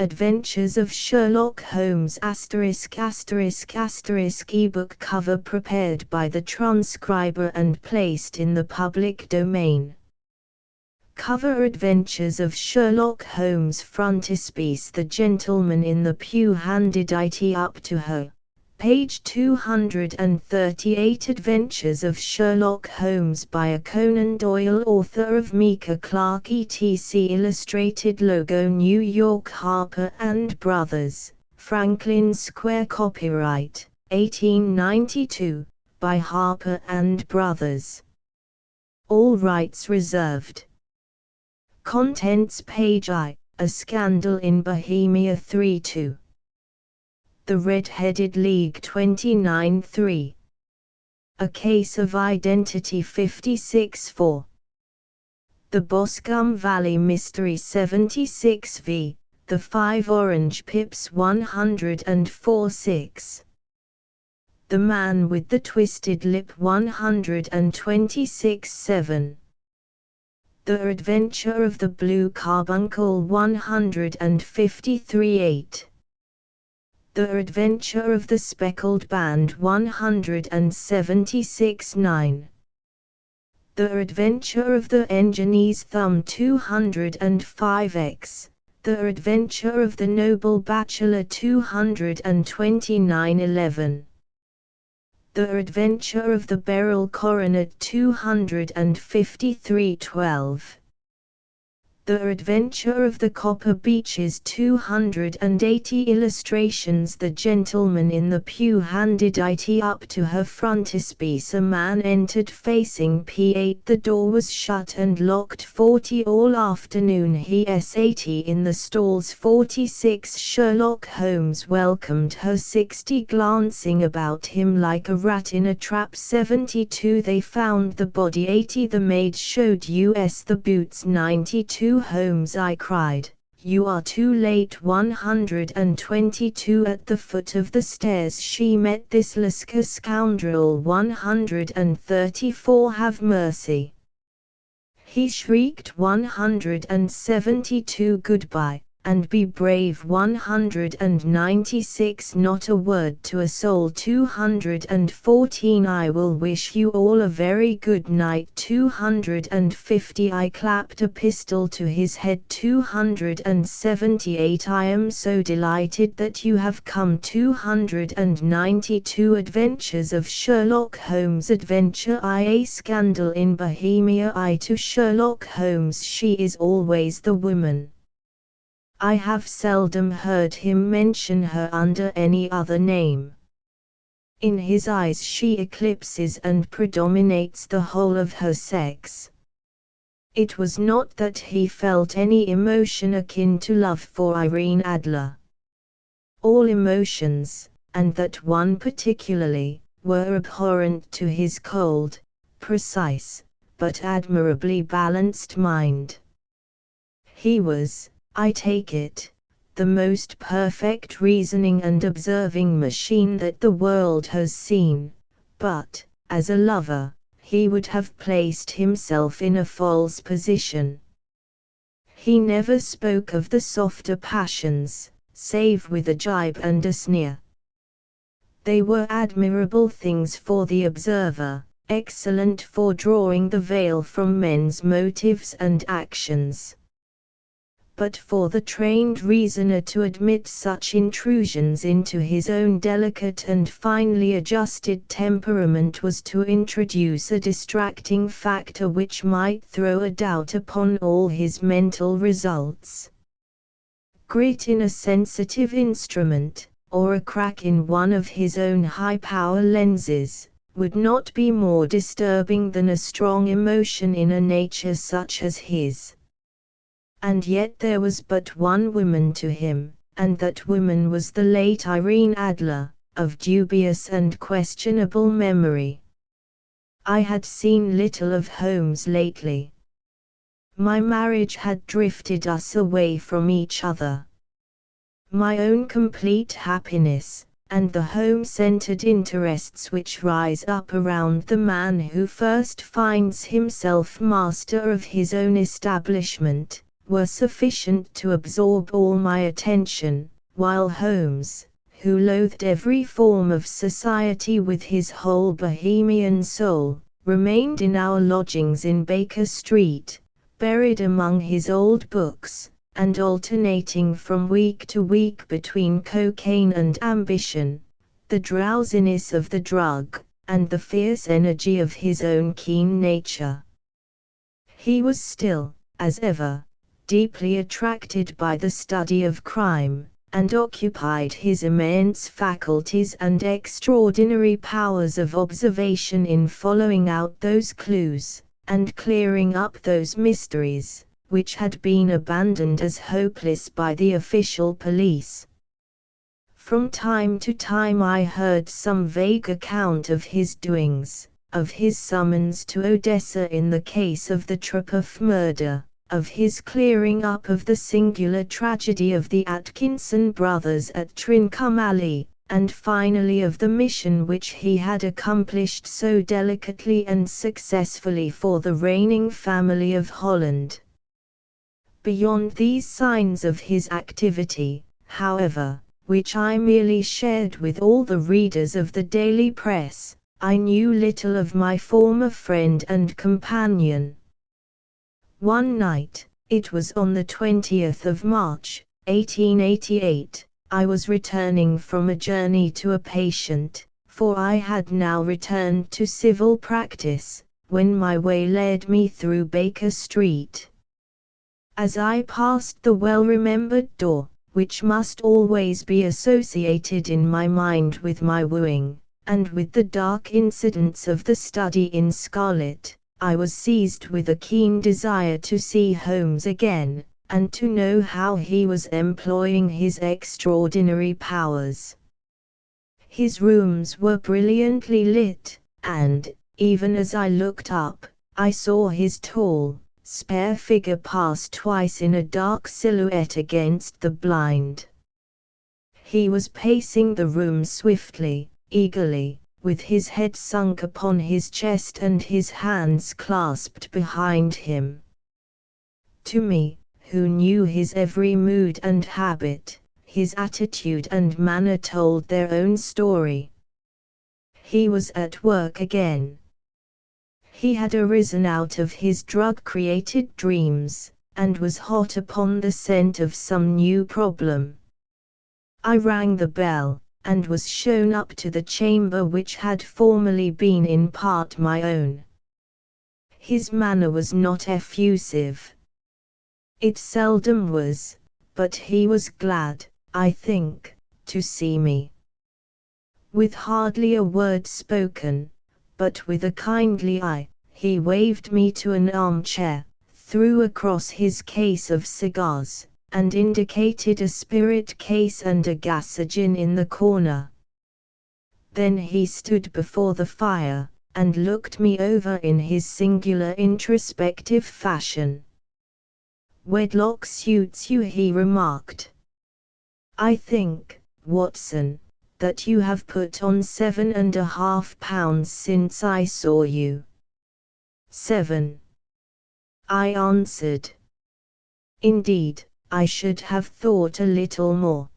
Adventures of Sherlock Holmes **** ebook cover prepared by the transcriber and placed in the public domain. Cover Adventures of Sherlock Holmes frontispiece The gentleman in the pew handed it up to her. Page 238 Adventures of Sherlock Holmes by a Conan Doyle author of Mika Clark etc. Illustrated logo New York Harper & Brothers, Franklin Square Copyright, 1892, by Harper & Brothers. All rights reserved. Contents Page I, A Scandal in Bohemia 3-2. The Red-Headed League 29-3. A Case of Identity 56-4. The Boscombe Valley Mystery 76-V, The Five Orange Pips 104-6. The Man with the Twisted Lip 126-7. The Adventure of the Blue Carbuncle 153-8. The Adventure of the Speckled Band 176-9. The Adventure of the Engineer's Thumb 205x. The Adventure of the Noble Bachelor 229-11. The Adventure of the Beryl Coronet 253-12. The Adventure of the Copper Beeches 280 illustrations The gentleman in the pew handed it up to her frontispiece A man entered facing P8 The door was shut and locked 40 All afternoon he sat in the stalls 46 Sherlock Holmes welcomed her 60 Glancing about him like a rat in a trap 72 They found the body 80 The maid showed us the boots 92 Holmes I cried, you are too late 122 At the foot of the stairs she met this Lascar scoundrel 134 Have mercy. He shrieked 172 Goodbye, and be brave 196 Not a word to a soul 214 I will wish you all a very good night 250 I clapped a pistol to his head 278 I am so delighted that you have come 292 Adventures of Sherlock Holmes Adventure I A Scandal in Bohemia I To Sherlock Holmes she is always the woman. I have seldom heard him mention her under any other name. In his eyes she eclipses and predominates the whole of her sex. It was not that he felt any emotion akin to love for Irene Adler. All emotions, and that one particularly, were abhorrent to his cold, precise, but admirably balanced mind. He was, I take it, the most perfect reasoning and observing machine that the world has seen, but, as a lover, he would have placed himself in a false position. He never spoke of the softer passions, save with a jibe and a sneer. They were admirable things for the observer, excellent for drawing the veil from men's motives and actions. But for the trained reasoner to admit such intrusions into his own delicate and finely adjusted temperament was to introduce a distracting factor which might throw a doubt upon all his mental results. Grit in a sensitive instrument, or a crack in one of his own high-power lenses, would not be more disturbing than a strong emotion in a nature such as his. And yet there was but one woman to him, and that woman was the late Irene Adler, of dubious and questionable memory. I had seen little of Holmes lately. My marriage had drifted us away from each other. My own complete happiness, and the home-centered interests which rise up around the man who first finds himself master of his own establishment, were sufficient to absorb all my attention, while Holmes, who loathed every form of society with his whole Bohemian soul, remained in our lodgings in Baker Street, buried among his old books, and alternating from week to week between cocaine and ambition, the drowsiness of the drug, and the fierce energy of his own keen nature. He was still, as ever, deeply attracted by the study of crime, and occupied his immense faculties and extraordinary powers of observation in following out those clues, and clearing up those mysteries, which had been abandoned as hopeless by the official police. From time to time I heard some vague account of his doings, of his summons to Odessa in the case of the Trepoff murder, of his clearing up of the singular tragedy of the Atkinson brothers at Trincomalee, and finally of the mission which he had accomplished so delicately and successfully for the reigning family of Holland. Beyond these signs of his activity, however, which I merely shared with all the readers of the daily press, I knew little of my former friend and companion. One night, it was on the 20th of March, 1888, I was returning from a journey to a patient, for I had now returned to civil practice, when my way led me through Baker Street. As I passed the well-remembered door, which must always be associated in my mind with my wooing, and with the dark incidents of the study in scarlet, I was seized with a keen desire to see Holmes again, and to know how he was employing his extraordinary powers. His rooms were brilliantly lit, and, even as I looked up, I saw his tall, spare figure pass twice in a dark silhouette against the blind. He was pacing the room swiftly, eagerly, with his head sunk upon his chest and his hands clasped behind him. To me, who knew his every mood and habit, his attitude and manner told their own story. He was at work again. He had arisen out of his drug-created dreams, and was hot upon the scent of some new problem. I rang the bell, and was shown up to the chamber which had formerly been in part my own. His manner was not effusive. It seldom was, but he was glad, I think, to see me. With hardly a word spoken, but with a kindly eye, he waved me to an armchair, threw across his case of cigars, and indicated a spirit case and a gasogen in the corner. Then he stood before the fire, and looked me over in his singular introspective fashion. "Wedlock suits you," he remarked. "I think, Watson, that you have put on 7.5 pounds since I saw you." "7," I answered. "Indeed, I should have thought a little more."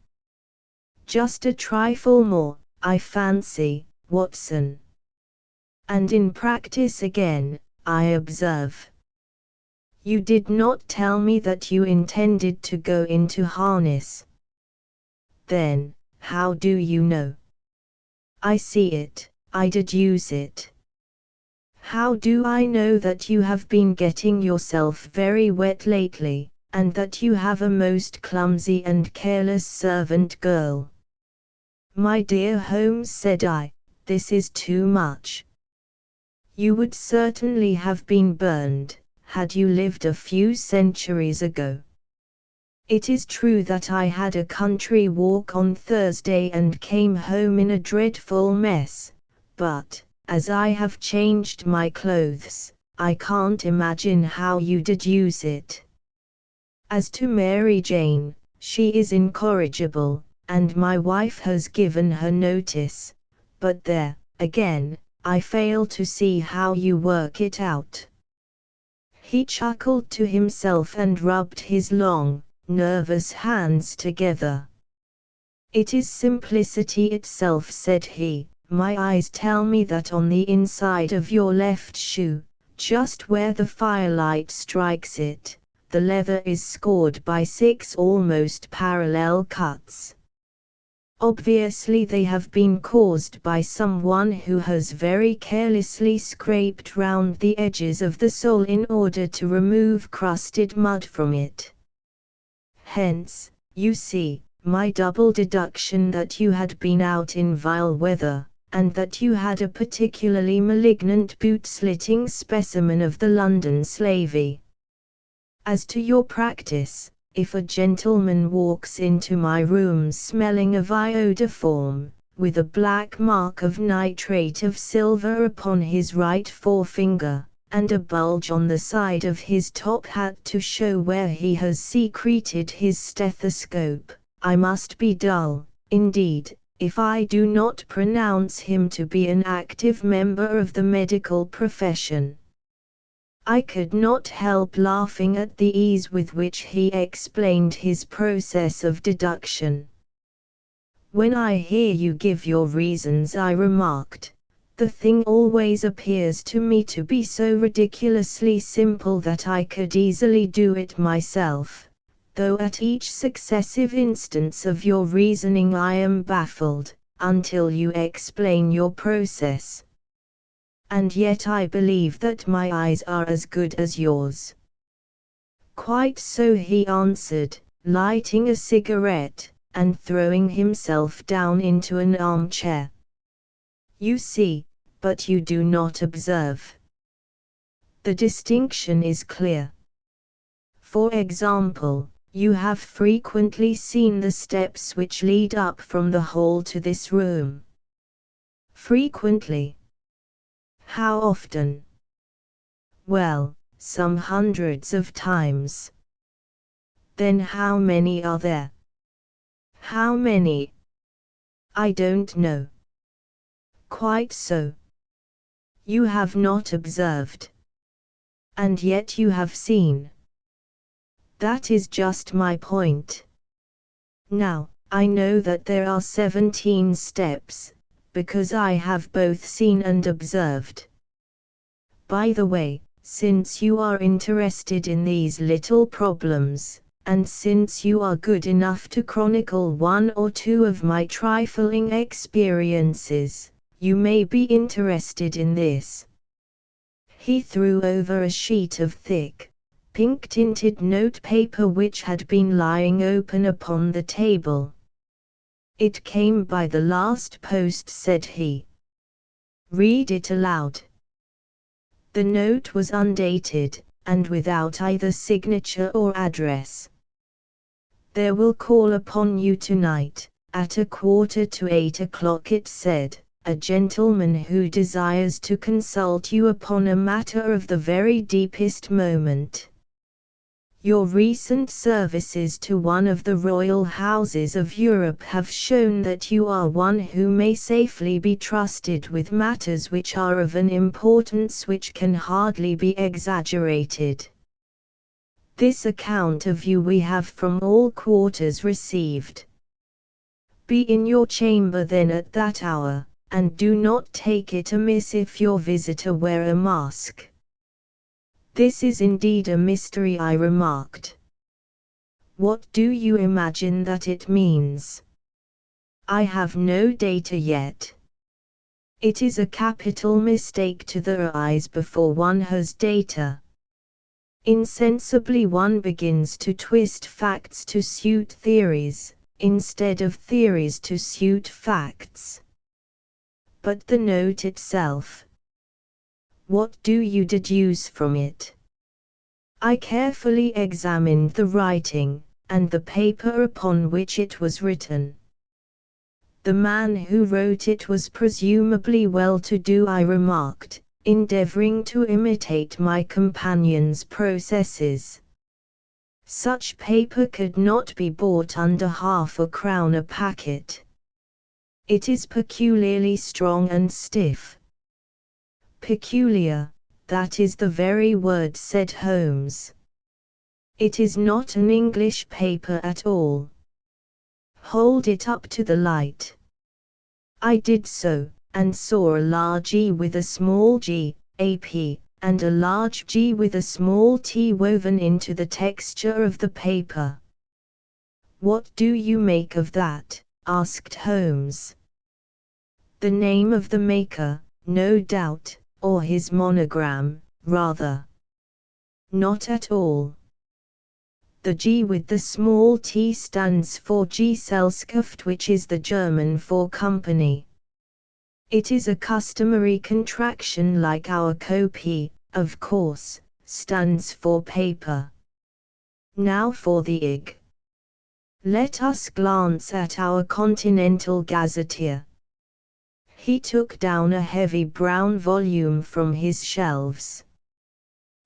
"Just a trifle more, I fancy, Watson." "And in practice again, I observe. You did not tell me that you intended to go into harness." "Then, how do you know?" "I see it, I deduce it." "How do I know that you have been getting yourself very wet lately, and that you have a most clumsy and careless servant girl?" "My dear Holmes," said I, "this is too much. You would certainly have been burned, had you lived a few centuries ago. It is true that I had a country walk on Thursday and came home in a dreadful mess, but, as I have changed my clothes, I can't imagine how you deduce it. As to Mary Jane, she is incorrigible, and my wife has given her notice, but there, again, I fail to see how you work it out." He chuckled to himself and rubbed his long, nervous hands together. "It is simplicity itself," said he. "My eyes tell me that on the inside of your left shoe, just where the firelight strikes it, the leather is scored by 6 almost parallel cuts. Obviously they have been caused by someone who has very carelessly scraped round the edges of the sole in order to remove crusted mud from it. Hence, you see, my double deduction that you had been out in vile weather, and that you had a particularly malignant boot-slitting specimen of the London slavey. As to your practice, if a gentleman walks into my rooms smelling of iodoform, with a black mark of nitrate of silver upon his right forefinger, and a bulge on the side of his top hat to show where he has secreted his stethoscope, I must be dull, indeed, if I do not pronounce him to be an active member of the medical profession." I could not help laughing at the ease with which he explained his process of deduction. "When I hear you give your reasons," I remarked, "the thing always appears to me to be so ridiculously simple that I could easily do it myself, though at each successive instance of your reasoning I am baffled, until you explain your process. And yet I believe that my eyes are as good as yours." "Quite so," he answered, lighting a cigarette, and throwing himself down into an armchair. "You see, but you do not observe. The distinction is clear. For example, you have frequently seen the steps which lead up from the hall to this room." "Frequently." "How often?" "Well, some hundreds of times." "Then how many are there?" "How many? I don't know." "Quite so. You have not observed. And yet you have seen." "That is just my point. Now, I know that there are 17 steps, because I have both seen and observed. By the way, since you are interested in these little problems, and since you are good enough to chronicle 1 or 2 of my trifling experiences, you may be interested in this." He threw over a sheet of thick, pink-tinted note-paper which had been lying open upon the table. "It came by the last post," said he. "Read it aloud." The note was undated, and without either signature or address. "There will call upon you tonight, at 7:15, it said, "a gentleman who desires to consult you upon a matter of the very deepest moment. Your recent services to one of the royal houses of Europe have shown that you are one who may safely be trusted with matters which are of an importance which can hardly be exaggerated. This account of you we have from all quarters received. Be in your chamber then at that hour, and do not take it amiss if your visitor wear a mask." "This is indeed a mystery," I remarked. "What do you imagine that it means?" "I have no data yet. It is a capital mistake to the eyes before one has data. Insensibly one begins to twist facts to suit theories, instead of theories to suit facts." "But the note itself? What do you deduce from it?" I carefully examined the writing, and the paper upon which it was written. "The man who wrote it was presumably well-to-do," I remarked, endeavoring to imitate my companion's processes. "Such paper could not be bought under £0.50 a packet. It is peculiarly strong and stiff." "Peculiar, That is the very word, said Holmes. It is not an English paper at all. Hold it up to the light. I did so, and saw a large E with a small g, a P, and a large G with a small t woven into the texture of the paper. What do you make of that? Asked Holmes. The name of the maker, no doubt, or his monogram, rather. Not at all. The G with the small t stands for Gesellschaft, which is the German for company. It is a customary contraction like our Kopie, of course, stands for paper. Now for the IG. Let us glance at our Continental Gazetteer. He took down a heavy brown volume from his shelves.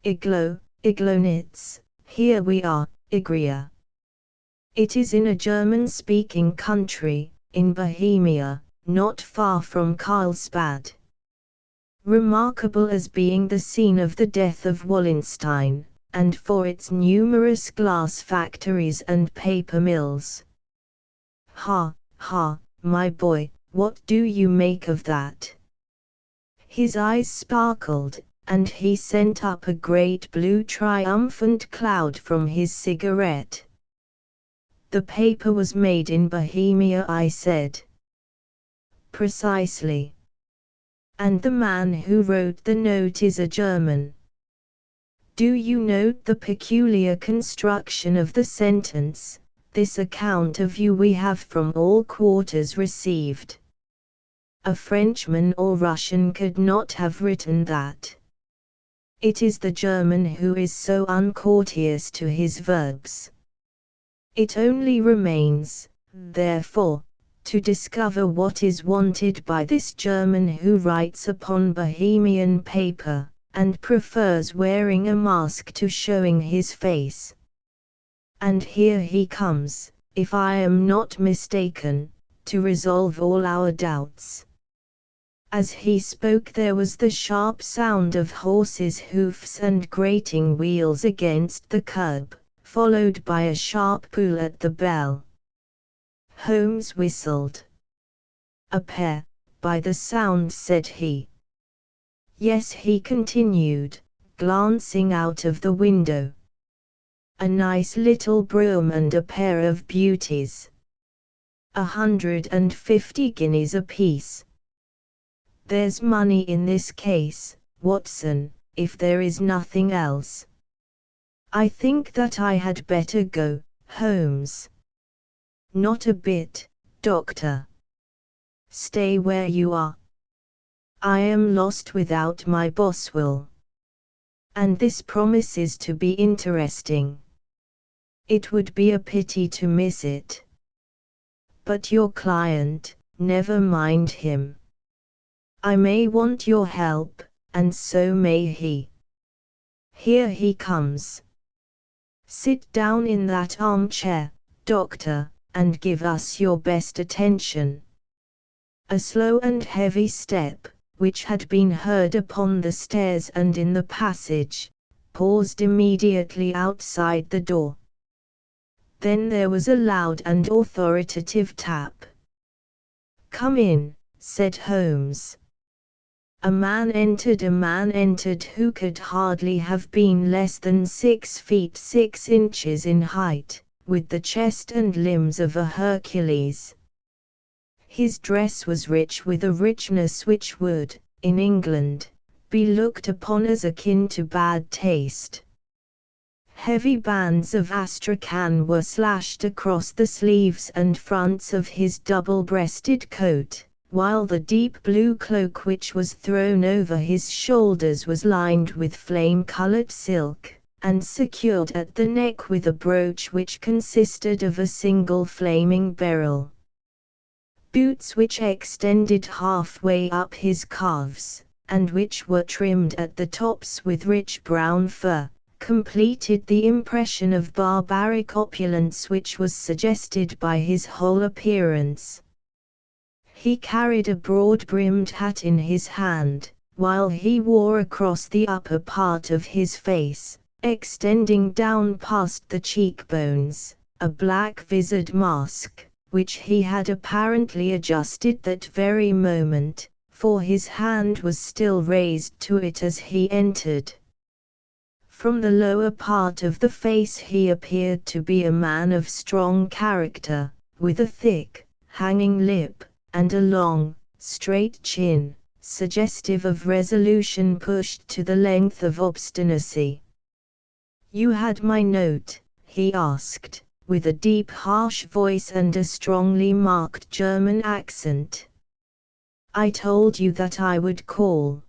Iglonitz, here we are, Igria. It is in a German-speaking country, in Bohemia, not far from Carlsbad. Remarkable as being the scene of the death of Wallenstein, and for its numerous glass factories and paper mills. Ha, ha, my boy, what do you make of that? His eyes sparkled, and he sent up a great blue triumphant cloud from his cigarette. The paper was made in Bohemia, I said. Precisely. And the man who wrote the note is a German. Do you note the peculiar construction of the sentence, this account of you we have from all quarters received? A Frenchman or Russian could not have written that. It is the German who is so uncourteous to his verbs. It only remains, therefore, to discover what is wanted by this German who writes upon Bohemian paper, and prefers wearing a mask to showing his face. And here he comes, if I am not mistaken, to resolve all our doubts. As he spoke there was the sharp sound of horses' hoofs and grating wheels against the curb, followed by a sharp pull at the bell. Holmes whistled. A pair, by the sound, said he. Yes, he continued, glancing out of the window. A nice little brougham and a pair of beauties. 150 guineas apiece. There's money in this case, Watson, if there is nothing else. I think that I had better go, Holmes. Not a bit, Doctor. Stay where you are. I am lost without my Boswell. And this promises to be interesting. It would be a pity to miss it. But your client, never mind him. I may want your help, and so may he. Here he comes. Sit down in that armchair, Doctor, and give us your best attention. A slow and heavy step, which had been heard upon the stairs and in the passage, paused immediately outside the door. Then there was a loud and authoritative tap. Come in, said Holmes. A man entered who could hardly have been less than 6 feet 6 inches in height, with the chest and limbs of a Hercules. His dress was rich with a richness which would, in England, be looked upon as akin to bad taste. Heavy bands of astrakhan were slashed across the sleeves and fronts of his double-breasted coat, while the deep blue cloak which was thrown over his shoulders was lined with flame-colored silk, and secured at the neck with a brooch which consisted of a single flaming beryl. Boots which extended halfway up his calves, and which were trimmed at the tops with rich brown fur, completed the impression of barbaric opulence which was suggested by his whole appearance. He carried a broad-brimmed hat in his hand, while he wore across the upper part of his face, extending down past the cheekbones, a black visored mask, which he had apparently adjusted that very moment, for his hand was still raised to it as he entered. From the lower part of the face he appeared to be a man of strong character, with a thick, hanging lip, and a long, straight chin, suggestive of resolution pushed to the length of obstinacy. "You had my note?" he asked, with a deep harsh voice and a strongly marked German accent. "I told you that I would call."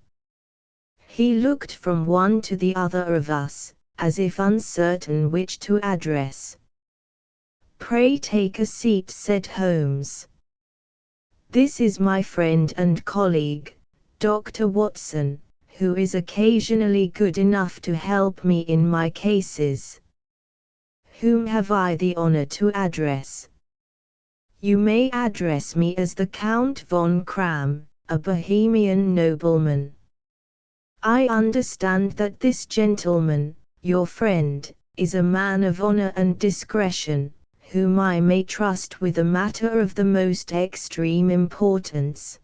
He looked from one to the other of us, as if uncertain which to address. "Pray take a seat," said Holmes. "This is my friend and colleague, Dr. Watson, who is occasionally good enough to help me in my cases. Whom have I the honor to address?" "You may address me as the Count von Kram, a Bohemian nobleman. I understand that this gentleman, your friend, is a man of honor and discretion, whom I may trust with a matter of the most extreme importance.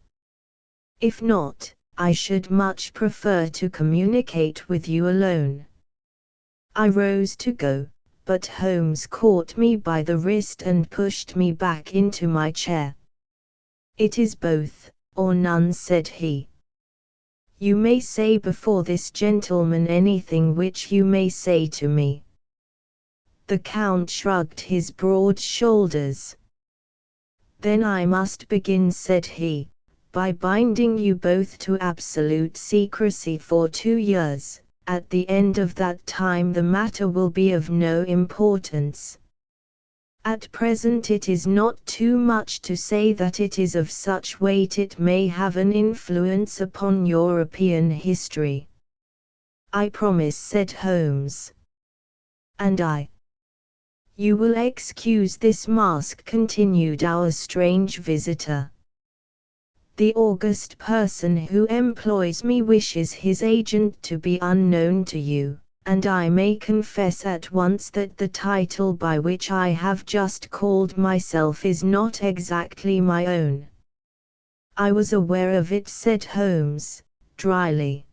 If not, I should much prefer to communicate with you alone." I rose to go, but Holmes caught me by the wrist and pushed me back into my chair. "It is both, or none," said he. "You may say before this gentleman anything which you may say to me." The Count shrugged his broad shoulders. "Then I must begin," said he, "by binding you both to absolute secrecy for 2 years. At the end of that time the matter will be of no importance. At present it is not too much to say that it is of such weight it may have an influence upon European history." "I promise," said Holmes. "And I." "You will excuse this mask," continued our strange visitor. "The august person who employs me wishes his agent to be unknown to you, and I may confess at once that the title by which I have just called myself is not exactly my own." "I was aware of it," said Holmes, dryly.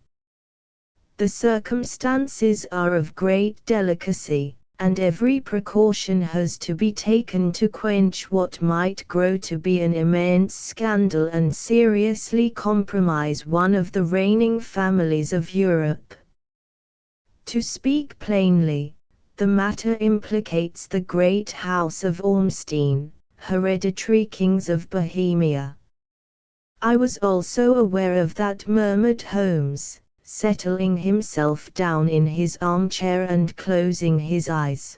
"The circumstances are of great delicacy, and every precaution has to be taken to quench what might grow to be an immense scandal and seriously compromise one of the reigning families of Europe. To speak plainly, the matter implicates the great house of Ormstein, hereditary kings of Bohemia." "I was also aware of that," murmured Holmes, settling himself down in his armchair and closing his eyes.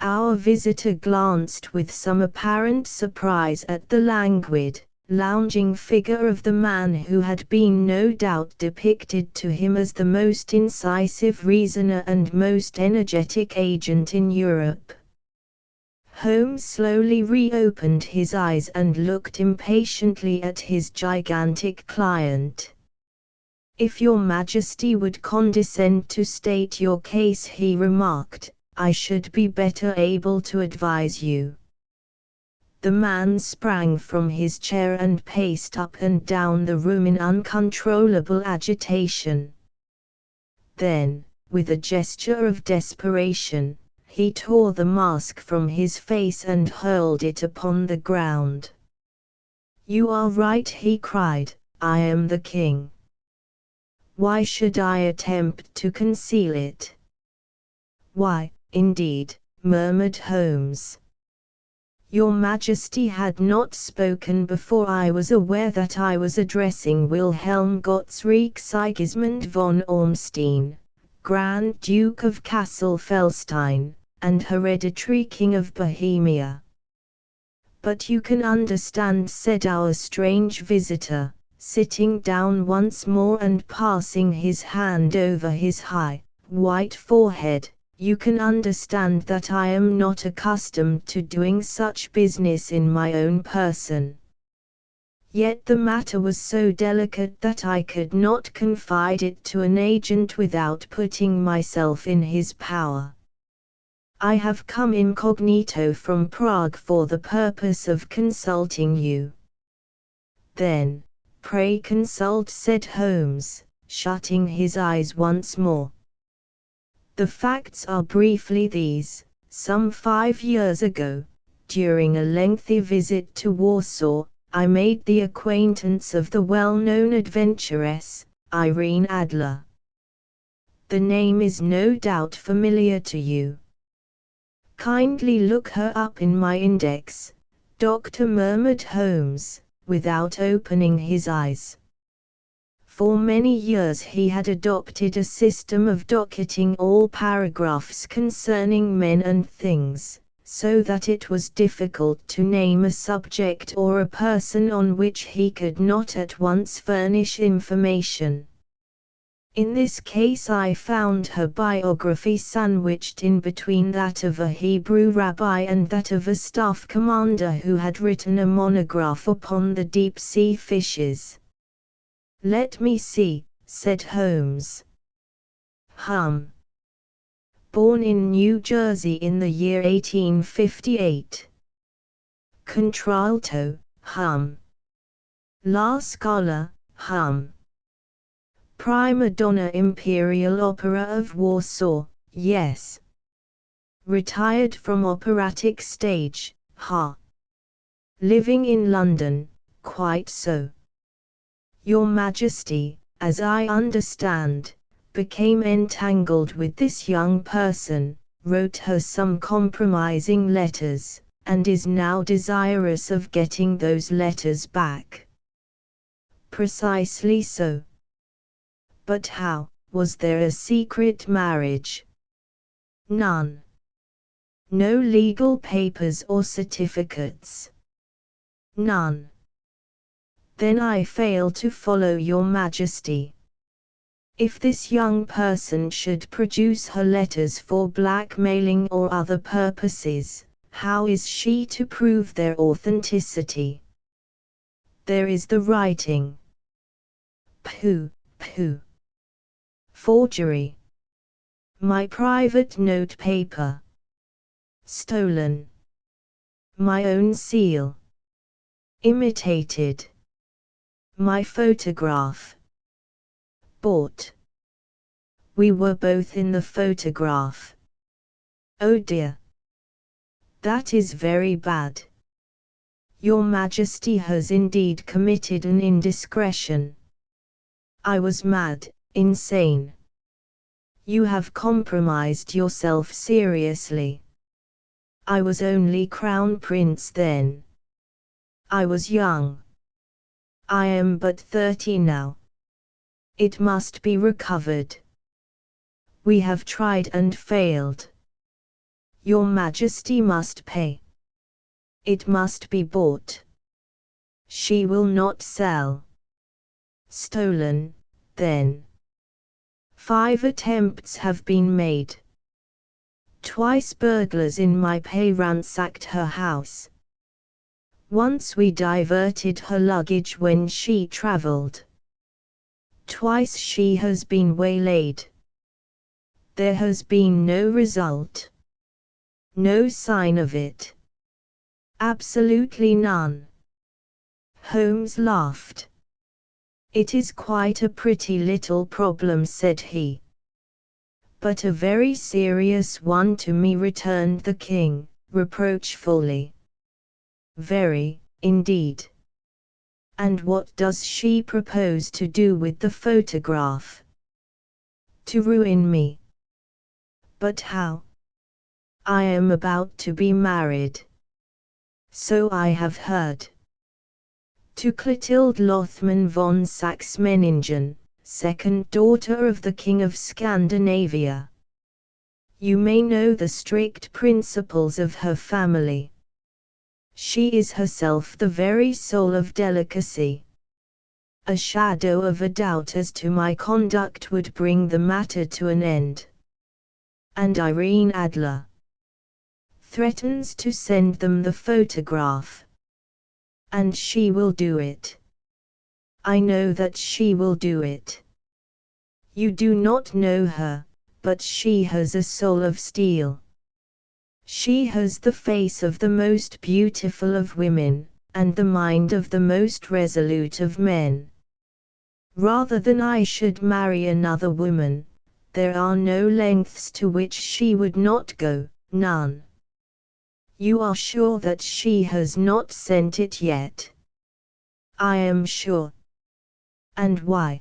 Our visitor glanced with some apparent surprise at the languid, lounging figure of the man who had been no doubt depicted to him as the most incisive reasoner and most energetic agent in Europe. Holmes slowly reopened his eyes and looked impatiently at his gigantic client. "If your Majesty would condescend to state your case," he remarked, "I should be better able to advise you." The man sprang from his chair and paced up and down the room in uncontrollable agitation. Then, with a gesture of desperation, he tore the mask from his face and hurled it upon the ground. "You are right," he cried, "I am the king. Why should I attempt to conceal it?" "Why, indeed," murmured Holmes. "Your Majesty had not spoken before I was aware that I was addressing Wilhelm Gottsreich Sigismund von Ormstein, Grand Duke of Kassel-Felstein, and hereditary King of Bohemia." "But you can understand," said our strange visitor, sitting down once more and passing his hand over his high, white forehead, "you can understand that I am not accustomed to doing such business in my own person. Yet the matter was so delicate that I could not confide it to an agent without putting myself in his power. I have come incognito from Prague for the purpose of consulting you. Then, pray consult, said Holmes, shutting his eyes once more. The facts are briefly these. Some 5 years ago, during a lengthy visit to Warsaw, I made the acquaintance of the well-known adventuress, Irene Adler. The name is no doubt familiar to you. Kindly look her up in my index, Doctor, murmured Holmes, without opening his eyes. For many years he had adopted a system of docketing all paragraphs concerning men and things, so that it was difficult to name a subject or a person on which he could not at once furnish information. In this case I found her biography sandwiched in between that of a Hebrew rabbi and that of a staff commander who had written a monograph upon the deep-sea fishes. Let me see, said Holmes. Born in New Jersey in the year 1858. Contralto, La Scala, Prima donna Imperial Opera of Warsaw, yes. Retired from operatic stage, Living in London, quite so. Your Majesty, as I understand, became entangled with this young person, wrote her some compromising letters, and is now desirous of getting those letters back. Precisely so. But how? Was there a secret marriage? None. No legal papers or certificates? None. Then I fail to follow your Majesty. If this young person should produce her letters for blackmailing or other purposes, how is she to prove their authenticity? There is the writing. Pooh, pooh. Forgery. My private note paper. Stolen. My own seal. Imitated. My photograph. Bought. We were both in the photograph. Oh dear. That is very bad. Your Majesty has indeed committed an indiscretion. I was mad, insane. You have compromised yourself seriously. I was only Crown Prince then. I was young. I am but 30 now. It must be recovered. We have tried and failed. Your Majesty must pay. It must be bought. She will not sell. Stolen, then. 5 attempts have been made. Twice burglars in my pay ransacked her house. Once we diverted her luggage when she traveled. Twice she has been waylaid. There has been no result. No sign of it. Absolutely none. Holmes laughed. It is quite a pretty little problem, said he. But a very serious one to me, returned the king, reproachfully. Very, indeed. And what does she propose to do with the photograph? To ruin me. But how? I am about to be married. So I have heard. To Clotilde Lothman von Saxe-Meiningen, second daughter of the King of Scandinavia. You may know the strict principles of her family. She is herself the very soul of delicacy. A shadow of a doubt as to my conduct would bring the matter to an end. And Irene Adler threatens to send them the photograph. And she will do it. I know that she will do it. You do not know her, but she has a soul of steel. She has the face of the most beautiful of women, and the mind of the most resolute of men. Rather than I should marry another woman, there are no lengths to which she would not go, none. You are sure that she has not sent it yet? I am sure. And why?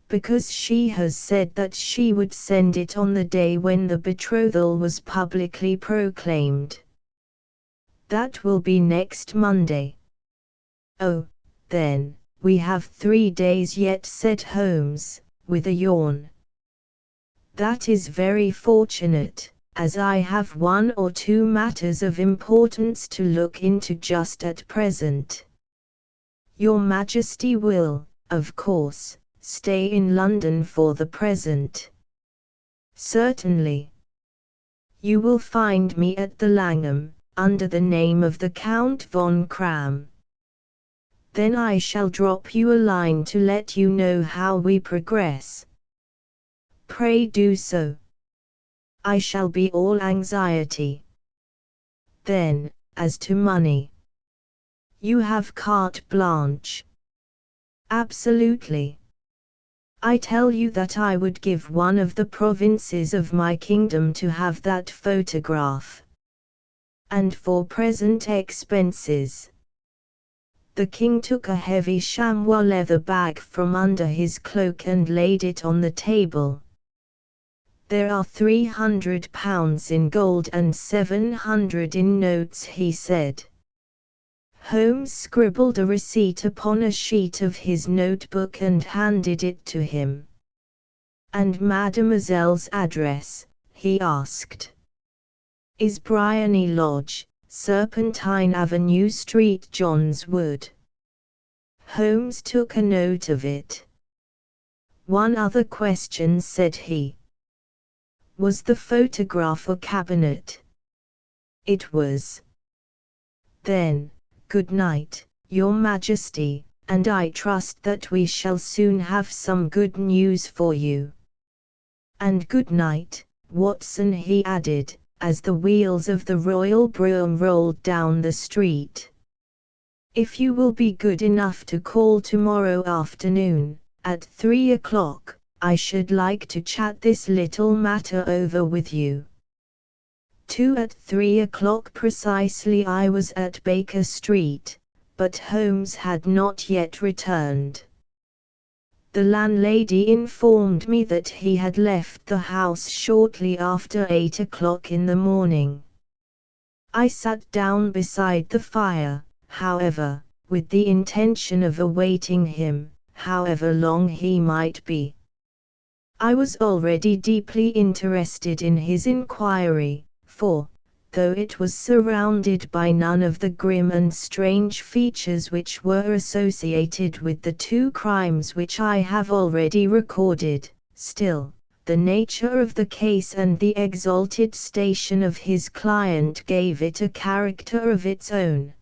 Because she has said that she would send it on the day when the betrothal was publicly proclaimed. That will be next Monday. Oh, then, we have 3 days yet, said Holmes, with a yawn. That is very fortunate, as I have 1 or 2 matters of importance to look into just at present. Your Majesty will, of course, stay in London for the present. Certainly. You will find me at the Langham, under the name of the Count von Cram. Then I shall drop you a line to let you know how we progress. Pray do so. I shall be all anxiety. Then, as to money. You have carte blanche. Absolutely. I tell you that I would give one of the provinces of my kingdom to have that photograph. And for present expenses. The king took a heavy chamois leather bag from under his cloak and laid it on the table. There are £300 in gold and 700 in notes, he said. Holmes scribbled a receipt upon a sheet of his notebook and handed it to him. And mademoiselle's address, he asked. Is Briony Lodge, Serpentine Avenue Street, John's Wood. Holmes took a note of it. One other question, said he. Was the photograph a cabinet? It was. Then, good night, Your Majesty, and I trust that we shall soon have some good news for you. And good night, Watson, he added, as the wheels of the royal brougham rolled down the street. If you will be good enough to call tomorrow afternoon, at 3 o'clock, I should like to chat this little matter over with you. 2 at 3 o'clock precisely I was at Baker Street, but Holmes had not yet returned. The landlady informed me that he had left the house shortly after 8 o'clock in the morning. I sat down beside the fire, however, with the intention of awaiting him, however long he might be. I was already deeply interested in his inquiry, for, though it was surrounded by none of the grim and strange features which were associated with the 2 crimes which I have already recorded, still, the nature of the case and the exalted station of his client gave it a character of its own.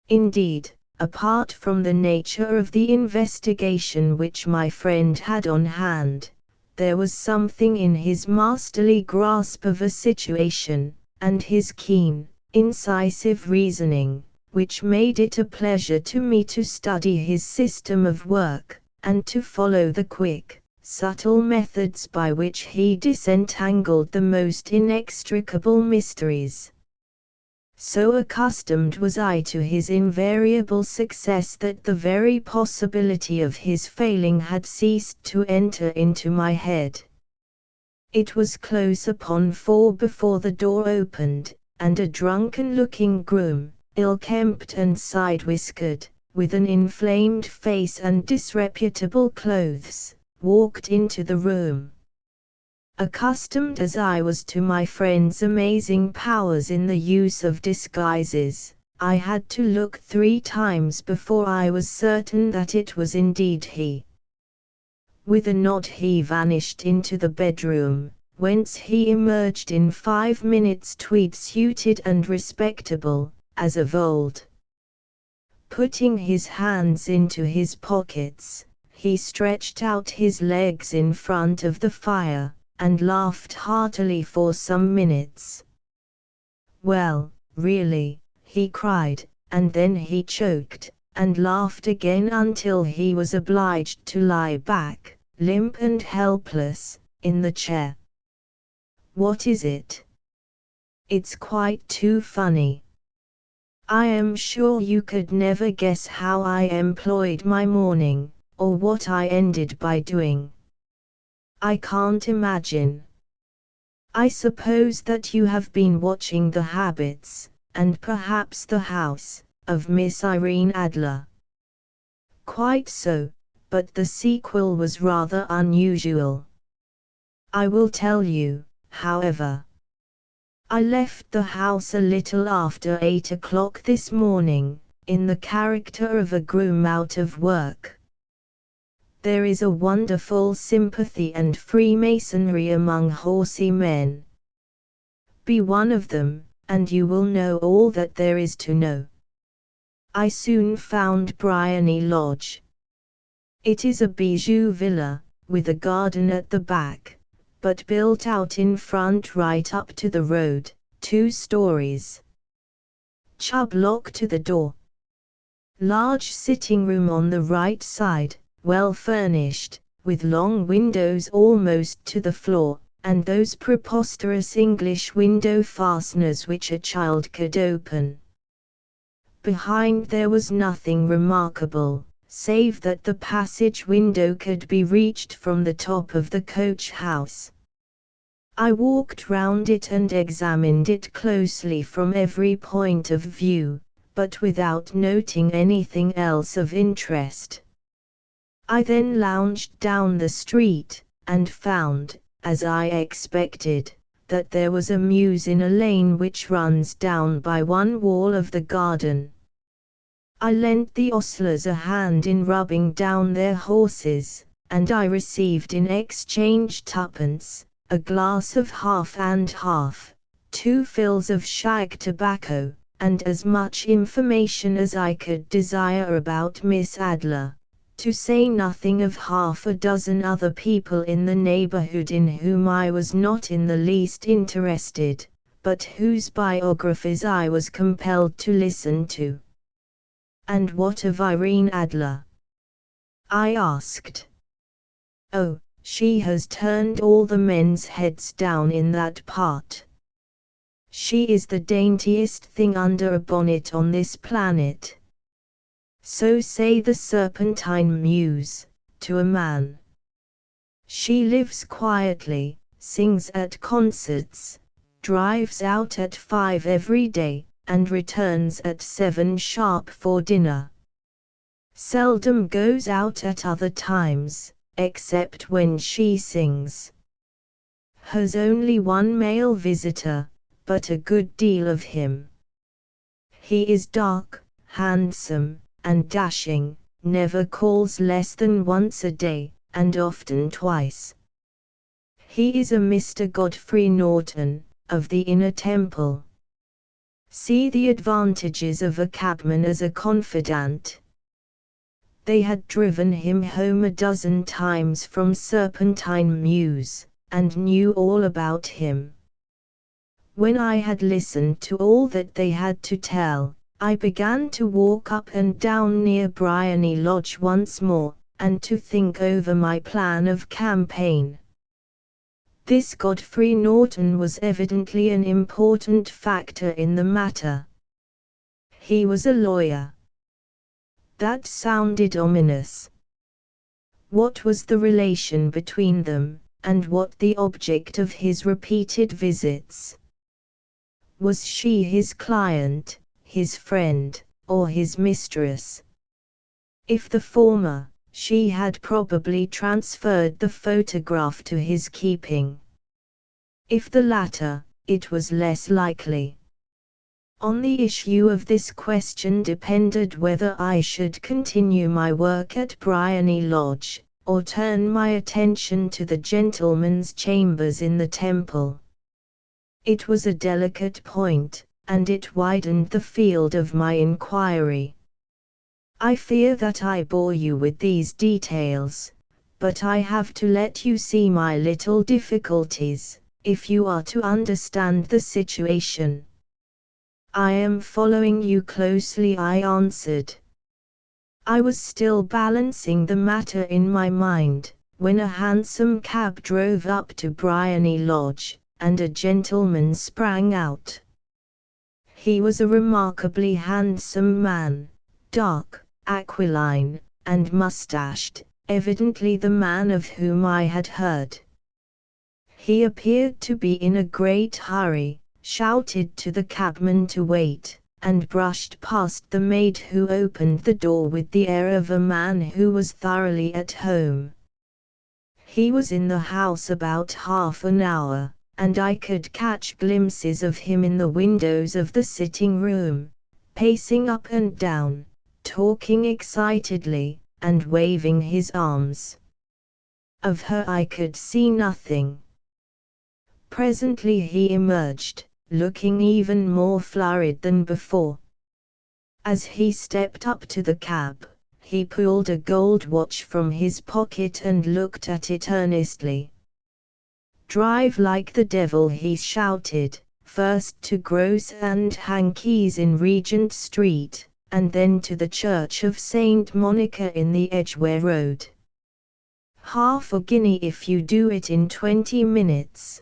Indeed, apart from the nature of the investigation which my friend had on hand, there was something in his masterly grasp of a situation, and his keen, incisive reasoning, which made it a pleasure to me to study his system of work, and to follow the quick, subtle methods by which he disentangled the most inextricable mysteries. So accustomed was I to his invariable success that the very possibility of his failing had ceased to enter into my head. It was close upon 4 before the door opened, and a drunken-looking groom, ill-kempt and side-whiskered, with an inflamed face and disreputable clothes, walked into the room. Accustomed as I was to my friend's amazing powers in the use of disguises, I had to look 3 times before I was certain that it was indeed he. With a nod he vanished into the bedroom, whence he emerged in 5 minutes tweed-suited and respectable, as of old. Putting his hands into his pockets, he stretched out his legs in front of the fire, and laughed heartily for some minutes. "Well, really," he cried, and then he choked, and laughed again until he was obliged to lie back, limp and helpless, in the chair. "What is it?" "It's quite too funny. I am sure you could never guess how I employed my morning, or what I ended by doing. I can't imagine. I suppose that you have been watching the habits, and perhaps the house, of Miss Irene Adler." "Quite so, but the sequel was rather unusual. I will tell you, however. I left the house a little after 8 o'clock this morning, in the character of a groom out of work. There is a wonderful sympathy and freemasonry among horsey men. Be one of them, and you will know all that there is to know. I soon found Briony Lodge. It is a bijou villa, with a garden at the back, but built out in front right up to the road, 2 stories. Chubb lock to the door. Large sitting room on the right side, well furnished, with long windows almost to the floor, and those preposterous English window fasteners which a child could open. Behind there was nothing remarkable, save that the passage window could be reached from the top of the coach house. I walked round it and examined it closely from every point of view, but without noting anything else of interest. I then lounged down the street, and found, as I expected, that there was a mews in a lane which runs down by one wall of the garden. I lent the ostlers a hand in rubbing down their horses, and I received in exchange 2d, a glass of half and half, 2 fills of shag tobacco, and as much information as I could desire about Miss Adler, to say nothing of half a dozen other people in the neighborhood in whom I was not in the least interested, but whose biographies I was compelled to listen to. "And what of Irene Adler?" I asked. "Oh, she has turned all the men's heads down in that part. She is the daintiest thing under a bonnet on this planet. So say the Serpentine Mews, to a man. She lives quietly, sings at concerts, drives out at 5 every day, and returns at 7 sharp for dinner. Seldom goes out at other times, except when she sings. Has only one male visitor, but a good deal of him. He is dark, handsome, and dashing, never calls less than once a day, and often twice. He is a Mr. Godfrey Norton, of the Inner Temple. See the advantages of a cabman as a confidant. They had driven him home a dozen times from Serpentine Mews, and knew all about him. When I had listened to all that they had to tell, I began to walk up and down near Briony Lodge once more, and to think over my plan of campaign. This Godfrey Norton was evidently an important factor in the matter. He was a lawyer. That sounded ominous. What was the relation between them, and what the object of his repeated visits? Was she his client, his friend, or his mistress? If the former, she had probably transferred the photograph to his keeping. If the latter, it was less likely. On the issue of this question depended whether I should continue my work at Briony Lodge, or turn my attention to the gentlemen's chambers in the Temple. It was a delicate point, and it widened the field of my inquiry. I fear that I bore you with these details, but I have to let you see my little difficulties, if you are to understand the situation. I am following you closely, I answered. I was still balancing the matter in my mind, when a hansom cab drove up to Briony Lodge, and a gentleman sprang out. He was a remarkably handsome man, dark, aquiline, and mustached, evidently the man of whom I had heard. He appeared to be in a great hurry, shouted to the cabman to wait, and brushed past the maid who opened the door with the air of a man who was thoroughly at home. He was in the house about half an hour, and I could catch glimpses of him in the windows of the sitting room, pacing up and down, talking excitedly, and waving his arms. Of her I could see nothing. Presently he emerged, looking even more flurried than before. As he stepped up to the cab, he pulled a gold watch from his pocket and looked at it earnestly. "Drive like the devil," he shouted, "first to Gross and Hankey's in Regent Street, and then to the Church of St. Monica in the Edgware Road. Half a guinea if you do it in 20 minutes.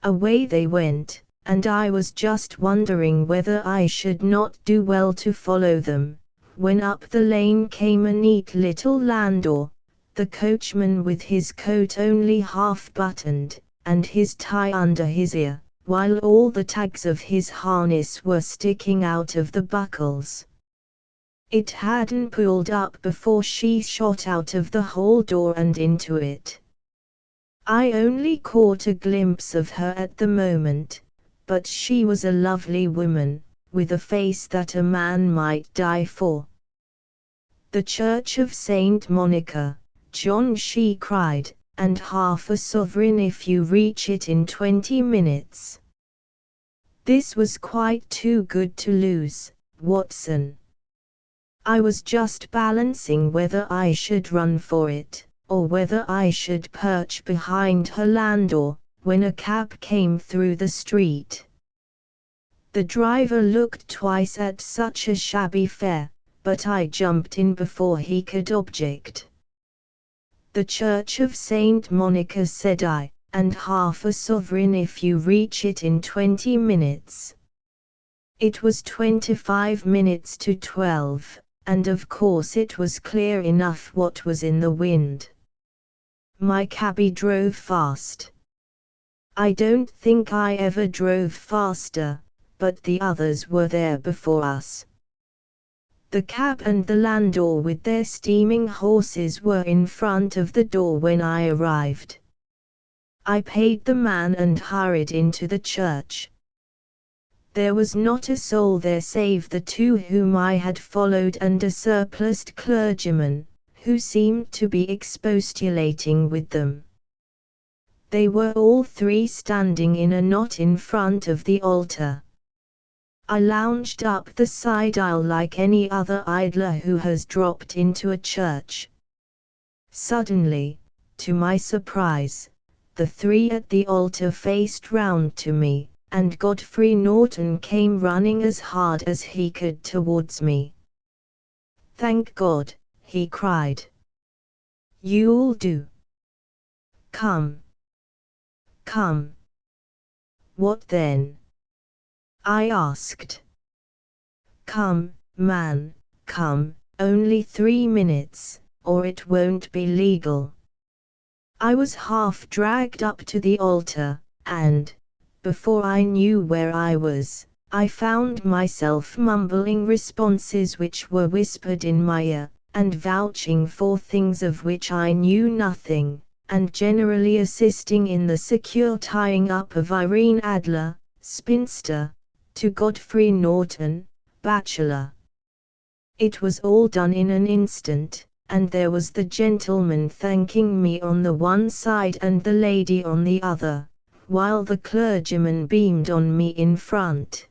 Away they went, and I was just wondering whether I should not do well to follow them, when up the lane came a neat little landau, the coachman with his coat only half buttoned, and his tie under his ear, while all the tags of his harness were sticking out of the buckles. It hadn't pulled up before she shot out of the hall door and into it. I only caught a glimpse of her at the moment, but she was a lovely woman, with a face that a man might die for. "The Church of St. Monica, John," she cried, "and half a sovereign if you reach it in 20 minutes. This was quite too good to lose, Watson. I was just balancing whether I should run for it, or whether I should perch behind her landau, when a cab came through the street. The driver looked twice at such a shabby fare, but I jumped in before he could object. "The Church of St. Monica," said I, "and half a sovereign if you reach it in 20 minutes. It was 25 minutes to 12, and of course it was clear enough what was in the wind. My cabby drove fast. I don't think I ever drove faster, but the others were there before us. The cab and the landau with their steaming horses were in front of the door when I arrived. I paid the man and hurried into the church. There was not a soul there save the two whom I had followed and a surpliced clergyman, who seemed to be expostulating with them. They were all three standing in a knot in front of the altar. I lounged up the side aisle like any other idler who has dropped into a church. Suddenly, to my surprise, the three at the altar faced round to me, and Godfrey Norton came running as hard as he could towards me. "Thank God," he cried. "You'll do. Come. Come." "What then?" I asked. "Come, man, come, only 3 minutes, or it won't be legal." I was half dragged up to the altar, and, before I knew where I was, I found myself mumbling responses which were whispered in my ear, and vouching for things of which I knew nothing, and generally assisting in the secure tying up of Irene Adler, spinster, to Godfrey Norton, bachelor. It was all done in an instant, and there was the gentleman thanking me on the one side and the lady on the other, while the clergyman beamed on me in front.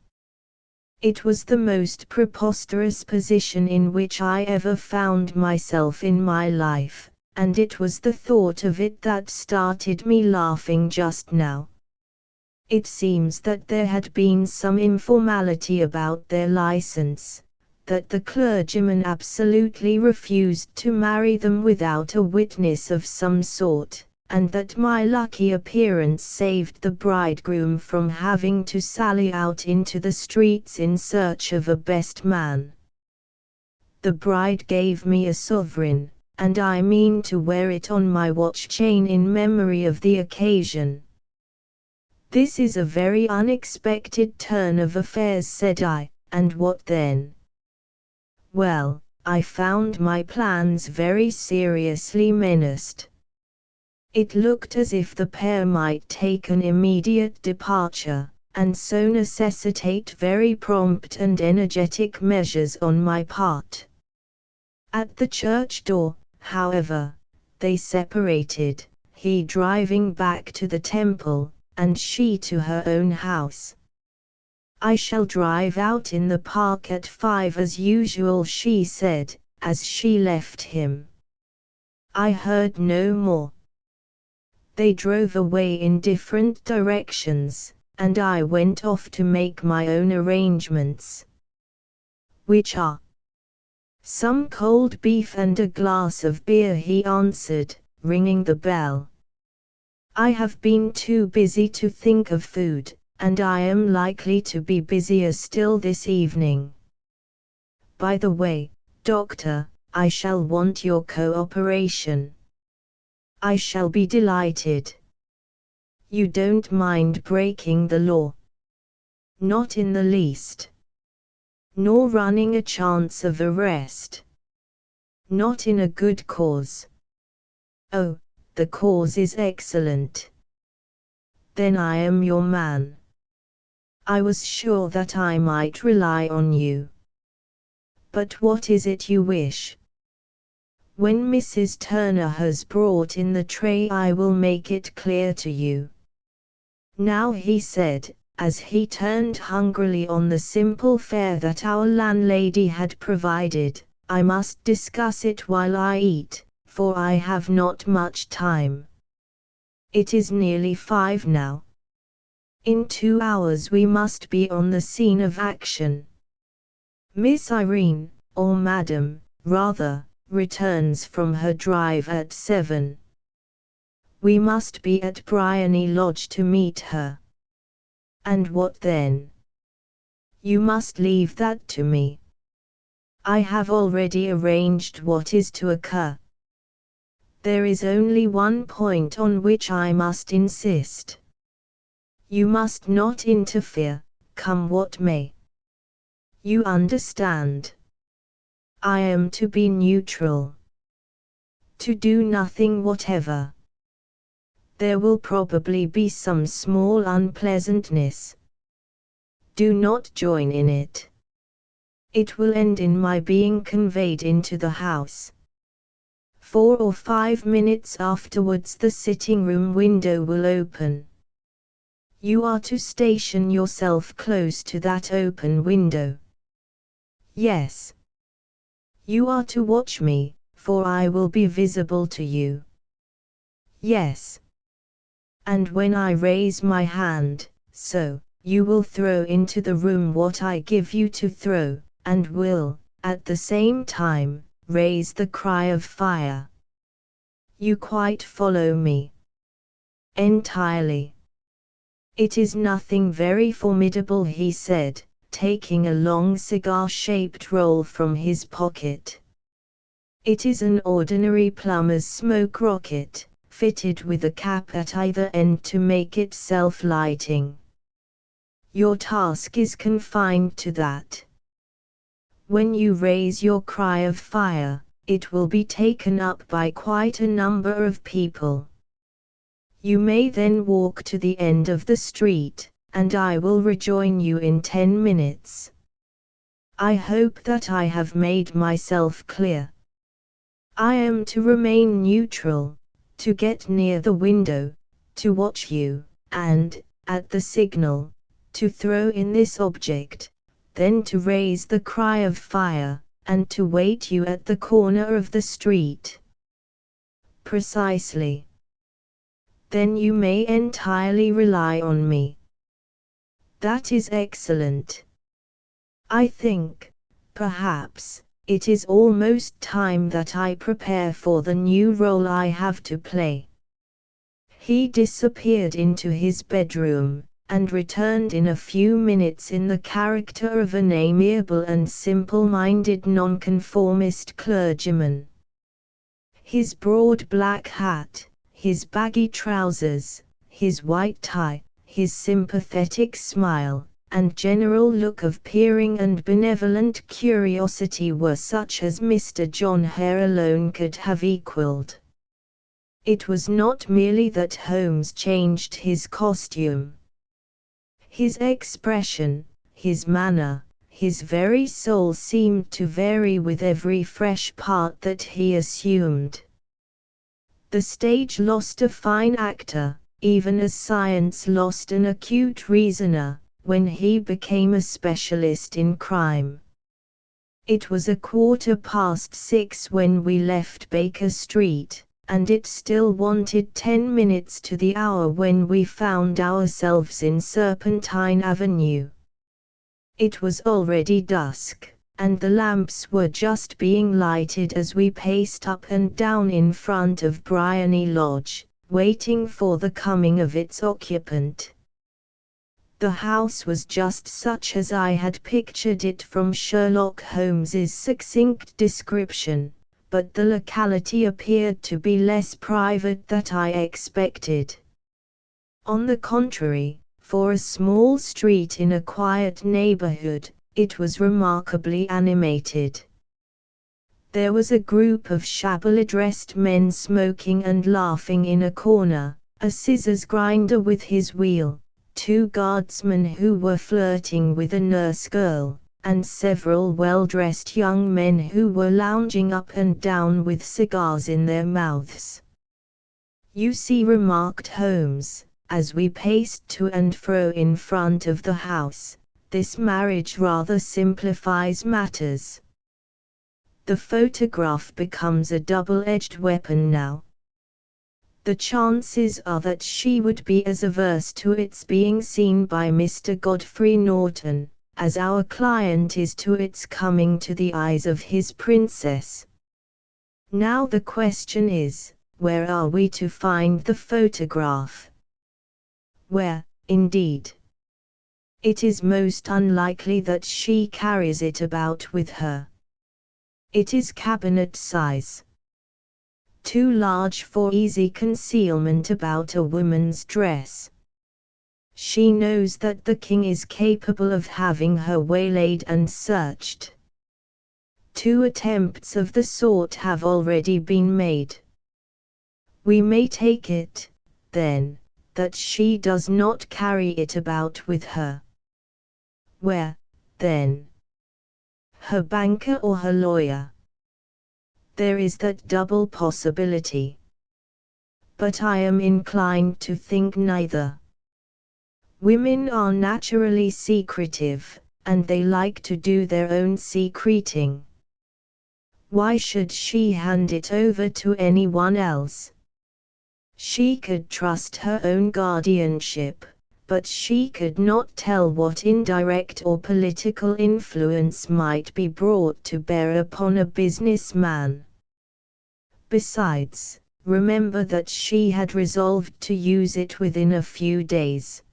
It was the most preposterous position in which I ever found myself in my life, and it was the thought of it that started me laughing just now. It seems that there had been some informality about their license, that the clergyman absolutely refused to marry them without a witness of some sort, and that my lucky appearance saved the bridegroom from having to sally out into the streets in search of a best man. The bride gave me a sovereign, and I mean to wear it on my watch chain in memory of the occasion. This is a very unexpected turn of affairs, said I, and what then? Well, I found my plans very seriously menaced. It looked as if the pair might take an immediate departure, and so necessitate very prompt and energetic measures on my part. At the church door, however, they separated, he driving back to the temple, and she to her own house. I shall drive out in the park at 5 as usual, she said, as she left him. I heard no more. They drove away in different directions, and I went off to make my own arrangements. Which are? Some cold beef and a glass of beer, he answered, ringing the bell. I have been too busy to think of food, and I am likely to be busier still this evening. By the way, Doctor, I shall want your cooperation. I shall be delighted. You don't mind breaking the law? Not in the least. Nor running a chance of arrest? Not in a good cause. Oh, the cause is excellent. Then I am your man. I was sure that I might rely on you. But what is it you wish? When Mrs. Turner has brought in the tray I will make it clear to you. Now, he said, as he turned hungrily on the simple fare that our landlady had provided, I must discuss it while I eat, for I have not much time. It is nearly 5 now. In 2 hours we must be on the scene of action. Miss Irene, or Madam, rather, returns from her drive at 7. We must be at Briony Lodge to meet her. And what then? You must leave that to me. I have already arranged what is to occur. There is only one point on which I must insist. You must not interfere, come what may. You understand. I am to be neutral. To do nothing whatever. There will probably be some small unpleasantness. Do not join in it. It will end in my being conveyed into the house. 4 or 5 minutes afterwards the sitting-room window will open. You are to station yourself close to that open window. Yes. You are to watch me, for I will be visible to you. Yes. And when I raise my hand, so, you will throw into the room what I give you to throw, and will, at the same time, raise the cry of fire. You quite follow me? Entirely. It is nothing very formidable, he said, taking a long cigar-shaped roll from his pocket. It is an ordinary plumber's smoke rocket, fitted with a cap at either end to make it self-lighting. Your task is confined to that. When you raise your cry of fire, it will be taken up by quite a number of people. You may then walk to the end of the street, and I will rejoin you in 10 minutes. I hope that I have made myself clear. I am to remain neutral, to get near the window, to watch you, and, at the signal, to throw in this object, then to raise the cry of fire, and to wait you at the corner of the street. Precisely. Then you may entirely rely on me. That is excellent. I think, perhaps, it is almost time that I prepare for the new role I have to play. He disappeared into his bedroom, and returned in a few minutes in the character of an amiable and simple-minded nonconformist clergyman. His broad black hat, his baggy trousers, his white tie, his sympathetic smile, and general look of peering and benevolent curiosity were such as Mr. John Hare alone could have equalled. It was not merely that Holmes changed his costume. His expression, his manner, his very soul seemed to vary with every fresh part that he assumed. The stage lost a fine actor, even as science lost an acute reasoner, when he became a specialist in crime. It was 6:15 when we left Baker Street, and it still wanted 10 minutes to the hour when we found ourselves in Serpentine Avenue. It was already dusk, and the lamps were just being lighted as we paced up and down in front of Briony Lodge, waiting for the coming of its occupant. The house was just such as I had pictured it from Sherlock Holmes's succinct description, but the locality appeared to be less private than I expected. On the contrary, for a small street in a quiet neighborhood, it was remarkably animated. There was a group of shabbily dressed men smoking and laughing in a corner, a scissors grinder with his wheel, 2 guardsmen who were flirting with a nurse girl, and several well-dressed young men who were lounging up and down with cigars in their mouths. "You see," remarked Holmes, as we paced to and fro in front of the house, "this marriage rather simplifies matters. The photograph becomes a double-edged weapon now. The chances are that she would be as averse to its being seen by Mr. Godfrey Norton, as our client is to its coming to the eyes of his princess. Now the question is, where are we to find the photograph? Where, indeed? It is most unlikely that she carries it about with her. It is cabinet size. Too large for easy concealment about a woman's dress. She knows that the king is capable of having her waylaid and searched. 2 attempts of the sort have already been made. We may take it, then, that she does not carry it about with her. Where, then? Her banker or her lawyer? There is that double possibility. But I am inclined to think neither. Women are naturally secretive, and they like to do their own secreting. Why should she hand it over to anyone else? She could trust her own guardianship, but she could not tell what indirect or political influence might be brought to bear upon a businessman. Besides, remember that she had resolved to use it within a few days.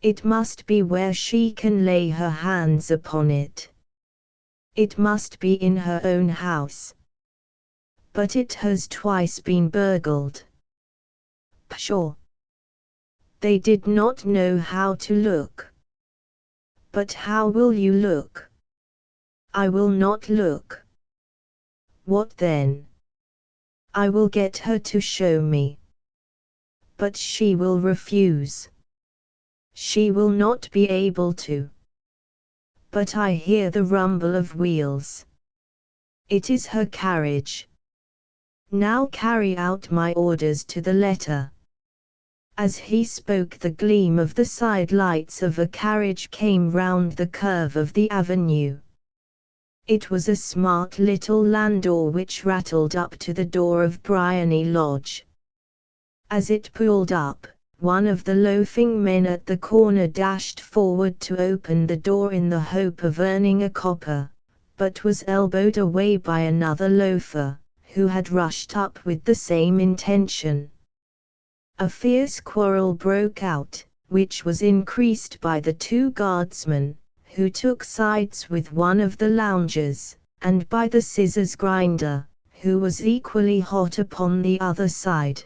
It must be where she can lay her hands upon it. It must be in her own house. But it has twice been burgled. Pshaw! They did not know how to look. But how will you look? I will not look. What then? I will get her to show me. But she will refuse. She will not be able to. But I hear the rumble of wheels. It is her carriage. Now carry out my orders to the letter. As he spoke, the gleam of the side lights of a carriage came round the curve of the avenue. It was a smart little landau which rattled up to the door of Briony Lodge. As it pulled up, one of the loafing men at the corner dashed forward to open the door in the hope of earning a copper, but was elbowed away by another loafer, who had rushed up with the same intention. A fierce quarrel broke out, which was increased by the two guardsmen, who took sides with one of the loungers, and by the scissors grinder, who was equally hot upon the other side.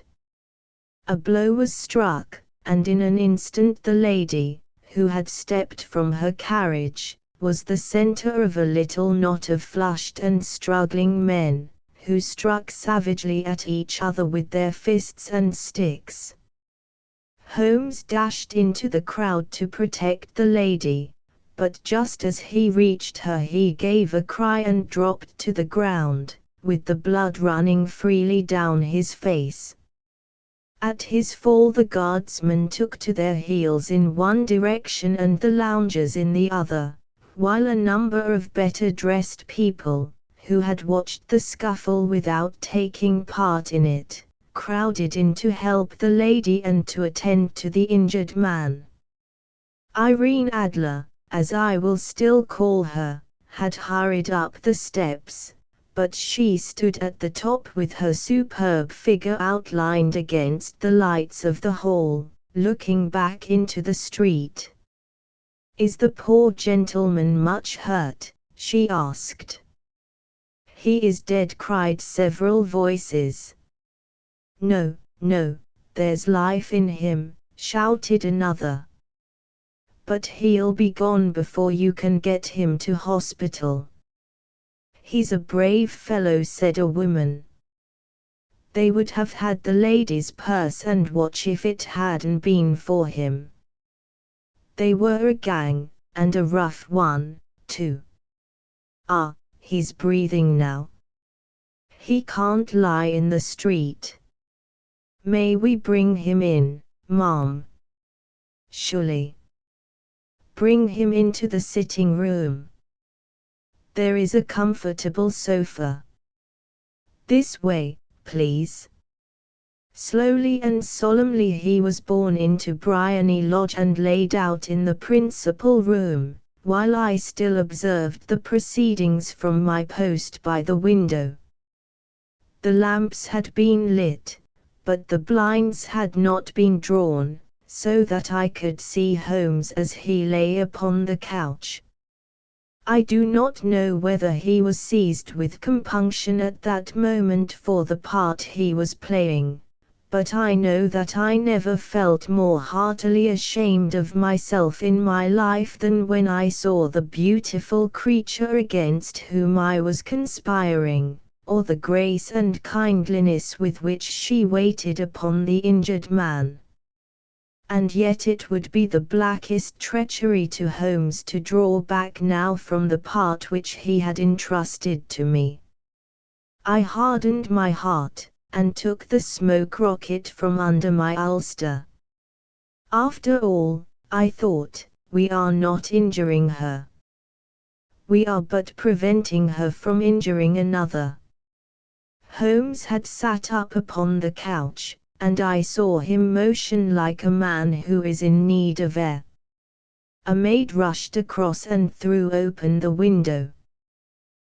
A blow was struck, and in an instant the lady, who had stepped from her carriage, was the centre of a little knot of flushed and struggling men, who struck savagely at each other with their fists and sticks. Holmes dashed into the crowd to protect the lady, but just as he reached her he gave a cry and dropped to the ground, with the blood running freely down his face. At his fall the guardsmen took to their heels in one direction and the loungers in the other, while a number of better dressed people, who had watched the scuffle without taking part in it, crowded in to help the lady and to attend to the injured man. Irene Adler, as I will still call her, had hurried up the steps, but she stood at the top with her superb figure outlined against the lights of the hall, looking back into the street. "Is the poor gentleman much hurt?" she asked. "He is dead," cried several voices. "No, no, there's life in him," shouted another. "But he'll be gone before you can get him to hospital." "He's a brave fellow," said a woman. "They would have had the lady's purse and watch if it hadn't been for him. They were a gang, and a rough one, too. Ah, he's breathing now. He can't lie in the street. May we bring him in, ma'am?" "Surely. Bring him into the sitting room. There is a comfortable sofa. This way, please." Slowly and solemnly he was borne into Briony Lodge and laid out in the principal room, while I still observed the proceedings from my post by the window. The lamps had been lit, but the blinds had not been drawn, so that I could see Holmes as he lay upon the couch. I do not know whether he was seized with compunction at that moment for the part he was playing, but I know that I never felt more heartily ashamed of myself in my life than when I saw the beautiful creature against whom I was conspiring, or the grace and kindliness with which she waited upon the injured man. And yet it would be the blackest treachery to Holmes to draw back now from the part which he had entrusted to me. I hardened my heart, and took the smoke rocket from under my ulster. After all, I thought, we are not injuring her. We are but preventing her from injuring another. Holmes had sat up upon the couch, and I saw him motion like a man who is in need of air. A maid rushed across and threw open the window.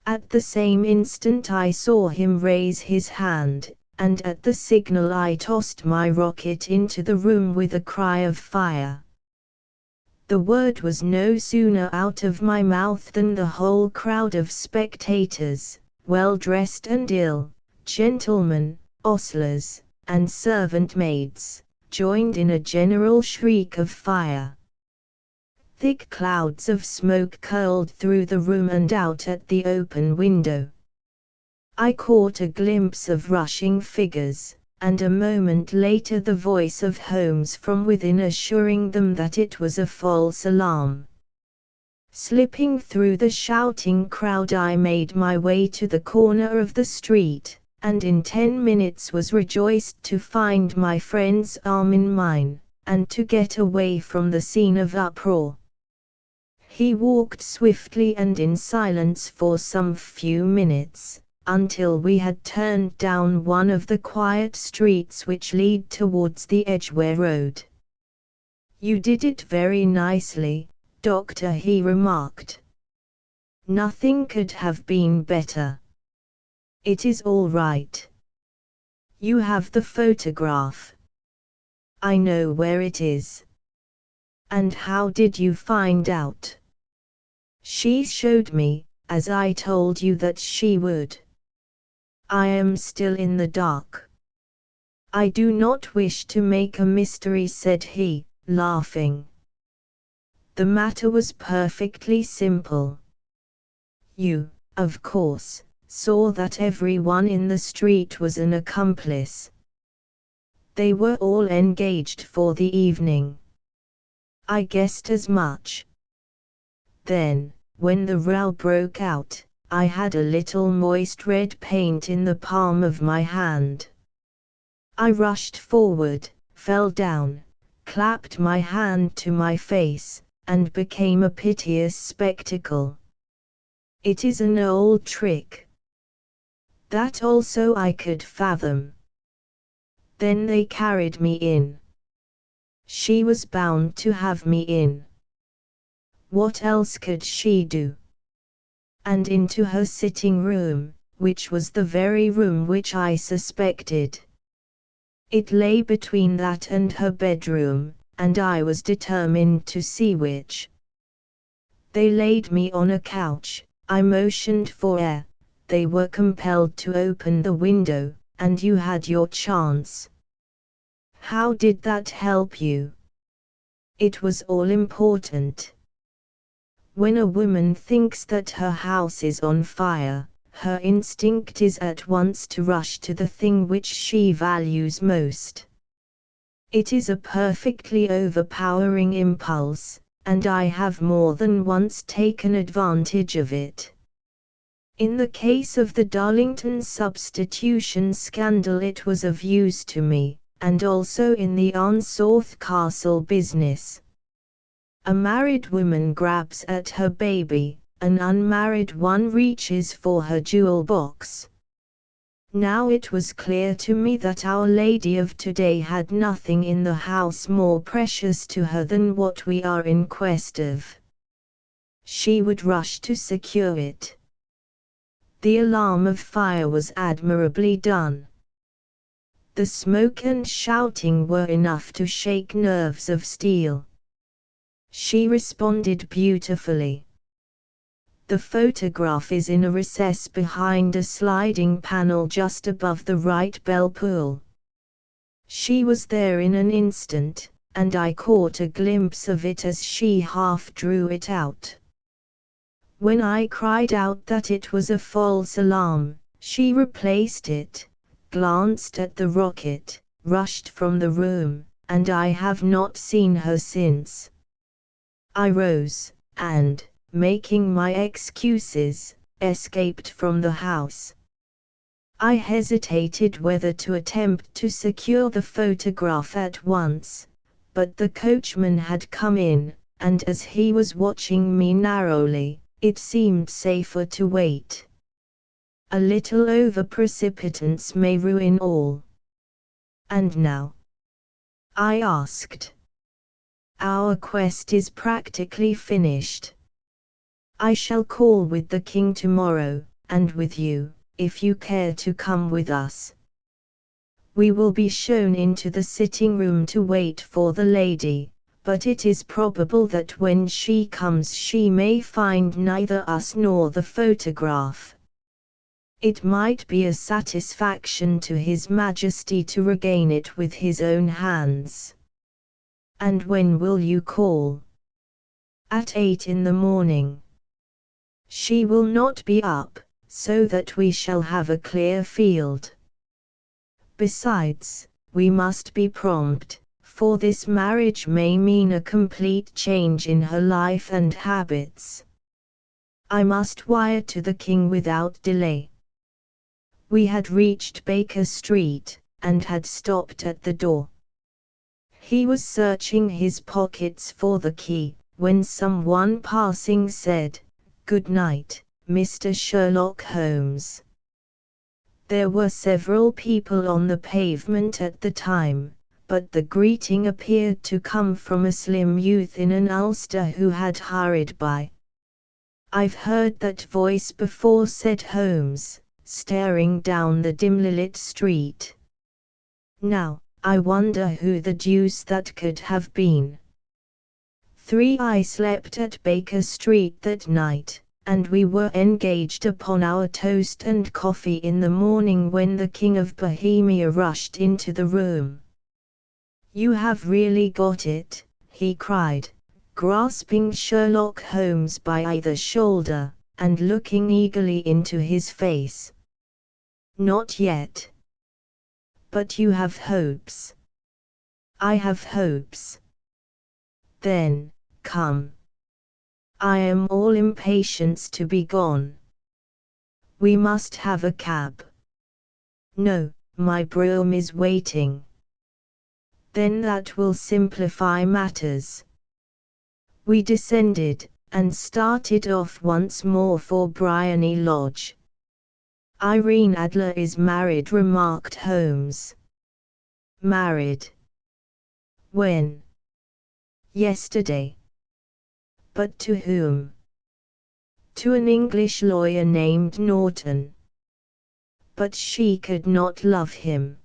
At the same instant I saw him raise his hand, and at the signal I tossed my rocket into the room with a cry of fire. The word was no sooner out of my mouth than the whole crowd of spectators, well dressed and ill, gentlemen, ostlers, and servant maids, joined in a general shriek of fire. Thick clouds of smoke curled through the room and out at the open window. I caught a glimpse of rushing figures, and a moment later the voice of Holmes from within assuring them that it was a false alarm. Slipping through the shouting crowd I made my way to the corner of the street, and in 10 minutes was rejoiced to find my friend's arm in mine, and to get away from the scene of uproar. He walked swiftly and in silence for some few minutes, until we had turned down one of the quiet streets which lead towards the Edgware Road. "You did it very nicely, Doctor," he remarked. "Nothing could have been better. It is all right. You have the photograph. I know where it is." "And how did you find out?" "She showed me, as I told you that she would." "I am still in the dark." "I do not wish to make a mystery," said he, laughing. "The matter was perfectly simple. You, of course, saw that everyone in the street was an accomplice. They were all engaged for the evening." "I guessed as much." "Then, when the row broke out, I had a little moist red paint in the palm of my hand. I rushed forward, fell down, clapped my hand to my face, and became a piteous spectacle. It is an old trick. That also I could fathom. Then they carried me in. She was bound to have me in. What else could she do? And into her sitting room, which was the very room which I suspected. It lay between that and her bedroom, and I was determined to see which. They laid me on a couch, I motioned for air, they were compelled to open the window, and you had your chance. How did that help you?" "It was all important. When a woman thinks that her house is on fire, her instinct is at once to rush to the thing which she values most. It is a perfectly overpowering impulse, and I have more than once taken advantage of it. In the case of the Darlington substitution scandal it was of use to me, and also in the Arnsworth Castle business. A married woman grabs at her baby, an unmarried one reaches for her jewel box. Now it was clear to me that Our Lady of today had nothing in the house more precious to her than what we are in quest of. She would rush to secure it. The alarm of fire was admirably done. The smoke and shouting were enough to shake nerves of steel. She responded beautifully. The photograph is in a recess behind a sliding panel just above the right bell pull. She was there in an instant, and I caught a glimpse of it as she half drew it out. When I cried out that it was a false alarm, she replaced it, glanced at the rocket, rushed from the room, and I have not seen her since. I rose, and, making my excuses, escaped from the house. I hesitated whether to attempt to secure the photograph at once, but the coachman had come in, and as he was watching me narrowly, it seemed safer to wait. A little over-precipitance may ruin all. "And now?" I asked. "Our quest is practically finished. I shall call with the king tomorrow, and with you, if you care to come with us. We will be shown into the sitting room to wait for the lady, but it is probable that when she comes she may find neither us nor the photograph. It might be a satisfaction to His Majesty to regain it with his own hands." "And when will you call?" "At 8 in the morning. She will not be up, so that we shall have a clear field. Besides, we must be prompt, for this marriage may mean a complete change in her life and habits. I must wire to the king without delay." We had reached Baker Street, and had stopped at the door. He was searching his pockets for the key, when someone passing said, "Good night, Mr. Sherlock Holmes." There were several people on the pavement at the time, but the greeting appeared to come from a slim youth in an ulster who had hurried by. "I've heard that voice before," said Holmes, staring down the dimly lit street. "Now, I wonder who the deuce that could have been." I slept at Baker Street that night, and we were engaged upon our toast and coffee in the morning when the King of Bohemia rushed into the room. "You have really got it," he cried, grasping Sherlock Holmes by either shoulder, and looking eagerly into his face. "Not yet. But you have hopes." "I have hopes." "Then, come. I am all impatience to be gone." "We must have a cab." "No, my brougham is waiting." "Then that will simplify matters." We descended, and started off once more for Briony Lodge. "Irene Adler is married," remarked Holmes. "Married? When?" "Yesterday." "But to whom?" "To an English lawyer named Norton." "But she could not love him."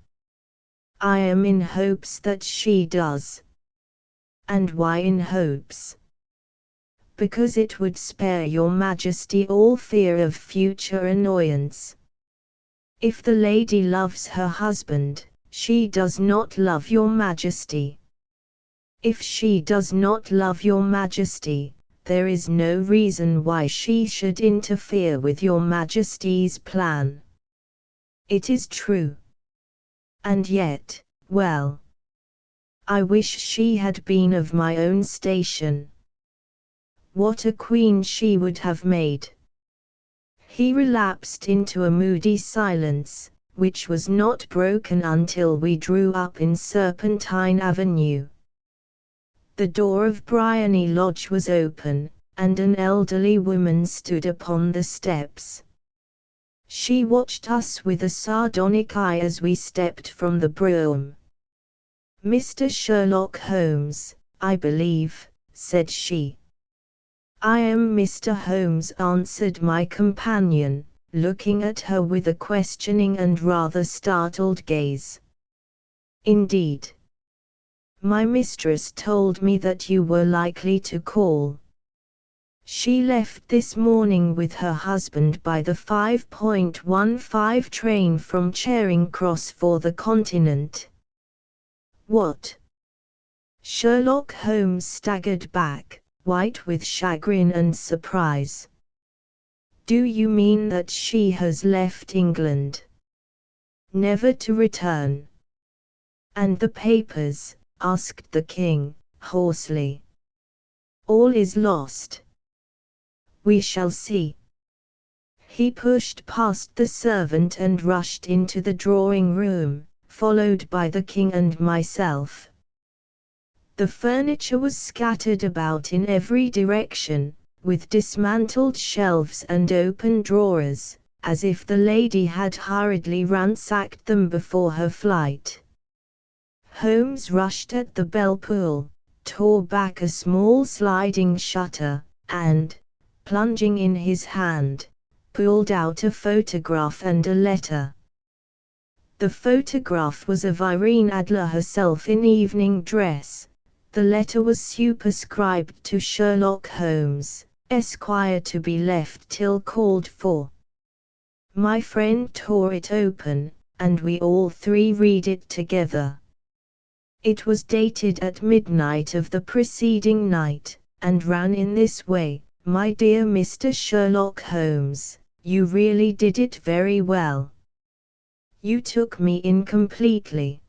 "I am in hopes that she does." "And why in hopes?" "Because it would spare your Majesty all fear of future annoyance. If the lady loves her husband, she does not love your Majesty. If she does not love your Majesty, there is no reason why she should interfere with your Majesty's plan." "It is true. And yet, well, I wish she had been of my own station. What a queen she would have made." He relapsed into a moody silence, which was not broken until we drew up in Serpentine Avenue. The door of Briony Lodge was open, and an elderly woman stood upon the steps. She watched us with a sardonic eye as we stepped from the brougham. "Mr. Sherlock Holmes, I believe," said she. "I am Mr. Holmes," answered my companion, looking at her with a questioning and rather startled gaze. "Indeed. My mistress told me that you were likely to call. She left this morning with her husband by the 5:15 train from Charing Cross for the Continent." "What?" Sherlock Holmes staggered back, white with chagrin and surprise. "Do you mean that she has left England, never to return?" "And the papers?" asked the king, hoarsely. "All is lost." "We shall see." He pushed past the servant and rushed into the drawing room, followed by the king and myself. The furniture was scattered about in every direction, with dismantled shelves and open drawers, as if the lady had hurriedly ransacked them before her flight. Holmes rushed at the bell pull, tore back a small sliding shutter, and, plunging in his hand, pulled out a photograph and a letter. The photograph was of Irene Adler herself in evening dress. The letter was superscribed to Sherlock Holmes, Esquire, to be left till called for. My friend tore it open, and we all three read it together. It was dated at midnight of the preceding night, and ran in this way: "My dear Mr. Sherlock Holmes, you really did it very well. You took me in completely.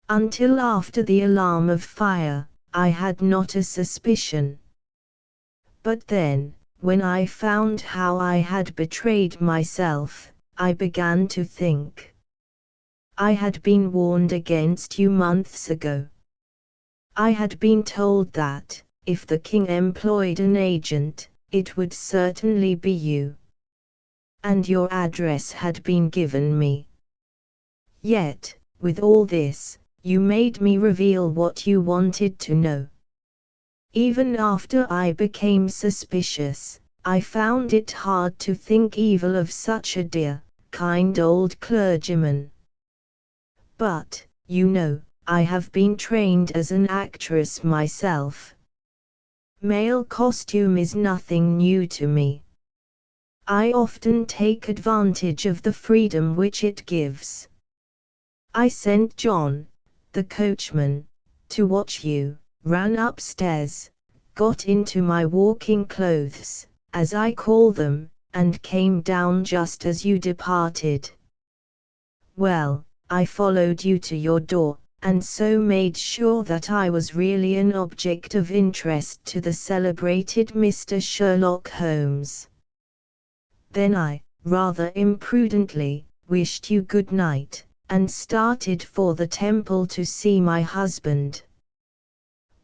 Until after the alarm of fire, I had not a suspicion. But then, when I found how I had betrayed myself, I began to think. I had been warned against you months ago. I had been told that, if the king employed an agent, it would certainly be you. And your address had been given me. Yet, with all this, you made me reveal what you wanted to know. Even after I became suspicious, I found it hard to think evil of such a dear, kind old clergyman. But, you know, I have been trained as an actress myself. Male costume is nothing new to me. I often take advantage of the freedom which it gives. I sent John, the coachman, to watch you, ran upstairs, got into my walking clothes, as I call them, and came down just as you departed. Well, I followed you to your door, and so made sure that I was really an object of interest to the celebrated Mr. Sherlock Holmes. Then I, rather imprudently, wished you good night, and started for the temple to see my husband.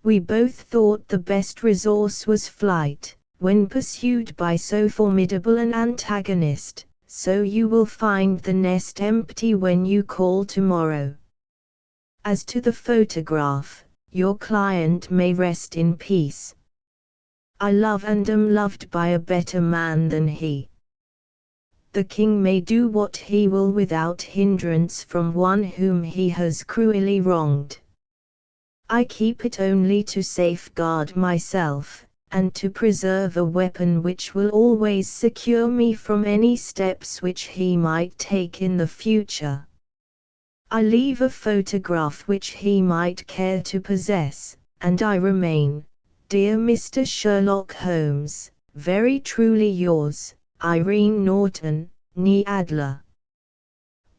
We both thought the best resource was flight, when pursued by so formidable an antagonist, so you will find the nest empty when you call tomorrow. As to the photograph, your client may rest in peace. I love and am loved by a better man than he. The king may do what he will without hindrance from one whom he has cruelly wronged. I keep it only to safeguard myself, and to preserve a weapon which will always secure me from any steps which he might take in the future. I leave a photograph which he might care to possess, and I remain, dear Mr. Sherlock Holmes, very truly yours, Irene Norton, née Adler.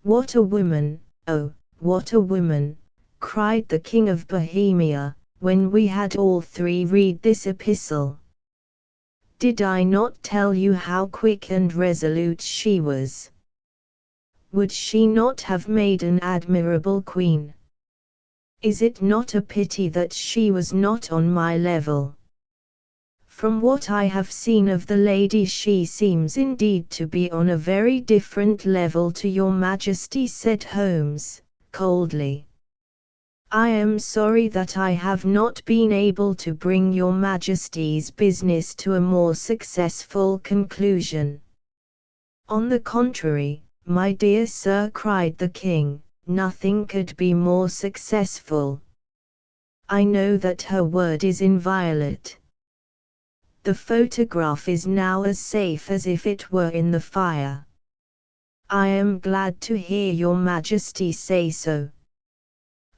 What a woman, oh, what a woman, cried the King of Bohemia, when we had all three read this epistle. Did I not tell you how quick and resolute she was? Would she not have made an admirable queen? Is it not a pity that she was not on my level? From what I have seen of the lady, she seems indeed to be on a very different level to your Majesty, said Holmes, coldly. I am sorry that I have not been able to bring your Majesty's business to a more successful conclusion. On the contrary, my dear sir, cried the king, nothing could be more successful. I know that her word is inviolate. The photograph is now as safe as if it were in the fire. I am glad to hear your Majesty say so.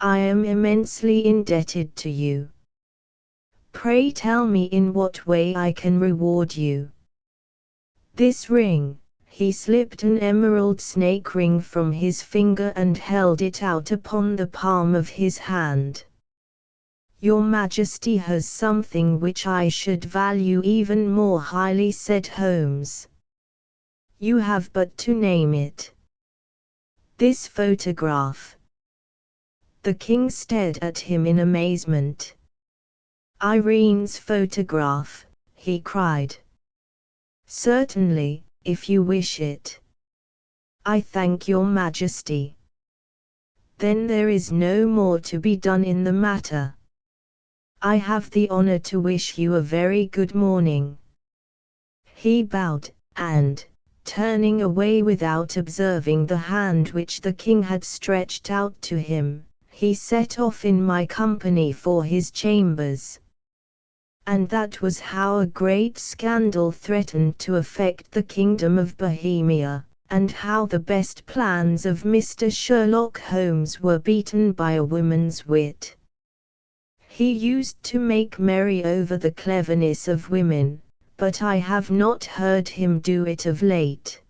I am immensely indebted to you. Pray tell me in what way I can reward you. This ring, he slipped an emerald snake ring from his finger and held it out upon the palm of his hand. Your Majesty has something which I should value even more highly, said Holmes. You have but to name it. This photograph. The king stared at him in amazement. Irene's photograph, he cried. Certainly, if you wish it. I thank your Majesty. Then there is no more to be done in the matter. I have the honor to wish you a very good morning. He bowed, and, turning away without observing the hand which the king had stretched out to him, he set off in my company for his chambers. And that was how a great scandal threatened to affect the kingdom of Bohemia, and how the best plans of Mr. Sherlock Holmes were beaten by a woman's wit. He used to make merry over the cleverness of women, but I have not heard him do it of late.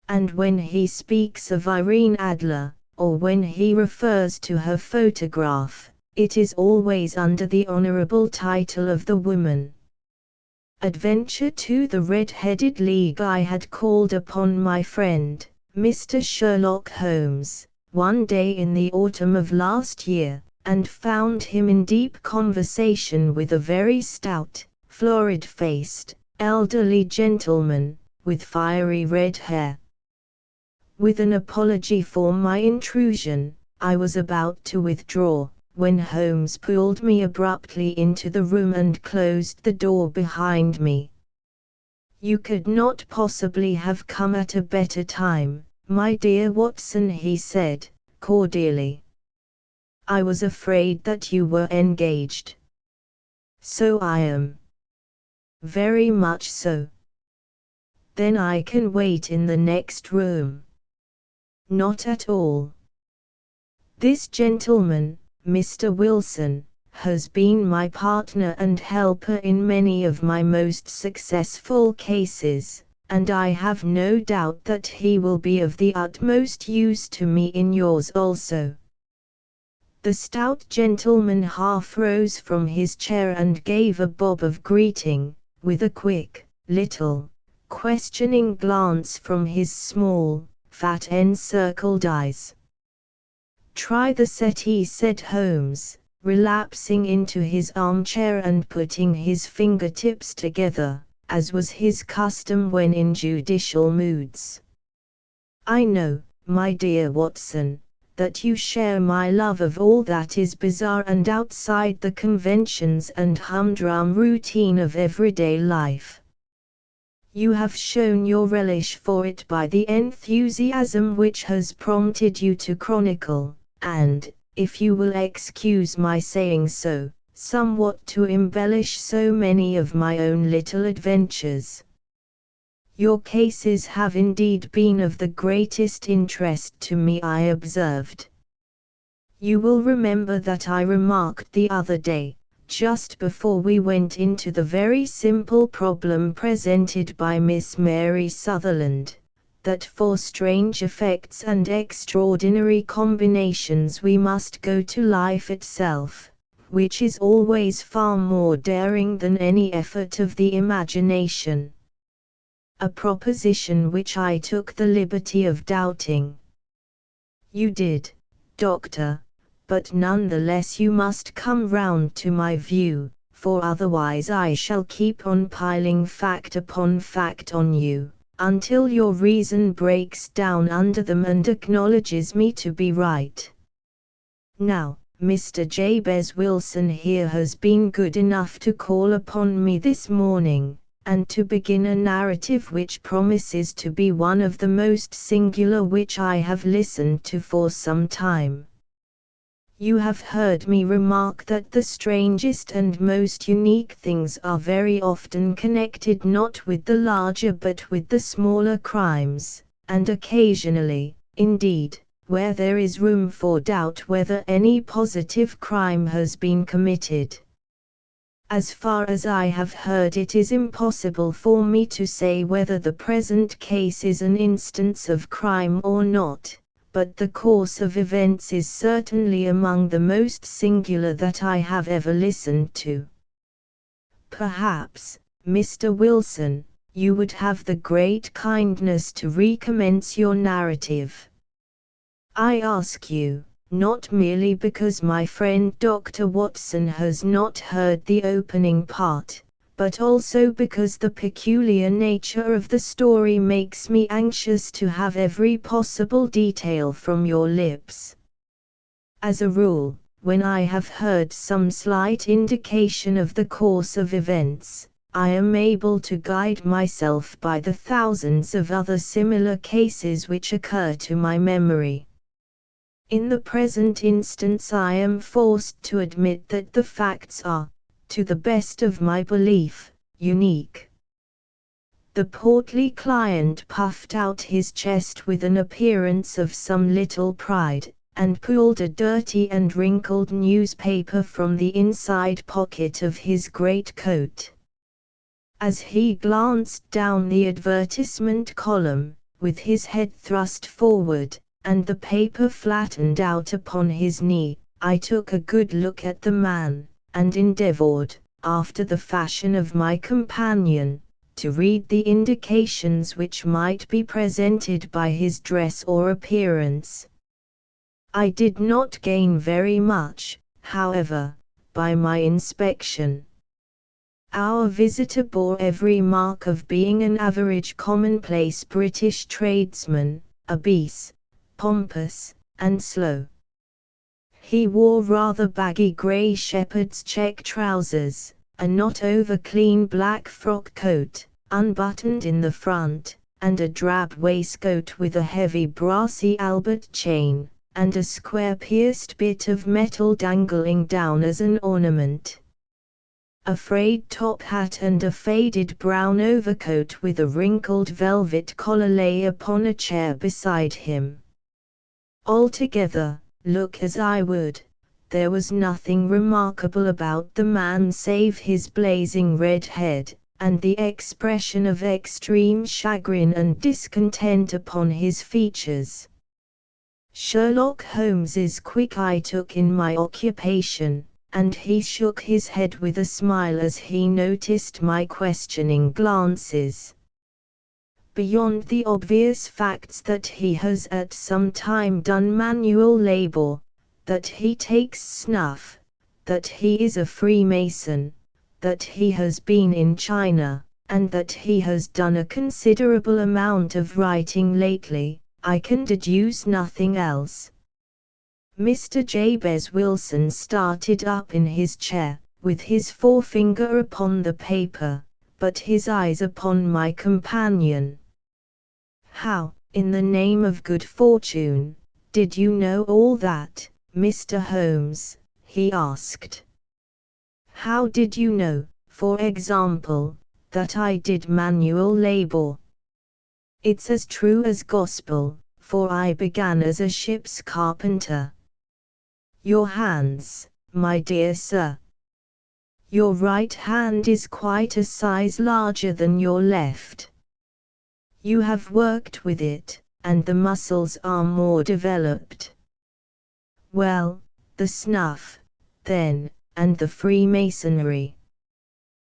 And when he speaks of Irene Adler, or when he refers to her photograph, it is always under the honorable title of the woman. Adventure to the Red-Headed League. I had called upon my friend, Mr. Sherlock Holmes, one day in the autumn of last year, and found him in deep conversation with a very stout, florid-faced, elderly gentleman, with fiery red hair. With an apology for my intrusion, I was about to withdraw, when Holmes pulled me abruptly into the room and closed the door behind me. "You could not possibly have come at a better time, my dear Watson," he said, cordially. "I was afraid that you were engaged." "So I am." "Very much so." "Then I can wait in the next room." "Not at all. This gentleman, Mr. Wilson, has been my partner and helper in many of my most successful cases, and I have no doubt that he will be of the utmost use to me in yours also." The stout gentleman half rose from his chair and gave a bob of greeting, with a quick, little, questioning glance from his small, fat encircled eyes. "Try the settee," said Holmes, relapsing into his armchair and putting his fingertips together, as was his custom when in judicial moods. "I know, my dear Watson, that you share my love of all that is bizarre and outside the conventions and humdrum routine of everyday life. You have shown your relish for it by the enthusiasm which has prompted you to chronicle, and, if you will excuse my saying so, somewhat to embellish so many of my own little adventures. Your cases have indeed been of the greatest interest to me," I observed. "You will remember that I remarked the other day, just before we went into the very simple problem presented by Miss Mary Sutherland, that for strange effects and extraordinary combinations we must go to life itself, which is always far more daring than any effort of the imagination. A proposition which I took the liberty of doubting." "You did, Doctor, but none the less you must come round to my view, for otherwise I shall keep on piling fact upon fact on you, until your reason breaks down under them and acknowledges me to be right. Now, Mr. Jabez Wilson here has been good enough to call upon me this morning, and to begin a narrative which promises to be one of the most singular which I have listened to for some time. You have heard me remark that the strangest and most unique things are very often connected not with the larger but with the smaller crimes, and occasionally, indeed, where there is room for doubt whether any positive crime has been committed. As far as I have heard, it is impossible for me to say whether the present case is an instance of crime or not, but the course of events is certainly among the most singular that I have ever listened to. Perhaps, Mr. Wilson, you would have the great kindness to recommence your narrative. I ask you, not merely because my friend Dr. Watson has not heard the opening part, but also because the peculiar nature of the story makes me anxious to have every possible detail from your lips. As a rule, when I have heard some slight indication of the course of events, I am able to guide myself by the thousands of other similar cases which occur to my memory. In the present instance I am forced to admit that the facts are, to the best of my belief, unique." The portly client puffed out his chest with an appearance of some little pride, and pulled a dirty and wrinkled newspaper from the inside pocket of his greatcoat. As he glanced down the advertisement column, with his head thrust forward, and the paper flattened out upon his knee, I took a good look at the man, and endeavored, after the fashion of my companion, to read the indications which might be presented by his dress or appearance. I did not gain very much, however, by my inspection. Our visitor bore every mark of being an average commonplace British tradesman, obese, pompous, and slow. He wore rather baggy grey shepherd's check trousers, a not over clean black frock coat, unbuttoned in the front, and a drab waistcoat with a heavy brassy Albert chain, and a square pierced bit of metal dangling down as an ornament. A frayed top hat and a faded brown overcoat with a wrinkled velvet collar lay upon a chair beside him. Altogether, look as I would, there was nothing remarkable about the man save his blazing red head, and the expression of extreme chagrin and discontent upon his features. Sherlock Holmes's quick eye took in my occupation, and he shook his head with a smile as he noticed my questioning glances. Beyond the obvious facts that he has at some time done manual labor, that he takes snuff, that he is a Freemason, that he has been in China, and that he has done a considerable amount of writing lately, I can deduce nothing else. Mr. Jabez Wilson started up in his chair, with his forefinger upon the paper, but his eyes upon my companion. How, in the name of good fortune, did you know all that, Mr. Holmes? He asked. How did you know, for example, that I did manual labor? It's as true as gospel, for I began as a ship's carpenter. Your hands, my dear sir. Your right hand is quite a size larger than your left. You have worked with it, and the muscles are more developed. Well, the snuff, then, and the Freemasonry.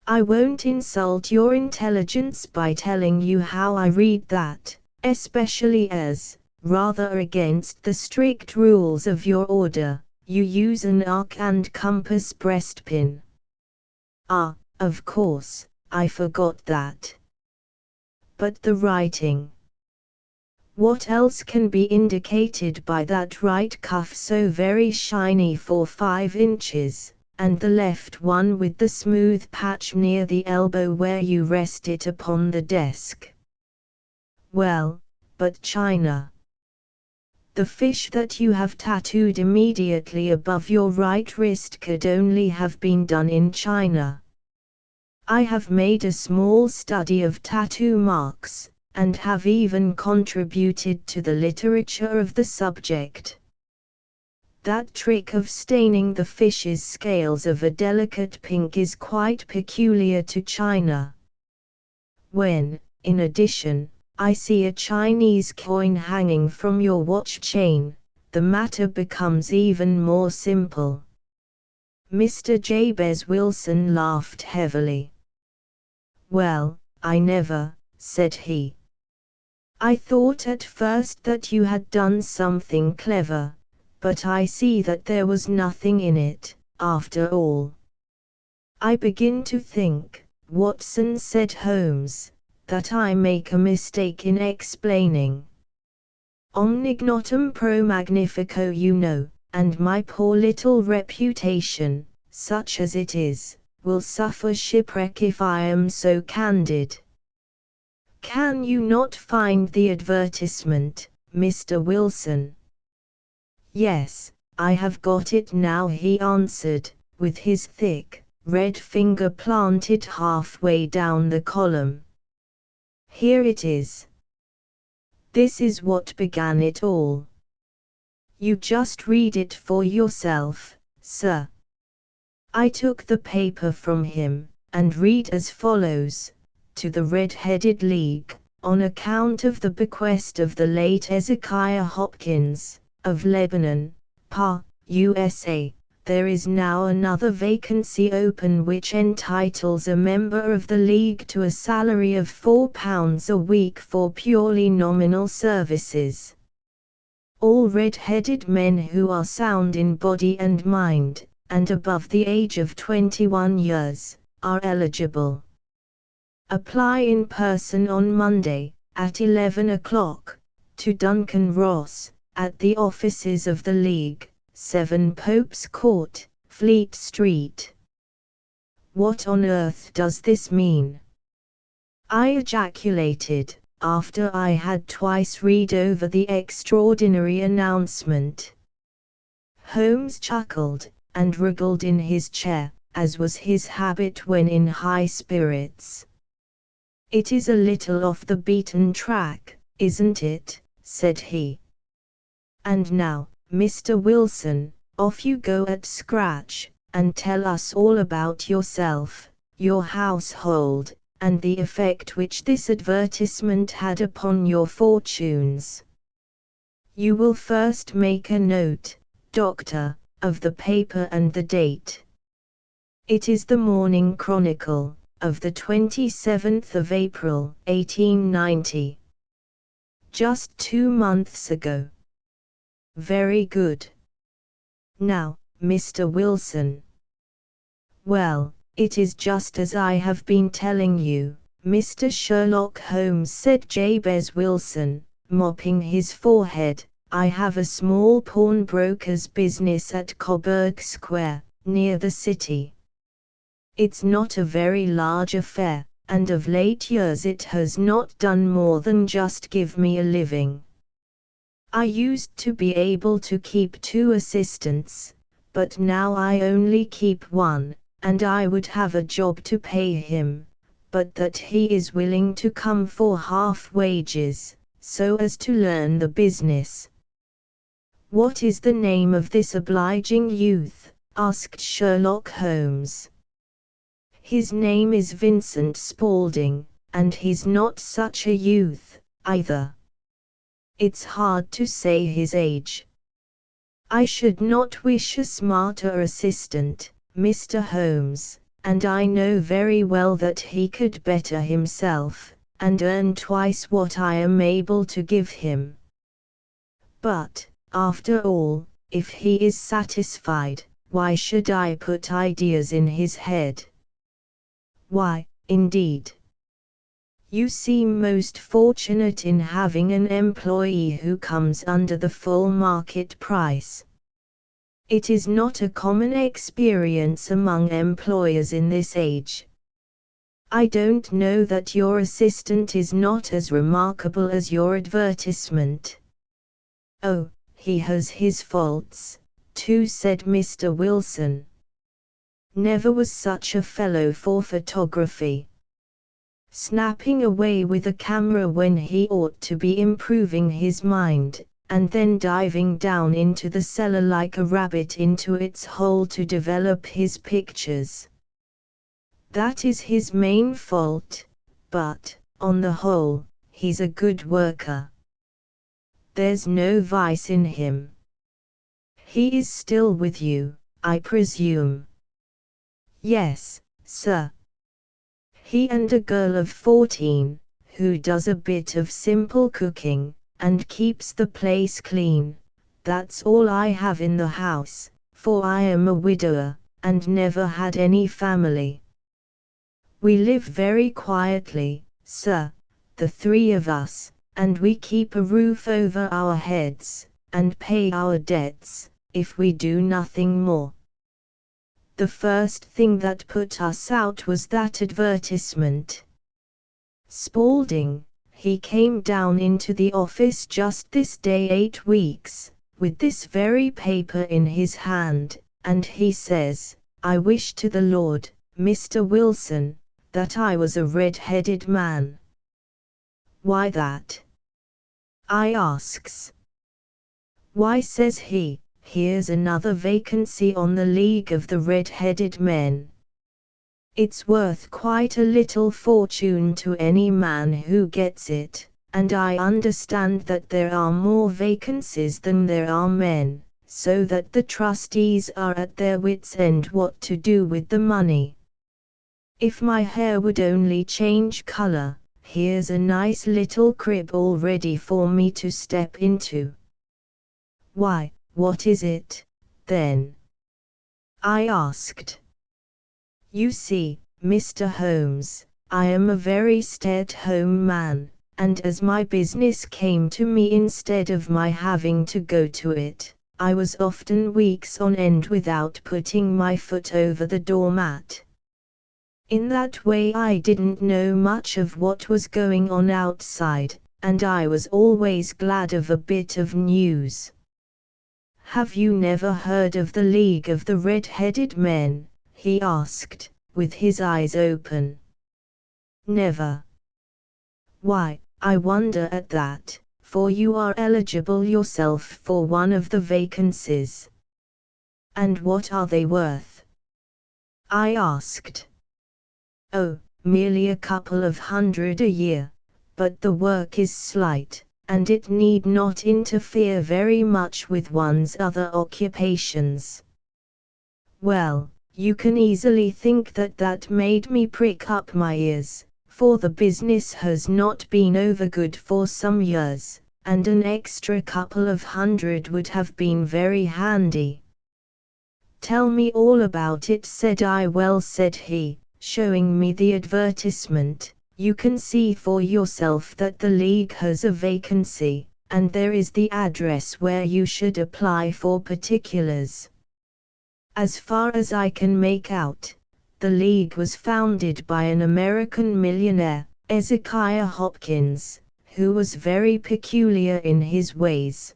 I won't insult your intelligence by telling you how I read that, especially as, rather against the strict rules of your order, you use an arc and compass breastpin. Ah, of course, I forgot that. But the writing. What else can be indicated by that right cuff so very shiny for 5 inches, and the left one with the smooth patch near the elbow where you rest it upon the desk? Well, but China. The fish that you have tattooed immediately above your right wrist could only have been done in China. I have made a small study of tattoo marks, and have even contributed to the literature of the subject. That trick of staining the fish's scales of a delicate pink is quite peculiar to China. When, in addition, I see a Chinese coin hanging from your watch chain, the matter becomes even more simple. Mr. Jabez Wilson laughed heavily. Well, I never, said he. I thought at first that you had done something clever, but I see that there was nothing in it, after all. I begin to think, Watson, said Holmes, that I make a mistake in explaining. Omnignotum pro magnifico, you know, and my poor little reputation, such as it is, will suffer shipwreck if I am so candid. Can you not find the advertisement, Mr. Wilson? Yes, I have got it now, he answered, with his thick, red finger planted halfway down the column. Here it is. This is what began it all. You just read it for yourself, sir. I took the paper from him, and read as follows: to the Red-Headed League, on account of the bequest of the late Ezekiah Hopkins, of Lebanon, Pa, USA, there is now another vacancy open which entitles a member of the League to a salary of £4 a week for purely nominal services. All red-headed men who are sound in body and mind, and above the age of 21 years, are eligible. Apply in person on Monday, at 11 o'clock, to Duncan Ross, at the offices of the League, 7 Pope's Court, Fleet Street. What on earth does this mean? I ejaculated, after I had twice read over the extraordinary announcement. Holmes chuckled, and wriggled in his chair, as was his habit when in high spirits. "It is a little off the beaten track, isn't it?" said he. "And now, Mr. Wilson, off you go at scratch, and tell us all about yourself, your household, and the effect which this advertisement had upon your fortunes. You will first make a note, Doctor, of the paper and the date. It is the Morning Chronicle, of the 27th of April, 1890. Just 2 months ago. Very good. Now, Mr. Wilson." "Well, it is just as I have been telling you, Mr. Sherlock Holmes," said Jabez Wilson, mopping his forehead. "I have a small pawnbroker's business at Coburg Square, near the city. It's not a very large affair, and of late years it has not done more than just give me a living. I used to be able to keep 2 assistants, but now I only keep 1, and I would have a job to pay him, but that he is willing to come for half wages, so as to learn the business." "What is the name of this obliging youth?" asked Sherlock Holmes. "His name is Vincent Spaulding, and he's not such a youth, either. It's hard to say his age. I should not wish a smarter assistant, Mr. Holmes, and I know very well that he could better himself, and earn twice what I am able to give him. But, after all, if he is satisfied, why should I put ideas in his head?" "Why, indeed? You seem most fortunate in having an employee who comes under the full market price. It is not a common experience among employers in this age. I don't know that your assistant is not as remarkable as your advertisement." "Oh, he has his faults, too," said Mr. Wilson. "Never was such a fellow for photography. Snapping away with a camera when he ought to be improving his mind, and then diving down into the cellar like a rabbit into its hole to develop his pictures. That is his main fault, but, on the whole, he's a good worker. There's no vice in him. He is still with you, I presume?" "Yes, sir. He and a girl of 14, who does a bit of simple cooking, and keeps the place clean. That's all I have in the house, for I am a widower, and never had any family. We live very quietly, sir, the 3 of us, and we keep a roof over our heads, and pay our debts, if we do nothing more. The first thing that put us out was that advertisement. Spaulding, he came down into the office just this day 8 weeks, with this very paper in his hand, and he says, 'I wish to the Lord, Mr. Wilson, that I was a red-headed man.' 'Why that?' I asks. 'Why,' says he, 'here's another vacancy on the League of the Red-Headed Men. It's worth quite a little fortune to any man who gets it, and I understand that there are more vacancies than there are men, so that the trustees are at their wits' end what to do with the money. If my hair would only change color, here's a nice little crib all ready for me to step into." "Why, what is it, then?" I asked. "You see, Mr. Holmes, I am a very stay-at-home man, and as my business came to me instead of my having to go to it, I was often weeks on end without putting my foot over the doormat. In that way I didn't know much of what was going on outside, and I was always glad of a bit of news." "Have you never heard of the League of the Red-Headed Men?" he asked, with his eyes open. "Never." "Why, I wonder at that, for you are eligible yourself for one of the vacancies." "And what are they worth?" I asked. "Oh, merely a couple of $100 a year, but the work is slight, and it need not interfere very much with one's other occupations." Well, you can easily think that that made me prick up my ears, for the business has not been over good for some years, and an extra couple of $100 would have been very handy. "Tell me all about it," said I. "Well," said he, showing me the advertisement, "you can see for yourself that the League has a vacancy, and there is the address where you should apply for particulars. As far as I can make out, the League was founded by an American millionaire, Ezekiah Hopkins, who was very peculiar in his ways.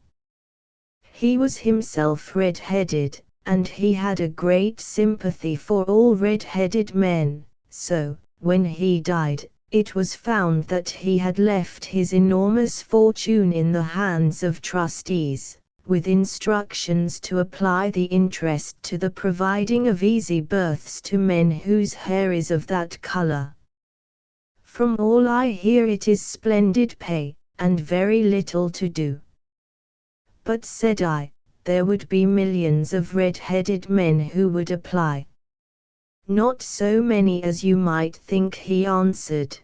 He was himself red-headed, and he had a great sympathy for all red-headed men, so, when he died, it was found that he had left his enormous fortune in the hands of trustees, with instructions to apply the interest to the providing of easy berths to men whose hair is of that color. From all I hear it is splendid pay, and very little to do." "But," said I, "there would be millions of red-headed men who would apply." "Not so many as you might think," he answered.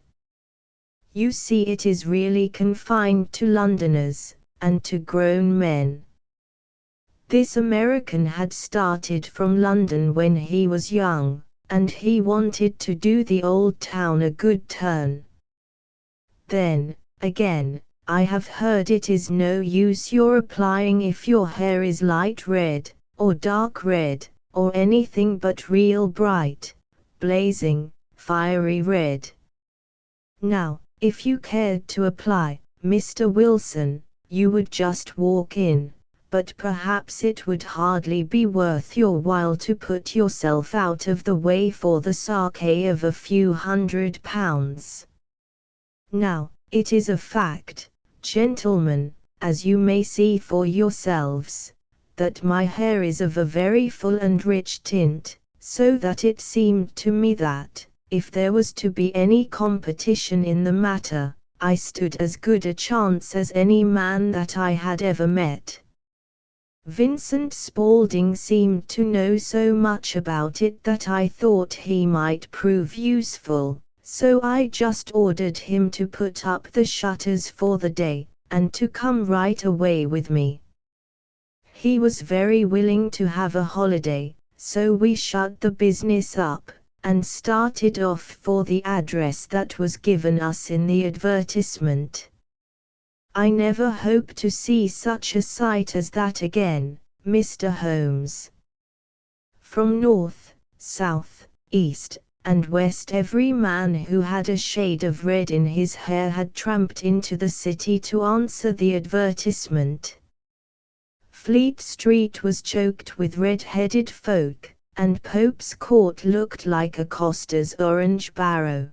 "You see, it is really confined to Londoners, and to grown men." This American had started from London when he was young, and he wanted to do the old town a good turn. "Then, again, I have heard it is no use your applying if your hair is light red, or dark red, or anything but real bright, blazing, fiery red. Now, if you cared to apply, Mr. Wilson, you would just walk in, but perhaps it would hardly be worth your while to put yourself out of the way for the sake of a few £100. Now, it is a fact, gentlemen, as you may see for yourselves, that my hair is of a very full and rich tint, so that it seemed to me that, if there was to be any competition in the matter, I stood as good a chance as any man that I had ever met." Vincent Spaulding seemed to know so much about it that I thought he might prove useful, so I just ordered him to put up the shutters for the day, and to come right away with me. He was very willing to have a holiday, so we shut the business up, and started off for the address that was given us in the advertisement. I never hope to see such a sight as that again, Mr. Holmes. From north, south, east, and west every man who had a shade of red in his hair had tramped into the city to answer the advertisement. Fleet Street was choked with red-headed folk, and Pope's Court looked like a coster's orange barrow.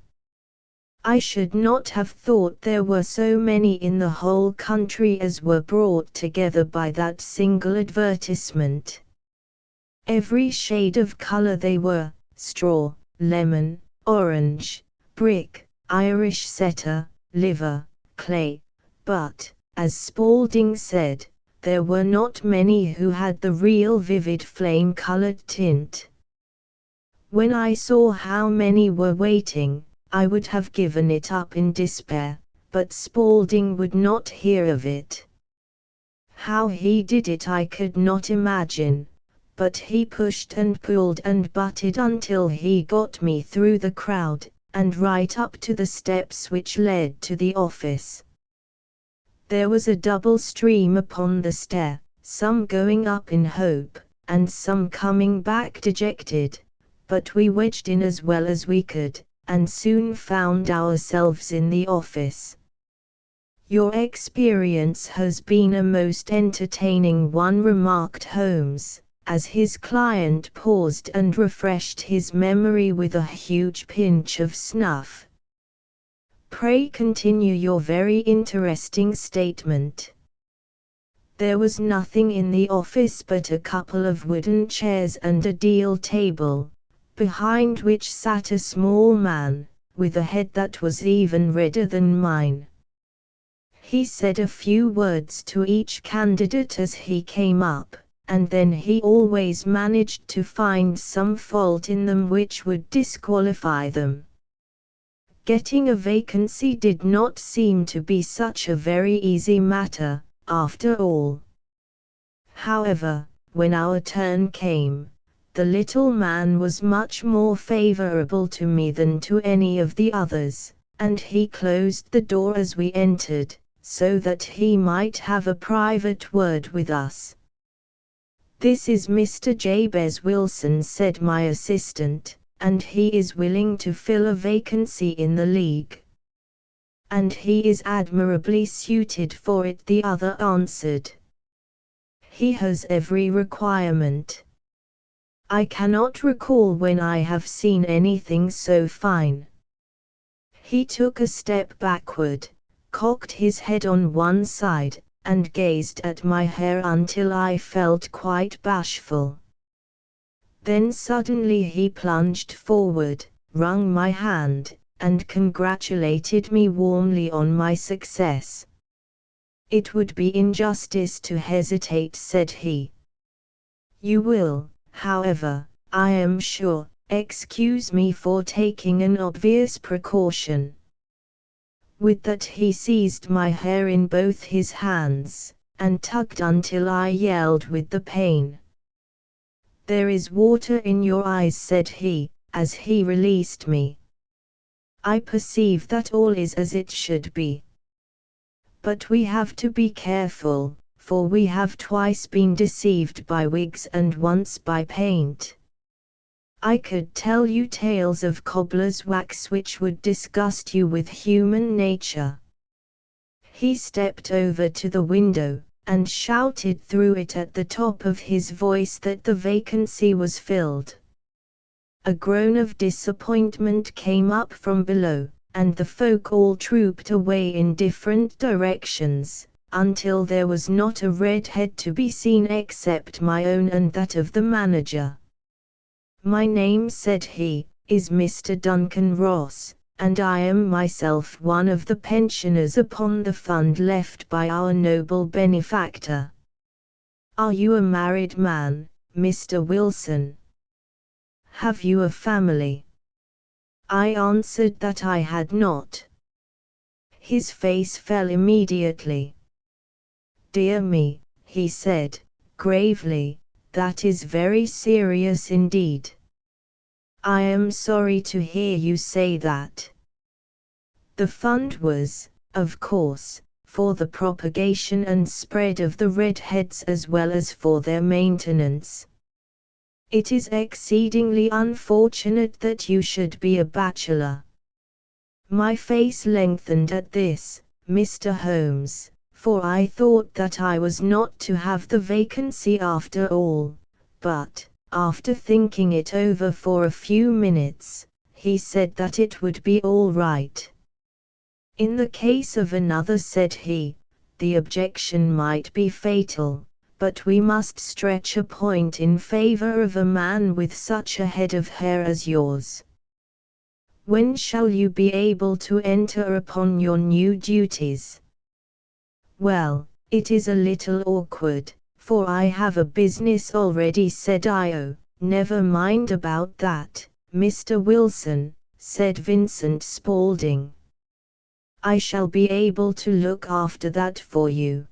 I should not have thought there were so many in the whole country as were brought together by that single advertisement. Every shade of color they were: straw, lemon, orange, brick, Irish setter, liver, clay, but, as Spaulding said, there were not many who had the real vivid flame-colored tint. When I saw how many were waiting, I would have given it up in despair, but Spaulding would not hear of it. How he did it I could not imagine, but he pushed and pulled and butted until he got me through the crowd, and right up to the steps which led to the office. There was a double stream upon the stair, some going up in hope, and some coming back dejected, but we wedged in as well as we could, and soon found ourselves in the office. "Your experience has been a most entertaining one," remarked Holmes, as his client paused and refreshed his memory with a huge pinch of snuff. "Pray continue your very interesting statement." There was nothing in the office but a couple of wooden chairs and a deal table, behind which sat a small man, with a head that was even redder than mine. He said a few words to each candidate as he came up, and then he always managed to find some fault in them which would disqualify them. Getting a vacancy did not seem to be such a very easy matter, after all. However, when our turn came, the little man was much more favorable to me than to any of the others, and he closed the door as we entered, so that he might have a private word with us. "This is Mr. Jabez Wilson," said my assistant, "and he is willing to fill a vacancy in the League." "And he is admirably suited for it," the other answered. "He has every requirement. I cannot recall when I have seen anything so fine." He took a step backward, cocked his head on one side, and gazed at my hair until I felt quite bashful. Then suddenly he plunged forward, wrung my hand, and congratulated me warmly on my success. "It would be injustice to hesitate," said he. "You will, however, I am sure, excuse me for taking an obvious precaution." With that he seized my hair in both his hands, and tugged until I yelled with the pain. "There is water in your eyes," said he, as he released me. "I perceive that all is as it should be. But we have to be careful, for we have twice been deceived by wigs and once by paint. I could tell you tales of cobbler's wax which would disgust you with human nature." He stepped over to the window, and shouted through it at the top of his voice that the vacancy was filled. A groan of disappointment came up from below, and the folk all trooped away in different directions, until there was not a red head to be seen except my own and that of the manager. "My name," said he, "is Mr. Duncan Ross, and I am myself one of the pensioners upon the fund left by our noble benefactor. Are you a married man, Mr. Wilson? Have you a family?" I answered that I had not. His face fell immediately. "Dear me," he said, gravely, "that is very serious indeed. I am sorry to hear you say that." The fund was, of course, for the propagation and spread of the redheads as well as for their maintenance. "It is exceedingly unfortunate that you should be a bachelor." My face lengthened at this, Mr. Holmes, for I thought that I was not to have the vacancy after all, but, after thinking it over for a few minutes, he said that it would be all right. "In the case of another," said he, "the objection might be fatal, but we must stretch a point in favor of a man with such a head of hair as yours. When shall you be able to enter upon your new duties?" "Well, It is a little awkward, for I have a business already, said I. Oh, never mind about that, Mr. Wilson, said Vincent Spaulding. I shall be able to look after that for you.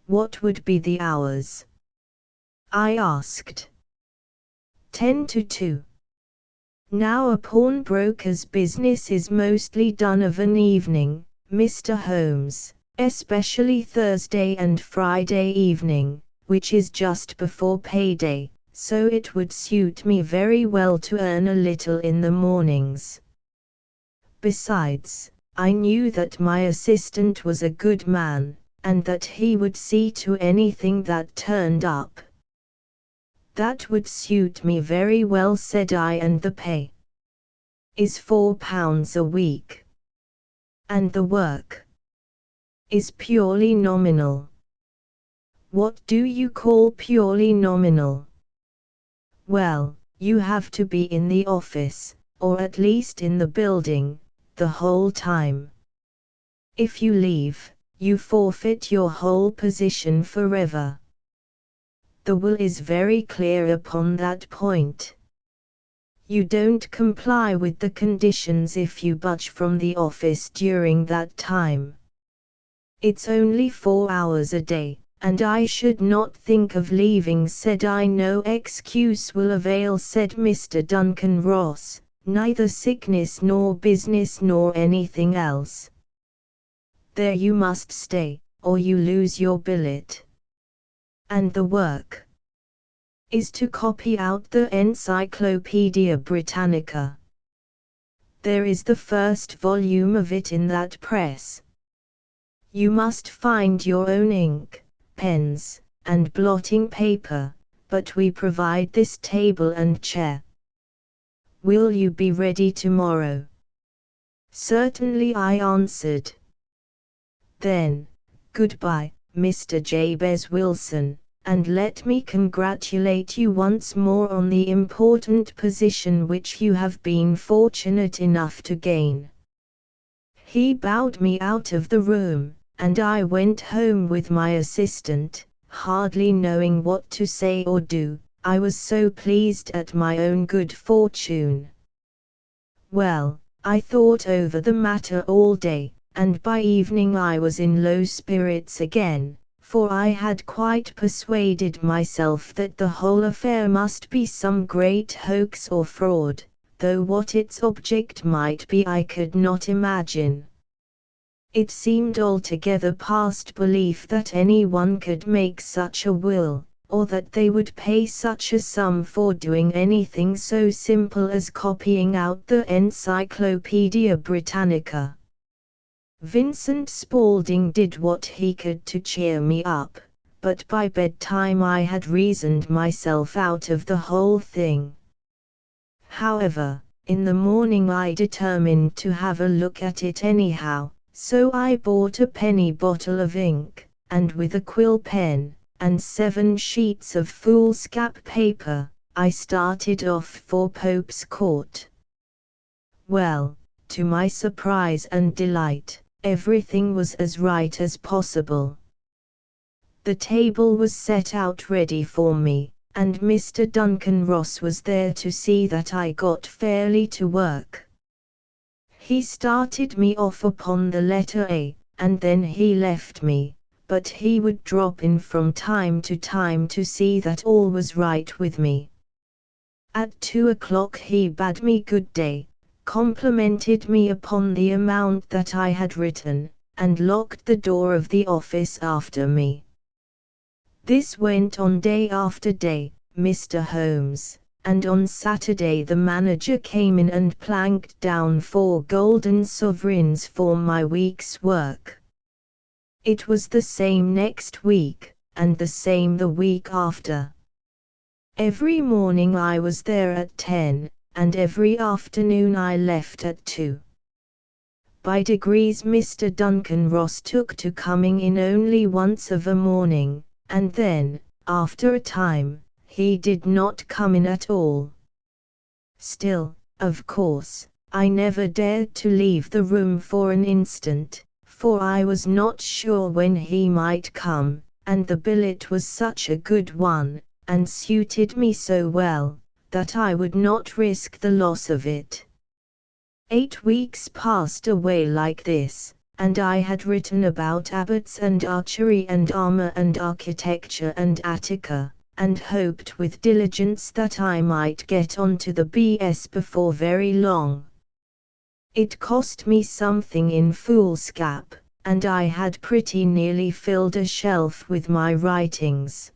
What would be the hours? I asked. 10 to 2. Now a pawnbroker's business is mostly done of an evening, Mr. Holmes, especially Thursday and Friday evening, which is just before payday, so it would suit me very well to earn a little in the mornings. Besides, I knew that my assistant was a good man, and that he would see to anything that turned up. That would suit me very well, said I. And the pay is £4 a week. And the work is purely nominal. What do you call purely nominal? Well, you have to be in the office, or at least in the building, the whole time. If you leave, you forfeit your whole position forever. The will is very clear upon that point. You don't comply with the conditions if you budge from the office during that time. It's only 4 hours a day, and I should not think of leaving, said I. No excuse will avail, said Mr. Duncan Ross, neither sickness nor business nor anything else. There you must stay, or you lose your billet. And the work is to copy out the Encyclopaedia Britannica. There is the first volume of it in that press. You must find your own ink, pens, and blotting paper, but we provide this table and chair. Will you be ready tomorrow? Certainly, I answered. Then, goodbye, Mr. Jabez Wilson, and let me congratulate you once more on the important position which you have been fortunate enough to gain. He bowed me out of the room, and I went home with my assistant, hardly knowing what to say or do. I was so pleased at my own good fortune. Well, I thought over the matter all day, and by evening I was in low spirits again, for I had quite persuaded myself that the whole affair must be some great hoax or fraud, though what its object might be I could not imagine. It seemed altogether past belief that anyone could make such a will, or that they would pay such a sum for doing anything so simple as copying out the Encyclopaedia Britannica. Vincent Spaulding did what he could to cheer me up, but by bedtime I had reasoned myself out of the whole thing. However, in the morning I determined to have a look at it anyhow, so I bought a penny bottle of ink, and with a quill pen, and 7 sheets of foolscap paper, I started off for Pope's Court. Well, to my surprise and delight, everything was as right as possible. The table was set out ready for me, and Mr. Duncan Ross was there to see that I got fairly to work. He started me off upon the letter A, and then he left me, but he would drop in from time to time to see that all was right with me. At 2 o'clock he bade me good day, complimented me upon the amount that I had written, and locked the door of the office after me. This went on day after day, Mr. Holmes, and on Saturday the manager came in and planked down 4 golden sovereigns for my week's work. It was the same next week, and the same the week after. Every morning I was there at 10, and every afternoon I left at 2. By degrees Mr. Duncan Ross took to coming in only once of a morning, and then, after a time, he did not come in at all. Still, of course, I never dared to leave the room for an instant, for I was not sure when he might come, and the billet was such a good one, and suited me so well, that I would not risk the loss of it. 8 weeks passed away like this, and I had written about abbots and archery and armor and architecture and Attica, and hoped with diligence that I might get on to the B.S. before very long. It cost me something in foolscap, and I had pretty nearly filled a shelf with my writings.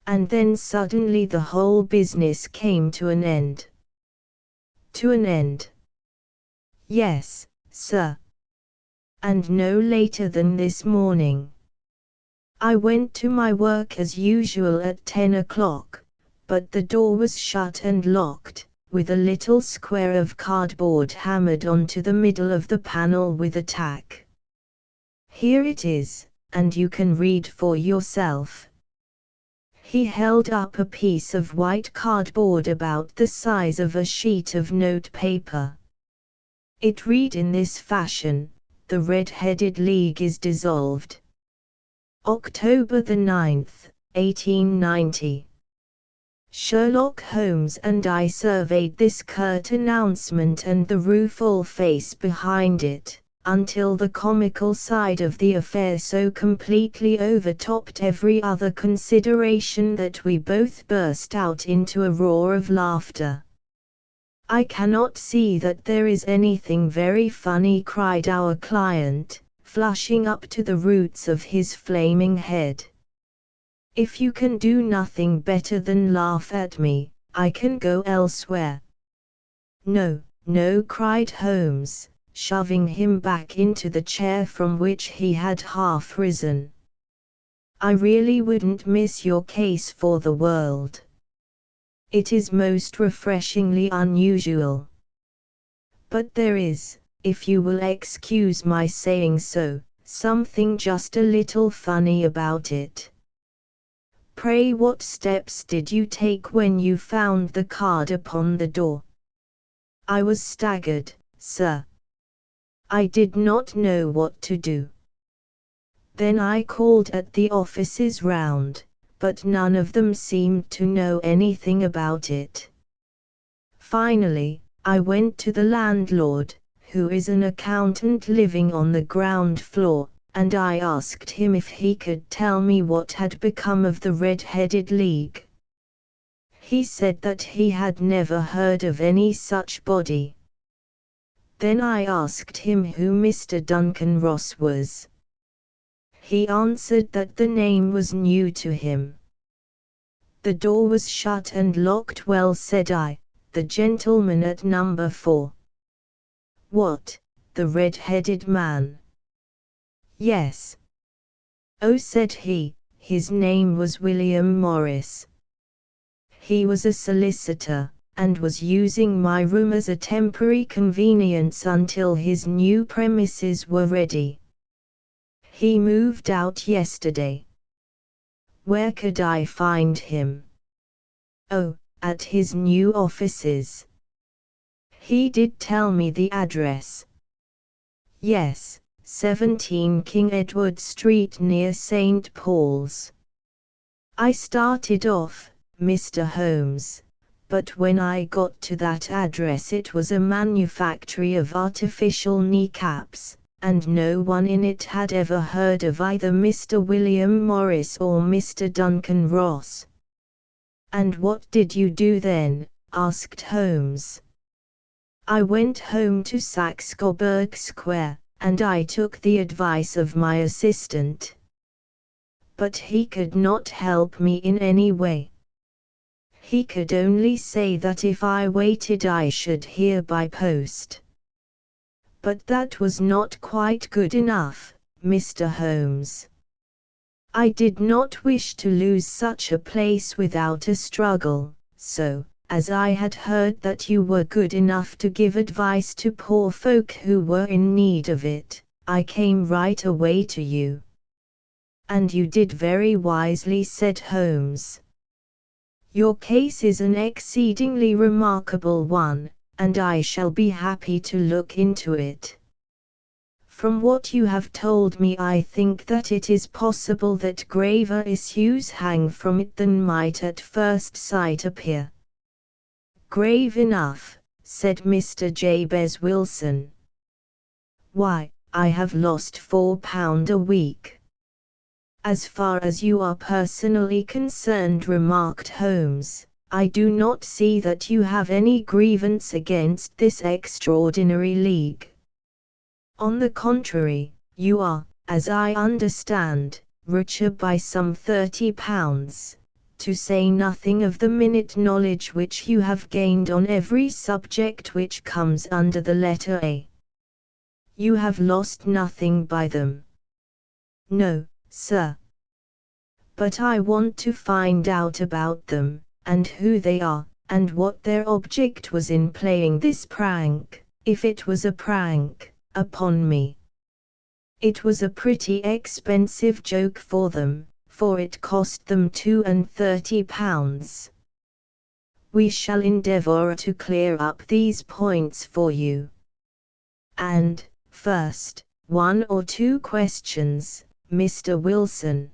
And then suddenly the whole business came to an end. To an end. Yes, sir. And no later than this morning. I went to my work as usual at 10 o'clock, but the door was shut and locked, with a little square of cardboard hammered onto the middle of the panel with a tack. Here it is, and you can read for yourself. He held up a piece of white cardboard about the size of a sheet of notepaper. It read in this fashion: "The Red-Headed League is dissolved. October the 9th, 1890. Sherlock Holmes and I surveyed this curt announcement and the rueful face behind it, until the comical side of the affair so completely overtopped every other consideration that we both burst out into a roar of laughter. "I cannot see that there is anything very funny," cried our client, flushing up to the roots of his flaming head. "If you can do nothing better than laugh at me, I can go elsewhere." "No, no," cried Holmes, shoving him back into the chair from which he had half risen. "I really wouldn't miss your case for the world. It is most refreshingly unusual. But there is, if you will excuse my saying so, something just a little funny about it. Pray, what steps did you take when you found the card upon the door?" "I was staggered, sir. I did not know what to do. Then I called at the offices round, but none of them seemed to know anything about it. Finally, I went to the landlord, who is an accountant living on the ground floor, and I asked him if he could tell me what had become of the Red-Headed League. He said that he had never heard of any such body. Then I asked him who Mr. Duncan Ross was. He answered that the name was new to him. The door was shut and locked. "Well," said I, "the gentleman at number 4. "What, the red-headed man?" "Yes." "Oh," said he, "his name was William Morris. He was a solicitor, and was using my room as a temporary convenience until his new premises were ready. He moved out yesterday." "Where could I find him?" "Oh, at his new offices. He did tell me the address." "Yes, 17 King Edward Street near St. Paul's." I started off, Mr. Holmes, but when I got to that address it was a manufactory of artificial kneecaps, and no one in it had ever heard of either Mr. William Morris or Mr. Duncan Ross. "And what did you do then?" asked Holmes. "I went home to Saxe-Coburg Square, and I took the advice of my assistant. But he could not help me in any way. He could only say that if I waited I should hear by post. But that was not quite good enough, Mr. Holmes. I did not wish to lose such a place without a struggle, so, as I had heard that you were good enough to give advice to poor folk who were in need of it, I came right away to you." "And you did very wisely," said Holmes. "Your case is an exceedingly remarkable one, and I shall be happy to look into it. From what you have told me, I think that it is possible that graver issues hang from it than might at first sight appear. Grave enough, said Mr. Jabez Wilson. Why, I have lost £4 a week. As far as you are personally concerned, remarked Holmes, I do not see that you have any grievance against this extraordinary league. On the contrary, you are, as I understand, richer by some £30, to say nothing of the minute knowledge which you have gained on every subject which comes under the letter A. You have lost nothing by them. No, sir. But I want to find out about them, and who they are, and what their object was in playing this prank, if it was a prank, upon me. It was a pretty expensive joke for them, for it cost them £32. We shall endeavour to clear up these points for you. And, first, 1 or 2 questions, Mr. Wilson.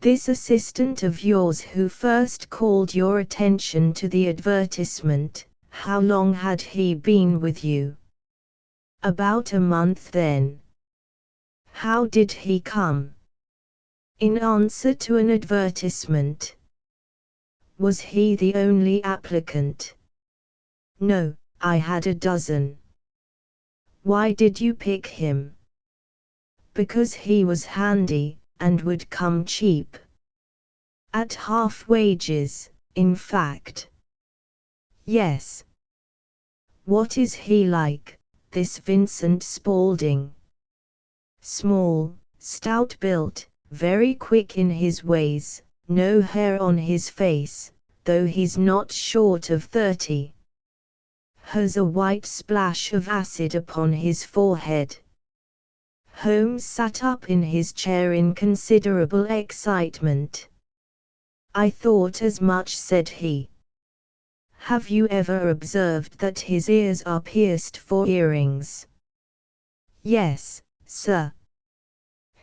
This assistant of yours who first called your attention to the advertisement, how long had he been with you? About a month then. How did he come? In answer to an advertisement. Was he the only applicant? No, I had a dozen. Why did you pick him? Because he was handy, and would come cheap. At half wages, in fact. Yes. What is he like, this Vincent Spaulding? Small, stout-built, very quick in his ways, no hair on his face, though he's not short of 30. Has a white splash of acid upon his forehead. Holmes sat up in his chair in considerable excitement. I thought as much, said he. Have you ever observed that his ears are pierced for earrings? Yes, sir.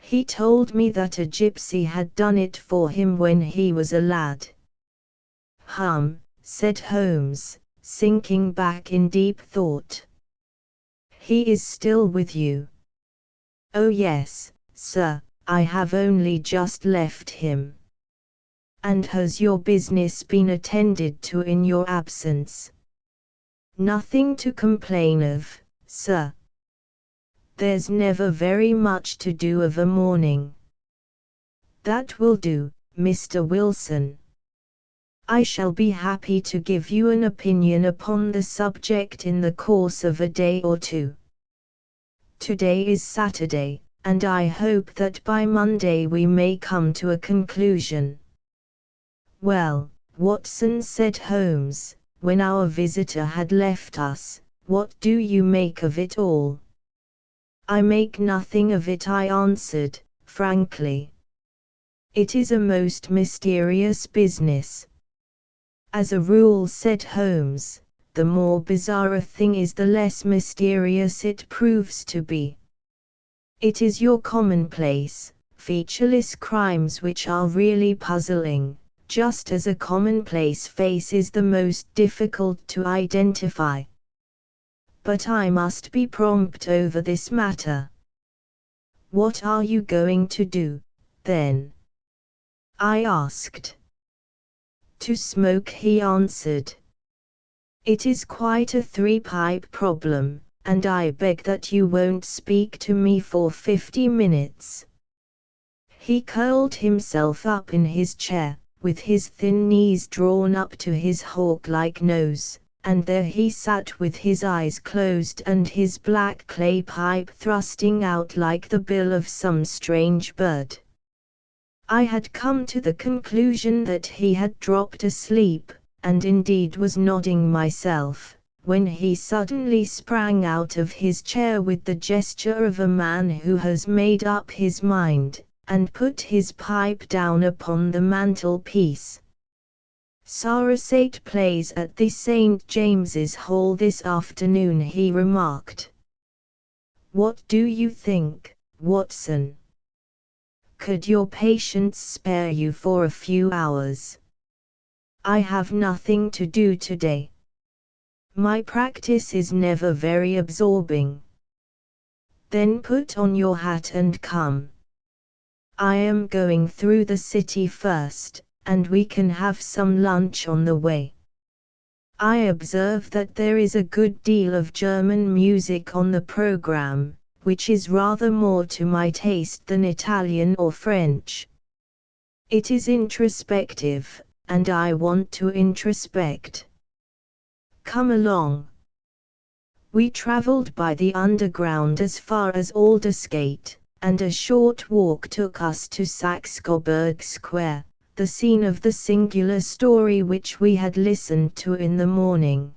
He told me that a gypsy had done it for him when he was a lad. Said Holmes, sinking back in deep thought. He is still with you? Oh yes, sir, I have only just left him. And has your business been attended to in your absence? Nothing to complain of, sir. There's never very much to do of a morning. That will do, Mr. Wilson. I shall be happy to give you an opinion upon the subject in the course of a day or two. Today is Saturday, and I hope that by Monday we may come to a conclusion. Well, Watson, said Holmes, when our visitor had left us, what do you make of it all? I make nothing of it, I answered, frankly. It is a most mysterious business. As a rule, said Holmes, the more bizarre a thing is, the less mysterious it proves to be. It is your commonplace, featureless crimes which are really puzzling, just as a commonplace face is the most difficult to identify. But I must be prompt over this matter. What are you going to do, then? I asked. To smoke, he answered. It is quite a 3-pipe problem, and I beg that you won't speak to me for 50 minutes. He curled himself up in his chair, with his thin knees drawn up to his hawk-like nose, and there he sat with his eyes closed and his black clay pipe thrusting out like the bill of some strange bird. I had come to the conclusion that he had dropped asleep, and indeed was nodding myself, when he suddenly sprang out of his chair with the gesture of a man who has made up his mind, and put his pipe down upon the mantelpiece. Sarasate plays at the St. James's Hall this afternoon, he remarked. What do you think, Watson? Could your patients spare you for a few hours? I have nothing to do today. My practice is never very absorbing. Then put on your hat and come. I am going through the city first, and we can have some lunch on the way. I observe that there is a good deal of German music on the program, which is rather more to my taste than Italian or French. It is introspective, and I want to introspect. Come along. We traveled by the underground as far as Aldersgate, and a short walk took us to Saxe-Coburg Square, the scene of the singular story which we had listened to in the morning.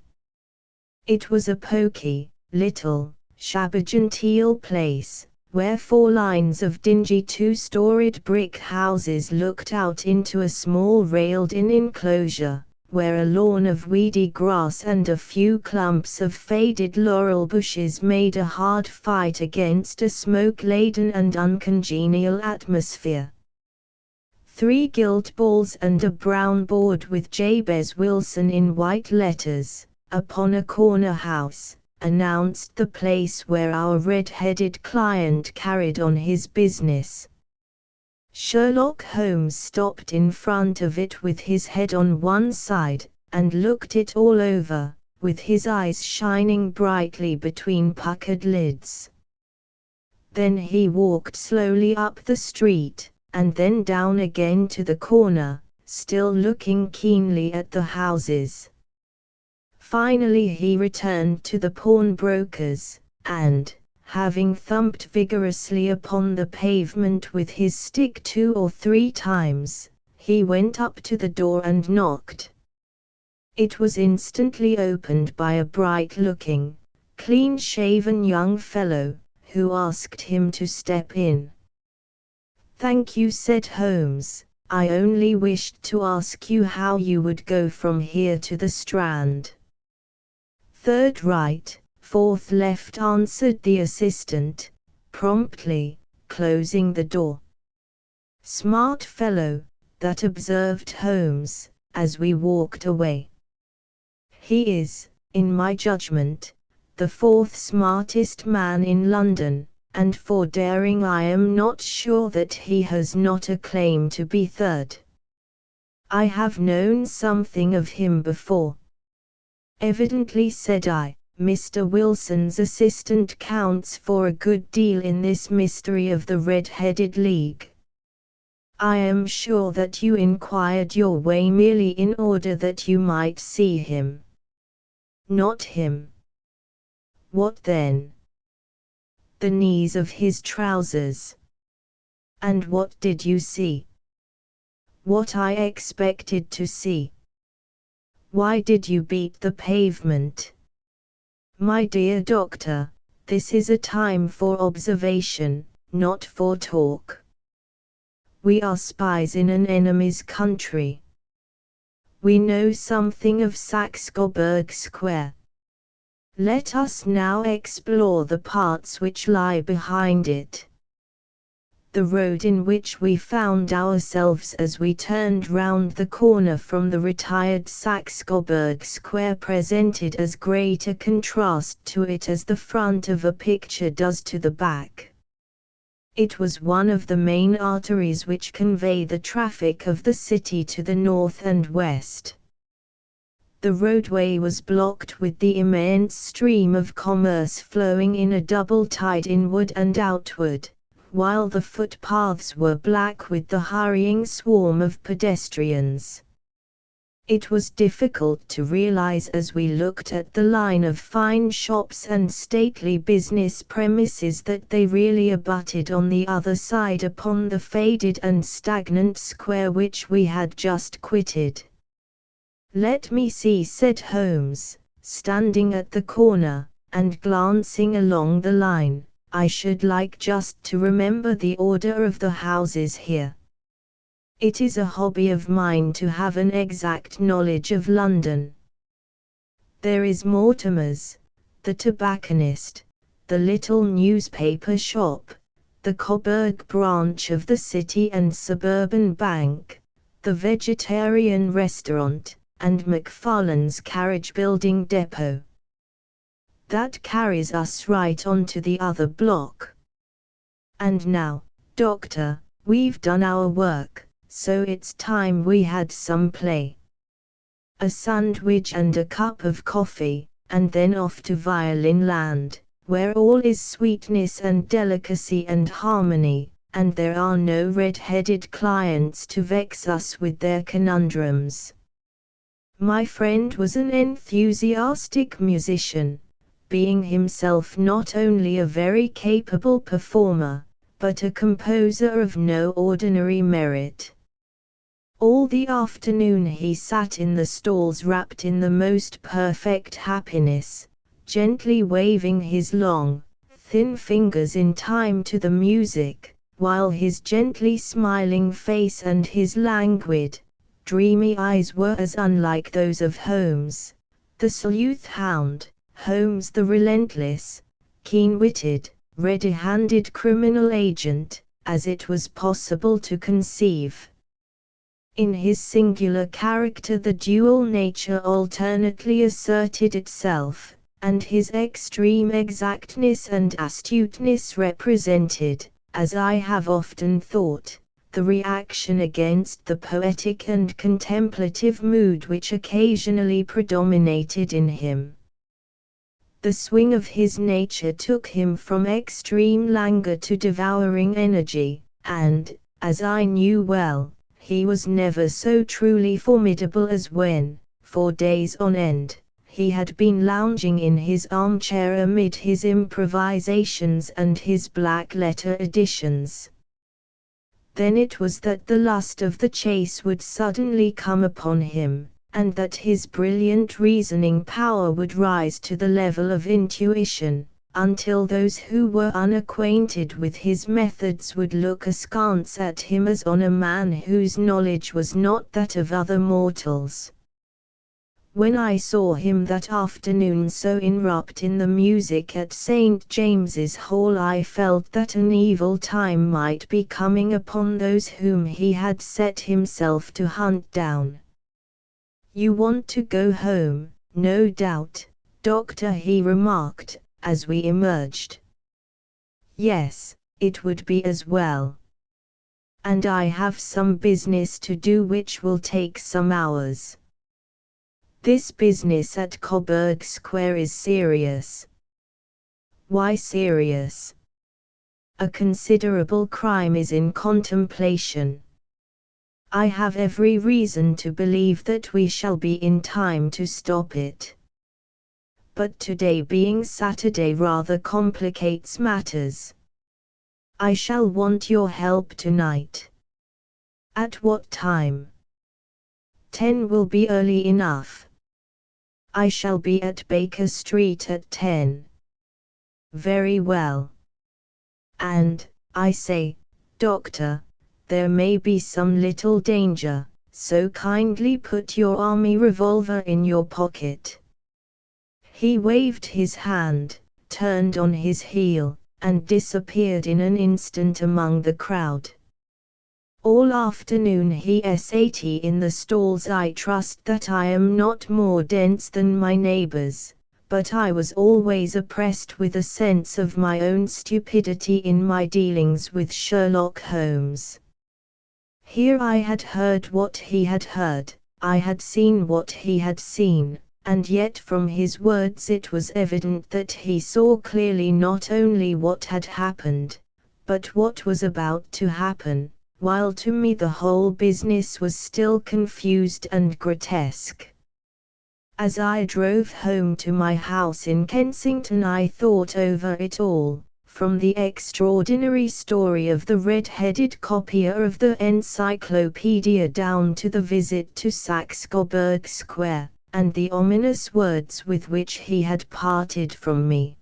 It was a poky, little, shabby-genteel place, where 4 lines of dingy 2-storied brick houses looked out into a small railed-in enclosure, where a lawn of weedy grass and a few clumps of faded laurel bushes made a hard fight against a smoke-laden and uncongenial atmosphere. 3 gilt balls and a brown board with Jabez Wilson in white letters, upon a corner house, announced the place where our red-headed client carried on his business. Sherlock Holmes stopped in front of it with his head on one side, and looked it all over, with his eyes shining brightly between puckered lids. Then he walked slowly up the street, and then down again to the corner, still looking keenly at the houses. Finally he returned to the pawnbroker's, and, having thumped vigorously upon the pavement with his stick 2 or 3 times, he went up to the door and knocked. It was instantly opened by a bright-looking, clean-shaven young fellow, who asked him to step in. "Thank you," said Holmes, "I only wished to ask you how you would go from here to the Strand." "Third right, 4th left," answered the assistant, promptly, closing the door. "Smart fellow, that," observed Holmes, as we walked away. "He is, in my judgment, the 4th smartest man in London, and for daring I am not sure that he has not a claim to be 3rd. I have known something of him before." "Evidently," said I, "Mr. Wilson's assistant counts for a good deal in this mystery of the Red-Headed League. I am sure that you inquired your way merely in order that you might see him." "Not him." "What then?" "The knees of his trousers." "And what did you see?" "What I expected to see." "Why did you beat the pavement?" "My dear doctor, this is a time for observation, not for talk. We are spies in an enemy's country. We know something of Saxe-Coburg Square. Let us now explore the parts which lie behind it." The road in which we found ourselves as we turned round the corner from the retired Saxe-Coburg Square presented as great a contrast to it as the front of a picture does to the back. It was one of the main arteries which convey the traffic of the city to the north and west. The roadway was blocked with the immense stream of commerce flowing in a double tide inward and outward, while the footpaths were black with the hurrying swarm of pedestrians. It was difficult to realize as we looked at the line of fine shops and stately business premises that they really abutted on the other side upon the faded and stagnant square which we had just quitted. "Let me see," said Holmes, standing at the corner, and glancing along the line. "I should like just to remember the order of the houses here. It is a hobby of mine to have an exact knowledge of London. There is Mortimer's, the tobacconist, the little newspaper shop, the Coburg branch of the City and Suburban Bank, the vegetarian restaurant, and McFarlane's carriage building depot. That carries us right on to the other block. And now, Doctor, we've done our work, so it's time we had some play. A sandwich and a cup of coffee, and then off to Violin Land, where all is sweetness and delicacy and harmony, and there are no red-headed clients to vex us with their conundrums. My friend was an enthusiastic musician, being himself not only a very capable performer, but a composer of no ordinary merit. All the afternoon he sat in the stalls wrapped in the most perfect happiness, gently waving his long, thin fingers in time to the music, while his gently smiling face and his languid, dreamy eyes were as unlike those of Holmes, the sleuth hound, Holmes the relentless, keen-witted, ready-handed criminal agent, as it was possible to conceive. In his singular character the dual nature alternately asserted itself, and his extreme exactness and astuteness represented, as I have often thought, the reaction against the poetic and contemplative mood which occasionally predominated in him. The swing of his nature took him from extreme languor to devouring energy, and, as I knew well, he was never so truly formidable as when, for days on end, he had been lounging in his armchair amid his improvisations and his black-letter editions. Then it was that the lust of the chase would suddenly come upon him, and that his brilliant reasoning power would rise to the level of intuition, until those who were unacquainted with his methods would look askance at him as on a man whose knowledge was not that of other mortals. When I saw him that afternoon so enwrapped in the music at St. James's Hall, I felt that an evil time might be coming upon those whom he had set himself to hunt down. "You want to go home, no doubt, Doctor," he remarked, as we emerged. "Yes, it would be as well. And I have some business to do which will take some hours. This business at Coburg Square is serious." "Why serious?" "A considerable crime is in contemplation. I have every reason to believe that we shall be in time to stop it. But today being Saturday rather complicates matters. I shall want your help tonight." "At what time?" 10 will be early enough. I shall be at Baker Street at 10. "Very well. And, I say, Doctor, there may be some little danger, so kindly put your army revolver in your pocket." He waved his hand, turned on his heel, and disappeared in an instant among the crowd. All afternoon he sat in the stalls. I trust that I am not more dense than my neighbors, but I was always oppressed with a sense of my own stupidity in my dealings with Sherlock Holmes. Here I had heard what he had heard, I had seen what he had seen, and yet from his words it was evident that he saw clearly not only what had happened, but what was about to happen, while to me the whole business was still confused and grotesque. As I drove home to my house in Kensington I thought over it all, from the extraordinary story of the red-headed copier of the encyclopedia down to the visit to Saxe-Coburg Square, and the ominous words with which he had parted from me.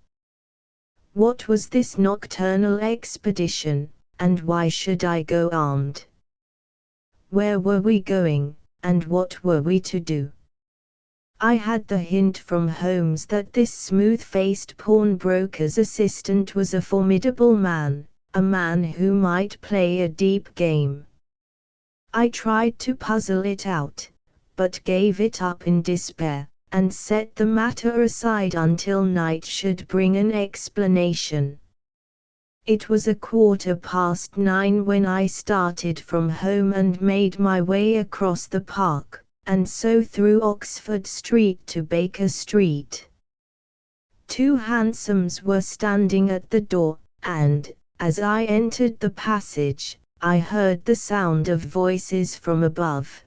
What was this nocturnal expedition, and why should I go armed? Where were we going, and what were we to do? I had the hint from Holmes that this smooth-faced pawnbroker's assistant was a formidable man, a man who might play a deep game. I tried to puzzle it out, but gave it up in despair, and set the matter aside until night should bring an explanation. It was 9:15 when I started from home and made my way across the park, and so through Oxford Street to Baker Street. 2 hansoms were standing at the door, and, as I entered the passage, I heard the sound of voices from above.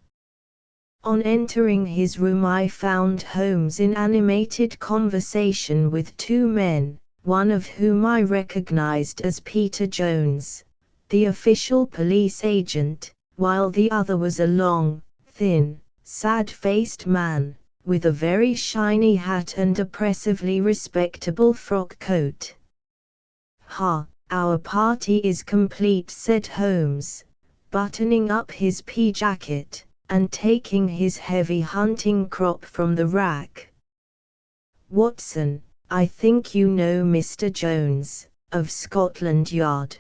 On entering his room I found Holmes in animated conversation with 2 men, one of whom I recognized as Peter Jones, the official police agent, while the other was a long, thin, sad-faced man, with a very shiny hat and oppressively respectable frock coat. "Ha, our party is complete," said Holmes, buttoning up his pea jacket, and taking his heavy hunting crop from the rack. "Watson, I think you know Mr. Jones, of Scotland Yard.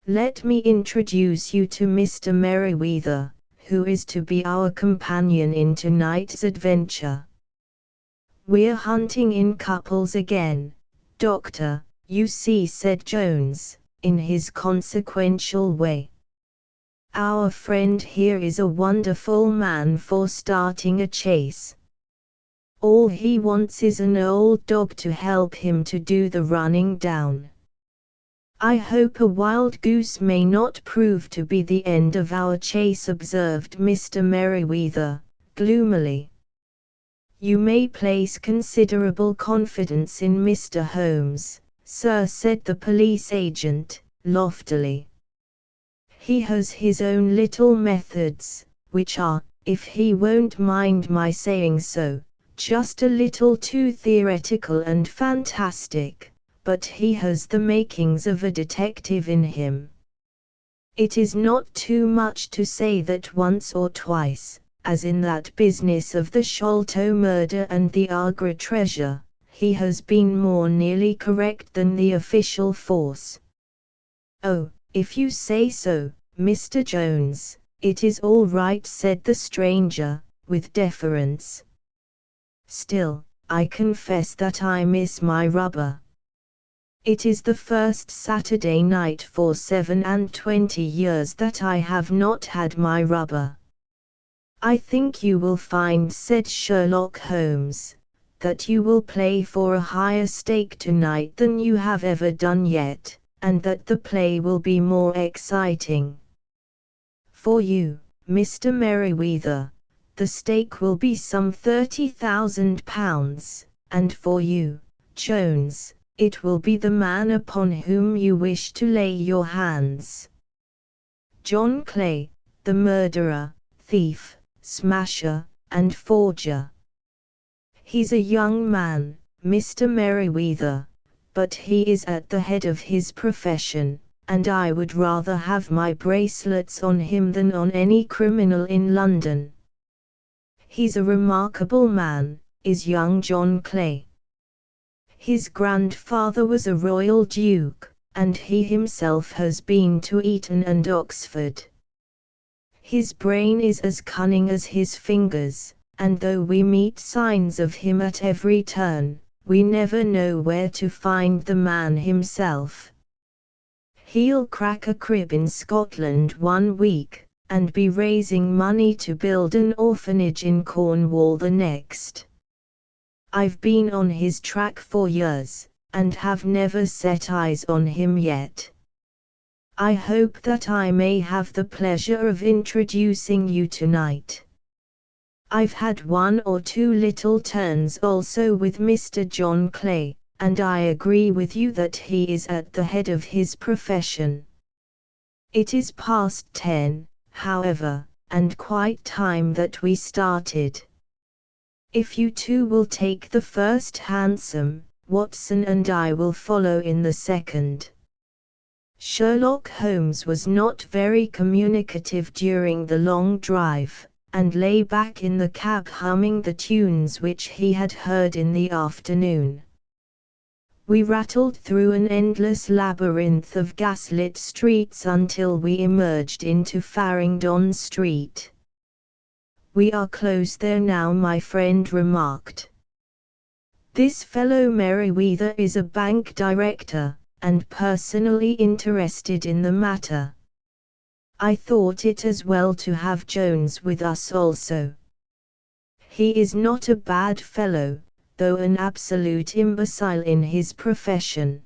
Let me introduce you to Mr. Merryweather, who is to be our companion in tonight's adventure. We're hunting in couples again, Doctor, you see," said Jones, in his consequential way. "Our friend here is a wonderful man for starting a chase. All he wants is an old dog to help him to do the running down. I hope a wild goose may not prove to be the end of our chase," observed Mr. Merryweather, gloomily. "You may place considerable confidence in Mr. Holmes, sir," said the police agent, loftily. "He has his own little methods, which are, if he won't mind my saying so, just a little too theoretical and fantastic, but he has the makings of a detective in him. It is not too much to say that once or twice, as in that business of the Sholto murder and the Agra treasure, he has been more nearly correct than the official force." "Oh, if you say so, Mr. Jones, it is all right," said the stranger, with deference. "Still, I confess that I miss my rubber. It is the first Saturday night for 27 years that I have not had my rubber." "I think you will find," said Sherlock Holmes, "that you will play for a higher stake tonight than you have ever done yet, and that the play will be more exciting. For you, Mr. Merryweather, the stake will be some £30,000, and for you, Jones, it will be the man upon whom you wish to lay your hands. John Clay, the murderer, thief, smasher, and forger. He's a young man, Mr. Merryweather, but he is at the head of his profession, and I would rather have my bracelets on him than on any criminal in London. He's a remarkable man, is young John Clay. His grandfather was a royal duke, and he himself has been to Eton and Oxford. His brain is as cunning as his fingers, and though we meet signs of him at every turn, we never know where to find the man himself. He'll crack a crib in Scotland one week, and be raising money to build an orphanage in Cornwall the next. I've been on his track for years, and have never set eyes on him yet. I hope that I may have the pleasure of introducing you tonight. I've had 1 or 2 little turns also with Mr. John Clay, and I agree with you that he is at the head of his profession. It is past 10, however, and quite time that we started. If you two will take the first hansom, Watson and I will follow in the second." Sherlock Holmes was not very communicative during the long drive, and lay back in the cab humming the tunes which he had heard in the afternoon. We rattled through an endless labyrinth of gaslit streets until we emerged into Farringdon Street. "We are close there now," my friend remarked. "This fellow Merryweather is a bank director, and personally interested in the matter. I thought it as well to have Jones with us also. He is not a bad fellow, though an absolute imbecile in his profession.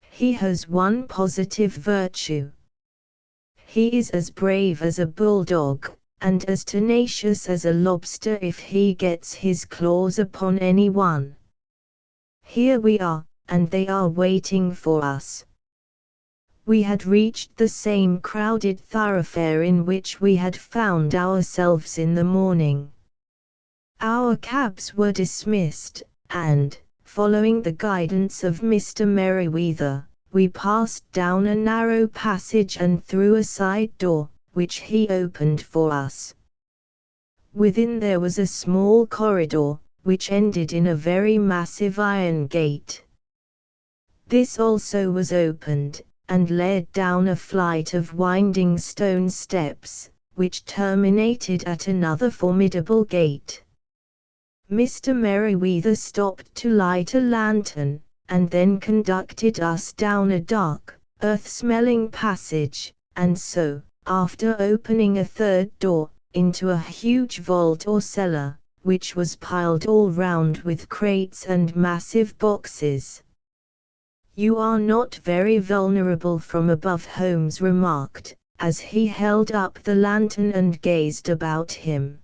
He has one positive virtue. He is as brave as a bulldog, and as tenacious as a lobster if he gets his claws upon anyone. Here we are, and they are waiting for us." We had reached the same crowded thoroughfare in which we had found ourselves in the morning. Our cabs were dismissed, and, following the guidance of Mr. Merryweather, we passed down a narrow passage and through a side door, which he opened for us. Within there was a small corridor, which ended in a very massive iron gate. This also was opened, and led down a flight of winding stone steps, which terminated at another formidable gate. Mr. Merryweather stopped to light a lantern, and then conducted us down a dark, earth-smelling passage, and so, after opening a third door, into a huge vault or cellar, which was piled all round with crates and massive boxes. "You are not very vulnerable from above," Holmes remarked, as he held up the lantern and gazed about him.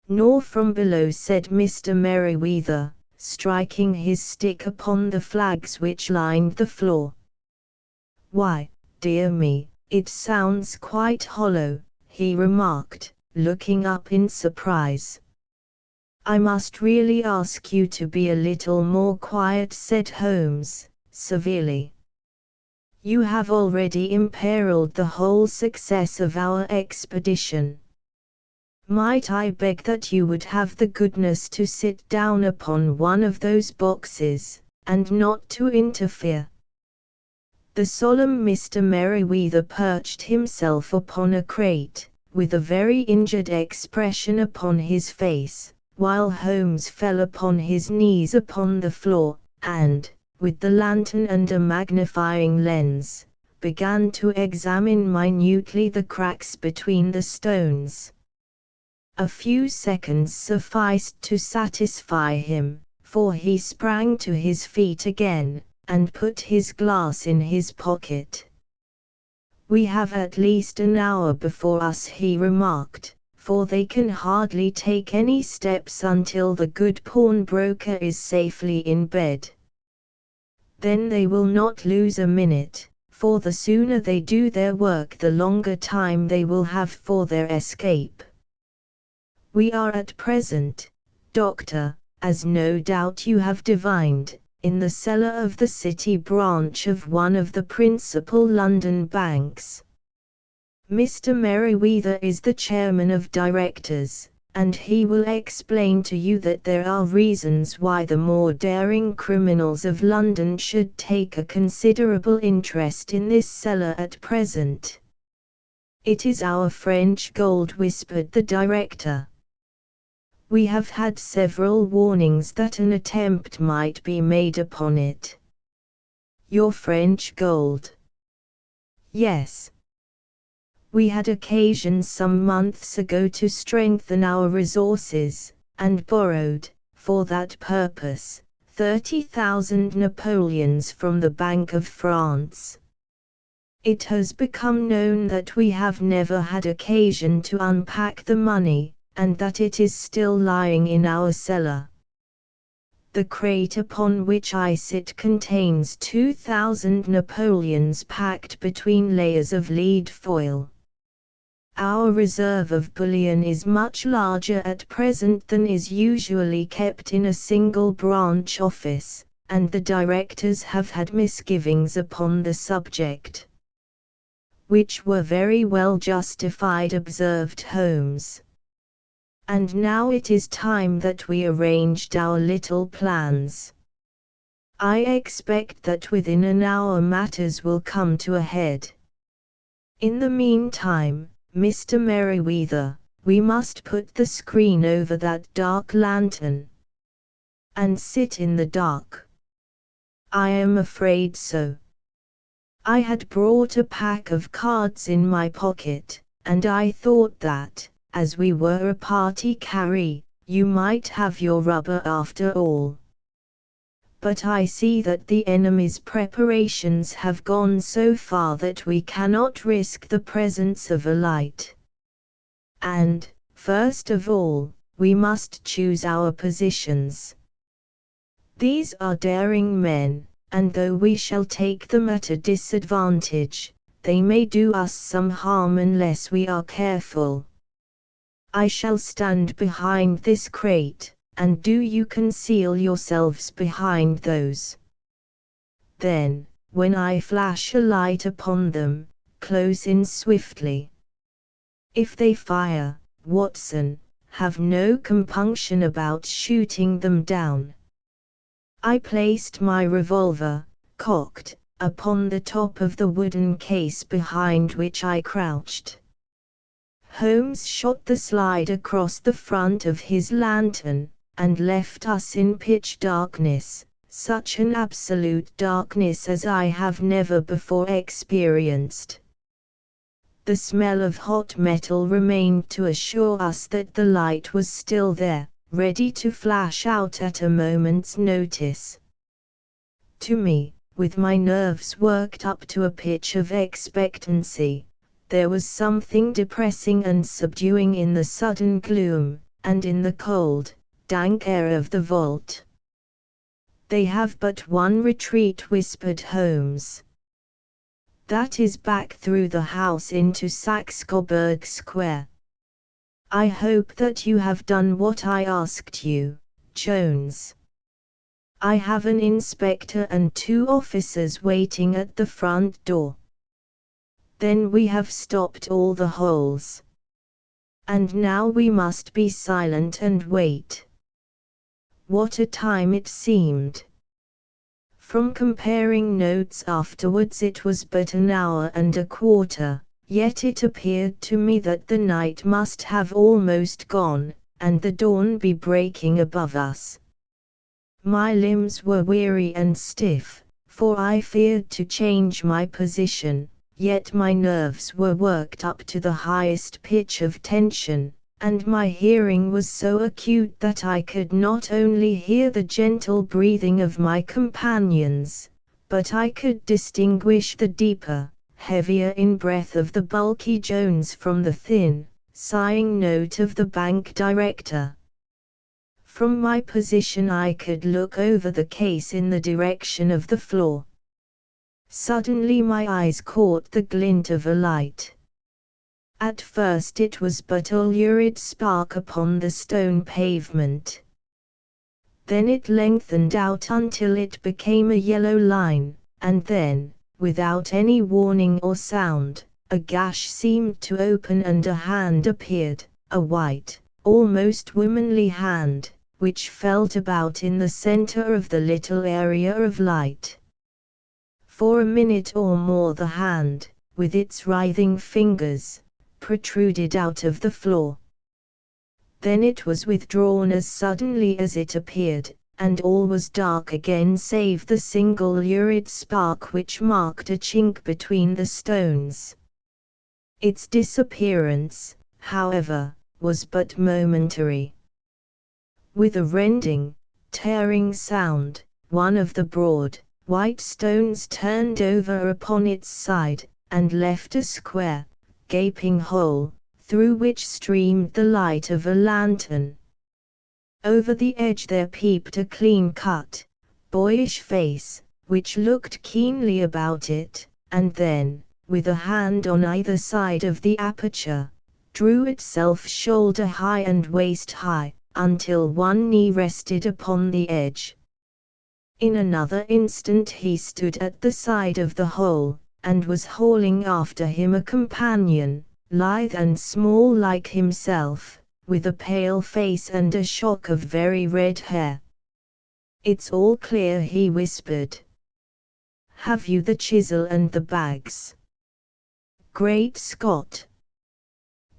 "Nor from below," said Mr. Merryweather, striking his stick upon the flags which lined the floor. "Why, dear me, it sounds quite hollow," he remarked, looking up in surprise. "I must really ask you to be a little more quiet," said Holmes, severely. "You have already imperiled the whole success of our expedition. Might I beg that you would have the goodness to sit down upon one of those boxes, and not to interfere?" The solemn Mr. Merryweather perched himself upon a crate, with a very injured expression upon his face, while Holmes fell upon his knees upon the floor, and, with the lantern and a magnifying lens, began to examine minutely the cracks between the stones. A few seconds sufficed to satisfy him, for he sprang to his feet again, and put his glass in his pocket. "We have at least an hour before us," he remarked, "for they can hardly take any steps until the good pawnbroker is safely in bed. Then they will not lose a minute, for the sooner they do their work the longer time they will have for their escape. We are at present, Doctor, as no doubt you have divined, in the cellar of the City branch of one of the principal London banks. Mr. Merryweather is the chairman of directors, and he will explain to you that there are reasons why the more daring criminals of London should take a considerable interest in this cellar at present." "It is our French gold," whispered the director. "We have had several warnings that an attempt might be made upon it." "Your French gold?" "Yes. We had occasion some months ago to strengthen our resources, and borrowed, for that purpose, 30,000 Napoleons from the Bank of France. It has become known that we have never had occasion to unpack the money, and that it is still lying in our cellar. The crate upon which I sit contains 2,000 Napoleons packed between layers of lead foil. Our reserve of bullion is much larger at present than is usually kept in a single branch office, and the directors have had misgivings upon the subject. which were very well justified," observed Holmes. "And now it is time that we arranged our little plans. I expect that within an hour matters will come to a head. In the meantime, Mr. Merriweather, we must put the screen over that dark lantern, and sit in the dark." "I am afraid so." I had brought a pack of cards in my pocket, and I thought that, as we were a party carry, you might have your rubber after all. But I see that the enemy's preparations have gone so far that we cannot risk the presence of a light. And, first of all, we must choose our positions. These are daring men, and though we shall take them at a disadvantage, they may do us some harm unless we are careful. I shall stand behind this crate, and do you conceal yourselves behind those. Then, when I flash a light upon them, close in swiftly. If they fire, Watson, have no compunction about shooting them down." I placed my revolver, cocked, upon the top of the wooden case behind which I crouched. Holmes shot the slide across the front of his lantern, and left us in pitch darkness, such an absolute darkness as I have never before experienced. The smell of hot metal remained to assure us that the light was still there, ready to flash out at a moment's notice. To me, with my nerves worked up to a pitch of expectancy, there was something depressing and subduing in the sudden gloom, and in the cold, dank air of the vault. "They have but one retreat," whispered Holmes. "That is back through the house into Saxe-Coburg Square. I hope that you have done what I asked you, Jones. I have an inspector and 2 officers waiting at the front door. Then we have stopped all the holes. And now we must be silent and wait." What a time it seemed! From comparing notes afterwards it was but an hour and a quarter, yet it appeared to me that the night must have almost gone, and the dawn be breaking above us. My limbs were weary and stiff, for I feared to change my position, yet my nerves were worked up to the highest pitch of tension, and my hearing was so acute that I could not only hear the gentle breathing of my companions, but I could distinguish the deeper, heavier in breath of the bulky Jones from the thin, sighing note of the bank director. From my position I could look over the case in the direction of the floor. Suddenly my eyes caught the glint of a light. At first it was but a lurid spark upon the stone pavement. Then it lengthened out until it became a yellow line, and then, without any warning or sound, a gash seemed to open and a hand appeared, a white, almost womanly hand, which felt about in the center of the little area of light. For a minute or more the hand, with its writhing fingers, protruded out of the floor. Then it was withdrawn as suddenly as it appeared, and all was dark again save the single lurid spark which marked a chink between the stones. Its disappearance, however, was but momentary. With a rending, tearing sound, one of the broad, white stones turned over upon its side, and left a square, gaping hole, through which streamed the light of a lantern. Over the edge there peeped a clean-cut, boyish face, which looked keenly about it, and then, with a hand on either side of the aperture, drew itself shoulder-high and waist-high, until one knee rested upon the edge. In another instant he stood at the side of the hole, and was hauling after him a companion, lithe and small like himself, with a pale face and a shock of very red hair. "It's all clear," he whispered. "Have you the chisel and the bags?" "Great Scott!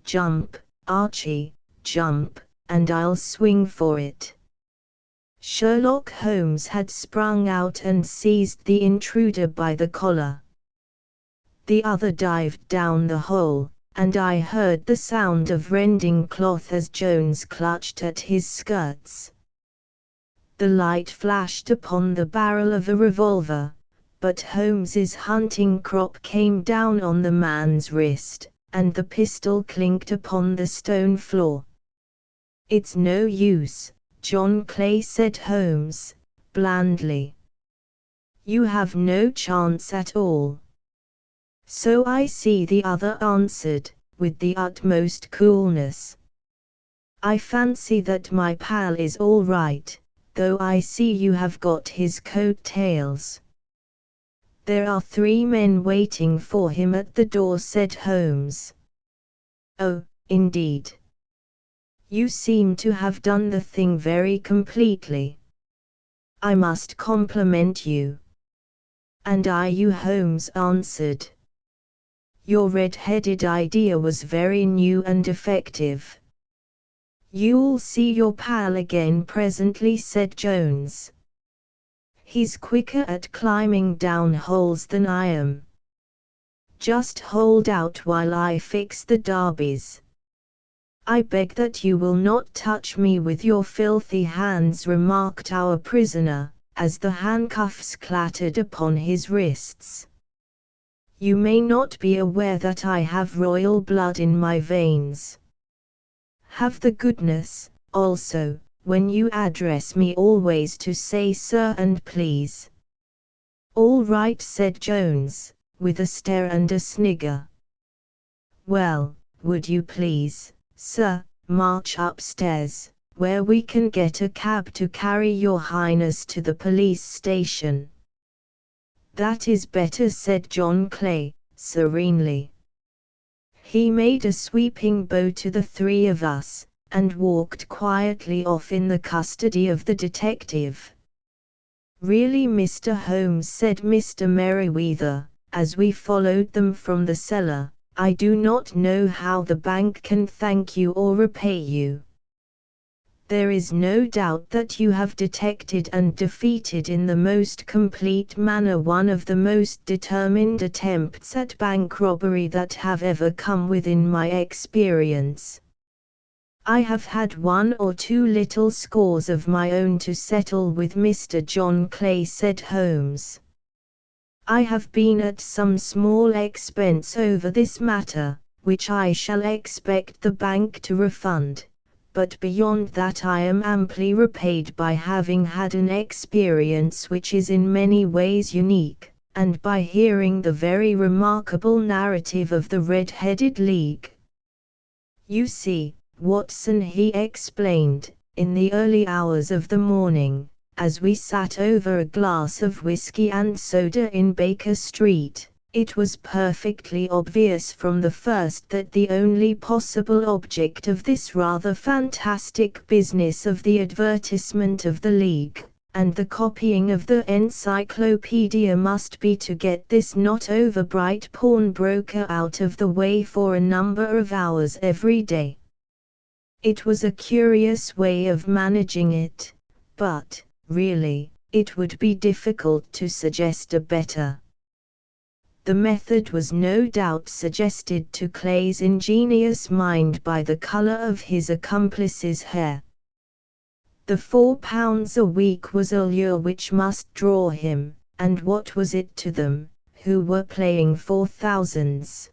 Jump, Archie, jump, and I'll swing for it." Sherlock Holmes had sprung out and seized the intruder by the collar. The other dived down the hole, and I heard the sound of rending cloth as Jones clutched at his skirts. The light flashed upon the barrel of a revolver, but Holmes's hunting crop came down on the man's wrist, and the pistol clinked upon the stone floor. "It's no use, John Clay," said Holmes, blandly. "You have no chance at all." "So I see," the other answered, with the utmost coolness. "I fancy that my pal is all right, though I see you have got his coat tails." "There are 3 men waiting for him at the door," said Holmes. "Oh, indeed. You seem to have done the thing very completely. I must compliment you." "And I you," Holmes answered. "Your red-headed idea was very new and effective." "You'll see your pal again presently," said Jones. "He's quicker at climbing down holes than I am. Just hold out while I fix the derbies." "I beg that you will not touch me with your filthy hands," remarked our prisoner, as the handcuffs clattered upon his wrists. "You may not be aware that I have royal blood in my veins. Have the goodness, also, when you address me always to say 'sir' and 'please.'" "All right," said Jones, with a stare and a snigger. "Well, would you please, sir, march upstairs, where we can get a cab to carry your highness to the police station?" "That is better," said John Clay, serenely. He made a sweeping bow to the 3 of us, and walked quietly off in the custody of the detective. "Really, Mr. Holmes," said Mr. Merryweather, as we followed them from the cellar, "I do not know how the bank can thank you or repay you. There is no doubt that you have detected and defeated in the most complete manner one of the most determined attempts at bank robbery that have ever come within my experience. I have had 1 or 2 little scores of my own to settle with Mr. John Clay," said Holmes. "I have been at some small expense over this matter, which I shall expect the bank to refund. But beyond that I am amply repaid by having had an experience which is in many ways unique, and by hearing the very remarkable narrative of the Red-Headed League. You see, Watson," he explained, in the early hours of the morning, as we sat over a glass of whiskey and soda in Baker Street, "it was perfectly obvious from the first that the only possible object of this rather fantastic business of the advertisement of the League, and the copying of the encyclopedia must be to get this not over-bright pawnbroker out of the way for a number of hours every day. It was a curious way of managing it, but, really, it would be difficult to suggest a better. The method was no doubt suggested to Clay's ingenious mind by the color of his accomplice's hair. The £4 a week was a lure which must draw him, and what was it to them, who were playing for thousands?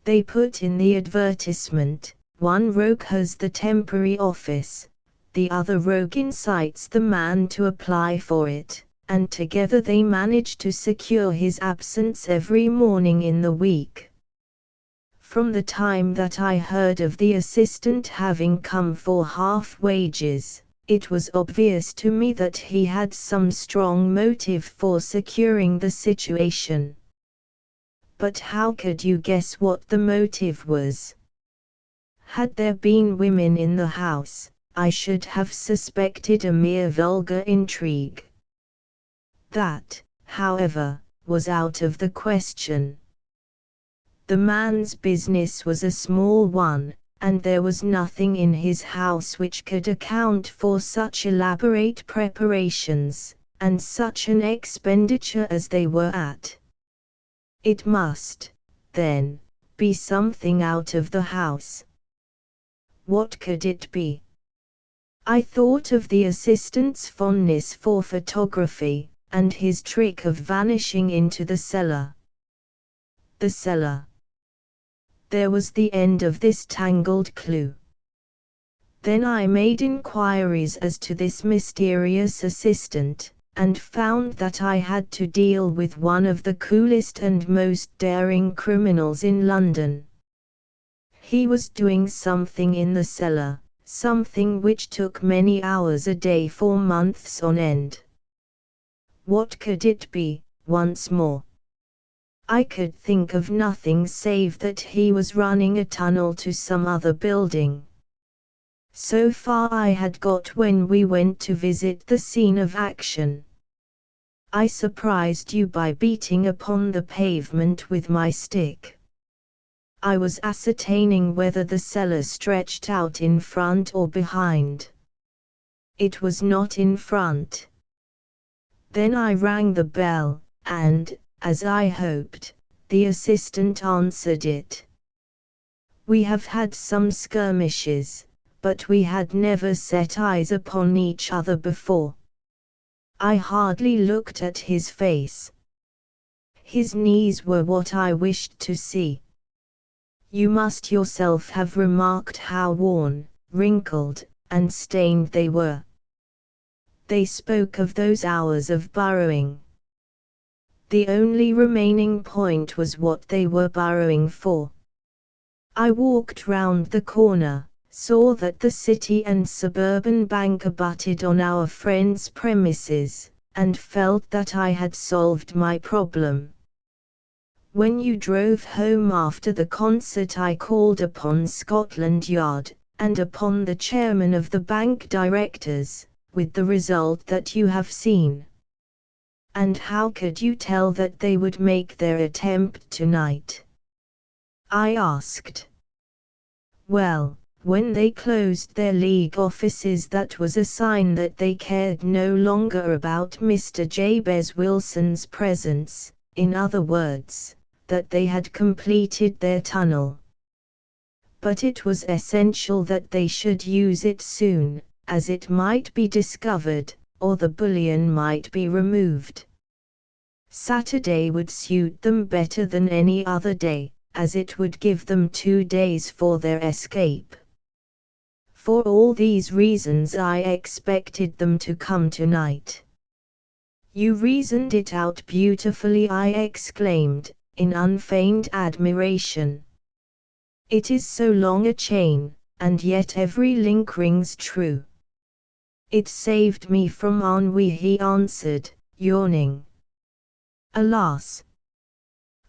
They put in the advertisement, one rogue has the temporary office, the other rogue incites the man to apply for it, and together they manage to secure his absence every morning in the week. From the time that I heard of the assistant having come for half wages, it was obvious to me that he had some strong motive for securing the situation. But how could you guess what the motive was? Had there been women in the house, I should have suspected a mere vulgar intrigue. That, however, was out of the question. The man's business was a small one, and there was nothing in his house which could account for such elaborate preparations, and such an expenditure as they were at. It must, then, be something out of the house. What could it be? I thought of the assistant's fondness for photography, and his trick of vanishing into the cellar. The cellar. There was the end of this tangled clue. Then I made inquiries as to this mysterious assistant, and found that I had to deal with one of the coolest and most daring criminals in London. He was doing something in the cellar, something which took many hours a day for months on end. What could it be, once more? I could think of nothing save that he was running a tunnel to some other building. So far I had got when we went to visit the scene of action. I surprised you by beating upon the pavement with my stick. I was ascertaining whether the cellar stretched out in front or behind. It was not in front. Then I rang the bell, and, as I hoped, the assistant answered it. We have had some skirmishes, but we had never set eyes upon each other before. I hardly looked at his face. His knees were what I wished to see. You must yourself have remarked how worn, wrinkled, and stained they were. They spoke of those hours of burrowing. The only remaining point was what they were burrowing for. I walked round the corner, saw that the City and Suburban Bank abutted on our friend's premises, and felt that I had solved my problem. When you drove home after the concert I called upon Scotland Yard, and upon the chairman of the bank directors, with the result that you have seen. And how could you tell that they would make their attempt tonight? I asked. Well, when they closed their league offices, that was a sign that they cared no longer about Mr. Jabez Wilson's presence, in other words, that they had completed their tunnel. But it was essential that they should use it soon, as it might be discovered, or the bullion might be removed. Saturday would suit them better than any other day, as it would give them 2 days for their escape. For all these reasons I expected them to come tonight. You reasoned it out beautifully, I exclaimed, in unfeigned admiration. It is so long a chain, and yet every link rings true. It saved me from ennui, he answered, yawning. Alas!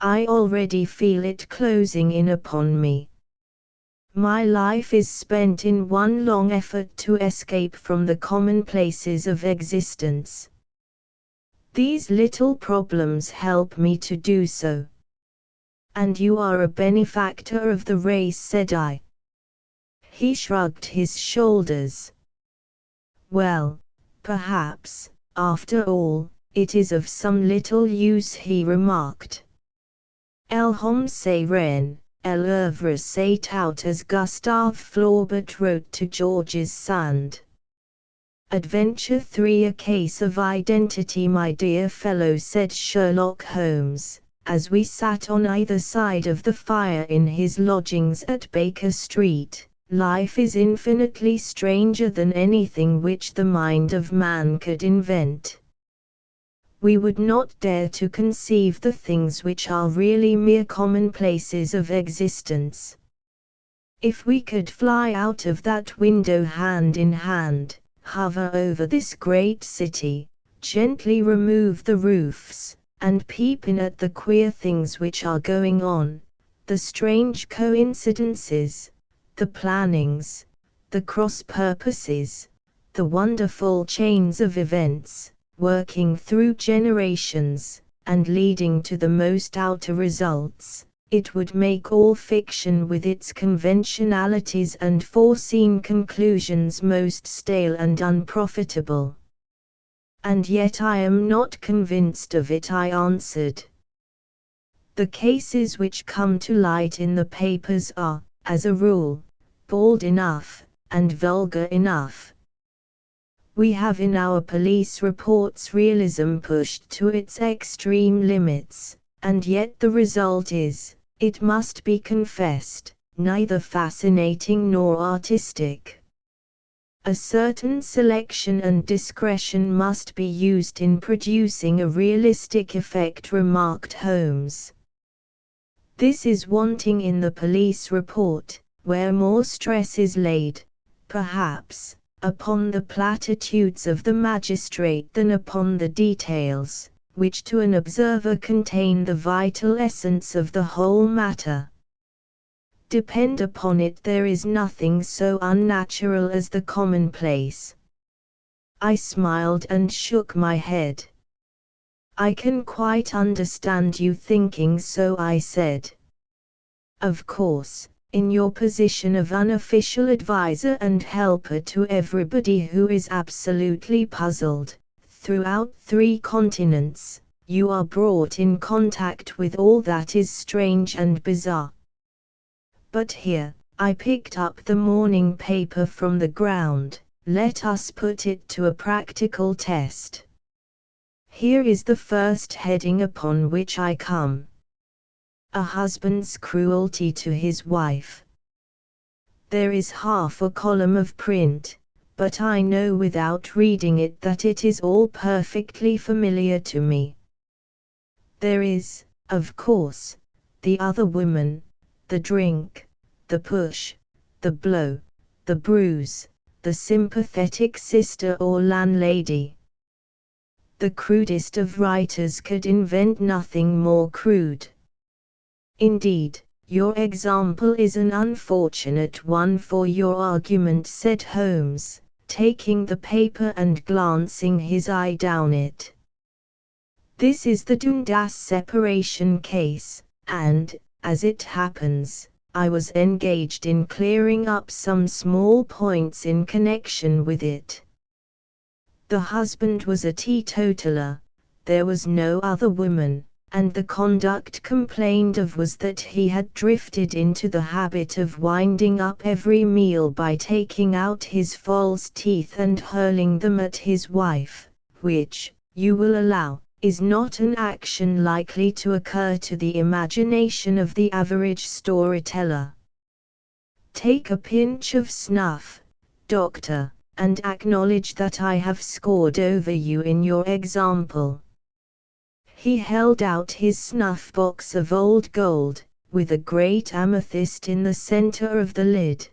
I already feel it closing in upon me. My life is spent in one long effort to escape from the commonplaces of existence. These little problems help me to do so. And you are a benefactor of the race, said I. He shrugged his shoulders. Well, perhaps, after all, it is of some little use, he remarked. L'homme c'est rien, l'œuvre c'est tout, as Gustave Flaubert wrote to Georges Sand. Adventure 3, a case of identity, my dear fellow, said Sherlock Holmes, as we sat on either side of the fire in his lodgings at Baker Street. Life is infinitely stranger than anything which the mind of man could invent. We would not dare to conceive the things which are really mere commonplaces of existence. If we could fly out of that window hand in hand, hover over this great city, gently remove the roofs, and peep in at the queer things which are going on, the strange coincidences, the plannings, the cross-purposes, the wonderful chains of events, working through generations, and leading to the most outer results, it would make all fiction with its conventionalities and foreseen conclusions most stale and unprofitable. And yet I am not convinced of it, I answered. The cases which come to light in the papers are, as a rule, bald enough, and vulgar enough. We have in our police reports realism pushed to its extreme limits, and yet the result is, it must be confessed, neither fascinating nor artistic. A certain selection and discretion must be used in producing a realistic effect, remarked Holmes. This is wanting in the police report, where more stress is laid, perhaps, upon the platitudes of the magistrate than upon the details, which to an observer contain the vital essence of the whole matter. Depend upon it, there is nothing so unnatural as the commonplace. I smiled and shook my head. I can quite understand you thinking so, I said. Of course, in your position of unofficial advisor and helper to everybody who is absolutely puzzled, throughout 3 continents, you are brought in contact with all that is strange and bizarre. But here, I picked up the morning paper from the ground, let us put it to a practical test. Here is the first heading upon which I come. A husband's cruelty to his wife. There is half a column of print, but I know without reading it that it is all perfectly familiar to me. There is, of course, the other woman, the drink, the push, the blow, the bruise, the sympathetic sister or landlady. The crudest of writers could invent nothing more crude. Indeed, your example is an unfortunate one for your argument, said Holmes, taking the paper and glancing his eye down it. This is the Dundas separation case, and, as it happens, I was engaged in clearing up some small points in connection with it. The husband was a teetotaler, there was no other woman, and the conduct complained of was that he had drifted into the habit of winding up every meal by taking out his false teeth and hurling them at his wife, which, you will allow, is not an action likely to occur to the imagination of the average storyteller. Take a pinch of snuff, doctor, and acknowledge that I have scored over you in your example. He held out his snuff box of old gold, with a great amethyst in the center of the lid.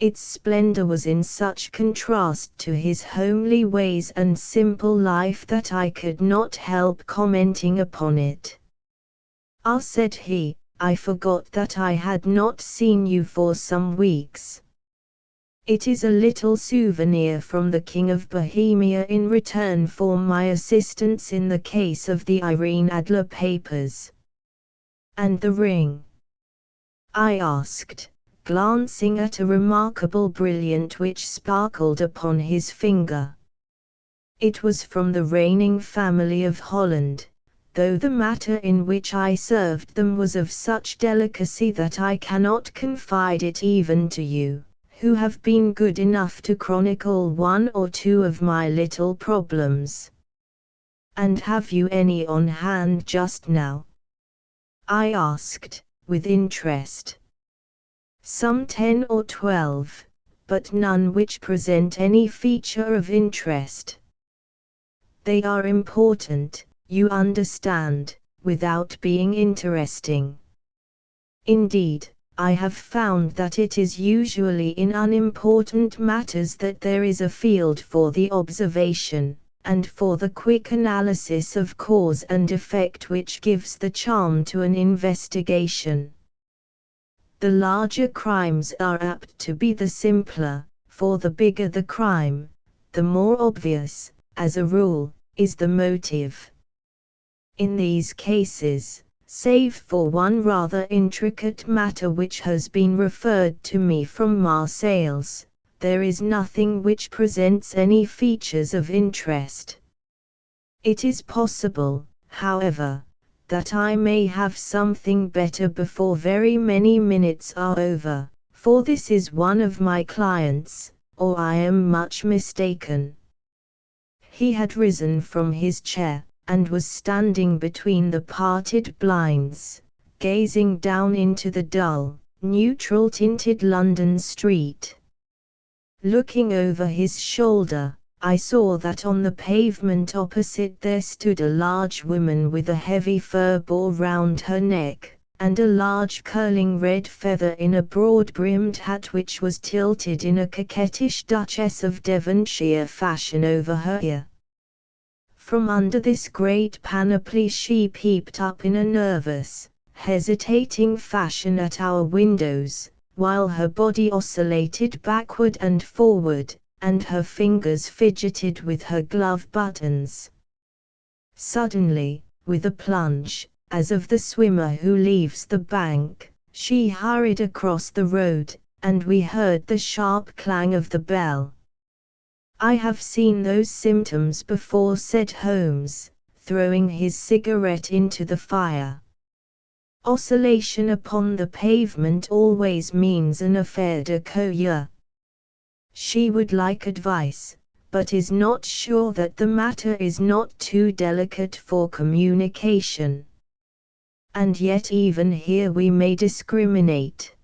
Its splendor was in such contrast to his homely ways and simple life that I could not help commenting upon it. "Ah," said he, "I forgot that I had not seen you for some weeks. It is a little souvenir from the King of Bohemia in return for my assistance in the case of the Irene Adler papers." "And the ring?" I asked, glancing at a remarkable brilliant which sparkled upon his finger. It was from the reigning family of Holland, though the matter in which I served them was of such delicacy that I cannot confide it even to you, who have been good enough to chronicle 1 or 2 of my little problems. "And have you any on hand just now?" I asked, with interest. "Some 10 or 12, but none which present any feature of interest. They are important, you understand, without being interesting. Indeed, I have found that it is usually in unimportant matters that there is a field for the observation, and for the quick analysis of cause and effect which gives the charm to an investigation. The larger crimes are apt to be the simpler, for the bigger the crime, the more obvious, as a rule, is the motive. In these cases, save for one rather intricate matter which has been referred to me from Marseilles, there is nothing which presents any features of interest. It is possible, however, that I may have something better before very many minutes are over, for this is one of my clients, or I am much mistaken. He had risen from his chair, and was standing between the parted blinds, gazing down into the dull, neutral-tinted London street. Looking over his shoulder, I saw that on the pavement opposite there stood a large woman with a heavy fur ball round her neck, and a large curling red feather in a broad-brimmed hat which was tilted in a coquettish Duchess of Devonshire fashion over her ear. From under this great panoply she peeped up in a nervous, hesitating fashion at our windows, while her body oscillated backward and forward, and her fingers fidgeted with her glove buttons. Suddenly, with a plunge, as of the swimmer who leaves the bank, she hurried across the road, and we heard the sharp clang of the bell. "I have seen those symptoms before," said Holmes, throwing his cigarette into the fire. "Oscillation upon the pavement always means an affaire de coeur. She would like advice, but is not sure that the matter is not too delicate for communication. And yet even here we may discriminate.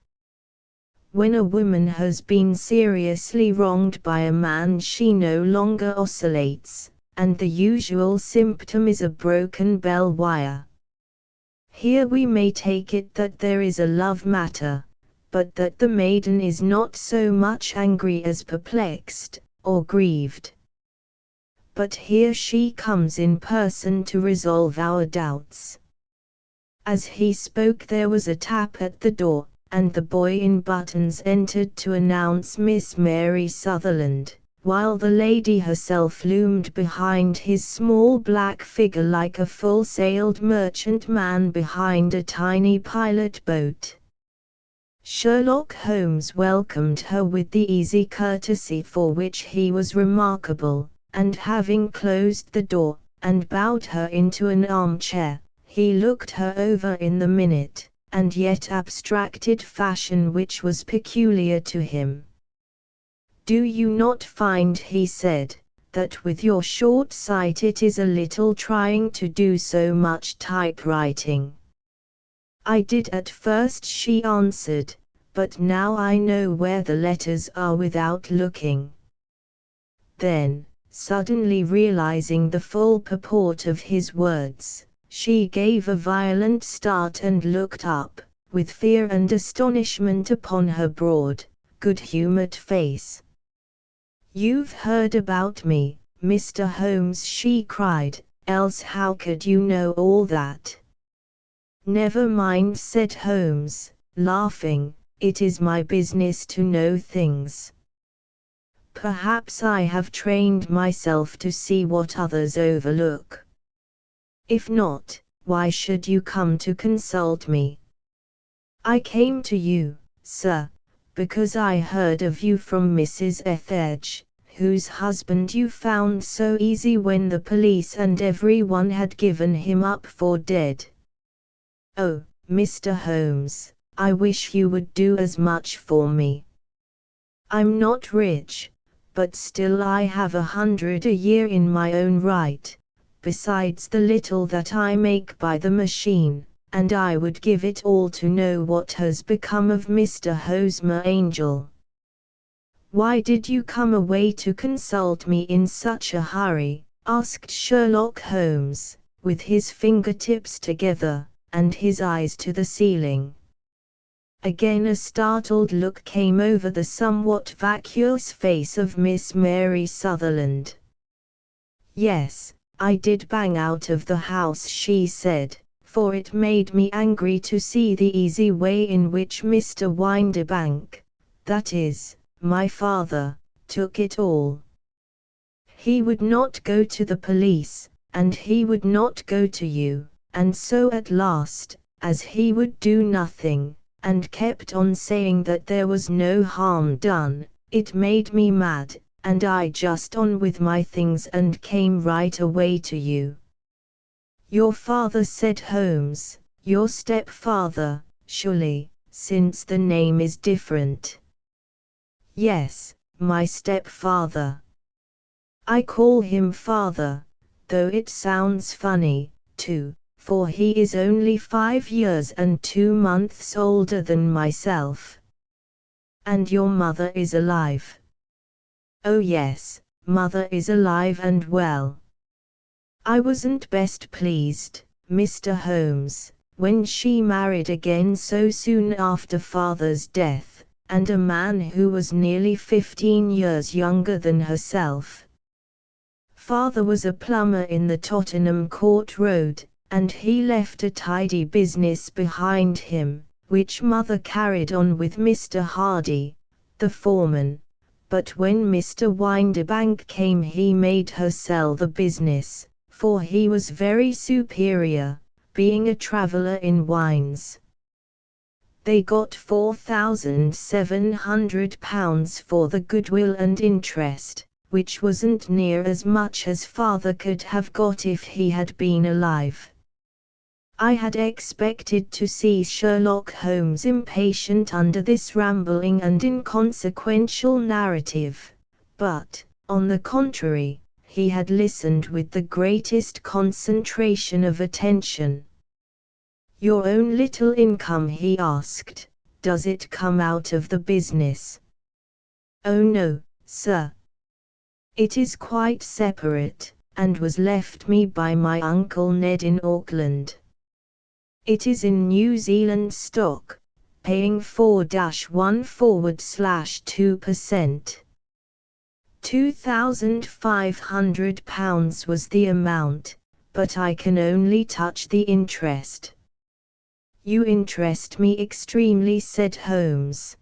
When a woman has been seriously wronged by a man she no longer oscillates, and the usual symptom is a broken bell wire. Here we may take it that there is a love matter, but that the maiden is not so much angry as perplexed, or grieved. But here she comes in person to resolve our doubts." As he spoke there was a tap at the door, and the boy in buttons entered to announce Miss Mary Sutherland, while the lady herself loomed behind his small black figure like a full-sailed merchantman behind a tiny pilot boat. Sherlock Holmes welcomed her with the easy courtesy for which he was remarkable, and having closed the door, and bowed her into an armchair, he looked her over in the minute, and yet abstracted fashion which was peculiar to him. "Do you not find," he said, "that with your short sight it is a little trying to do so much typewriting?" "I did at first," she answered, "but now I know where the letters are without looking." Then, suddenly realizing the full purport of his words, she gave a violent start and looked up, with fear and astonishment upon her broad, good-humored face. "You've heard about me, Mr. Holmes," she cried, "else how could you know all that?" "Never mind," said Holmes, laughing, "it is my business to know things. Perhaps I have trained myself to see what others overlook. If not, why should you come to consult me?" "I came to you, sir, because I heard of you from Mrs. Etheridge, whose husband you found so easy when the police and everyone had given him up for dead. Oh, Mr. Holmes, I wish you would do as much for me. I'm not rich, but still I have 100 a year in my own right, besides the little that I make by the machine, and I would give it all to know what has become of Mr. Hosmer Angel." "Why did you come away to consult me in such a hurry?" asked Sherlock Holmes, with his fingertips together, and his eyes to the ceiling. Again a startled look came over the somewhat vacuous face of Miss Mary Sutherland. Yes, I did bang out of the house, she said, for it made me angry to see the easy way in which Mr. Windibank, that is, my father, took it all. He would not go to the police, and he would not go to you, and so at last, as he would do nothing, and kept on saying that there was no harm done, it made me mad, and I just on with my things and came right away to you. Your father, said Holmes, your stepfather, surely, since the name is different. Yes, my stepfather. I call him father, though it sounds funny, too, for he is only 5 years and 2 months older than myself. And your mother is alive? Oh yes, mother is alive and well. I wasn't best pleased, Mr. Holmes, when she married again so soon after father's death, and a man who was nearly 15 years younger than herself. Father was a plumber in the Tottenham Court Road, and he left a tidy business behind him, which mother carried on with Mr. Hardy, the foreman. But when Mr. Windibank came, he made her sell the business, for he was very superior, being a traveller in wines. They got £4,700 for the goodwill and interest, which wasn't near as much as father could have got if he had been alive. I had expected to see Sherlock Holmes impatient under this rambling and inconsequential narrative, but, on the contrary, he had listened with the greatest concentration of attention. Your own little income, he asked, does it come out of the business? Oh no, sir. It is quite separate, and was left me by my Uncle Ned in Auckland. It is in New Zealand stock, paying 4-1/2%. £2,500 was the amount, but I can only touch the interest. You interest me extremely, said Holmes.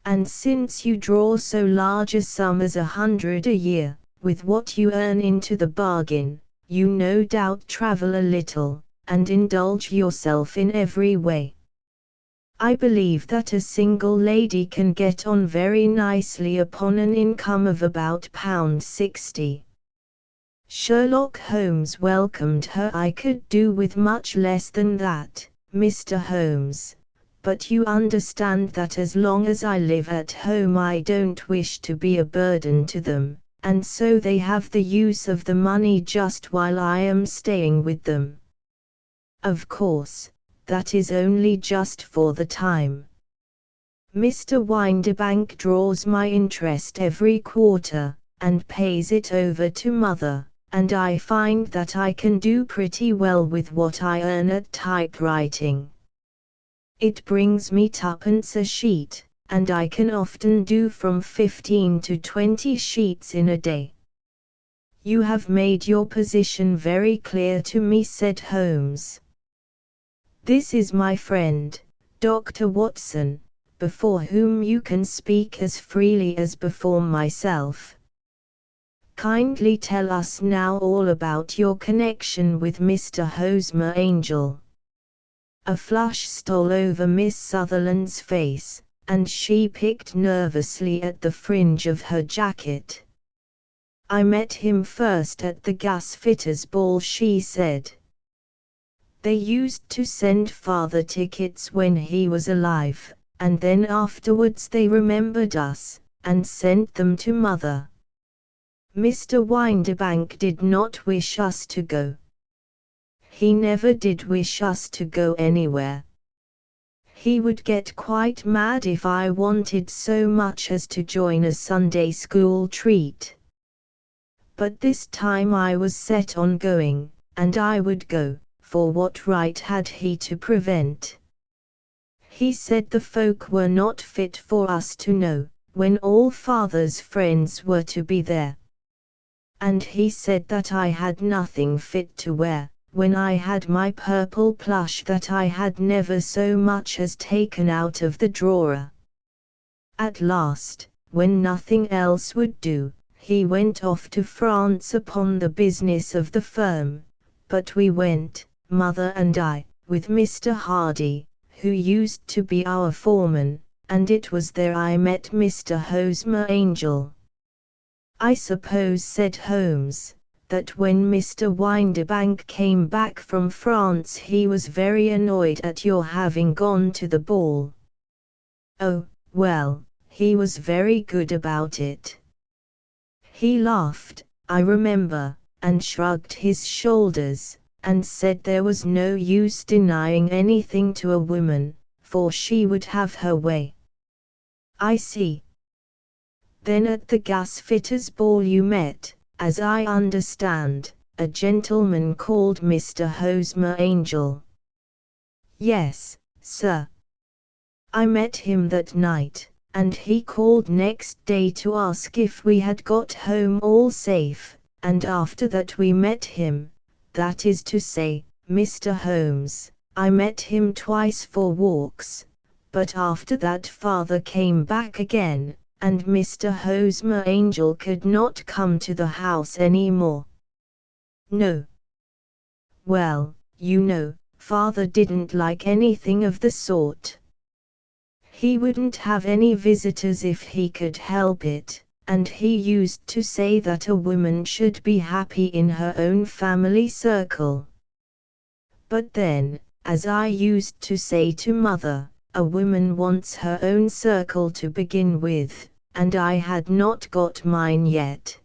And since you draw so large a sum as 100 a year, with what you earn into the bargain, you no doubt travel a little, and indulge yourself in every way. I believe that a single lady can get on very nicely upon an income of about £60. Sherlock Holmes welcomed her. I could do with much less than that, Mr. Holmes. But you understand that as long as I live at home I don't wish to be a burden to them, and so they have the use of the money just while I am staying with them. Of course, that is only just for the time. Mr. Windibank draws my interest every quarter, and pays it over to mother, and I find that I can do pretty well with what I earn at typewriting. It brings me twopence a sheet, and I can often do from 15 to 20 sheets in a day. You have made your position very clear to me, said Holmes. This is my friend, Dr. Watson, before whom you can speak as freely as before myself. Kindly tell us now all about your connection with Mr. Hosmer Angel. A flush stole over Miss Sutherland's face, and she picked nervously at the fringe of her jacket. I met him first at the gasfitter's ball, she said. They used to send father tickets when he was alive, and then afterwards they remembered us, and sent them to mother. Mr. Windibank did not wish us to go. He never did wish us to go anywhere. He would get quite mad if I wanted so much as to join a Sunday school treat. But this time I was set on going, and I would go, for what right had he to prevent? He said the folk were not fit for us to know, when all father's friends were to be there. and he said that I had nothing fit to wear, when I had my purple plush that I had never so much as taken out of the drawer. At last, when nothing else would do, he went off to France upon the business of the firm, but we went, mother and I, with Mr. Hardy, who used to be our foreman, and it was there I met Mr. Hosmer Angel. I suppose, said Holmes, that when Mr. Windibank came back from France he was very annoyed at your having gone to the ball. Oh, well, he was very good about it. He laughed, I remember, and shrugged his shoulders, and said there was no use denying anything to a woman, for she would have her way. I see. Then at the gasfitters' ball you met, as I understand, a gentleman called Mr. Hosmer Angel. Yes, sir. I met him that night, and he called next day to ask if we had got home all safe, and after that we met him, that is to say, Mr. Holmes, I met him twice for walks, but after that father came back again, and Mr. Hosmer Angel could not come to the house any more. No. Well, you know, father didn't like anything of the sort. He wouldn't have any visitors if he could help it, and he used to say that a woman should be happy in her own family circle. But then, as I used to say to mother, a woman wants her own circle to begin with, and I had not got mine yet.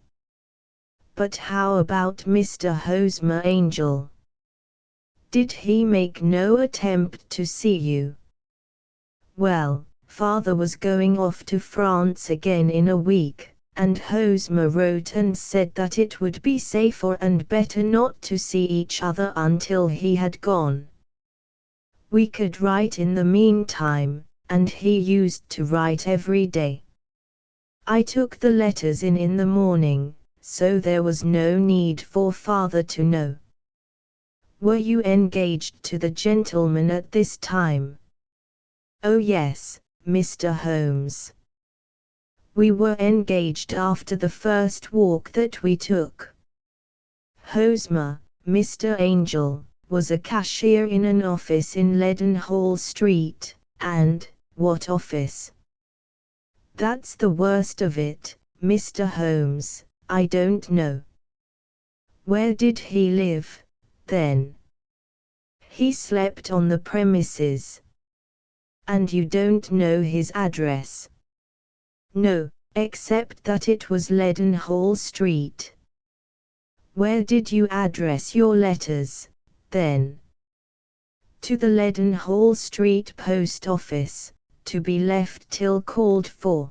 But how about Mr. Hosmer Angel? Did he make no attempt to see you? Well, father was going off to France again in a week, and Hosmer wrote and said that it would be safer and better not to see each other until he had gone. We could write in the meantime, and he used to write every day. I took the letters in the morning, so there was no need for father to know. Were you engaged to the gentleman at this time? Oh yes, Mr. Holmes. We were engaged after the first walk that we took. Hosmer, Mr. Angel, was a cashier in an office in Leadenhall Street, and, what office? That's the worst of it, Mr. Holmes, I don't know. Where did he live, then? He slept on the premises. And you don't know his address? No, except that it was Leadenhall Street. Where did you address your letters, then? To the Leadenhall Street post office, to be left till called for.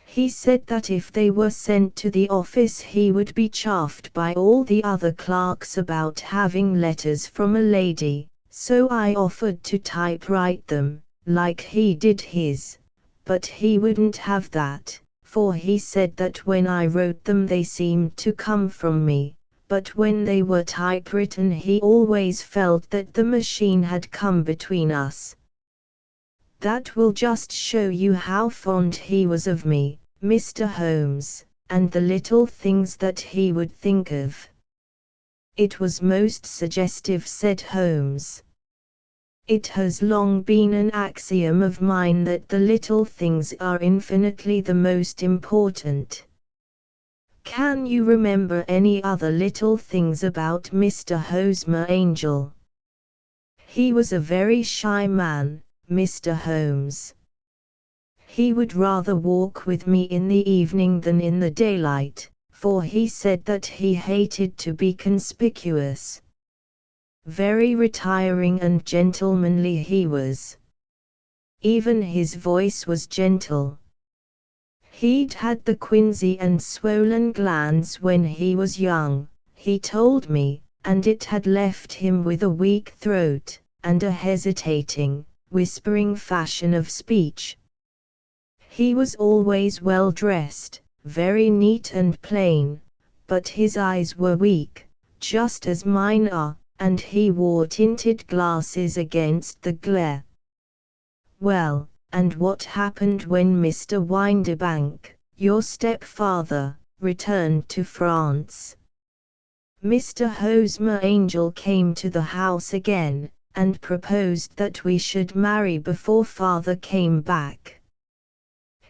He said that if they were sent to the office he would be chaffed by all the other clerks about having letters from a lady, so I offered to typewrite them, like he did his, but he wouldn't have that, for he said that when I wrote them they seemed to come from me, but when they were typewritten he always felt that the machine had come between us. That will just show you how fond he was of me, Mr. Holmes, and the little things that he would think of. It was most suggestive, said Holmes. It has long been an axiom of mine that the little things are infinitely the most important. Can you remember any other little things about Mr. Hosmer Angel? He was a very shy man, Mr. Holmes. He would rather walk with me in the evening than in the daylight, for he said that he hated to be conspicuous. Very retiring and gentlemanly he was. Even his voice was gentle. He'd had the quinsy and swollen glands when he was young, he told me, and it had left him with a weak throat, and a hesitating, whispering fashion of speech. He was always well dressed, very neat and plain, but his eyes were weak, just as mine are, and he wore tinted glasses against the glare. Well, and what happened when Mr. Windibank, your stepfather, returned to France? Mr. Hosmer Angel came to the house again, and proposed that we should marry before father came back.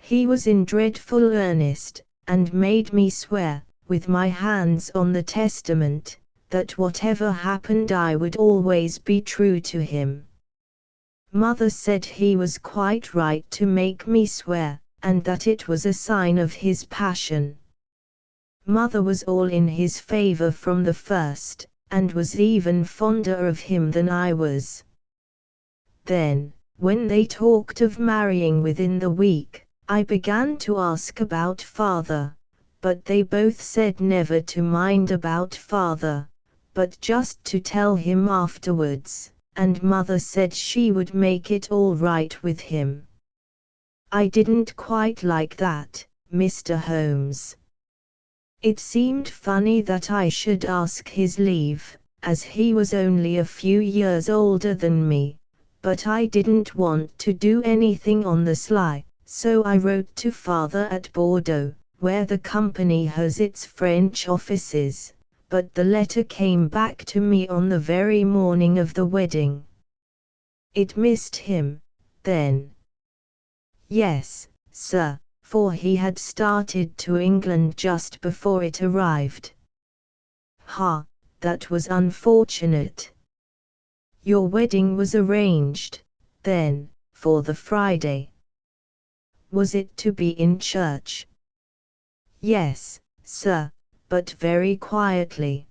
He was in dreadful earnest, and made me swear, with my hands on the testament, that whatever happened I would always be true to him. Mother said he was quite right to make me swear, and that it was a sign of his passion. Mother was all in his favor from the first, and was even fonder of him than I was. Then, when they talked of marrying within the week, I began to ask about father, but they both said never to mind about father, but just to tell him afterwards, and mother said she would make it all right with him. I didn't quite like that, Mr. Holmes. It seemed funny that I should ask his leave, as he was only a few years older than me, but I didn't want to do anything on the sly, so I wrote to father at Bordeaux, where the company has its French offices, but the letter came back to me on the very morning of the wedding. It missed him, then? Yes, sir, for he had started to England just before it arrived. Ha, that was unfortunate. Your wedding was arranged, then, for the Friday. Was it to be in church? Yes, sir, but very quietly.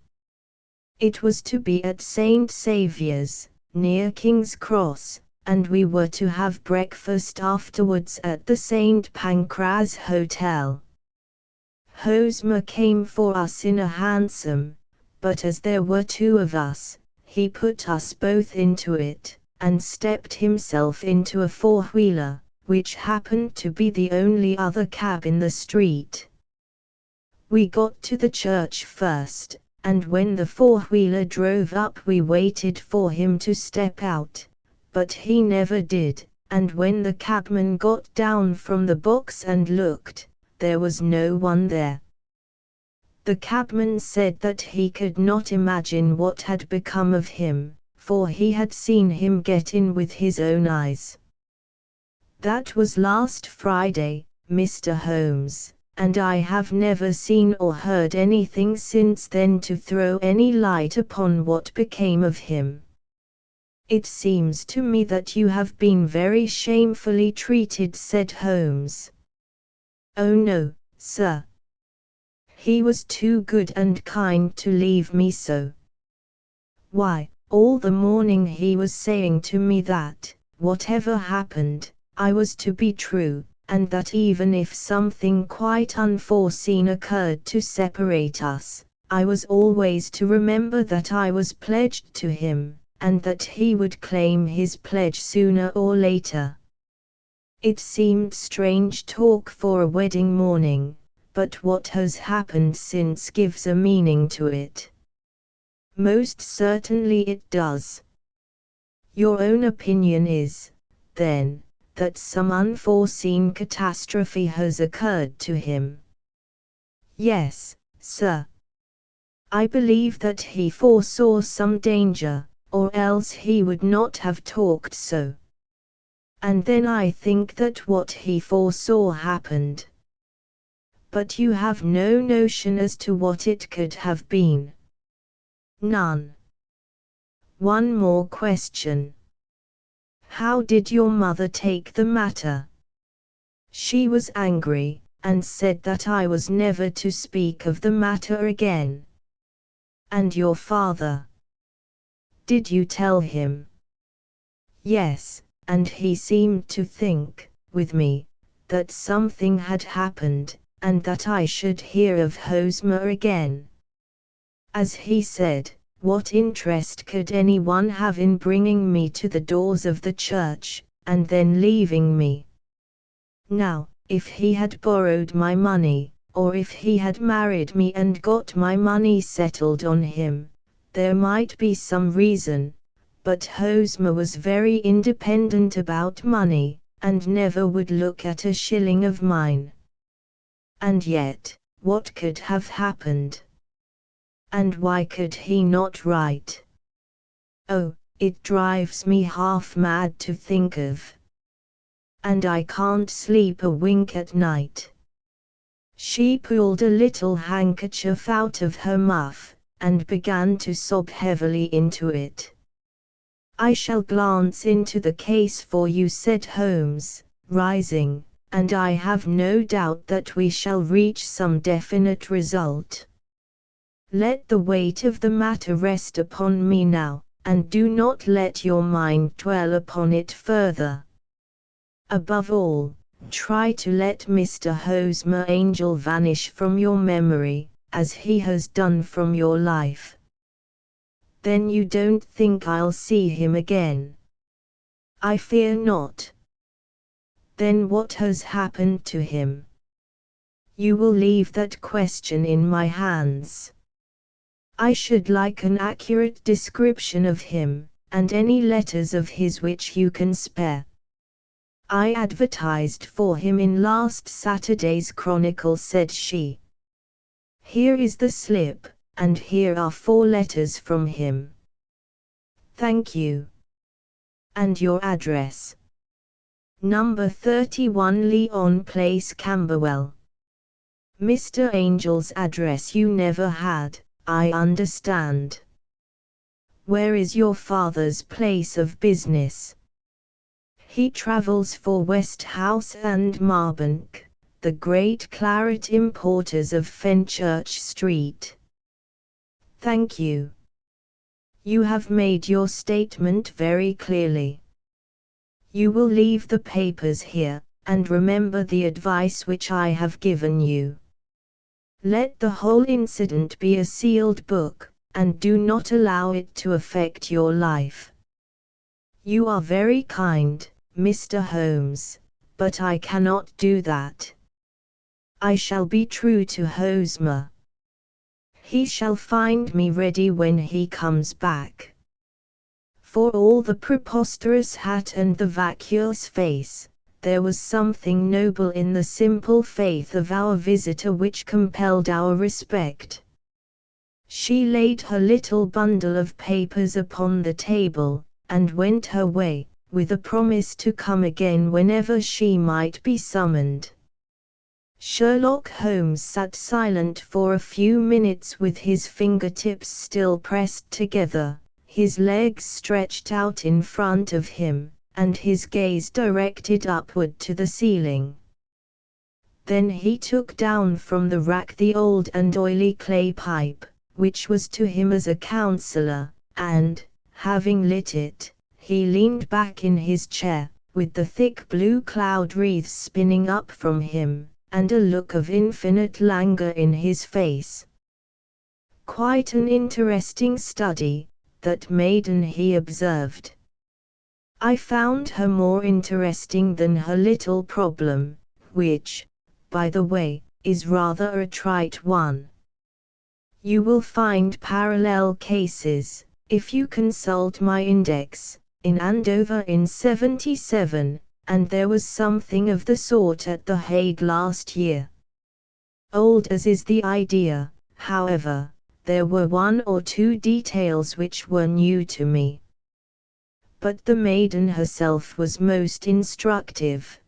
It was to be at St. Saviour's, near King's Cross, and we were to have breakfast afterwards at the St. Pancras Hotel. Hosmer came for us in a hansom, but as there were two of us, he put us both into it, and stepped himself into a four-wheeler, which happened to be the only other cab in the street. We got to the church first, and when the four-wheeler drove up we waited for him to step out, but he never did, and when the cabman got down from the box and looked, there was no one there. The cabman said that he could not imagine what had become of him, for he had seen him get in with his own eyes. That was last Friday, Mr. Holmes, and I have never seen or heard anything since then to throw any light upon what became of him. It seems to me that you have been very shamefully treated, said Holmes. Oh no, sir. He was too good and kind to leave me so. Why, all the morning he was saying to me that, whatever happened, I was to be true, and that even if something quite unforeseen occurred to separate us, I was always to remember that I was pledged to him, and that he would claim his pledge sooner or later. It seemed strange talk for a wedding morning, but what has happened since gives a meaning to it. Most certainly it does. Your own opinion is, then, that some unforeseen catastrophe has occurred to him? Yes, sir. I believe that he foresaw some danger, or else he would not have talked so. And then I think that what he foresaw happened. But you have no notion as to what it could have been. None. One more question. How did your mother take the matter? She was angry, and said that I was never to speak of the matter again. And your father? Did you tell him? Yes, and he seemed to think, with me, that something had happened, and that I should hear of Hosmer again. As he said, what interest could anyone have in bringing me to the doors of the church, and then leaving me? Now, if he had borrowed my money, or if he had married me and got my money settled on him, there might be some reason, but Hosmer was very independent about money, and never would look at a shilling of mine. And yet, what could have happened? And why could he not write? Oh, it drives me half mad to think of. And I can't sleep a wink at night. She pulled a little handkerchief out of her muff, and began to sob heavily into it. I shall glance into the case for you, said Holmes, rising, and I have no doubt that we shall reach some definite result. Let the weight of the matter rest upon me now, and do not let your mind dwell upon it further. Above all, try to let Mr. Hosmer Angel vanish from your memory, as he has done from your life. Then you don't think I'll see him again? I fear not. Then what has happened to him? You will leave that question in my hands. I should like an accurate description of him, and any letters of his which you can spare. I advertised for him in last Saturday's Chronicle, said she. Here is the slip, and here are 4 letters from him. Thank you. And your address? Number 31 Leon Place, Camberwell. Mr. Angel's address you never had, I understand. Where is your father's place of business? He travels for Westhouse and Marbank, the great claret importers of Fenchurch Street. Thank you. You have made your statement very clearly. You will leave the papers here, and remember the advice which I have given you. Let the whole incident be a sealed book, and do not allow it to affect your life. You are very kind, Mr. Holmes, but I cannot do that. I shall be true to Hosmer. He shall find me ready when he comes back. For all the preposterous hat and the vacuous face, there was something noble in the simple faith of our visitor which compelled our respect. She laid her little bundle of papers upon the table, and went her way, with a promise to come again whenever she might be summoned. Sherlock Holmes sat silent for a few minutes with his fingertips still pressed together, his legs stretched out in front of him, and his gaze directed upward to the ceiling. Then he took down from the rack the old and oily clay pipe, which was to him as a counsellor, and, having lit it, he leaned back in his chair, with the thick blue cloud wreaths spinning up from him, and a look of infinite languor in his face. Quite an interesting study, that maiden, he observed. I found her more interesting than her little problem, which, by the way, is rather a trite one. You will find parallel cases, if you consult my index, in Andover in '77, and there was something of the sort at The Hague last year. Old as is the idea, however, there were 1 or 2 details which were new to me. But the maiden herself was most instructive.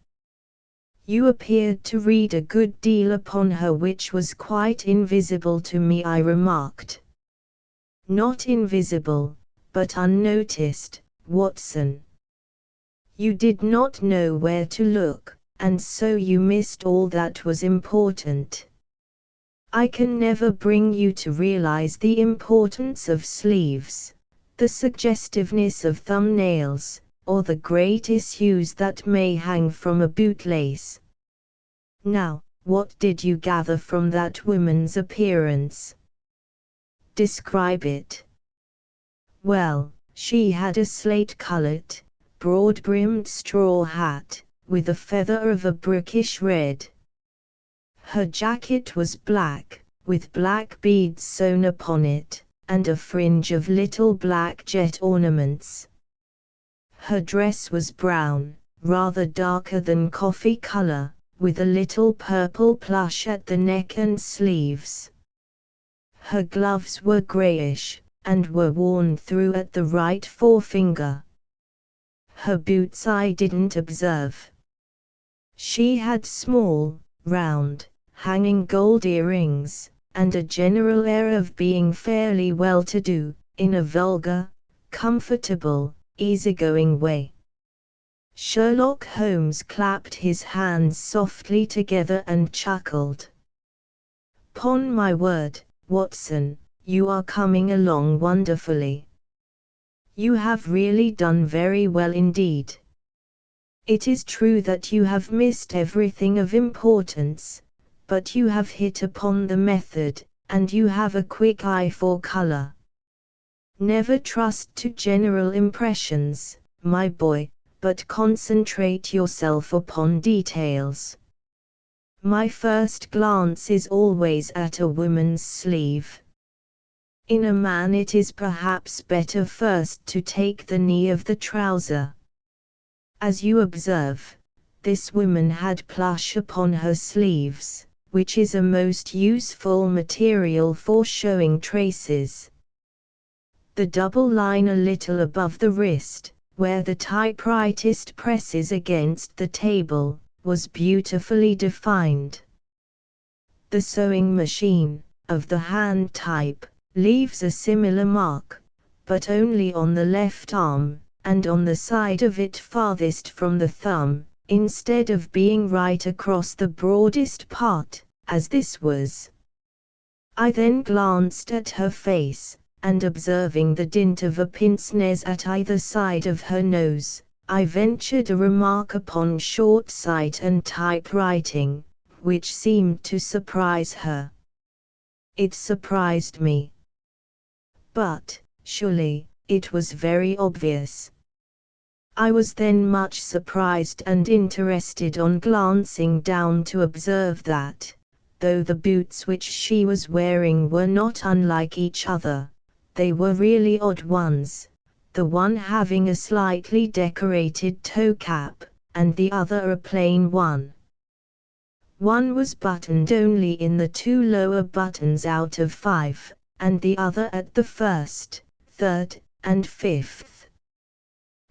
You appeared to read a good deal upon her which was quite invisible to me, I remarked. Not invisible, but unnoticed, Watson. You did not know where to look, and so you missed all that was important. I can never bring you to realize the importance of sleeves, the suggestiveness of thumbnails, or the great issues that may hang from a bootlace. Now, what did you gather from that woman's appearance? Describe it. Well, she had a slate-colored, broad-brimmed straw hat, with a feather of a brookish red. Her jacket was black, with black beads sewn upon it, and a fringe of little black jet ornaments. Her dress was brown, rather darker than coffee color, with a little purple plush at the neck and sleeves. Her gloves were grayish, and were worn through at the right forefinger. Her boots I didn't observe. She had small, round, hanging gold earrings, and a general air of being fairly well-to-do, in a vulgar, comfortable, easygoing way. Sherlock Holmes clapped his hands softly together and chuckled. "'Pon my word, Watson, you are coming along wonderfully. You have really done very well indeed. It is true that you have missed everything of importance, but you have hit upon the method, and you have a quick eye for color. Never trust to general impressions, my boy, but concentrate yourself upon details. My first glance is always at a woman's sleeve. In a man it is perhaps better first to take the knee of the trouser. As you observe, this woman had plush upon her sleeves, which is a most useful material for showing traces. The double line a little above the wrist, where the typewritist presses against the table, was beautifully defined. The sewing machine, of the hand type, leaves a similar mark, but only on the left arm, and on the side of it farthest from the thumb, instead of being right across the broadest part, as this was. I then glanced at her face, and observing the dint of a pince-nez at either side of her nose, I ventured a remark upon short sight and typewriting, which seemed to surprise her. It surprised me. But, surely, it was very obvious. I was then much surprised and interested on glancing down to observe that, though the boots which she was wearing were not unlike each other, they were really odd ones, the one having a slightly decorated toe cap, and the other a plain one. One was buttoned only in the 2 lower buttons out of 5, and the other at the 1st, 3rd, and 5th.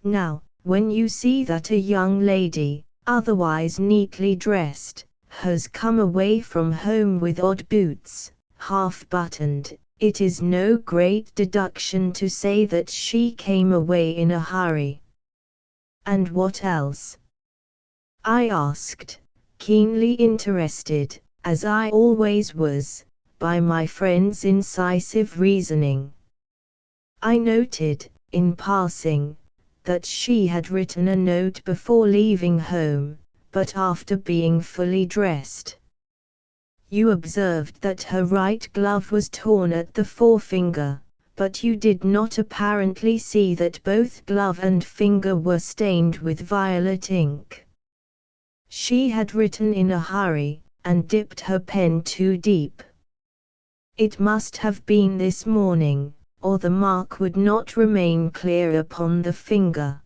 Now, when you see that a young lady, otherwise neatly dressed, has come away from home with odd boots, half-buttoned, it is no great deduction to say that she came away in a hurry. And what else? I asked, keenly interested, as I always was, by my friend's incisive reasoning. I noted, in passing, that she had written a note before leaving home, but after being fully dressed. You observed that her right glove was torn at the forefinger, but you did not apparently see that both glove and finger were stained with violet ink. She had written in a hurry, and dipped her pen too deep. It must have been this morning, or the mark would not remain clear upon the finger.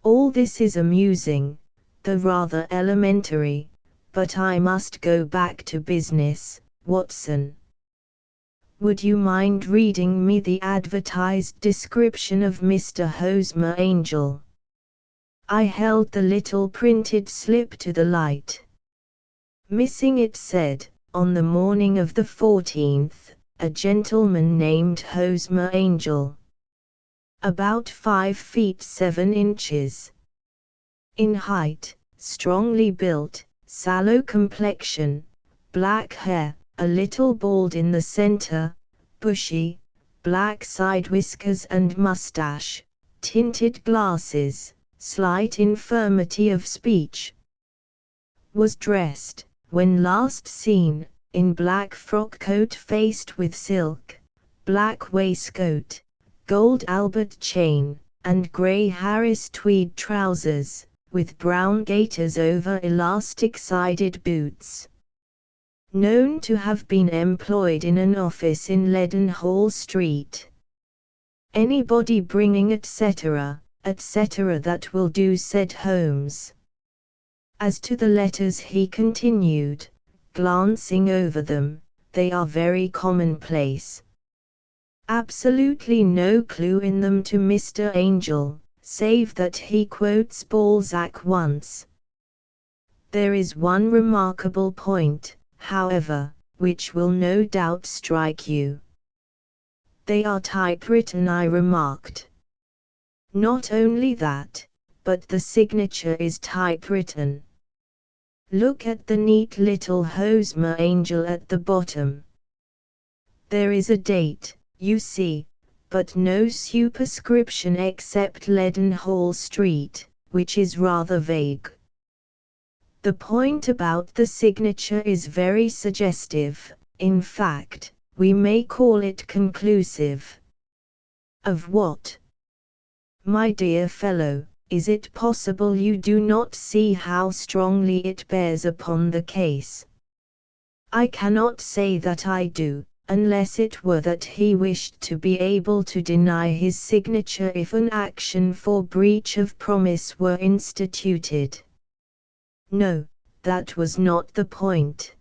All this is amusing, though rather elementary, but I must go back to business, Watson. Would you mind reading me the advertised description of Mr. Hosmer Angel? I held the little printed slip to the light. Missing it said, on the morning of the 14th, a gentleman named Hosmer Angel. About 5 feet 7 inches. In height, strongly built, sallow complexion, black hair, a little bald in the center, bushy, black side whiskers and mustache, tinted glasses, slight infirmity of speech. Was dressed, when last seen, in black frock coat faced with silk, black waistcoat, gold Albert chain, and grey Harris tweed trousers, with brown gaiters over elastic-sided boots. known to have been employed in an office in Leadenhall Street. Anybody bringing etc., etc. That will do, said Holmes. As to the letters, he continued, glancing over them, they are very commonplace. Absolutely no clue in them to Mr. Angel, save that he quotes Balzac once. There is one remarkable point, however, which will no doubt strike you. They are typewritten, I remarked. Not only that, but the signature is typewritten. Look at the neat little Hosmer angel at the bottom. There is a date, you see, but no superscription except Leadenhall Street, which is rather vague. The point about the signature is very suggestive, in fact, we may call it conclusive. Of what? My dear fellow, is it possible you do not see how strongly it bears upon the case? I cannot say that I do, unless it were that he wished to be able to deny his signature if an action for breach of promise were instituted. No, that was not the point.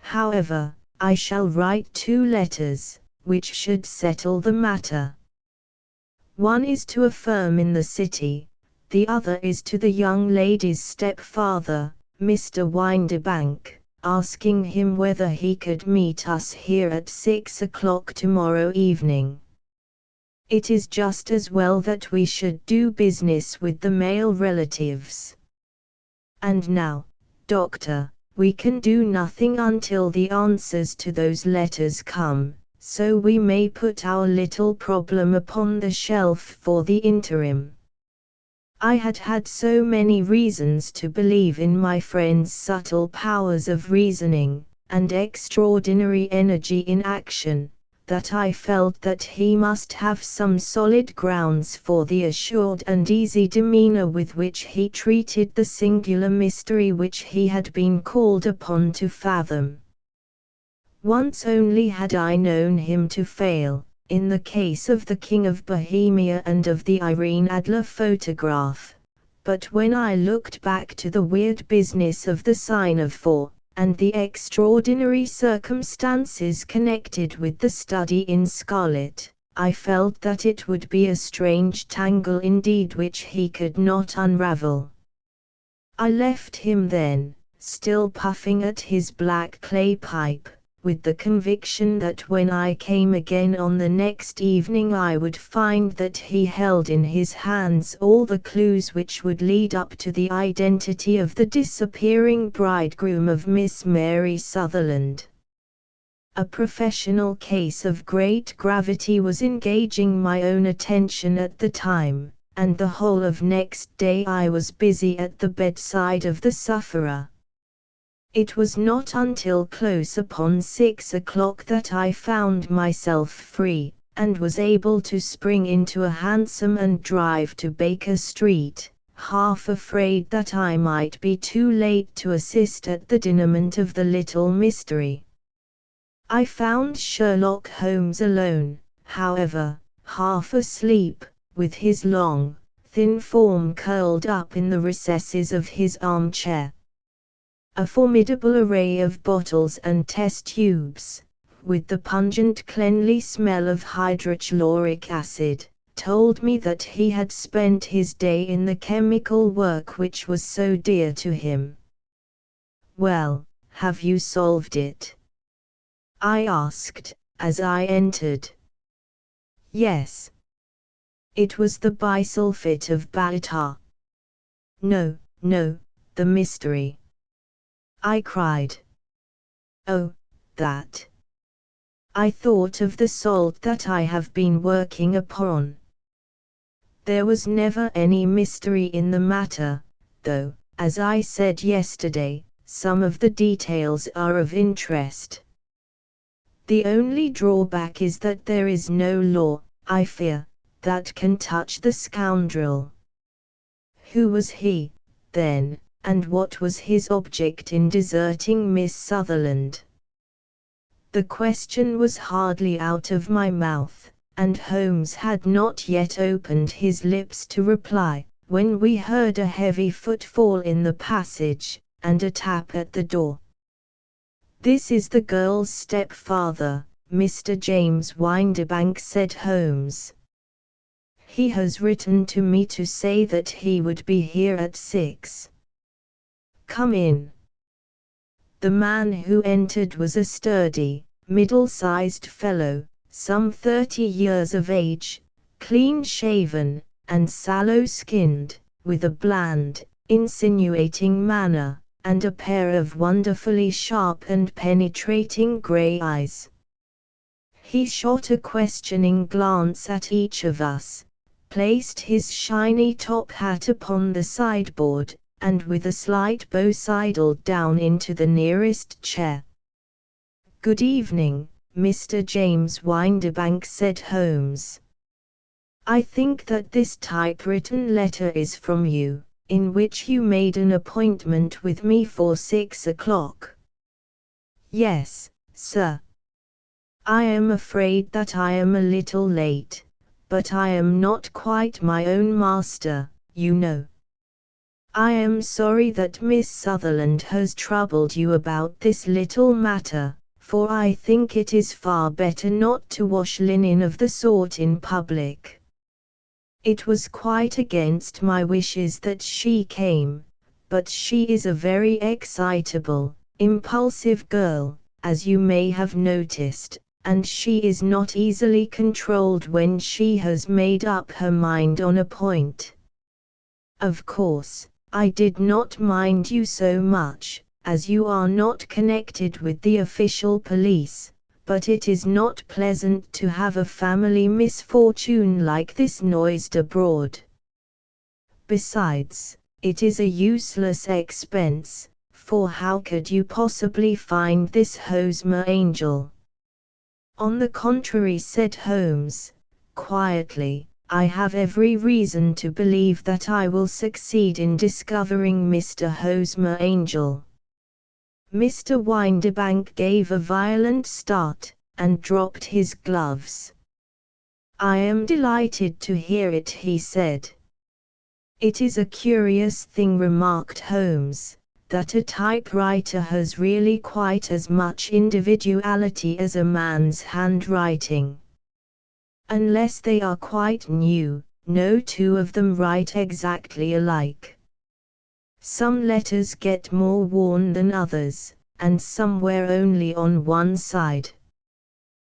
However, I shall write 2 letters, which should settle the matter. One is to a firm in the city, the other is to the young lady's stepfather, Mr. Windibank, asking him whether he could meet us here at 6 o'clock tomorrow evening. It is just as well that we should do business with the male relatives. And now, Doctor, we can do nothing until the answers to those letters come, so we may put our little problem upon the shelf for the interim. I had had so many reasons to believe in my friend's subtle powers of reasoning, and extraordinary energy in action, that I felt that he must have some solid grounds for the assured and easy demeanor with which he treated the singular mystery which he had been called upon to fathom. Once only had I known him to fail, in the case of the King of Bohemia and of the Irene Adler photograph, but when I looked back to the weird business of the sign of 4, and the extraordinary circumstances connected with the study in scarlet, I felt that it would be a strange tangle indeed which he could not unravel. I left him then, still puffing at his black clay pipe, with the conviction that when I came again on the next evening I would find that he held in his hands all the clues which would lead up to the identity of the disappearing bridegroom of Miss Mary Sutherland. A professional case of great gravity was engaging my own attention at the time, and the whole of next day I was busy at the bedside of the sufferer. It was not until close upon 6 o'clock that I found myself free, and was able to spring into a hansom and drive to Baker Street, half afraid that I might be too late to assist at the denouement of the little mystery. I found Sherlock Holmes alone, however, half asleep, with his long, thin form curled up in the recesses of his armchair. A formidable array of bottles and test tubes, with the pungent cleanly smell of hydrochloric acid, told me that he had spent his day in the chemical work which was so dear to him. "Well, have you solved it?" I asked, as I entered. "Yes. It was the bisulfite of beta." "No, no, the mystery," I cried. "Oh, that. I thought of the salt that I have been working upon. There was never any mystery in the matter, though, as I said yesterday, some of the details are of interest. The only drawback is that there is no law, I fear, that can touch the scoundrel." "Who was he, then?" and what was his object in deserting Miss Sutherland? The question was hardly out of my mouth, and Holmes had not yet opened his lips to reply, when we heard a heavy footfall in the passage, and a tap at the door. "This is the girl's stepfather, Mr. James Windibank," said Holmes. "He has written to me to say that he would be here at 6. Come in." The man who entered was a sturdy, middle-sized fellow, some 30 years of age, clean-shaven, and sallow-skinned, with a bland, insinuating manner, and a pair of wonderfully sharp and penetrating grey eyes. He shot a questioning glance at each of us, placed his shiny top hat upon the sideboard, and with a slight bow sidled down into the nearest chair. "Good evening, Mr. James Windibank," said Holmes. "I think that this typewritten letter is from you, in which you made an appointment with me for 6 o'clock. "Yes, sir. I am afraid that I am a little late, but I am not quite my own master, you know. I am sorry that Miss Sutherland has troubled you about this little matter, for I think it is far better not to wash linen of the sort in public. It was quite against my wishes that she came, but she is a very excitable, impulsive girl, as you may have noticed, and she is not easily controlled when she has made up her mind on a point. Of course, I did not mind you so much, as you are not connected with the official police, but it is not pleasant to have a family misfortune like this noised abroad. Besides, it is a useless expense, for how could you possibly find this Hosmer angel?" "On the contrary," said Holmes, quietly, "I have every reason to believe that I will succeed in discovering Mr. Hosmer Angel." Mr. Windibank gave a violent start, and dropped his gloves. "I am delighted to hear it," he said. "It is a curious thing," remarked Holmes, "that a typewriter has really quite as much individuality as a man's handwriting. Unless they are quite new, no two of them write exactly alike. Some letters get more worn than others, and some wear only on one side.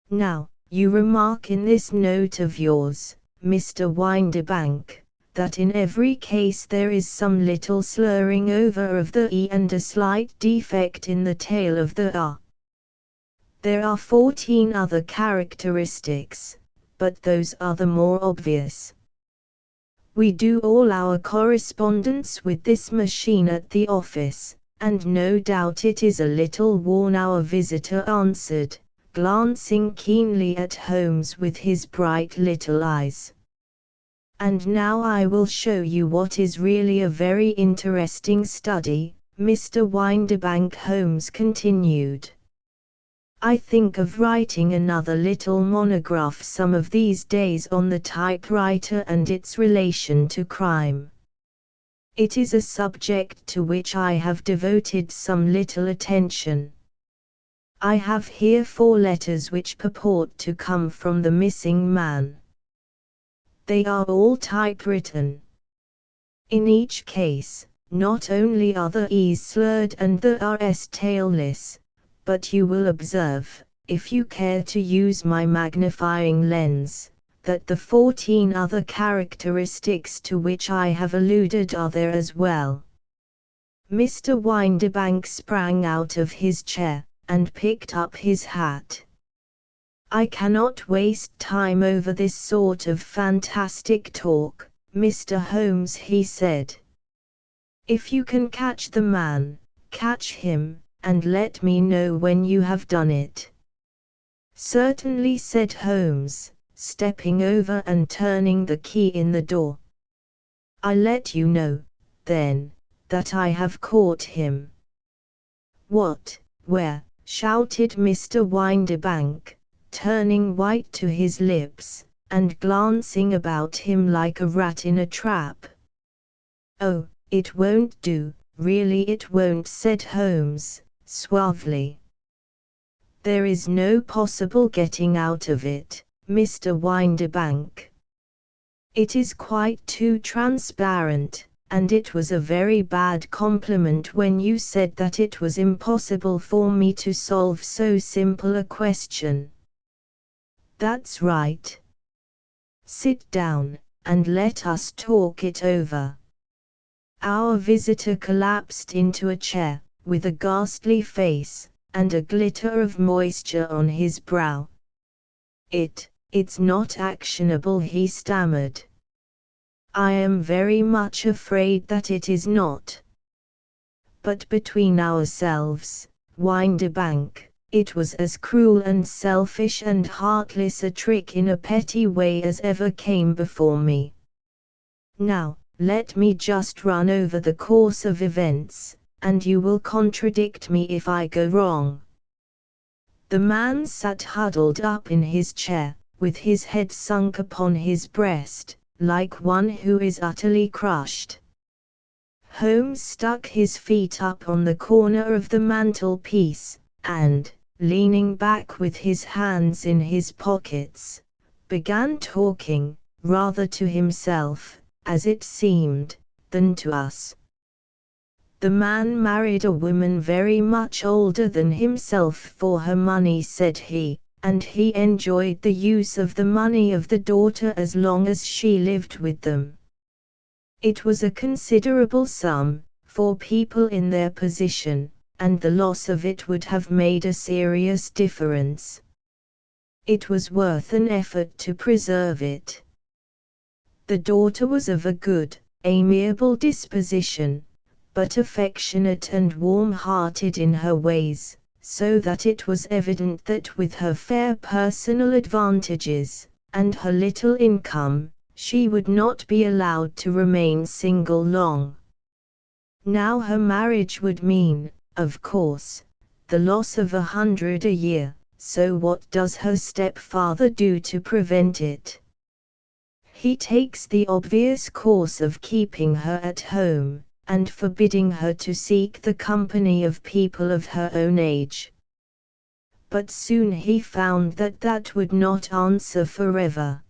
Now, you remark in this note of yours, Mr. Windibank, that in every case there is some little slurring over of the E and a slight defect in the tail of the R. There are 14 other characteristics, but those are the more obvious. We do all our correspondence with this machine at the office, and no doubt it is a little worn," our visitor answered, glancing keenly at Holmes with his bright little eyes. "And now I will show you what is really a very interesting study," Mr. Windibank, Holmes continued. "I think of writing another little monograph some of these days on the typewriter and its relation to crime. It is a subject to which I have devoted some little attention. I have here 4 letters which purport to come from the missing man. They are all typewritten. In each case, not only are the E's slurred and the R's tailless, but you will observe, if you care to use my magnifying lens, that the 14 other characteristics to which I have alluded are there as well." Mr. Windibank sprang out of his chair, and picked up his hat. "I cannot waste time over this sort of fantastic talk, Mr. Holmes," he said. "If you can catch the man, catch him, and let me know when you have done it." "Certainly," said Holmes, stepping over and turning the key in the door. "I'll let you know, then, that I have caught him." "What? Where?" shouted Mr. Windibank, turning white to his lips, and glancing about him like a rat in a trap. "Oh, it won't do, really it won't," said Holmes, suavely. "There is no possible getting out of it, Mr. Windibank. It is quite too transparent, and it was a very bad compliment when you said that it was impossible for me to solve so simple a question." "That's right. Sit down, and let us talk it over." Our visitor collapsed into a chair, with a ghastly face, and a glitter of moisture on his brow. It's not actionable," he stammered. "I am very much afraid that it is not. But between ourselves, Windibank, it was as cruel and selfish and heartless a trick in a petty way as ever came before me. Now, let me just run over the course of events, and you will contradict me if I go wrong." The man sat huddled up in his chair, with his head sunk upon his breast, like one who is utterly crushed. Holmes stuck his feet up on the corner of the mantelpiece, and, leaning back with his hands in his pockets, began talking, rather to himself, as it seemed, than to us. "The man married a woman very much older than himself for her money," said he, "and he enjoyed the use of the money of the daughter as long as she lived with them. It was a considerable sum, for people in their position, and the loss of it would have made a serious difference. It was worth an effort to preserve it. The daughter was of a good, amiable disposition, but affectionate and warm-hearted in her ways, so that it was evident that with her fair personal advantages, and her little income, she would not be allowed to remain single long. Now her marriage would mean, of course, the loss of 100 a year, so what does her stepfather do to prevent it? He takes the obvious course of keeping her at home, and forbidding her to seek the company of people of her own age. But soon he found that that would not answer forever.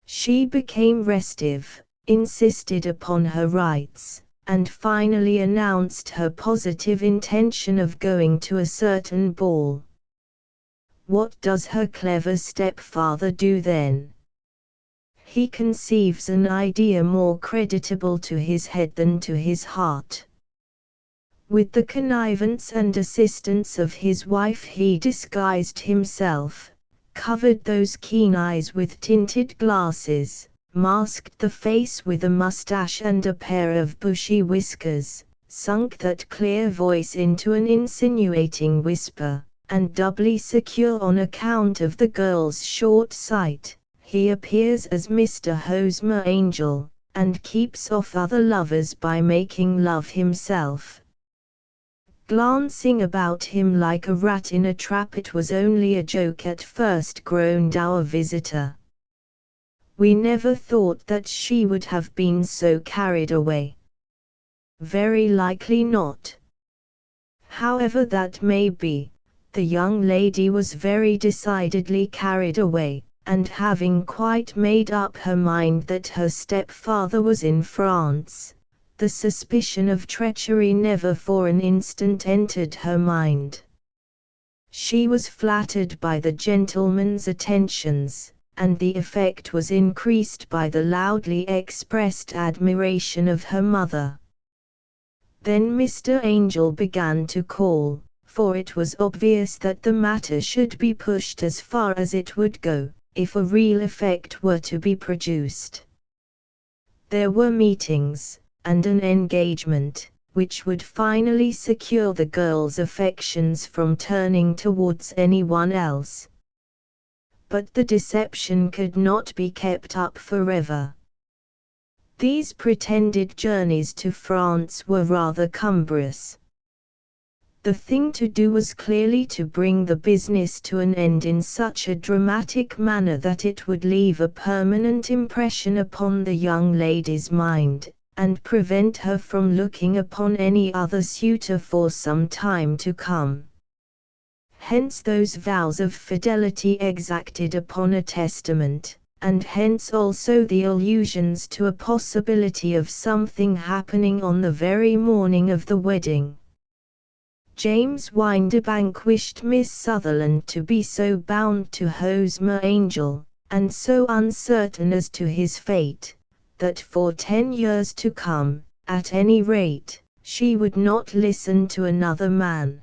She became restive, insisted upon her rights, and finally announced her positive intention of going to a certain ball. What does her clever stepfather do then? He conceives an idea more creditable to his head than to his heart. With the connivance and assistance of his wife he disguised himself, covered those keen eyes with tinted glasses, masked the face with a mustache and a pair of bushy whiskers, sunk that clear voice into an insinuating whisper, and doubly secure on account of the girl's short sight, he appears as Mr. Hosmer Angel, and keeps off other lovers by making love himself. Glancing about him like a rat in a trap. "It was only a joke at first," groaned our visitor. "We never thought that she would have been so carried away." "Very likely not. However that may be, the young lady was very decidedly carried away, and having quite made up her mind that her stepfather was in France, the suspicion of treachery never for an instant entered her mind. She was flattered by the gentleman's attentions, and the effect was increased by the loudly expressed admiration of her mother. Then Mr. Angel began to call, for it was obvious that the matter should be pushed as far as it would go, if a real effect were to be produced. There were meetings, and an engagement, which would finally secure the girl's affections from turning towards anyone else. But the deception could not be kept up forever. These pretended journeys to France were rather cumbrous. The thing to do was clearly to bring the business to an end in such a dramatic manner that it would leave a permanent impression upon the young lady's mind, and prevent her from looking upon any other suitor for some time to come. Hence those vows of fidelity exacted upon a testament, and hence also the allusions to a possibility of something happening on the very morning of the wedding. James Windibank wished Miss Sutherland to be so bound to Hosmer Angel, and so uncertain as to his fate, that for 10 years to come, at any rate, she would not listen to another man.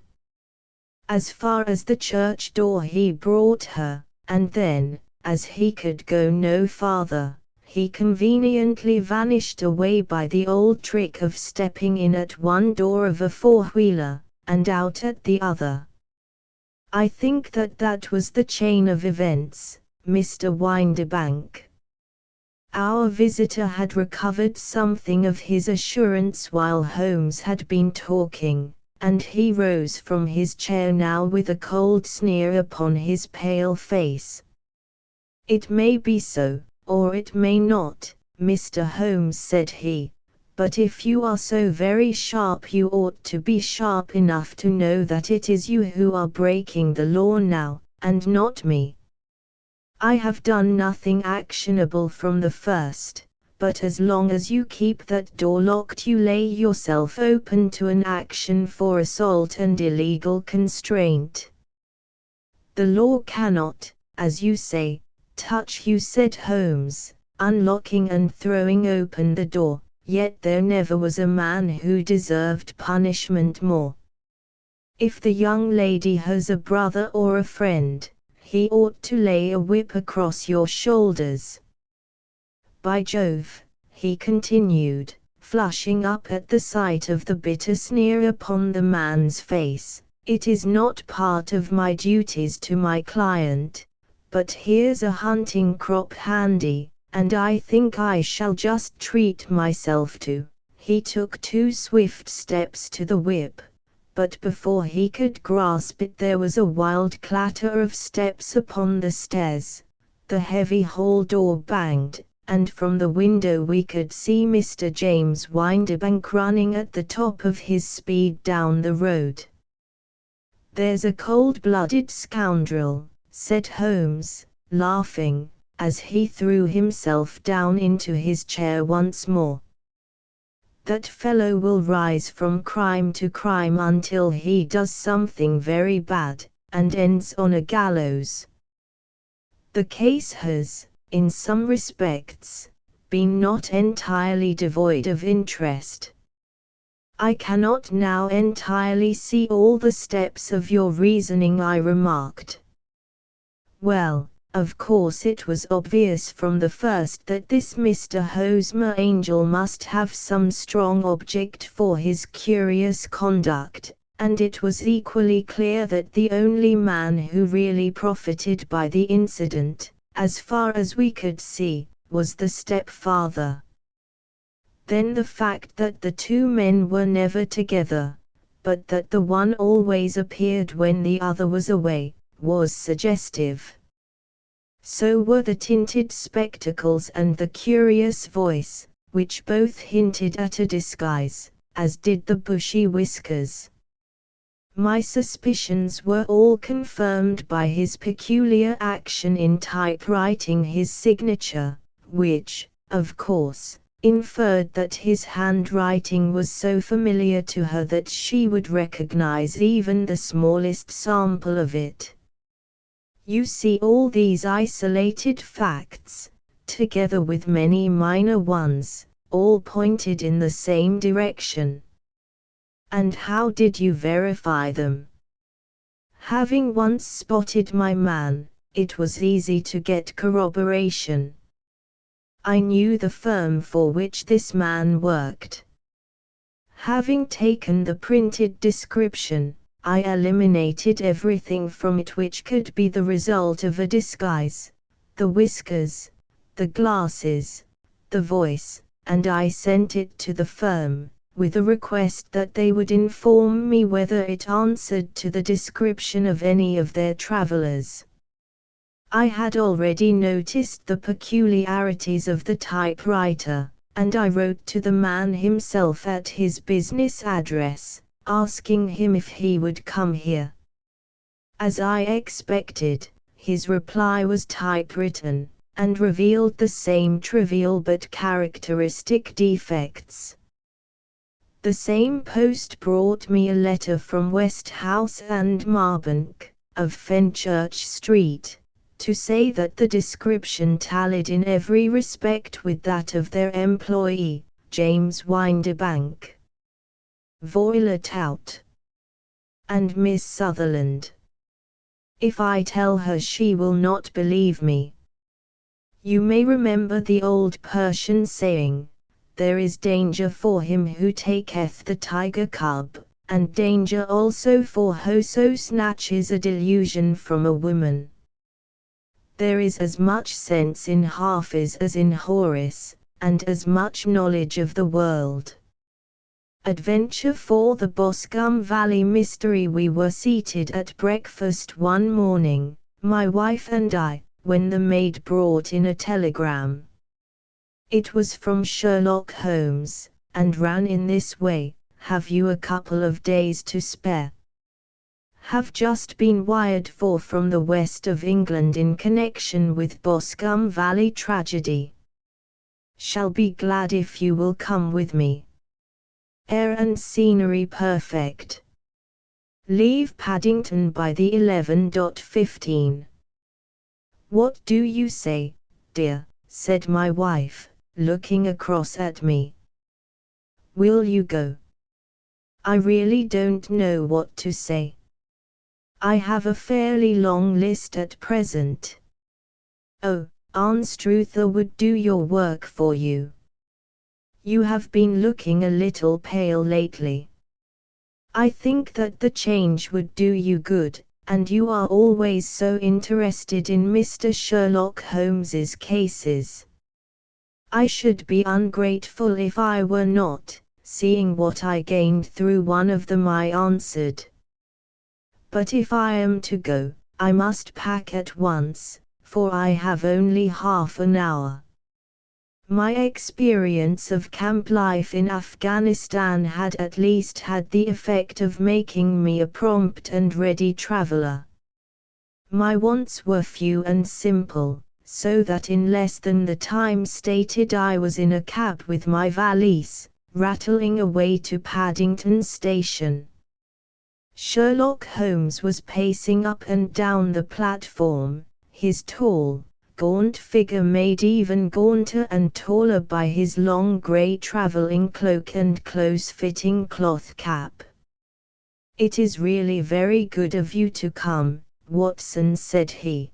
As far as the church door he brought her, and then, as he could go no farther, he conveniently vanished away by the old trick of stepping in at one door of a four-wheeler, and out at the other. I think that was the chain of events, Mr. Windibank. Our visitor had recovered something of his assurance while Holmes had been talking, and he rose from his chair now with a cold sneer upon his pale face. "It may be so, or it may not, Mr. Holmes," said he, "but if you are so very sharp you ought to be sharp enough to know that it is you who are breaking the law now, and not me. I have done nothing actionable from the first, but as long as you keep that door locked you lay yourself open to an action for assault and illegal constraint. The law cannot, as you say, touch you," said Holmes, unlocking and throwing open the door, "yet there never was a man who deserved punishment more. If the young lady has a brother or a friend, he ought to lay a whip across your shoulders. By Jove," he continued, flushing up at the sight of the bitter sneer upon the man's face, "it is not part of my duties to my client, but here's a hunting crop handy, and I think I shall just treat myself to." He took 2 swift steps to the whip, but before he could grasp it there was a wild clatter of steps upon the stairs, the heavy hall door banged, and from the window we could see Mr. James Windibank running at the top of his speed down the road. "There's a cold-blooded scoundrel," said Holmes, laughing, as he threw himself down into his chair once more. "That fellow will rise from crime to crime until he does something very bad, and ends on a gallows. The case has, in some respects, been not entirely devoid of interest. I cannot now entirely see all the steps of your reasoning," I remarked. "Well, of course it was obvious from the first that this Mr. Hosmer Angel must have some strong object for his curious conduct, and it was equally clear that the only man who really profited by the incident, as far as we could see, was the stepfather. Then the fact that the 2 men were never together, but that the one always appeared when the other was away, was suggestive. So were the tinted spectacles and the curious voice, which both hinted at a disguise, as did the bushy whiskers. My suspicions were all confirmed by his peculiar action in typewriting his signature, which, of course, inferred that his handwriting was so familiar to her that she would recognize even the smallest sample of it. You see, all these isolated facts, together with many minor ones, all pointed in the same direction. And how did you verify them? Having once spotted my man, it was easy to get corroboration. I knew the firm for which this man worked. Having taken the printed description, I eliminated everything from it which could be the result of a disguise: the whiskers, the glasses, the voice, and I sent it to the firm, with a request that they would inform me whether it answered to the description of any of their travelers. I had already noticed the peculiarities of the typewriter, and I wrote to the man himself at his business address, asking him if he would come here. As I expected, his reply was typewritten, and revealed the same trivial but characteristic defects. The same post brought me a letter from Westhouse and Marbank, of Fenchurch Street, to say that the description tallied in every respect with that of their employee, James Windebank. Voila tout. And Miss Sutherland. If I tell her, she will not believe me. You may remember the old Persian saying, "There is danger for him who taketh the tiger cub, and danger also for whoso snatches a delusion from a woman." There is as much sense in Hafiz as in Horace, and as much knowledge of the world. Adventure for the Boscombe Valley Mystery. We were seated at breakfast one morning, my wife and I, when the maid brought in a telegram. It was from Sherlock Holmes, and ran in this way: "Have you a couple of days to spare? Have just been wired for from the west of England in connection with Boscombe Valley tragedy. Shall be glad if you will come with me. Air and scenery perfect. Leave Paddington by the 11:15. What do you say, dear?" said my wife, looking across at me. "Will you go?" I really don't know what to say. I have a fairly long list at present. Oh, Anstruther would do your work for you. You have been looking a little pale lately. I think that the change would do you good, and you are always so interested in Mr. Sherlock Holmes's cases. I should be ungrateful if I were not, seeing what I gained through one of them," I answered. "But if I am to go, I must pack at once, for I have only half an hour." My experience of camp life in Afghanistan had at least had the effect of making me a prompt and ready traveler. My wants were few and simple, so that in less than the time stated I was in a cab with my valise, rattling away to Paddington Station. Sherlock Holmes was pacing up and down the platform, his tall, gaunt figure made even gaunter and taller by his long grey travelling cloak and close-fitting cloth cap. "It is really very good of you to come, Watson," said he.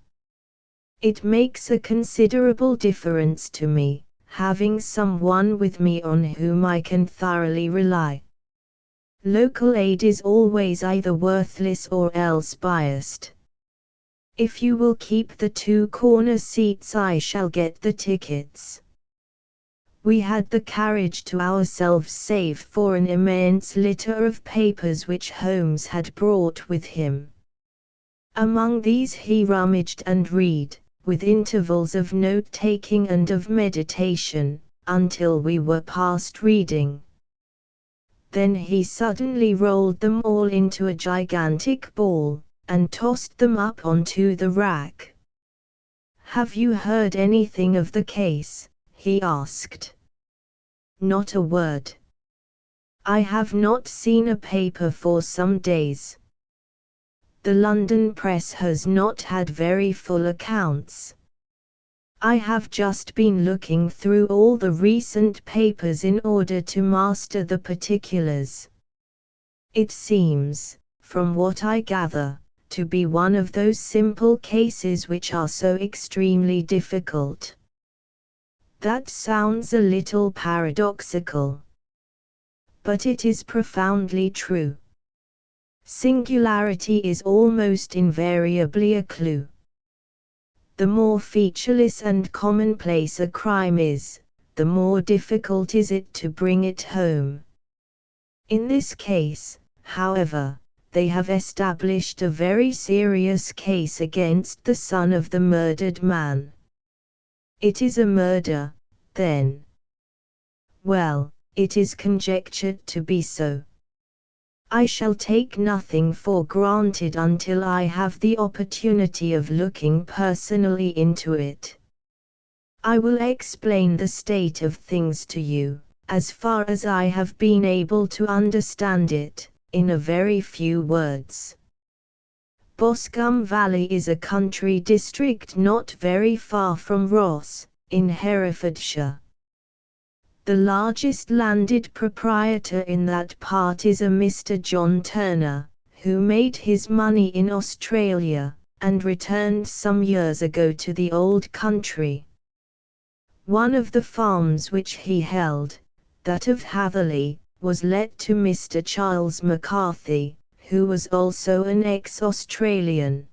"It makes a considerable difference to me, having someone with me on whom I can thoroughly rely. Local aid is always either worthless or else biased. If you will keep the 2 corner seats, I shall get the tickets." We had the carriage to ourselves save for an immense litter of papers which Holmes had brought with him. Among these he rummaged and read, with intervals of note-taking and of meditation, until we were past reading. Then he suddenly rolled them all into a gigantic ball, and tossed them up onto the rack. "Have you heard anything of the case?" he asked. "Not a word. I have not seen a paper for some days. The London press has not had very full accounts. I have just been looking through all the recent papers in order to master the particulars. It seems, from what I gather, to be one of those simple cases which are so extremely difficult." That sounds a little paradoxical. But it is profoundly true. Singularity is almost invariably a clue. The more featureless and commonplace a crime is, the more difficult is it to bring it home. In this case, however, they have established a very serious case against the son of the murdered man. It is a murder, then. Well, it is conjectured to be so. I shall take nothing for granted until I have the opportunity of looking personally into it. I will explain the state of things to you, as far as I have been able to understand it, in a very few words. Boscombe Valley is a country district not very far from Ross, in Herefordshire. The largest landed proprietor in that part is a Mr. John Turner, who made his money in Australia, and returned some years ago to the old country. One of the farms which he held, that of Hatherley, was let to Mr. Charles McCarthy, who was also an ex-Australian.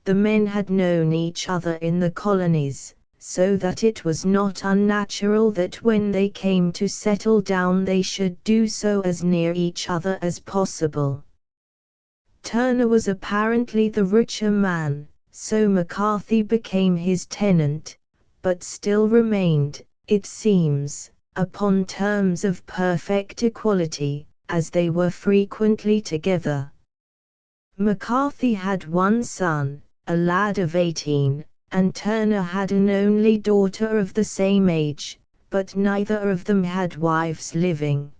The men had known each other in the colonies, so that it was not unnatural that when they came to settle down they should do so as near each other as possible. Turner was apparently the richer man, so McCarthy became his tenant, but still remained, it seems, upon terms of perfect equality, as they were frequently together. McCarthy had one son, a lad of 18, and Turner had an only daughter of the same age, but neither of them had wives living.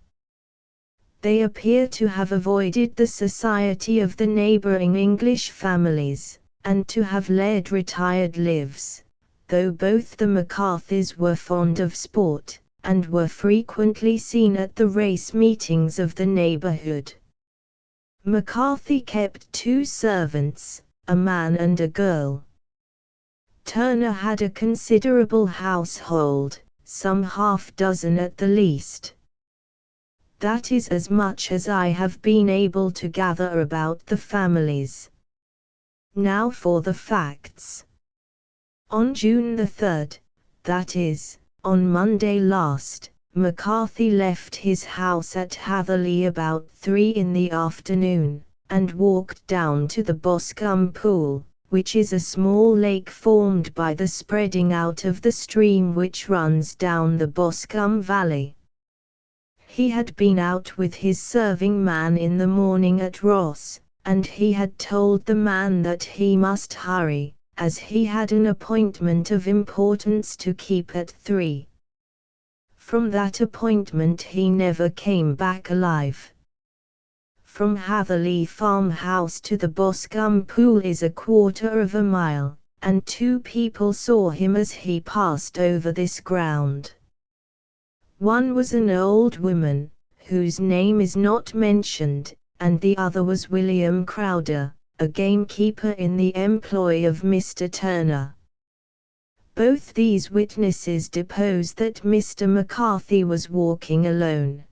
They appear to have avoided the society of the neighboring English families, and to have led retired lives, though both the McCarthys were fond of sport, and were frequently seen at the race meetings of the neighborhood. McCarthy kept 2 servants, a man and a girl. Turner had a considerable household, some half-dozen at the least. That is as much as I have been able to gather about the families. Now for the facts. On June the 3rd, that is, on Monday last, McCarthy left his house at Hatherley about 3 in the afternoon, and walked down to the Boscombe Pool, which is a small lake formed by the spreading out of the stream which runs down the Boscombe Valley. He had been out with his serving man in the morning at Ross, and he had told the man that he must hurry, as he had an appointment of importance to keep at 3. From that appointment he never came back alive. From Hatherley farmhouse to the Boscombe Pool is 1/4 mile, and 2 people saw him as he passed over this ground. One was an old woman, whose name is not mentioned, and the other was William Crowder, a gamekeeper in the employ of Mr. Turner. Both these witnesses depose that Mr. McCarthy was walking alone.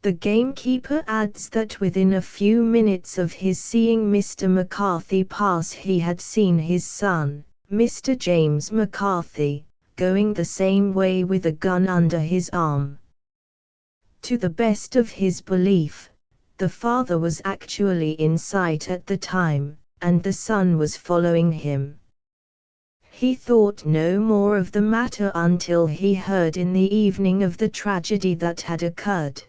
The gamekeeper adds that within a few minutes of his seeing Mr. McCarthy pass he had seen his son, Mr. James McCarthy, going the same way with a gun under his arm. To the best of his belief, the father was actually in sight at the time, and the son was following him. He thought no more of the matter until he heard in the evening of the tragedy that had occurred.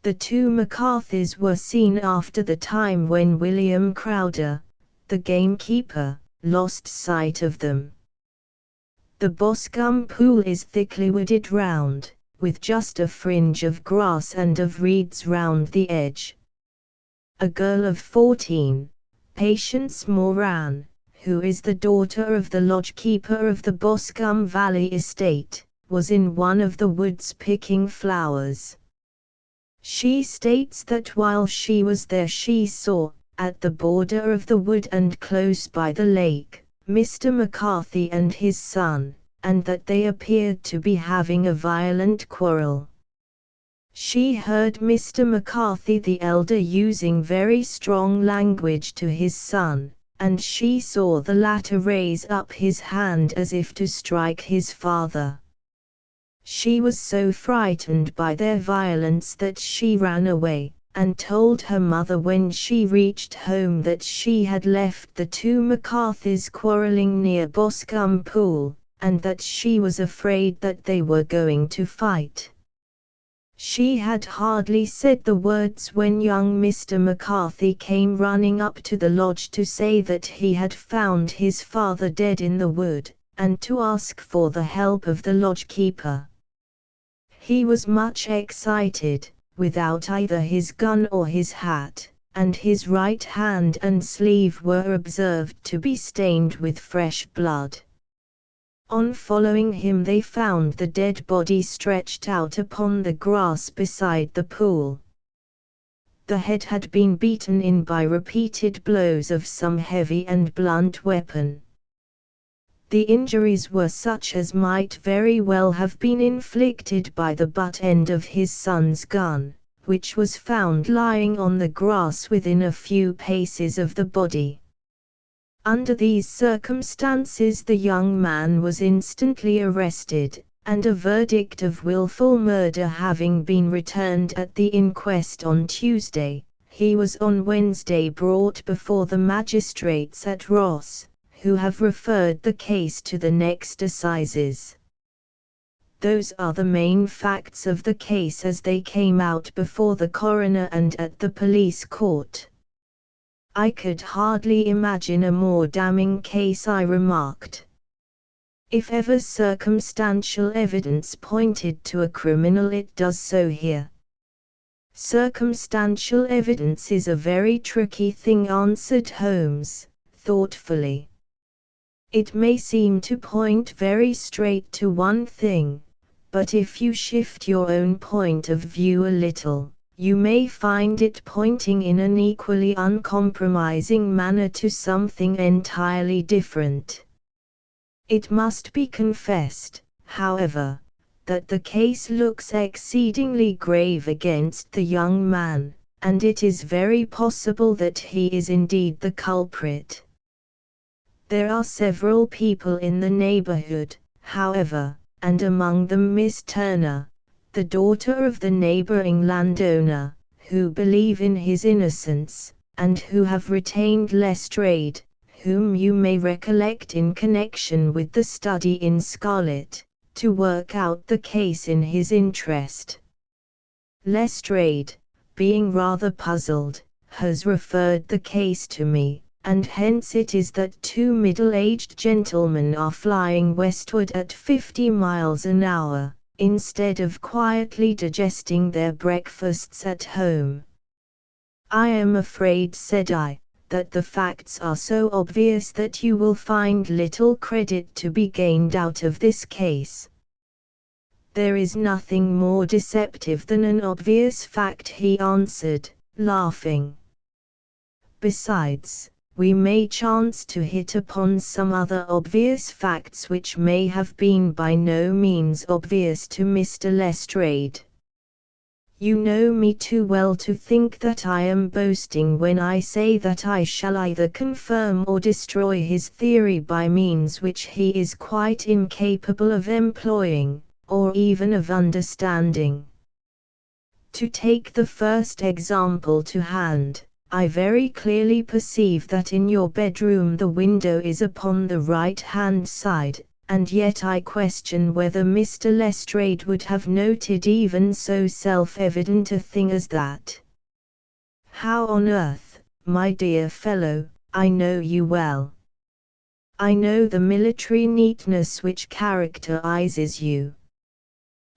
The 2 McCarthys were seen after the time when William Crowder, the gamekeeper, lost sight of them. The Boscombe Pool is thickly wooded round, with just a fringe of grass and of reeds round the edge. A girl of 14, Patience Moran, who is the daughter of the lodge-keeper of the Boscombe Valley estate, was in one of the woods picking flowers. She states that while she was there she saw, at the border of the wood and close by the lake, Mr. McCarthy and his son, and that they appeared to be having a violent quarrel. She heard Mr. McCarthy the elder using very strong language to his son, and she saw the latter raise up his hand as if to strike his father. She was so frightened by their violence that she ran away, and told her mother when she reached home that she had left the two McCarthys quarrelling near Boscombe Pool, and that she was afraid that they were going to fight. She had hardly said the words when young Mr. McCarthy came running up to the lodge to say that he had found his father dead in the wood, and to ask for the help of the lodge-keeper. He was much excited, without either his gun or his hat, and his right hand and sleeve were observed to be stained with fresh blood. On following him they found the dead body stretched out upon the grass beside the pool. The head had been beaten in by repeated blows of some heavy and blunt weapon. The injuries were such as might very well have been inflicted by the butt end of his son's gun, which was found lying on the grass within a few paces of the body. Under these circumstances the young man was instantly arrested, and a verdict of wilful murder having been returned at the inquest on Tuesday, he was on Wednesday brought before the magistrates at Ross, who have referred the case to the next assizes. Those are the main facts of the case as they came out before the coroner and at the police court. I could hardly imagine a more damning case, I remarked. If ever circumstantial evidence pointed to a criminal, it does so here. Circumstantial evidence is a very tricky thing, answered Holmes, thoughtfully. It may seem to point very straight to one thing, but if you shift your own point of view a little, you may find it pointing in an equally uncompromising manner to something entirely different. It must be confessed, however, that the case looks exceedingly grave against the young man, and it is very possible that he is indeed the culprit. There are several people in the neighborhood, however, and among them Miss Turner, the daughter of the neighboring landowner, who believe in his innocence, and who have retained Lestrade, whom you may recollect in connection with the study in Scarlet, to work out the case in his interest. Lestrade, being rather puzzled, has referred the case to me, and hence it is that two middle-aged gentlemen are flying westward at 50 miles an hour, instead of quietly digesting their breakfasts at home. I am afraid, said I, that the facts are so obvious that you will find little credit to be gained out of this case. There is nothing more deceptive than an obvious fact, he answered, laughing. Besides, we may chance to hit upon some other obvious facts which may have been by no means obvious to Mr. Lestrade. You know me too well to think that I am boasting when I say that I shall either confirm or destroy his theory by means which he is quite incapable of employing, or even of understanding. To take the first example to hand, I very clearly perceive that in your bedroom the window is upon the right-hand side, and yet I question whether Mr. Lestrade would have noted even so self-evident a thing as that. How on earth, my dear fellow, I know you well. I know the military neatness which characterizes you.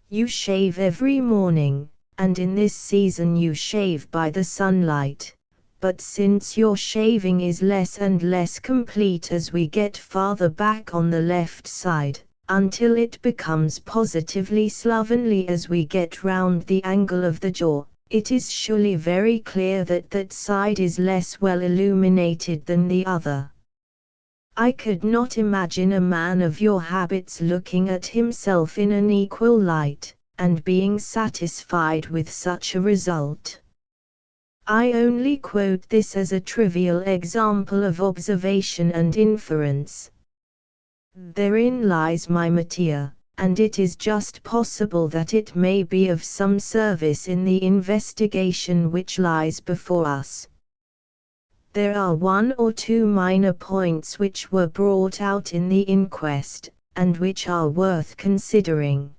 You shave every morning, and in this season you shave by the sunlight. But since your shaving is less and less complete as we get farther back on the left side, until it becomes positively slovenly as we get round the angle of the jaw, it is surely very clear that that side is less well illuminated than the other. I could not imagine a man of your habits looking at himself in an equal light, and being satisfied with such a result. I only quote this as a trivial example of observation and inference. Therein lies my materia, and it is just possible that it may be of some service in the investigation which lies before us. There are one or two minor points which were brought out in the inquest, and which are worth considering.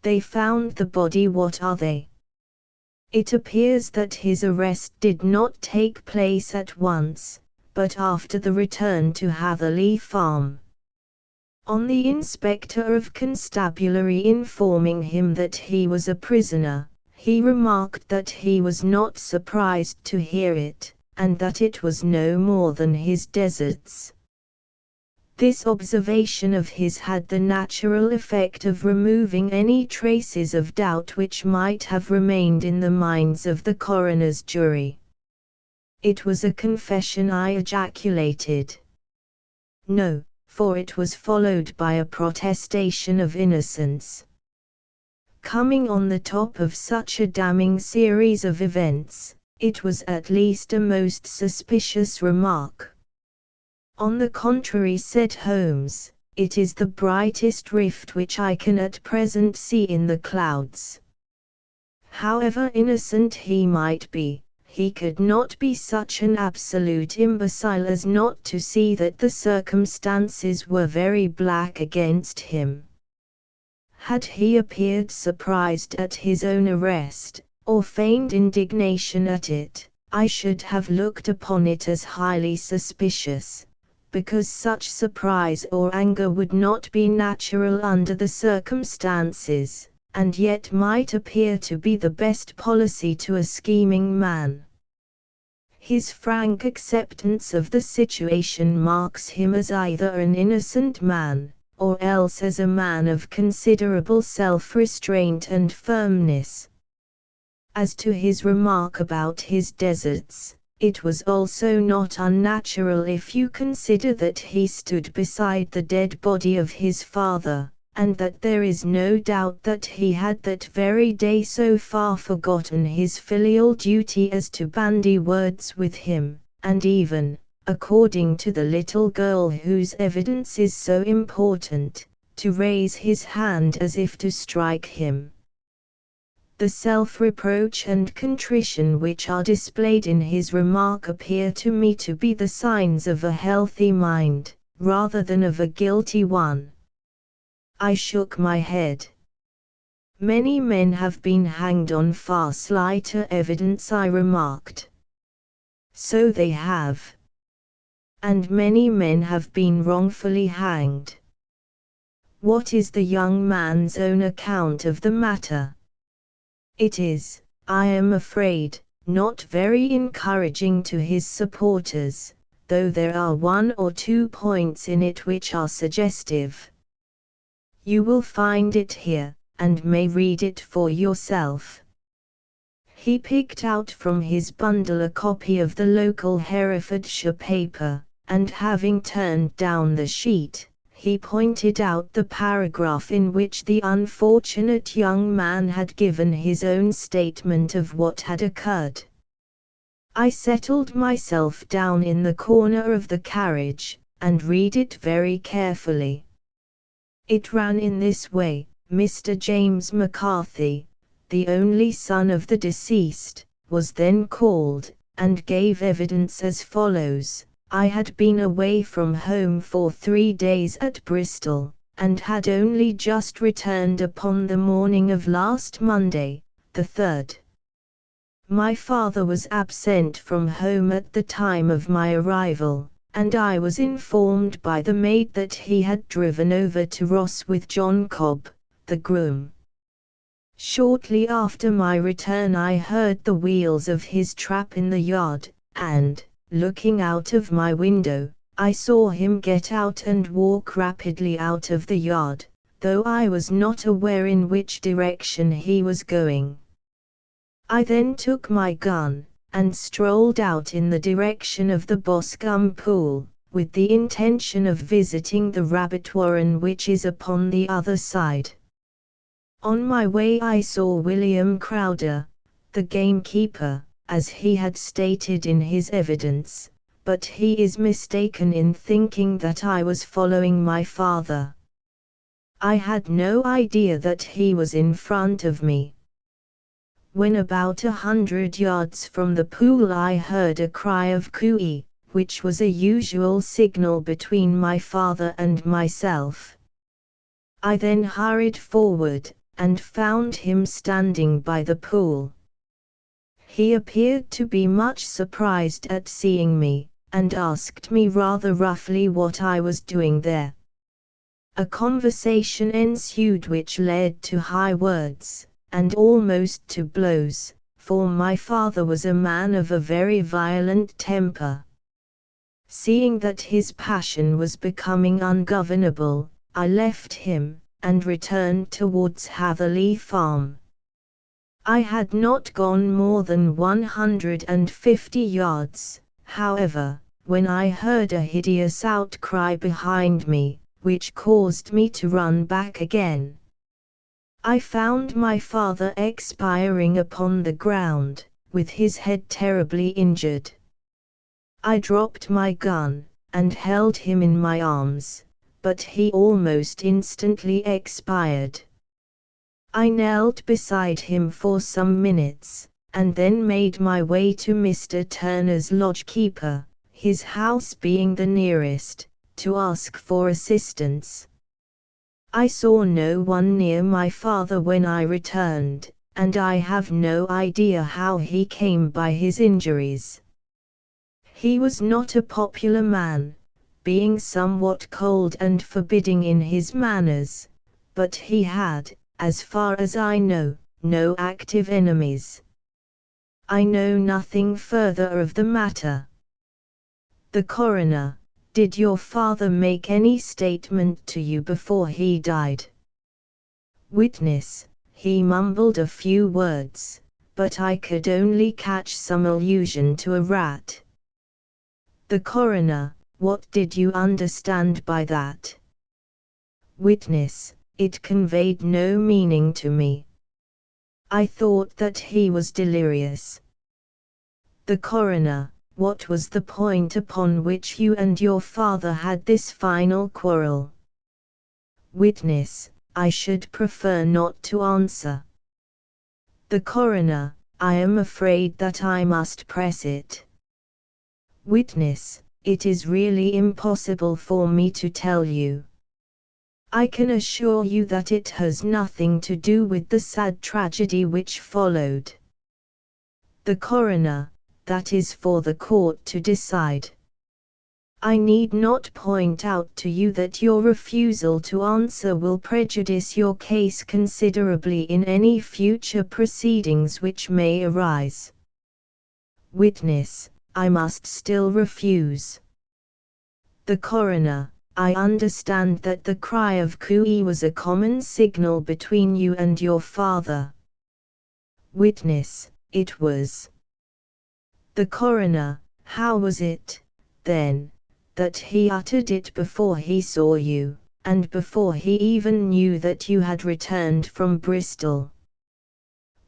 They found the body. What are they? It appears that his arrest did not take place at once, but after the return to Hatherley Farm. On the inspector of constabulary informing him that he was a prisoner, he remarked that he was not surprised to hear it, and that it was no more than his deserts. This observation of his had the natural effect of removing any traces of doubt which might have remained in the minds of the coroner's jury. "It was a confession," I ejaculated. "No, for it was followed by a protestation of innocence." Coming on the top of such a damning series of events, it was at least a most suspicious remark. "On the contrary," said Holmes, "it is the brightest rift which I can at present see in the clouds." However innocent he might be, he could not be such an absolute imbecile as not to see that the circumstances were very black against him. Had he appeared surprised at his own arrest, or feigned indignation at it, I should have looked upon it as highly suspicious, because such surprise or anger would not be natural under the circumstances, and yet might appear to be the best policy to a scheming man. His frank acceptance of the situation marks him as either an innocent man, or else as a man of considerable self-restraint and firmness. As to his remark about his deserts, it was also not unnatural if you consider that he stood beside the dead body of his father, and that there is no doubt that he had that very day so far forgotten his filial duty as to bandy words with him, and even, according to the little girl whose evidence is so important, to raise his hand as if to strike him. The self-reproach and contrition which are displayed in his remark appear to me to be the signs of a healthy mind, rather than of a guilty one. I shook my head. "Many men have been hanged on far slighter evidence," I remarked. "So they have. And many men have been wrongfully hanged. What is the young man's own account of the matter?" It is, I am afraid, not very encouraging to his supporters, though there are one or two points in it which are suggestive. You will find it here, and may read it for yourself. He picked out from his bundle a copy of the local Herefordshire paper, and having turned down the sheet, he pointed out the paragraph in which the unfortunate young man had given his own statement of what had occurred. I settled myself down in the corner of the carriage, and read it very carefully. It ran in this way: Mr. James McCarthy, the only son of the deceased, was then called, and gave evidence as follows: I had been away from home for 3 days at Bristol, and had only just returned upon the morning of last Monday, the 3rd. My father was absent from home at the time of my arrival, and I was informed by the maid that he had driven over to Ross with John Cobb, the groom. Shortly after my return I heard the wheels of his trap in the yard, and, looking out of my window, I saw him get out and walk rapidly out of the yard, though I was not aware in which direction he was going. I then took my gun, and strolled out in the direction of the Boscombe Pool, with the intention of visiting the rabbit warren which is upon the other side. On my way I saw William Crowder, the gamekeeper, as he had stated in his evidence, but he is mistaken in thinking that I was following my father. I had no idea that he was in front of me. When about 100 yards from the pool I heard a cry of cooey, which was a usual signal between my father and myself. I then hurried forward, and found him standing by the pool. He appeared to be much surprised at seeing me, and asked me rather roughly what I was doing there. A conversation ensued which led to high words, and almost to blows, for my father was a man of a very violent temper. Seeing that his passion was becoming ungovernable, I left him, and returned towards Hatherley Farm. I had not gone more than 150 yards, however, when I heard a hideous outcry behind me, which caused me to run back again. I found my father expiring upon the ground, with his head terribly injured. I dropped my gun, and held him in my arms, but he almost instantly expired. I knelt beside him for some minutes, and then made my way to Mr. Turner's lodgekeeper, his house being the nearest, to ask for assistance. I saw no one near my father when I returned, and I have no idea how he came by his injuries. He was not a popular man, being somewhat cold and forbidding in his manners, but he had, as far as I know, no active enemies. I know nothing further of the matter. The coroner: did your father make any statement to you before he died? Witness: he mumbled a few words, but I could only catch some allusion to a rat. The coroner: what did you understand by that? Witness: it conveyed no meaning to me. I thought that he was delirious. The coroner: what was the point upon which you and your father had this final quarrel? Witness: I should prefer not to answer. The coroner: I am afraid that I must press it. Witness: it is really impossible for me to tell you. I can assure you that it has nothing to do with the sad tragedy which followed. The coroner: that is for the court to decide. I need not point out to you that your refusal to answer will prejudice your case considerably in any future proceedings which may arise. Witness: I must still refuse. The coroner: I understand that the cry of cooey was a common signal between you and your father. Witness: it was. The coroner: how was it, then, that he uttered it before he saw you, and before he even knew that you had returned from Bristol?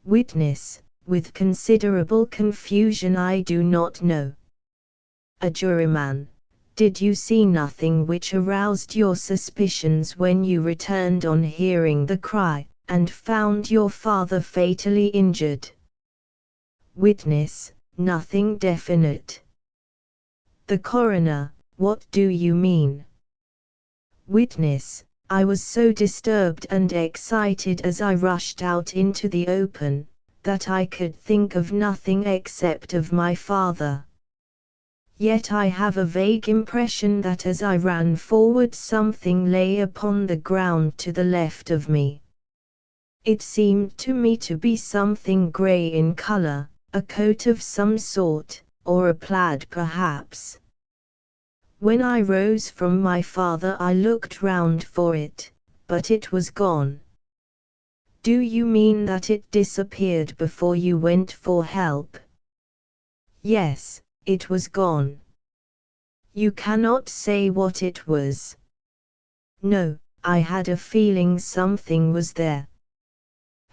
Witness: with considerable confusion. I do not know. A juryman: did you see nothing which aroused your suspicions when you returned on hearing the cry, and found your father fatally injured? Witness: nothing definite. The coroner: what do you mean? Witness: I was so disturbed and excited as I rushed out into the open, that I could think of nothing except of my father. Yet I have a vague impression that as I ran forward something lay upon the ground to the left of me. It seemed to me to be something grey in color, a coat of some sort, or a plaid perhaps. When I rose from my father I looked round for it, but it was gone. Do you mean that it disappeared before you went for help? Yes, it was gone. You cannot say what it was? No, I had a feeling something was there.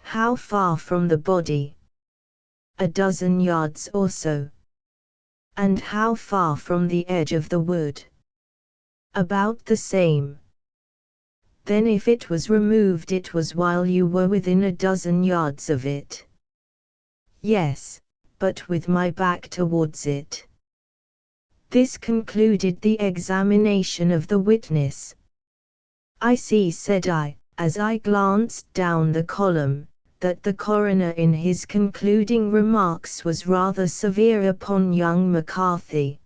How far from the body? a dozen yards or so. And how far from the edge of the wood? About the same. Then if it was removed it was while you were within a dozen yards of it. Yes, but with my back towards it. This concluded the examination of the witness. I see, said I, as I glanced down the column, that the coroner in his concluding remarks was rather severe upon young McCarthy.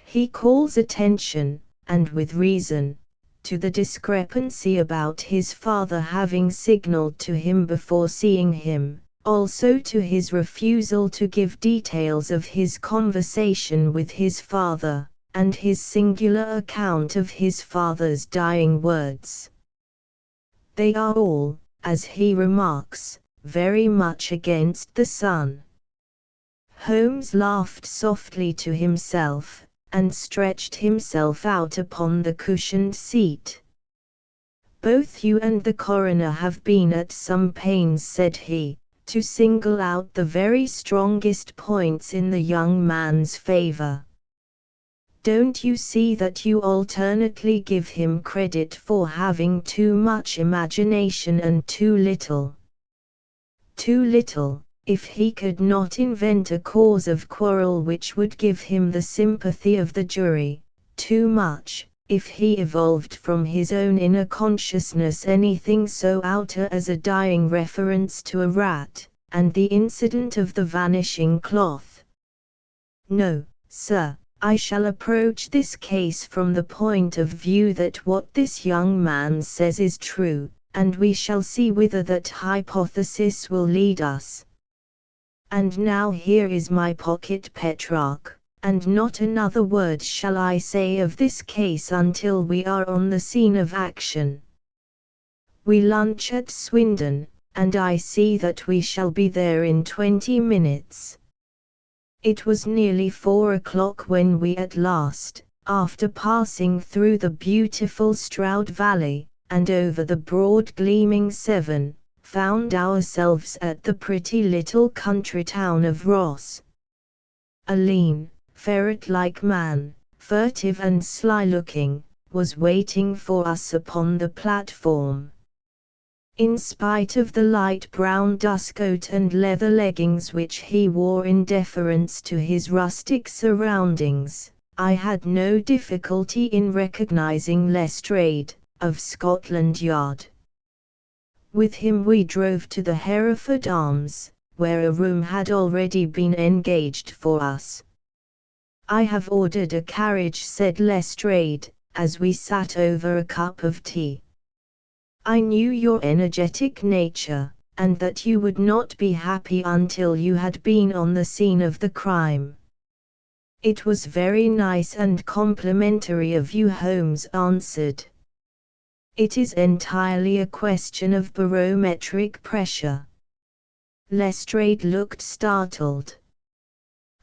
He calls attention, and with reason, to the discrepancy about his father having signaled to him before seeing him, also to his refusal to give details of his conversation with his father, and his singular account of his father's dying words. They are all, as he remarks, very much against the son. Holmes laughed softly to himself, and stretched himself out upon the cushioned seat. Both you and the coroner have been at some pains, said he, to single out the very strongest points in the young man's favor. Don't you see that you alternately give him credit for having too much imagination and too little? Too little, if he could not invent a cause of quarrel which would give him the sympathy of the jury; too much, if he evolved from his own inner consciousness anything so outer as a dying reference to a rat, and the incident of the vanishing cloth. No, sir, I shall approach this case from the point of view that what this young man says is true, and we shall see whither that hypothesis will lead us. And now here is my pocket Petrarch, and not another word shall I say of this case until we are on the scene of action. We lunch at Swindon, and I see that we shall be there in 20 minutes. It was nearly 4 o'clock when we at last, after passing through the beautiful Stroud Valley, and over the broad gleaming Severn, found ourselves at the pretty little country town of Ross. A lean, ferret-like man, furtive and sly-looking, was waiting for us upon the platform. In spite of the light brown dustcoat and leather leggings which he wore in deference to his rustic surroundings, I had no difficulty in recognizing Lestrade, of Scotland Yard. With him we drove to the Hereford Arms, where a room had already been engaged for us. I have ordered a carriage, said Lestrade, as we sat over a cup of tea. I knew your energetic nature, and that you would not be happy until you had been on the scene of the crime. It was very nice and complimentary of you, Holmes answered. It is entirely a question of barometric pressure. Lestrade looked startled.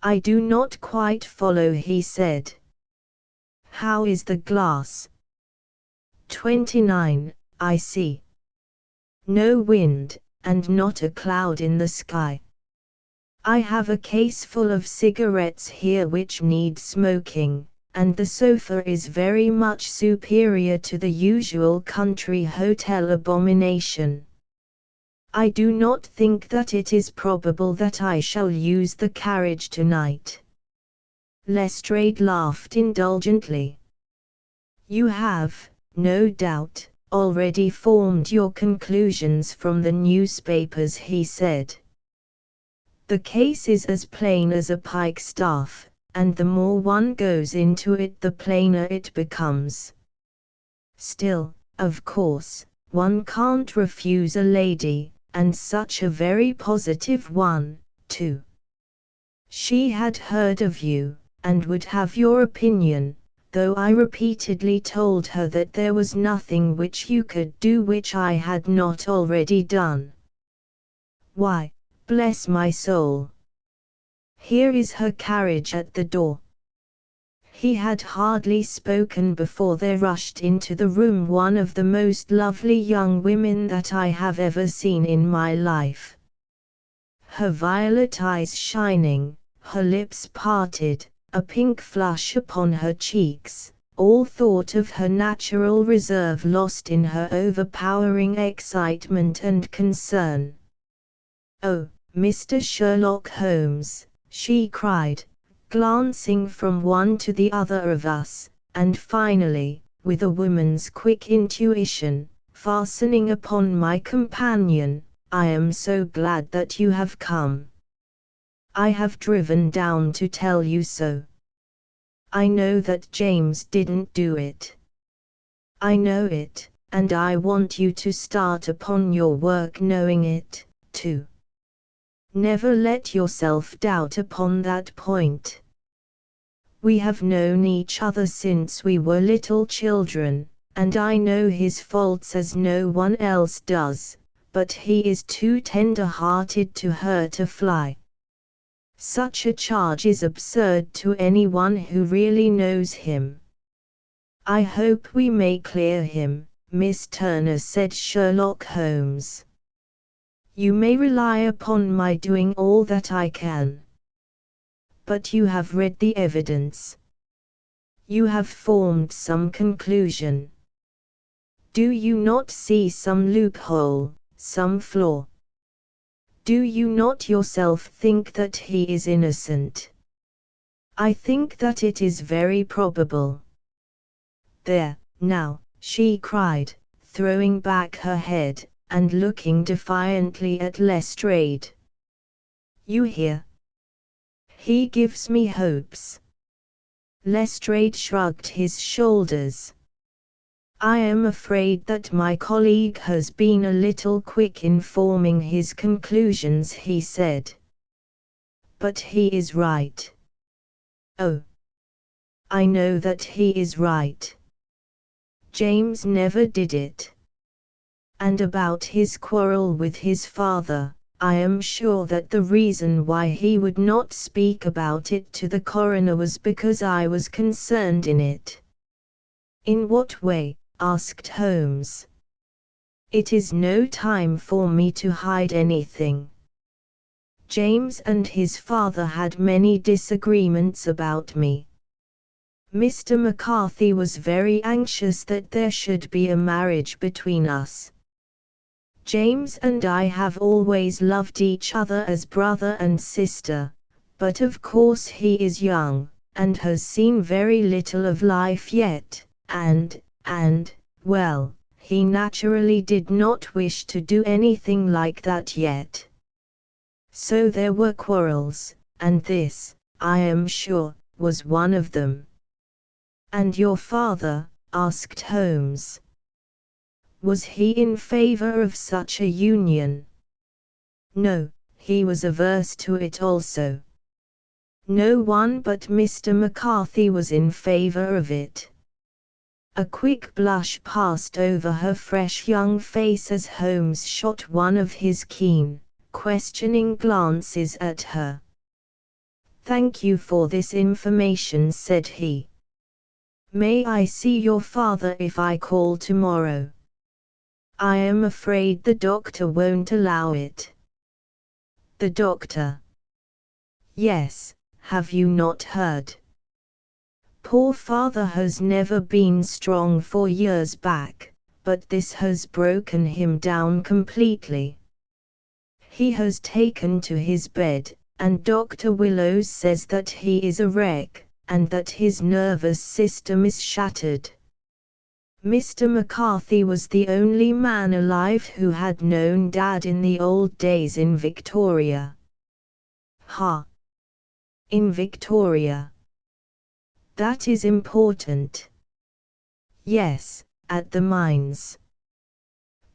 I do not quite follow, he said. How is the glass? 29, I see. No wind, and not a cloud in the sky. I have a case full of cigarettes here which need smoking, and the sofa is very much superior to the usual country hotel abomination. I do not think that it is probable that I shall use the carriage tonight. Lestrade laughed indulgently. You have, no doubt, already formed your conclusions from the newspapers, he said. The case is as plain as a pikestaff, and the more one goes into it the plainer it becomes. Still, of course, one can't refuse a lady, and such a very positive one, too. She had heard of you, and would have your opinion, though I repeatedly told her that there was nothing which you could do which I had not already done. Why, bless my soul! Here is her carriage at the door. He had hardly spoken before there rushed into the room one of the most lovely young women that I have ever seen in my life. her violet eyes shining, her lips parted, a pink flush upon her cheeks, all thought of her natural reserve lost in her overpowering excitement and concern. "Oh, Mr. Sherlock Holmes," she cried, glancing from one to the other of us, and finally, with a woman's quick intuition, fastening upon my companion, "I am so glad that you have come. I have driven down to tell you so. I know that James didn't do it. I know it, and I want you to start upon your work knowing it, too. Never let yourself doubt upon that point. We have known each other since we were little children, and I know his faults as no one else does, but he is too tender-hearted to hurt a fly. Such a charge is absurd to anyone who really knows him. I hope we may clear him, Miss Turner," said Sherlock Holmes. "You may rely upon my doing all that I can. But you have read the evidence. You have formed some conclusion. Do you not see some loophole, some flaw? Do you not yourself think that he is innocent? I think that it is very probable." "There, now," she cried, throwing back her head, and looking defiantly at Lestrade. "You hear? He gives me hopes." Lestrade shrugged his shoulders. "I am afraid that my colleague has been a little quick in forming his conclusions," he said. "But he is right. Oh, I know that he is right. James never did it. And about his quarrel with his father, I am sure that the reason why he would not speak about it to the coroner was because I was concerned in it." "In what way?" asked Holmes. "It is no time for me to hide anything. James and his father had many disagreements about me. Mr. McCarthy was very anxious that there should be a marriage between us. James and I have always loved each other as brother and sister, but of course he is young, and has seen very little of life yet, and, well, he naturally did not wish to do anything like that yet. So there were quarrels, and this, I am sure, was one of them." "And your father?" asked Holmes. "Was he in favor of such a union?" "No, he was averse to it also. No one but Mr. McCarthy was in favor of it." A quick blush passed over her fresh young face as Holmes shot one of his keen, questioning glances at her. "Thank you for this information," said he. "May I see your father if I call tomorrow?" "I am afraid the doctor won't allow it." "The doctor?" "Yes, have you not heard? Poor father has never been strong for years back, but this has broken him down completely. He has taken to his bed, and Dr. Willows says that he is a wreck, and that his nervous system is shattered. Mr. McCarthy was the only man alive who had known Dad in the old days in Victoria." "Ha! In Victoria. That is important." "Yes, at the mines."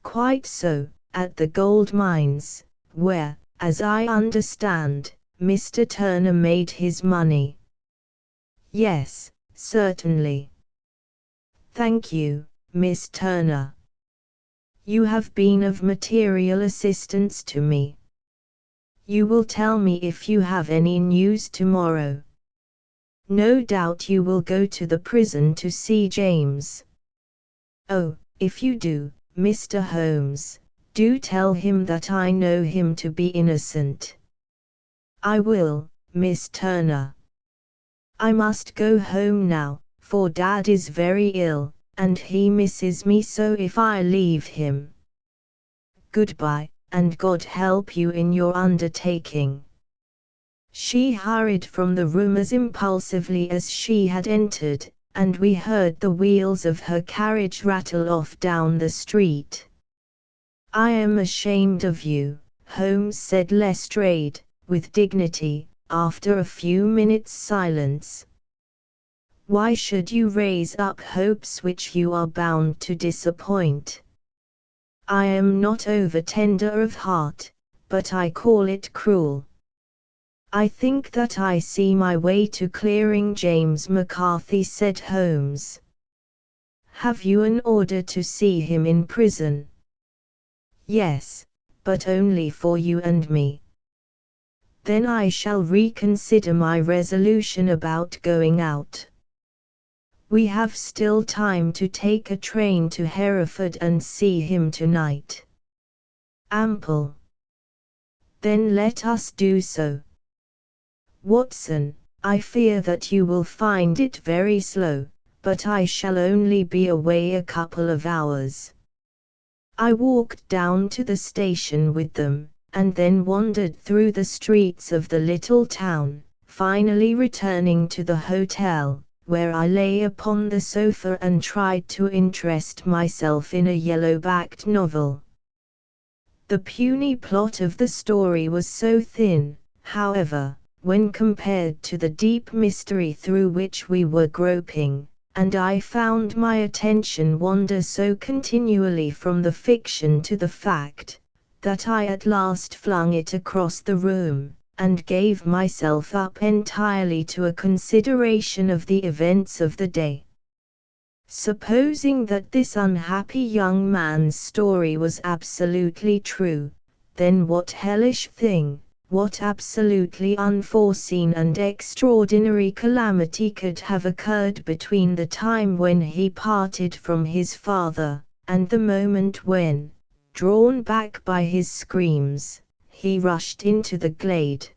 "Quite so, at the gold mines, where, as I understand, Mr. Turner made his money." "Yes, certainly." "Thank you, Miss Turner. You have been of material assistance to me. You will tell me if you have any news tomorrow. No doubt you will go to the prison to see James. Oh, if you do, Mr. Holmes, do tell him that I know him to be innocent." I will, Miss Turner. I must go home now, for Dad is very ill, and he misses me so if I leave him. Goodbye, and God help you in your undertaking." She hurried from the room as impulsively as she had entered, and we heard the wheels of her carriage rattle off down the street. "I am ashamed of you," Holmes said Lestrade, with dignity, after a few minutes' silence. "Why should you raise up hopes which you are bound to disappoint? I am not over-tender of heart, but I call it cruel. I think that I see my way to clearing James McCarthy," said Holmes. "Have you an order to see him in prison?" "Yes, but only for you and me." "Then I shall reconsider my resolution about going out. We have still time to take a train to Hereford and see him tonight." "Ample. Then let us do so. Watson, I fear that you will find it very slow, but I shall only be away a couple of hours." I walked down to the station with them, and then wandered through the streets of the little town, finally returning to the hotel, where I lay upon the sofa and tried to interest myself in a yellow-backed novel. The puny plot of the story was so thin, however, when compared to the deep mystery through which we were groping, and I found my attention wander so continually from the fiction to the fact, that I at last flung it across the room, and gave myself up entirely to a consideration of the events of the day. Supposing that this unhappy young man's story was absolutely true, then what hellish thing, what absolutely unforeseen and extraordinary calamity could have occurred between the time when he parted from his father, and the moment when, drawn back by his screams, he rushed into the glade?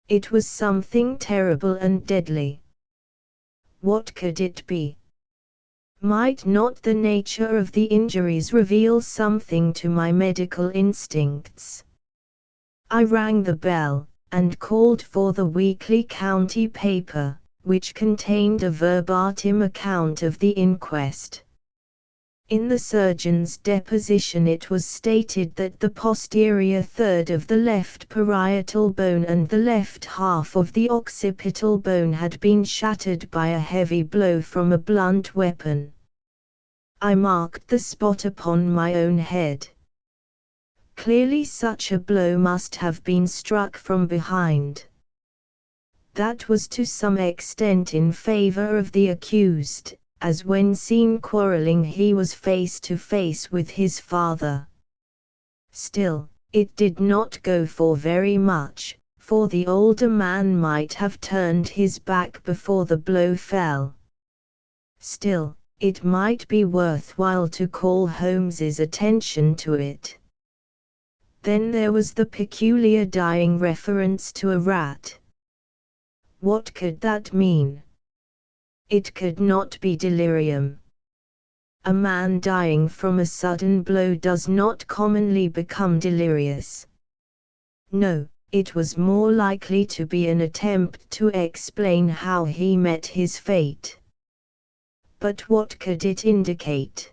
It was something terrible and deadly. What could it be? Might not the nature of the injuries reveal something to my medical instincts? I rang the bell, and called for the weekly county paper, which contained a verbatim account of the inquest. In the surgeon's deposition it was stated that the posterior third of the left parietal bone and the left half of the occipital bone had been shattered by a heavy blow from a blunt weapon. I marked the spot upon my own head. Clearly such a blow must have been struck from behind. That was to some extent in favor of the accused, as when seen quarreling he was face to face with his father. Still, it did not go for very much, for the older man might have turned his back before the blow fell. Still, it might be worthwhile to call Holmes's attention to it. Then there was the peculiar dying reference to a rat. What could that mean? It could not be delirium. A man dying from a sudden blow does not commonly become delirious. No, it was more likely to be an attempt to explain how he met his fate. But what could it indicate?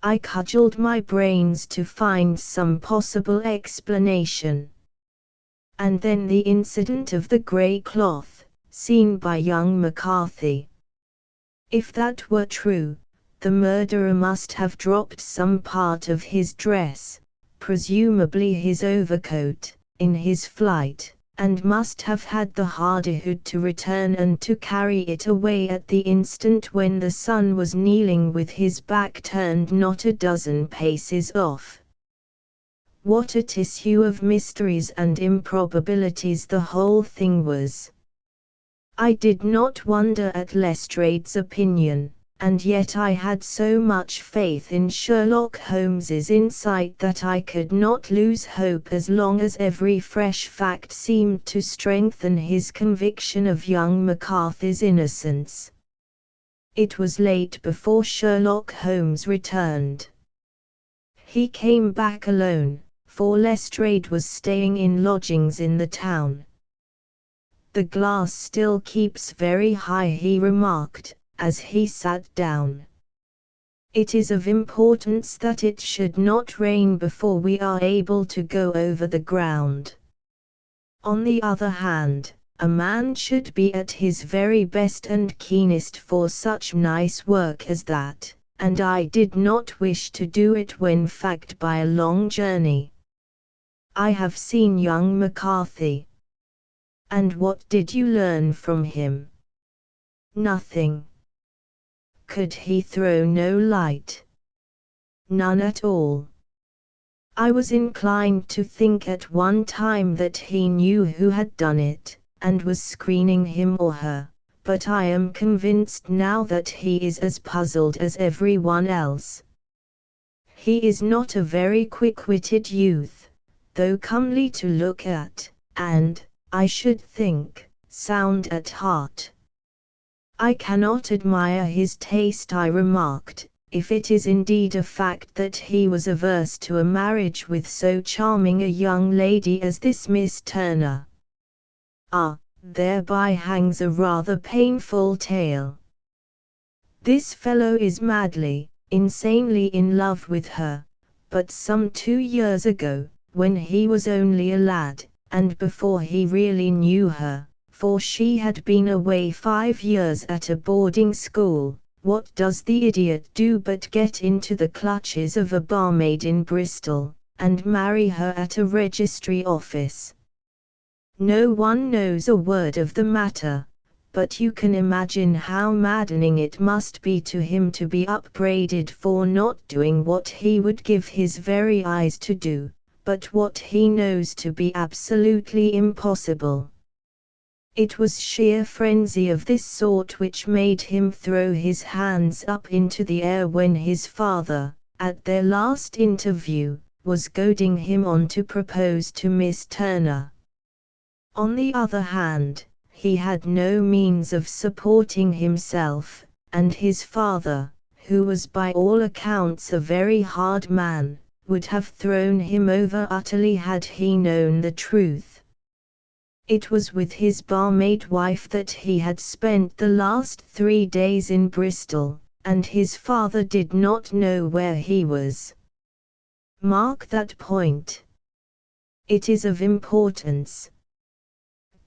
I cudgelled my brains to find some possible explanation. And then the incident of the grey cloth, seen by young McCarthy. If that were true, the murderer must have dropped some part of his dress, presumably his overcoat, in his flight, and must have had the hardihood to return and to carry it away at the instant when the sun was kneeling with his back turned not a dozen paces off. What a tissue of mysteries and improbabilities the whole thing was! I did not wonder at Lestrade's opinion, and yet I had so much faith in Sherlock Holmes's insight that I could not lose hope as long as every fresh fact seemed to strengthen his conviction of young McCarthy's innocence. It was late before Sherlock Holmes returned. He came back alone, for Lestrade was staying in lodgings in the town. "The glass still keeps very high," he remarked, as he sat down. "It is of importance that it should not rain before we are able to go over the ground. On the other hand, a man should be at his very best and keenest for such nice work as that, and I did not wish to do it when fagged by a long journey. I have seen young McCarthy." "And what did you learn from him?" "Nothing." "Could he throw no light?" "None at all. I was inclined to think at one time that he knew who had done it, and was screening him or her, but I am convinced now that he is as puzzled as everyone else. He is not a very quick-witted youth, though comely to look at, and, I should think, sound at heart." "I cannot admire his taste," I remarked, "if it is indeed a fact that he was averse to a marriage with so charming a young lady as this Miss Turner. Ah, thereby hangs a rather painful tale. This fellow is madly, insanely in love with her, but some 2 years ago, when he was only a lad, and before he really knew her, for she had been away 5 years at a boarding school, what does the idiot do but get into the clutches of a barmaid in Bristol, and marry her at a registry office. No one knows a word of the matter, but you can imagine how maddening it must be to him to be upbraided for not doing what he would give his very eyes to do, but what he knows to be absolutely impossible. It was sheer frenzy of this sort which made him throw his hands up into the air when his father, at their last interview, was goading him on to propose to Miss Turner. On the other hand, he had no means of supporting himself, and his father, who was by all accounts a very hard man, would have thrown him over utterly had he known the truth. It was with his barmaid wife that he had spent the last 3 days in Bristol, and his father did not know where he was. Mark that point. It is of importance.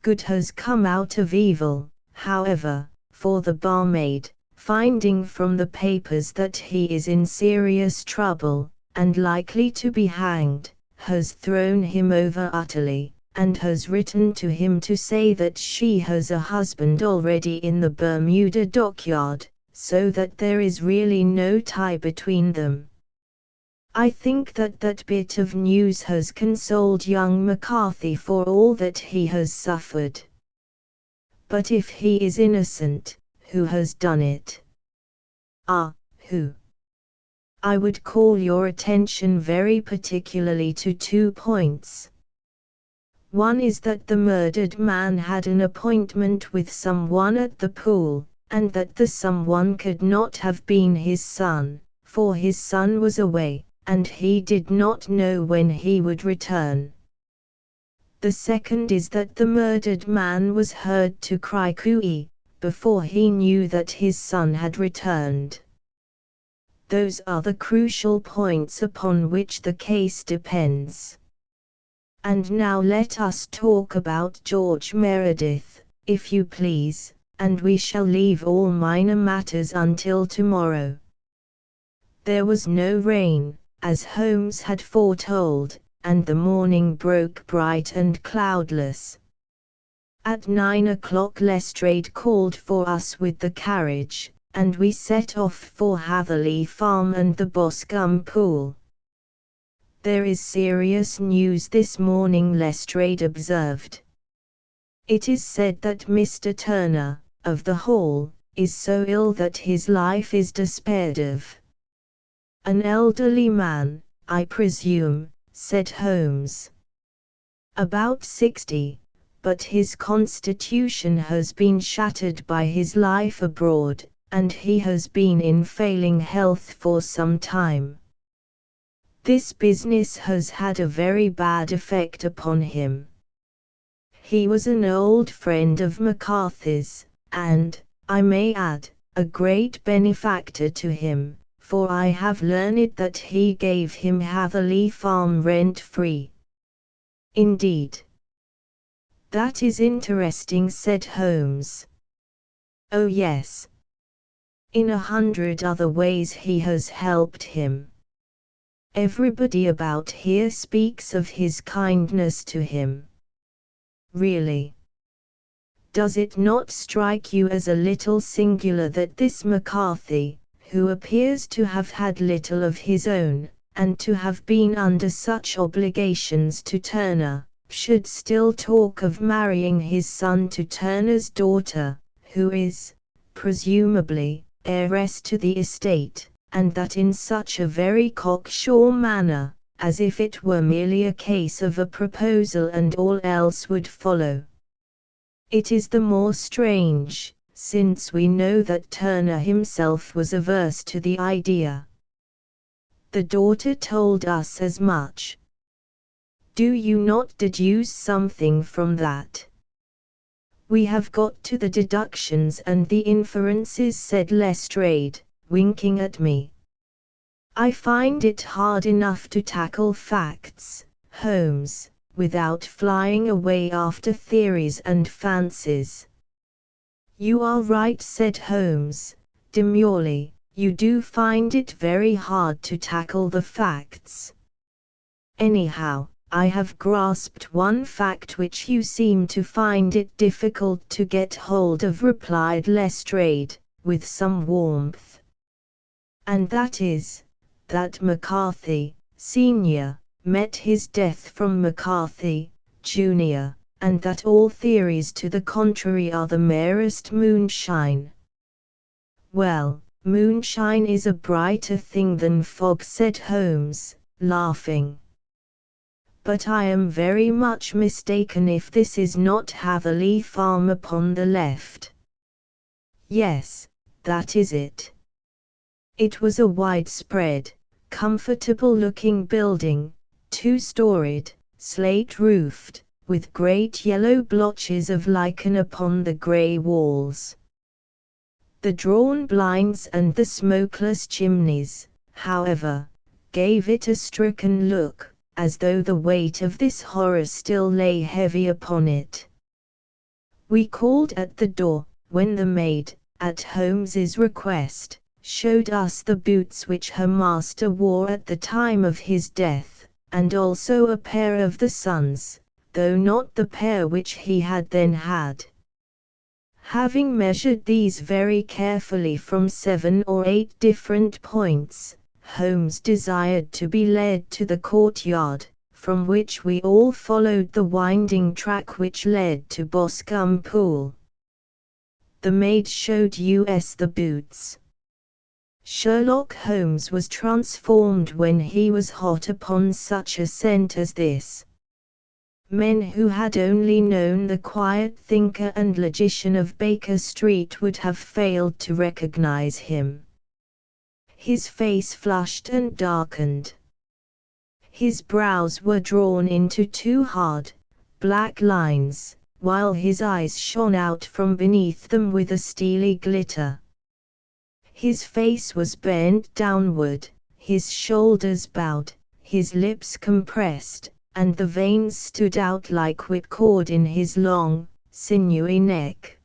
Good has come out of evil, however, for the barmaid, finding from the papers that he is in serious trouble, and likely to be hanged, has thrown him over utterly, and has written to him to say that she has a husband already in the Bermuda dockyard, so that there is really no tie between them. I think that that bit of news has consoled young McCarthy for all that he has suffered. But if he is innocent, who has done it? Ah, who? I would call your attention very particularly to 2 points. One is that the murdered man had an appointment with someone at the pool, and that the someone could not have been his son, for his son was away, and he did not know when he would return. The second is that the murdered man was heard to cry cooey, before he knew that his son had returned. Those are the crucial points upon which the case depends. And now let us talk about George Meredith, if you please, and we shall leave all minor matters until tomorrow. There was no rain, as Holmes had foretold, and the morning broke bright and cloudless. At 9 o'clock Lestrade called for us with the carriage, and we set off for Hatherley Farm and the Boscombe Pool. "There is serious news this morning," Lestrade observed. "It is said that Mr. Turner, of the Hall, is so ill that his life is despaired of. An elderly man, I presume, said Holmes. About 60, but his constitution has been shattered by his life abroad, and he has been in failing health for some time. This business has had a very bad effect upon him. He was an old friend of McCarthy's, and, I may add, a great benefactor to him, for I have learned that he gave him Hatherley Farm rent-free. Indeed. That is interesting, said Holmes. Oh yes. In 100 other ways he has helped him. Everybody about here speaks of his kindness to him. Really? Does it not strike you as a little singular that this McCarthy, who appears to have had little of his own, and to have been under such obligations to Turner, should still talk of marrying his son to Turner's daughter, who is, presumably, heiress to the estate, and that in such a very cocksure manner, as if it were merely a case of a proposal and all else would follow? It is the more strange, since we know that Turner himself was averse to the idea. The daughter told us as much. Do you not deduce something from that? We have got to the deductions and the inferences, said Lestrade, winking at me. I find it hard enough to tackle facts, Holmes, without flying away after theories and fancies. You are right, said Holmes, demurely, you do find it very hard to tackle the facts. Anyhow, I have grasped one fact which you seem to find it difficult to get hold of, replied Lestrade, with some warmth. And that is, that McCarthy, Sr., met his death from McCarthy, Jr., and that all theories to the contrary are the merest moonshine. Well, moonshine is a brighter thing than fog, said Holmes, laughing. But I am very much mistaken if this is not Hatherley Farm upon the left. Yes, that is it. It was a widespread, comfortable-looking building, 2-storied, slate-roofed, with great yellow blotches of lichen upon the grey walls. The drawn blinds and the smokeless chimneys, however, gave it a stricken look, as though the weight of this horror still lay heavy upon it. We called at the door, when the maid, at Holmes's request, showed us the boots which her master wore at the time of his death, and also a pair of the son's, though not the pair which he had then had. Having measured these very carefully from 7 or 8 different points, Holmes desired to be led to the courtyard, from which we all followed the winding track which led to Boscombe Pool. The maid showed us the boots. Sherlock Holmes was transformed when he was hot upon such a scent as this. Men who had only known the quiet thinker and logician of Baker Street would have failed to recognize him. His face flushed and darkened. His brows were drawn into 2 hard, black lines, while his eyes shone out from beneath them with a steely glitter. His face was bent downward, his shoulders bowed, his lips compressed, and the veins stood out like whipcord in his long, sinewy neck.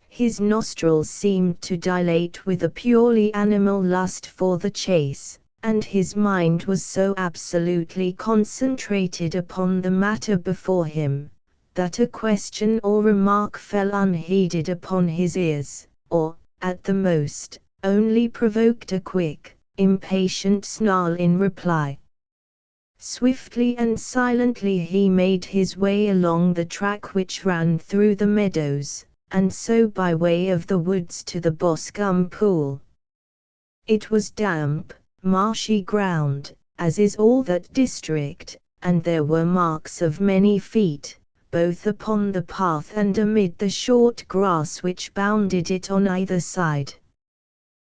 His nostrils seemed to dilate with a purely animal lust for the chase, and his mind was so absolutely concentrated upon the matter before him, that a question or remark fell unheeded upon his ears, or, at the most, only provoked a quick, impatient snarl in reply. Swiftly and silently he made his way along the track which ran through the meadows, and so by way of the woods to the Boscombe Pool. It was damp, marshy ground, as is all that district, and there were marks of many feet, both upon the path and amid the short grass which bounded it on either side.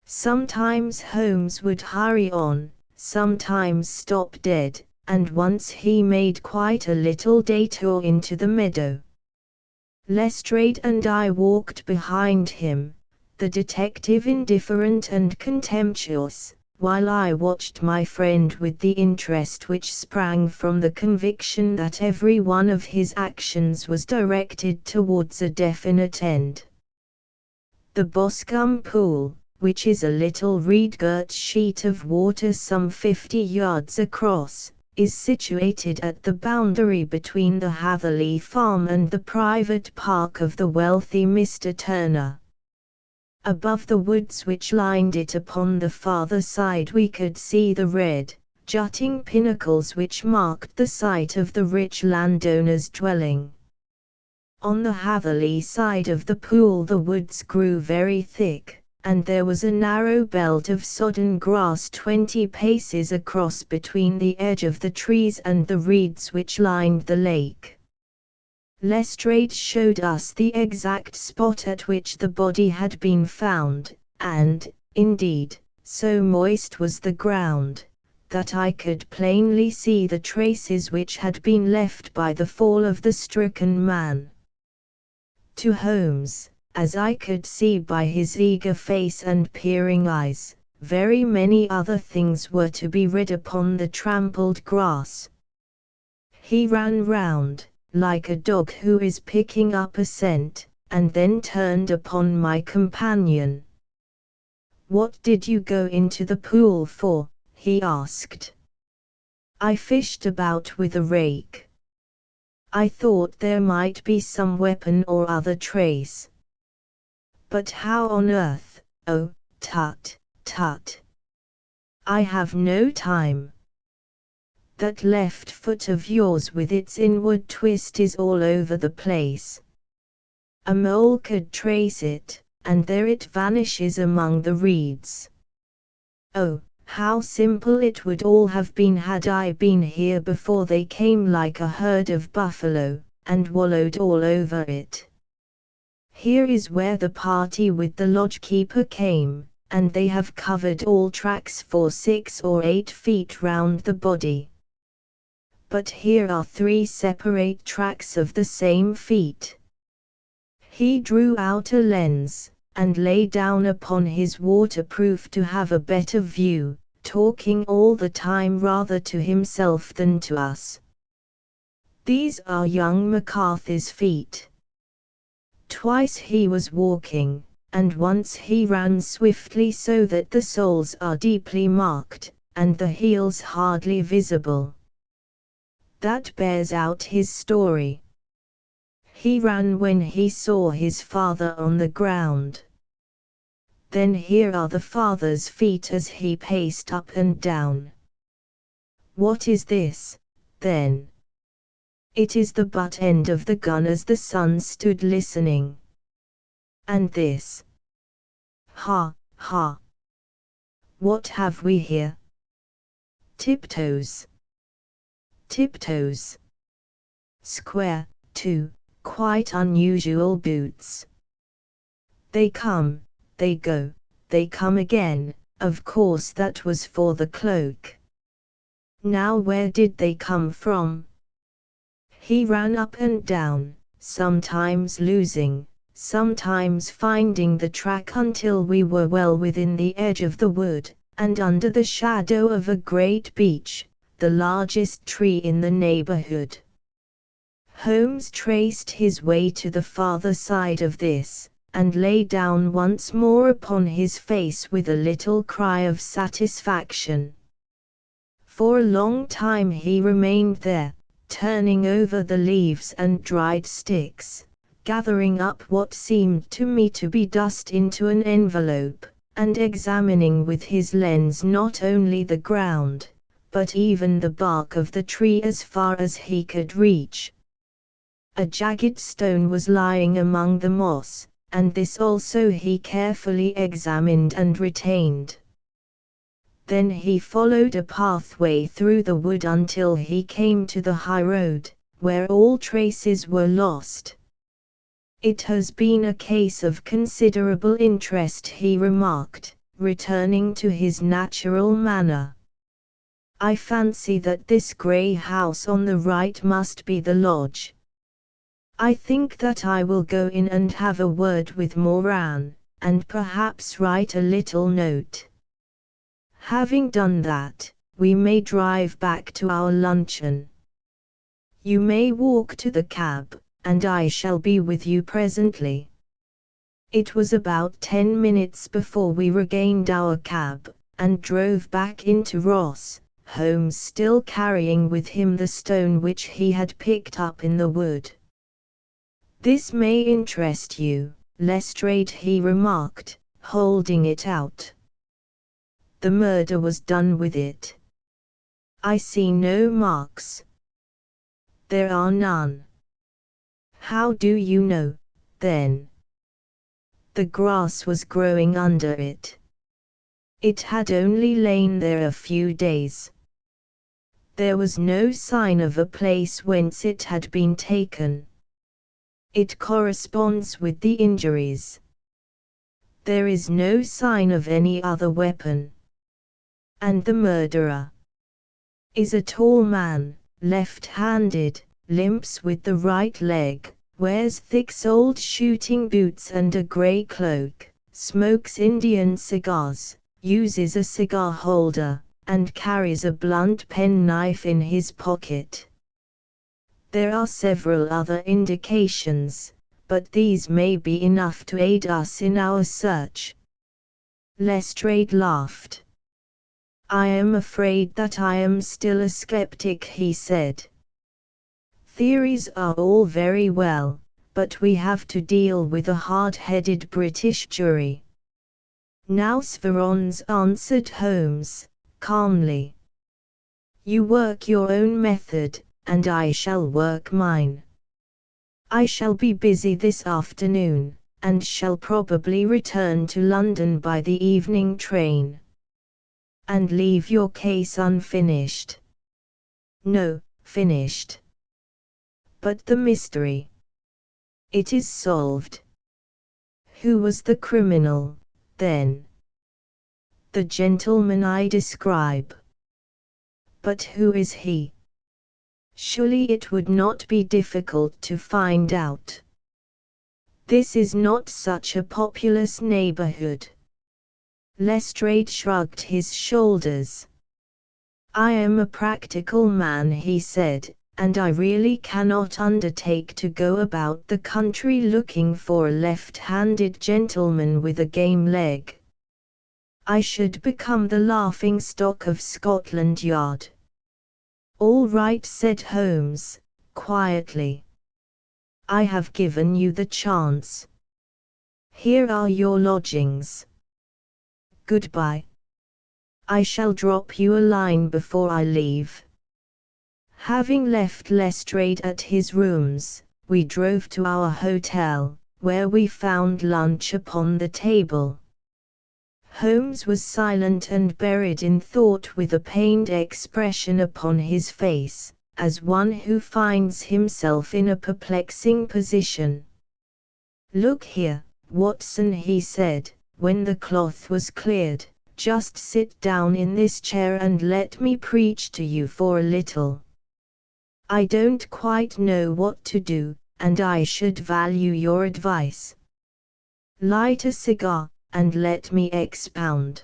Sometimes Holmes would hurry on, sometimes stop dead, and once he made quite a little detour into the meadow. Lestrade and I walked behind him, the detective indifferent and contemptuous, while I watched my friend with the interest which sprang from the conviction that every one of his actions was directed towards a definite end. The Boscombe Pool, which is a little reed-girt sheet of water some 50 yards across, is situated at the boundary between the Hatherley farm and the private park of the wealthy Mr. Turner. Above the woods which lined it upon the farther side we could see the red, jutting pinnacles which marked the site of the rich landowner's dwelling. On the Hatherley side of the pool the woods grew very thick, and there was a narrow belt of sodden grass 20 paces across between the edge of the trees and the reeds which lined the lake. Lestrade showed us the exact spot at which the body had been found, and, indeed, so moist was the ground, that I could plainly see the traces which had been left by the fall of the stricken man. To Holmes, as I could see by his eager face and peering eyes, very many other things were to be read upon the trampled grass. He ran round, like a dog who is picking up a scent, and then turned upon my companion. "What did you go into the pool for?" he asked. "I fished about with a rake. I thought there might be some weapon or other trace. But how on earth? Oh, tut, tut. I have no time. That left foot of yours with its inward twist is all over the place. A mole could trace it, and there it vanishes among the reeds. Oh, how simple it would all have been had I been here before they came like a herd of buffalo, and wallowed all over it. Here is where the party with the lodge-keeper came, and they have covered all tracks for 6 or 8 feet round the body. But here are 3 separate tracks of the same feet." He drew out a lens, and lay down upon his waterproof to have a better view, talking all the time rather to himself than to us. "These are young McCarthy's feet. Twice he was walking, and once he ran swiftly so that the soles are deeply marked, and the heels hardly visible. That bears out his story. He ran when he saw his father on the ground. Then here are the father's feet as he paced up and down. What is this, then? It is the butt end of the gun as the son stood listening. And this? Ha, ha! What have we here? Tiptoes. Tiptoes. Square, too, quite unusual boots. They come, they go, they come again, of course that was for the cloak. Now where did they come from?" He ran up and down, sometimes losing, sometimes finding the track until we were well within the edge of the wood, and under the shadow of a great beech, the largest tree in the neighborhood. Holmes traced his way to the farther side of this, and lay down once more upon his face with a little cry of satisfaction. For a long time he remained there, turning over the leaves and dried sticks, gathering up what seemed to me to be dust into an envelope, and examining with his lens not only the ground, but even the bark of the tree as far as he could reach. A jagged stone was lying among the moss, and this also he carefully examined and retained. Then he followed a pathway through the wood until he came to the high road, where all traces were lost. "It has been a case of considerable interest," he remarked, returning to his natural manner. "I fancy that this grey house on the right must be the lodge. I think that I will go in and have a word with Moran, and perhaps write a little note. Having done that, we may drive back to our luncheon. You may walk to the cab, and I shall be with you presently." It was about 10 minutes before we regained our cab, and drove back into Ross, Holmes still carrying with him the stone which he had picked up in the wood. "This may interest you, Lestrade," he remarked, holding it out. "The murder was done with it. I see no marks." "There are none." "How do you know, then?" "The grass was growing under it. It had only lain there a few days. There was no sign of a place whence it had been taken. It corresponds with the injuries. There is no sign of any other weapon. And the murderer is a tall man, left-handed, limps with the right leg, wears thick-soled shooting boots and a grey cloak, smokes Indian cigars, uses a cigar holder, and carries a blunt penknife in his pocket. There are several other indications, but these may be enough to aid us in our search." Lestrade laughed. "I am afraid that I am still a skeptic," he said. "Theories are all very well, but we have to deal with a hard-headed British jury." "Now Sverrons," answered Holmes, calmly. "You work your own method, and I shall work mine. I shall be busy this afternoon, and shall probably return to London by the evening train." "And leave your case unfinished?" "No, finished. But the mystery? It is solved." "Who was the criminal, then?" "The gentleman I describe." "But who is he?" "Surely it would not be difficult to find out. This is not such a populous neighborhood." Lestrade shrugged his shoulders. "I am a practical man," he said, "and I really cannot undertake to go about the country looking for a left-handed gentleman with a game leg. I should become the laughing-stock of Scotland Yard." "All right," said Holmes, quietly. "I have given you the chance. Here are your lodgings. Goodbye. I shall drop you a line before I leave." Having left Lestrade at his rooms, we drove to our hotel, where we found lunch upon the table. Holmes was silent and buried in thought, with a pained expression upon his face, as one who finds himself in a perplexing position. "Look here, Watson," he said, when the cloth was cleared, "just sit down in this chair and let me preach to you for a little. I don't quite know what to do, and I should value your advice. Light a cigar, and let me expound."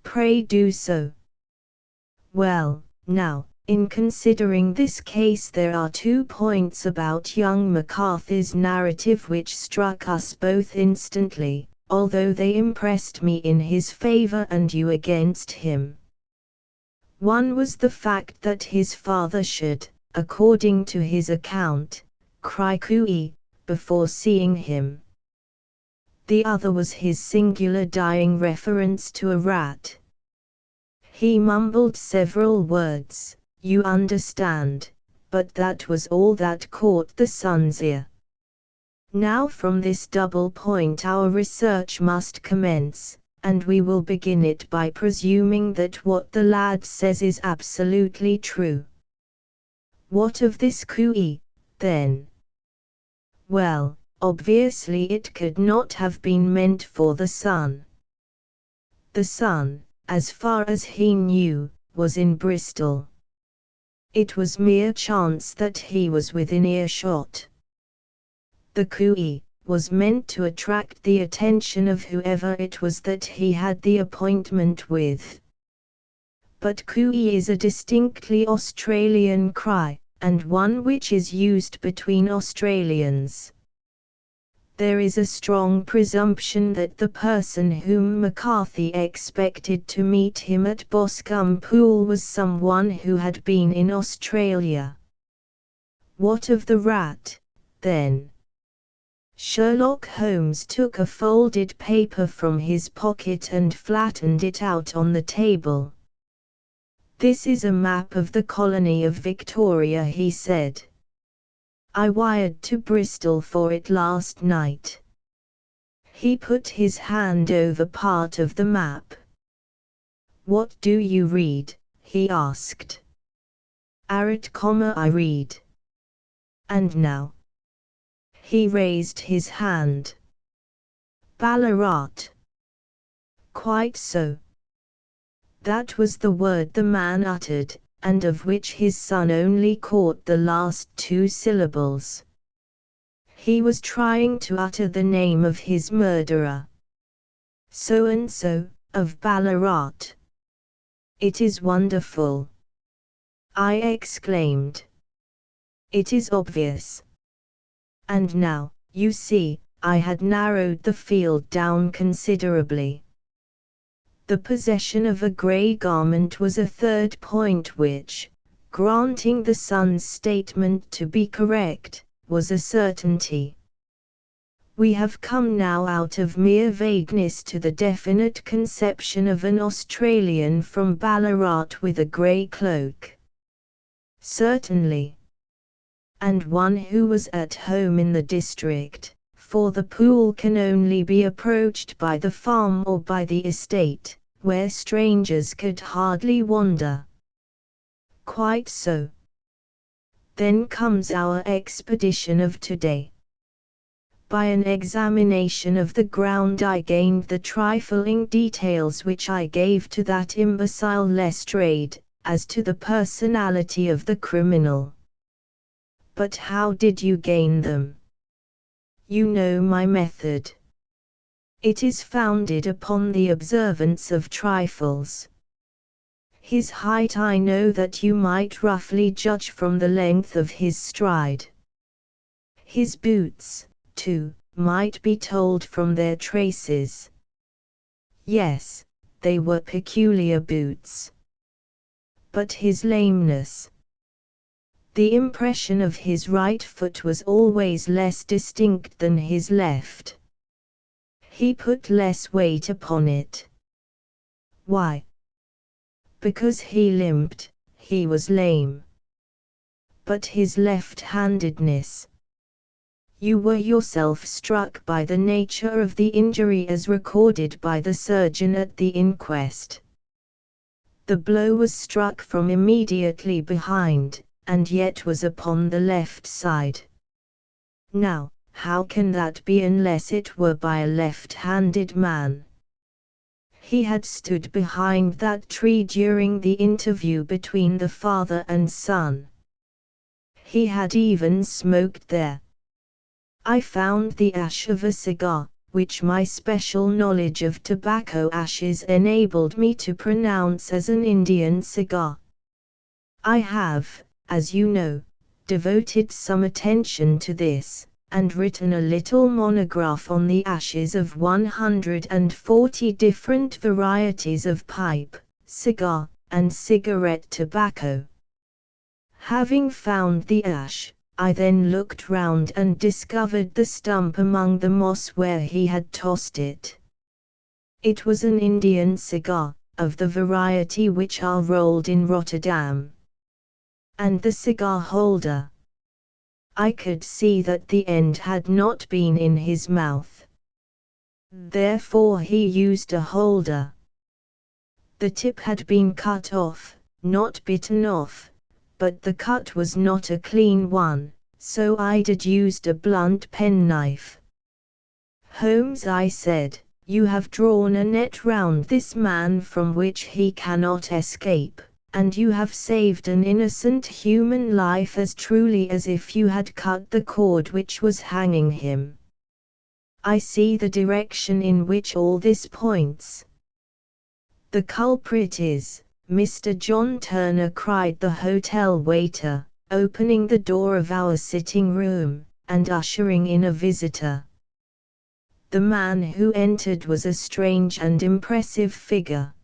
"Pray do so." "Well, now, in considering this case there are 2 points about young MacArthur's narrative which struck us both instantly, although they impressed me in his favor and you against him. One was the fact that his father should, according to his account, cry cooey before seeing him. The other was his singular dying reference to a rat. He mumbled several words, you understand, but that was all that caught the son's ear. Now from this double point our research must commence, and we will begin it by presuming that what the lad says is absolutely true. What of this cooey, then? Well, obviously it could not have been meant for the son. The son, as far as he knew, was in Bristol. It was mere chance that he was within earshot. The cooey was meant to attract the attention of whoever it was that he had the appointment with. But cooey is a distinctly Australian cry, and one which is used between Australians. There is a strong presumption that the person whom McCarthy expected to meet him at Boscombe Pool was someone who had been in Australia. What of the rat, then? Sherlock Holmes took a folded paper from his pocket and flattened it out on the table. "This is a map of the colony of Victoria," he said. "I wired to Bristol for it last night." He put his hand over part of the map. "What do you read?" he asked. "I read." "And now?" He raised his hand. "Ballarat." "Quite so." That was the word the man uttered, and of which his son only caught the last two syllables. He was trying to utter the name of his murderer. "So-and-so, of Ballarat." "It is wonderful," I exclaimed. "It is obvious." And now, you see, I had narrowed the field down considerably. The possession of a grey garment was a third point which, granting the son's statement to be correct, was a certainty. We have come now out of mere vagueness to the definite conception of an Australian from Ballarat with a grey cloak. Certainly. And one who was at home in the district, for the pool can only be approached by the farm or by the estate, where strangers could hardly wander. Quite so. Then comes our expedition of today. By an examination of the ground I gained the trifling details which I gave to that imbecile Lestrade, as to the personality of the criminal. But how did you gain them? You know my method. It is founded upon the observance of trifles. His height I know that you might roughly judge from the length of his stride. His boots, too, might be told from their traces. Yes, they were peculiar boots. But his lameness. The impression of his right foot was always less distinct than his left. He put less weight upon it. Why? Because he limped, he was lame. But his left-handedness. You were yourself struck by the nature of the injury as recorded by the surgeon at the inquest. The blow was struck from immediately behind, and yet was upon the left side. Now, how can that be unless it were by a left-handed man? He had stood behind that tree during the interview between the father and son. He had even smoked there. I found the ash of a cigar, which my special knowledge of tobacco ashes enabled me to pronounce as an Indian cigar. I have, as you know, devoted some attention to this, and written a little monograph on the ashes of 140 different varieties of pipe, cigar, and cigarette tobacco. Having found the ash, I then looked round and discovered the stump among the moss where he had tossed it. It was an Indian cigar, of the variety which are rolled in Rotterdam. And the cigar holder. I could see that the end had not been in his mouth. Therefore he used a holder. The tip had been cut off, not bitten off, but the cut was not a clean one, so I used a blunt penknife. Holmes, I said, you have drawn a net round this man from which he cannot escape, and you have saved an innocent human life as truly as if you had cut the cord which was hanging him. I see the direction in which all this points. The culprit is, Mr. John Turner, cried the hotel waiter, opening the door of our sitting room, and ushering in a visitor. The man who entered was a strange and impressive figure.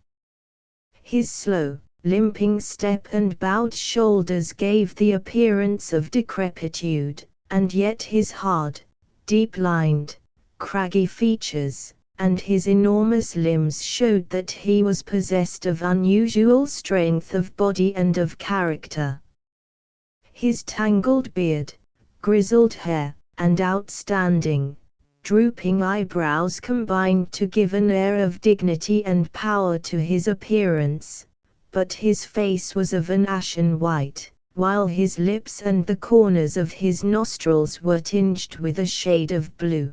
His slow, limping step and bowed shoulders gave the appearance of decrepitude, and yet his hard, deep-lined, craggy features, and his enormous limbs showed that he was possessed of unusual strength of body and of character. His tangled beard, grizzled hair, and outstanding, drooping eyebrows combined to give an air of dignity and power to his appearance, but his face was of an ashen white, while his lips and the corners of his nostrils were tinged with a shade of blue.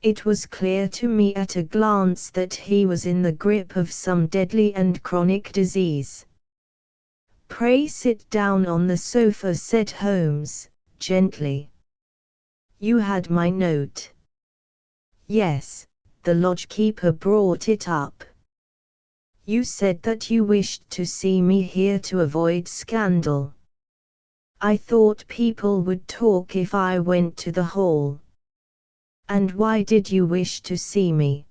It was clear to me at a glance that he was in the grip of some deadly and chronic disease. "Pray sit down on the sofa," said Holmes, gently. "You had my note." "Yes, the lodge-keeper brought it up. You said that you wished to see me here to avoid scandal. I thought people would talk if I went to the hall." "And why did you wish to see me?"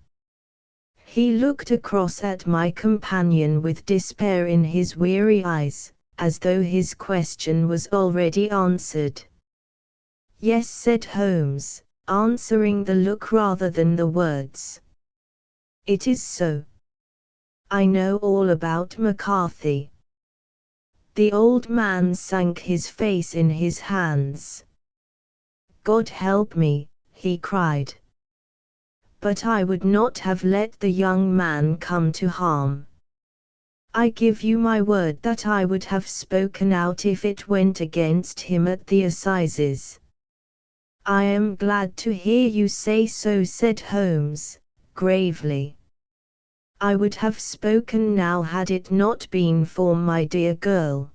He looked across at my companion with despair in his weary eyes, as though his question was already answered. "Yes," said Holmes, answering the look rather than the words. "It is so. I know all about McCarthy." The old man sank his face in his hands. "God help me," he cried. "But I would not have let the young man come to harm. I give you my word that I would have spoken out if it went against him at the assizes." "I am glad to hear you say so," said Holmes, gravely. "I would have spoken now had it not been for my dear girl.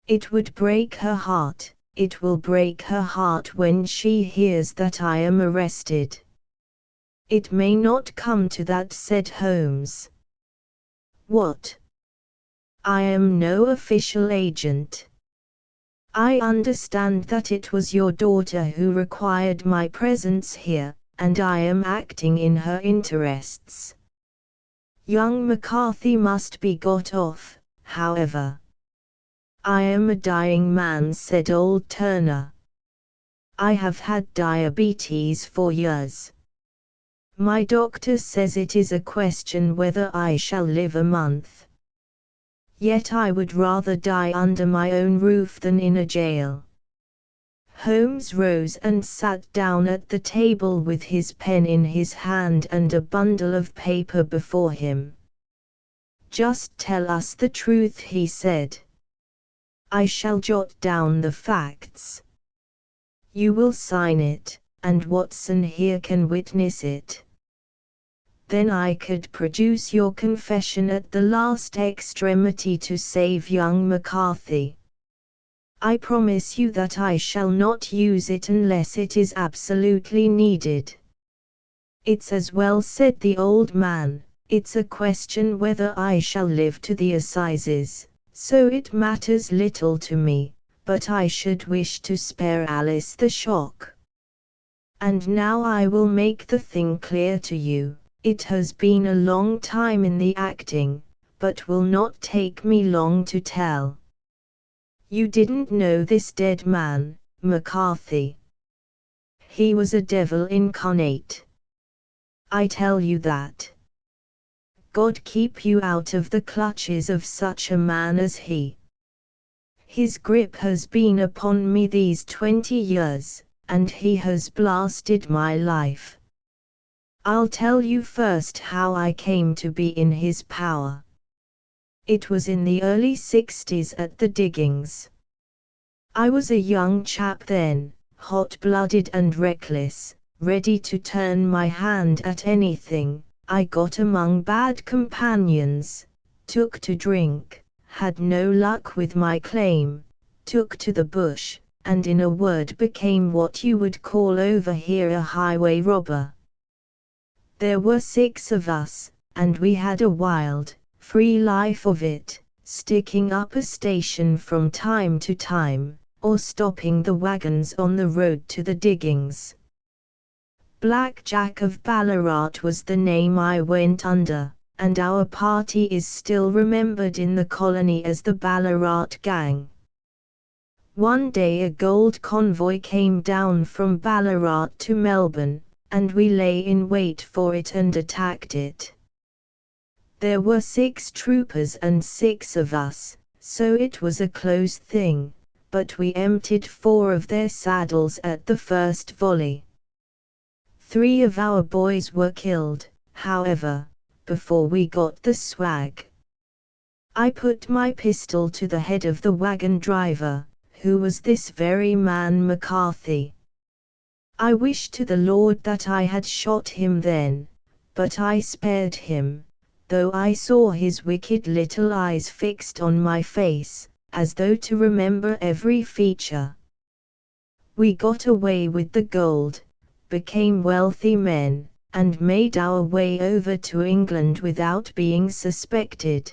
It would break her heart. It will break her heart when she hears that I am arrested." "It may not come to that," said Holmes. "What?" "I am no official agent. I understand that it was your daughter who required my presence here, and I am acting in her interests. Young McCarthy must be got off, however." "I am a dying man," said old Turner. "I have had diabetes for years. My doctor says it is a question whether I shall live a month. Yet I would rather die under my own roof than in a jail." Holmes rose and sat down at the table with his pen in his hand and a bundle of paper before him. "Just tell us the truth," he said. "I shall jot down the facts. You will sign it, and Watson here can witness it. Then I could produce your confession at the last extremity to save young McCarthy. I promise you that I shall not use it unless it is absolutely needed." "It's as well," said the old man. "It's a question whether I shall live to the assizes, so it matters little to me, but I should wish to spare Alice the shock. And now I will make the thing clear to you. It has been a long time in the acting, but will not take me long to tell. You didn't know this dead man, McCarthy. He was a devil incarnate. I tell you that. God keep you out of the clutches of such a man as he. His grip has been upon me these 20 years, and he has blasted my life. I'll tell you first how I came to be in his power. It was in the early 60s at the diggings. I was a young chap then, hot-blooded and reckless, ready to turn my hand at anything. I got among bad companions, took to drink, had no luck with my claim, took to the bush, and in a word became what you would call over here a highway robber. There were 6 of us, and we had a wild, free life of it, sticking up a station from time to time, or stopping the wagons on the road to the diggings. Black Jack of Ballarat was the name I went under, and our party is still remembered in the colony as the Ballarat Gang. One day a gold convoy came down from Ballarat to Melbourne, and we lay in wait for it and attacked it. There were 6 troopers and 6 of us, so it was a close thing, but we emptied 4 of their saddles at the first volley. 3 of our boys were killed, however, before we got the swag. I put my pistol to the head of the wagon driver, who was this very man McCarthy. I wish to the Lord that I had shot him then, but I spared him, though I saw his wicked little eyes fixed on my face, as though to remember every feature. We got away with the gold, became wealthy men, and made our way over to England without being suspected.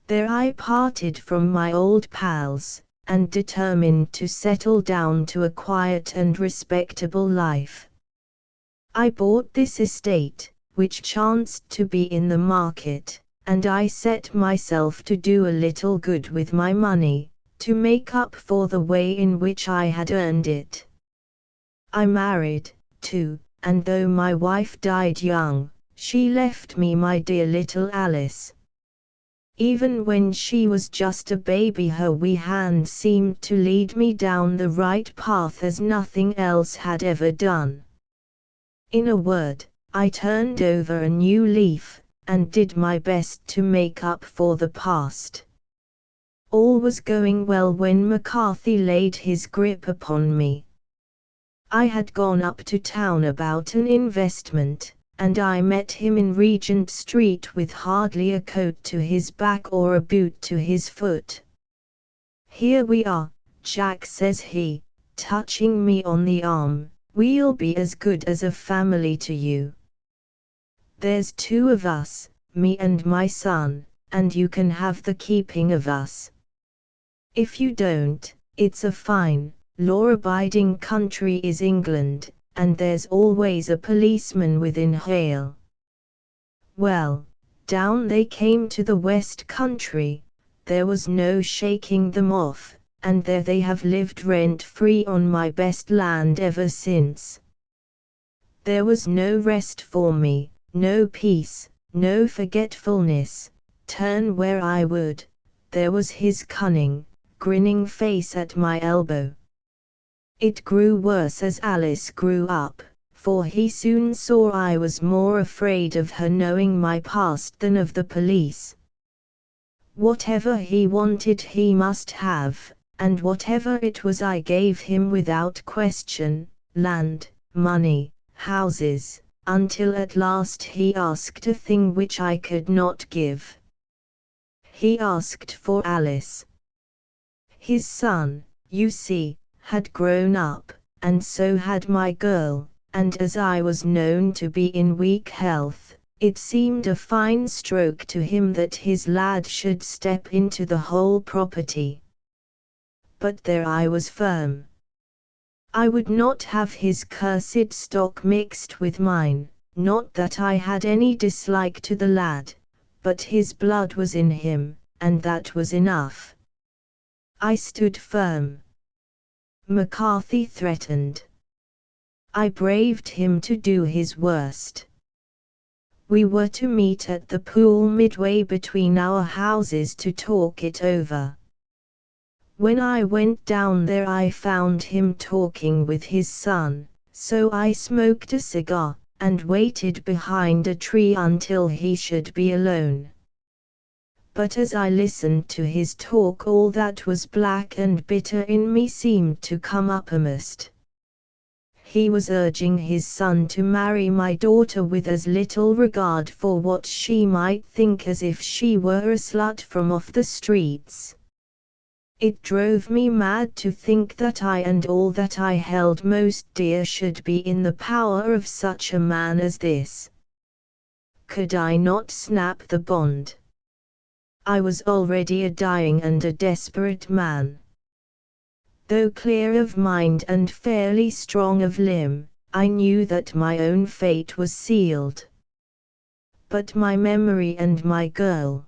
There I parted from my old pals, and determined to settle down to a quiet and respectable life. I bought this estate, which chanced to be in the market, and I set myself to do a little good with my money, to make up for the way in which I had earned it. I married, too, and though my wife died young, she left me my dear little Alice. Even when she was just a baby, her wee hand seemed to lead me down the right path as nothing else had ever done. In a word, I turned over a new leaf, and did my best to make up for the past. All was going well when McCarthy laid his grip upon me. I had gone up to town about an investment, and I met him in Regent Street with hardly a coat to his back or a boot to his foot. "Here we are, Jack," says he, touching me on the arm, "we'll be as good as a family to you. There's 2 of us, me and my son, and you can have the keeping of us. If you don't, it's a fine, law-abiding country is England, and there's always a policeman within hail." Well, down they came to the West Country, there was no shaking them off, and there they have lived rent-free on my best land ever since. There was no rest for me, no peace, no forgetfulness, turn where I would, there was his cunning, grinning face at my elbow. It grew worse as Alice grew up, for he soon saw I was more afraid of her knowing my past than of the police. Whatever he wanted he must have, and whatever it was I gave him without question, land, money, houses, until at last he asked a thing which I could not give. He asked for Alice. His son, you see, had grown up, and so had my girl, and as I was known to be in weak health, it seemed a fine stroke to him that his lad should step into the whole property. But there I was firm. I would not have his cursed stock mixed with mine, not that I had any dislike to the lad, but his blood was in him, and that was enough. I stood firm. McCarthy threatened. I braved him to do his worst. We were to meet at the pool midway between our houses to talk it over. When I went down there I found him talking with his son, so I smoked a cigar, and waited behind a tree until he should be alone. But as I listened to his talk all that was black and bitter in me seemed to come uppermost. He was urging his son to marry my daughter with as little regard for what she might think as if she were a slut from off the streets. It drove me mad to think that I and all that I held most dear should be in the power of such a man as this. Could I not snap the bond? I was already a dying and a desperate man. Though clear of mind and fairly strong of limb, I knew that my own fate was sealed. But my memory and my girl,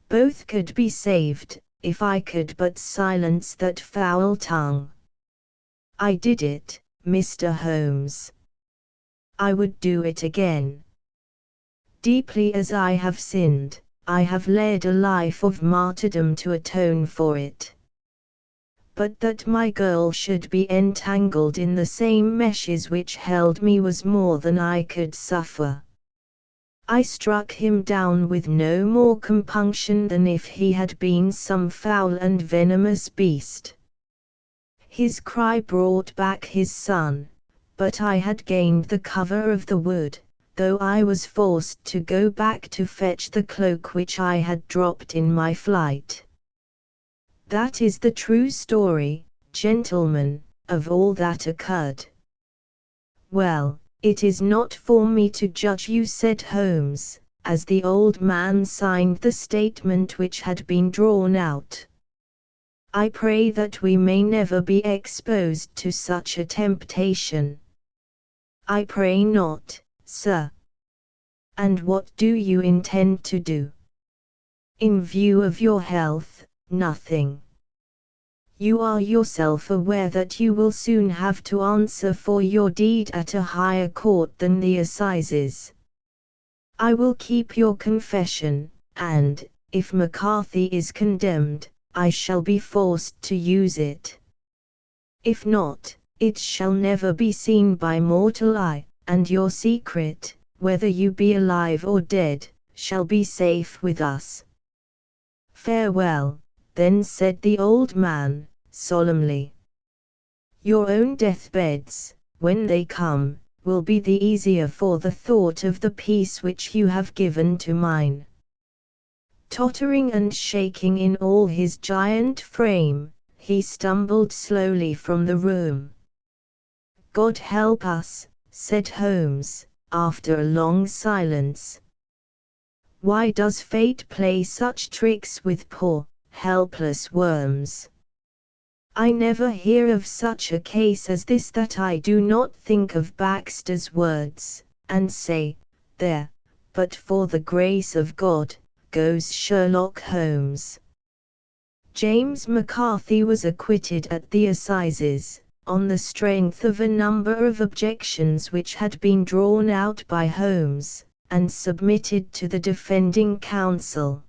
both could be saved, if I could but silence that foul tongue. I did it, Mr. Holmes. I would do it again. Deeply as I have sinned, I have led a life of martyrdom to atone for it. But that my girl should be entangled in the same meshes which held me was more than I could suffer. I struck him down with no more compunction than if he had been some foul and venomous beast. His cry brought back his son, but I had gained the cover of the wood, though I was forced to go back to fetch the cloak which I had dropped in my flight. That is the true story, gentlemen, of all that occurred. Well, it is not for me to judge you, said Holmes, as the old man signed the statement which had been drawn out. I pray that we may never be exposed to such a temptation. I pray not, sir. And what do you intend to do? In view of your health, nothing. You are yourself aware that you will soon have to answer for your deed at a higher court than the assizes. I will keep your confession, and, if McCarthy is condemned, I shall be forced to use it. If not, it shall never be seen by mortal eye, and your secret, whether you be alive or dead, shall be safe with us. Farewell, then, said the old man, solemnly. Your own deathbeds, when they come, will be the easier for the thought of the peace which you have given to mine. Tottering and shaking in all his giant frame, he stumbled slowly from the room. God help us, said Holmes, after a long silence. Why does fate play such tricks with poor, helpless worms? I never hear of such a case as this that I do not think of Baxter's words, and say, there, but for the grace of God, goes Sherlock Holmes. James McCarthy was acquitted at the assizes, on the strength of a number of objections which had been drawn out by Holmes, and submitted to the defending counsel.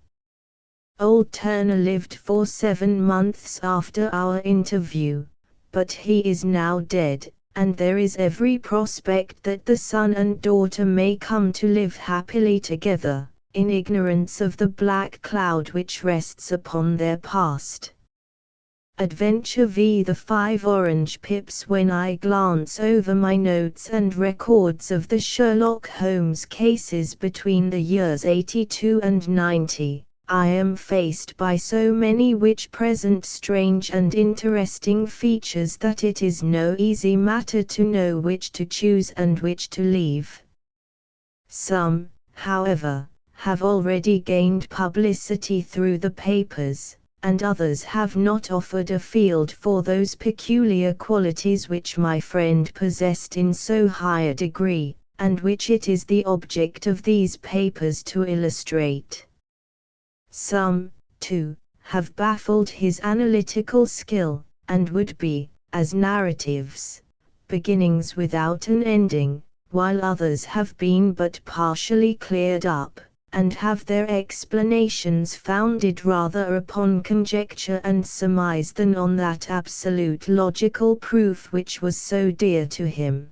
Old Turner lived for 7 months after our interview, but he is now dead, and there is every prospect that the son and daughter may come to live happily together, in ignorance of the black cloud which rests upon their past. Adventure v. The 5 Orange Pips. When I glance over my notes and records of the Sherlock Holmes cases between the years 82 and 90, I am faced by so many which present strange and interesting features that it is no easy matter to know which to choose and which to leave. Some, however, have already gained publicity through the papers, and others have not offered a field for those peculiar qualities which my friend possessed in so high a degree, and which it is the object of these papers to illustrate. Some, too, have baffled his analytical skill, and would be, as narratives, beginnings without an ending, while others have been but partially cleared up, and have their explanations founded rather upon conjecture and surmise than on that absolute logical proof which was so dear to him.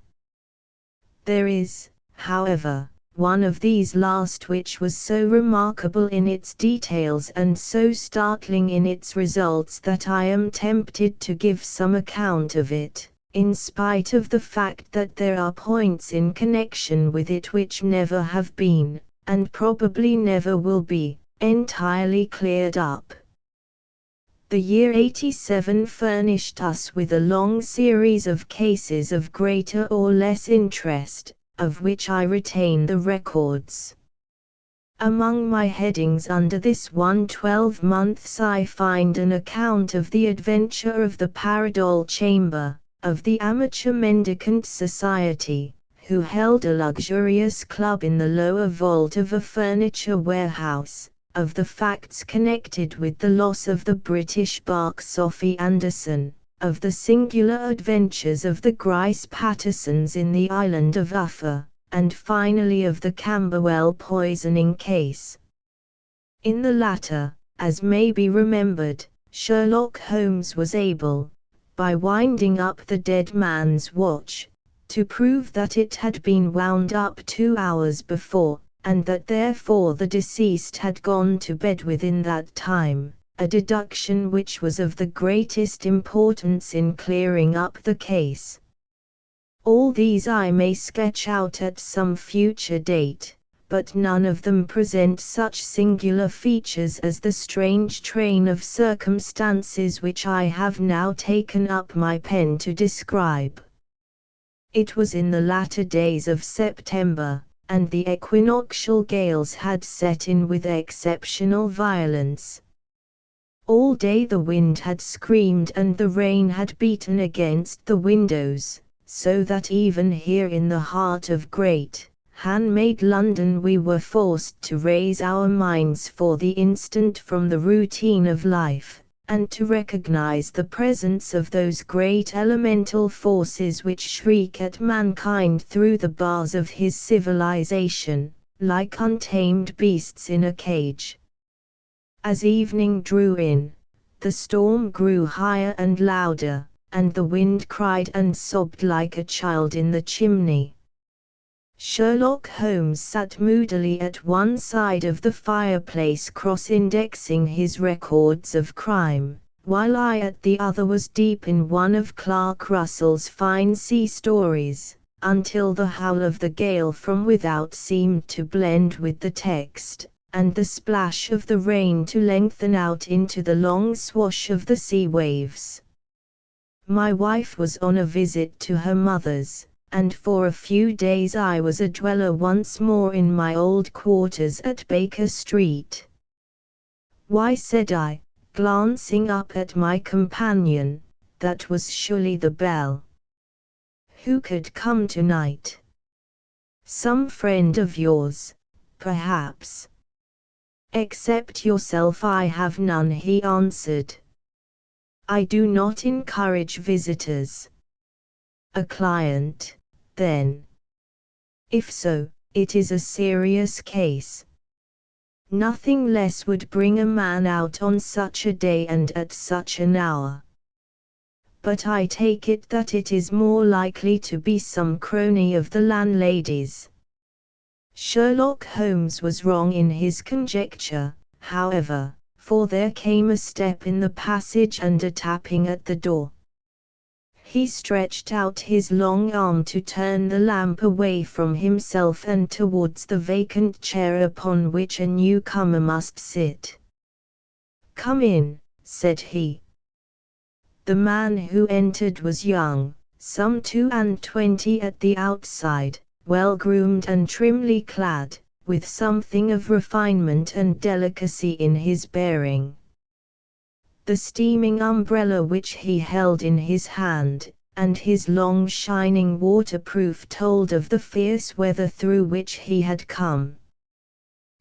There is, however, one of these last which was so remarkable in its details and so startling in its results that I am tempted to give some account of it, in spite of the fact that there are points in connection with it which never have been, and probably never will be, entirely cleared up. The year 87 furnished us with a long series of cases of greater or less interest, of which I retain the records. Among my headings under this one 12 months I find an account of the adventure of the Paradol Chamber, of the Amateur Mendicant Society, who held a luxurious club in the lower vault of a furniture warehouse, of the facts connected with the loss of the British bark Sophie Anderson, of the singular adventures of the Grice Pattersons in the island of Uffa, and finally of the Camberwell poisoning case. In the latter, as may be remembered, Sherlock Holmes was able, by winding up the dead man's watch, to prove that it had been wound up 2 hours before, and that therefore the deceased had gone to bed within that time, a deduction which was of the greatest importance in clearing up the case. All these I may sketch out at some future date, but none of them present such singular features as the strange train of circumstances which I have now taken up my pen to describe. It was in the latter days of September, and the equinoctial gales had set in with exceptional violence. All day the wind had screamed and the rain had beaten against the windows, so that even here in the heart of great, handmade London we were forced to raise our minds for the instant from the routine of life, and to recognize the presence of those great elemental forces which shriek at mankind through the bars of his civilization, like untamed beasts in a cage. As evening drew in, the storm grew higher and louder, and the wind cried and sobbed like a child in the chimney. Sherlock Holmes sat moodily at one side of the fireplace cross-indexing his records of crime, while I at the other was deep in one of Clark Russell's fine sea stories, until the howl of the gale from without seemed to blend with the text, and the splash of the rain to lengthen out into the long swash of the sea waves. My wife was on a visit to her mother's, and for a few days I was a dweller once more in my old quarters at Baker Street. "Why," said I, glancing up at my companion, "that was surely the bell. Who could come tonight?" "Some friend of yours, perhaps." "Except yourself I have none," he answered. "I do not encourage visitors." "A client, then?" "If so, it is a serious case. Nothing less would bring a man out on such a day and at such an hour. But I take it that it is more likely to be some crony of the landlady's." Sherlock Holmes was wrong in his conjecture, however, for there came a step in the passage and a tapping at the door. He stretched out his long arm to turn the lamp away from himself and towards the vacant chair upon which a newcomer must sit. "Come in," said he. The man who entered was young, some 22 at the outside, well-groomed and trimly clad, with something of refinement and delicacy in his bearing. The steaming umbrella which he held in his hand, and his long shining waterproof told of the fierce weather through which he had come.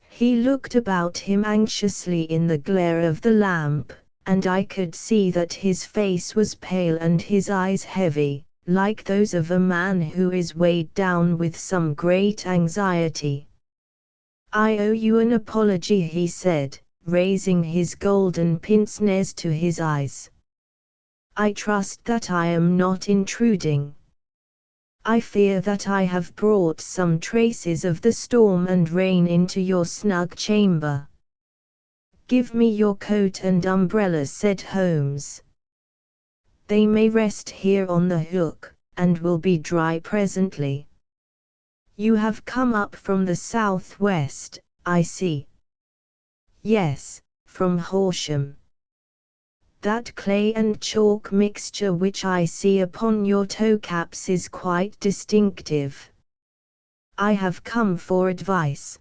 He looked about him anxiously in the glare of the lamp, and I could see that his face was pale and his eyes heavy, like those of a man who is weighed down with some great anxiety. I owe you an apology, he said, raising his golden pince-nez to his eyes. I trust that I am not intruding. I fear that I have brought some traces of the storm and rain into your snug chamber. Give me your coat and umbrella, said Holmes. They may rest here on the hook, and will be dry presently. You have come up from the southwest, I see. Yes, from Horsham. That clay and chalk mixture which I see upon your toe-caps is quite distinctive. I have come for advice.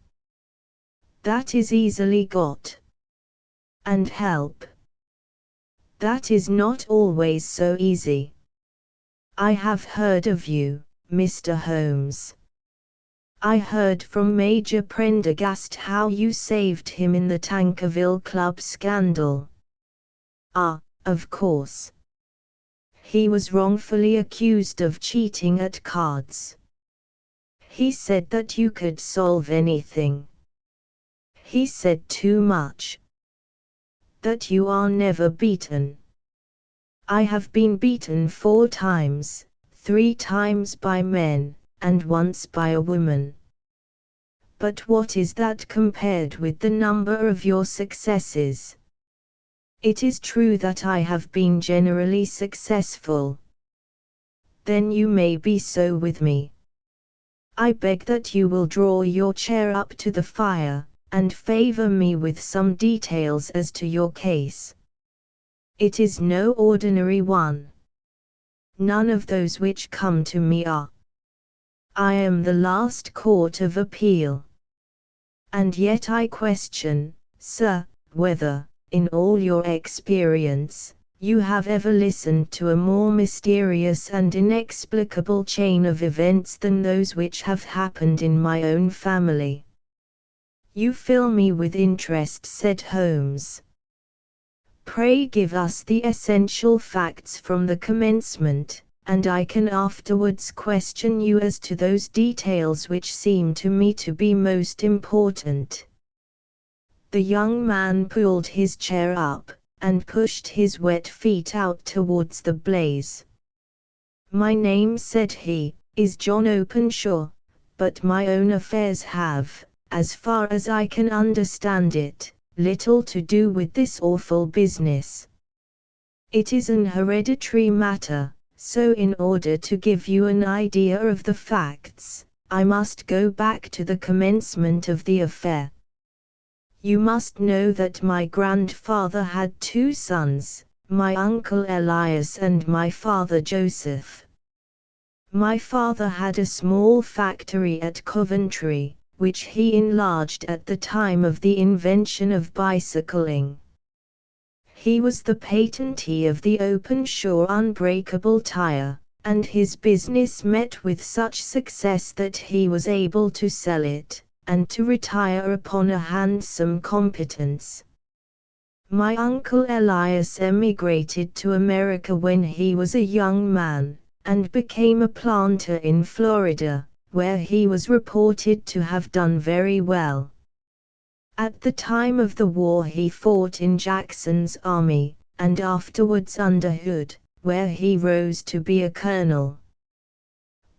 That is easily got. And help. That is not always so easy. I have heard of you, Mr. Holmes. I heard from Major Prendergast how you saved him in the Tankerville Club scandal. Ah, of course. He was wrongfully accused of cheating at cards. He said that you could solve anything. He said too much. That you are never beaten. I have been beaten 4 times, 3 times by men, and once by a woman. But what is that compared with the number of your successes? It is true that I have been generally successful. Then you may be so with me. I beg that you will draw your chair up to the fire, and favor me with some details as to your case. It is no ordinary one. None of those which come to me are. I am the last court of appeal. And yet I question, sir, whether, in all your experience, you have ever listened to a more mysterious and inexplicable chain of events than those which have happened in my own family. You fill me with interest, said Holmes. Pray give us the essential facts from the commencement, and I can afterwards question you as to those details which seem to me to be most important. The young man pulled his chair up, and pushed his wet feet out towards the blaze. My name, said he, is John Openshaw, but my own affairs have, as far as I can understand it, little to do with this awful business. It is an hereditary matter, so in order to give you an idea of the facts, I must go back to the commencement of the affair. You must know that my grandfather had 2 sons, my uncle Elias and my father Joseph. My father had a small factory at Coventry, which he enlarged at the time of the invention of bicycling. He was the patentee of the Openshaw unbreakable tire, and his business met with such success that he was able to sell it, and to retire upon a handsome competence. My uncle Elias emigrated to America when he was a young man, and became a planter in Florida, where he was reported to have done very well. At the time of the war he fought in Jackson's army, and afterwards under Hood, where he rose to be a colonel.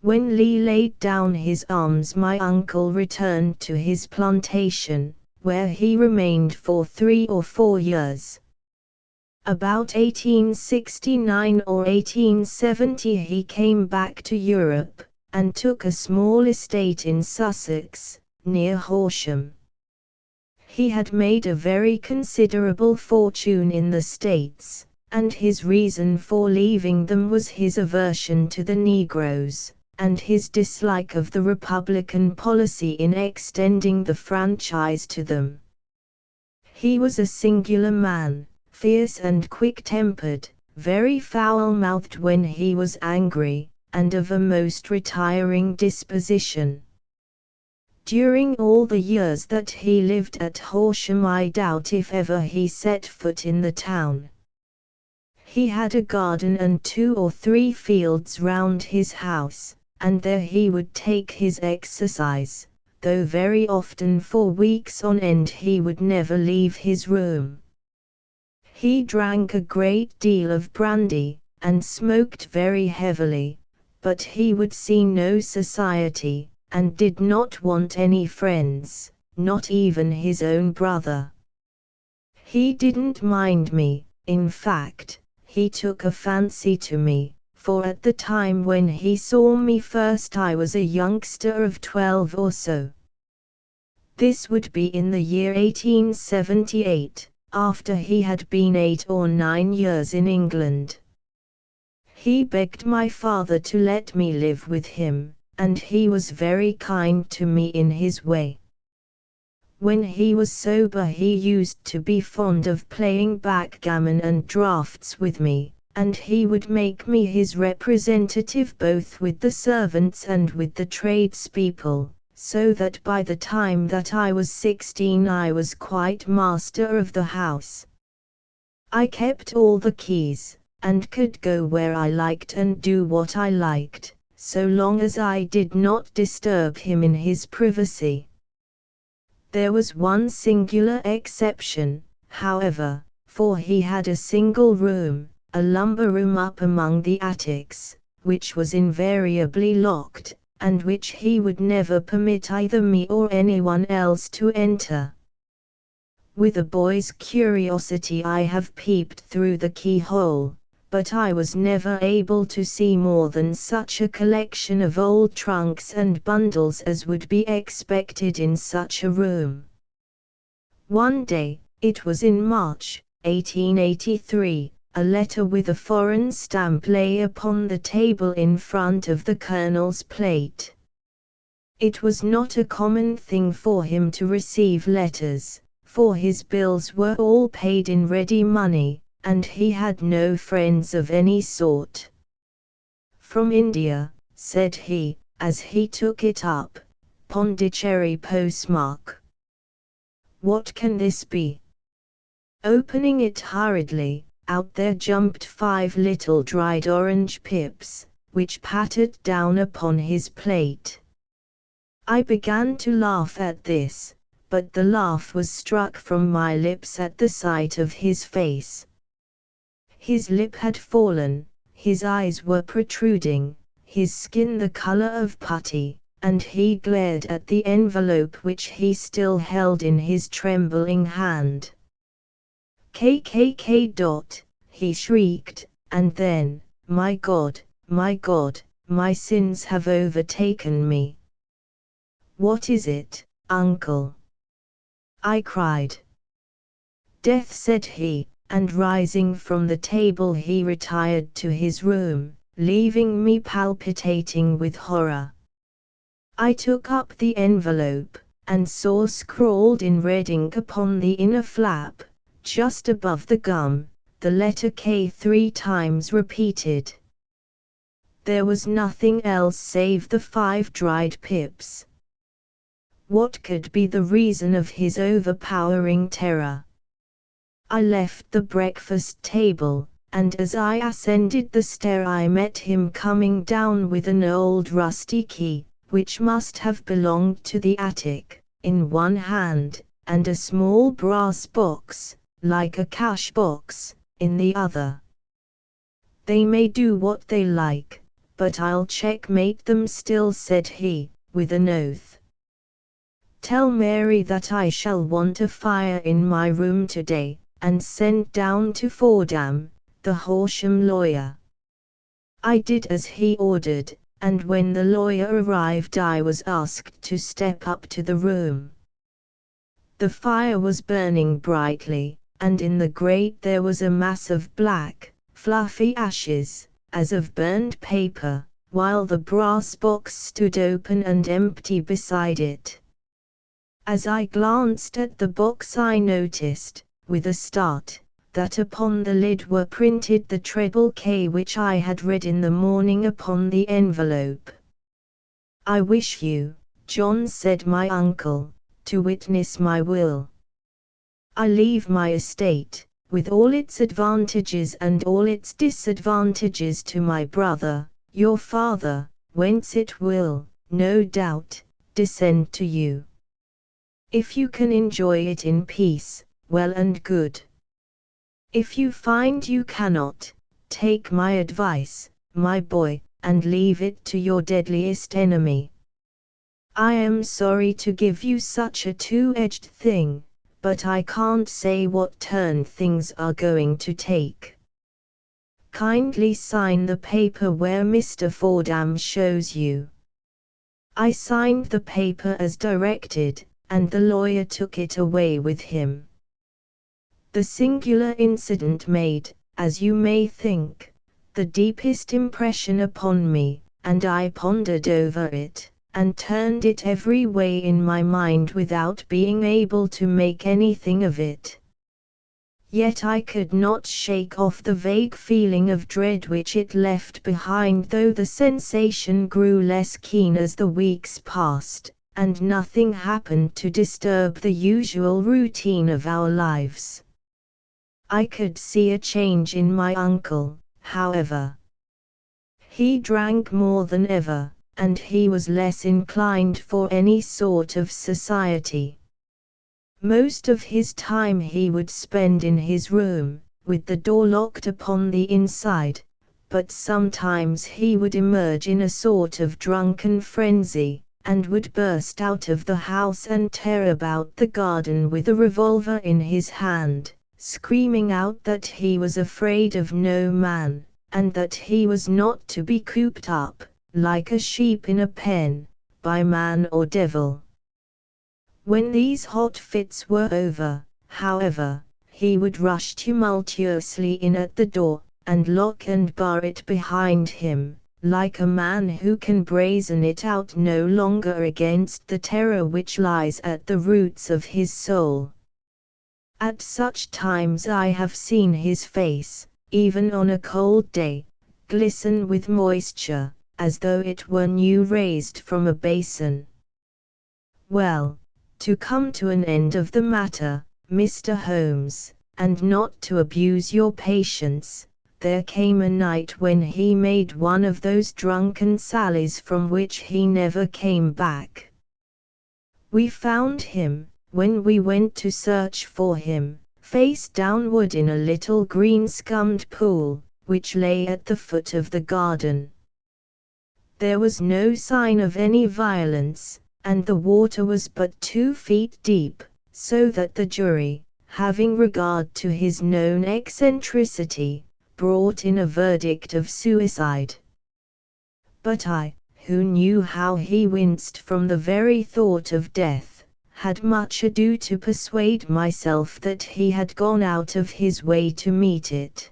When Lee laid down his arms, my uncle returned to his plantation, where he remained for 3 or 4 years. About 1869 or 1870 he came back to Europe, and took a small estate in Sussex, near Horsham. He had made a very considerable fortune in the States, and his reason for leaving them was his aversion to the Negroes, and his dislike of the Republican policy in extending the franchise to them. He was a singular man, fierce and quick-tempered, very foul-mouthed when he was angry, and of a most retiring disposition. During all the years that he lived at Horsham I doubt if ever he set foot in the town. He had a garden and 2 or 3 fields round his house, and there he would take his exercise, though very often for weeks on end he would never leave his room. He drank a great deal of brandy, and smoked very heavily, but he would see no society, and did not want any friends, not even his own brother. He didn't mind me, in fact, he took a fancy to me, for at the time when he saw me first I was a youngster of 12 or so. This would be in the year 1878, after he had been 8 or 9 years in England. He begged my father to let me live with him, and he was very kind to me in his way. When he was sober he used to be fond of playing backgammon and draughts with me, and he would make me his representative both with the servants and with the tradespeople, so that by the time that I was 16 I was quite master of the house. I kept all the keys, and could go where I liked and do what I liked, so long as I did not disturb him in his privacy. There was one singular exception, however, for he had a single room, a lumber room up among the attics, which was invariably locked, and which he would never permit either me or anyone else to enter. With a boy's curiosity I have peeped through the keyhole, but I was never able to see more than such a collection of old trunks and bundles as would be expected in such a room. One day, it was in March, 1883, a letter with a foreign stamp lay upon the table in front of the Colonel's plate. It was not a common thing for him to receive letters, for his bills were all paid in ready money, and he had no friends of any sort. "From India," said he, as he took it up, "Pondicherry postmark. What can this be?" Opening it hurriedly, out there jumped 5 little dried orange pips, which pattered down upon his plate. I began to laugh at this, but the laugh was struck from my lips at the sight of his face. His lip had fallen, his eyes were protruding, his skin the color of putty, and he glared at the envelope which he still held in his trembling hand. "KKK. He shrieked, and then, my God, my sins have overtaken me." "What is it, uncle?" I cried. "Death," said he, and rising from the table he retired to his room, leaving me palpitating with horror. I took up the envelope, and saw scrawled in red ink upon the inner flap, just above the gum, the letter K 3 times repeated. There was nothing else save the 5 dried pips. What could be the reason of his overpowering terror? I left the breakfast table, and as I ascended the stair I met him coming down with an old rusty key, which must have belonged to the attic, in one hand, and a small brass box, like a cash box, in the other. "They may do what they like, but I'll checkmate them still," said he, with an oath. "Tell Mary that I shall want a fire in my room today, and send down to Fordham, the Horsham lawyer." I did as he ordered, and when the lawyer arrived I was asked to step up to the room. The fire was burning brightly, and in the grate there was a mass of black, fluffy ashes, as of burned paper, while the brass box stood open and empty beside it. As I glanced at the box I noticed, with a start, that upon the lid were printed the treble K which I had read in the morning upon the envelope. "I wish you, John," said my uncle, "to witness my will. I leave my estate, with all its advantages and all its disadvantages, to my brother, your father, whence it will, no doubt, descend to you. If you can enjoy it in peace, well and good. If you find you cannot, take my advice, my boy, and leave it to your deadliest enemy. I am sorry to give you such a two-edged thing, but I can't say what turn things are going to take. Kindly sign the paper where Mr. Fordham shows you. I signed the paper as directed, and the lawyer took it away with him. The singular incident made, as you may think, the deepest impression upon me, and I pondered over it, and turned it every way in my mind without being able to make anything of it. Yet I could not shake off the vague feeling of dread which it left behind, though the sensation grew less keen as the weeks passed, and nothing happened to disturb the usual routine of our lives. I could see a change in my uncle, however. He drank more than ever, and he was less inclined for any sort of society. Most of his time he would spend in his room, with the door locked upon the inside, but sometimes he would emerge in a sort of drunken frenzy, and would burst out of the house and tear about the garden with a revolver in his hand, screaming out that he was afraid of no man, and that he was not to be cooped up, like a sheep in a pen, by man or devil. When these hot fits were over, however, he would rush tumultuously in at the door, and lock and bar it behind him, like a man who can brazen it out no longer against the terror which lies at the roots of his soul. At such times I have seen his face, even on a cold day, glisten with moisture, as though it were new raised from a basin. Well, to come to an end of the matter, Mr. Holmes, and not to abuse your patience, there came a night when he made one of those drunken sallies from which he never came back. We found him, when we went to search for him, face downward in a little green-scummed pool, which lay at the foot of the garden. There was no sign of any violence, and the water was but 2 feet deep, so that the jury, having regard to his known eccentricity, brought in a verdict of suicide. But I, who knew how he winced from the very thought of death, had much ado to persuade myself that he had gone out of his way to meet it.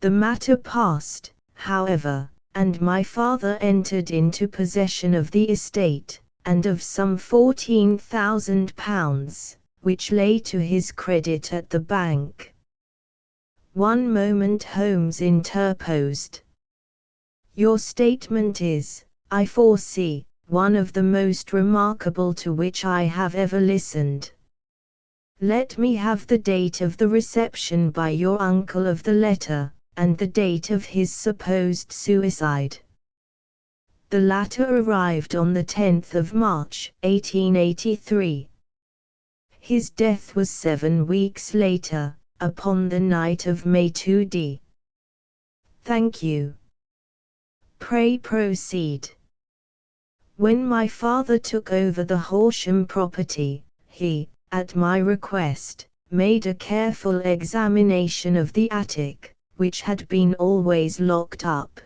The matter passed, however, and my father entered into possession of the estate, and of some £14,000, which lay to his credit at the bank. One moment, Holmes interposed. Your statement is, I foresee, one of the most remarkable to which I have ever listened. Let me have the date of the reception by your uncle of the letter, and the date of his supposed suicide. The latter arrived on the 10th of March, 1883. His death was 7 weeks later, upon the night of May 2d. Thank you. Pray proceed. When my father took over the Horsham property, he, at my request, made a careful examination of the attic, which had been always locked up.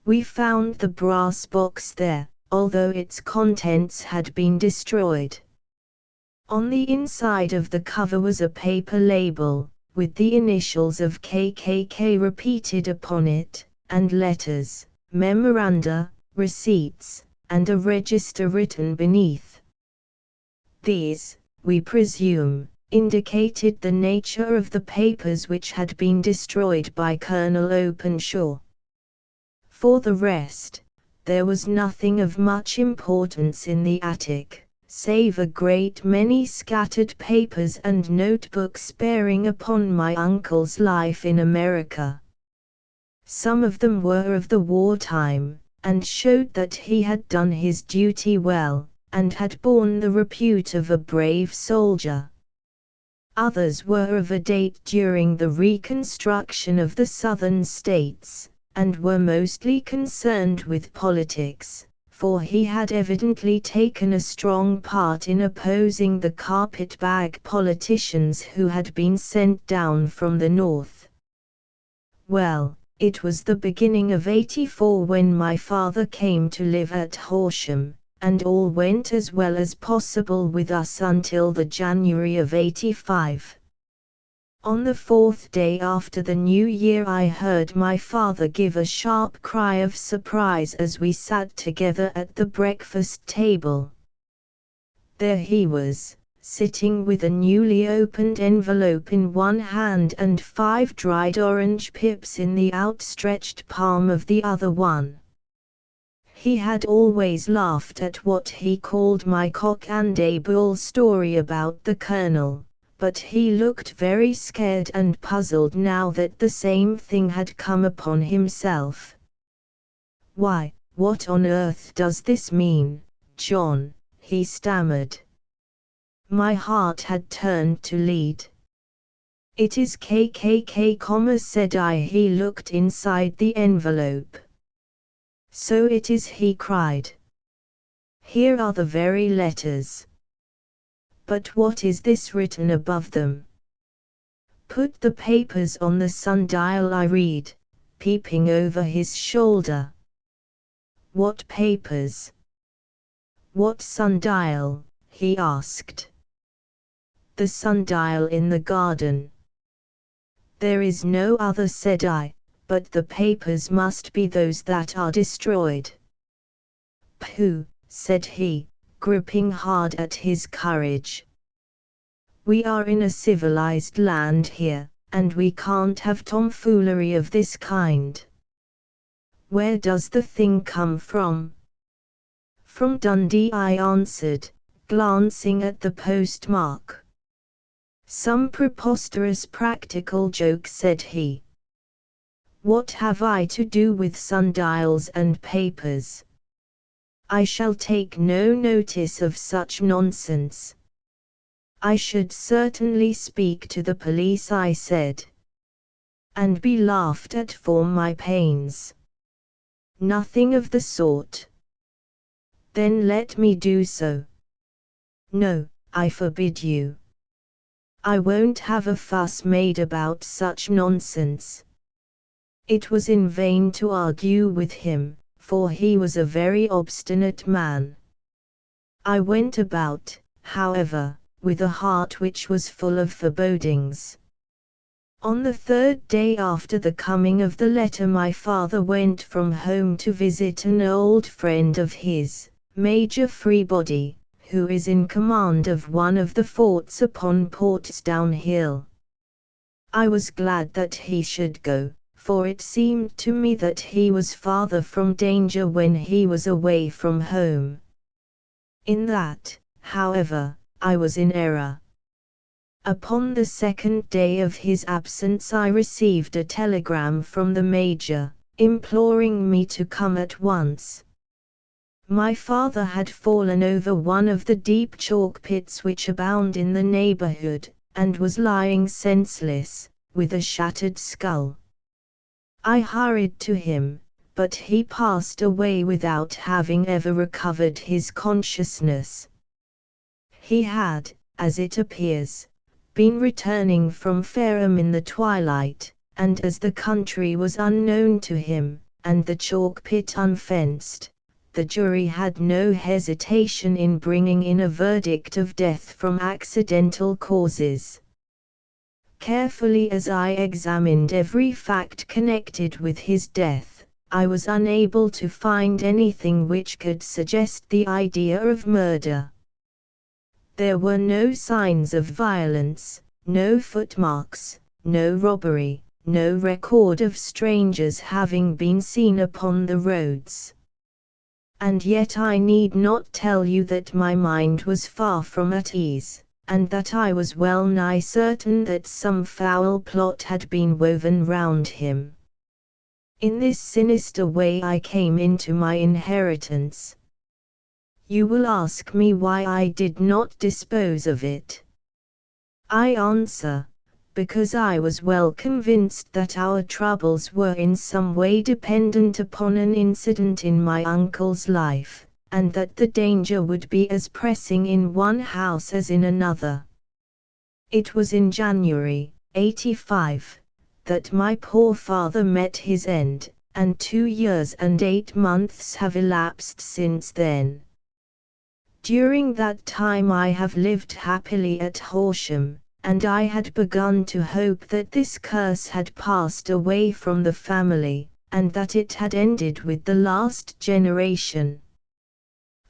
We found the brass box there, although its contents had been destroyed. On the inside of the cover was a paper label, with the initials of KKK repeated upon it, and letters, memoranda, receipts, and a register written beneath. These, we presume, indicated the nature of the papers which had been destroyed by Colonel Openshaw. For the rest, there was nothing of much importance in the attic, save a great many scattered papers and notebooks bearing upon my uncle's life in America. Some of them were of the war time, and showed that he had done his duty well, and had borne the repute of a brave soldier. Others were of a date during the reconstruction of the southern states, and were mostly concerned with politics, for he had evidently taken a strong part in opposing the carpetbag politicians who had been sent down from the north. Well, it was the beginning of '84 when my father came to live at Horsham, and all went as well as possible with us until the January of '85. On the fourth day after the New Year I heard my father give a sharp cry of surprise as we sat together at the breakfast table. There he was, sitting with a newly opened envelope in one hand and 5 dried orange pips in the outstretched palm of the other one. He had always laughed at what he called my cock and a bull story about the colonel, but he looked very scared and puzzled now that the same thing had come upon himself. "Why, what on earth does this mean, John?" he stammered. My heart had turned to lead. "It is KKK, said I. He looked inside the envelope. "So it is," he cried. "Here are the very letters. But what is this written above them?" "Put the papers on the sundial," I read, peeping over his shoulder. "What papers? What sundial?" he asked. "The sundial in the garden." "There is no other," said I, "but the papers must be those that are destroyed." "Pooh," said he, gripping hard at his courage. "We are in a civilized land here, and we can't have tomfoolery of this kind. Where does the thing come from?" "From Dundee," I answered, glancing at the postmark. "Some preposterous practical joke," said he. "What have I to do with sundials and papers? I shall take no notice of such nonsense." "I should certainly speak to the police," I said. "And be laughed at for my pains." "Nothing of the sort." "Then let me do so." "No, I forbid you. I won't have a fuss made about such nonsense." It was in vain to argue with him, for he was a very obstinate man. I went about, however, with a heart which was full of forebodings. On the third day after the coming of the letter my father went from home to visit an old friend of his, Major Freebody, who is in command of one of the forts upon Portsdown Hill. I was glad that he should go, for it seemed to me that he was farther from danger when he was away from home. In that, however, I was in error. Upon the second day of his absence I received a telegram from the Major, imploring me to come at once. My father had fallen over one of the deep chalk pits which abound in the neighborhood, and was lying senseless, with a shattered skull. I hurried to him, but he passed away without having ever recovered his consciousness. He had, as it appears, been returning from Fareham in the twilight, and as the country was unknown to him, and the chalk pit unfenced, the jury had no hesitation in bringing in a verdict of death from accidental causes. Carefully as I examined every fact connected with his death, I was unable to find anything which could suggest the idea of murder. There were no signs of violence, no footmarks, no robbery, no record of strangers having been seen upon the roads. And yet I need not tell you that my mind was far from at ease, and that I was well nigh certain that some foul plot had been woven round him. In this sinister way I came into my inheritance. You will ask me why I did not dispose of it. I answer, because I was well convinced that our troubles were in some way dependent upon an incident in my uncle's life, and that the danger would be as pressing in one house as in another. It was in January, 85, that my poor father met his end, and 2 years and 8 months have elapsed since then. During that time I have lived happily at Horsham, and I had begun to hope that this curse had passed away from the family, and that it had ended with the last generation.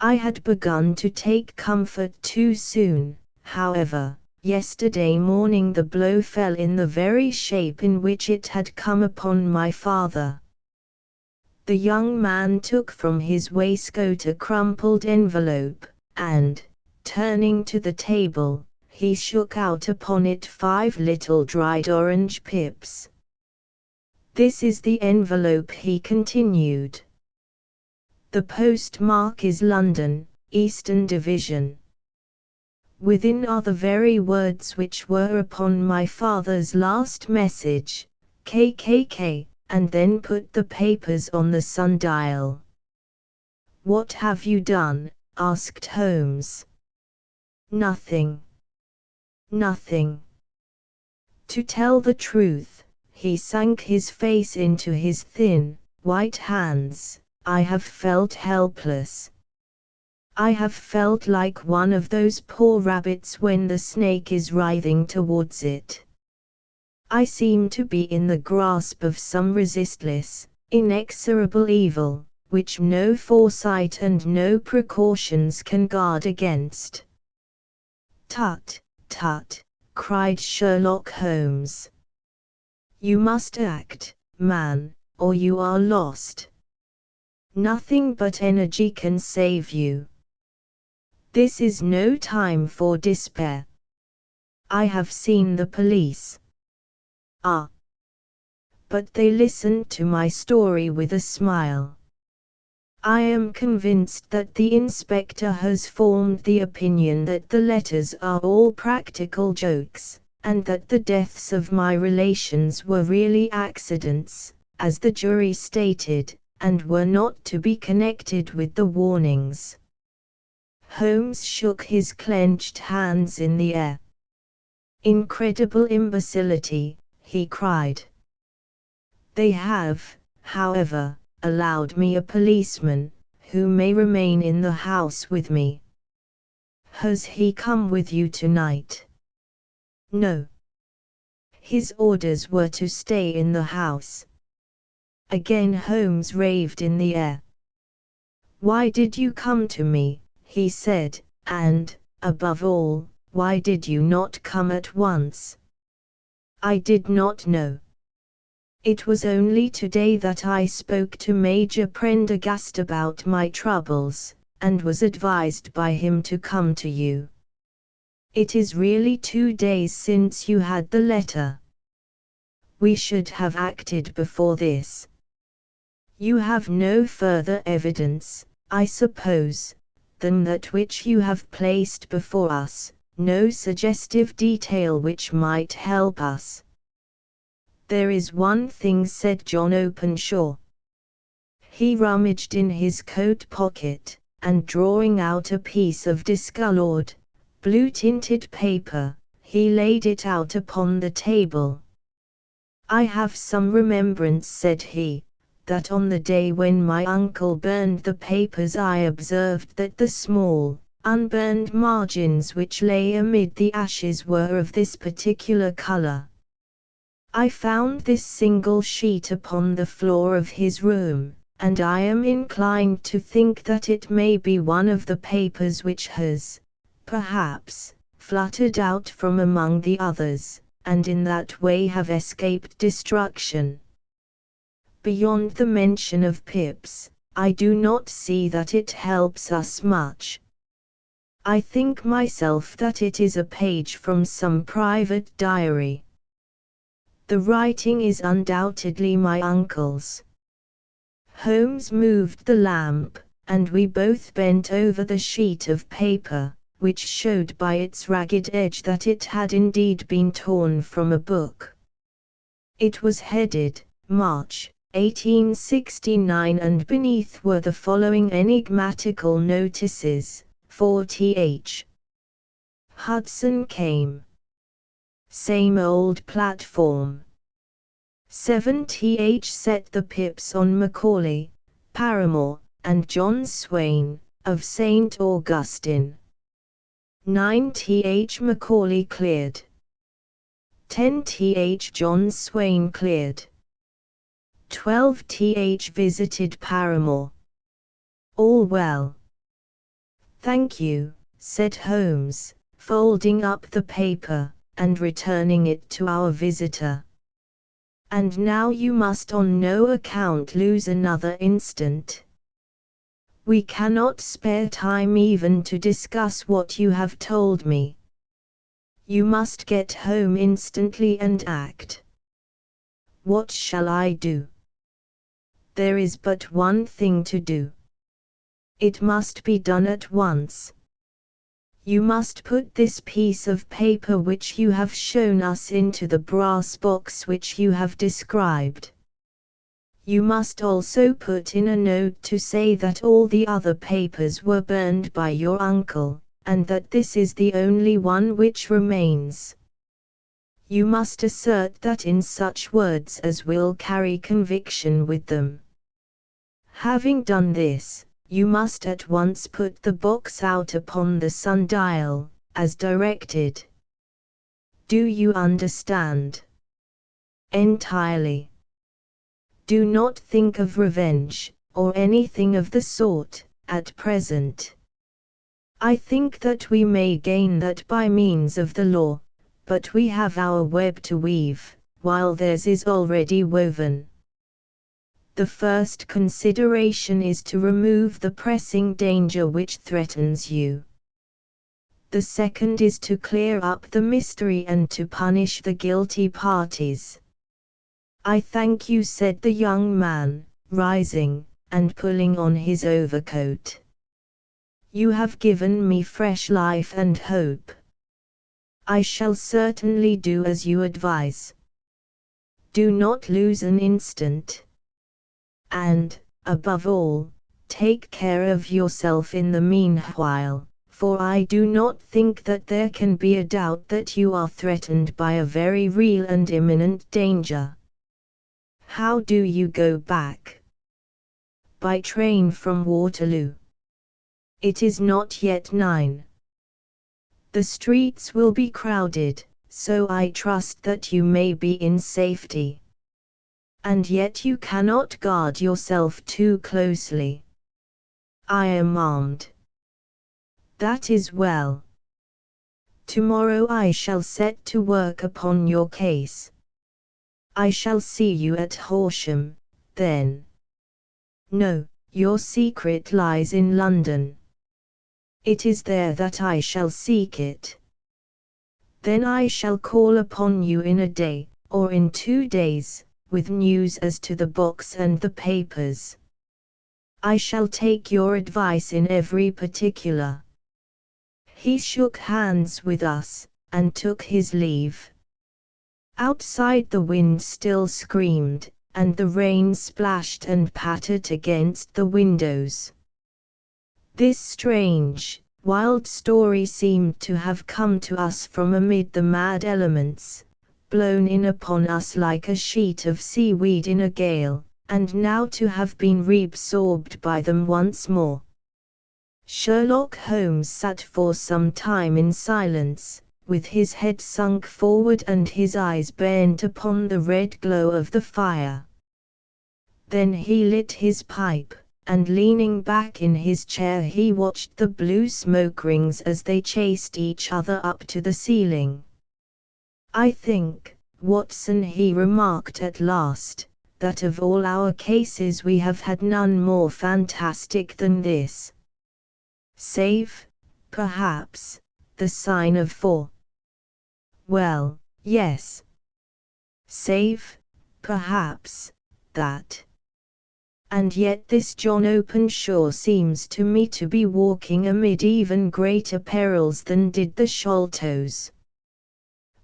I had begun to take comfort too soon, however. Yesterday morning the blow fell in the very shape in which it had come upon my father. The young man took from his waistcoat a crumpled envelope, and, turning to the table, he shook out upon it 5 little dried orange pips. "This is the envelope," he continued. "The postmark is London, Eastern Division." Within are the very words which were upon my father's last message, KKK, and then put the papers on the sundial. "What have you done?" asked Holmes. "Nothing. Nothing. To tell the truth," he sank his face into his thin, white hands, "I have felt helpless. I have felt like one of those poor rabbits when the snake is writhing towards it. I seem to be in the grasp of some resistless, inexorable evil, which no foresight and no precautions can guard against." "Tut, tut," cried Sherlock Holmes. "You must act, man, or you are lost. Nothing but energy can save you. This is no time for despair. I have seen the police. Ah! But they listened to my story with a smile. I am convinced that the inspector has formed the opinion that the letters are all practical jokes, and that the deaths of my relations were really accidents, as the jury stated, and were not to be connected with the warnings." Holmes shook his clenched hands in the air. "Incredible imbecility," he cried. "They have, however, allowed me a policeman, who may remain in the house with me." "Has he come with you tonight?" "No. His orders were to stay in the house." Again Holmes raved in the air. "Why did you come to me?" he said, "and, above all, why did you not come at once?" "I did not know. It was only today that I spoke to Major Prendergast about my troubles, and was advised by him to come to you. It is really 2 days since you had the letter. We should have acted before this. You have no further evidence, I suppose, than that which you have placed before us, no suggestive detail which might help us." "There is one thing," said John Openshaw. He rummaged in his coat pocket, and drawing out a piece of discolored, blue-tinted paper, he laid it out upon the table. "I have some remembrance," said he, "that on the day when my uncle burned the papers I observed that the small, unburned margins which lay amid the ashes were of this particular color. I found this single sheet upon the floor of his room, and I am inclined to think that it may be one of the papers which has, perhaps, fluttered out from among the others, and in that way have escaped destruction. Beyond the mention of pips, I do not see that it helps us much. I think myself that it is a page from some private diary. The writing is undoubtedly my uncle's, Holmes moved the lamp, and we both bent over the sheet of paper, which showed by its ragged edge that it had indeed been torn from a book. It was headed, March, 1869, and beneath were the following enigmatical notices: 4th. Hudson came. Same old platform. 7th. Set the pips on Macaulay, Paramore, and John Swain, of St. Augustine. 9th. Macaulay cleared. 10th. John Swain cleared. 12th. Visited Paramore. All well. Thank you, said Holmes, folding up the paper, and returning it to our visitor. And now you must on no account lose another instant. We cannot spare time even to discuss what you have told me. You must get home instantly and act. What shall I do? There is but one thing to do. It must be done at once. You must put this piece of paper which you have shown us into the brass box which you have described. You must also put in a note to say that all the other papers were burned by your uncle, and that this is the only one which remains. You must assert that in such words as will carry conviction with them. Having done this, you must at once put the box out upon the sundial, as directed. Do you understand? Entirely. Do not think of revenge, or anything of the sort, at present. I think that we may gain that by means of the law, but we have our web to weave, while theirs is already woven. The first consideration is to remove the pressing danger which threatens you. The second is to clear up the mystery and to punish the guilty parties. I thank you, said the young man, rising, and pulling on his overcoat. You have given me fresh life and hope. I shall certainly do as you advise. Do not lose an instant. And, above all, take care of yourself in the meanwhile, for I do not think that there can be a doubt that you are threatened by a very real and imminent danger. How do you go back? By train from Waterloo. It is not yet 9. The streets will be crowded, so I trust that you may be in safety. And yet you cannot guard yourself too closely. I am armed. That is well. Tomorrow I shall set to work upon your case. I shall see you at Horsham, then. No, your secret lies in London. It is there that I shall seek it. Then I shall call upon you in a day, or in 2 days, with news as to the box and the papers. I shall take your advice in every particular. He shook hands with us, and took his leave. Outside the wind still screamed, and the rain splashed and pattered against the windows. This strange, wild story seemed to have come to us from amid the mad elements, blown in upon us like a sheet of seaweed in a gale, and now to have been reabsorbed by them once more. Sherlock Holmes sat for some time in silence, with his head sunk forward and his eyes bent upon the red glow of the fire. Then he lit his pipe, and leaning back in his chair he watched the blue smoke rings as they chased each other up to the ceiling. I think, Watson, he remarked at last, that of all our cases we have had none more fantastic than this. Save, perhaps, the sign of 4. Well, yes. Save, perhaps, that. and yet this John Openshaw seems to me to be walking amid even greater perils than did the Sholtos.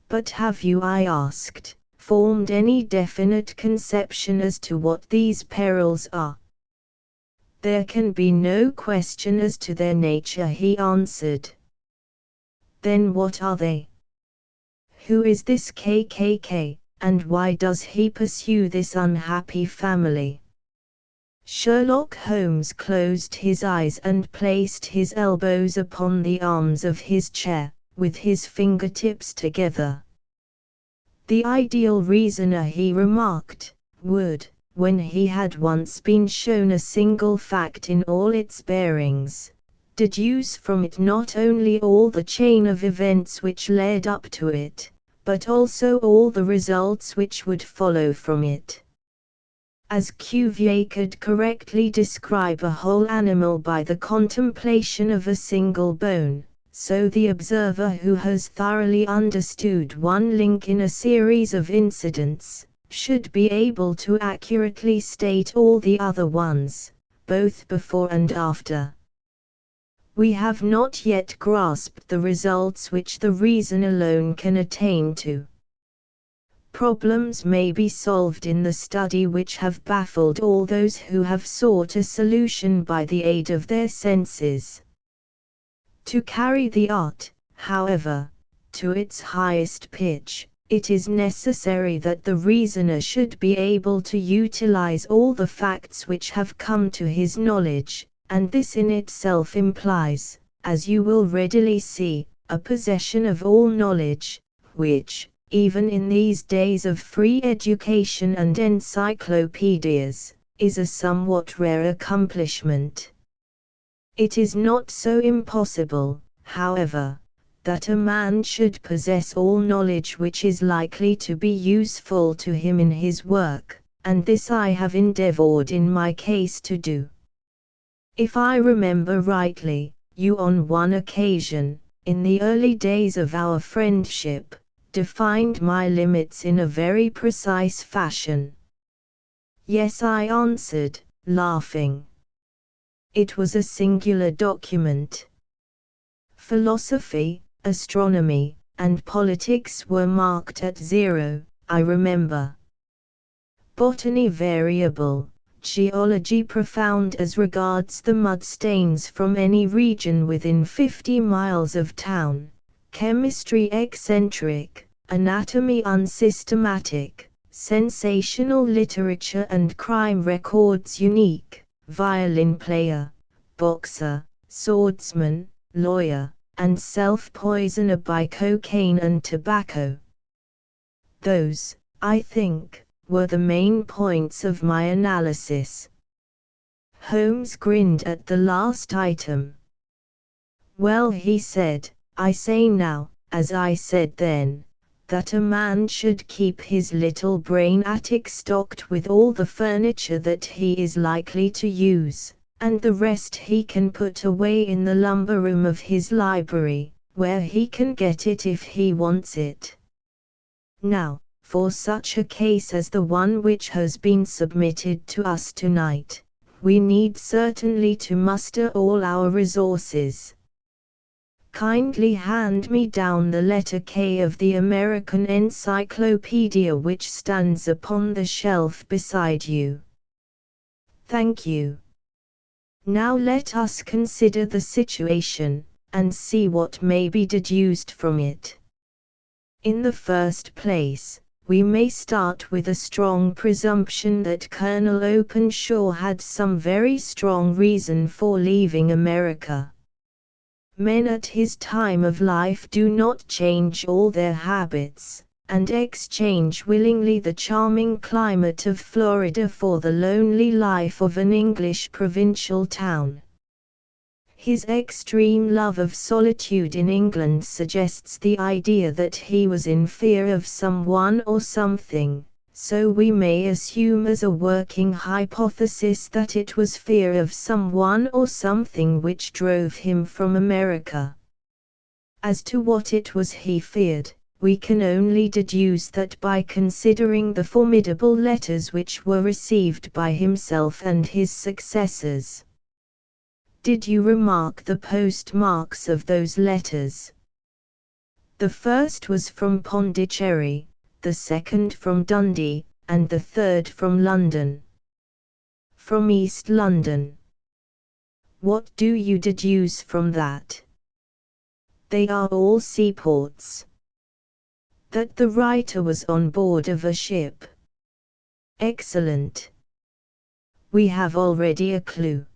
But have you, I asked, formed any definite conception as to what these perils are? There can be no question as to their nature, he answered. Then what are they? Who is this KKK, and why does he pursue this unhappy family? Sherlock Holmes closed his eyes and placed his elbows upon the arms of his chair, with his fingertips together. The ideal reasoner, he remarked, would, when he had once been shown a single fact in all its bearings, deduce from it not only all the chain of events which led up to it, but also all the results which would follow from it. As Cuvier could correctly describe a whole animal by the contemplation of a single bone, so the observer who has thoroughly understood one link in a series of incidents, should be able to accurately state all the other ones, both before and after. We have not yet grasped the results which the reason alone can attain to. Problems may be solved in the study which have baffled all those who have sought a solution by the aid of their senses. To carry the art, however, to its highest pitch, it is necessary that the reasoner should be able to utilize all the facts which have come to his knowledge, and this in itself implies, as you will readily see, a possession of all knowledge, which, even in these days of free education and encyclopedias, is a somewhat rare accomplishment. It is not so impossible, however, that a man should possess all knowledge which is likely to be useful to him in his work, and this I have endeavored in my case to do. If I remember rightly, you on one occasion, in the early days of our friendship, defined my limits in a very precise fashion. Yes, I answered, laughing. It was a singular document. Philosophy, astronomy, and politics were marked at 0, I remember. Botany variable, geology profound as regards the mud stains from any region within 50 miles of town, chemistry eccentric, anatomy unsystematic, sensational literature and crime records unique, violin player, boxer, swordsman, lawyer, and self-poisoner by cocaine and tobacco. Those, I think, were the main points of my analysis. Holmes grinned at the last item. Well, he said, I say now, as I said then, that a man should keep his little brain attic stocked with all the furniture that he is likely to use, and the rest he can put away in the lumber room of his library, where he can get it if he wants it. Now, for such a case as the one which has been submitted to us tonight, we need certainly to muster all our resources. Kindly hand me down the letter K of the American Encyclopedia which stands upon the shelf beside you. Thank you. Now let us consider the situation, and see what may be deduced from it. In the first place, we may start with a strong presumption that Colonel Openshaw had some very strong reason for leaving America. Men at his time of life do not change all their habits, and exchange willingly the charming climate of Florida for the lonely life of an English provincial town. His extreme love of solitude in England suggests the idea that he was in fear of someone or something, so we may assume as a working hypothesis that it was fear of someone or something which drove him from America. As to what it was he feared, we can only deduce that by considering the formidable letters which were received by himself and his successors. Did you remark the postmarks of those letters? The first was from Pondicherry, the second from Dundee, and the third from London. From East London. What do you deduce from that? They are all seaports. That the writer was on board of a ship. Excellent. We have already a clue.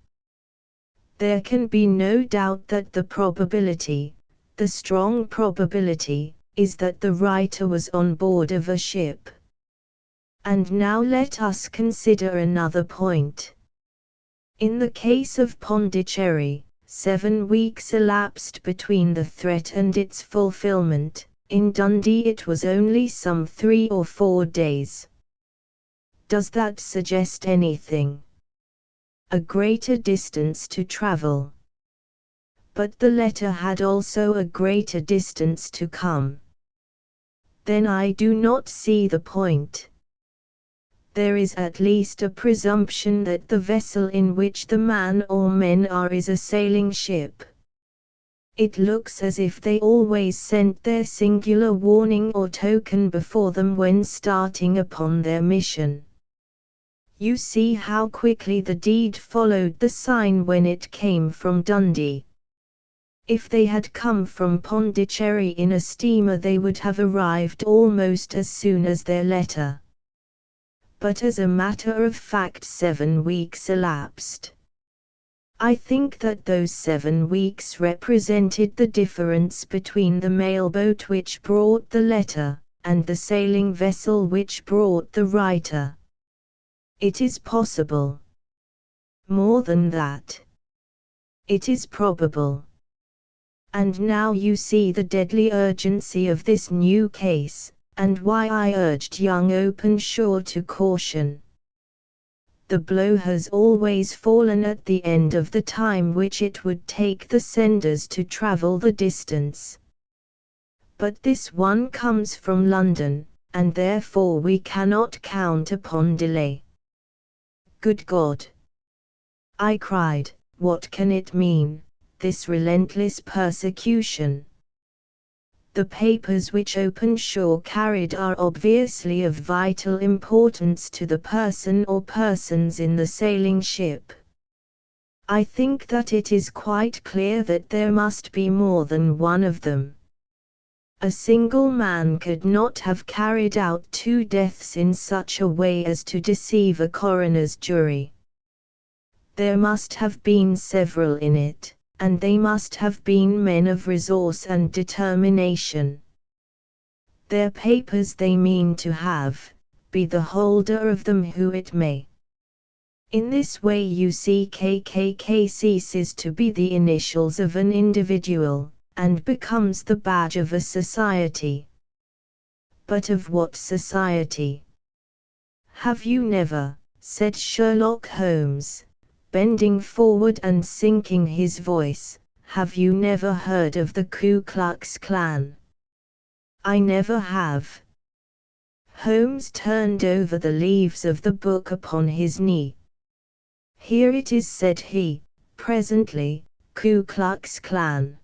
There can be no doubt that the probability, the strong probability, is that the writer was on board of a ship. And now let us consider another point. In the case of Pondicherry, 7 weeks elapsed between the threat and its fulfillment. In Dundee it was only some 3 or 4 days. Does that suggest anything? A greater distance to travel. But the letter had also a greater distance to come. Then I do not see the point. There is at least a presumption that the vessel in which the man or men are is a sailing ship. It looks as if they always sent their singular warning or token before them when starting upon their mission. You see how quickly the deed followed the sign when it came from Dundee. If they had come from Pondicherry in a steamer they would have arrived almost as soon as their letter. But as a matter of fact 7 weeks elapsed. I think that those 7 weeks represented the difference between the mailboat which brought the letter, and the sailing vessel which brought the writer. It is possible. More than that. It is probable. And now you see the deadly urgency of this new case, and why I urged young Openshaw to caution. The blow has always fallen at the end of the time which it would take the senders to travel the distance. But this one comes from London, and therefore we cannot count upon delay. Good God! I cried, what can it mean, this relentless persecution? The papers which Openshaw carried are obviously of vital importance to the person or persons in the sailing ship. I think that it is quite clear that there must be more than one of them. A single man could not have carried out 2 deaths in such a way as to deceive a coroner's jury. There must have been several in it, and they must have been men of resource and determination. Their papers they mean to have, be the holder of them who it may. In this way you see KKK ceases to be the initials of an individual, and becomes the badge of a society. But of what society? Have you never, said Sherlock Holmes, bending forward and sinking his voice, have you never heard of the Ku Klux Klan? I never have. Holmes turned over the leaves of the book upon his knee. Here it is, said he, presently, Ku Klux Klan.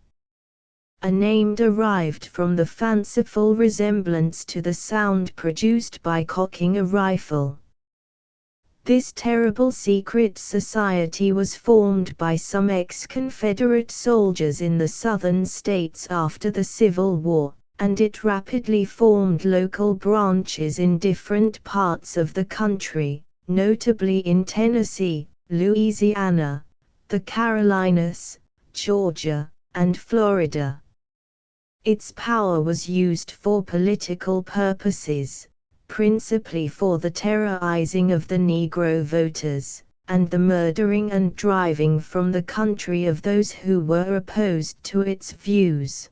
A name derived from the fanciful resemblance to the sound produced by cocking a rifle. This terrible secret society was formed by some ex-Confederate soldiers in the southern states after the Civil War, and it rapidly formed local branches in different parts of the country, notably in Tennessee, Louisiana, the Carolinas, Georgia, and Florida. Its power was used for political purposes, principally for the terrorizing of the Negro voters, and the murdering and driving from the country of those who were opposed to its views.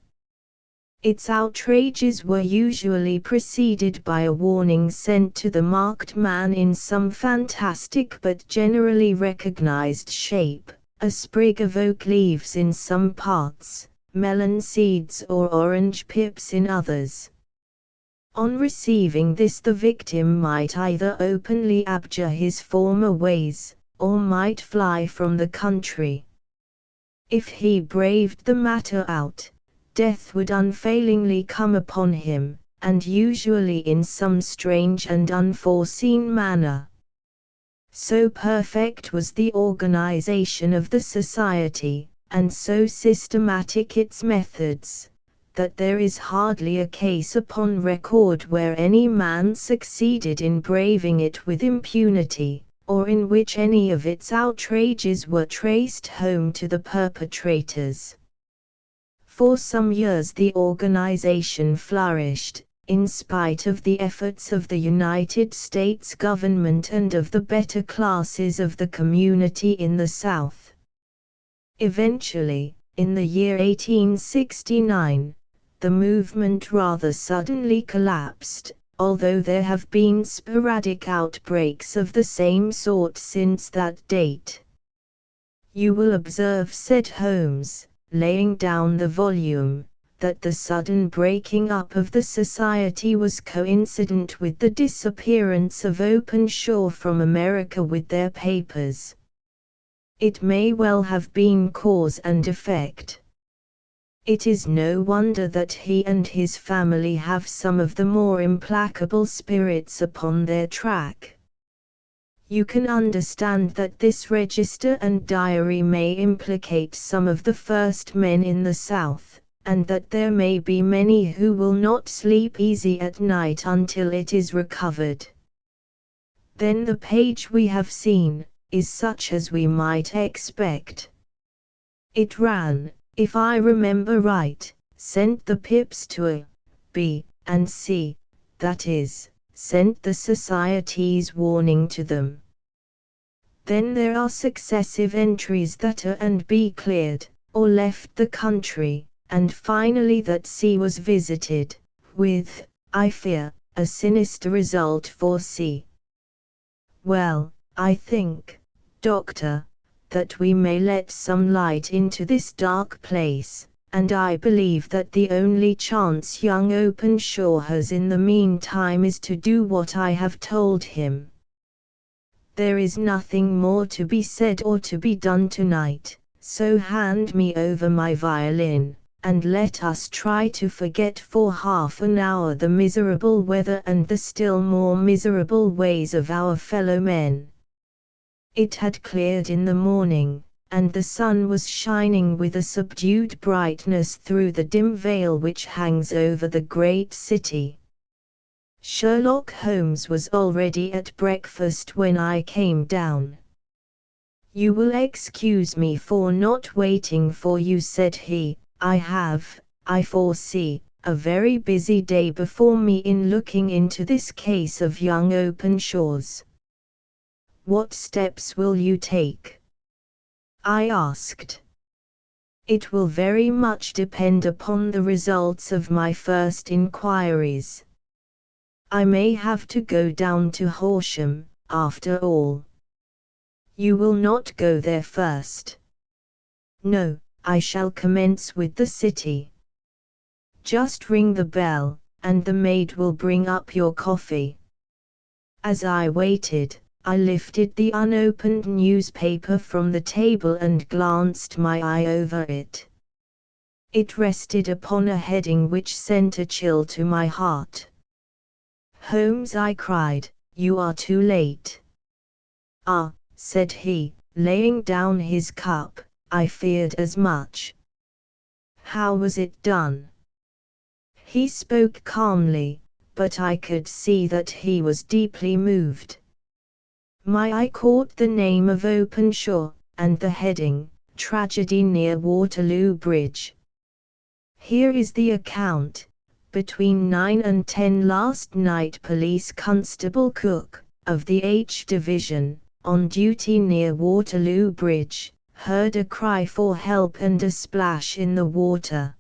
Its outrages were usually preceded by a warning sent to the marked man in some fantastic but generally recognized shape, a sprig of oak leaves in some parts, melon seeds or orange pips in others. On receiving this, the victim might either openly abjure his former ways, or might fly from the country. If he braved the matter out, death would unfailingly come upon him, and usually in some strange and unforeseen manner. So perfect was the organization of the society, and so systematic its methods, that there is hardly a case upon record where any man succeeded in braving it with impunity, or in which any of its outrages were traced home to the perpetrators. For some years the organization flourished, in spite of the efforts of the United States government and of the better classes of the community in the South. Eventually, in the year 1869, the movement rather suddenly collapsed, although there have been sporadic outbreaks of the same sort since that date. You will observe, said Holmes, laying down the volume, that the sudden breaking up of the society was coincident with the disappearance of Openshaw from America with their papers. It may well have been cause and effect. It is no wonder that he and his family have some of the more implacable spirits upon their track. You can understand that this register and diary may implicate some of the first men in the South, and that there may be many who will not sleep easy at night until it is recovered. Then the page we have seen is such as we might expect. It ran, if I remember right, sent the pips to A, B, and C, that is, sent the society's warning to them. Then there are successive entries that A and B cleared, or left the country, and finally that C was visited, with, I fear, a sinister result for C. Well, I think, Doctor, that we may let some light into this dark place, and I believe that the only chance young Openshaw has in the meantime is to do what I have told him. There is nothing more to be said or to be done tonight, so hand me over my violin, and let us try to forget for half an hour the miserable weather and the still more miserable ways of our fellow men. It had cleared in the morning, and the sun was shining with a subdued brightness through the dim veil which hangs over the great city. Sherlock Holmes was already at breakfast when I came down. "You will excuse me for not waiting for you," said he. I foresee, a very busy day before me in looking into this case of young Openshaw's." "What steps will you take?" I asked. "It will very much depend upon the results of my first inquiries. I may have to go down to Horsham, after all." "You will not go there first?" "No, I shall commence with the city. Just ring the bell, and the maid will bring up your coffee." As I waited, I lifted the unopened newspaper from the table and glanced my eye over it. It rested upon a heading which sent a chill to my heart. "Holmes," I cried, "you are too late." "Ah," said he, laying down his cup, "I feared as much." "How was it done?" He spoke calmly, but I could see that he was deeply moved. My eye caught the name of Openshaw, and the heading, "Tragedy near Waterloo Bridge." Here is the account: "Between 9 and 10 last night, Police Constable Cook, of the H Division, on duty near Waterloo Bridge, heard a cry for help and a splash in the water."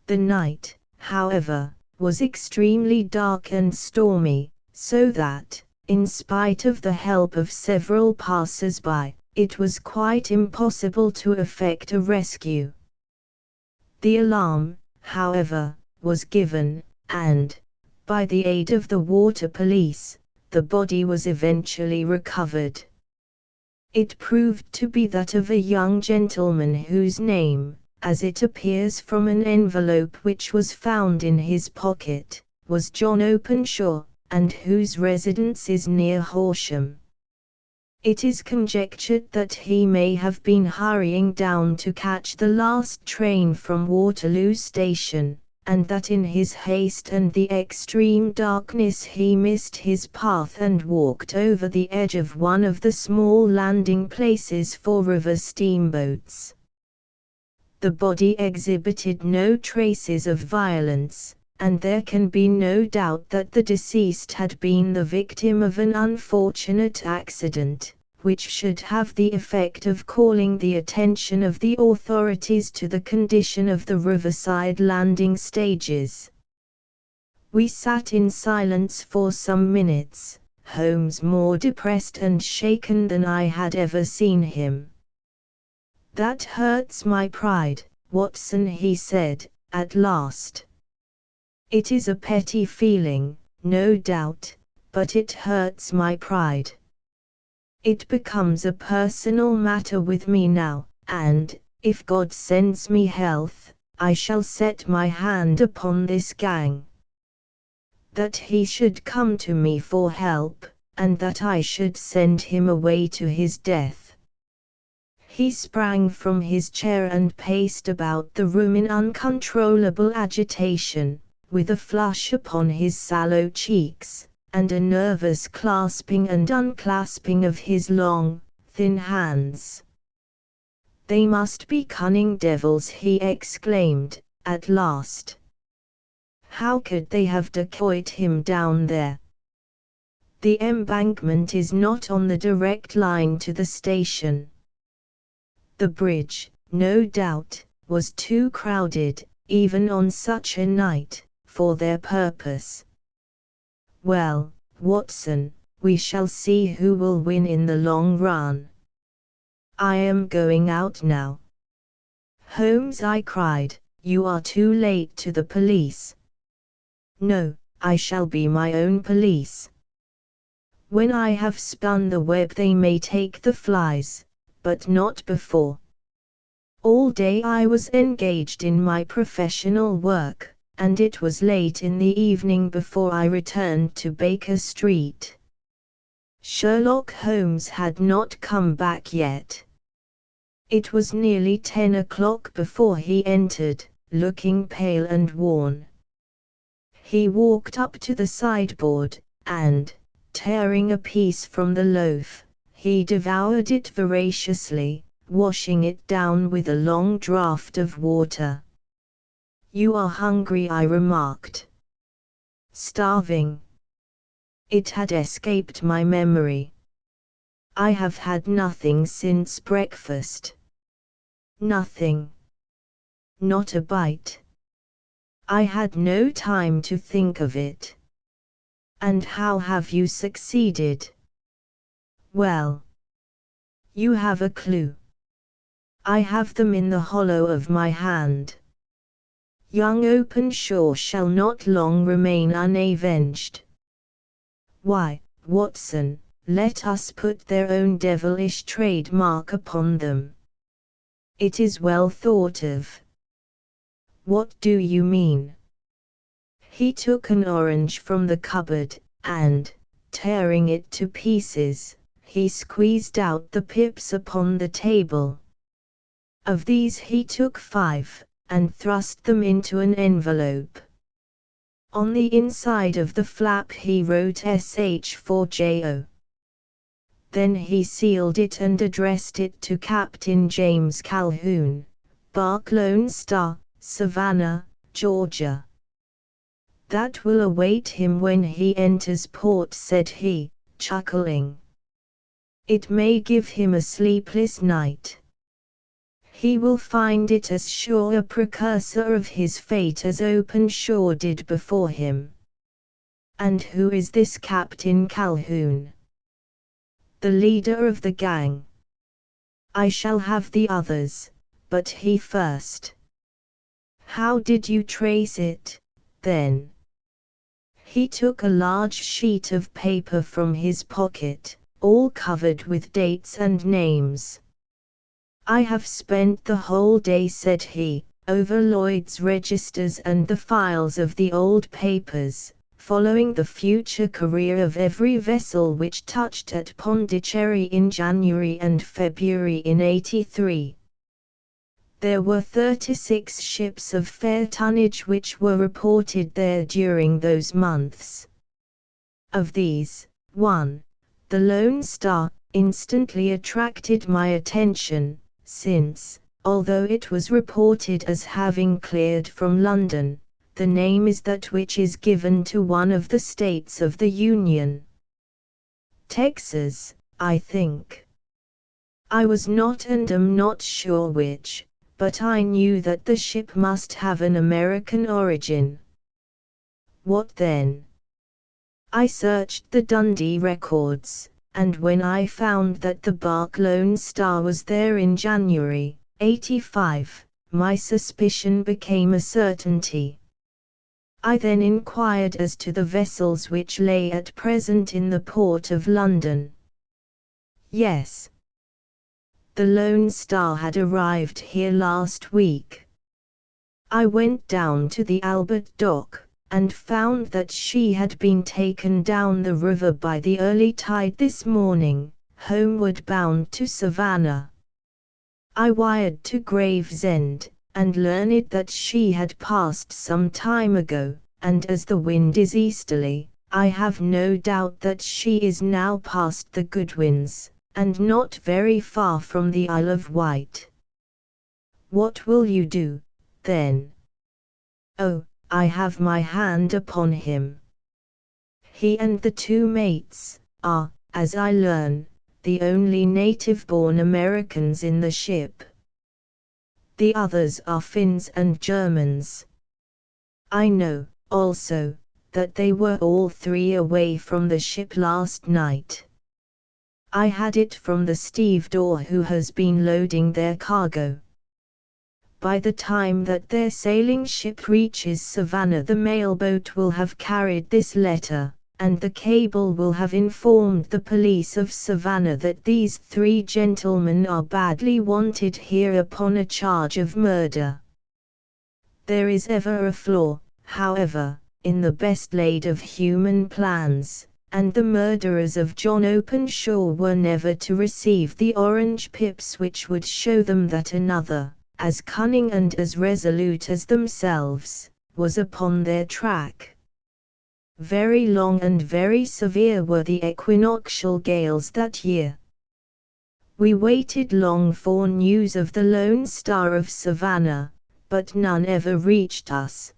The night, however, was extremely dark and stormy, so that, in spite of the help of several passers-by, it was quite impossible to effect a rescue. The alarm, however, was given, and, By the aid of the water police, the body was eventually recovered. It proved to be that of a young gentleman whose name, as it appears from an envelope which was found in his pocket, was John Openshaw, and whose residence is near Horsham. It is conjectured that he may have been hurrying down to catch the last train from Waterloo Station, and that in his haste and the extreme darkness he missed his path and walked over the edge of one of the small landing places for river steamboats. The body exhibited no traces of violence, and there can be no doubt that the deceased had been the victim of an unfortunate accident, which should have the effect of calling the attention of the authorities to the condition of the riverside landing stages. We sat in silence for some minutes, Holmes more depressed and shaken than I had ever seen him. "That hurts my pride, Watson," he said, at last. "It is a petty feeling, no doubt, but it hurts my pride. It becomes a personal matter with me now, and, if God sends me health, I shall set my hand upon this gang. That he should come to me for help, and that I should send him away to his death." He sprang from his chair and paced about the room in uncontrollable agitation, with a flush upon his sallow cheeks, and a nervous clasping and unclasping of his long, thin hands. "They must be cunning devils," he exclaimed, at last. "How could they have decoyed him down there? The embankment is not on the direct line to the station. The bridge, no doubt, was too crowded, even on such a night, for their purpose. Well, Watson, we shall see who will win in the long run. I am going out now." "Holmes," I cried, "you are too late to the police." "No, I shall be my own police. When I have spun the web they may take the flies, but not before. All day I was engaged in my professional work, and it was late in the evening before I returned to Baker Street. Sherlock Holmes had not come back yet. It was nearly 10 o'clock before he entered, looking pale and worn. He walked up to the sideboard, and, tearing a piece from the loaf, he devoured it voraciously, washing it down with a long draught of water. "You are hungry," I remarked. "Starving." It had escaped my memory. "I have had nothing since breakfast." "Nothing?" "Not a bite." "I had no time to think of it." "And how have you succeeded?" "Well, you have a clue." "I have them in the hollow of my hand. Young Openshaw shall not long remain unavenged." "Why, Watson, let us put their own devilish trademark upon them." "It is well thought of." "What do you mean?" He took an orange from the cupboard, and, tearing it to pieces, he squeezed out the pips upon the table. Of these he took 5, and thrust them into an envelope. On the inside of the flap he wrote SH for Jo. Then he sealed it and addressed it to Captain James Calhoun, Bark Lone Star, Savannah, Georgia. "That will await him when he enters port," said he, chuckling. "It may give him a sleepless night. He will find it as sure a precursor of his fate as Openshaw did before him." "And who is this Captain Calhoun?" "The leader of the gang." "I shall have the others, but he first." "How did you trace it, then?" He took a large sheet of paper from his pocket, all covered with dates and names. "I have spent the whole day," said he, "over Lloyd's registers and the files of the old papers, following the future career of every vessel which touched at Pondicherry in January and February in '83. There were 36 ships of fair tonnage which were reported there during those months. Of these, one, the Lone Star, instantly attracted my attention, since, although it was reported as having cleared from London, the name is that which is given to one of the states of the Union. Texas, I think. I was not and am not sure which, but I knew that the ship must have an American origin. What then? I searched the Dundee records, and when I found that the bark Lone Star was there in January, '85, my suspicion became a certainty. I then inquired as to the vessels which lay at present in the port of London. Yes. The Lone Star had arrived here last week. I went down to the Albert Dock, and found that she had been taken down the river by the early tide this morning, homeward bound to Savannah. I wired to Gravesend, and learned that she had passed some time ago, and as the wind is easterly, I have no doubt that she is now past the Goodwins, and not very far from the Isle of Wight. What will you do, then? Oh, I have my hand upon him. He and the 2 mates are, as I learn, the only native-born Americans in the ship. The others are Finns and Germans. I know, also, that they were all 3 away from the ship last night. I had it from the stevedore who has been loading their cargo. By the time that their sailing ship reaches Savannah, the mailboat will have carried this letter, and the cable will have informed the police of Savannah that these 3 gentlemen are badly wanted here upon a charge of murder. There is ever a flaw, however, in the best laid of human plans, and the murderers of John Openshaw were never to receive the orange pips which would show them that another, as cunning and as resolute as themselves, was upon their track. Very long and very severe were the equinoctial gales that year. We waited long for news of the Lone Star of Savannah, but none ever reached us.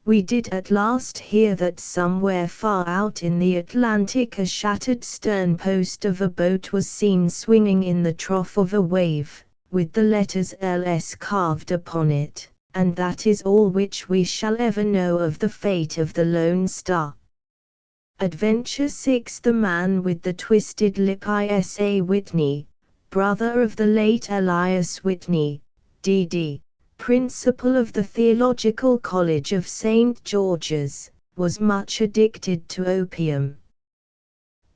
We did at last hear that somewhere far out in the Atlantic a shattered sternpost of a boat was seen swinging in the trough of a wave, with the letters LS carved upon it, and that is all which we shall ever know of the fate of the Lone Star. Adventure 6. The Man with the Twisted Lip. Isa Whitney, brother of the late Elias Whitney, D.D., principal of the Theological College of St. George's, was much addicted to opium.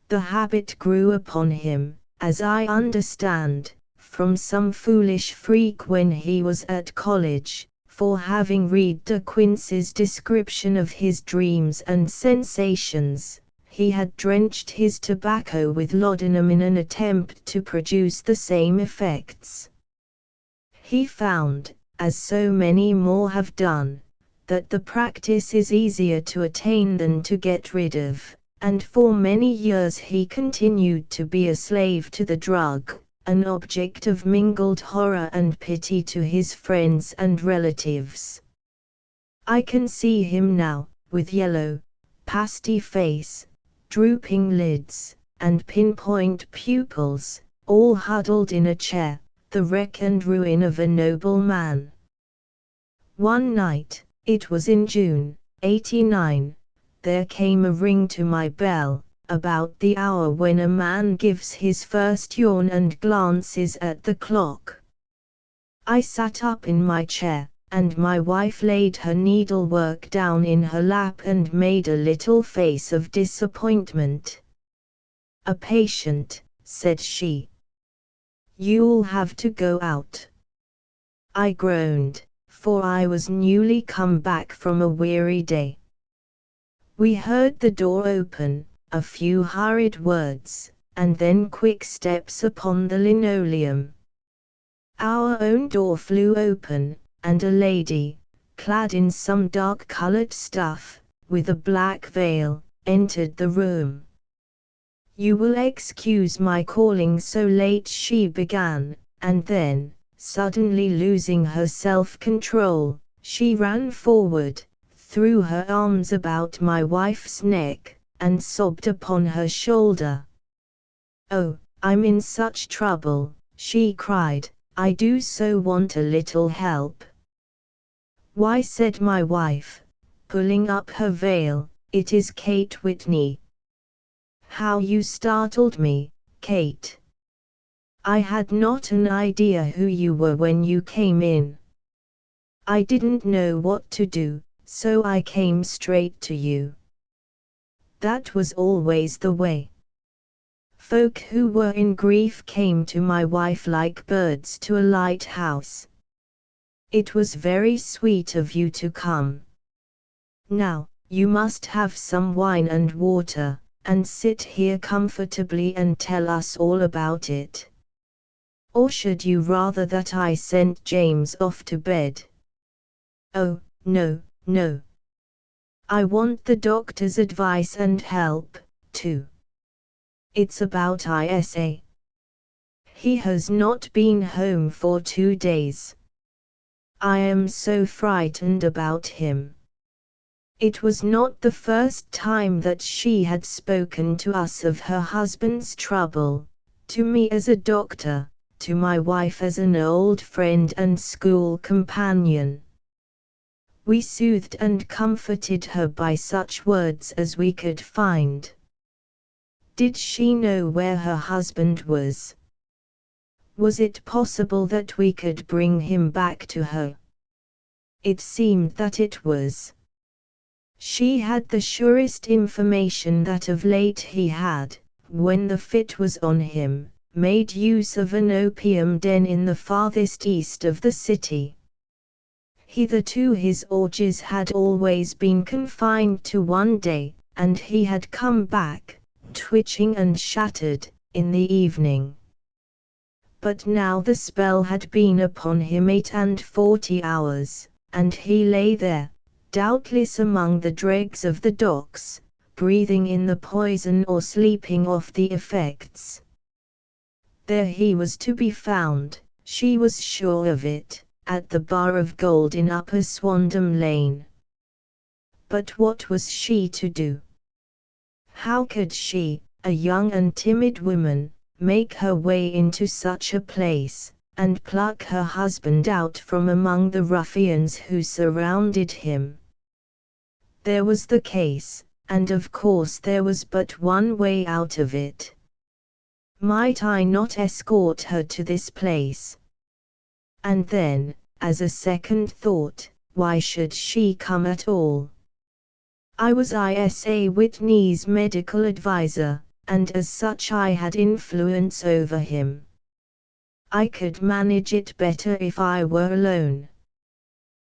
The habit grew upon him, as I understand, from some foolish freak when he was at college, for having read De Quincey's description of his dreams and sensations, he had drenched his tobacco with laudanum in an attempt to produce the same effects. He found, as so many more have done, that the practice is easier to attain than to get rid of, and for many years he continued to be a slave to the drug, an object of mingled horror and pity to his friends and relatives. I can see him now, with yellow, pasty face, drooping lids, and pinpoint pupils, all huddled in a chair, the wreck and ruin of a noble man. One night, it was in June, '89, there came a ring to my bell, about the hour when a man gives his first yawn and glances at the clock. I sat up in my chair, and my wife laid her needlework down in her lap and made a little face of disappointment. "A patient," said she. "You'll have to go out." I groaned, for I was newly come back from a weary day. We heard the door open, a few hurried words, and then quick steps upon the linoleum. Our own door flew open, and a lady, clad in some dark-colored stuff, with a black veil, entered the room. "You will excuse my calling so late," she began, and then, suddenly losing her self-control, she ran forward, threw her arms about my wife's neck, and sobbed upon her shoulder. "Oh, I'm in such trouble," she cried. "I do so want a little help." "Why," said my wife, pulling up her veil, "it is Kate Whitney." "How you startled me, Kate. I had not an idea who you were when you came in. I didn't know what to do, so I came straight to you." That was always the way. Folk who were in grief came to my wife like birds to a lighthouse. "It was very sweet of you to come. Now, you must have some wine and water, and sit here comfortably and tell us all about it. Or should you rather that I sent James off to bed?" "Oh, no, no. I want the doctor's advice and help, too. It's about Isa. He has not been home for 2 days. I am so frightened about him." It was not the first time that she had spoken to us of her husband's trouble, to me as a doctor, to my wife as an old friend and school companion. We soothed and comforted her by such words as we could find. Did she know where her husband was? Was it possible that we could bring him back to her? It seemed that it was. She had the surest information that of late he had, when the fit was on him, made use of an opium den in the farthest east of the city. Hitherto his orgies had always been confined to one day, and he had come back, twitching and shattered, in the evening. But now the spell had been upon him 48 hours, and he lay there, doubtless among the dregs of the docks, breathing in the poison or sleeping off the effects. There he was to be found, she was sure of it, at the Bar of Gold in Upper Swandam Lane. But what was she to do? How could she, a young and timid woman, make her way into such a place, and pluck her husband out from among the ruffians who surrounded him? There was the case, and of course there was but one way out of it. Might I not escort her to this place? And then, as a second thought, why should she come at all? I was Isa Whitney's medical advisor, and as such I had influence over him. I could manage it better if I were alone.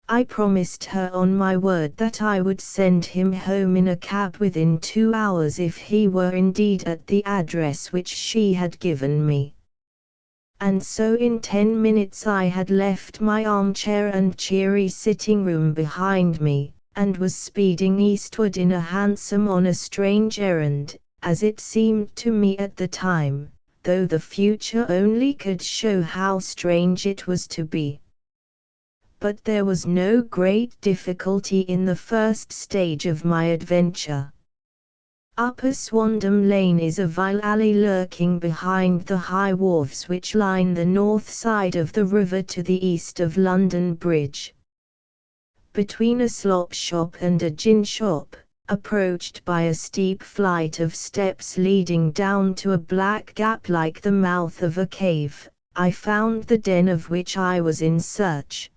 I promised her on my word that I would send him home in a cab within 2 hours if he were indeed at the address which she had given me. And so in 10 minutes I had left my armchair and cheery sitting room behind me, and was speeding eastward in a hansom on a strange errand, as it seemed to me at the time, though the future only could show how strange it was to be. But there was no great difficulty in the first stage of my adventure. Upper Swandam Lane is a vile alley lurking behind the high wharves which line the north side of the river to the east of London Bridge. Between a slop shop and a gin shop, approached by a steep flight of steps leading down to a black gap like the mouth of a cave, I found the den of which I was in search.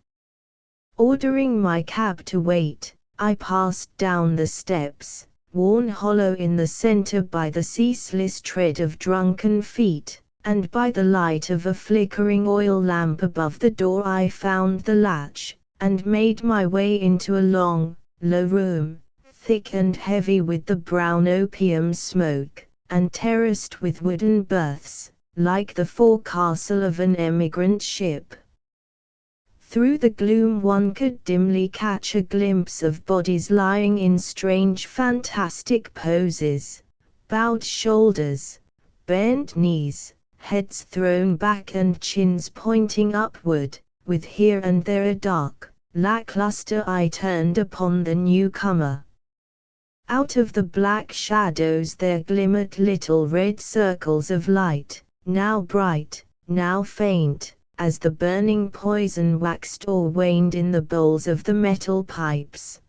Ordering my cab to wait, I passed down the steps, worn hollow in the center by the ceaseless tread of drunken feet, and by the light of a flickering oil lamp above the door I found the latch, and made my way into a long, low room, thick and heavy with the brown opium smoke, and terraced with wooden berths, like the forecastle of an emigrant ship. Through the gloom one could dimly catch a glimpse of bodies lying in strange fantastic poses, bowed shoulders, bent knees, heads thrown back and chins pointing upward, with here and there a dark, lackluster eye turned upon the newcomer. Out of the black shadows there glimmered little red circles of light, now bright, now faint, as the burning poison waxed or waned in the bowls of the metal pipes.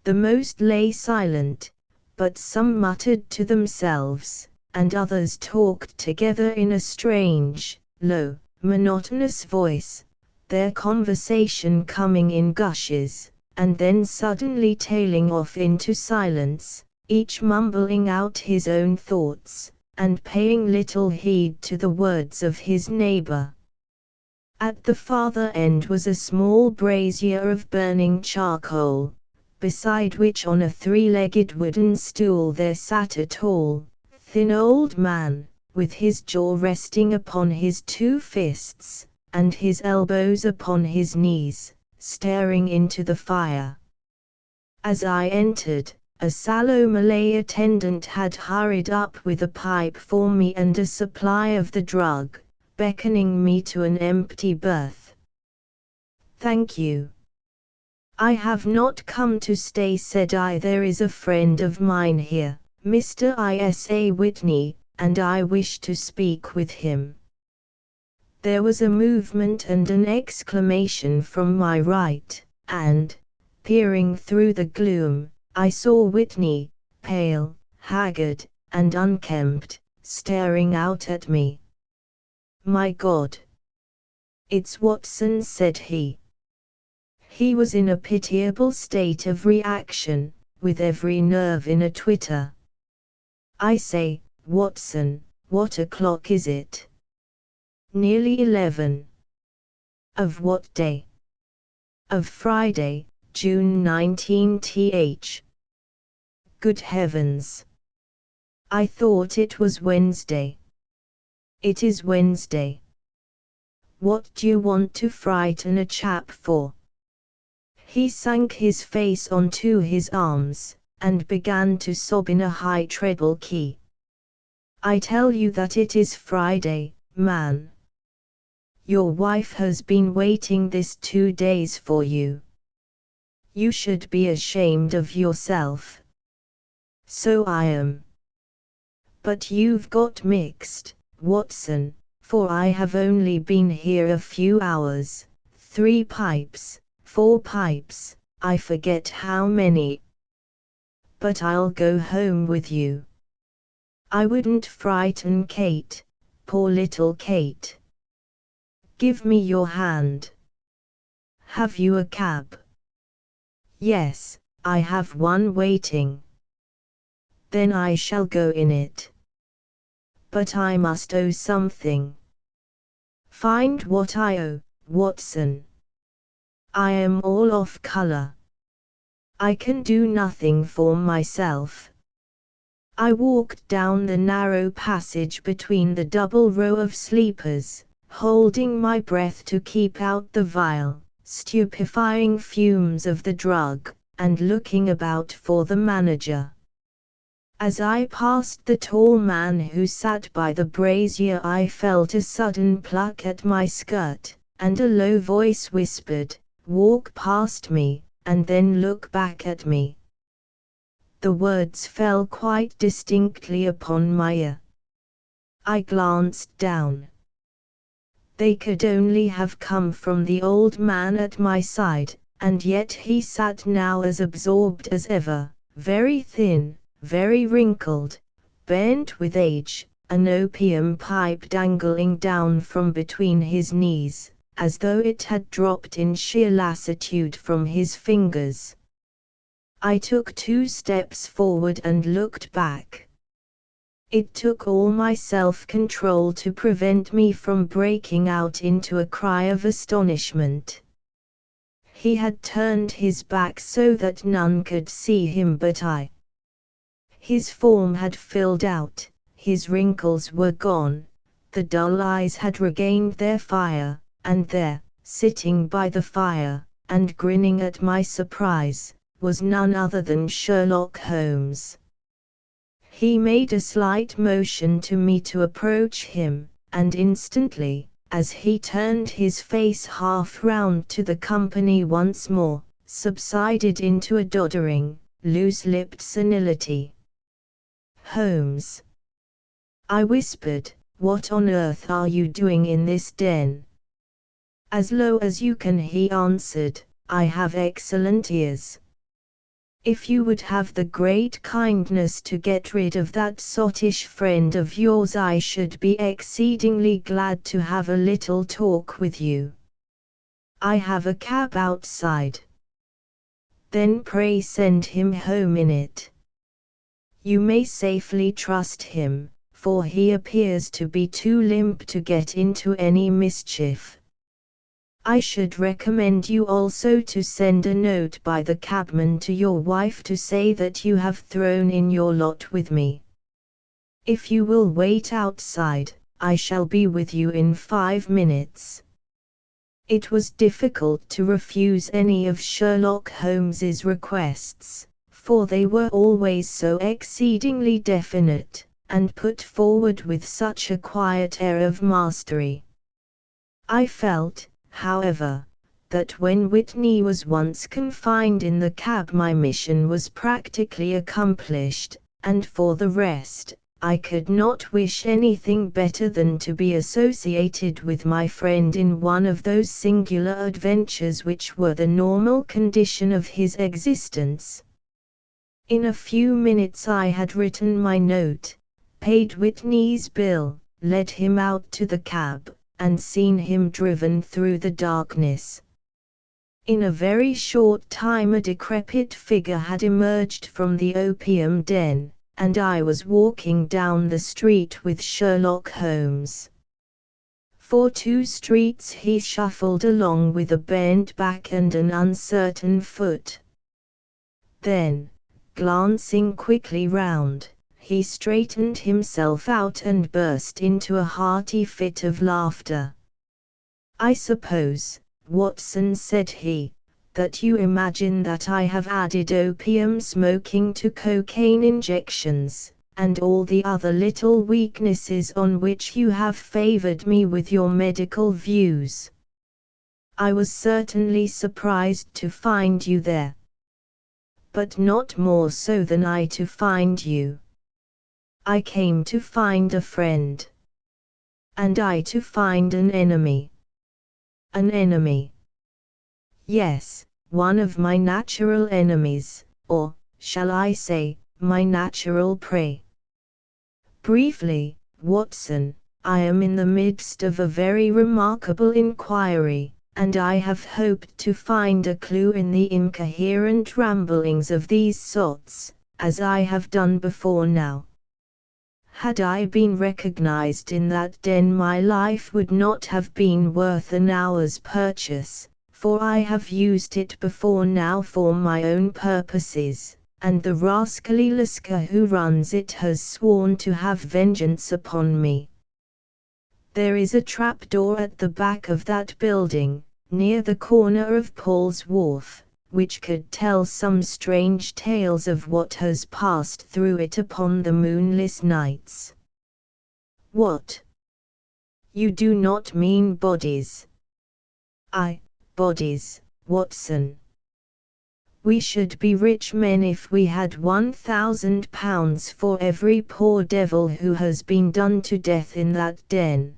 The most lay silent, but some muttered to themselves, and others talked together in a strange, low, monotonous voice, their conversation coming in gushes, and then suddenly tailing off into silence, each mumbling out his own thoughts, and paying little heed to the words of his neighbor. At the farther end was a small brazier of burning charcoal, beside which on a three-legged wooden stool there sat a tall, thin old man, with his jaw resting upon his two fists, and his elbows upon his knees, staring into the fire. As I entered, a sallow Malay attendant had hurried up with a pipe for me and a supply of the drug, beckoning me to an empty berth. "Thank you. I have not come to stay," said I. "There is a friend of mine here, Mr. Isa Whitney, and I wish to speak with him." There was a movement and an exclamation from my right, and, peering through the gloom, I saw Whitney, pale, haggard, and unkempt, staring out at me. "My God! It's Watson," said he. He was in a pitiable state of reaction, with every nerve in a twitter. "I say, Watson, what o'clock is it?" "Nearly 11. "Of what day?" "Of Friday, June 19th. "Good heavens! I thought it was Wednesday." "It is Wednesday." "What do you want to frighten a chap for?" He sank his face onto his arms, and began to sob in a high treble key. "I tell you that it is Friday, man. Your wife has been waiting this 2 days for you. You should be ashamed of yourself." "So I am. But you've got mixed, Watson, for I have only been here a few hours, 3 pipes, 4 pipes, I forget how many. But I'll go home with you. I wouldn't frighten Kate, poor little Kate. Give me your hand." "Have you a cab?" "Yes, I have one waiting." "Then I shall go in it." "But I must owe something." "Find what I owe, Watson. I am all off color. I can do nothing for myself." I walked down the narrow passage between the double row of sleepers, holding my breath to keep out the vile, stupefying fumes of the drug, and looking about for the manager. As I passed the tall man who sat by the brazier I felt a sudden pluck at my skirt, and a low voice whispered, "Walk past me, and then look back at me." The words fell quite distinctly upon my ear. I glanced down. They could only have come from the old man at my side, and yet he sat now as absorbed as ever, very thin, very wrinkled, bent with age, an opium pipe dangling down from between his knees, as though it had dropped in sheer lassitude from his fingers. I took 2 steps forward and looked back. It took all my self-control to prevent me from breaking out into a cry of astonishment. He had turned his back so that none could see him but I. His form had filled out, his wrinkles were gone, the dull eyes had regained their fire, and there, sitting by the fire, and grinning at my surprise, was none other than Sherlock Holmes. He made a slight motion to me to approach him, and instantly, as he turned his face half round to the company once more, subsided into a doddering, loose-lipped senility. "Holmes," I whispered, "what on earth are you doing in this den?" "As low as you can," he answered, "I have excellent ears. If you would have the great kindness to get rid of that sottish friend of yours, I should be exceedingly glad to have a little talk with you. I have a cab outside." "Then pray send him home in it. You may safely trust him, for he appears to be too limp to get into any mischief. I should recommend you also to send a note by the cabman to your wife to say that you have thrown in your lot with me. If you will wait outside, I shall be with you in 5 minutes." It was difficult to refuse any of Sherlock Holmes's requests, for they were always so exceedingly definite, and put forward with such a quiet air of mastery. I felt, however, that when Whitney was once confined in the cab my mission was practically accomplished, and for the rest, I could not wish anything better than to be associated with my friend in one of those singular adventures which were the normal condition of his existence. In a few minutes I had written my note, paid Whitney's bill, led him out to the cab, and seen him driven through the darkness. In a very short time a decrepit figure had emerged from the opium den, and I was walking down the street with Sherlock Holmes. For 2 streets he shuffled along with a bent back and an uncertain foot. Then, glancing quickly round, he straightened himself out and burst into a hearty fit of laughter. "I suppose, Watson," said he, "that you imagine that I have added opium smoking to cocaine injections, and all the other little weaknesses on which you have favored me with your medical views. I was certainly surprised to find you there. But not more so than I to find you. I came to find a friend. And I to find an enemy. An enemy. Yes, one of my natural enemies, or, shall I say, my natural prey. Briefly, Watson, I am in the midst of a very remarkable inquiry, and I have hoped to find a clue in the incoherent ramblings of these sots, as I have done before now. Had I been recognized in that den my life would not have been worth an hour's purchase, for I have used it before now for my own purposes, and the rascally Lascar who runs it has sworn to have vengeance upon me. There is a trapdoor at the back of that building, near the corner of Paul's Wharf, which could tell some strange tales of what has passed through it upon the moonless nights. What? You do not mean bodies? Bodies, Watson. We should be rich men if we had £1,000 for every poor devil who has been done to death in that den.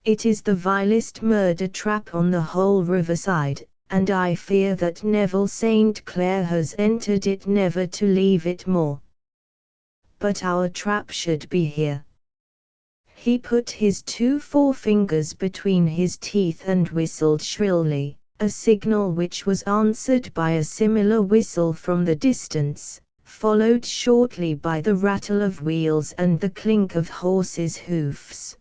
It is the vilest murder trap on the whole riverside, and I fear that Neville St. Clair has entered it never to leave it more. But our trap should be here. He put his 2 forefingers between his teeth and whistled shrilly, a signal which was answered by a similar whistle from the distance, followed shortly by the rattle of wheels and the clink of horses' hoofs.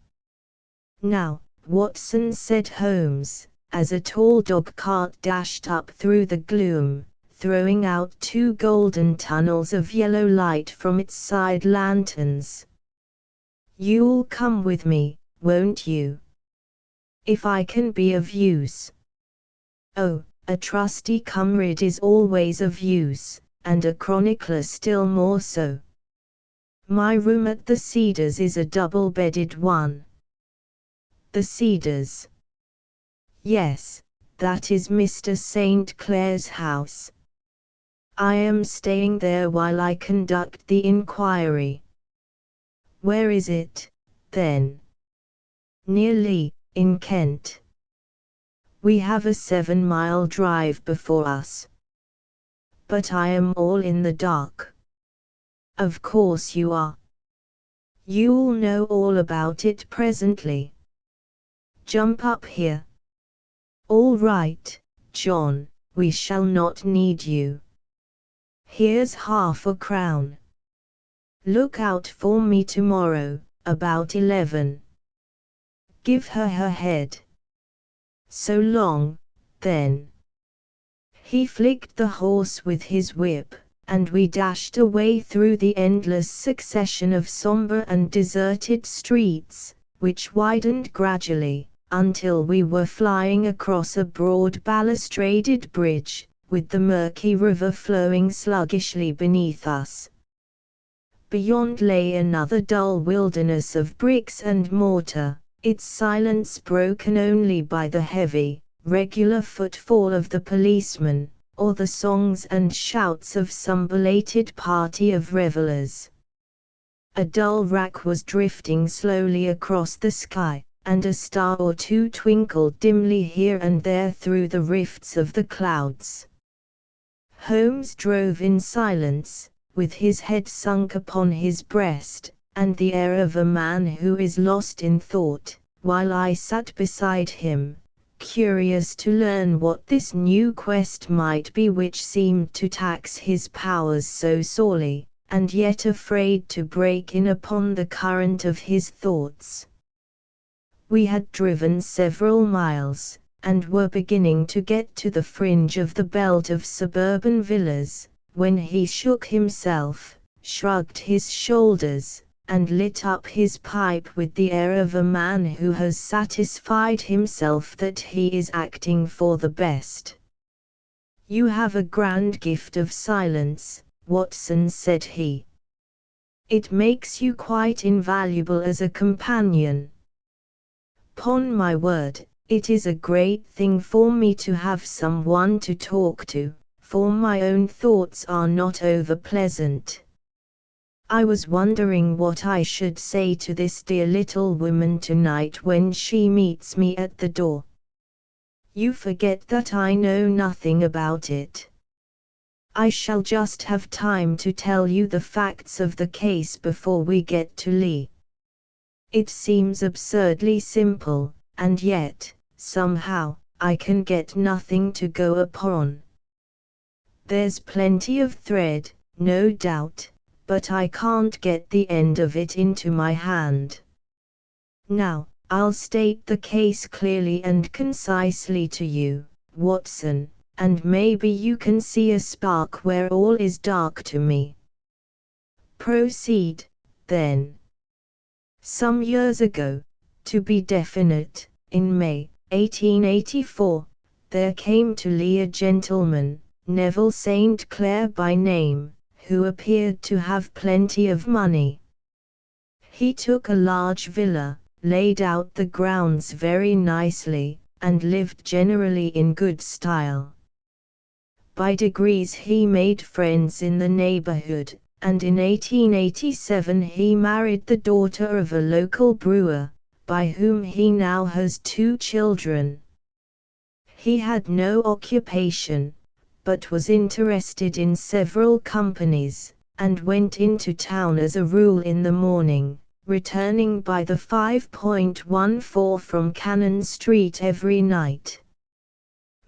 "Now, Watson," said Holmes, as a tall dog-cart dashed up through the gloom, throwing out 2 golden tunnels of yellow light from its side lanterns. "You'll come with me, won't you? If I can be of use." "Oh, a trusty comrade is always of use, and a chronicler still more so. My room at the Cedars is a double-bedded one." "The Cedars?" "Yes, that is Mr. St. Clair's house. I am staying there while I conduct the inquiry." "Where is it, then?" "Near Lee, in Kent. We have a 7-mile drive before us." "But I am all in the dark." "Of course you are. You'll know all about it presently. Jump up here." "All right, John, we shall not need you. Here's £0.50. Look out for me tomorrow, about 11. Give her her head. So long, then." He flicked the horse with his whip, and we dashed away through the endless succession of somber and deserted streets, which widened gradually, until we were flying across a broad balustraded bridge, with the murky river flowing sluggishly beneath us. Beyond lay another dull wilderness of bricks and mortar, its silence broken only by the heavy, regular footfall of the policeman, or the songs and shouts of some belated party of revelers. A dull wrack was drifting slowly across the sky, and a star or two twinkled dimly here and there through the rifts of the clouds. Holmes drove in silence, with his head sunk upon his breast, and the air of a man who is lost in thought, while I sat beside him, curious to learn what this new quest might be which seemed to tax his powers so sorely, and yet afraid to break in upon the current of his thoughts. We had driven several miles, and were beginning to get to the fringe of the belt of suburban villas, when he shook himself, shrugged his shoulders, and lit up his pipe with the air of a man who has satisfied himself that he is acting for the best. "You have a grand gift of silence, Watson," said he. "It makes you quite invaluable as a companion. 'Pon my word, it is a great thing for me to have someone to talk to, for my own thoughts are not over pleasant. I was wondering what I should say to this dear little woman tonight when she meets me at the door. You forget that I know nothing about it. I shall just have time to tell you the facts of the case before we get to Lee. It seems absurdly simple, and yet, somehow, I can get nothing to go upon. There's plenty of thread, no doubt, but I can't get the end of it into my hand. Now, I'll state the case clearly and concisely to you, Watson, and maybe you can see a spark where all is dark to me." "Proceed, then." "Some years ago, to be definite, in May, 1884, there came to Lee a gentleman, Neville St. Clair by name, who appeared to have plenty of money. He took a large villa, laid out the grounds very nicely, and lived generally in good style. By degrees he made friends in the neighborhood, and in 1887 he married the daughter of a local brewer, by whom he now has 2 children. He had no occupation, but was interested in several companies, and went into town as a rule in the morning, returning by the 5.14 from Cannon Street every night.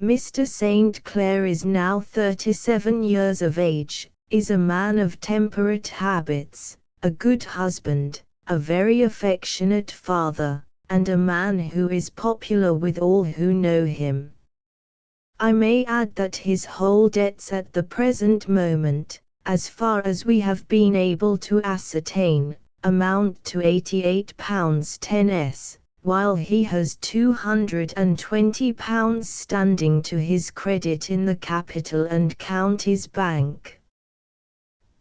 Mr. St. Clair is now 37 years of age, is a man of temperate habits, a good husband, a very affectionate father, and a man who is popular with all who know him. I may add that his whole debts at the present moment, as far as we have been able to ascertain, amount to £88 10s, while he has £220 standing to his credit in the Capital and Counties Bank.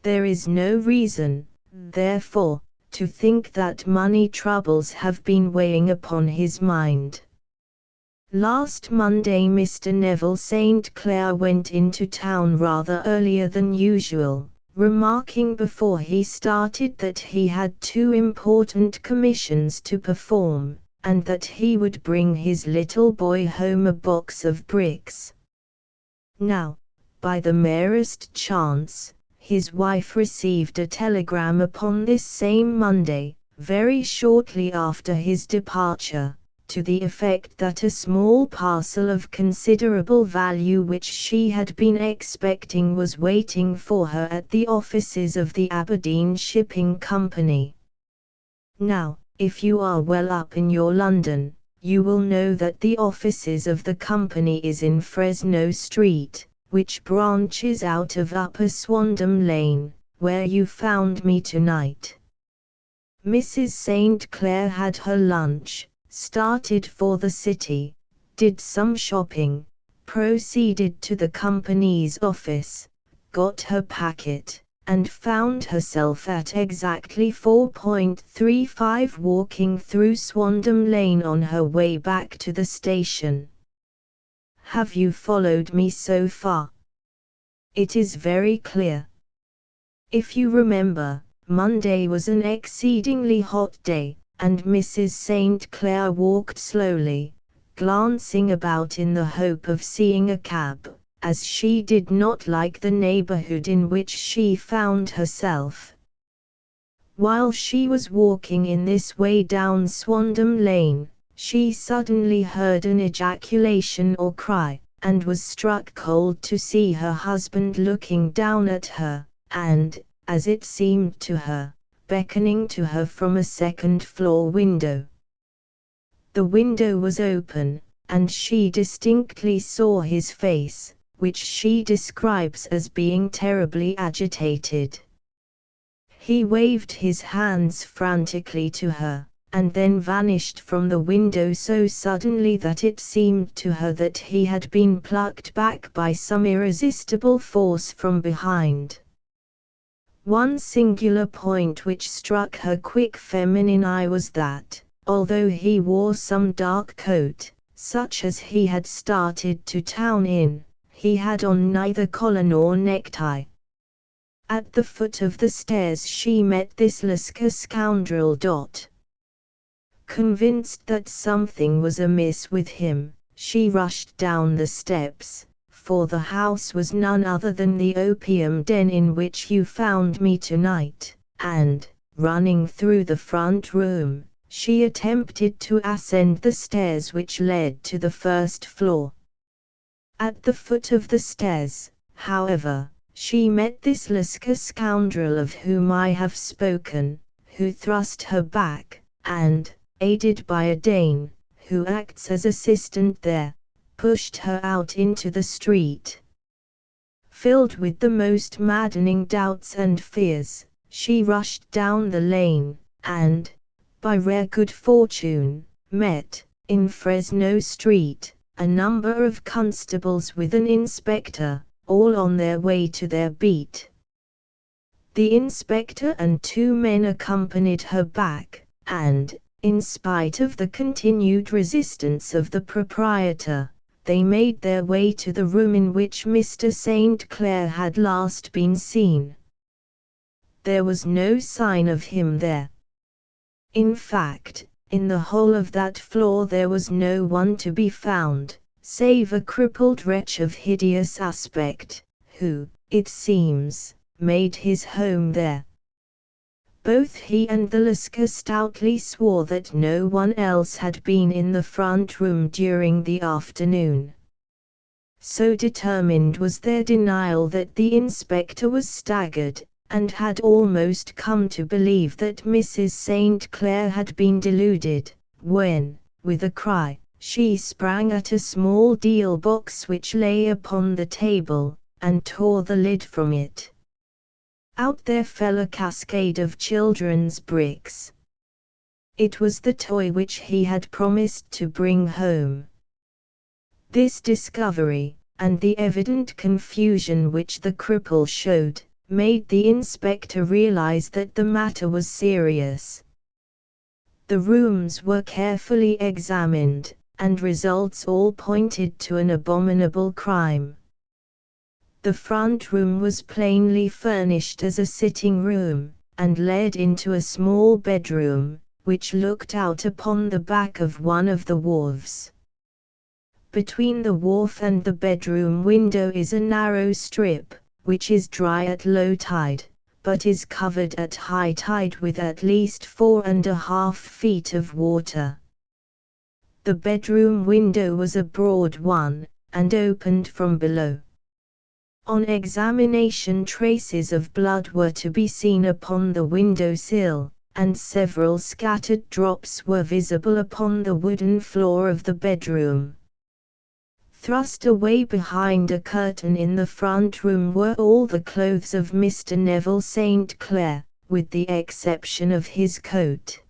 There is no reason, therefore, to think that money troubles have been weighing upon his mind. Last Monday Mr. Neville St. Clair went into town rather earlier than usual, remarking before he started that he had 2 important commissions to perform, and that he would bring his little boy home a box of bricks. Now, by the merest chance, his wife received a telegram upon this same Monday, very shortly after his departure, to the effect that a small parcel of considerable value which she had been expecting was waiting for her at the offices of the Aberdeen Shipping Company. Now, if you are well up in your London, you will know that the offices of the company is in Fresno Street, which branches out of Upper Swandam Lane, where you found me tonight. Mrs. St. Clair had her lunch, started for the city, did some shopping, proceeded to the company's office, got her packet, and found herself at exactly 4.35 walking through Swandam Lane on her way back to the station. Have you followed me so far? It is very clear. If you remember, Monday was an exceedingly hot day, and Mrs. St. Clair walked slowly, glancing about in the hope of seeing a cab, as she did not like the neighborhood in which she found herself. While she was walking in this way down Swandam Lane, she suddenly heard an ejaculation or cry, and was struck cold to see her husband looking down at her, and, as it seemed to her, beckoning to her from a second-floor window. The window was open, and she distinctly saw his face, which she describes as being terribly agitated. He waved his hands frantically to her, and then vanished from the window so suddenly that it seemed to her that he had been plucked back by some irresistible force from behind. One singular point which struck her quick feminine eye was that, although he wore some dark coat, such as he had started to town in, he had on neither collar nor necktie. At the foot of the stairs she met this Lascar scoundrel. Convinced that something was amiss with him, she rushed down the steps, for the house was none other than the opium den in which you found me tonight, and, running through the front room, she attempted to ascend the stairs which led to the first floor. At the foot of the stairs, however, she met this Lascar scoundrel of whom I have spoken, who thrust her back, and, aided by a Dane, who acts as assistant there, pushed her out into the street. Filled with the most maddening doubts and fears, she rushed down the lane, and, by rare good fortune, met, in Fresno Street, a number of constables with an inspector, all on their way to their beat. The inspector and 2 men accompanied her back, and, in spite of the continued resistance of the proprietor, they made their way to the room in which Mr. St. Clair had last been seen. There was no sign of him there. In fact, in the whole of that floor there was no one to be found, save a crippled wretch of hideous aspect, who, it seems, made his home there. Both he and the Lascar stoutly swore that no one else had been in the front room during the afternoon. So determined was their denial that the inspector was staggered, and had almost come to believe that Mrs. St. Clair had been deluded, when, with a cry, she sprang at a small deal box which lay upon the table, and tore the lid from it. Out there fell a cascade of children's bricks. It was the toy which he had promised to bring home. This discovery, and the evident confusion which the cripple showed, made the inspector realize that the matter was serious. The rooms were carefully examined, and results all pointed to an abominable crime. The front room was plainly furnished as a sitting room, and led into a small bedroom, which looked out upon the back of one of the wharves. Between the wharf and the bedroom window is a narrow strip, which is dry at low tide, but is covered at high tide with at least 4.5 feet of water. The bedroom window was a broad one, and opened from below. On examination, traces of blood were to be seen upon the window sill, and several scattered drops were visible upon the wooden floor of the bedroom. Thrust away behind a curtain in the front room were all the clothes of Mr. Neville St. Clair, with the exception of his coat.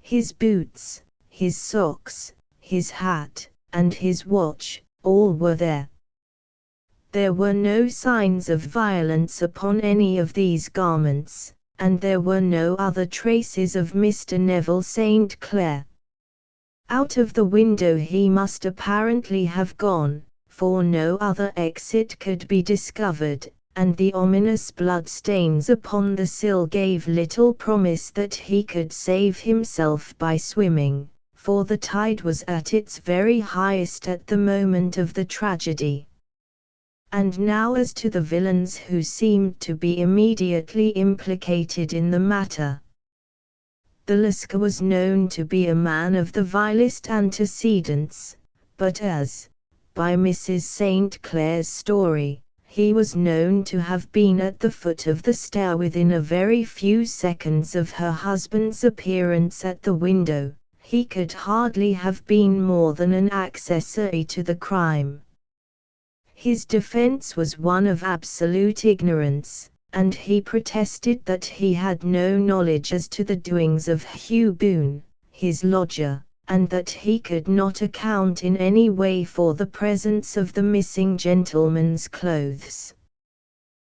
His boots, his socks, his hat, and his watch, all were there. There were no signs of violence upon any of these garments, and there were no other traces of Mr. Neville St. Clair. Out of the window he must apparently have gone, for no other exit could be discovered, and the ominous blood stains upon the sill gave little promise that he could save himself by swimming, for the tide was at its very highest at the moment of the tragedy. And now as to the villains who seemed to be immediately implicated in the matter. The Lascar was known to be a man of the vilest antecedents, but as, by Mrs. St. Clair's story, he was known to have been at the foot of the stair within a very few seconds of her husband's appearance at the window, he could hardly have been more than an accessory to the crime. His defense was one of absolute ignorance, and he protested that he had no knowledge as to the doings of Hugh Boone, his lodger, and that he could not account in any way for the presence of the missing gentleman's clothes.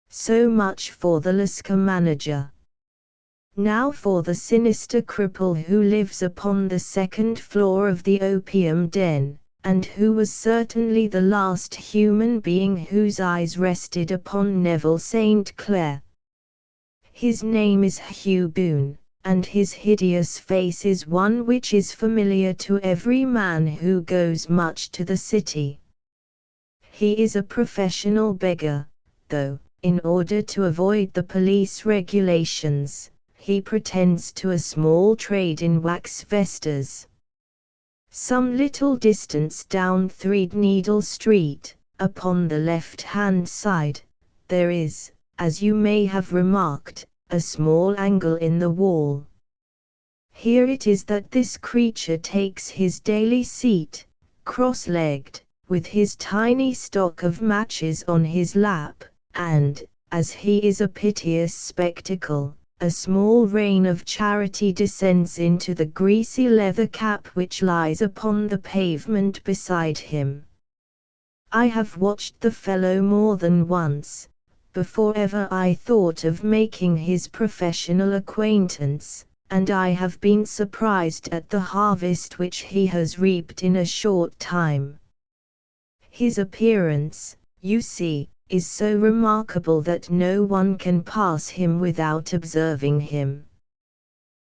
So much for the Lascar manager. Now for the sinister cripple who lives upon the second floor of the opium den, and who was certainly the last human being whose eyes rested upon Neville St. Clair. His name is Hugh Boone, and his hideous face is one which is familiar to every man who goes much to the city. He is a professional beggar, though, in order to avoid the police regulations, he pretends to a small trade in wax vestas. Some little distance down Threadneedle Street, upon the left-hand side, there is, as you may have remarked, a small angle in the wall. Here it is that this creature takes his daily seat, cross-legged, with his tiny stock of matches on his lap, and, as he is a piteous spectacle, a small rain of charity descends into the greasy leather cap which lies upon the pavement beside him. I have watched the fellow more than once, before ever I thought of making his professional acquaintance, and I have been surprised at the harvest which he has reaped in a short time. His appearance, you see, is so remarkable that no one can pass him without observing him.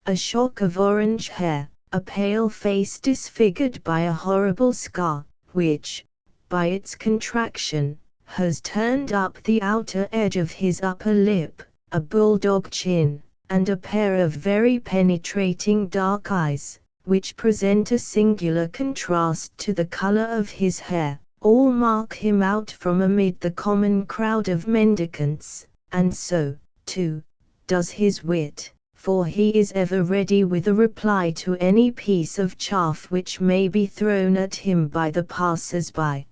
A shock of orange hair, a pale face disfigured by a horrible scar, which, by its contraction, has turned up the outer edge of his upper lip, a bulldog chin, and a pair of very penetrating dark eyes, which present a singular contrast to the color of his hair, all mark him out from amid the common crowd of mendicants, and so, too, does his wit, for he is ever ready with a reply to any piece of chaff which may be thrown at him by the passers-by.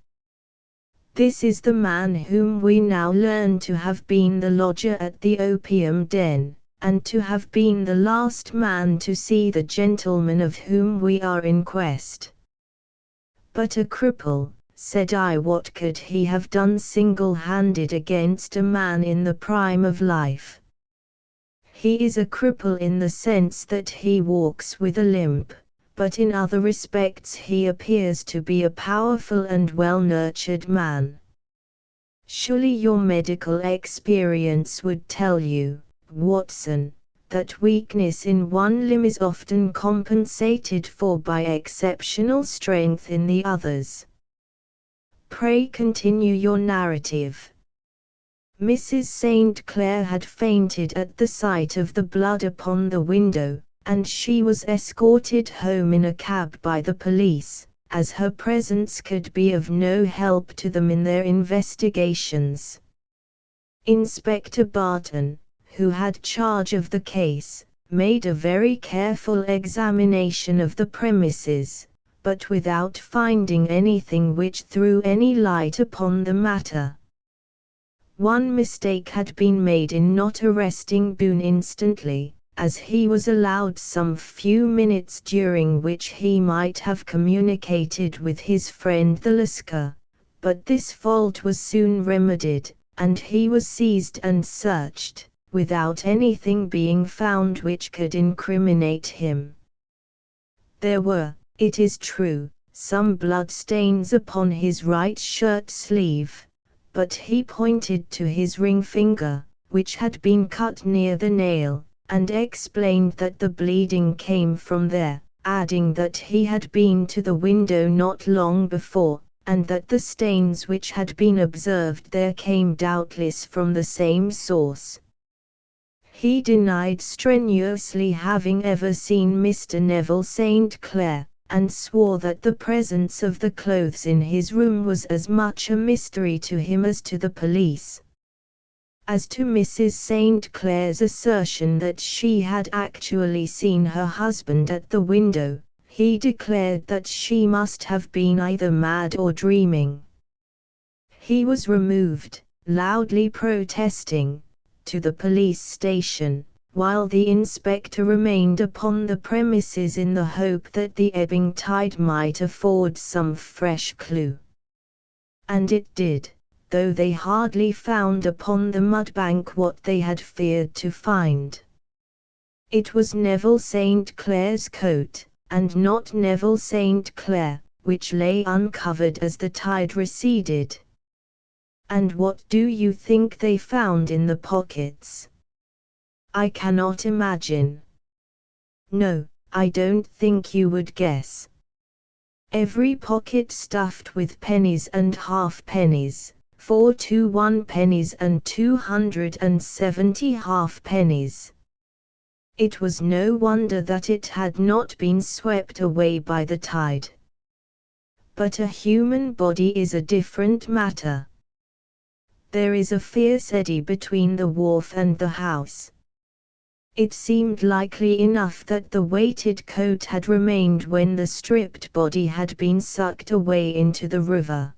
This is the man whom we now learn to have been the lodger at the opium den, and to have been the last man to see the gentleman of whom we are in quest. But a cripple, said I, what could he have done single-handed against a man in the prime of life? He is a cripple in the sense that he walks with a limp, but in other respects he appears to be a powerful and well-nurtured man. Surely your medical experience would tell you, Watson, that weakness in one limb is often compensated for by exceptional strength in the others. Pray continue your narrative. Mrs. St. Clair had fainted at the sight of the blood upon the window, and she was escorted home in a cab by the police, as her presence could be of no help to them in their investigations. Inspector Barton, who had charge of the case, made a very careful examination of the premises, but without finding anything which threw any light upon the matter. One mistake had been made in not arresting Boone instantly, as he was allowed some few minutes during which he might have communicated with his friend the Lascar, but this fault was soon remedied, and he was seized and searched, without anything being found which could incriminate him. There were, it is true, some blood stains upon his right shirt sleeve, but he pointed to his ring finger, which had been cut near the nail, and explained that the bleeding came from there, adding that he had been to the window not long before, and that the stains which had been observed there came doubtless from the same source. He denied strenuously having ever seen Mr. Neville St. Clair, and swore that the presence of the clothes in his room was as much a mystery to him as to the police. As to Mrs. St. Clair's assertion that she had actually seen her husband at the window, he declared that she must have been either mad or dreaming. He was removed, loudly protesting, to the police station, while the inspector remained upon the premises in the hope that the ebbing tide might afford some fresh clue. And it did, though they hardly found upon the mudbank what they had feared to find. It was Neville St. Clair's coat, and not Neville St. Clair, which lay uncovered as the tide receded. And what do you think they found in the pockets? I cannot imagine. No, I don't think you would guess. Every pocket stuffed with pennies and halfpennies, 421 pennies and 270 halfpennies. It was no wonder that it had not been swept away by the tide. But a human body is a different matter. There is a fierce eddy between the wharf and the house. It seemed likely enough that the weighted coat had remained when the stripped body had been sucked away into the river.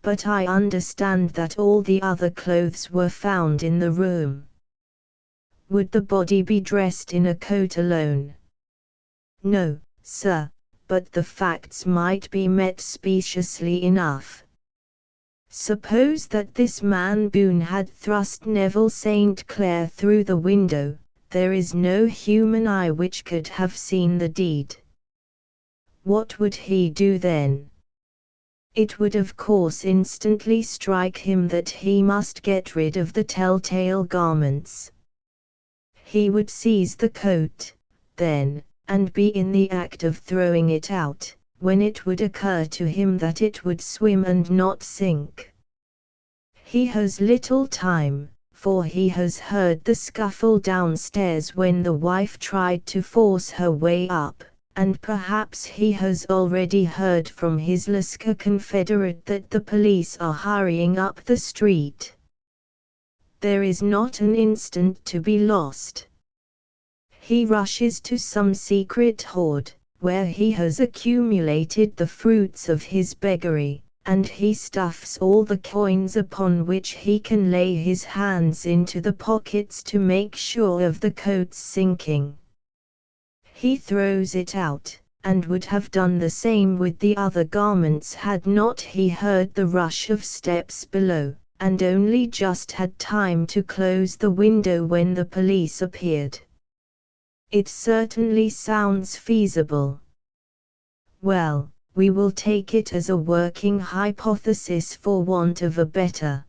But I understand that all the other clothes were found in the room. Would the body be dressed in a coat alone? No, sir, but the facts might be met speciously enough. Suppose that this man Boone had thrust Neville St. Clair through the window, there is no human eye which could have seen the deed. What would he do then? It would of course instantly strike him that he must get rid of the telltale garments. He would seize the coat, then, and be in the act of throwing it out, when it would occur to him that it would swim and not sink. He has little time, for he has heard the scuffle downstairs when the wife tried to force her way up, and perhaps he has already heard from his Lascar confederate that the police are hurrying up the street. There is not an instant to be lost. He rushes to some secret hoard, where he has accumulated the fruits of his beggary, and he stuffs all the coins upon which he can lay his hands into the pockets to make sure of the coat's sinking. He throws it out, and would have done the same with the other garments had not he heard the rush of steps below, and only just had time to close the window when the police appeared. It certainly sounds feasible. Well, we will take it as a working hypothesis for want of a better.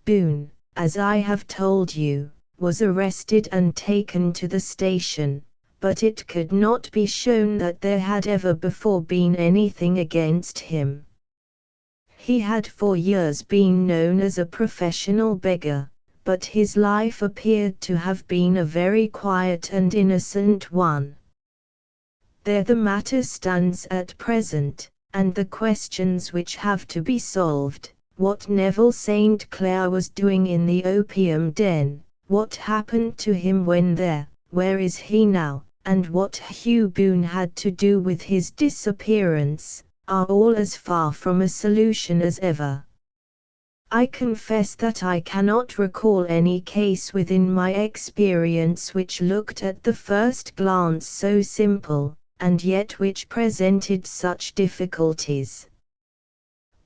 Boone, as I have told you, was arrested and taken to the station, but it could not be shown that there had ever before been anything against him. He had for years been known as a professional beggar, but his life appeared to have been a very quiet and innocent one. There the matter stands at present, and the questions which have to be solved: what Neville St. Clair was doing in the opium den, what happened to him when there, where is he now, and what Hugh Boone had to do with his disappearance, are all as far from a solution as ever. I confess that I cannot recall any case within my experience which looked at the first glance so simple, and yet which presented such difficulties.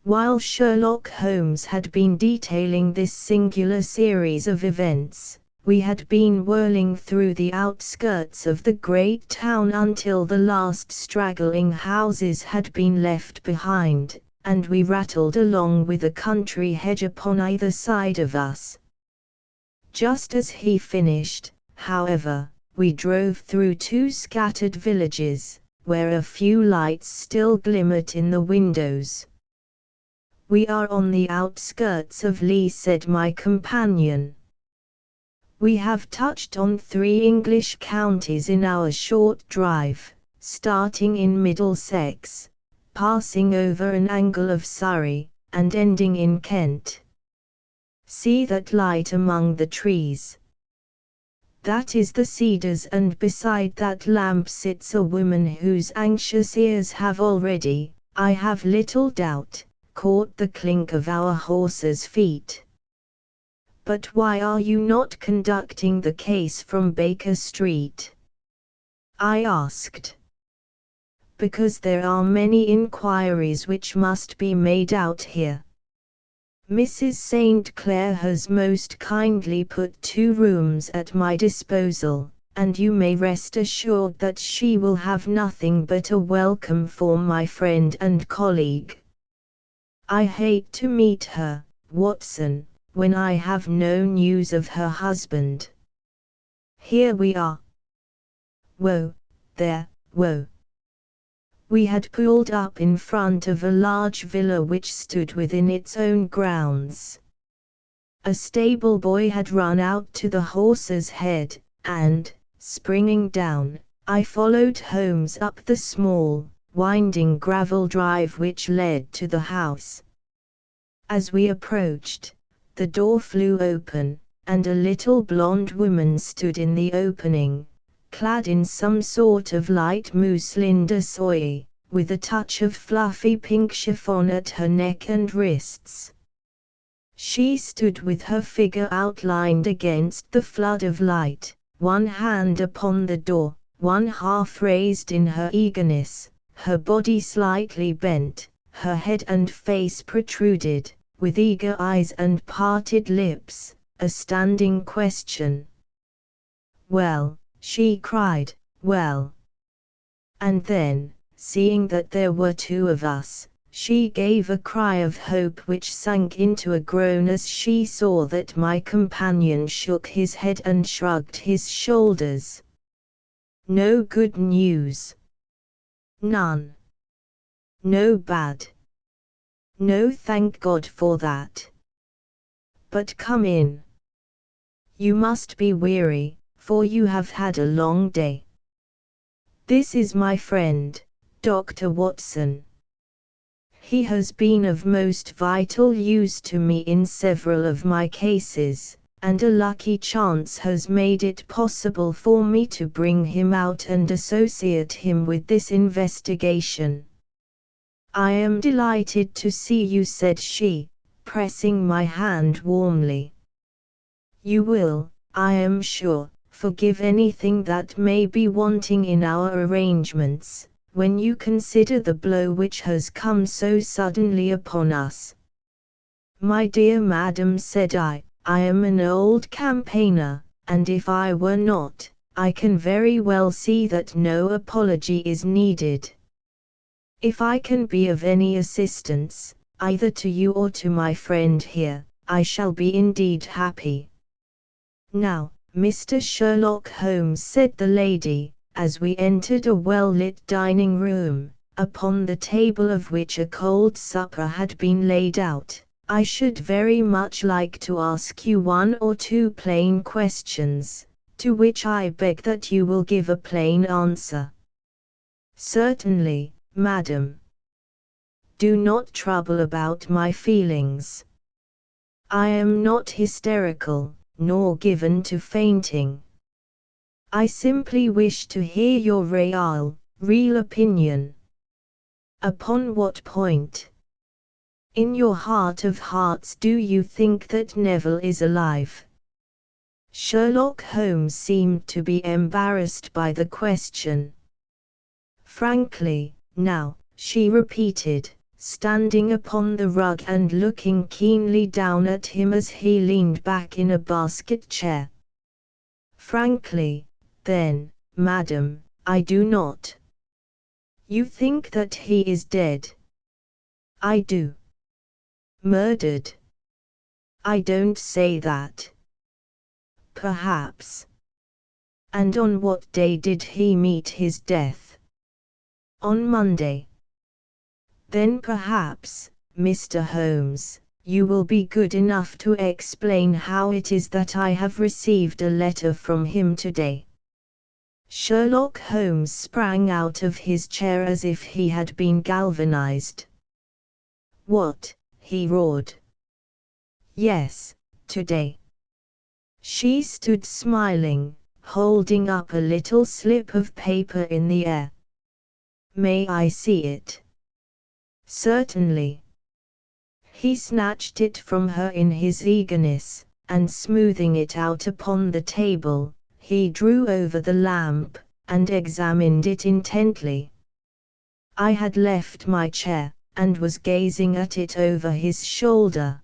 While Sherlock Holmes had been detailing this singular series of events, we had been whirling through the outskirts of the great town until the last straggling houses had been left behind, and we rattled along with a country hedge upon either side of us. Just as he finished, however, we drove through two scattered villages, where a few lights still glimmered in the windows. "We are on the outskirts of Lee," said my companion. "We have touched on 3 English counties in our short drive, starting in Middlesex, passing over an angle of Surrey, and ending in Kent. See that light among the trees? That is the Cedars, and beside that lamp sits a woman whose anxious ears have already, I have little doubt, caught the clink of our horses' feet." "But why are you not conducting the case from Baker Street?" I asked. "Because there are many inquiries which must be made out here. Mrs. St. Clair has most kindly put 2 rooms at my disposal, and you may rest assured that she will have nothing but a welcome for my friend and colleague. I hate to meet her, Watson, when I have no news of her husband. Here we are. Whoa, there, whoa." We had pulled up in front of a large villa which stood within its own grounds. A stable boy had run out to the horse's head, and, springing down, I followed Holmes up the small, winding gravel drive which led to the house. As we approached, the door flew open, and a little blonde woman stood in the opening, clad in some sort of light mousseline de soie, with a touch of fluffy pink chiffon at her neck and wrists. She stood with her figure outlined against the flood of light, one hand upon the door, one half raised in her eagerness, her body slightly bent, her head and face protruded, with eager eyes and parted lips, a standing question. "Well," she cried, "well." And then, seeing that there were 2 of us, she gave a cry of hope which sank into a groan as she saw that my companion shook his head and shrugged his shoulders. "No good news?" "None." "No bad?" "No, thank God for that. But come in." You must be weary, for you have had a long day. This is my friend, Dr. Watson. He has been of most vital use to me in several of my cases, and a lucky chance has made it possible for me to bring him out and associate him with this investigation. I am delighted to see you, said she, pressing my hand warmly. You will, I am sure, forgive anything that may be wanting in our arrangements, when you consider the blow which has come so suddenly upon us. My dear madam, said I am an old campaigner, and if I were not, I can very well see that no apology is needed. If I can be of any assistance, either to you or to my friend here, I shall be indeed happy. Now, Mr. Sherlock Holmes, said the lady, as we entered a well-lit dining room, upon the table of which a cold supper had been laid out, I should very much like to ask you one or two plain questions, to which I beg that you will give a plain answer. Certainly, madam. Do not trouble about my feelings. I am not hysterical, nor given to fainting. I simply wish to hear your real opinion. Upon what point? In your heart of hearts, do you think that Neville is alive? Sherlock Holmes seemed to be embarrassed by the question. Frankly, now, she repeated, standing upon the rug and looking keenly down at him as he leaned back in a basket chair. Frankly, then, madam, I do not. You think that he is dead? I do. Murdered? I don't say that. Perhaps. And on what day did he meet his death? On Monday. Then perhaps, Mr. Holmes, you will be good enough to explain how it is that I have received a letter from him today. Sherlock Holmes sprang out of his chair as if he had been galvanized. What? He roared. Yes, today. She stood smiling, holding up a little slip of paper in the air. May I see it? Certainly. He snatched it from her in his eagerness, and smoothing it out upon the table, he drew over the lamp, and examined it intently. I had left my chair, and was gazing at it over his shoulder.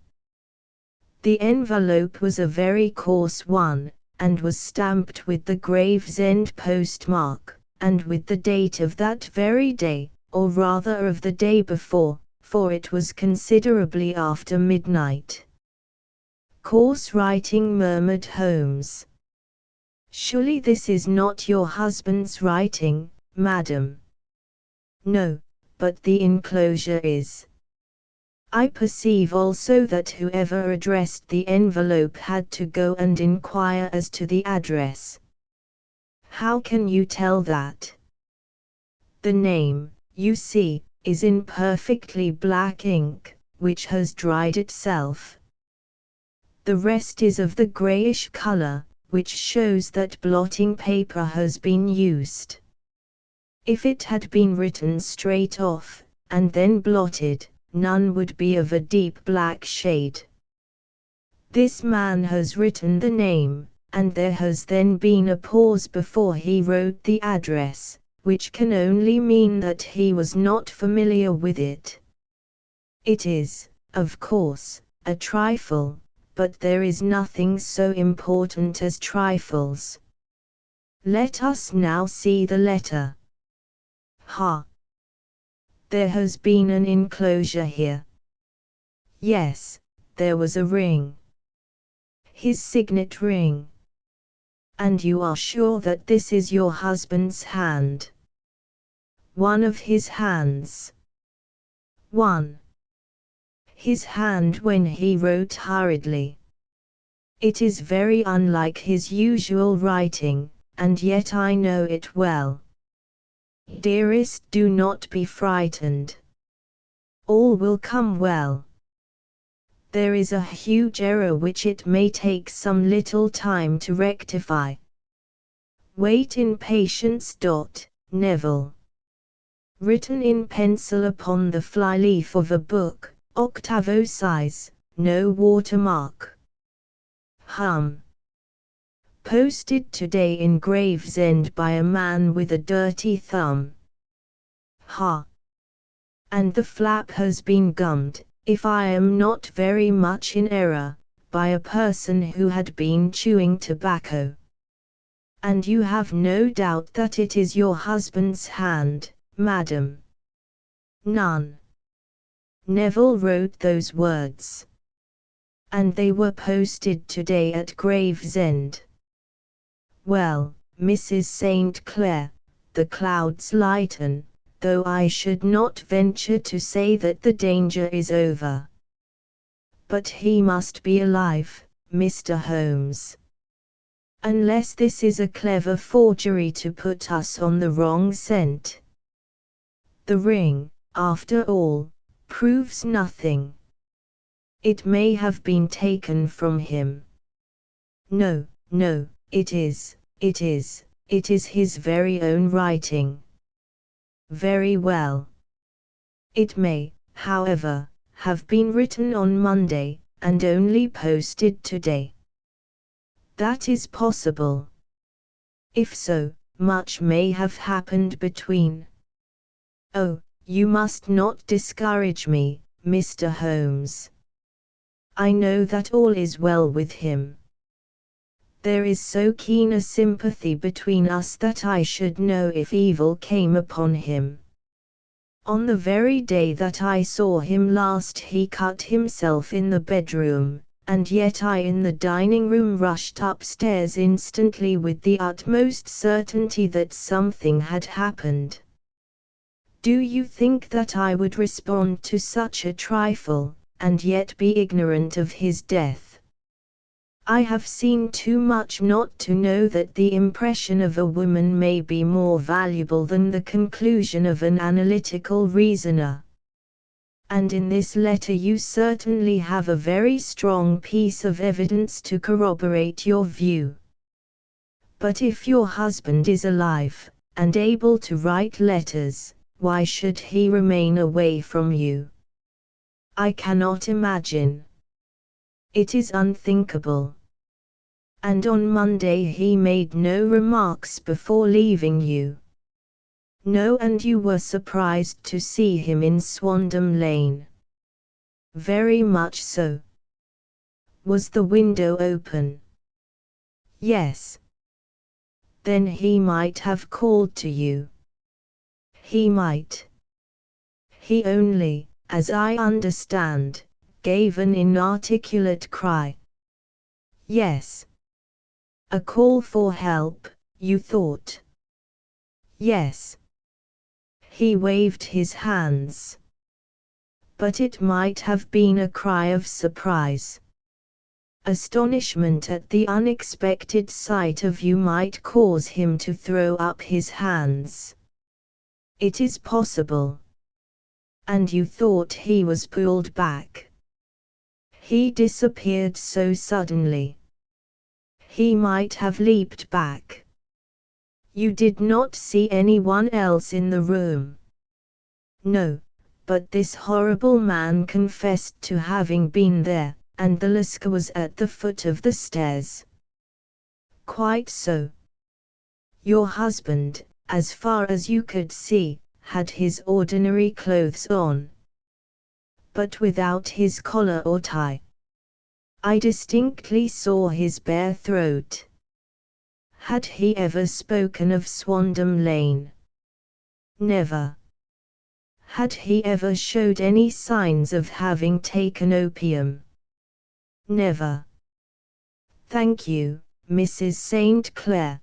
The envelope was a very coarse one, and was stamped with the Gravesend postmark, and with the date of that very day, or rather of the day before, for it was considerably after midnight. Coarse writing, murmured Holmes. Surely this is not your husband's writing, madam? No, but the enclosure is. I perceive also that whoever addressed the envelope had to go and inquire as to the address. How can you tell that? The name, you see, is in perfectly black ink, which has dried itself. The rest is of the grayish color, which shows that blotting paper has been used. If it had been written straight off, and then blotted, none would be of a deep black shade. This man has written the name, and there has then been a pause before he wrote the address, which can only mean that he was not familiar with it. It is, of course, a trifle, but there is nothing so important as trifles. Let us now see the letter. Ha! There has been an enclosure here. Yes, there was a ring. His signet ring. And you are sure that this is your husband's hand? One of his hands. One. His hand when he wrote hurriedly. It is very unlike his usual writing, and yet I know it well. Dearest, do not be frightened. All will come well. There is a huge error which it may take some little time to rectify. Wait in patience. Neville. Written in pencil upon the flyleaf of a book, octavo size, no watermark. Posted today in Gravesend by a man with a dirty thumb. And the flap has been gummed, if I am not very much in error, by a person who had been chewing tobacco. And you have no doubt that it is your husband's hand, madam? None. Neville wrote those words. And they were posted today at Gravesend. Well, Mrs. St. Clair, the clouds lighten, though I should not venture to say that the danger is over. But he must be alive, Mr. Holmes. Unless this is a clever forgery to put us on the wrong scent. The ring, after all, proves nothing. It may have been taken from him. No, it is his very own writing. Very well. It may, however, have been written on Monday, and only posted today. That is possible. If so, much may have happened between. Oh, you must not discourage me, Mr. Holmes. I know that all is well with him. There is so keen a sympathy between us that I should know if evil came upon him. On the very day that I saw him last he cut himself in the bedroom, and yet I in the dining room rushed upstairs instantly with the utmost certainty that something had happened. Do you think that I would respond to such a trifle, and yet be ignorant of his death? I have seen too much not to know that the impression of a woman may be more valuable than the conclusion of an analytical reasoner. And in this letter you certainly have a very strong piece of evidence to corroborate your view. But if your husband is alive, and able to write letters, why should he remain away from you? I cannot imagine. It is unthinkable. And on Monday he made no remarks before leaving you. No, and you were surprised to see him in Swandam Lane. Very much so. Was the window open? Yes. Then he might have called to you. He might. He only, as I understand, gave an inarticulate cry. Yes. A call for help, you thought? Yes. He waved his hands. But it might have been a cry of surprise. Astonishment at the unexpected sight of you might cause him to throw up his hands. It is possible. And you thought he was pulled back. He disappeared so suddenly. He might have leaped back. You did not see anyone else in the room. No, but this horrible man confessed to having been there, and the Lascar was at the foot of the stairs. Quite so. Your husband, as far as you could see, had his ordinary clothes on. But without his collar or tie. I distinctly saw his bare throat. Had he ever spoken of Swandam Lane? Never. Had he ever showed any signs of having taken opium? Never. Thank you, Mrs. St. Clair.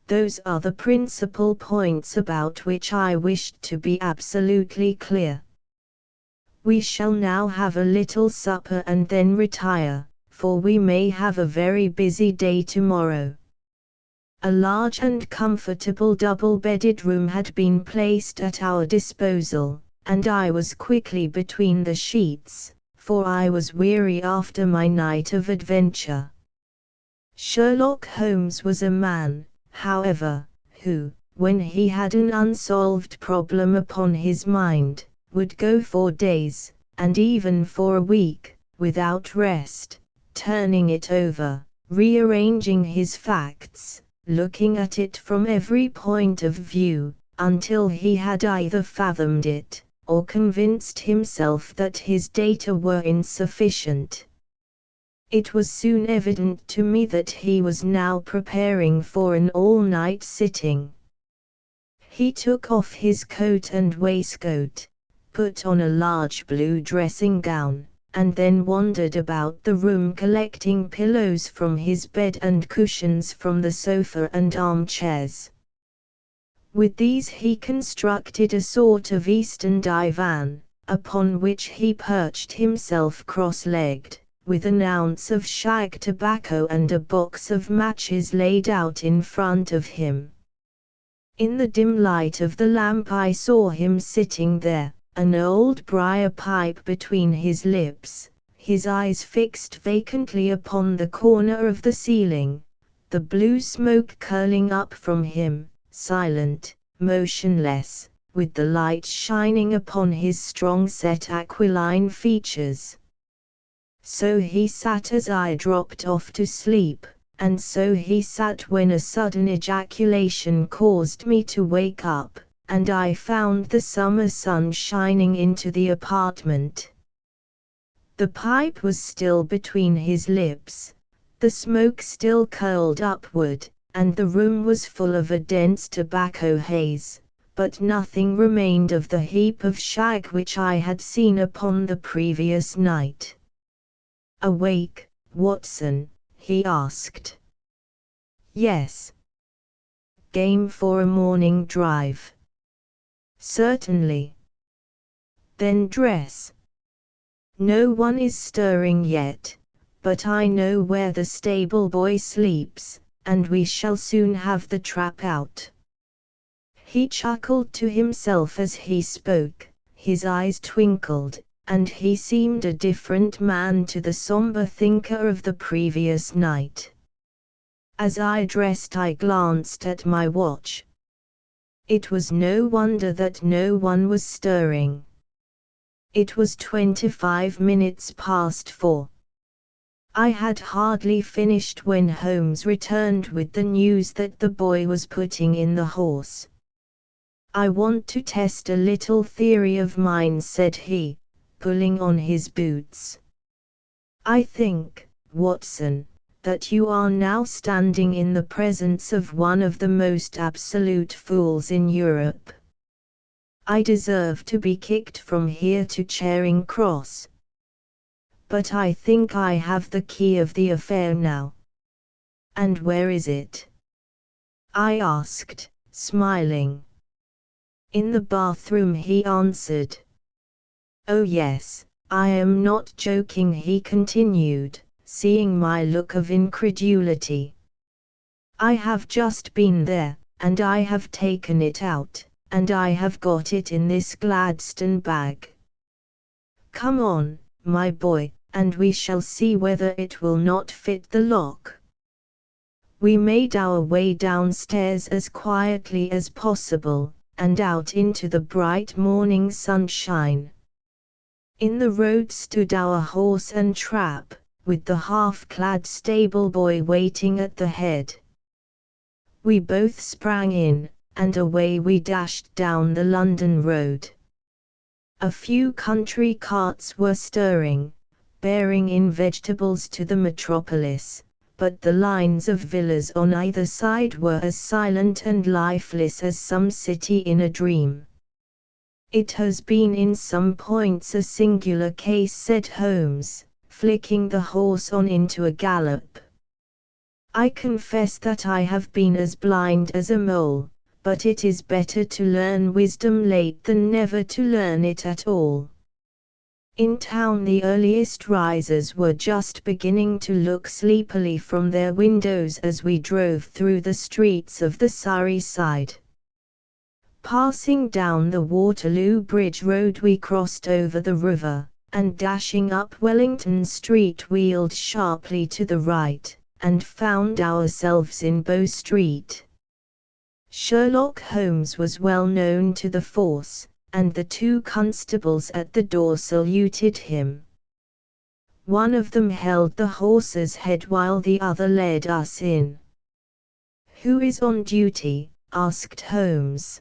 Those are the principal points about which I wished to be absolutely clear. We shall now have a little supper and then retire, for we may have a very busy day tomorrow." A large and comfortable double-bedded room had been placed at our disposal, and I was quickly between the sheets, for I was weary after my night of adventure. Sherlock Holmes was a man, however, who, when he had an unsolved problem upon his mind, would go for days, and even for a week, without rest, turning it over, rearranging his facts, looking at it from every point of view, until he had either fathomed it, or convinced himself that his data were insufficient. It was soon evident to me that he was now preparing for an all-night sitting. He took off his coat and waistcoat, put on a large blue dressing gown, and then wandered about the room collecting pillows from his bed and cushions from the sofa and armchairs. With these he constructed a sort of Eastern divan, upon which he perched himself cross-legged, with an ounce of shag tobacco and a box of matches laid out in front of him. In the dim light of the lamp I saw him sitting there, an old briar pipe between his lips, his eyes fixed vacantly upon the corner of the ceiling, the blue smoke curling up from him, silent, motionless, with the light shining upon his strong-set aquiline features. So he sat as I dropped off to sleep, and so he sat when a sudden ejaculation caused me to wake up, and I found the summer sun shining into the apartment. The pipe was still between his lips, the smoke still curled upward, and the room was full of a dense tobacco haze, but nothing remained of the heap of shag which I had seen upon the previous night. "Awake, Watson?" he asked. "Yes." "Game for a morning drive?" "Certainly." "Then dress." "No one is stirring yet, but I know where the stable boy sleeps, and we shall soon have the trap out." He chuckled to himself as he spoke, his eyes twinkled, and he seemed a different man to the somber thinker of the previous night. As I dressed I glanced at my watch. It was no wonder that no one was stirring. It was 25 minutes past 4. I had hardly finished when Holmes returned with the news that the boy was putting in the horse. "I want to test a little theory of mine," said he, pulling on his boots. "I think, Watson, that you are now standing in the presence of one of the most absolute fools in Europe. I deserve to be kicked from here to Charing Cross. But I think I have the key of the affair now." "And where is it?" I asked, smiling. "In the bathroom," he answered. "Oh yes, I am not joking," he continued, seeing my look of incredulity. "I have just been there, and I have taken it out, and I have got it in this Gladstone bag. Come on, my boy, and we shall see whether it will not fit the lock." We made our way downstairs as quietly as possible, and out into the bright morning sunshine. In the road stood our horse and trap, with the half-clad stable boy waiting at the head. We both sprang in, and away we dashed down the London road. A few country carts were stirring, bearing in vegetables to the metropolis, but the lines of villas on either side were as silent and lifeless as some city in a dream. "It has been in some points a singular case," said Holmes, flicking the horse on into a gallop. "I confess that I have been as blind as a mole, but it is better to learn wisdom late than never to learn it at all." In town the earliest risers were just beginning to look sleepily from their windows as we drove through the streets of the Surrey side. Passing down the Waterloo Bridge Road we crossed over the river, and dashing up Wellington Street wheeled sharply to the right, and found ourselves in Bow Street. Sherlock Holmes was well known to the force, and the two constables at the door saluted him. One of them held the horse's head while the other led us in. "Who is on duty?" asked Holmes.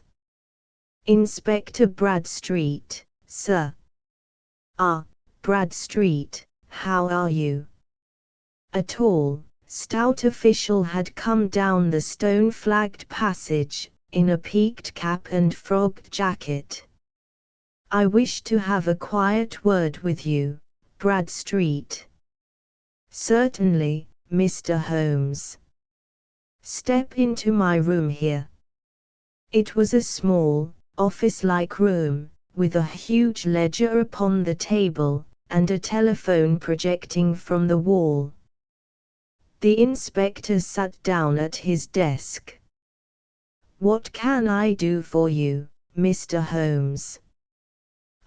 "Inspector Bradstreet, sir." "Ah, Bradstreet, how are you?" A tall, stout official had come down the stone-flagged passage, in a peaked cap and frogged jacket. "I wish to have a quiet word with you, Bradstreet." "Certainly, Mr. Holmes. Step into my room here." It was a small, office-like room, with a huge ledger upon the table, and a telephone projecting from the wall. The inspector sat down at his desk. "What can I do for you, Mr. Holmes?"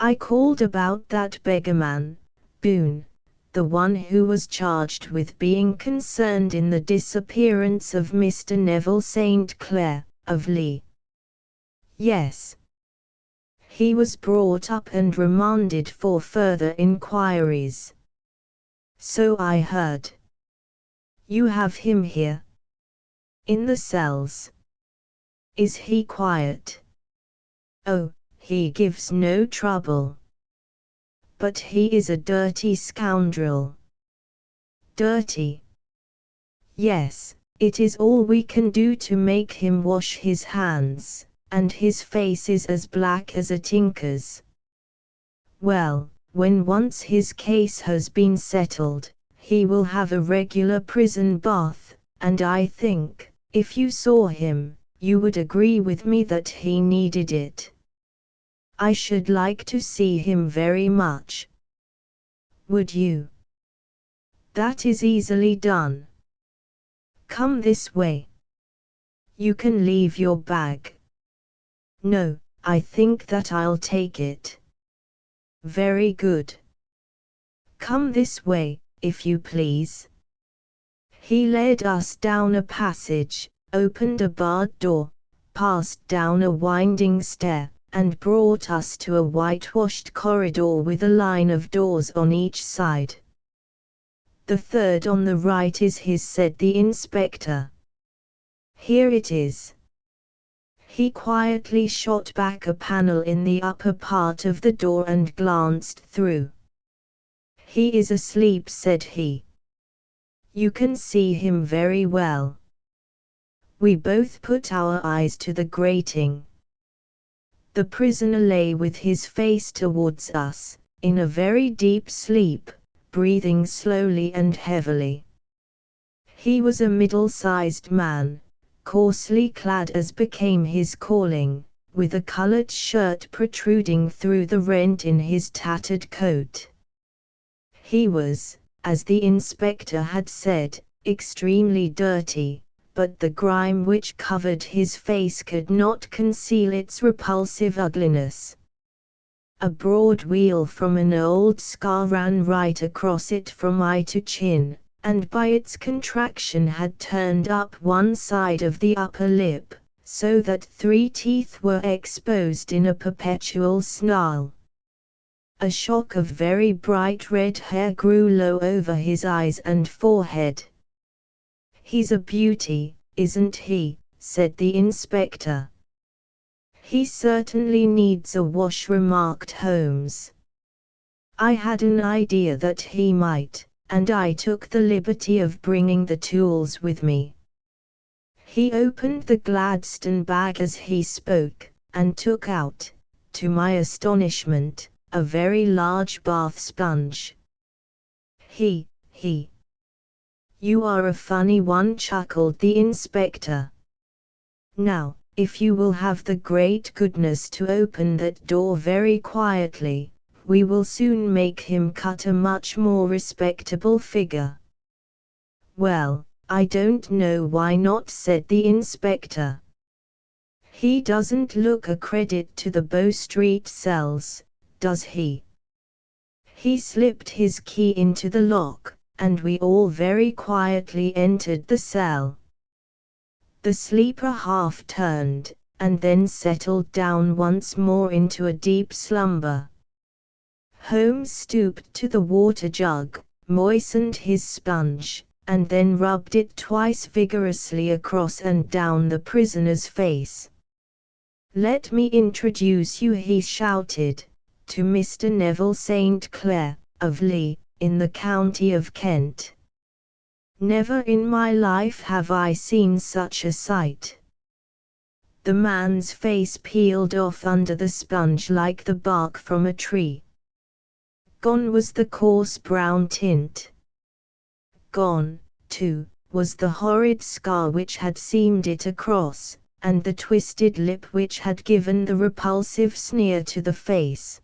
"I called about that beggarman, Boone, the one who was charged with being concerned in the disappearance of Mr. Neville St. Clair, of Lee." "Yes. He was brought up and remanded for further inquiries." "So I heard." "You have him here?" "In the cells." "Is he quiet?" "Oh, he gives no trouble." "But he is a dirty scoundrel." "Dirty?" "Yes, it is all we can do to make him wash his hands, and his face is as black as a tinker's." "Well, when once his case has been settled, he will have a regular prison bath, and I think, if you saw him, you would agree with me that he needed it." "I should like to see him very much." "Would you?" "That is easily done. Come this way. You can leave your bag." "No, I think that I'll take it." "Very good. Come this way, if you please." He led us down a passage, opened a barred door, passed down a winding stair, and brought us to a whitewashed corridor with a line of doors on each side. "The third on the right is his," said the inspector. "Here it is." He quietly shot back a panel in the upper part of the door and glanced through. "He is asleep," said he. "You can see him very well." We both put our eyes to the grating. The prisoner lay with his face towards us, in a very deep sleep, breathing slowly and heavily. He was a middle-sized man, coarsely clad as became his calling, with a coloured shirt protruding through the rent in his tattered coat. He was, as the inspector had said, extremely dirty, but the grime which covered his face could not conceal its repulsive ugliness. A broad weal from an old scar ran right across it from eye to chin, and by its contraction had turned up one side of the upper lip, so that 3 teeth were exposed in a perpetual snarl. A shock of very bright red hair grew low over his eyes and forehead. "He's a beauty, isn't he?" said the inspector. "He certainly needs a wash," remarked Holmes. "I had an idea that he might, and I took the liberty of bringing the tools with me." He opened the Gladstone bag as he spoke, and took out, to my astonishment, a very large bath sponge. He. "You are a funny one," chuckled the inspector. "Now, if you will have the great goodness to open that door very quietly, We will soon make him cut a much more respectable figure. Well, I don't know why not, said the inspector. He doesn't look a credit to the Bow Street cells, does he? He slipped his key into the lock, and we all very quietly entered the cell. The sleeper half turned, and then settled down once more into a deep slumber. Holmes stooped to the water jug, moistened his sponge, and then rubbed it twice vigorously across and down the prisoner's face. "Let me introduce you," he shouted, "to Mr. Neville St. Clair, of Lee, in the county of Kent. Never in my life have I seen such a sight." The man's face peeled off under the sponge like the bark from a tree. Gone was the coarse brown tint. Gone, too, was the horrid scar which had seamed it across, and the twisted lip which had given the repulsive sneer to the face.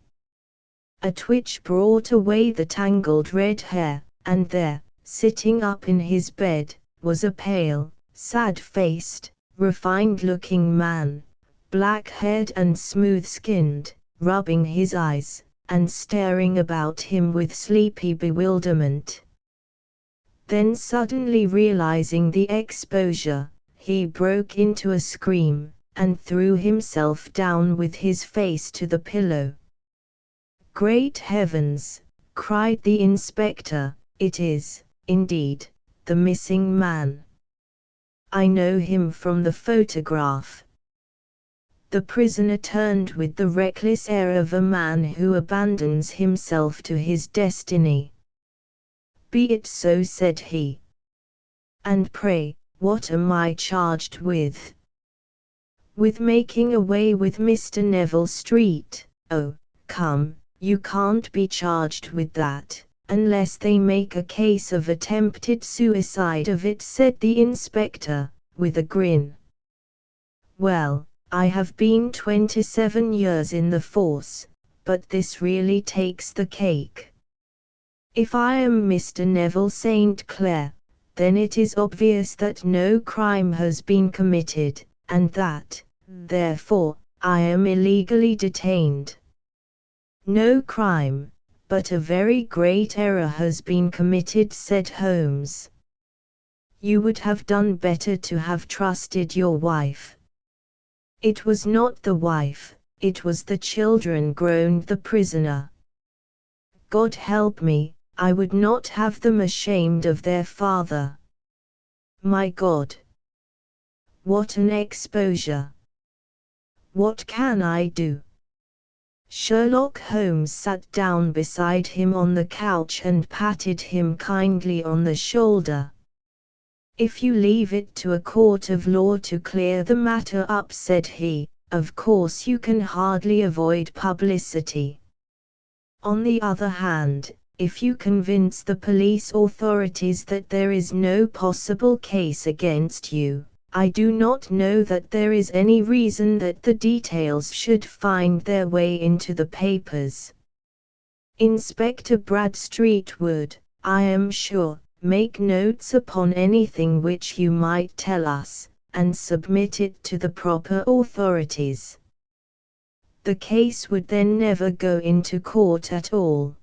A twitch brought away the tangled red hair, and there, sitting up in his bed, was a pale, sad-faced, refined-looking man, black-haired and smooth-skinned, rubbing his eyes, and staring about him with sleepy bewilderment. Then suddenly realizing the exposure, he broke into a scream, and threw himself down with his face to the pillow. "Great heavens!" cried the inspector, "it is, indeed, the missing man. I know him from the photograph." The prisoner turned with the reckless air of a man who abandons himself to his destiny. "Be it so," said he. "And pray, what am I charged with?" "With making away with Mr. Neville Street." "Oh, come, you can't be charged with that, unless they make a case of attempted suicide of it," said the inspector, with a grin. "Well, I have been 27 years in the force, but this really takes the cake. If I am Mr. Neville St. Clair, then it is obvious that no crime has been committed, and that, therefore, I am illegally detained." "No crime, but a very great error has been committed," said Holmes. "You would have done better to have trusted your wife." "It was not the wife, it was the children," groaned the prisoner. "God help me, I would not have them ashamed of their father. My God! What an exposure! What can I do?" Sherlock Holmes sat down beside him on the couch and patted him kindly on the shoulder. "If you leave it to a court of law to clear the matter up," said he, "of course you can hardly avoid publicity. On the other hand, if you convince the police authorities that there is no possible case against you, I do not know that there is any reason that the details should find their way into the papers. Inspector Bradstreet would, I am sure, make notes upon anything which you might tell us, and submit it to the proper authorities. The case would then never go into court at all."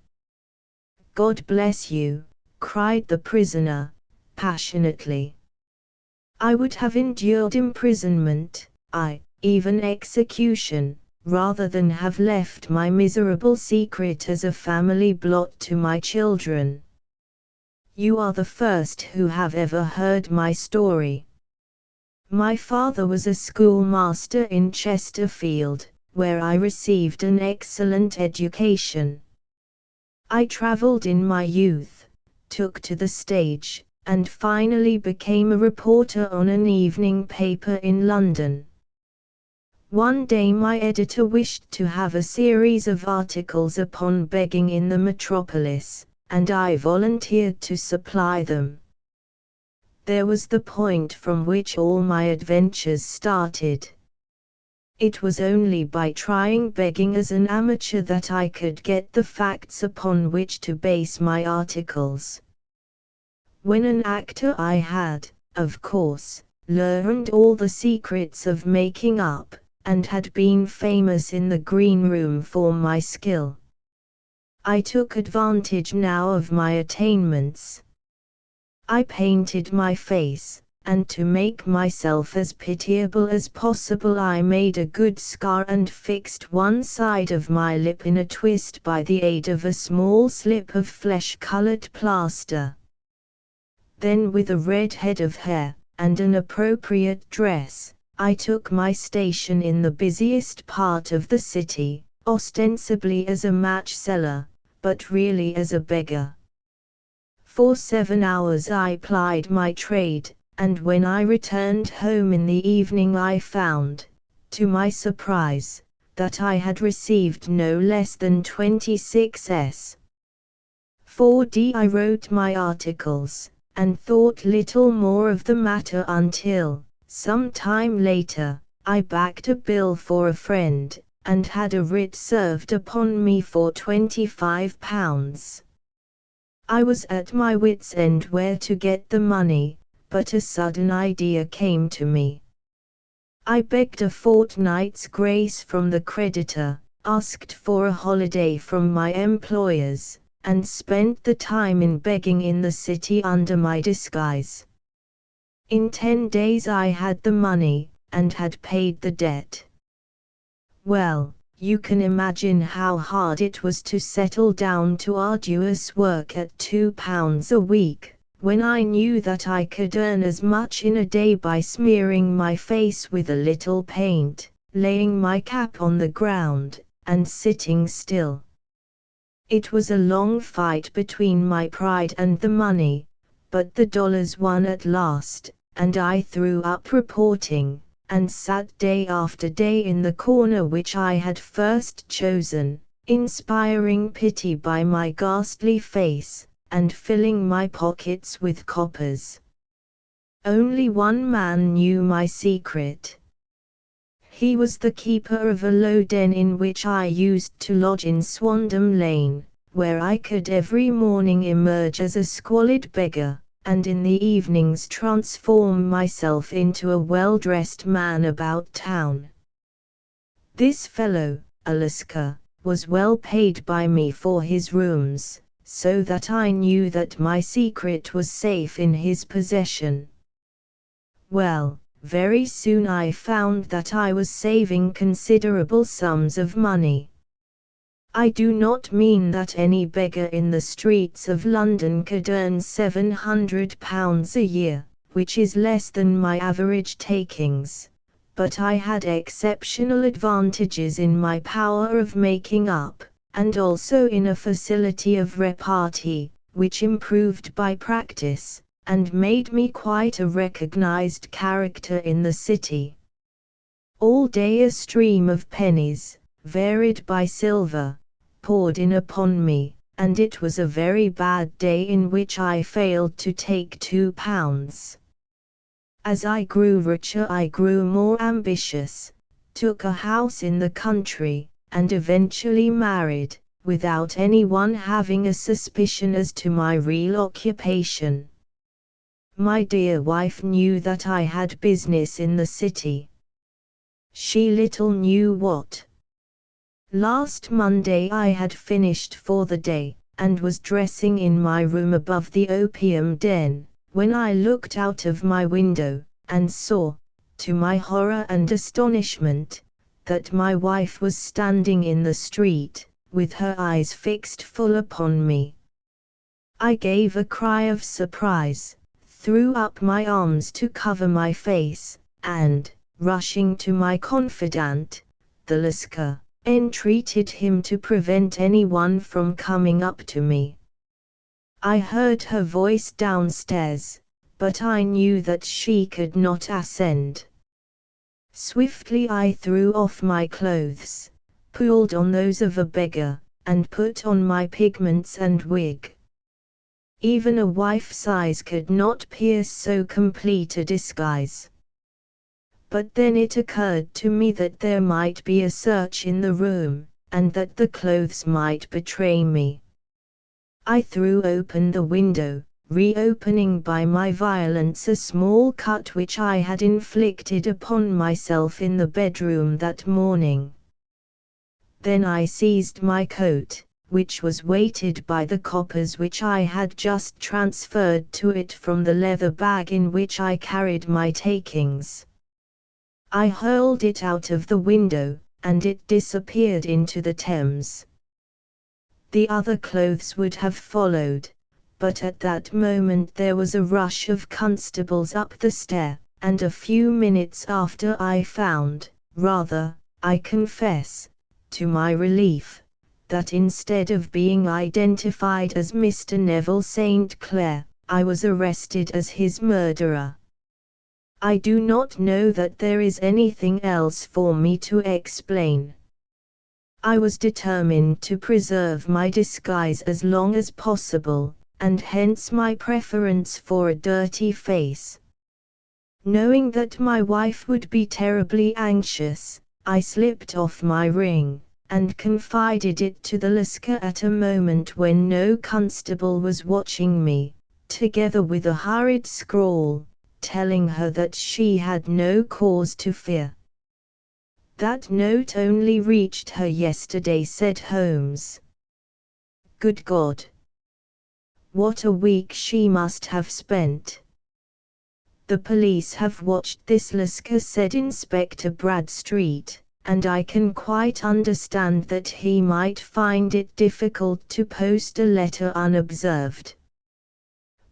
"God bless you," cried the prisoner, passionately. "I would have endured imprisonment, even execution, rather than have left my miserable secret as a family blot to my children. You are the first who have ever heard my story. My father was a schoolmaster in Chesterfield, where I received an excellent education. I traveled in my youth, took to the stage, and finally became a reporter on an evening paper in London. One day my editor wished to have a series of articles upon begging in the metropolis, and I volunteered to supply them. There was the point from which all my adventures started. It was only by trying begging as an amateur that I could get the facts upon which to base my articles. When an actor I had, of course, learned all the secrets of making up, and had been famous in the green room for my skill. I took advantage now of my attainments. I painted my face, and to make myself as pitiable as possible I made a good scar and fixed one side of my lip in a twist by the aid of a small slip of flesh-colored plaster. Then with a red head of hair, and an appropriate dress, I took my station in the busiest part of the city, ostensibly as a match seller, but really as a beggar. For 7 hours I plied my trade, and when I returned home in the evening I found, to my surprise, that I had received no less than 26s. 4d. I wrote my articles, and thought little more of the matter until, some time later, I backed a bill for a friend, and had a writ served upon me for £25. I was at my wits' end where to get the money, but a sudden idea came to me. I begged a fortnight's grace from the creditor, asked for a holiday from my employers, and spent the time in begging in the city under my disguise. In 10 days I had the money, and had paid the debt. Well, you can imagine how hard it was to settle down to arduous work at £2 a week, when I knew that I could earn as much in a day by smearing my face with a little paint, laying my cap on the ground, and sitting still. It was a long fight between my pride and the money, but the dollars won at last, and I threw up reporting, and sat day after day in the corner which I had first chosen, inspiring pity by my ghastly face, and filling my pockets with coppers. Only one man knew my secret. He was the keeper of a low den in which I used to lodge in Swandam Lane, where I could every morning emerge as a squalid beggar, and in the evenings transform myself into a well-dressed man about town. This fellow, Alaska, was well paid by me for his rooms, so that I knew that my secret was safe in his possession. Well, very soon I found that I was saving considerable sums of money. I do not mean that any beggar in the streets of London could earn £700 a year, which is less than my average takings, but I had exceptional advantages in my power of making up, and also in a facility of repartee, which improved by practice, and made me quite a recognized character in the city. All day a stream of pennies, varied by silver, poured in upon me, and it was a very bad day in which I failed to take £2. As I grew richer I grew more ambitious, took a house in the country, and eventually married, without anyone having a suspicion as to my real occupation. My dear wife knew that I had business in the city. She little knew what. Last Monday I had finished for the day, and was dressing in my room above the opium den, when I looked out of my window, and saw, to my horror and astonishment, that my wife was standing in the street, with her eyes fixed full upon me. I gave a cry of surprise, threw up my arms to cover my face, and, rushing to my confidant, the Lascar, entreated him to prevent anyone from coming up to me. I heard her voice downstairs, but I knew that she could not ascend. Swiftly I threw off my clothes, pulled on those of a beggar, and put on my pigments and wig. Even a wife's eyes could not pierce so complete a disguise. But then it occurred to me that there might be a search in the room, and that the clothes might betray me. I threw open the window, reopening by my violence a small cut which I had inflicted upon myself in the bedroom that morning. Then I seized my coat, which was weighted by the coppers which I had just transferred to it from the leather bag in which I carried my takings. I hurled it out of the window, and it disappeared into the Thames. The other clothes would have followed, but at that moment there was a rush of constables up the stair, and a few minutes after I found, rather, I confess, to my relief, that instead of being identified as Mr. Neville St. Clair, I was arrested as his murderer. I do not know that there is anything else for me to explain. I was determined to preserve my disguise as long as possible, and hence my preference for a dirty face. Knowing that my wife would be terribly anxious, I slipped off my ring, and confided it to the Lascar at a moment when no constable was watching me, together with a hurried scrawl, telling her that she had no cause to fear. "That note only reached her yesterday," said Holmes. "Good God! What a week she must have spent." "The police have watched this Lascar," said Inspector Bradstreet, "and I can quite understand that he might find it difficult to post a letter unobserved.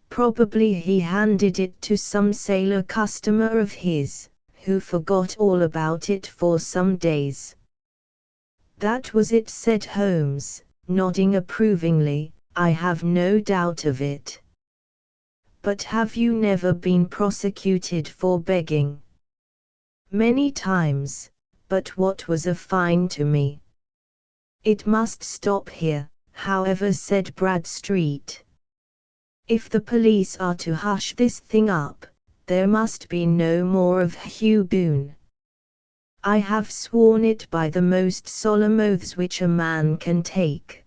Probably he handed it to some sailor customer of his, who forgot all about it for some days." "That was it," said Holmes, nodding approvingly. "I have no doubt of it. But have you never been prosecuted for begging?" "Many times, but what was a fine to me?" "It must stop here, however," said Bradstreet. "If the police are to hush this thing up, there must be no more of Hugh Boone. I have sworn it by the most solemn oaths which a man can take.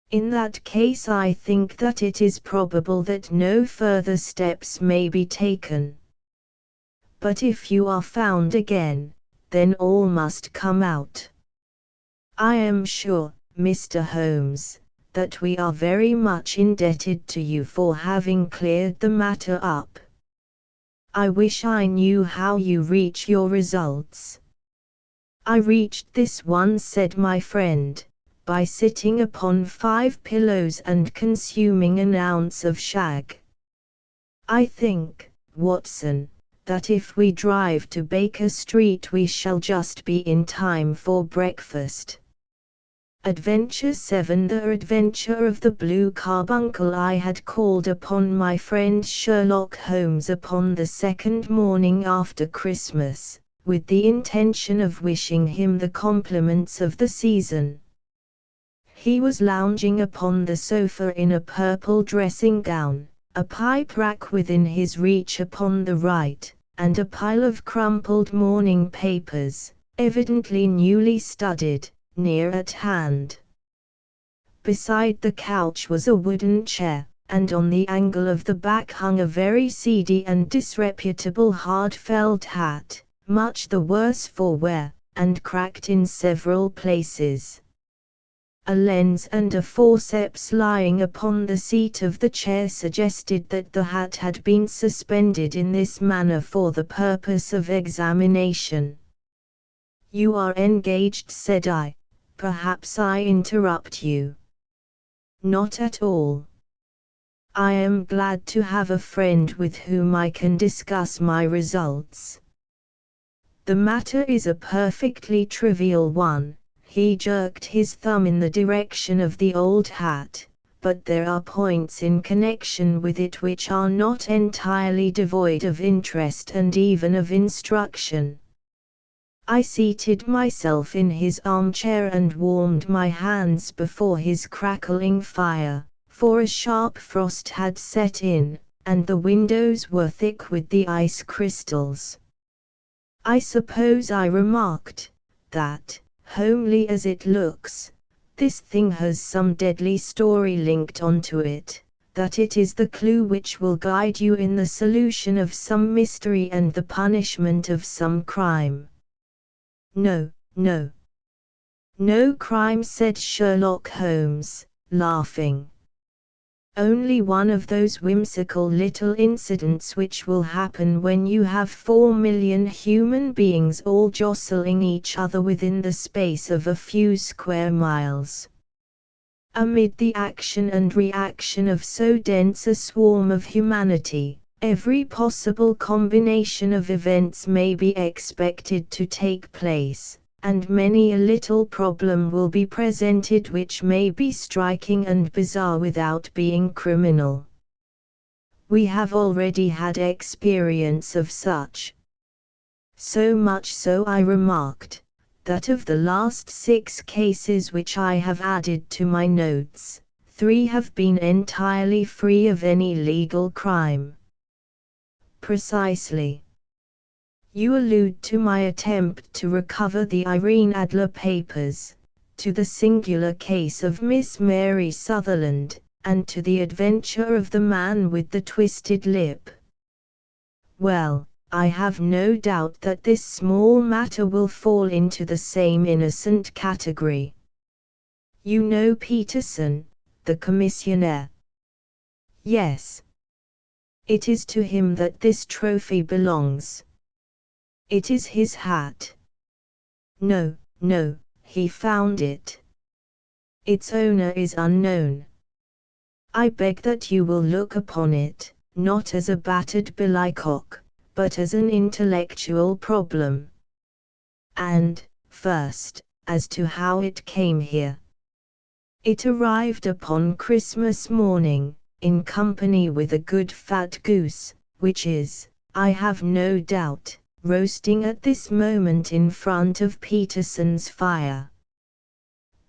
In that case I think that it is probable that no further steps may be taken. But if you are found again, then all must come out. I am sure, Mr. Holmes, that we are very much indebted to you for having cleared the matter up. I wish I knew how you reach your results." "I reached this one," said my friend, "by sitting upon 5 pillows and consuming an ounce of shag. I think, Watson, that if we drive to Baker Street we shall just be in time for breakfast." Adventure 7. The Adventure of the Blue Carbuncle. I had called upon my friend Sherlock Holmes upon the second morning after Christmas, with the intention of wishing him the compliments of the season. He was lounging upon the sofa in a purple dressing gown, a pipe rack within his reach upon the right, and a pile of crumpled morning papers, evidently newly studied, near at hand. Beside the couch was a wooden chair, and on the angle of the back hung a very seedy and disreputable hard felt hat, much the worse for wear, and cracked in several places. A lens and a forceps lying upon the seat of the chair suggested that the hat had been suspended in this manner for the purpose of examination. "You are engaged," said I. "Perhaps I interrupt you." "Not at all. I am glad to have a friend with whom I can discuss my results. The matter is a perfectly trivial one." He jerked his thumb in the direction of the old hat, "but there are points in connection with it which are not entirely devoid of interest and even of instruction." I seated myself in his armchair and warmed my hands before his crackling fire, for a sharp frost had set in, and the windows were thick with the ice crystals. I suppose I remarked that, homely as it looks, this thing has some deadly story linked onto it, that it is the clue which will guide you in the solution of some mystery and the punishment of some crime. No, no. No crime, said Sherlock Holmes, laughing. Only one of those whimsical little incidents which will happen when you have 4 million human beings all jostling each other within the space of a few square miles. Amid the action and reaction of so dense a swarm of humanity, every possible combination of events may be expected to take place, and many a little problem will be presented which may be striking and bizarre without being criminal. We have already had experience of such. So much so, I remarked, that of the last 6 cases which I have added to my notes, 3 have been entirely free of any legal crime. Precisely. You allude to my attempt to recover the Irene Adler papers, to the singular case of Miss Mary Sutherland, and to the adventure of the man with the twisted lip. Well, I have no doubt that this small matter will fall into the same innocent category. You know Peterson, the commissionaire? Yes. It is to him that this trophy belongs. It is his hat. No, no, he found it. Its owner is unknown. I beg that you will look upon it, not as a battered billycock, but as an intellectual problem. And, first, as to how it came here. It arrived upon Christmas morning, in company with a good fat goose, which is, I have no doubt, roasting at this moment in front of Peterson's fire.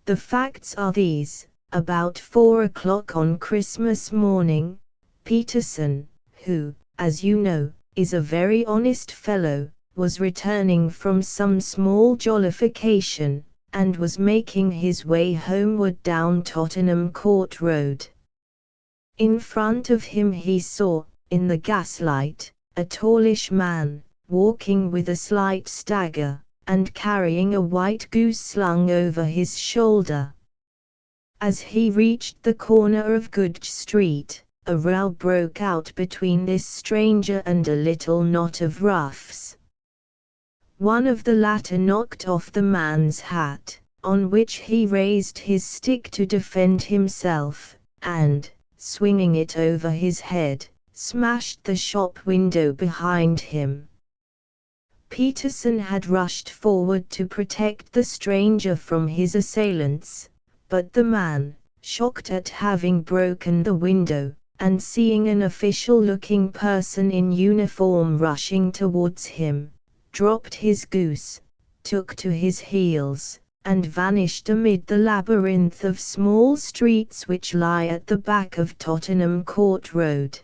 The facts are these: about 4 o'clock on Christmas morning, Peterson, who, as you know, is a very honest fellow, was returning from some small jollification, and was making his way homeward down Tottenham Court Road. In front of him he saw, in the gaslight, a tallish man, walking with a slight stagger, and carrying a white goose slung over his shoulder. As he reached the corner of Goodge Street, a row broke out between this stranger and a little knot of roughs. One of the latter knocked off the man's hat, on which he raised his stick to defend himself, and, swinging it over his head, smashed the shop window behind him. Peterson had rushed forward to protect the stranger from his assailants, but the man, shocked at having broken the window, and seeing an official-looking person in uniform rushing towards him, dropped his goose, took to his heels, and vanished amid the labyrinth of small streets which lie at the back of Tottenham Court Road.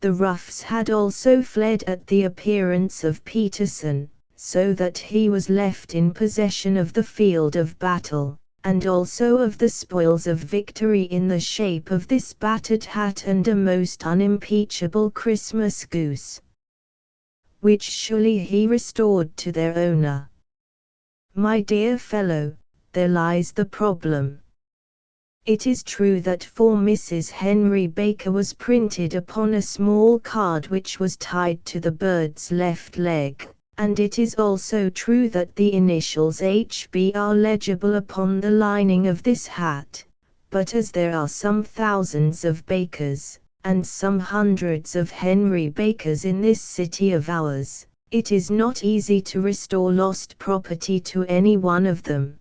The roughs had also fled at the appearance of Peterson, so that he was left in possession of the field of battle, and also of the spoils of victory in the shape of this battered hat and a most unimpeachable Christmas goose, which surely he restored to their owner. My dear fellow, there lies the problem. It is true that for Mrs. Henry Baker was printed upon a small card which was tied to the bird's left leg, and it is also true that the initials HB are legible upon the lining of this hat, but as there are some thousands of Bakers, and some hundreds of Henry Bakers in this city of ours, it is not easy to restore lost property to any one of them.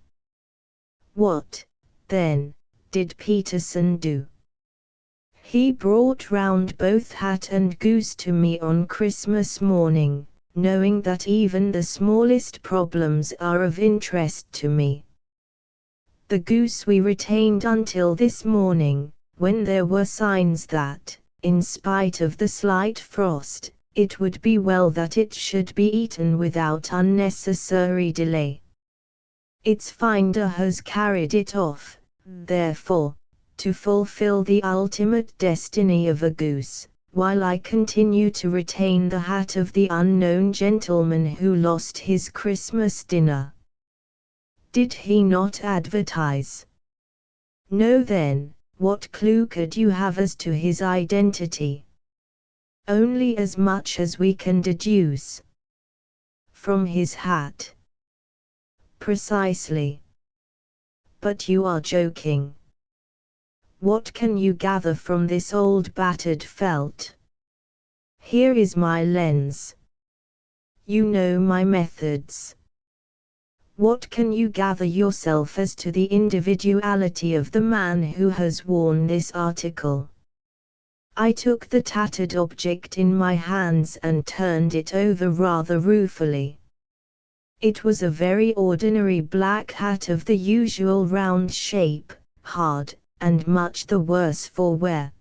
What, then, did Peterson do? He brought round both hat and goose to me on Christmas morning, knowing that even the smallest problems are of interest to me. The goose we retained until this morning, when there were signs that, in spite of the slight frost, it would be well that it should be eaten without unnecessary delay. Its finder has carried it off, therefore, to fulfill the ultimate destiny of a goose, while I continue to retain the hat of the unknown gentleman who lost his Christmas dinner. Did he not advertise? No, then, what clue could you have as to his identity? Only as much as we can deduce from his hat. Precisely. But you are joking. What can you gather from this old battered felt? Here is my lens. You know my methods. What can you gather yourself as to the individuality of the man who has worn this article? I took the tattered object in my hands and turned it over rather ruefully. It was a very ordinary black hat of the usual round shape, hard, and much the worse for wear.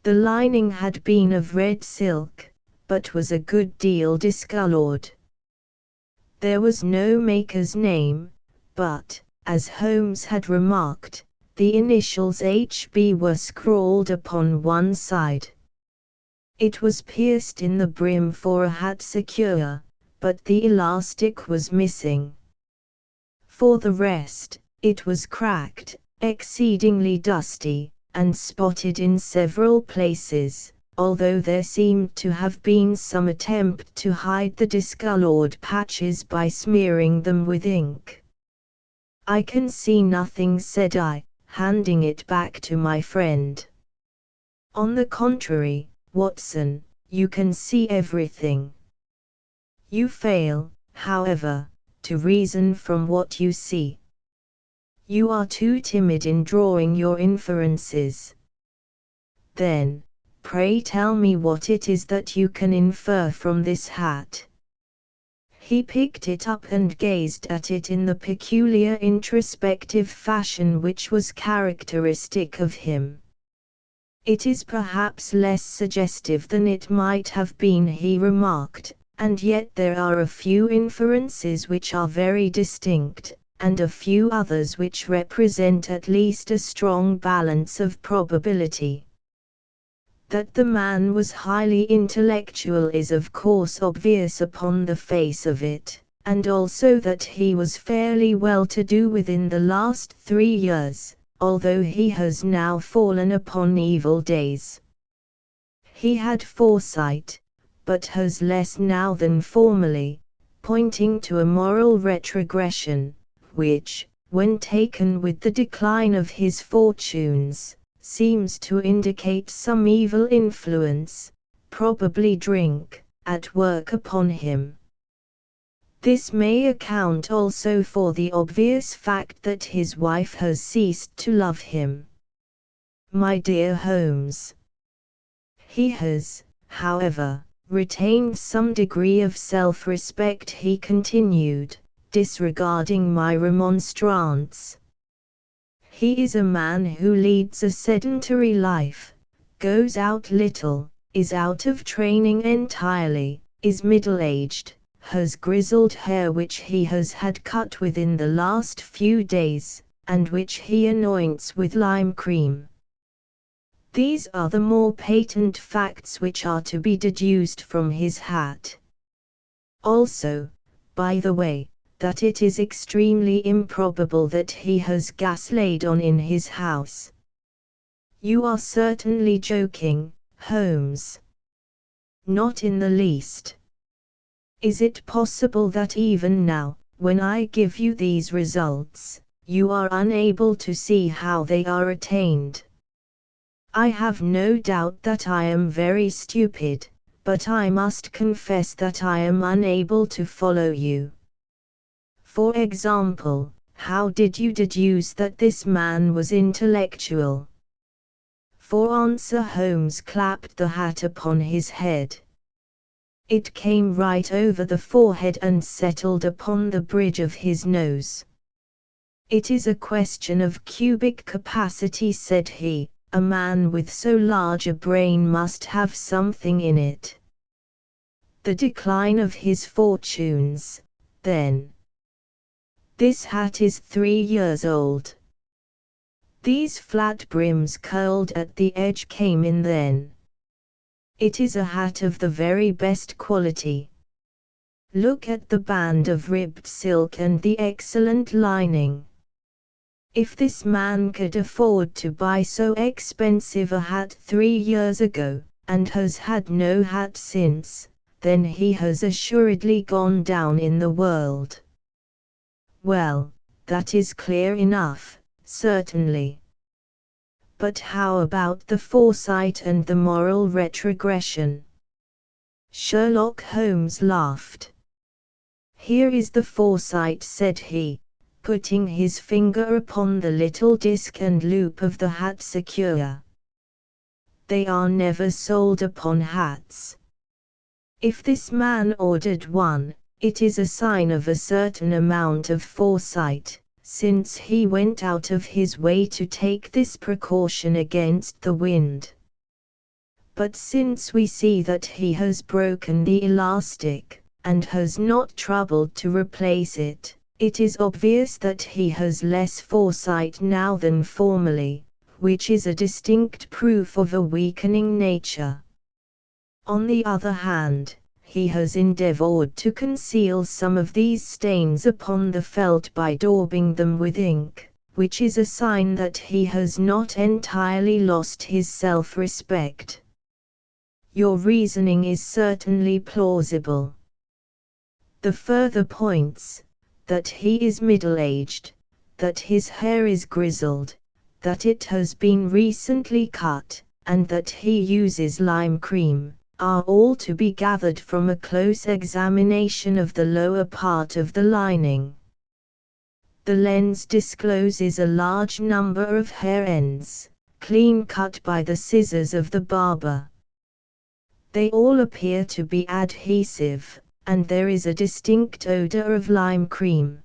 The lining had been of red silk, but was a good deal discolored. There was no maker's name, but, as Holmes had remarked, the initials H.B. were scrawled upon one side. It was pierced in the brim for a hat secure, but the elastic was missing. For the rest, it was cracked, exceedingly dusty, and spotted in several places, although there seemed to have been some attempt to hide the discolored patches by smearing them with ink. I can see nothing, said I, handing it back to my friend. On the contrary, Watson, you can see everything. You fail, however, to reason from what you see. You are too timid in drawing your inferences. Then, pray tell me what it is that you can infer from this hat. He picked it up and gazed at it in the peculiar introspective fashion which was characteristic of him. It is perhaps less suggestive than it might have been, he remarked, and yet there are a few inferences which are very distinct, and a few others which represent at least a strong balance of probability. That the man was highly intellectual is of course obvious upon the face of it, and also that he was fairly well-to-do within the last 3 years, although he has now fallen upon evil days. He had foresight, but has less now than formerly, pointing to a moral retrogression, which, when taken with the decline of his fortunes, seems to indicate some evil influence, probably drink, at work upon him. This may account also for the obvious fact that his wife has ceased to love him. My dear Holmes, he has, however, retained some degree of self-respect, he continued, disregarding my remonstrance. He is a man who leads a sedentary life, goes out little, is out of training entirely, is middle-aged, has grizzled hair which he has had cut within the last few days, and which he anoints with lime cream. These are the more patent facts which are to be deduced from his hat. Also, by the way, that it is extremely improbable that he has gas laid on in his house. You are certainly joking, Holmes. Not in the least. Is it possible that even now, when I give you these results, you are unable to see how they are attained? I have no doubt that I am very stupid, but I must confess that I am unable to follow you. For example, how did you deduce that this man was intellectual? For answer Holmes clapped the hat upon his head. It came right over the forehead and settled upon the bridge of his nose. It is a question of cubic capacity, said he. A man with so large a brain must have something in it. The decline of his fortunes, then. This hat is 3 years old. These flat brims curled at the edge came in then. It is a hat of the very best quality. Look at the band of ribbed silk and the excellent lining. If this man could afford to buy so expensive a hat 3 years ago, and has had no hat since, then he has assuredly gone down in the world. Well, that is clear enough, certainly. But how about the foresight and the moral retrogression? Sherlock Holmes laughed. Here is the foresight, said he, putting his finger upon the little disc and loop of the hat secure. They are never sold upon hats. If this man ordered one, it is a sign of a certain amount of foresight, since he went out of his way to take this precaution against the wind. But since we see that he has broken the elastic, and has not troubled to replace it, it is obvious that he has less foresight now than formerly, which is a distinct proof of a weakening nature. On the other hand, he has endeavored to conceal some of these stains upon the felt by daubing them with ink, which is a sign that he has not entirely lost his self-respect. Your reasoning is certainly plausible. The further points, that he is middle-aged, that his hair is grizzled, that it has been recently cut, and that he uses lime cream, are all to be gathered from a close examination of the lower part of the lining. The lens discloses a large number of hair ends, clean cut by the scissors of the barber. They all appear to be adhesive, and there is a distinct odor of lime cream.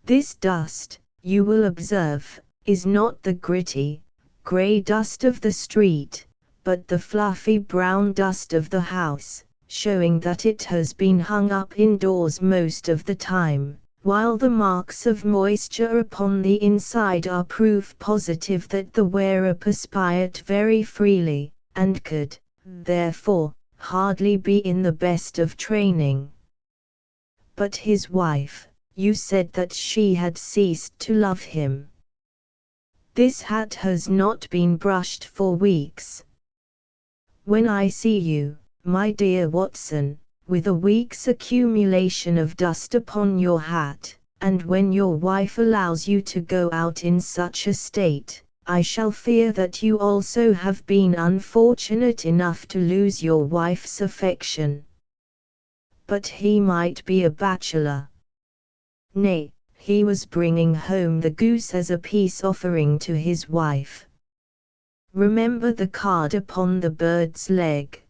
This dust, you will observe, is not the gritty, grey dust of the street, but the fluffy brown dust of the house, showing that it has been hung up indoors most of the time, while the marks of moisture upon the inside are proof positive that the wearer perspired very freely, and could, therefore, hardly be in the best of training. But his wife, you said that she had ceased to love him. This hat has not been brushed for weeks. When I see you, my dear Watson, with a week's accumulation of dust upon your hat, and when your wife allows you to go out in such a state, I shall fear that you also have been unfortunate enough to lose your wife's affection. But he might be a bachelor. Nay, he was bringing home the goose as a peace offering to his wife. Remember the card upon the bird's leg.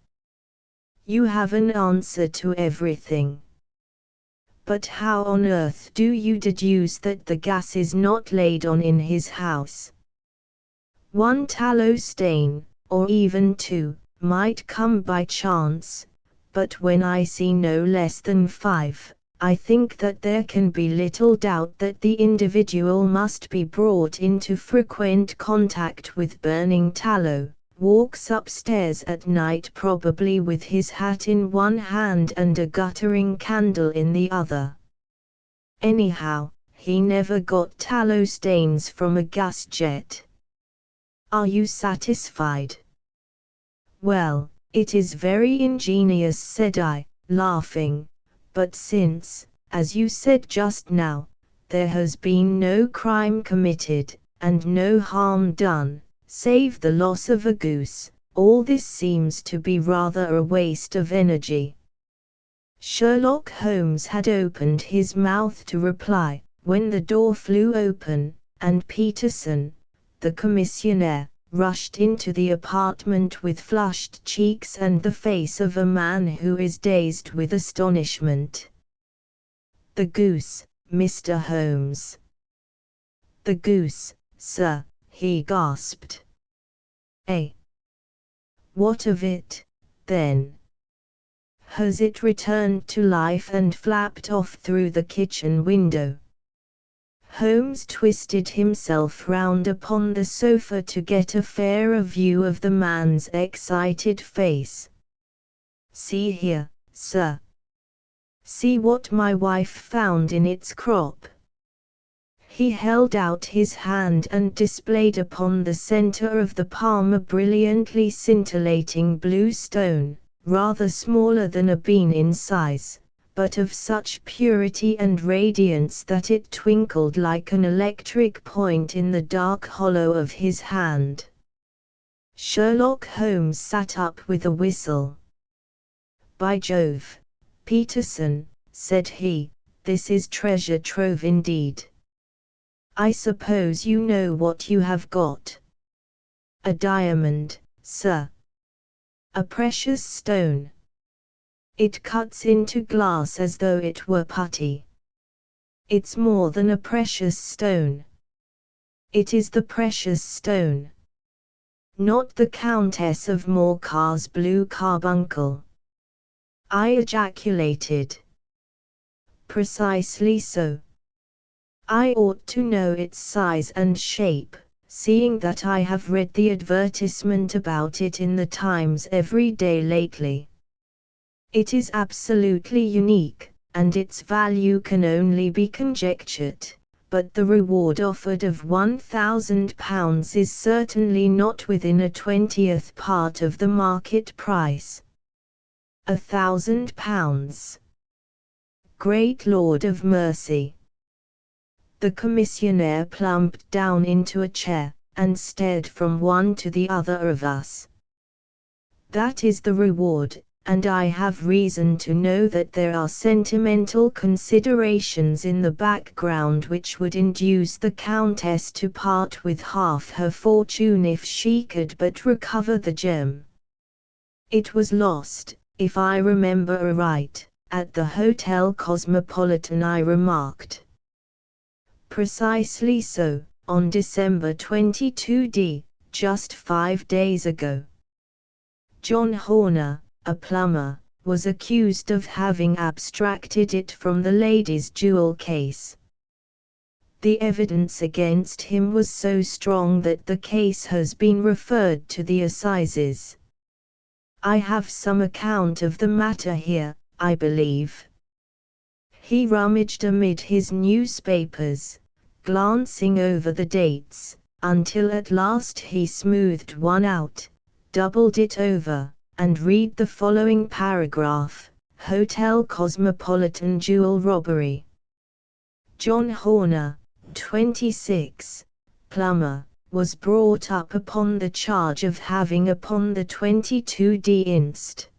You have an answer to everything. But how on earth do you deduce that the gas is not laid on in his house? One tallow stain, or even two, might come by chance, but when I see no less than 5, I think that there can be little doubt that the individual must be brought into frequent contact with burning tallow, walks upstairs at night probably with his hat in one hand and a guttering candle in the other. Anyhow, he never got tallow stains from a gas jet. Are you satisfied? Well, it is very ingenious, said I, laughing. But since, as you said just now, there has been no crime committed, and no harm done, save the loss of a goose, all this seems to be rather a waste of energy. Sherlock Holmes had opened his mouth to reply, when the door flew open, and Peterson, the commissionaire, rushed into the apartment with flushed cheeks and the face of a man who is dazed with astonishment. The goose, Mr. Holmes. The goose, sir, he gasped. Eh? What of it, then? as it returned to life and flapped off through the kitchen window. Holmes twisted himself round upon the sofa to get a fairer view of the man's excited face. "See here, sir. See what my wife found in its crop." He held out his hand and displayed upon the center of the palm a brilliantly scintillating blue stone, rather smaller than a bean in size, but of such purity and radiance that it twinkled like an electric point in the dark hollow of his hand. Sherlock Holmes sat up with a whistle. "By Jove, Peterson," said he, "this is treasure trove indeed. I suppose you know what you have got." "A diamond, sir. A precious stone. It cuts into glass as though it were putty. It's more than a precious stone. It is the precious stone. Not the Countess of Morcar's blue carbuncle," I ejaculated. "Precisely so. I ought to know its size and shape, seeing that I have read the advertisement about it in the Times every day lately. It is absolutely unique, and its value can only be conjectured, but the reward offered of £1,000 is certainly not within a 20th part of the market price." £1,000! Great Lord of mercy! The commissionaire plumped down into a chair, and stared from one to the other of us. "That is the reward, and I have reason to know that there are sentimental considerations in the background which would induce the Countess to part with half her fortune if she could but recover the gem. It was lost, if I remember aright, at the Hotel Cosmopolitan," I remarked. "Precisely so, on December 22d, just 5 days ago. John Horner, a plumber, was accused of having abstracted it from the lady's jewel case. The evidence against him was so strong that the case has been referred to the assizes. I have some account of the matter here, I believe." He rummaged amid his newspapers, glancing over the dates, until at last he smoothed one out, doubled it over, and read the following paragraph: "Hotel Cosmopolitan jewel robbery. John Horner, 26, plumber, was brought up upon the charge of having upon the 22d inst.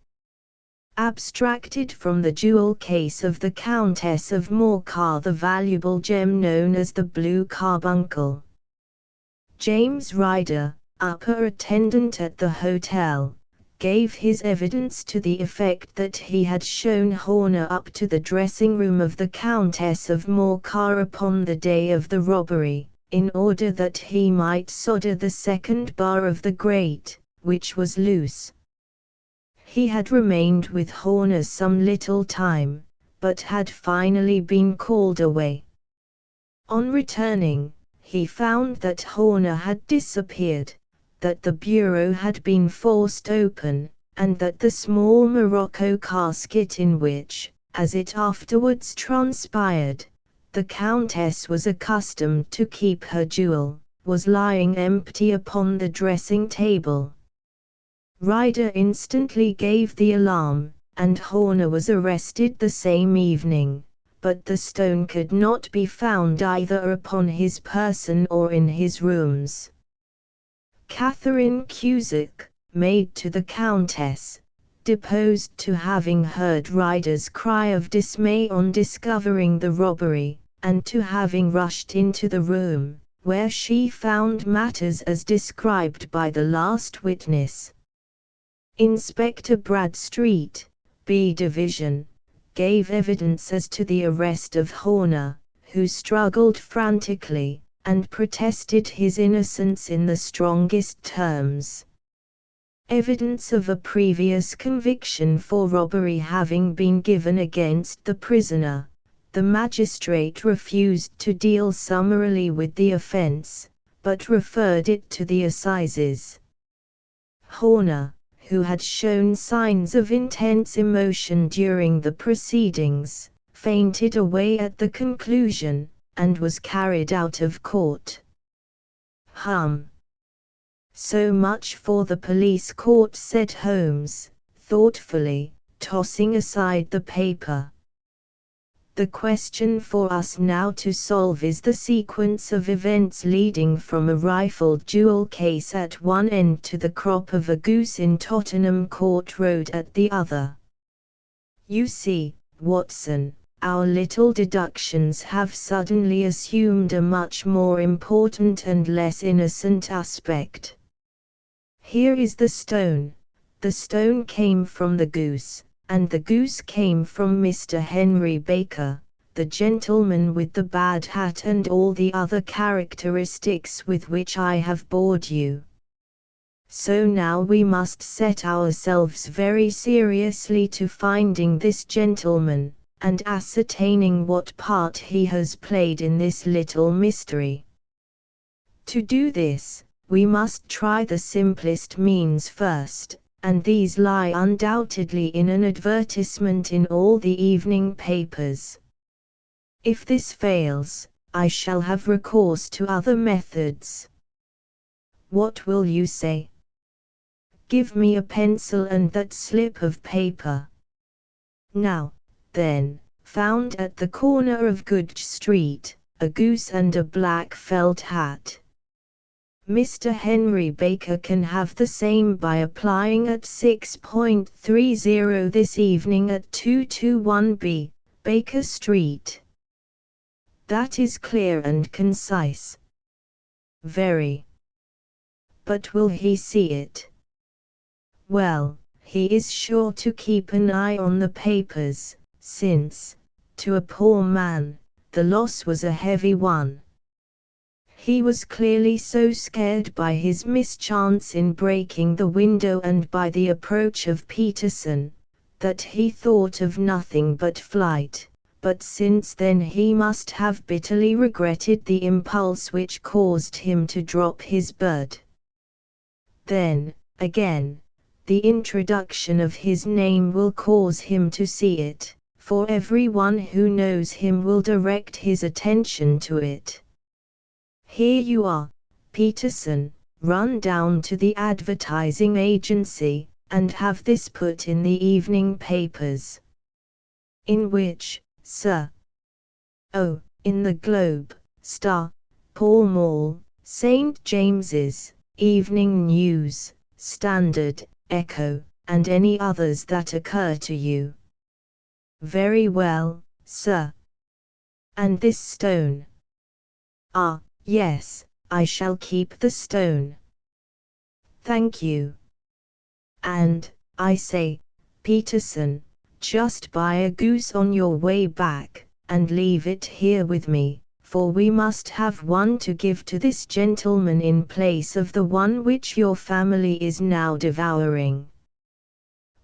abstracted from the jewel case of the Countess of Morcar the valuable gem known as the blue carbuncle. James Ryder, upper attendant at the hotel, gave his evidence to the effect that he had shown Horner up to the dressing-room of the Countess of Morcar upon the day of the robbery, in order that he might solder the second bar of the grate, which was loose. He had remained with Horner some little time, but had finally been called away. On returning, he found that Horner had disappeared, that the bureau had been forced open, and that the small morocco casket in which, as it afterwards transpired, the Countess was accustomed to keep her jewel, was lying empty upon the dressing-table. Ryder instantly gave the alarm, and Horner was arrested the same evening, but the stone could not be found either upon his person or in his rooms. Catherine Cusack, maid to the Countess, deposed to having heard Ryder's cry of dismay on discovering the robbery, and to having rushed into the room, where she found matters as described by the last witness. Inspector Bradstreet, B Division, gave evidence as to the arrest of Horner, who struggled frantically, and protested his innocence in the strongest terms. Evidence of a previous conviction for robbery having been given against the prisoner, the magistrate refused to deal summarily with the offence, but referred it to the assizes. Horner, who had shown signs of intense emotion during the proceedings, fainted away at the conclusion, and was carried out of court. So much for the police court, said Holmes, thoughtfully, tossing aside the paper. The question for us now to solve is the sequence of events leading from a rifled jewel case at one end to the crop of a goose in Tottenham Court Road at the other. You see, Watson, our little deductions have suddenly assumed a much more important and less innocent aspect. Here is the stone. The stone came from the goose, and the goose came from Mr. Henry Baker, the gentleman with the bad hat and all the other characteristics with which I have bored you. So now we must set ourselves very seriously to finding this gentleman, and ascertaining what part he has played in this little mystery. To do this, we must try the simplest means first, and these lie undoubtedly in an advertisement in all the evening papers. If this fails, I shall have recourse to other methods. What will you say? Give me a pencil and that slip of paper. Now, then, found at the corner of Goodge Street, a goose and a black felt hat. Mr. Henry Baker can have the same by applying at 6.30 this evening at 221B, Baker Street. That is clear and concise. Very. But will he see it? Well, he is sure to keep an eye on the papers, since, to a poor man, the loss was a heavy one. He was clearly so scared by his mischance in breaking the window and by the approach of Peterson, that he thought of nothing but flight, but since then he must have bitterly regretted the impulse which caused him to drop his bird. Then, again, the introduction of his name will cause him to see it, for everyone who knows him will direct his attention to it. Here you are, Peterson, run down to the advertising agency, and have this put in the evening papers. In which, sir? Oh, in the Globe, Star, Pall Mall, St. James's, Evening News, Standard, Echo, and any others that occur to you. Very well, sir. And this stone? Ah, yes, I shall keep the stone. Thank you. And, I say, Peterson, just buy a goose on your way back, and leave it here with me, for we must have one to give to this gentleman in place of the one which your family is now devouring.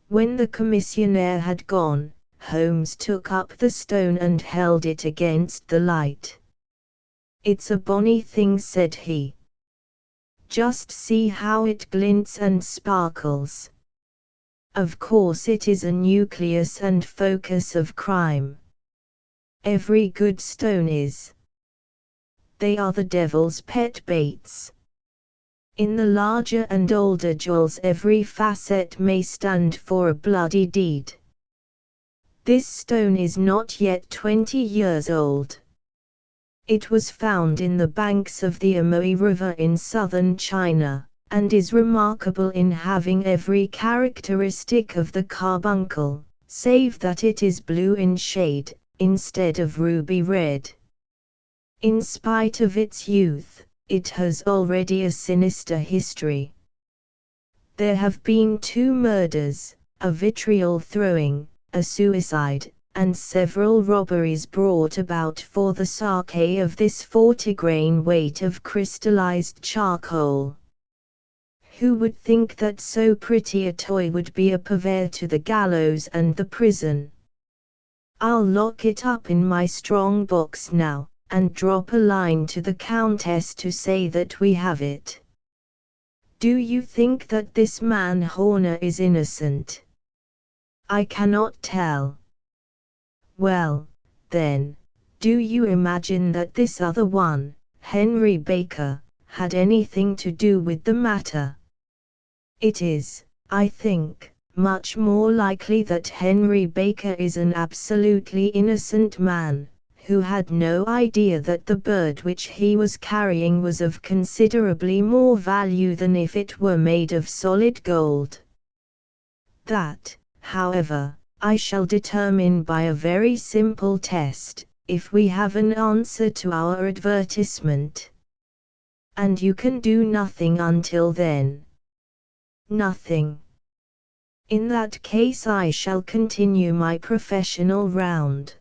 When the commissionaire had gone, Holmes took up the stone and held it against the light. It's a bonny thing, said he. Just see how it glints and sparkles. Of course it is a nucleus and focus of crime. Every good stone is. They are the devil's pet baits. In the larger and older jewels every facet may stand for a bloody deed. This stone is not yet 20 years old. It was found in the banks of the Amoy River in southern China, and is remarkable in having every characteristic of the carbuncle, save that it is blue in shade, instead of ruby red. In spite of its youth, it has already a sinister history. There have been 2 murders, a vitriol throwing, a suicide, and several robberies brought about for the sake of this 40 grain weight of crystallized charcoal. Who would think that so pretty a toy would be a purveyor to the gallows and the prison? I'll lock it up in my strong box now, and drop a line to the Countess to say that we have it. Do you think that this man Horner is innocent? I cannot tell. Well, then, do you imagine that this other one, Henry Baker, had anything to do with the matter? It is, I think, much more likely that Henry Baker is an absolutely innocent man, who had no idea that the bird which he was carrying was of considerably more value than if it were made of solid gold. That, however, I shall determine by a very simple test, if we have an answer to our advertisement. And you can do nothing until then. Nothing. In that case I shall continue my professional round.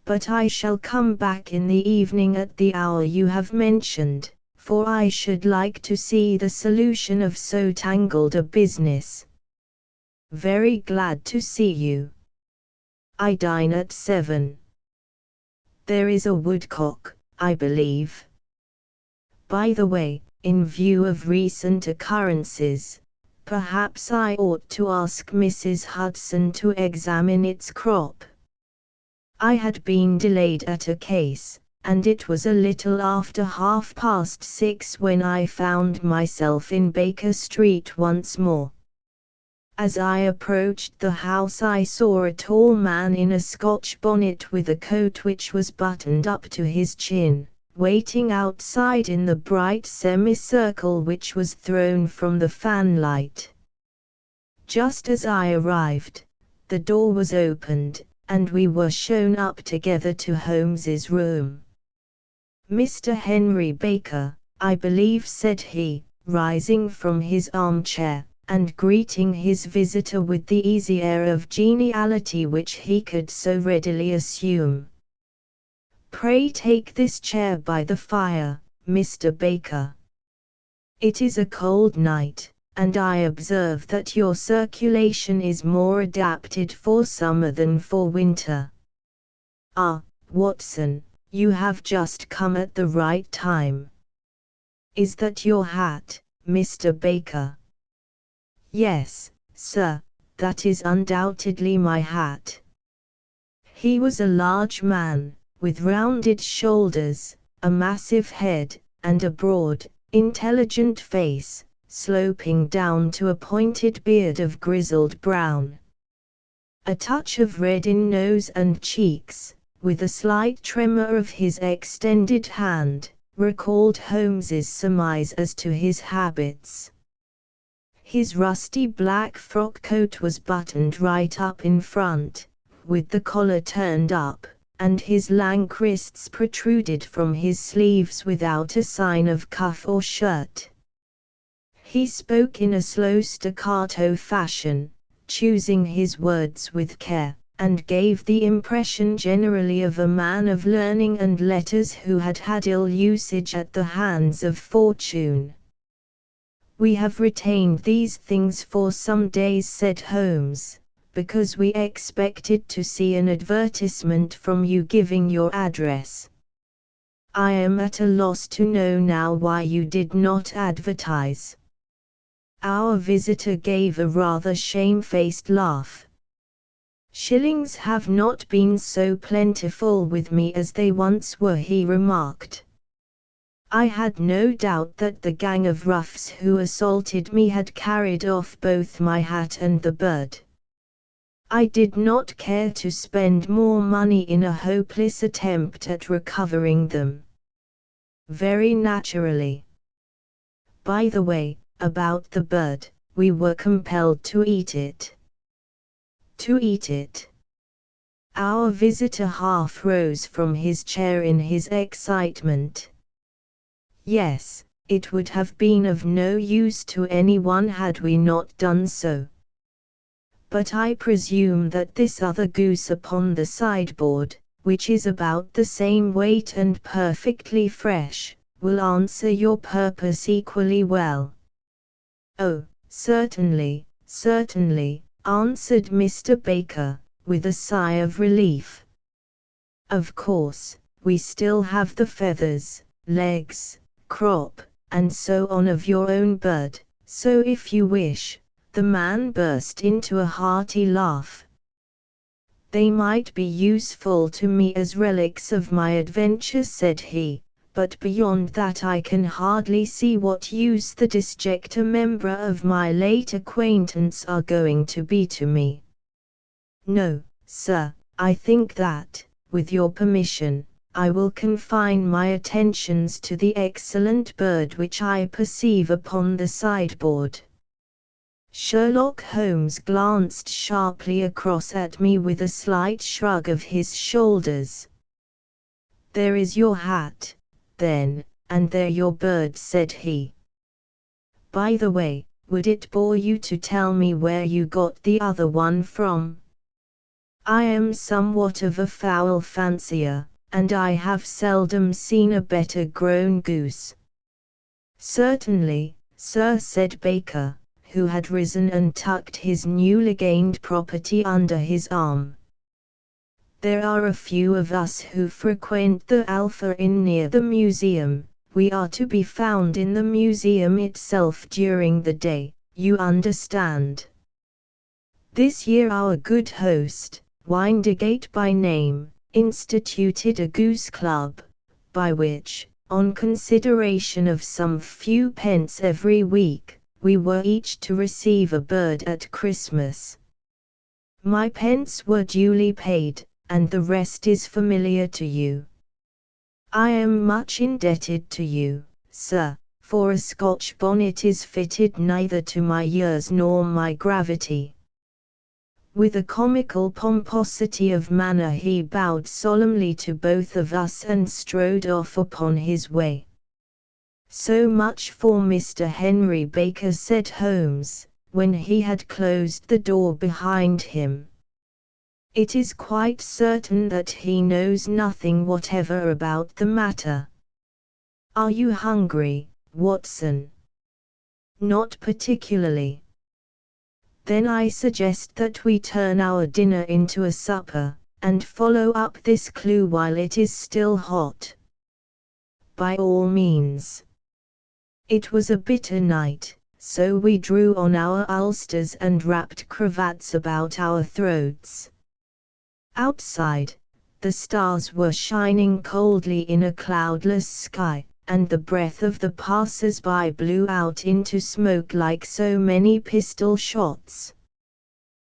But I shall come back in the evening at the hour you have mentioned, for I should like to see the solution of so tangled a business. Very glad to see you. I dine at 7. There is a woodcock, I believe. By the way, in view of recent occurrences, perhaps I ought to ask Mrs. Hudson to examine its crop. I had been delayed at a case, and it was a little after 6:30 when I found myself in Baker Street once more. As I approached the house I saw a tall man in a Scotch bonnet with a coat which was buttoned up to his chin, waiting outside in the bright semicircle which was thrown from the fanlight. Just as I arrived, the door was opened, and we were shown up together to Holmes's room. "Mr. Henry Baker, I believe," said he, rising from his armchair, and greeting his visitor with the easy air of geniality which he could so readily assume. "Pray take this chair by the fire, Mr. Baker. It is a cold night, and I observe that your circulation is more adapted for summer than for winter. Ah, Watson, you have just come at the right time. Is that your hat, Mr. Baker?" "Yes, sir, that is undoubtedly my hat." He was a large man, with rounded shoulders, a massive head, and a broad, intelligent face, sloping down to a pointed beard of grizzled brown. A touch of red in nose and cheeks, with a slight tremor of his extended hand, recalled Holmes's surmise as to his habits. His rusty black frock coat was buttoned right up in front, with the collar turned up, and his lank wrists protruded from his sleeves without a sign of cuff or shirt. He spoke in a slow staccato fashion, choosing his words with care, and gave the impression generally of a man of learning and letters who had had ill usage at the hands of fortune. "We have retained these things for some days," said Holmes, "because we expected to see an advertisement from you giving your address. I am at a loss to know now why you did not advertise." Our visitor gave a rather shamefaced laugh. "Shillings have not been so plentiful with me as they once were," he remarked. "I had no doubt that the gang of roughs who assaulted me had carried off both my hat and the bird. I did not care to spend more money in a hopeless attempt at recovering them. Very naturally. By the way, about the bird, we were compelled to eat it." "To eat it?" Our visitor half rose from his chair in his excitement. "Yes, it would have been of no use to anyone had we not done so. But I presume that this other goose upon the sideboard, which is about the same weight and perfectly fresh, will answer your purpose equally well." Oh, certainly, certainly, answered Mr. Baker, with a sigh of relief. Of course, we still have the feathers, legs, crop, and so on of your own bird, so if you wish, the man burst into a hearty laugh. They might be useful to me as relics of my adventure, said he, but beyond that I can hardly see what use the disjecta membra of my late acquaintance are going to be to me. No, sir, I think that, with your permission, I will confine my attentions to the excellent bird which I perceive upon the sideboard. Sherlock Holmes glanced sharply across at me with a slight shrug of his shoulders. There is your hat, then, and there your bird, said he. By the way, would it bore you to tell me where you got the other one from? I am somewhat of a fowl fancier, and I have seldom seen a better grown goose. Certainly, sir, said Baker, who had risen and tucked his newly gained property under his arm. There are a few of us who frequent the Alpha Inn near the museum. We are to be found in the museum itself during the day, you understand. This year our good host, Windigate by name, instituted a goose club, by which, on consideration of some few pence every week, we were each to receive a bird at Christmas. My pence were duly paid, and the rest is familiar to you. I am much indebted to you, sir, for a Scotch bonnet is fitted neither to my years nor my gravity. With a comical pomposity of manner he bowed solemnly to both of us and strode off upon his way. So much for Mr. Henry Baker, said Holmes, when he had closed the door behind him. It is quite certain that he knows nothing whatever about the matter. Are you hungry, Watson? Not particularly. Then I suggest that we turn our dinner into a supper, and follow up this clue while it is still hot. By all means. It was a bitter night, so we drew on our ulsters and wrapped cravats about our throats. Outside, the stars were shining coldly in a cloudless sky, and the breath of the passers-by blew out into smoke like so many pistol shots.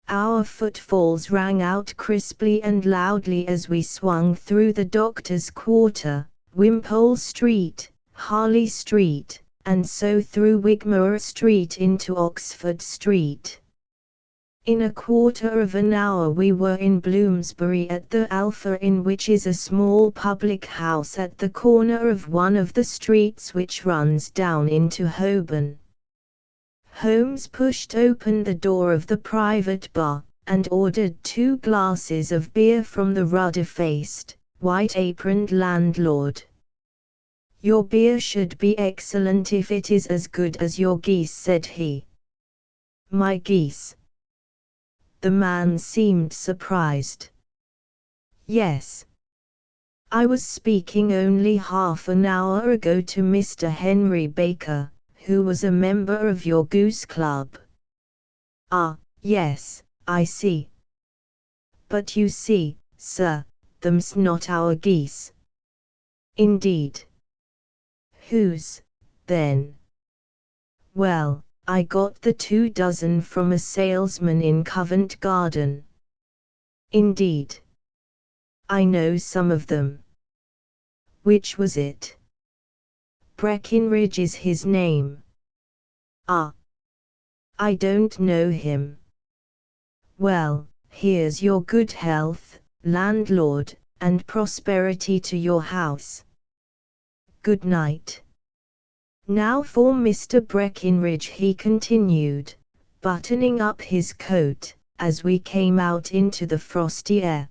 Our footfalls rang out crisply and loudly as we swung through the Doctor's Quarter, Wimpole Street, Harley Street, and so through Wigmore Street into Oxford Street. In a quarter of an hour we were in Bloomsbury at the Alpha Inn, which is a small public house at the corner of one of the streets which runs down into Holborn. Holmes pushed open the door of the private bar, and ordered 2 glasses of beer from the ruddy-faced, white-aproned landlord. Your beer should be excellent if it is as good as your geese, said he. My geese? The man seemed surprised. Yes. I was speaking only half an hour ago to Mr. Henry Baker, who was a member of your goose club. Ah, yes, I see. But you see, sir, them's not our geese. Indeed. Whose, then? Well, I got the 2 dozen from a salesman in Covent Garden. Indeed. I know some of them. Which was it? Breckinridge is his name. Ah. I don't know him. Well, here's your good health, landlord, and prosperity to your house. Good night. Now for Mr. Breckinridge, he continued, buttoning up his coat, as we came out into the frosty air.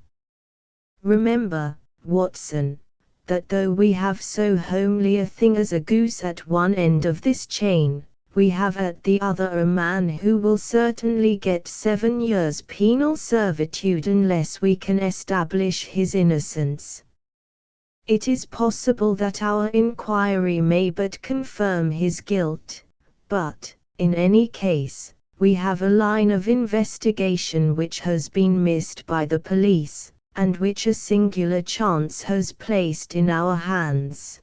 Remember, Watson, that though we have so homely a thing as a goose at one end of this chain, we have at the other a man who will certainly get 7 years penal servitude unless we can establish his innocence. It is possible that our inquiry may but confirm his guilt, but, in any case, we have a line of investigation which has been missed by the police, and which a singular chance has placed in our hands.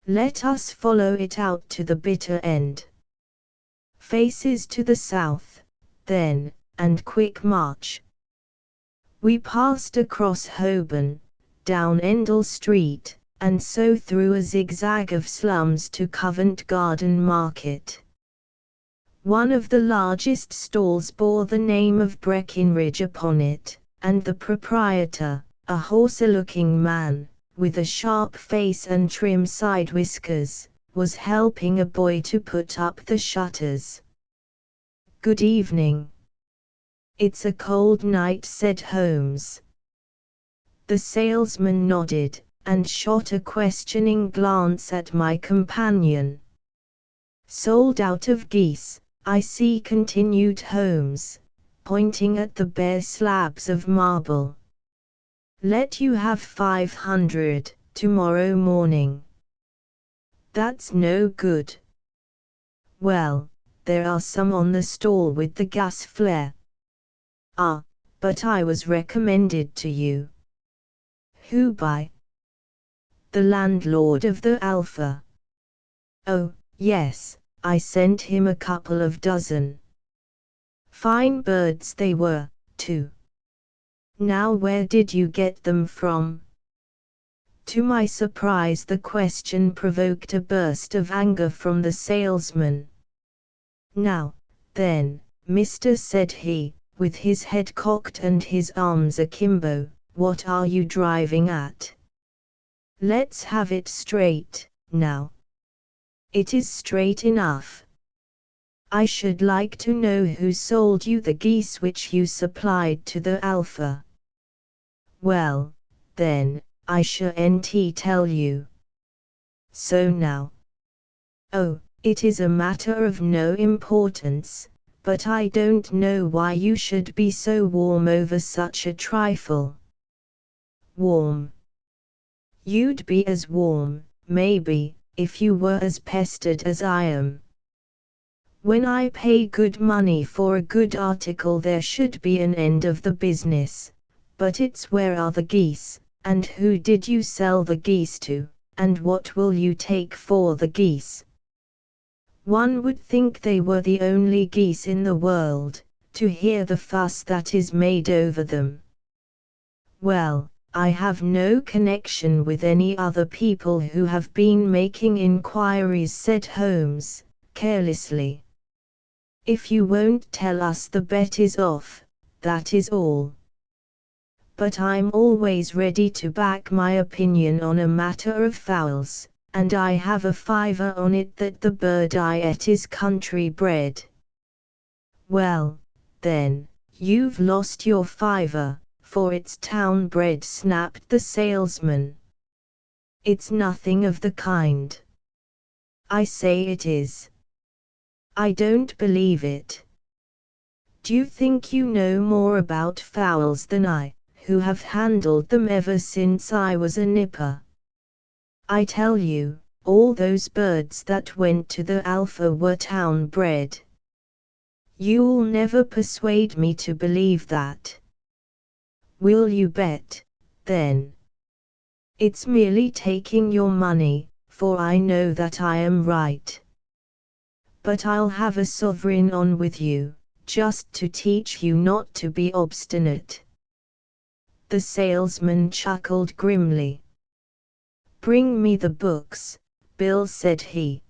Let us follow it out to the bitter end. Faces to the south, then, and quick march. We passed across Holborn, down Endell Street, and so through a zigzag of slums to Covent Garden Market. One of the largest stalls bore the name of Breckinridge upon it, and the proprietor, a horsey-looking man, with a sharp face and trim side whiskers, was helping a boy to put up the shutters. "Good evening." "It's a cold night," said Holmes. The salesman nodded, and shot a questioning glance at my companion. "Sold out of geese, I see," continued Holmes, pointing at the bare slabs of marble. "Let you have 500, tomorrow morning." "That's no good." "Well, there are some on the stall with the gas flare." "Ah, but I was recommended to you." "Who by?" "The landlord of the Alpha." "Oh, yes, I sent him a couple of dozen. Fine birds they were, too." "Now where did you get them from?" To my surprise the question provoked a burst of anger from the salesman. "Now, then, mister," said he, with his head cocked and his arms akimbo, "what are you driving at? Let's have it straight, now." "It is straight enough. I should like to know who sold you the geese which you supplied to the Alpha." "Well, then, I shan't tell you." "So now." "Oh, it is a matter of no importance, but I don't know why you should be so warm over such a trifle." "Warm? You'd be as warm, maybe, if you were as pestered as I am. When I pay good money for a good article there should be an end of the business, but it's where are the geese, and who did you sell the geese to, and what will you take for the geese? One would think they were the only geese in the world, to hear the fuss that is made over them." "Well, I have no connection with any other people who have been making inquiries," said Holmes, carelessly. "If you won't tell us the bet is off, that is all. But I'm always ready to back my opinion on a matter of fowls, and I have a fiver on it that the bird I ate is country bred." "Well, then, you've lost your fiver, for it's town bred," snapped the salesman. "It's nothing of the kind." "I say it is." "I don't believe it." "Do you think you know more about fowls than I, who have handled them ever since I was a nipper? I tell you, all those birds that went to the Alpha were town bred." "You'll never persuade me to believe that." "Will you bet, then?" "It's merely taking your money, for I know that I am right. But I'll have a sovereign on with you, just to teach you not to be obstinate." The salesman chuckled grimly. "Bring me the books, Bill," said he.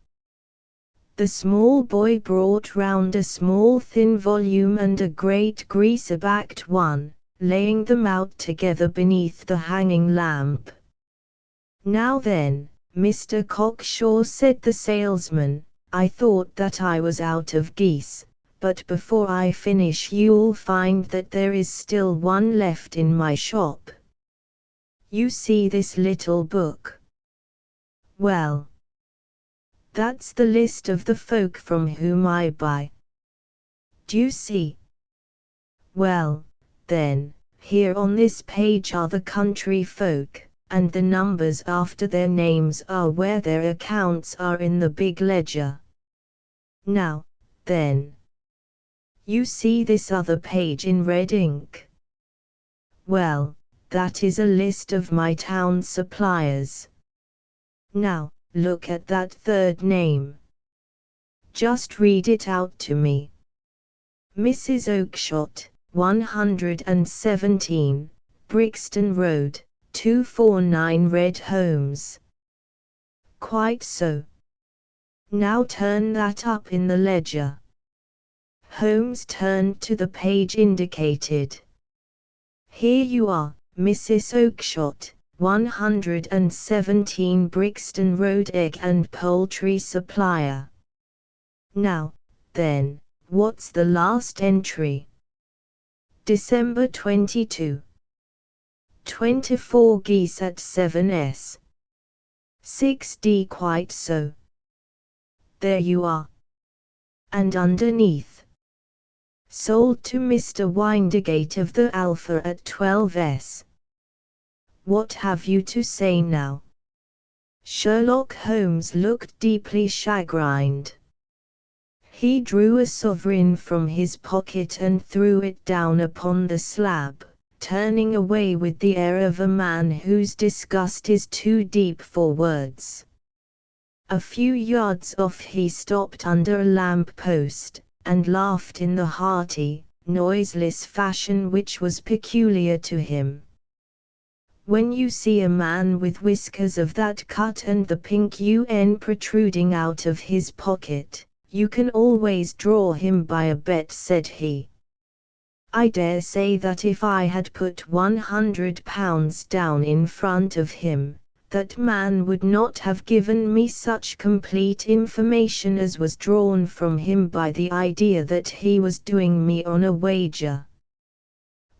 The small boy brought round a small thin volume and a great greaser-backed one, laying them out together beneath the hanging lamp. "Now then, Mr. Cockshaw," said the salesman, "I thought that I was out of geese, but before I finish you'll find that there is still one left in my shop. You see this little book? Well, That's the list of the folk from whom I buy. Do you see? Well, then, here on this page are the country folk, and the numbers after their names are where their accounts are in the big ledger. Now, then, you see this other page in red ink? Well, that is a list of my town suppliers. Now, look at that third name. Just read it out to me. Mrs. Oakshott, 117, Brixton Road, 249 Red Holmes. Quite so. Now turn that up in the ledger. Holmes turned to the page indicated. Here you are, Mrs. Oakshott, 117 Brixton Road, egg and poultry supplier. Now, then, what's the last entry? December 22. 24 geese at 7s. 6d. Quite so. There you are. And underneath. Sold to Mr. Windigate of the Alpha at 12s. What have you to say now? Sherlock Holmes looked deeply chagrined. He drew a sovereign from his pocket and threw it down upon the slab, turning away with the air of a man whose disgust is too deep for words. A few yards off he stopped under a lamp-post, and laughed in the hearty, noiseless fashion which was peculiar to him. When you see a man with whiskers of that cut and the pink UN protruding out of his pocket, you can always draw him by a bet, said he. I dare say that if I had put £100 down in front of him, that man would not have given me such complete information as was drawn from him by the idea that he was doing me on a wager.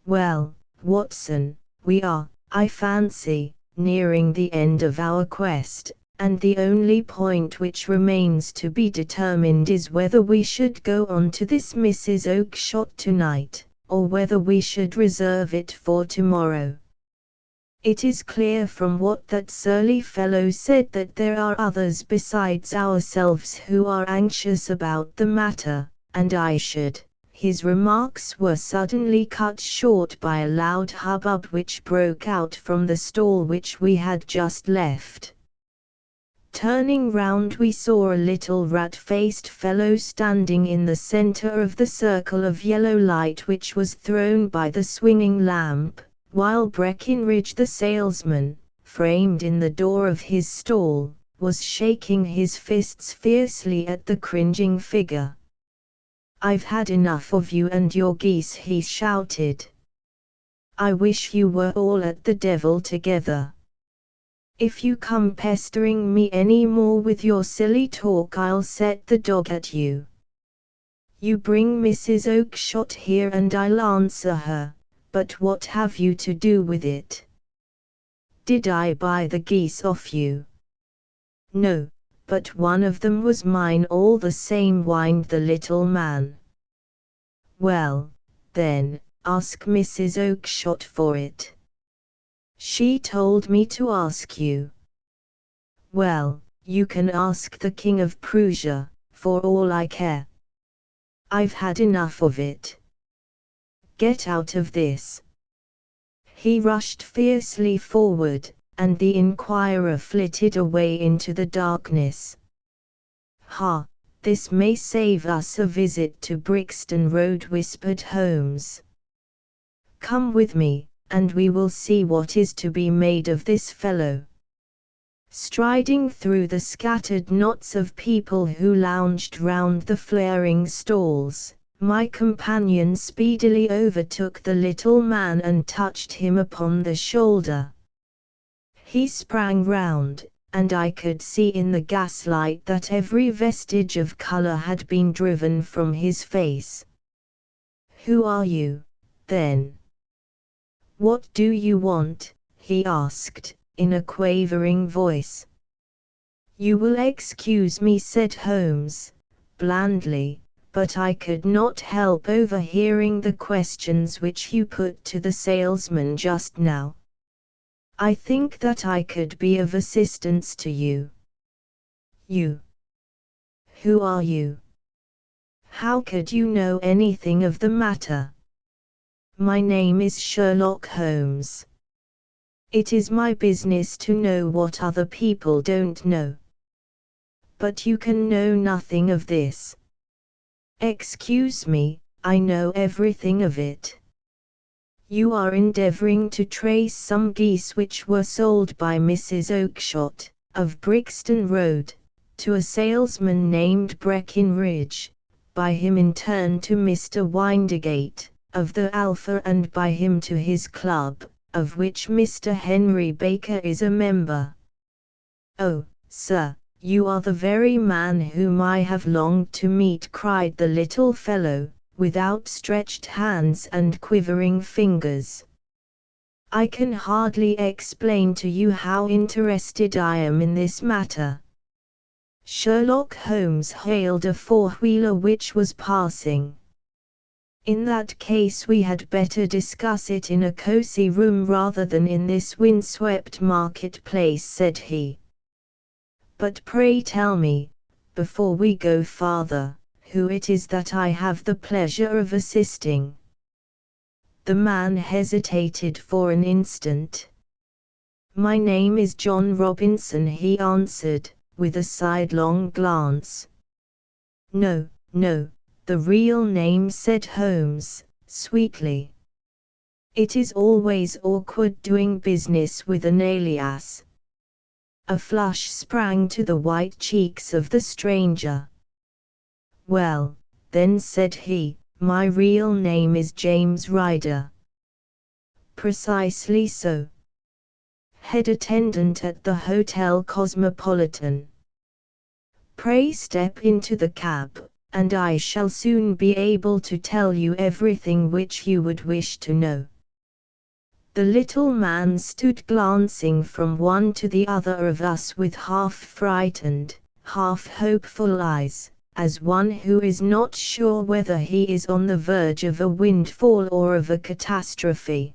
Well, Watson, we are, I fancy, nearing the end of our quest, and the only point which remains to be determined is whether we should go on to this Mrs. Oakshott tonight, or whether we should reserve it for tomorrow. It is clear from what that surly fellow said that there are others besides ourselves who are anxious about the matter, and I should. His remarks were suddenly cut short by a loud hubbub which broke out from the stall which we had just left. Turning round, we saw a little rat-faced fellow standing in the centre of the circle of yellow light which was thrown by the swinging lamp, while Breckinridge the salesman, framed in the door of his stall, was shaking his fists fiercely at the cringing figure. "I've had enough of you and your geese," he shouted. "I wish you were all at the devil together. If you come pestering me any more with your silly talk, I'll set the dog at you. You bring Mrs. Oakshott here and I'll answer her, but what have you to do with it? Did I buy the geese off you?" "No, but one of them was mine all the same," whined the little man. "Well, then, ask Mrs. Oakshott for it. She told me to ask you." "Well, you can ask the King of Prussia, for all I care. I've had enough of it. Get out of this." He rushed fiercely forward, and the inquirer flitted away into the darkness. "Ha, this may save us a visit to Brixton Road," whispered Holmes. "Come with me, and we will see what is to be made of this fellow." Striding through the scattered knots of people who lounged round the flaring stalls, my companion speedily overtook the little man and touched him upon the shoulder. He sprang round, and I could see in the gaslight that every vestige of colour had been driven from his face. "Who are you, then? What do you want?" he asked, in a quavering voice. You will excuse me, said Holmes, blandly, but I could not help overhearing the questions which you put to the salesman just now. I think that I could be of assistance to you. You? Who are you? How could you know anything of the matter? My name is Sherlock Holmes. It is my business to know what other people don't know. But you can know nothing of this. Excuse me, I know everything of it. You are endeavoring to trace some geese which were sold by Mrs. Oakshott, of Brixton Road, to a salesman named Breckinridge, by him in turn to Mr. Windigate, of the Alpha, and by him to his club, of which Mr. Henry Baker is a member. Oh, sir, you are the very man whom I have longed to meet, cried the little fellow, with outstretched hands and quivering fingers. I can hardly explain to you how interested I am in this matter. Sherlock Holmes hailed a four-wheeler which was passing. In that case we had better discuss it in a cosy room rather than in this windswept market-place, said he. But pray tell me, before we go farther, who it is that I have the pleasure of assisting. The man hesitated for an instant. My name is John Robinson, he answered, with a sidelong glance. No, no, the real name, said Holmes, sweetly. It is always awkward doing business with an alias. A flush sprang to the white cheeks of the stranger. Well, then, said he, my real name is James Ryder. Precisely so. Head attendant at the Hotel Cosmopolitan. Pray step into the cab, and I shall soon be able to tell you everything which you would wish to know. The little man stood glancing from one to the other of us with half-frightened, half-hopeful eyes, as one who is not sure whether he is on the verge of a windfall or of a catastrophe.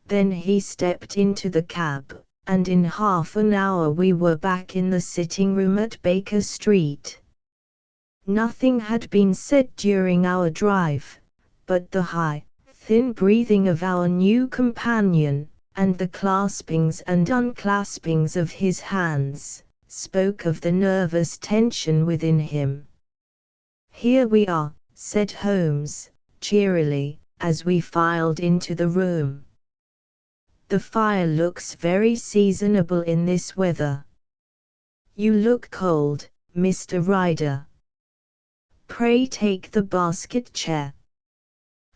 Then he stepped into the cab, and in half an hour we were back in the sitting-room at Baker Street. Nothing had been said during our drive, but the high, thin breathing of our new companion, and the claspings and unclaspings of his hands, spoke of the nervous tension within him. Here we are, said Holmes, cheerily, as we filed into the room. The fire looks very seasonable in this weather. You look cold, Mr. Ryder. Pray take the basket chair.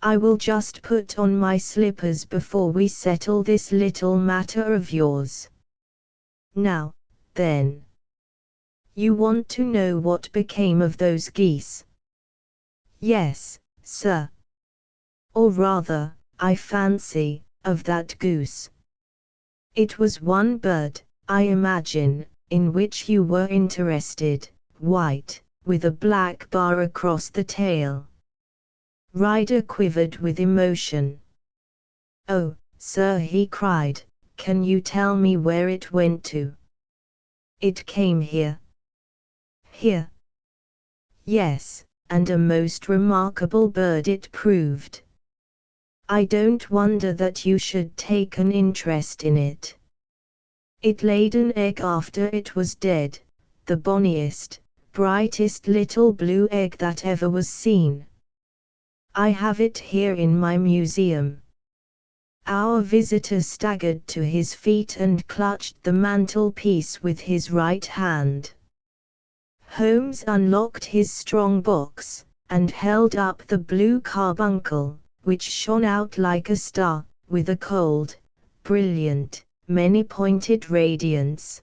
I will just put on my slippers before we settle this little matter of yours. Now, then. You want to know what became of those geese? Yes, sir. Or rather, I fancy, of that goose. It was one bird, I imagine, in which you were interested, white, with a black bar across the tail. Ryder quivered with emotion. Oh, sir, he cried, can you tell me where it went to? It came here. Here? Yes, and a most remarkable bird it proved. I don't wonder that you should take an interest in it. It laid an egg after it was dead, the bonniest, brightest little blue egg that ever was seen. I have it here in my museum. Our visitor staggered to his feet and clutched the mantelpiece with his right hand. Holmes unlocked his strong box, and held up the blue carbuncle, which shone out like a star, with a cold, brilliant, many-pointed radiance.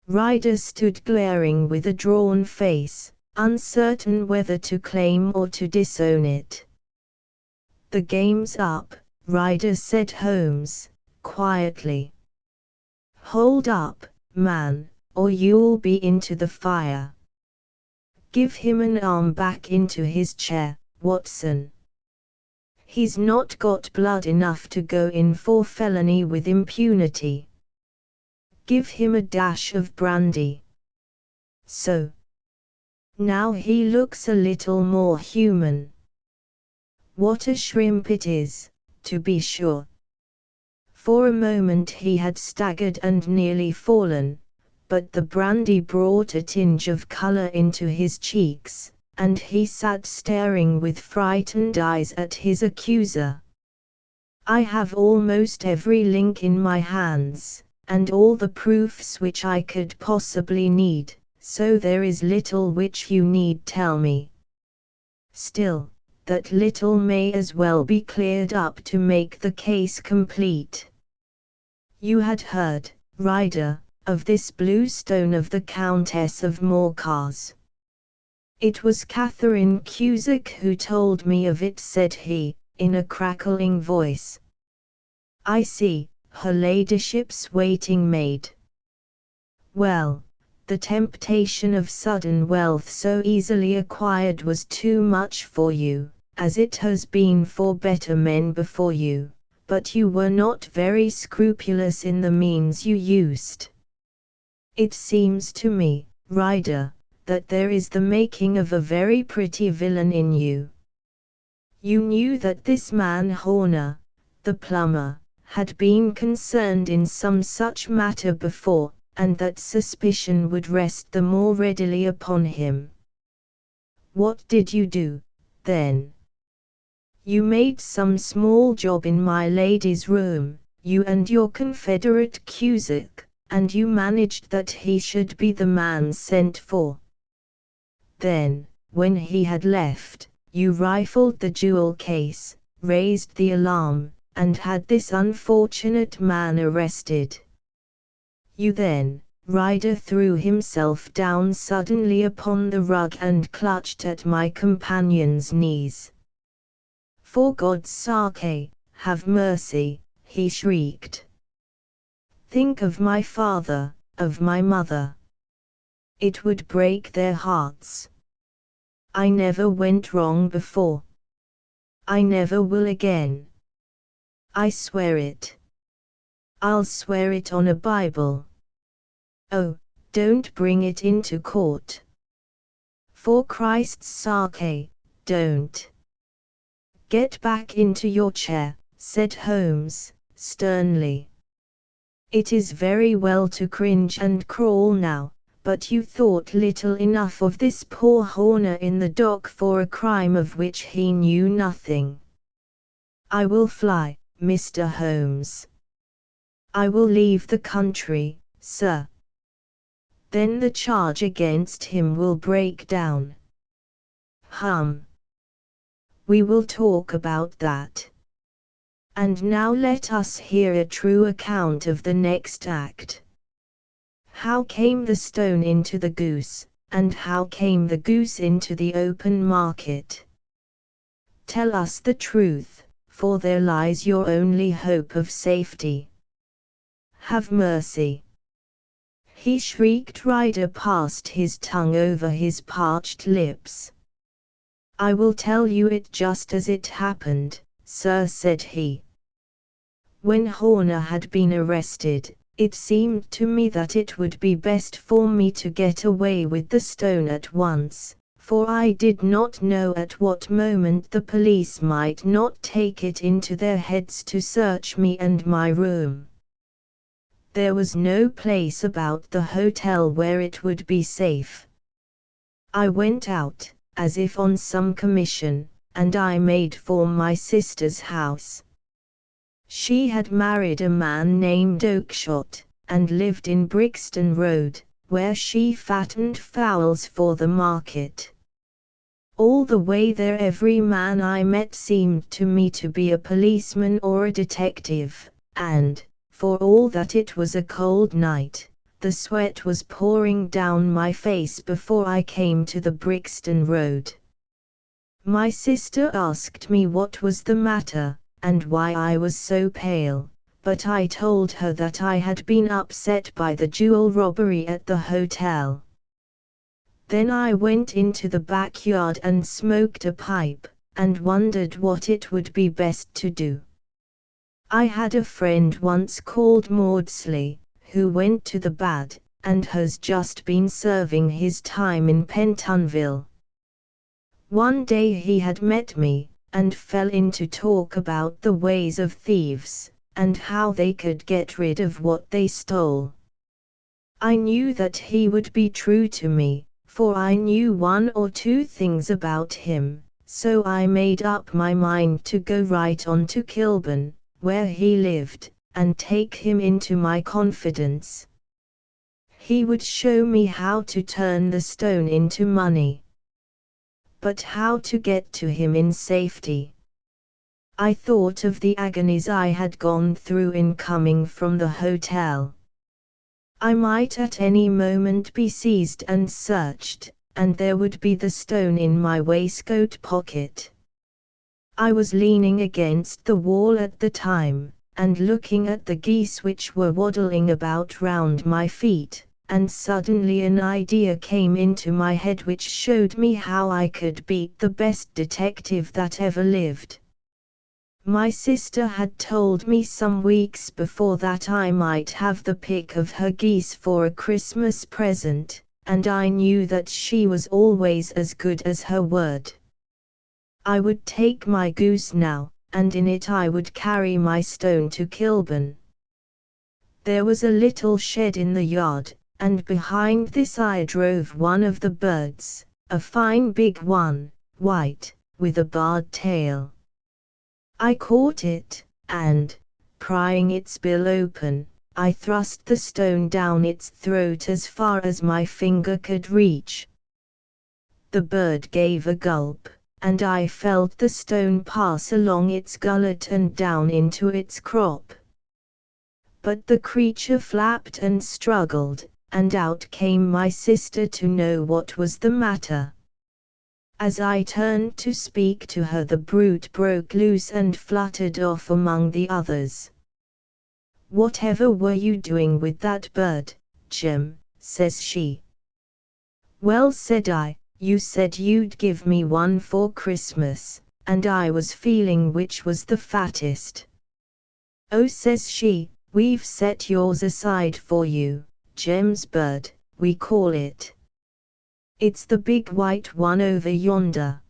Ryder stood glaring with a drawn face, uncertain whether to claim or to disown it. The game's up, Ryder, said Holmes, quietly. Hold up, man, or you'll be into the fire. Give him an arm back into his chair, Watson. He's not got blood enough to go in for felony with impunity. Give him a dash of brandy. So. Now he looks a little more human. What a shrimp it is, to be sure. For a moment he had staggered and nearly fallen, but the brandy brought a tinge of color into his cheeks, and he sat staring with frightened eyes at his accuser. I have almost every link in my hands, and all the proofs which I could possibly need, so there is little which you need tell me. Still, that little may as well be cleared up to make the case complete. You had heard, Ryder, of this blue stone of the Countess of Morcar's. It was Catherine Cusack who told me of it, said he, in a crackling voice. I see, her ladyship's waiting maid. Well, the temptation of sudden wealth so easily acquired was too much for you, as it has been for better men before you, but you were not very scrupulous in the means you used. It seems to me, Ryder, that there is the making of a very pretty villain in you. You knew that this man Horner, the plumber, had been concerned in some such matter before, and that suspicion would rest the more readily upon him. What did you do, then? You made some small job in my lady's room, you and your confederate Cusack, and you managed that he should be the man sent for. Then, when he had left, you rifled the jewel case, raised the alarm, and had this unfortunate man arrested. You then, Ryder threw himself down suddenly upon the rug and clutched at my companion's knees. For God's sake, have mercy, he shrieked. Think of my father, of my mother. It would break their hearts. I never went wrong before. I never will again. I swear it. I'll swear it on a Bible. Oh, don't bring it into court. For Christ's sake, don't. Get back into your chair, said Holmes, sternly. It is very well to cringe and crawl now, but you thought little enough of this poor Horner in the dock for a crime of which he knew nothing. I will fly, Mr. Holmes. I will leave the country, sir. Then the charge against him will break down. Hum. We will talk about that. And now let us hear a true account of the next act. How came the stone into the goose, and how came the goose into the open market? Tell us the truth, for there lies your only hope of safety. Have mercy. He shrieked. Ryder passed his tongue over his parched lips. I will tell you it just as it happened, sir, said he. When Horner had been arrested, it seemed to me that it would be best for me to get away with the stone at once, for I did not know at what moment the police might not take it into their heads to search me and my room. There was no place about the hotel where it would be safe. I went out, as if on some commission, and I made for my sister's house. She had married a man named Oakshott, and lived in Brixton Road, where she fattened fowls for the market. All the way there every man I met seemed to me to be a policeman or a detective, and, for all that it was a cold night, the sweat was pouring down my face before I came to the Brixton Road. My sister asked me what was the matter, and why I was so pale, but I told her that I had been upset by the jewel robbery at the hotel. Then I went into the backyard and smoked a pipe, and wondered what it would be best to do. I had a friend once called Maudsley, who went to the bad, and has just been serving his time in Pentonville. One day he had met me, and fell into talk about the ways of thieves, and how they could get rid of what they stole. I knew that he would be true to me, for I knew one or two things about him, so I made up my mind to go right on to Kilburn, where he lived, and take him into my confidence. He would show me how to turn the stone into money. But how to get to him in safety? I thought of the agonies I had gone through in coming from the hotel. I might at any moment be seized and searched, and there would be the stone in my waistcoat pocket. I was leaning against the wall at the time, and looking at the geese which were waddling about round my feet, and suddenly an idea came into my head which showed me how I could beat the best detective that ever lived. My sister had told me some weeks before that I might have the pick of her geese for a Christmas present, and I knew that she was always as good as her word. I would take my goose now, and in it I would carry my stone to Kilburn. There was a little shed in the yard, and behind this I drove one of the birds, a fine big one, white, with a barred tail. I caught it, and, prying its bill open, I thrust the stone down its throat as far as my finger could reach. The bird gave a gulp, and I felt the stone pass along its gullet and down into its crop. But the creature flapped and struggled, and out came my sister to know what was the matter. As I turned to speak to her, the brute broke loose and fluttered off among the others. "Whatever were you doing with that bird, Jim?" says she. "Well," said I, "you said you'd give me one for Christmas, and I was feeling which was the fattest." "Oh," says she, "we've set yours aside for you, Jim's bird, we call it. It's the big white one over yonder.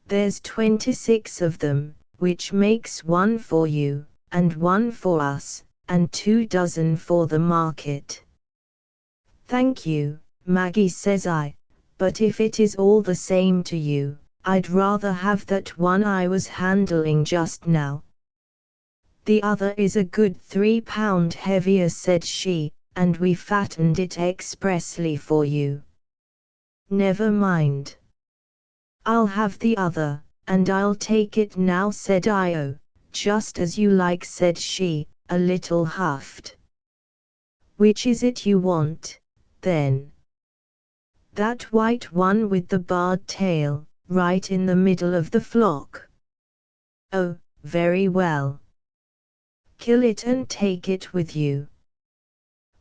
There's 26 of them, which makes one for you, and one for us, and 24 for the market." "Thank you, Maggie," says I, "but if it is all the same to you, I'd rather have that one I was handling just now. The other is a good 3 pound heavier," said she, "and we fattened it expressly for you." "Never mind. I'll have the other, and I'll take it now," said I. "Oh, just as you like," said she, a little huffed. "Which is it you want, then?" "That white one with the barred tail, right in the middle of the flock." "Oh, very well. Kill it and take it with you."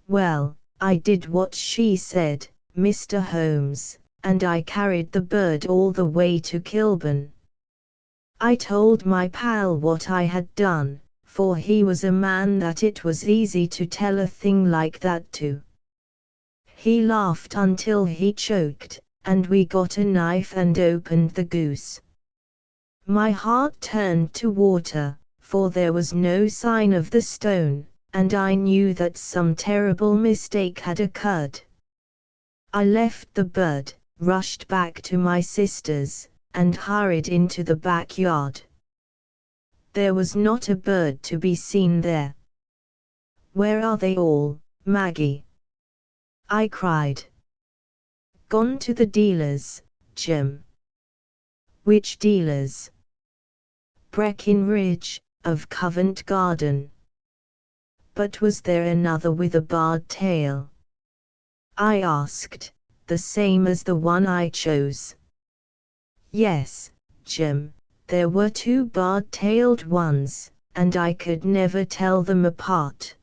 Well, I did what she said, Mr. Holmes, and I carried the bird all the way to Kilburn. I told my pal what I had done, for he was a man that it was easy to tell a thing like that to. He laughed until he choked, and we got a knife and opened the goose. My heart turned to water, for there was no sign of the stone, and I knew that some terrible mistake had occurred. I left the bird, rushed back to my sister's, and hurried into the backyard. There was not a bird to be seen there. "Where are they all, Maggie?" I cried. "Gone to the dealers, Jim." "Which dealers?" "Breckinridge, of Covent Garden." "But was there another with a barred tail?" I asked, "the same as the one I chose?" "Yes, Jim, there were 2 barred-tailed ones, and I could never tell them apart.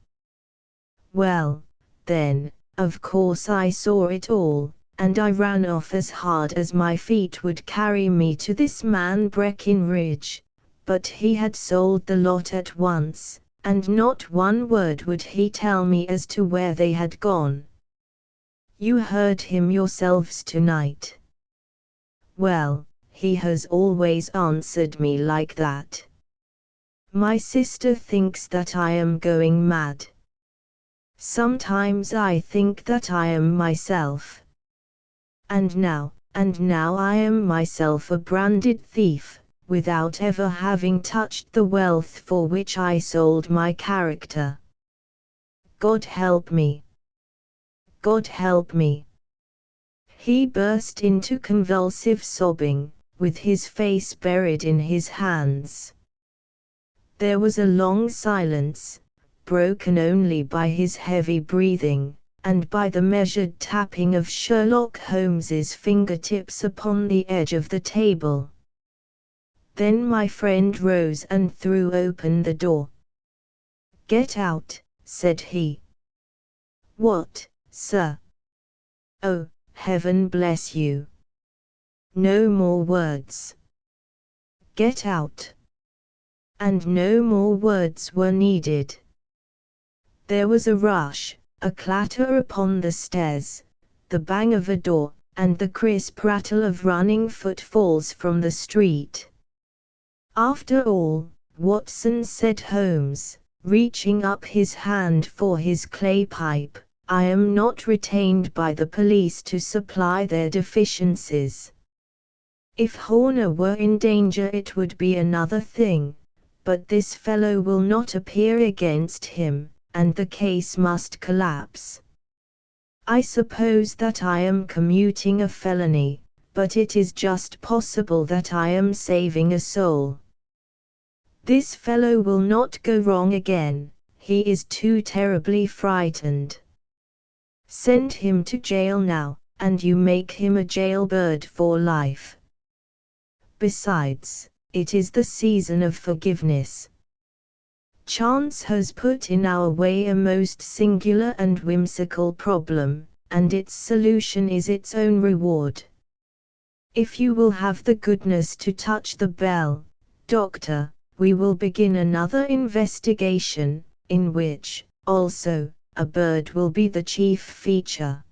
Well, then, of course I saw it all, and I ran off as hard as my feet would carry me to this man Breckinridge, but he had sold the lot at once, and not one word would he tell me as to where they had gone. You heard him yourselves tonight. Well, he has always answered me like that. My sister thinks that I am going mad. Sometimes I think that I am myself. And now I am myself a branded thief, without ever having touched the wealth for which I sold my character. God help me! God help me! He burst into convulsive sobbing, with his face buried in his hands. There was a long silence, broken only by his heavy breathing, and by the measured tapping of Sherlock Holmes's fingertips upon the edge of the table. Then my friend rose and threw open the door. "Get out," said he. "What, sir?" "Oh, heaven bless you! No more words. Get out." And no more words were needed. There was a rush, a clatter upon the stairs, the bang of a door, and the crisp rattle of running footfalls from the street. "After all, Watson," said Holmes, reaching up his hand for his clay pipe, "I am not retained by the police to supply their deficiencies. If Horner were in danger it would be another thing, but this fellow will not appear against him, and the case must collapse. I suppose that I am commuting a felony, but it is just possible that I am saving a soul. This fellow will not go wrong again, he is too terribly frightened. Send him to jail now, and you make him a jailbird for life. Besides, it is the season of forgiveness. Chance has put in our way a most singular and whimsical problem, and its solution is its own reward. If you will have the goodness to touch the bell, Doctor, we will begin another investigation, in which, also, a bird will be the chief feature.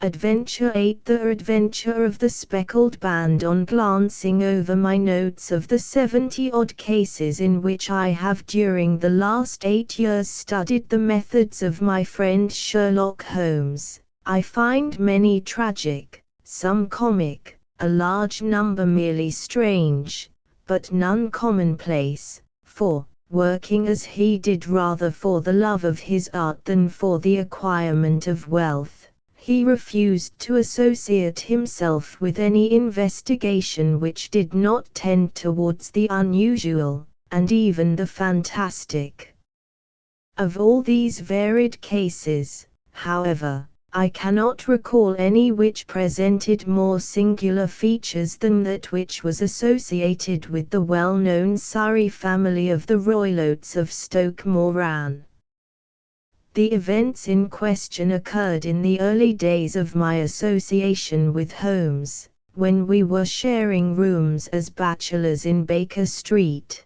Adventure 8. The Adventure of the Speckled Band. On glancing over my notes of the 70-odd cases in which I have during the last 8 years studied the methods of my friend Sherlock Holmes, I find many tragic, some comic, a large number merely strange, but none commonplace, for, working as he did rather for the love of his art than for the acquirement of wealth, he refused to associate himself with any investigation which did not tend towards the unusual, and even the fantastic. Of all these varied cases, however, I cannot recall any which presented more singular features than that which was associated with the well-known Surrey family of the Roylotts of Stoke Moran. The events in question occurred in the early days of my association with Holmes, when we were sharing rooms as bachelors in Baker Street.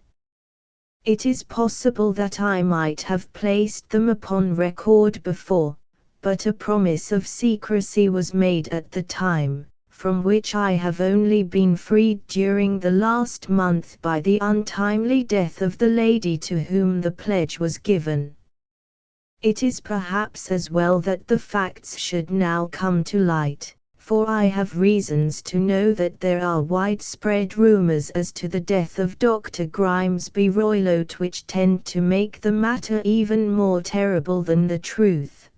It is possible that I might have placed them upon record before, but a promise of secrecy was made at the time, from which I have only been freed during the last month by the untimely death of the lady to whom the pledge was given. It is perhaps as well that the facts should now come to light, for I have reasons to know that there are widespread rumors as to the death of Dr. Grimesby Roylott which tend to make the matter even more terrible than the truth.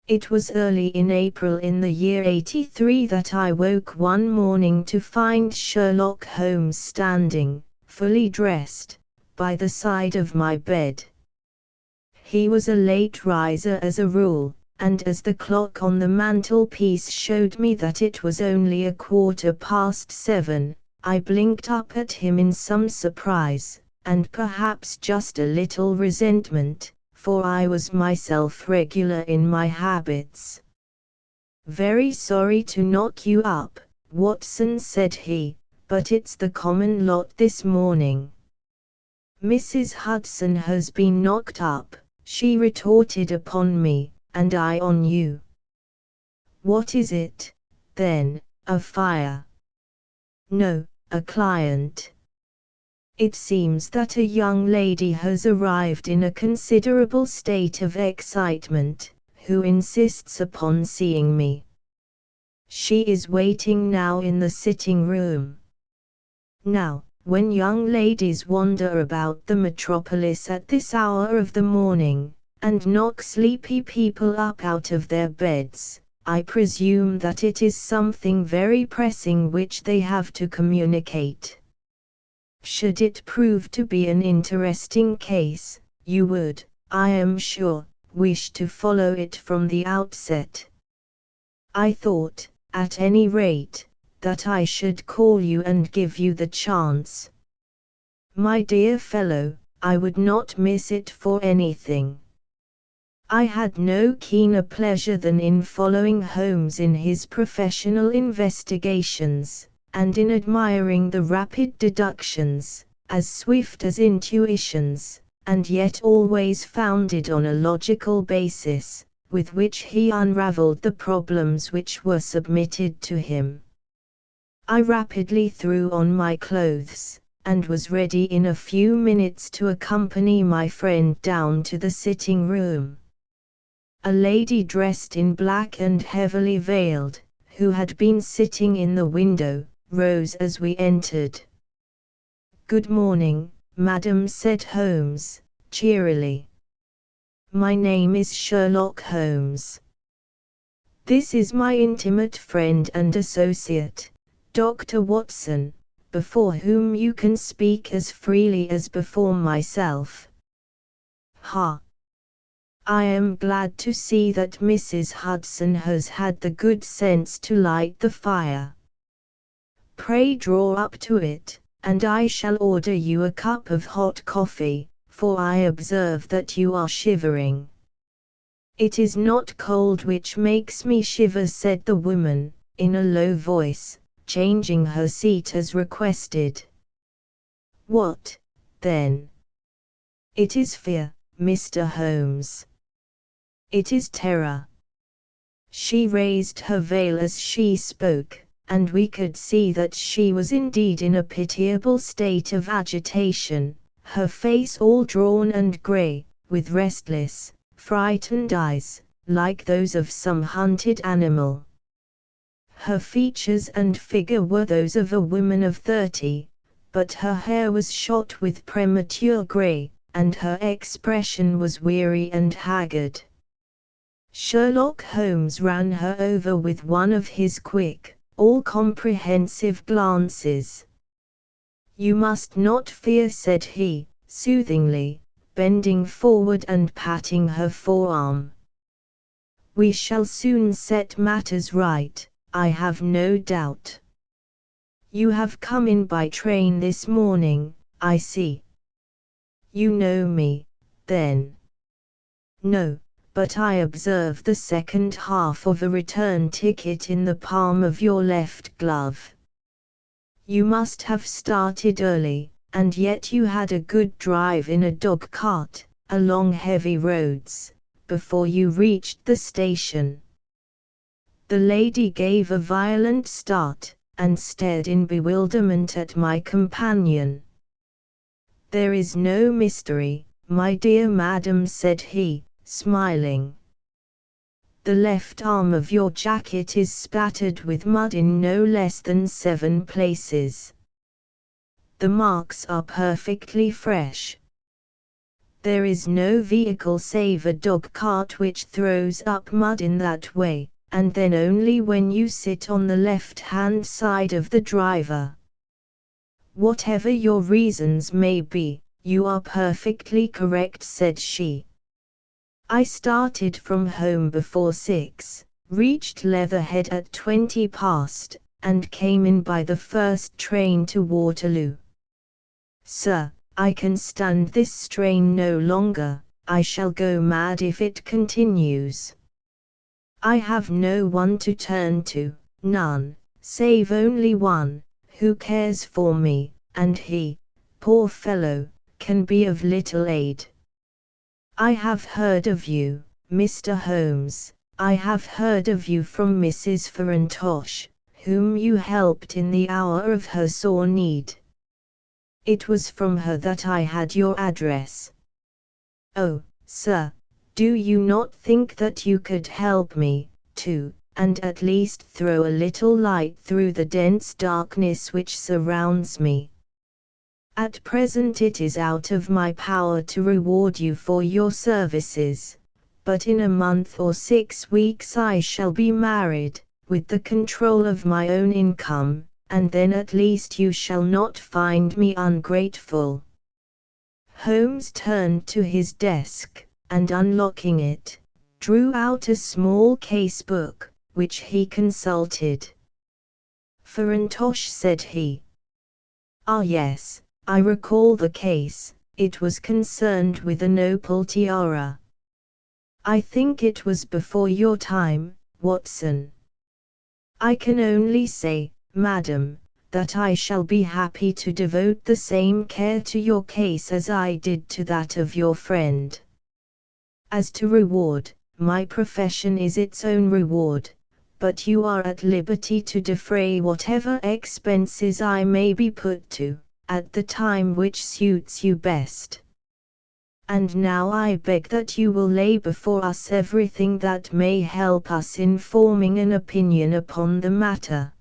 It was early in April in the year 83 that I woke one morning to find Sherlock Holmes standing, fully dressed, by the side of my bed. He was a late riser as a rule, and as the clock on the mantelpiece showed me that it was only 7:15, I blinked up at him in some surprise, and perhaps just a little resentment, for I was myself regular in my habits. "Very sorry to knock you up, Watson," said he, "but it's the common lot this morning." "Mrs. Hudson has been knocked up," she retorted, "upon me, and I on you." "What is it, then, a fire?" "No, a client. It seems that a young lady has arrived in a considerable state of excitement, who insists upon seeing me. She is waiting now in the sitting room." Now, when young ladies wander about the metropolis at this hour of the morning, and knock sleepy people up out of their beds, I presume that it is something very pressing which they have to communicate. Should it prove to be an interesting case, you would, I am sure, wish to follow it from the outset. I thought, at any rate, that I should call you and give you the chance. My dear fellow, I would not miss it for anything. I had no keener pleasure than in following Holmes in his professional investigations, and in admiring the rapid deductions, as swift as intuitions, and yet always founded on a logical basis, with which he unraveled the problems which were submitted to him. I rapidly threw on my clothes, and was ready in a few minutes to accompany my friend down to the sitting room. A lady dressed in black and heavily veiled, who had been sitting in the window, rose as we entered. "Good morning, madam," said Holmes, cheerily. "My name is Sherlock Holmes. This is my intimate friend and associate, Dr. Watson, before whom you can speak as freely as before myself." "Ha! I am glad to see that Mrs. Hudson has had the good sense to light the fire. Pray draw up to it, and I shall order you a cup of hot coffee, for I observe that you are shivering." "It is not cold which makes me shiver," said the woman, in a low voice, changing her seat as requested. "What, then?" "It is fear, Mr. Holmes. It is terror." She raised her veil as she spoke, and we could see that she was indeed in a pitiable state of agitation, her face all drawn and grey, with restless, frightened eyes, like those of some hunted animal. Her features and figure were those of a woman of 30, but her hair was shot with premature grey, and her expression was weary and haggard. Sherlock Holmes ran her over with one of his quick, all-comprehensive glances. "You must not fear," said he, soothingly, bending forward and patting her forearm. "We shall soon set matters right, I have no doubt. You have come in by train this morning, I see. You know me, then?" "No, but I observe the second half of a return ticket in the palm of your left glove. You must have started early, and yet you had a good drive in a dog-cart, along heavy roads, before you reached the station." The lady gave a violent start, and stared in bewilderment at my companion. "There is no mystery, my dear madam," said he, smiling. "The left arm of your jacket is spattered with mud in no less than 7 places. The marks are perfectly fresh. There is no vehicle save a dog-cart which throws up mud in that way, and then only when you sit on the left-hand side of the driver. Whatever your reasons may be, you are perfectly correct," said she. "I started from home before 6, reached Leatherhead at 20 past, and came in by the first train to Waterloo. Sir, I can stand this strain no longer. I shall go mad if it continues. I have no one to turn to, none, save only one, who cares for me, and he, poor fellow, can be of little aid. I have heard of you, Mr. Holmes. I have heard of you from Mrs. Farintosh, whom you helped in the hour of her sore need. It was from her that I had your address. Oh, sir, do you not think that you could help me, too, and at least throw a little light through the dense darkness which surrounds me? At present it is out of my power to reward you for your services, but in a month or 6 weeks I shall be married, with the control of my own income, and then at least you shall not find me ungrateful. Holmes turned to his desk, and unlocking it, drew out a small case book, which he consulted. Farintosh, said he. Ah yes, I recall the case. It was concerned with an opal tiara. I think it was before your time, Watson. I can only say, madam, that I shall be happy to devote the same care to your case as I did to that of your friend. As to reward, my profession is its own reward, but you are at liberty to defray whatever expenses I may be put to, at the time which suits you best. And now I beg that you will lay before us everything that may help us in forming an opinion upon the matter.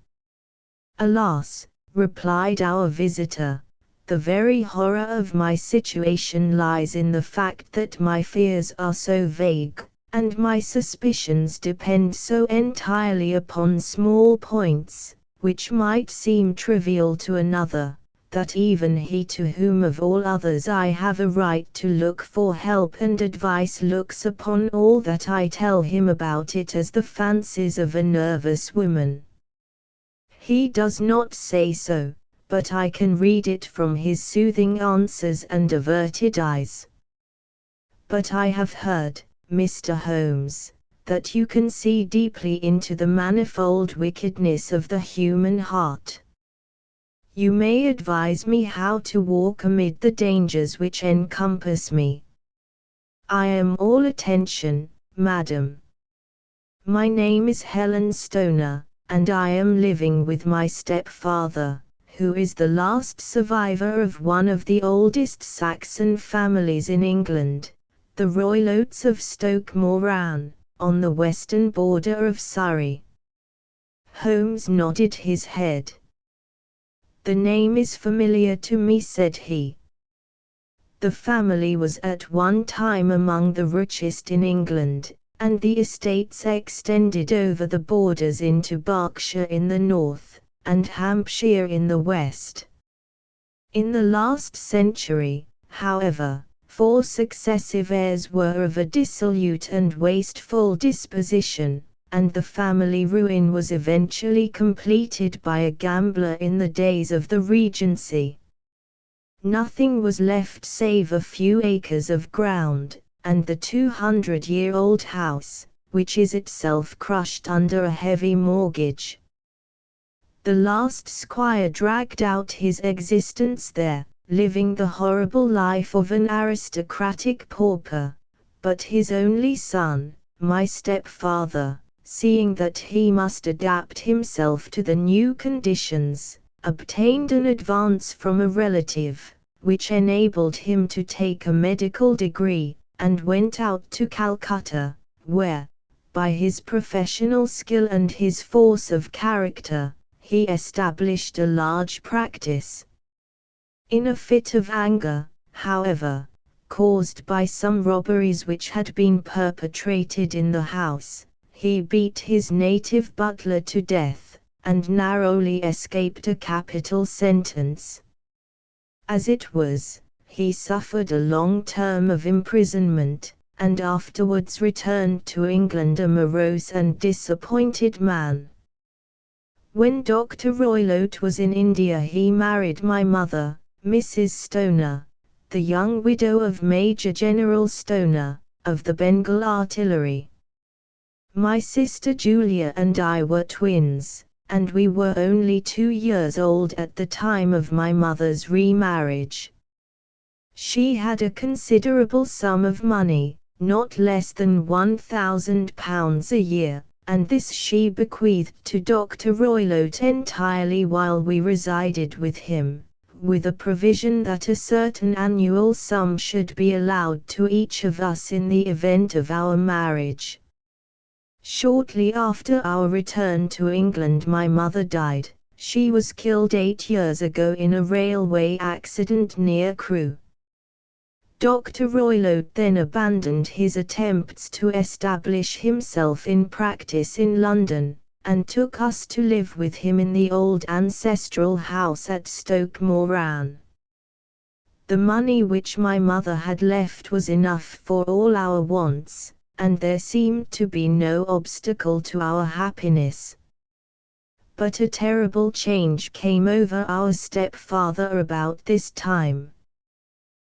Alas, replied our visitor, the very horror of my situation lies in the fact that my fears are so vague, and my suspicions depend so entirely upon small points, which might seem trivial to another, that even he to whom of all others I have a right to look for help and advice looks upon all that I tell him about it as the fancies of a nervous woman. He does not say so, but I can read it from his soothing answers and averted eyes. But I have heard, Mr. Holmes, that you can see deeply into the manifold wickedness of the human heart. You may advise me how to walk amid the dangers which encompass me. I am all attention, madam. My name is Helen Stoner, and I am living with my stepfather, who is the last survivor of one of the oldest Saxon families in England, the Roylotes of Stoke Moran, on the western border of Surrey. Holmes nodded his head. The name is familiar to me, said he. The family was at one time among the richest in England, and the estates extended over the borders into Berkshire in the north, and Hampshire in the west. In the last century, however, 4 successive heirs were of a dissolute and wasteful disposition, and the family ruin was eventually completed by a gambler in the days of the Regency. Nothing was left save a few acres of ground, and the 200-year-old house, which is itself crushed under a heavy mortgage. The last squire dragged out his existence there, living the horrible life of an aristocratic pauper, but his only son, my stepfather, seeing that he must adapt himself to the new conditions, obtained an advance from a relative, which enabled him to take a medical degree, and went out to Calcutta, where, by his professional skill and his force of character, he established a large practice. In a fit of anger, however, caused by some robberies which had been perpetrated in the house, he beat his native butler to death, and narrowly escaped a capital sentence. As it was, he suffered a long term of imprisonment, and afterwards returned to England a morose and disappointed man. When Dr. Roylott was in India he married my mother, Mrs. Stoner, the young widow of Major General Stoner, of the Bengal Artillery. My sister Julia and I were twins, and we were only 2 years old at the time of my mother's remarriage. She had a considerable sum of money, not less than £1,000 a year, and this she bequeathed to Dr. Roylott entirely while we resided with him, with a provision that a certain annual sum should be allowed to each of us in the event of our marriage. Shortly after our return to England my mother died. She was killed 8 years ago in a railway accident near Crewe. Dr. Roylott then abandoned his attempts to establish himself in practice in London, and took us to live with him in the old ancestral house at Stoke Moran. The money which my mother had left was enough for all our wants, and there seemed to be no obstacle to our happiness. But a terrible change came over our stepfather about this time.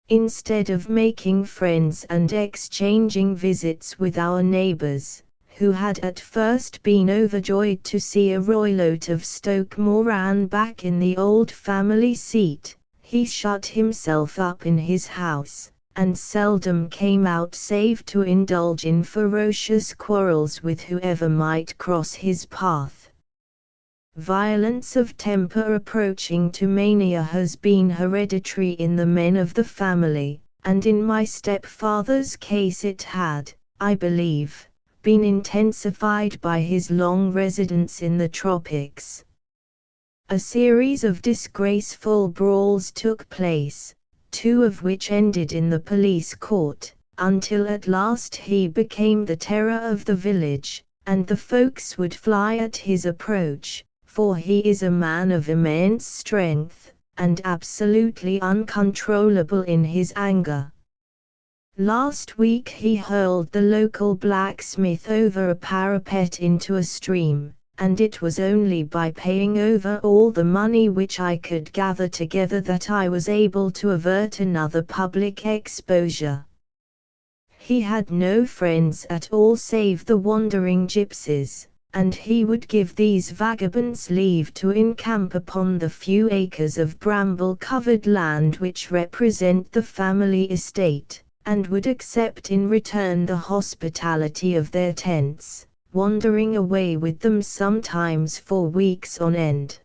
Instead of making friends and exchanging visits with our neighbours, who had at first been overjoyed to see a Roylott of Stoke Moran back in the old family seat, he shut himself up in his house, and seldom came out save to indulge in ferocious quarrels with whoever might cross his path. Violence of temper approaching to mania has been hereditary in the men of the family, and in my stepfather's case it had, I believe, been intensified by his long residence in the tropics. A series of disgraceful brawls took place, 2 of which ended in the police court, until at last he became the terror of the village, and the folks would fly at his approach, for he is a man of immense strength, and absolutely uncontrollable in his anger. Last week he hurled the local blacksmith over a parapet into a stream, and it was only by paying over all the money which I could gather together that I was able to avert another public exposure. He had no friends at all save the wandering gypsies, and he would give these vagabonds leave to encamp upon the few acres of bramble-covered land which represent the family estate, and would accept in return the hospitality of their tents, wandering away with them sometimes for weeks on end.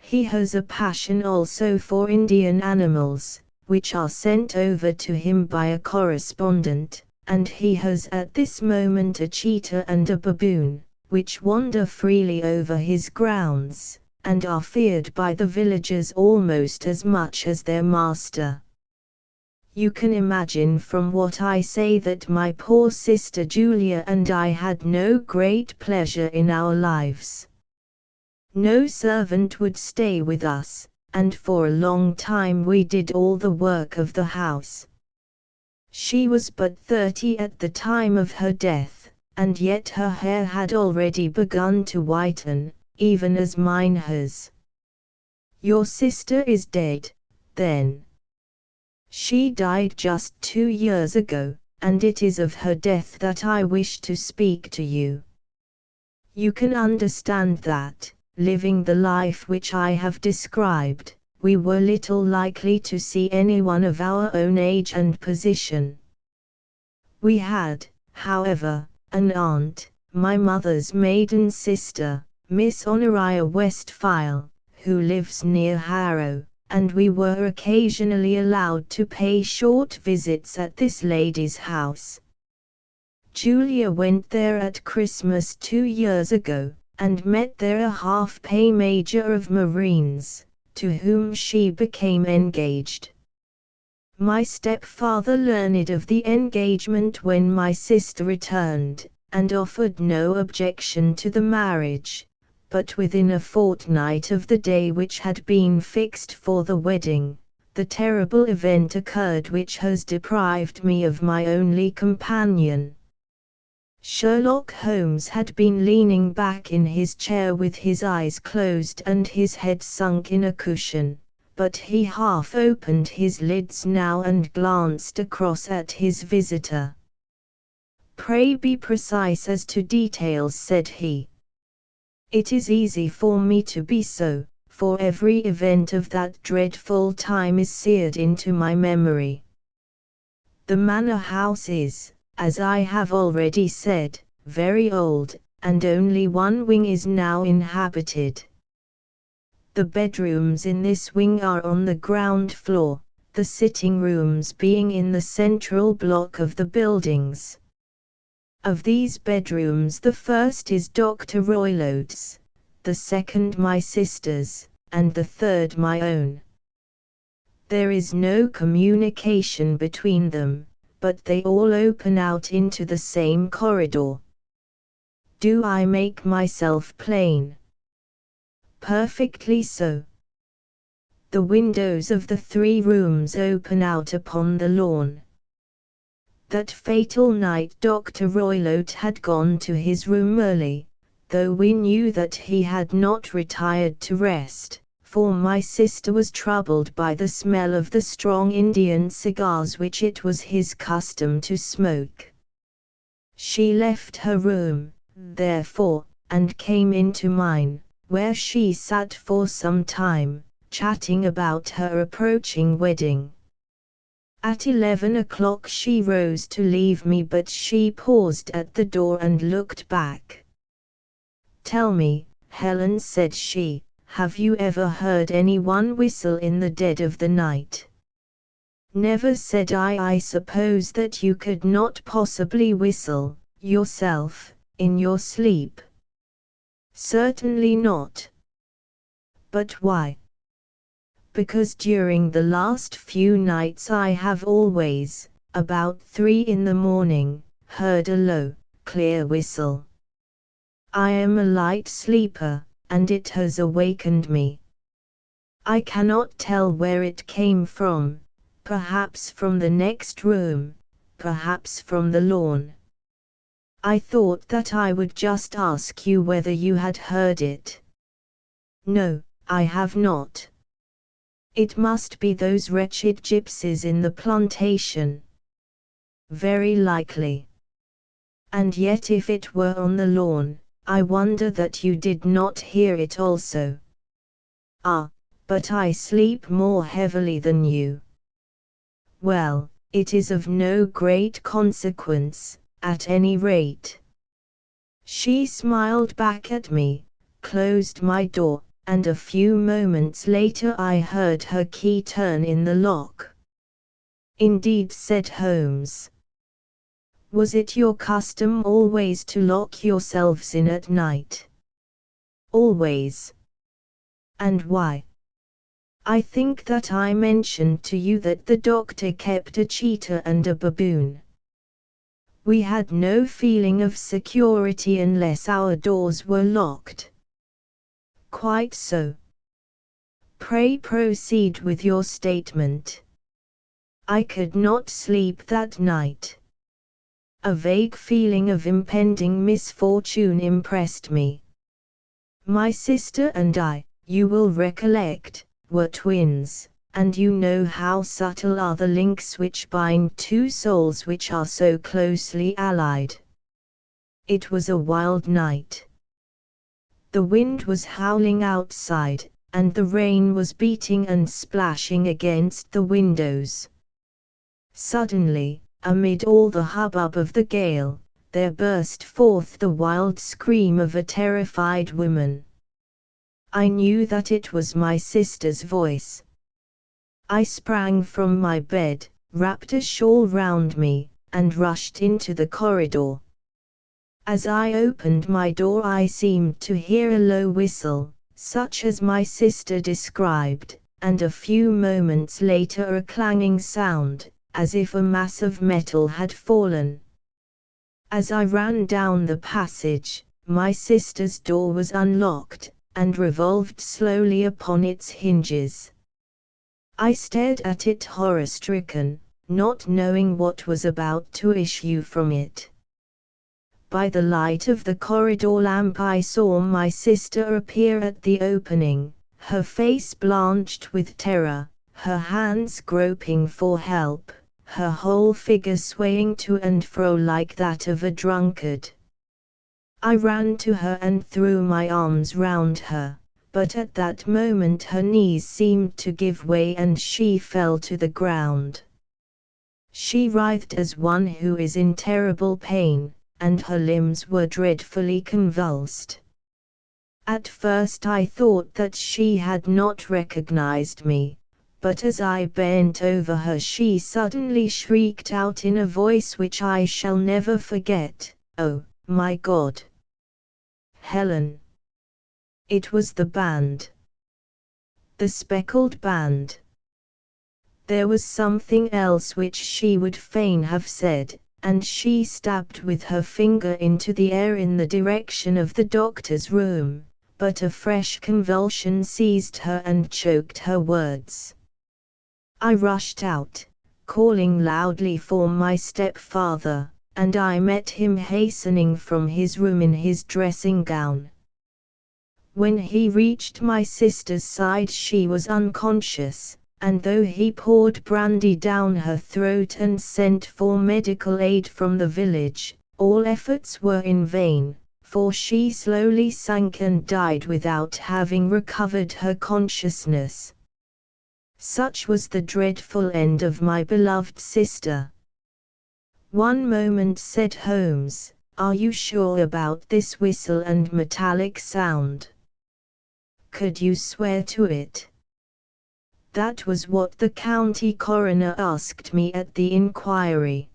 He has a passion also for Indian animals, which are sent over to him by a correspondent, and he has at this moment a cheetah and a baboon, which wander freely over his grounds, and are feared by the villagers almost as much as their master. You can imagine from what I say that my poor sister Julia and I had no great pleasure in our lives. No servant would stay with us, and for a long time we did all the work of the house. She was but 30 at the time of her death, and yet her hair had already begun to whiten, even as mine has. Your sister is dead, then? She died just 2 years ago, and it is of her death that I wish to speak to you. You can understand that, living the life which I have described, we were little likely to see anyone of our own age and position. We had, however, an aunt, my mother's maiden sister, Miss Honoria Westphal, who lives near Harrow, and we were occasionally allowed to pay short visits at this lady's house. Julia went there at Christmas 2 years ago, and met there a half-pay major of Marines, to whom she became engaged. My stepfather learned of the engagement when my sister returned, and offered no objection to the marriage, but within a fortnight of the day which had been fixed for the wedding, the terrible event occurred which has deprived me of my only companion. Sherlock Holmes had been leaning back in his chair with his eyes closed and his head sunk in a cushion, but he half opened his lids now and glanced across at his visitor. "Pray be precise as to details," said he. "It is easy for me to be so, for every event of that dreadful time is seared into my memory. The manor house is, as I have already said, very old, and only one wing is now inhabited. The bedrooms in this wing are on the ground floor, the sitting rooms being in the central block of the buildings. Of these bedrooms the first is Dr. Roylode's, the second my sister's, and the third my own. There is no communication between them, but they all open out into the same corridor. Do I make myself plain?" "Perfectly so. The windows of the 3 rooms open out upon the lawn." That fatal night Dr. Roylode had gone to his room early, though we knew that he had not retired to rest, for my sister was troubled by the smell of the strong Indian cigars which it was his custom to smoke. She left her room, therefore, and came into mine, where she sat for some time, chatting about her approaching wedding. At 11 o'clock she rose to leave me, but she paused at the door and looked back. "Tell me, Helen," said she, "have you ever heard anyone whistle in the dead of the night?" "Never," said I. "I suppose that you could not possibly whistle, yourself, in your sleep?" "Certainly not." "But why?" "Because during the last few nights I have always, about 3 in the morning, heard a low, clear whistle. I am a light sleeper, and it has awakened me. I cannot tell where it came from, perhaps from the next room, perhaps from the lawn. I thought that I would just ask you whether you had heard it." "No, I have not." "It must be those wretched gypsies in the plantation." "Very likely. And yet if it were on the lawn, I wonder that you did not hear it also." "Ah, but I sleep more heavily than you." "Well, it is of no great consequence, at any rate." She smiled back at me, closed my door, and a few moments later I heard her key turn in the lock. "Indeed," said Holmes. "Was it your custom always to lock yourselves in at night?" "Always." "And why?" "I think that I mentioned to you that the doctor kept a cheetah and a baboon. We had no feeling of security unless our doors were locked." "Quite so. Pray proceed with your statement." "I could not sleep that night. A vague feeling of impending misfortune impressed me. My sister and I, you will recollect, were twins, and you know how subtle are the links which bind 2 souls which are so closely allied. It was a wild night. The wind was howling outside, and the rain was beating and splashing against the windows. Suddenly, amid all the hubbub of the gale, there burst forth the wild scream of a terrified woman. I knew that it was my sister's voice. I sprang from my bed, wrapped a shawl round me, and rushed into the corridor. As I opened my door I seemed to hear a low whistle, such as my sister described, and a few moments later a clanging sound, as if a mass of metal had fallen. As I ran down the passage, my sister's door was unlocked, and revolved slowly upon its hinges. I stared at it horror-stricken, not knowing what was about to issue from it. By the light of the corridor lamp I saw my sister appear at the opening, her face blanched with terror, her hands groping for help, her whole figure swaying to and fro like that of a drunkard. I ran to her and threw my arms round her, but at that moment her knees seemed to give way and she fell to the ground. She writhed as one who is in terrible pain, and her limbs were dreadfully convulsed. At first I thought that she had not recognized me, but as I bent over her she suddenly shrieked out in a voice which I shall never forget, "Oh, my God! Helen!" It was the band. The speckled band. There was something else which she would fain have said, and she stabbed with her finger into the air in the direction of the doctor's room, but a fresh convulsion seized her and choked her words. I rushed out, calling loudly for my stepfather, and I met him hastening from his room in his dressing gown. When he reached my sister's side she was unconscious, and though he poured brandy down her throat and sent for medical aid from the village, all efforts were in vain, for she slowly sank and died without having recovered her consciousness. Such was the dreadful end of my beloved sister. "One moment," said Holmes, "are you sure about this whistle and metallic sound? Could you swear to it?" "That was what the county coroner asked me at the inquiry.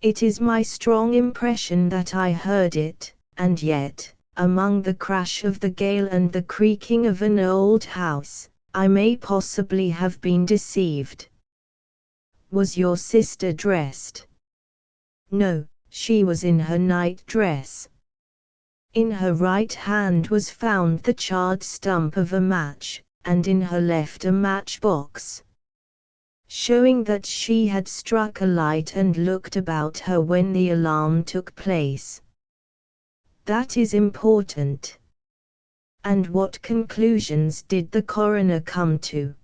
It is my strong impression that I heard it, and yet, among the crash of the gale and the creaking of an old house, I may possibly have been deceived." "Was your sister dressed?" "No, she was in her night dress. In her right hand was found the charred stump of a match, and in her left a matchbox, showing that she had struck a light and looked about her when the alarm took place." "That is important. And what conclusions did the coroner come to?"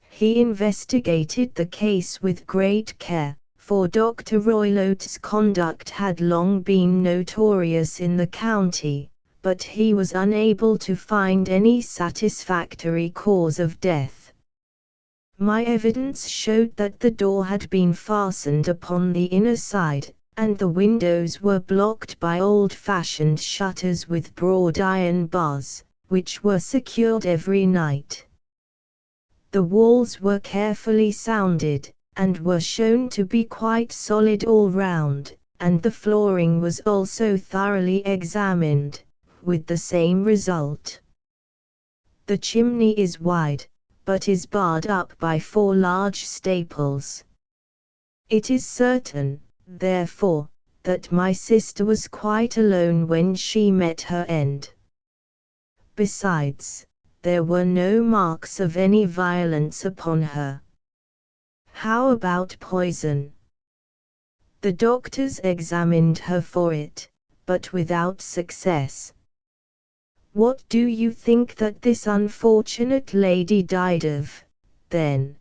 "He investigated the case with great care, for Dr. Roylote's conduct had long been notorious in the county, but he was unable to find any satisfactory cause of death. My evidence showed that the door had been fastened upon the inner side, and the windows were blocked by old-fashioned shutters with broad iron bars, which were secured every night. The walls were carefully sounded, and were shown to be quite solid all round, and the flooring was also thoroughly examined, with the same result. The chimney is wide, but is barred up by 4 large staples. It is certain, therefore, that my sister was quite alone when she met her end. Besides, there were no marks of any violence upon her." "How about poison?" "The doctors examined her for it, but without success." "What do you think that this unfortunate lady died of, then?"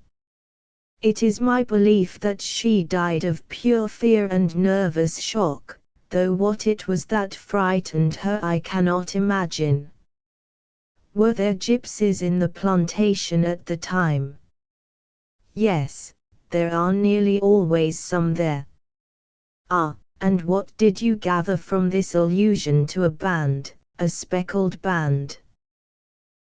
"It is my belief that she died of pure fear and nervous shock, though what it was that frightened her I cannot imagine." "Were there gypsies in the plantation at the time?" "Yes, there are nearly always some there." "Ah, and what did you gather from this allusion to a band, a speckled band?"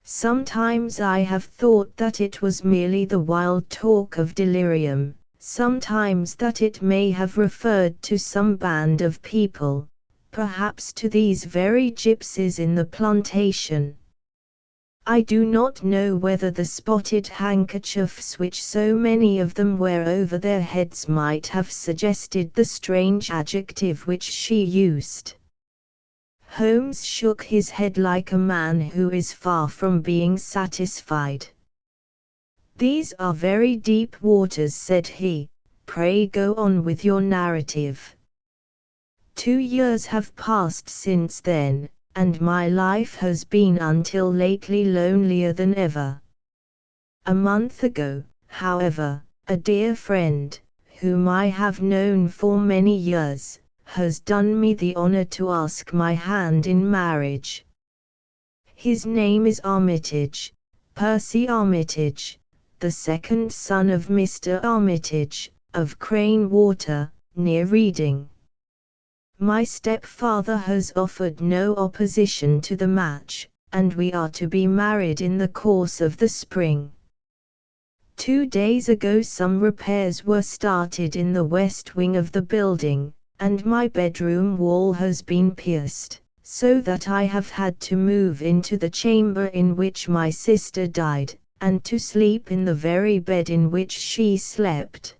"Sometimes I have thought that it was merely the wild talk of delirium, sometimes that it may have referred to some band of people, perhaps to these very gypsies in the plantation. I do not know whether the spotted handkerchiefs which so many of them wear over their heads might have suggested the strange adjective which she used." Holmes shook his head like a man who is far from being satisfied. "These are very deep waters," said he. "Pray go on with your narrative." 2 years have passed since then, and my life has been until lately lonelier than ever. A month ago, however, a dear friend, whom I have known for many years, has done me the honor to ask my hand in marriage. His name is Armitage, Percy Armitage, the second son of Mr. Armitage, of Crane Water, near Reading. My stepfather has offered no opposition to the match, and we are to be married in the course of the spring. 2 days ago some repairs were started in the west wing of the building, and my bedroom wall has been pierced, so that I have had to move into the chamber in which my sister died, and to sleep in the very bed in which she slept.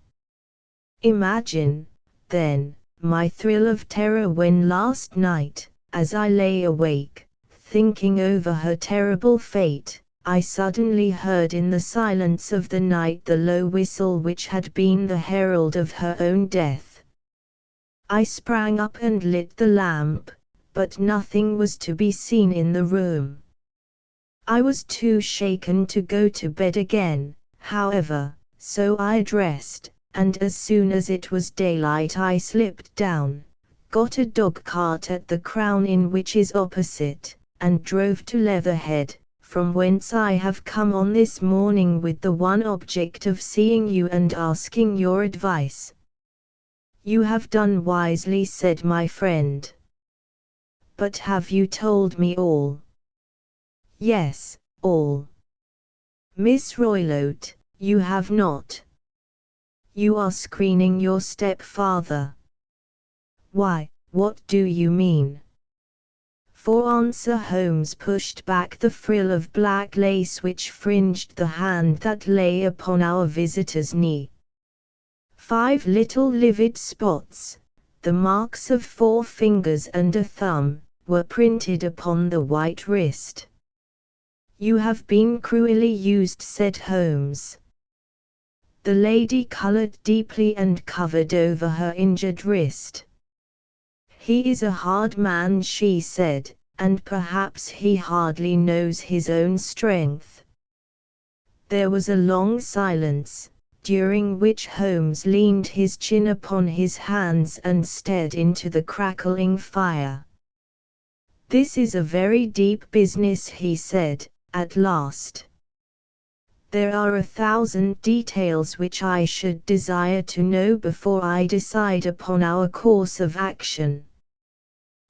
Imagine, then, my thrill of terror when last night, as I lay awake, thinking over her terrible fate, I suddenly heard in the silence of the night the low whistle which had been the herald of her own death. I sprang up and lit the lamp, but nothing was to be seen in the room. I was too shaken to go to bed again, however, so I dressed, and as soon as it was daylight I slipped down, got a dog-cart at the Crown Inn which is opposite, and drove to Leatherhead, from whence I have come on this morning with the one object of seeing you and asking your advice. You have done wisely, said my friend. But have you told me all? Yes, all. Miss Roylott, you have not. You are screening your stepfather. Why, what do you mean? For answer Holmes pushed back the frill of black lace which fringed the hand that lay upon our visitor's knee. 5 little livid spots, the marks of 4 fingers and a thumb, were printed upon the white wrist. You have been cruelly used, said Holmes. The lady colored deeply and covered over her injured wrist. He is a hard man, she said, and perhaps he hardly knows his own strength. There was a long silence, during which Holmes leaned his chin upon his hands and stared into the crackling fire. This is a very deep business, he said, at last. There are 1,000 details which I should desire to know before I decide upon our course of action.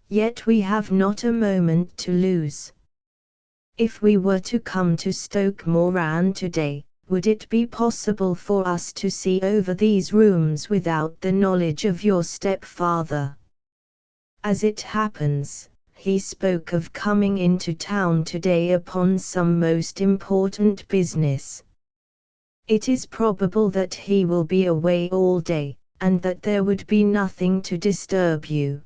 Yet we have not a moment to lose. If we were to come to Stoke Moran today, would it be possible for us to see over these rooms without the knowledge of your stepfather? As it happens, he spoke of coming into town today upon some most important business. It is probable that he will be away all day, and that there would be nothing to disturb you.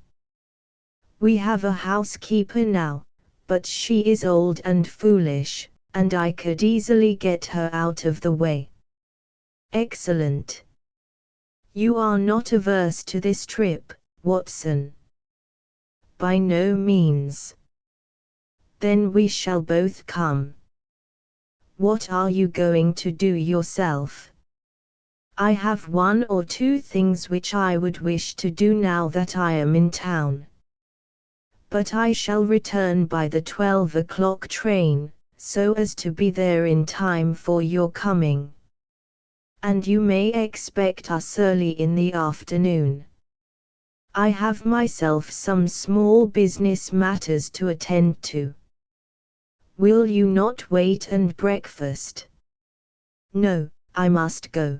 We have a housekeeper now, but she is old and foolish, and I could easily get her out of the way. Excellent. You are not averse to this trip, Watson? By no means. Then we shall both come. What are you going to do yourself? I have 1 or 2 things which I would wish to do now that I am in town. But I shall return by the 12 o'clock train, so as to be there in time for your coming. And you may expect us early in the afternoon. I have myself some small business matters to attend to. Will you not wait and breakfast? No, I must go.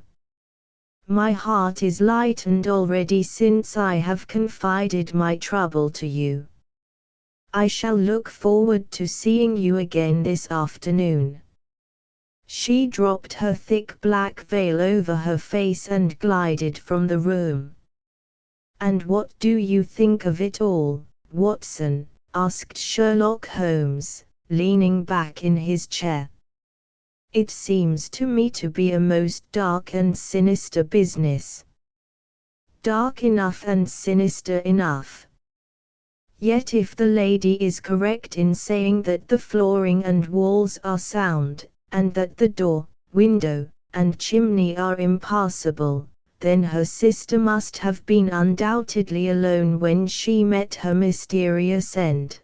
My heart is lightened already since I have confided my trouble to you. I shall look forward to seeing you again this afternoon. She dropped her thick black veil over her face and glided from the room. And what do you think of it all, Watson? Asked Sherlock Holmes, leaning back in his chair. It seems to me to be a most dark and sinister business. Dark enough and sinister enough. Yet if the lady is correct in saying that the flooring and walls are sound, and that the door, window, and chimney are impassable, then her sister must have been undoubtedly alone when she met her mysterious end.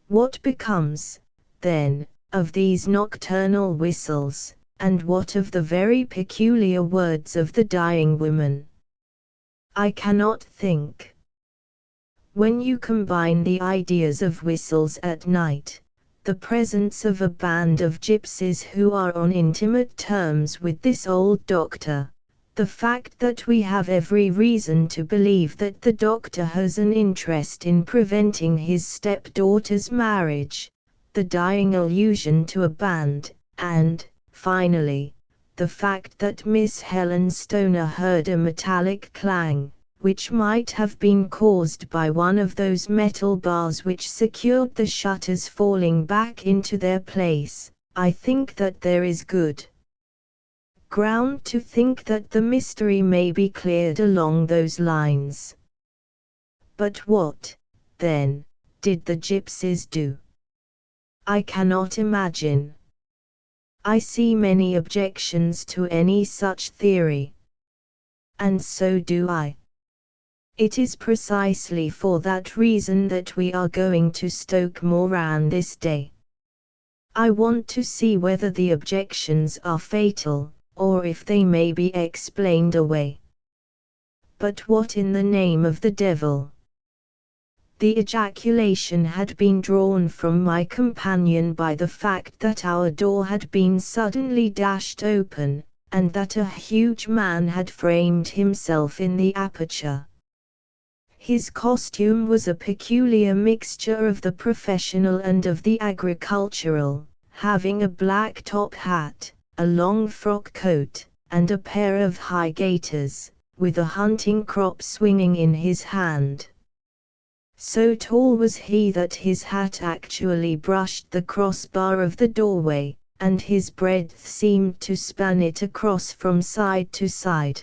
What becomes, then, of these nocturnal whistles, and what of the very peculiar words of the dying woman? I cannot think. When you combine the ideas of whistles at night, the presence of a band of gypsies who are on intimate terms with this old doctor, the fact that we have every reason to believe that the doctor has an interest in preventing his stepdaughter's marriage, the dying allusion to a band, and, finally, the fact that Miss Helen Stoner heard a metallic clang, which might have been caused by one of those metal bars which secured the shutters falling back into their place, I think that there is good ground to think that the mystery may be cleared along those lines. But what, then, did the gypsies do? I cannot imagine. I see many objections to any such theory. And so do I. It is precisely for that reason that we are going to Stoke Moran this day. I want to see whether the objections are fatal, or if they may be explained away. But what in the name of the devil? The ejaculation had been drawn from my companion by the fact that our door had been suddenly dashed open, and that a huge man had framed himself in the aperture. His costume was a peculiar mixture of the professional and of the agricultural, having a black top hat, a long frock coat, and a pair of high gaiters, with a hunting crop swinging in his hand. So tall was he that his hat actually brushed the crossbar of the doorway, and his breadth seemed to span it across from side to side.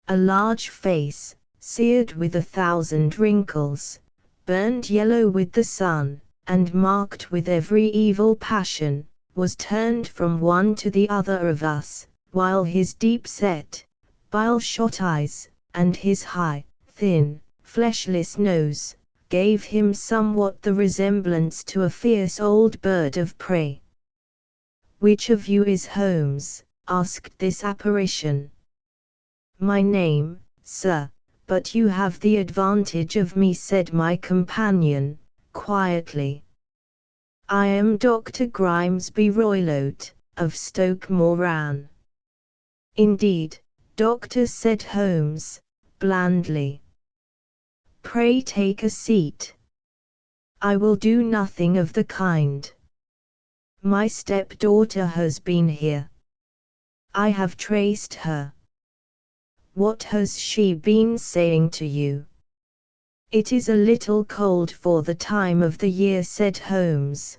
A large face, seared with 1,000 wrinkles, burned yellow with the sun, and marked with every evil passion, was turned from one to the other of us, while his deep-set, bile-shot eyes, and his high, thin, fleshless nose, gave him somewhat the resemblance to a fierce old bird of prey. "Which of you is Holmes?" asked this apparition. "My name, sir, but you have the advantage of me," said my companion, quietly. "I am Dr. Grimesby Roylott, of Stoke Moran." "Indeed, doctor," said Holmes, blandly. "Pray take a seat." "I will do nothing of the kind. My stepdaughter has been here. I have traced her." "What has she been saying to you?" "It is a little cold for the time of the year," said Holmes.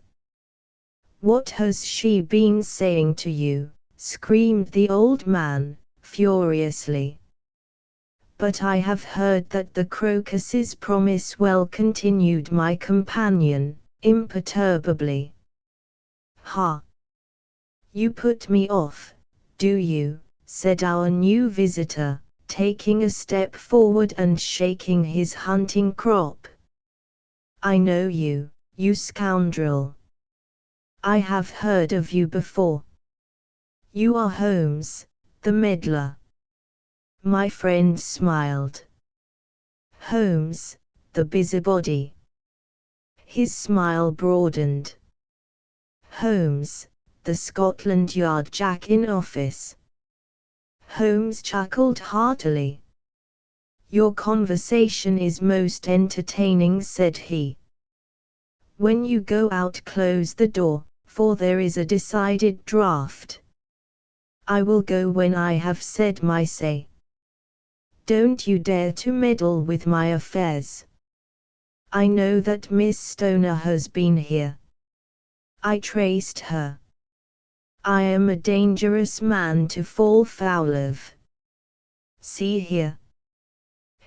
"What has she been saying to you?" screamed the old man, furiously. "But I have heard that the crocuses promise well," continued my companion, imperturbably. "Ha! You put me off, do you?" said our new visitor, taking a step forward and shaking his hunting crop. "I know you, you scoundrel. I have heard of you before. You are Holmes, the meddler." My friend smiled. "Holmes, the busybody." His smile broadened. "Holmes, the Scotland Yard Jack in office." Holmes chuckled heartily. "Your conversation is most entertaining," said he. "When you go out, close the door, for there is a decided draught. I will go when I have said my say. Don't you dare to meddle with my affairs. I know that Miss Stoner has been here. I traced her. I am a dangerous man to fall foul of. See here."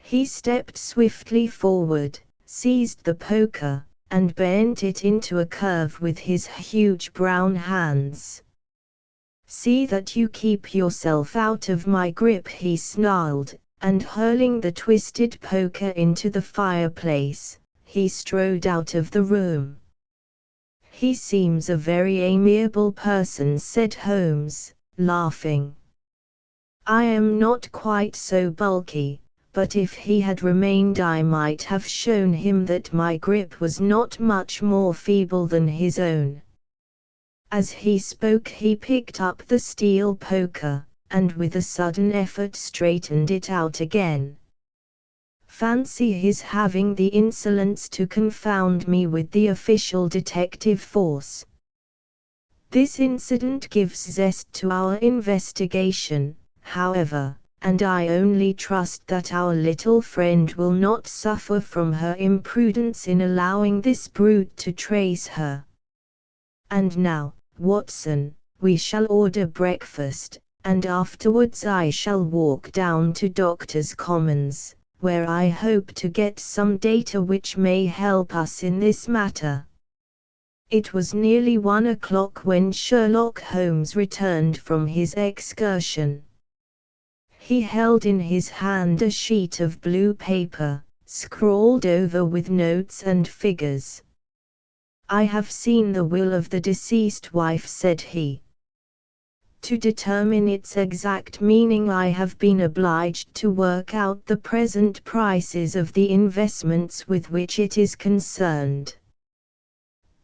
He stepped swiftly forward, seized the poker, and bent it into a curve with his huge brown hands. "See that you keep yourself out of my grip," he snarled, and hurling the twisted poker into the fireplace, he strode out of the room. "He seems a very amiable person," said Holmes, laughing. "I am not quite so bulky, but if he had remained I might have shown him that my grip was not much more feeble than his own." As he spoke he picked up the steel poker, and with a sudden effort straightened it out again. "Fancy his having the insolence to confound me with the official detective force. This incident gives zest to our investigation, however, and I only trust that our little friend will not suffer from her imprudence in allowing this brute to trace her. And now, Watson, we shall order breakfast, and afterwards I shall walk down to Doctors' Commons, where I hope to get some data which may help us in this matter." It was nearly 1 o'clock when Sherlock Holmes returned from his excursion. He held in his hand a sheet of blue paper, scrawled over with notes and figures. "I have seen the will of the deceased wife," said he. "To determine its exact meaning I have been obliged to work out the present prices of the investments with which it is concerned.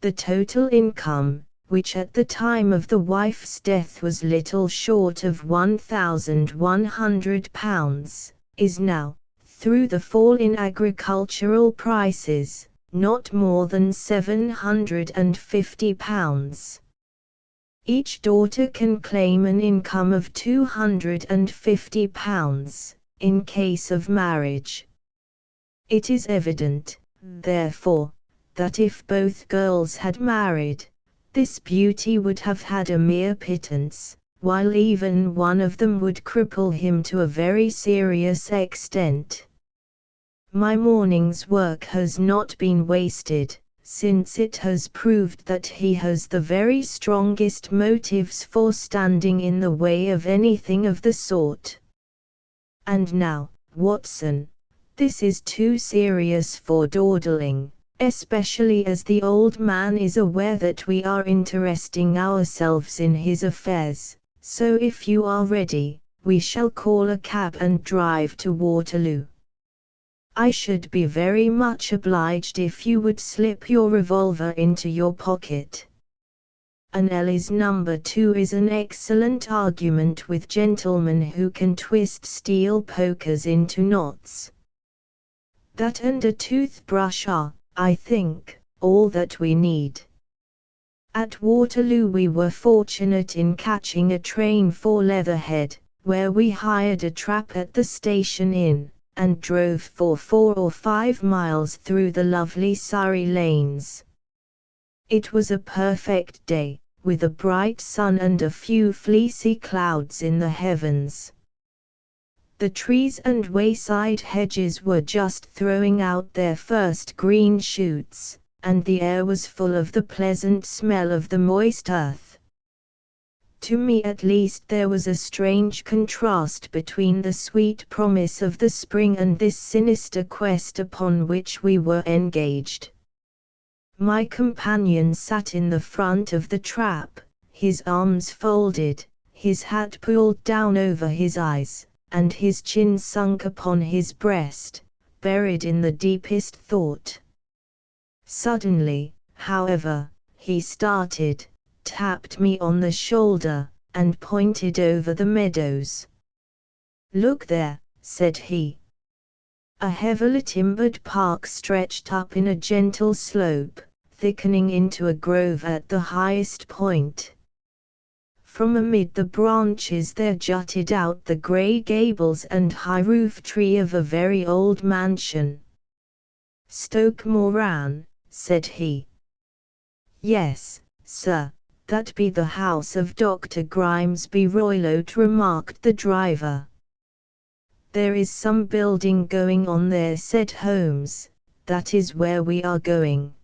The total income, which at the time of the wife's death was little short of £1,100, is now, through the fall in agricultural prices, not more than £750. Each daughter can claim an income of £250, in case of marriage. It is evident, therefore, that if both girls had married, this beauty would have had a mere pittance, while even one of them would cripple him to a very serious extent. My morning's work has not been wasted, since it has proved that he has the very strongest motives for standing in the way of anything of the sort. And now, Watson, this is too serious for dawdling, especially as the old man is aware that we are interesting ourselves in his affairs, so if you are ready, we shall call a cab and drive to Waterloo. I should be very much obliged if you would slip your revolver into your pocket. An Ellie's number 2 is an excellent argument with gentlemen who can twist steel pokers into knots. That and a toothbrush are, I think, all that we need." At Waterloo we were fortunate in catching a train for Leatherhead, where we hired a trap at the station inn, and drove for 4 or 5 miles through the lovely Surrey lanes. It was a perfect day, with a bright sun and a few fleecy clouds in the heavens. The trees and wayside hedges were just throwing out their first green shoots, and the air was full of the pleasant smell of the moist earth. To me at least there was a strange contrast between the sweet promise of the spring and this sinister quest upon which we were engaged. My companion sat in the front of the trap, his arms folded, his hat pulled down over his eyes, and his chin sunk upon his breast, buried in the deepest thought. Suddenly, however, he started, tapped me on the shoulder, and pointed over the meadows. "Look there," said he. A heavily timbered park stretched up in a gentle slope, thickening into a grove at the highest point. From amid the branches there jutted out the grey gables and high roof tree of a very old mansion. "Stoke Moran," said he. "Yes, sir, that be the house of Dr. Grimesby Roylott," remarked the driver. "There is some building going on there," said Holmes, that is where we are going.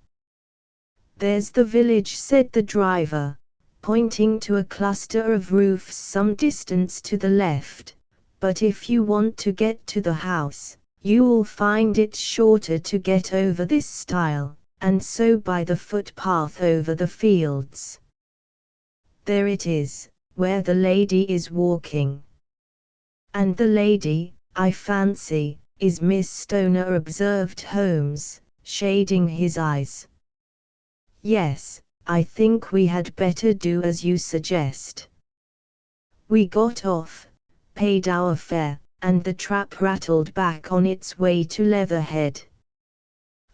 There's the village, said the driver, pointing to a cluster of roofs some distance to the left, but if you want to get to the house, you'll find it shorter to get over this stile, and so by the footpath over the fields. There it is, where the lady is walking. And the lady, I fancy, is Miss Stoner, observed Holmes, shading his eyes. Yes, I think we had better do as you suggest. We got off, paid our fare, and the trap rattled back on its way to Leatherhead.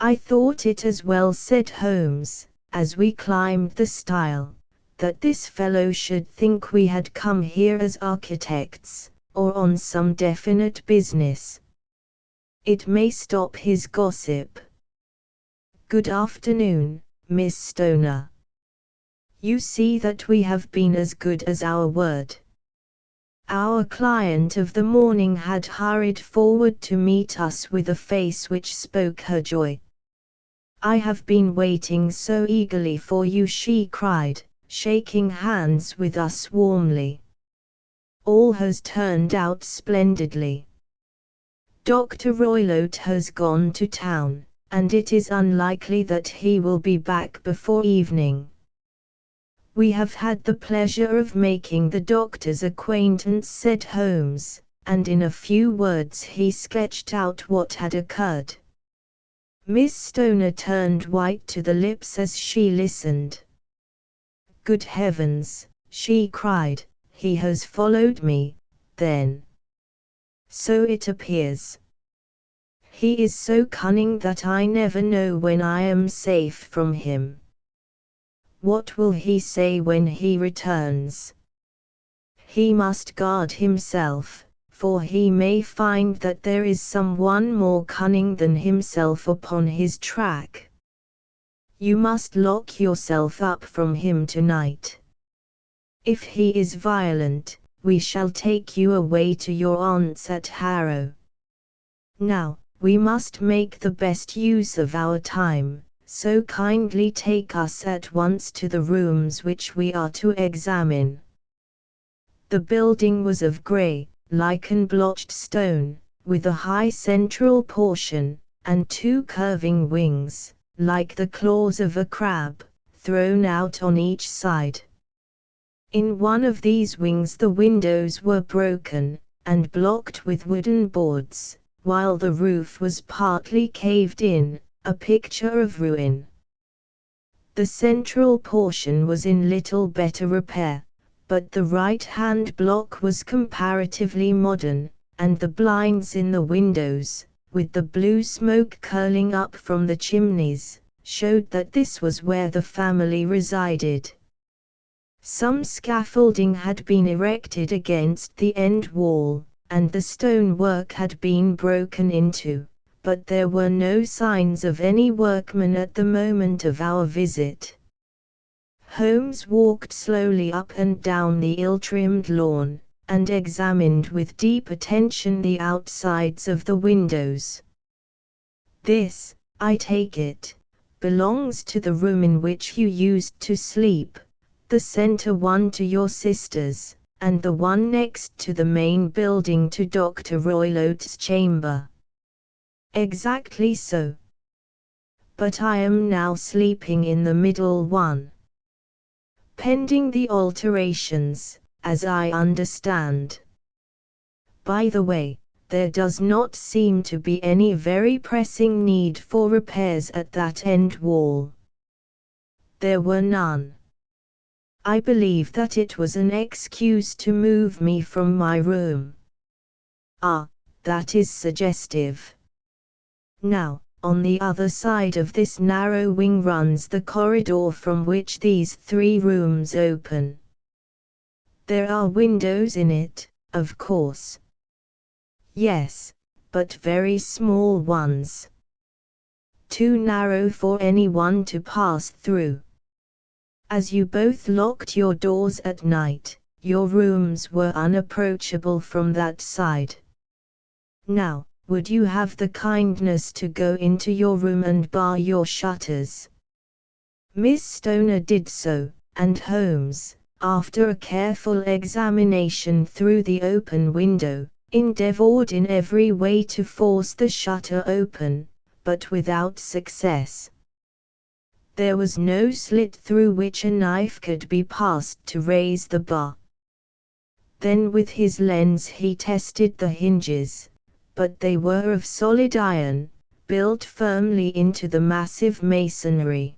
I thought it as well, said Holmes, as we climbed the stile, that this fellow should think we had come here as architects, or on some definite business. It may stop his gossip. Good afternoon, Miss Stoner. You see that we have been as good as our word. Our client of the morning had hurried forward to meet us with a face which spoke her joy. I have been waiting so eagerly for you, she cried, shaking hands with us warmly. All has turned out splendidly. Dr. Roylott has gone to town, and it is unlikely that he will be back before evening. We have had the pleasure of making the doctor's acquaintance, said Holmes, and in a few words he sketched out what had occurred. Miss Stoner turned white to the lips as she listened. Good heavens, she cried, he has followed me, then. So it appears. He is so cunning that I never know when I am safe from him. What will he say when he returns? He must guard himself, for he may find that there is someone more cunning than himself upon his track. You must lock yourself up from him tonight. If he is violent, we shall take you away to your aunt's at Harrow. Now, we must make the best use of our time, so kindly take us at once to the rooms which we are to examine. The building was of grey, lichen-blotched stone, with a high central portion, and two curving wings, like the claws of a crab, thrown out on each side. In one of these wings the windows were broken, and blocked with wooden boards, while the roof was partly caved in, a picture of ruin. The central portion was in little better repair, but the right-hand block was comparatively modern, and the blinds in the windows, with the blue smoke curling up from the chimneys, showed that this was where the family resided. Some scaffolding had been erected against the end wall, and the stonework had been broken into, but there were no signs of any workmen at the moment of our visit. Holmes walked slowly up and down the ill-trimmed lawn, and examined with deep attention the outsides of the windows. This, I take it, belongs to the room in which you used to sleep, the centre one to your sisters, and the one next to the main building to Dr. Roylott's chamber. Exactly so. But I am now sleeping in the middle one. Pending the alterations, as I understand. By the way, there does not seem to be any very pressing need for repairs at that end wall. There were none. I believe that it was an excuse to move me from my room. Ah, that is suggestive. Now, on the other side of this narrow wing runs the corridor from which these three rooms open. There are windows in it, of course. Yes, but very small ones. Too narrow for anyone to pass through. As you both locked your doors at night, your rooms were unapproachable from that side. Now, would you have the kindness to go into your room and bar your shutters?" Miss Stoner did so, and Holmes, after a careful examination through the open window, endeavored in every way to force the shutter open, but without success. There was no slit through which a knife could be passed to raise the bar. Then with his lens he tested the hinges, but they were of solid iron, built firmly into the massive masonry.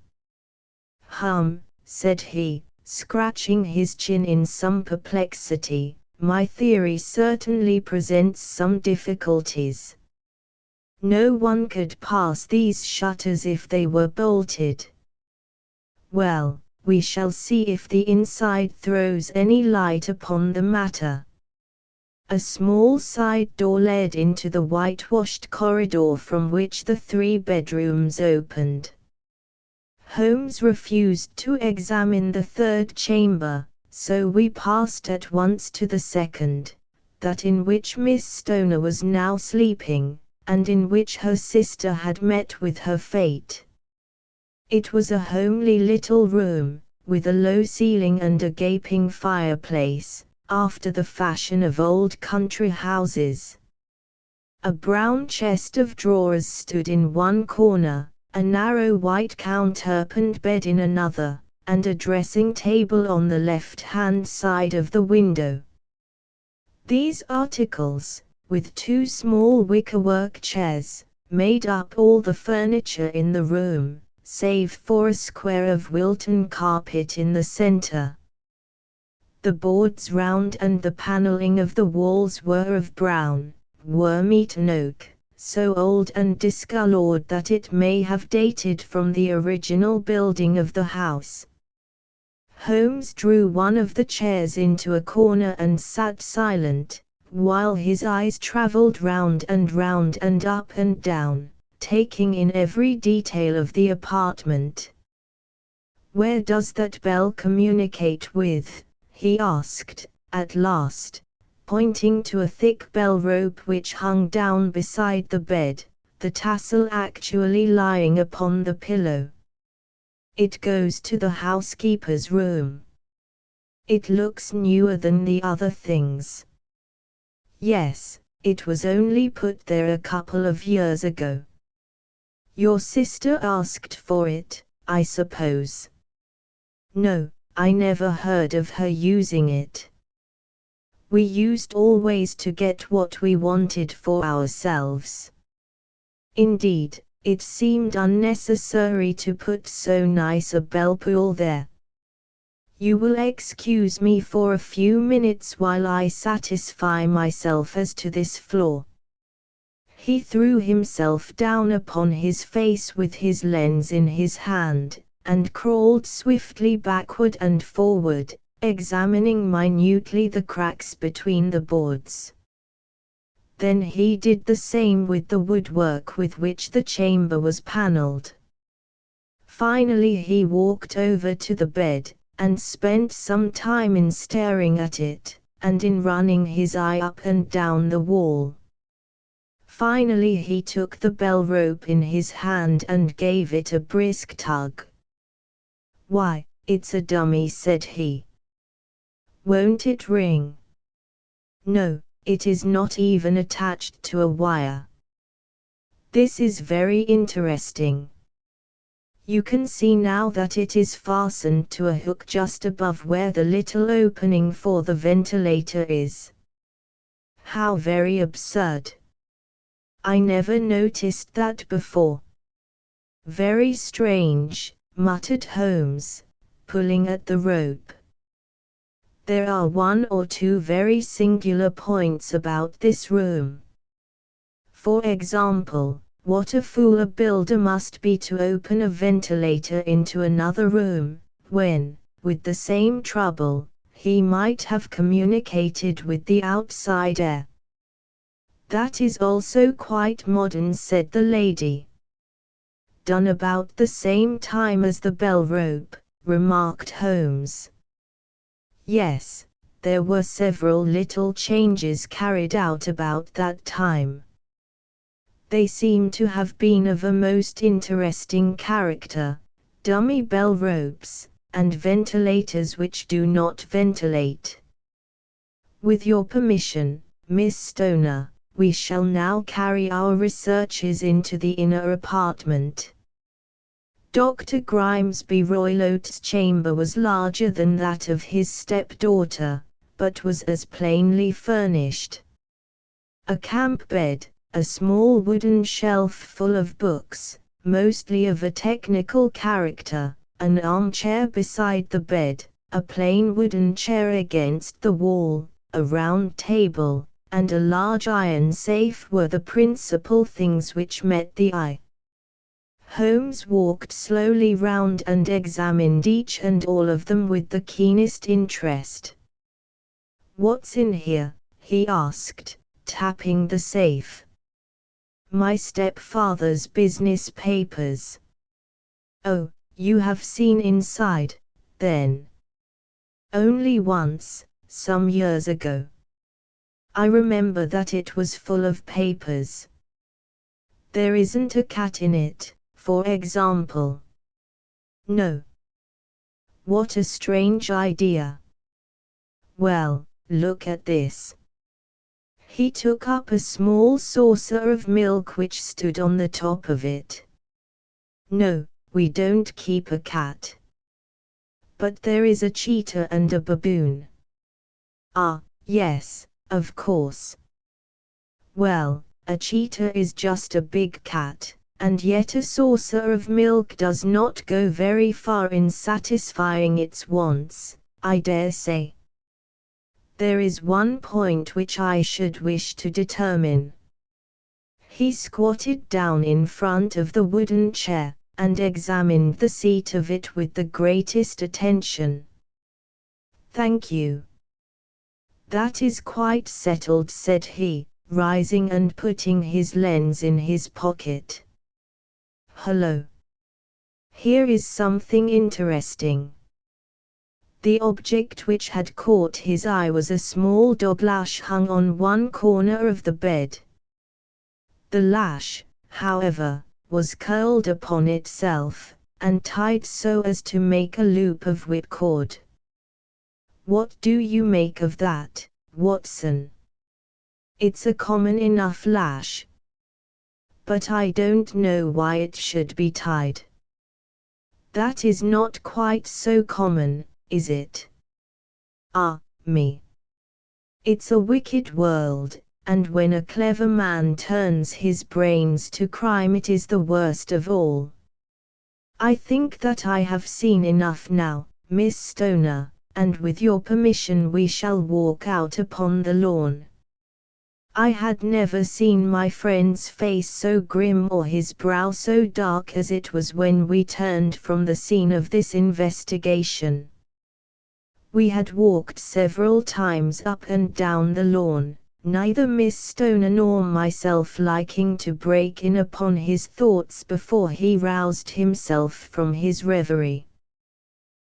Said he, scratching his chin in some perplexity, "my theory certainly presents some difficulties. No one could pass these shutters if they were bolted." "Well, we shall see if the inside throws any light upon the matter." A small side door led into the whitewashed corridor from which the 3 bedrooms opened. Holmes refused to examine the 3rd chamber, so we passed at once to the 2nd, that in which Miss Stoner was now sleeping, and in which her sister had met with her fate. It was a homely little room, with a low ceiling and a gaping fireplace, after the fashion of old country houses. A brown chest of drawers stood in one corner, a narrow white counterpaned bed in another, and a dressing table on the left-hand side of the window. These articles, with 2 small wickerwork chairs, made up all the furniture in the room, save for a square of Wilton carpet in the center. The boards round and the paneling of the walls were of brown, worm-eaten oak, so old and discolored that it may have dated from the original building of the house. Holmes drew one of the chairs into a corner and sat silent, while his eyes traveled round and up and down, taking in every detail of the apartment. "Where does that bell communicate with?" he asked, at last, pointing to a thick bell rope which hung down beside the bed, the tassel actually lying upon the pillow. "It goes to the housekeeper's room." "It looks newer than the other things." "Yes, it was only put there a couple of years ago." "Your sister asked for it, I suppose?" "No, I never heard of her using it. We used always to get what we wanted for ourselves. Indeed, it seemed unnecessary to put so nice a bell pull there. You will excuse me for a few minutes while I satisfy myself as to this floor." He threw himself down upon his face with his lens in his hand, and crawled swiftly backward and forward, examining minutely the cracks between the boards. Then he did the same with the woodwork with which the chamber was paneled. Finally he walked over to the bed, and spent some time in staring at it, and in running his eye up and down the wall. Finally he took the bell rope in his hand and gave it a brisk tug. "Why, it's a dummy," said he. "Won't it ring?" "No, it is not even attached to a wire." "This is very interesting. You can see now that it is fastened to a hook just above where the little opening for the ventilator is." "How very absurd. I never noticed that before." "Very strange," muttered Holmes, pulling at the rope. "There are 1 or 2 very singular points about this room. For example, what a fool a builder must be to open a ventilator into another room, when, with the same trouble, he might have communicated with the outside air." "That is also quite modern," said the lady. "Done about the same time as the bell rope," remarked Holmes. "Yes, there were several little changes carried out about that time." They seem to have been of a most interesting character, dummy bell ropes, and ventilators which do not ventilate. With your permission, Miss Stoner, we shall now carry our researches into the inner apartment. Dr. Grimesby Roylote's chamber was larger than that of his stepdaughter, but was as plainly furnished. A camp bed, a small wooden shelf full of books, mostly of a technical character, an armchair beside the bed, a plain wooden chair against the wall, a round table, and a large iron safe were the principal things which met the eye. Holmes walked slowly round and examined each and all of them with the keenest interest. "What's in here?" he asked, tapping the safe. "My stepfather's business papers." "Oh, you have seen inside, then?" "Only once, some years ago. I remember that it was full of papers." "There isn't a cat in it, for example?" "No." "What a strange idea." "Well, look at this." He took up a small saucer of milk which stood on the top of it. "No, we don't keep a cat. But there is a cheetah and a baboon." "Ah, yes, of course." "Well, a cheetah is just a big cat, and yet a saucer of milk does not go very far in satisfying its wants, I dare say. There is one point which I should wish to determine." He squatted down in front of the wooden chair, and examined the seat of it with the greatest attention. "Thank you. That is quite settled," said he, rising and putting his lens in his pocket. "Hullo! Here is something interesting." The object which had caught his eye was a small dog lash hung on one corner of the bed. The lash, however, was curled upon itself, and tied so as to make a loop of whipcord. "What do you make of that, Watson?" "It's a common enough lash. But I don't know why it should be tied." "That is not quite so common, is it?" "Ah, me. It's a wicked world, and when a clever man turns his brains to crime it is the worst of all. I think that I have seen enough now, Miss Stoner, and with your permission we shall walk out upon the lawn." I had never seen my friend's face so grim or his brow so dark as it was when we turned from the scene of this investigation. We had walked several times up and down the lawn, neither Miss Stoner nor myself liking to break in upon his thoughts before he roused himself from his reverie.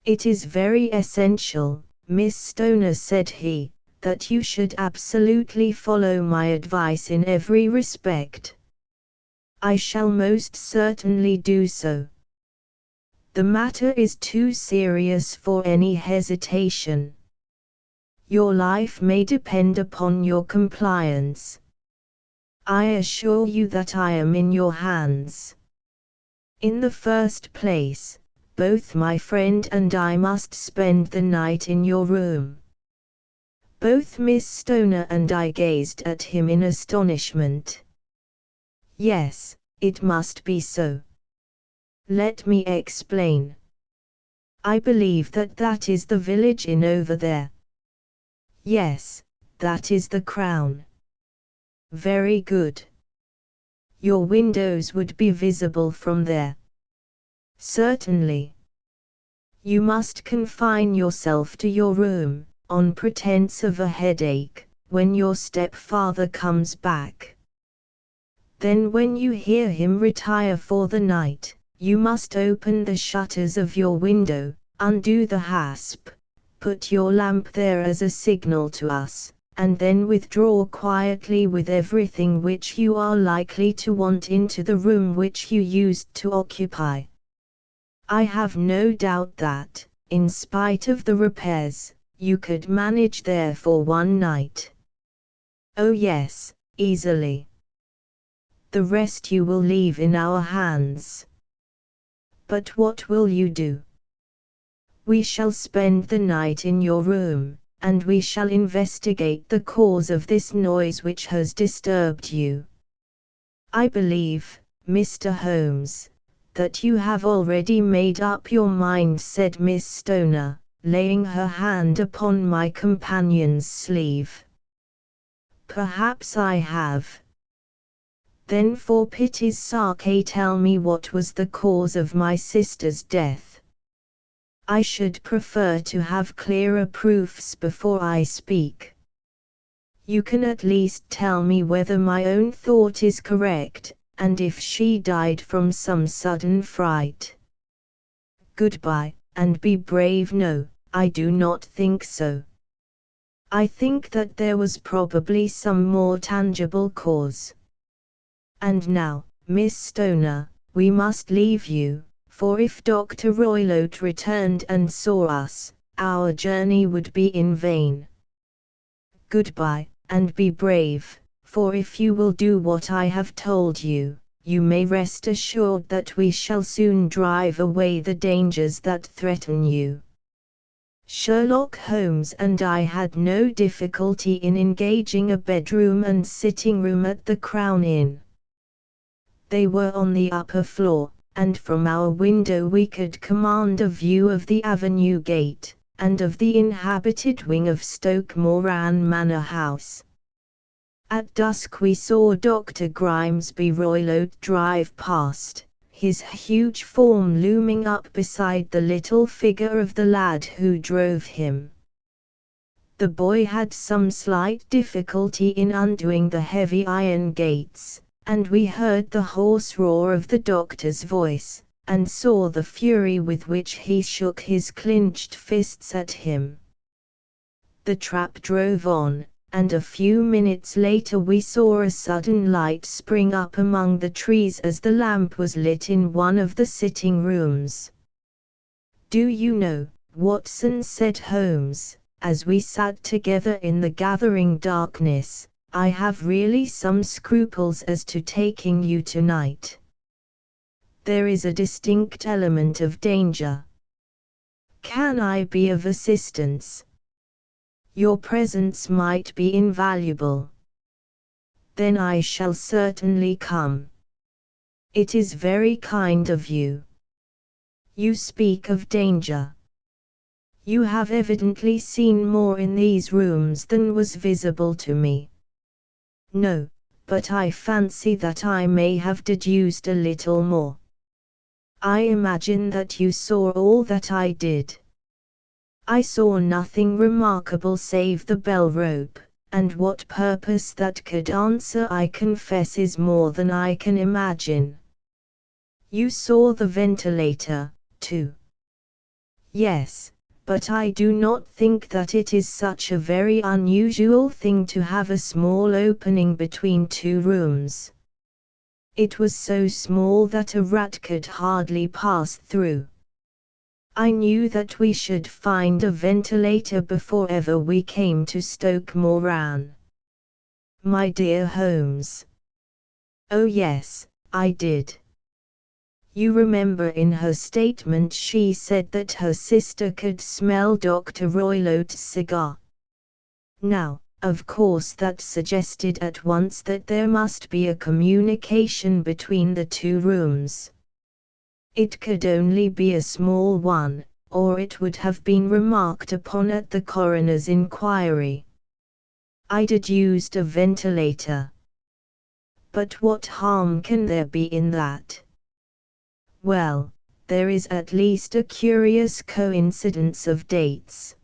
"It is very essential, Miss Stoner," said he, "that you should absolutely follow my advice in every respect." "I shall most certainly do so. The matter is too serious for any hesitation. Your life may depend upon your compliance. I assure you that I am in your hands. In the first place, both my friend and I must spend the night in your room." Both Miss Stoner and I gazed at him in astonishment. "Yes, it must be so." "Let me explain. I believe that is the village inn over there." "Yes, that is the Crown." "Very good. Your windows would be visible from there." "Certainly." "You must confine yourself to your room, on pretense of a headache, when your stepfather comes back. Then when you hear him retire for the night, you must open the shutters of your window, undo the hasp, put your lamp there as a signal to us, and then withdraw quietly with everything which you are likely to want into the room which you used to occupy. I have no doubt that, in spite of the repairs, you could manage there for one night. Oh yes, easily. The rest you will leave in our hands. But what will you do? We shall spend the night in your room, and we shall investigate the cause of this noise which has disturbed you. I believe, Mr. Holmes, that you have already made up your mind, said Miss Stoner, laying her hand upon my companion's sleeve. Perhaps I have. Then for pity's sake tell me what was the cause of my sister's death. I should prefer to have clearer proofs before I speak. You can at least tell me whether my own thought is correct, and if she died from some sudden fright. Goodbye, and be brave. No, I do not think so. I think that there was probably some more tangible cause. And now, Miss Stoner, we must leave you. For if Dr. Roylott returned and saw us, our journey would be in vain. Goodbye, and be brave, for if you will do what I have told you, you may rest assured that we shall soon drive away the dangers that threaten you. Sherlock Holmes and I had no difficulty in engaging a bedroom and sitting room at the Crown Inn. They were on the upper floor, and from our window we could command a view of the Avenue Gate, and of the inhabited wing of Stoke Moran Manor House. At dusk we saw Dr. Grimesby Roylott drive past, his huge form looming up beside the little figure of the lad who drove him. The boy had some slight difficulty in undoing the heavy iron gates, and we heard the hoarse roar of the doctor's voice, and saw the fury with which he shook his clenched fists at him. The trap drove on, and a few minutes later we saw a sudden light spring up among the trees as the lamp was lit in one of the sitting rooms. "Do you know, Watson," said Holmes, as we sat together in the gathering darkness, "I have really some scruples as to taking you tonight. There is a distinct element of danger. Can I be of assistance? Your presence might be invaluable." "Then I shall certainly come. It is very kind of you. You speak of danger. You have evidently seen more in these rooms than was visible to me." "No, but I fancy that I may have deduced a little more." "I imagine that you saw all that I did." "I saw nothing remarkable save the bell rope, and what purpose that could answer I confess is more than I can imagine." "You saw the ventilator, too?" "Yes. But I do not think that it is such a very unusual thing to have a small opening between two rooms. It was so small that a rat could hardly pass through. I knew that we should find a ventilator before ever we came to Stoke Moran." "My dear Holmes." "Oh yes, I did. You remember in her statement she said that her sister could smell Dr. Roylott's cigar. Now, of course that suggested at once that there must be a communication between the two rooms. It could only be a small one, or it would have been remarked upon at the coroner's inquiry. I deduced a ventilator. But what harm can there be in that? Well, there is at least a curious coincidence of dates.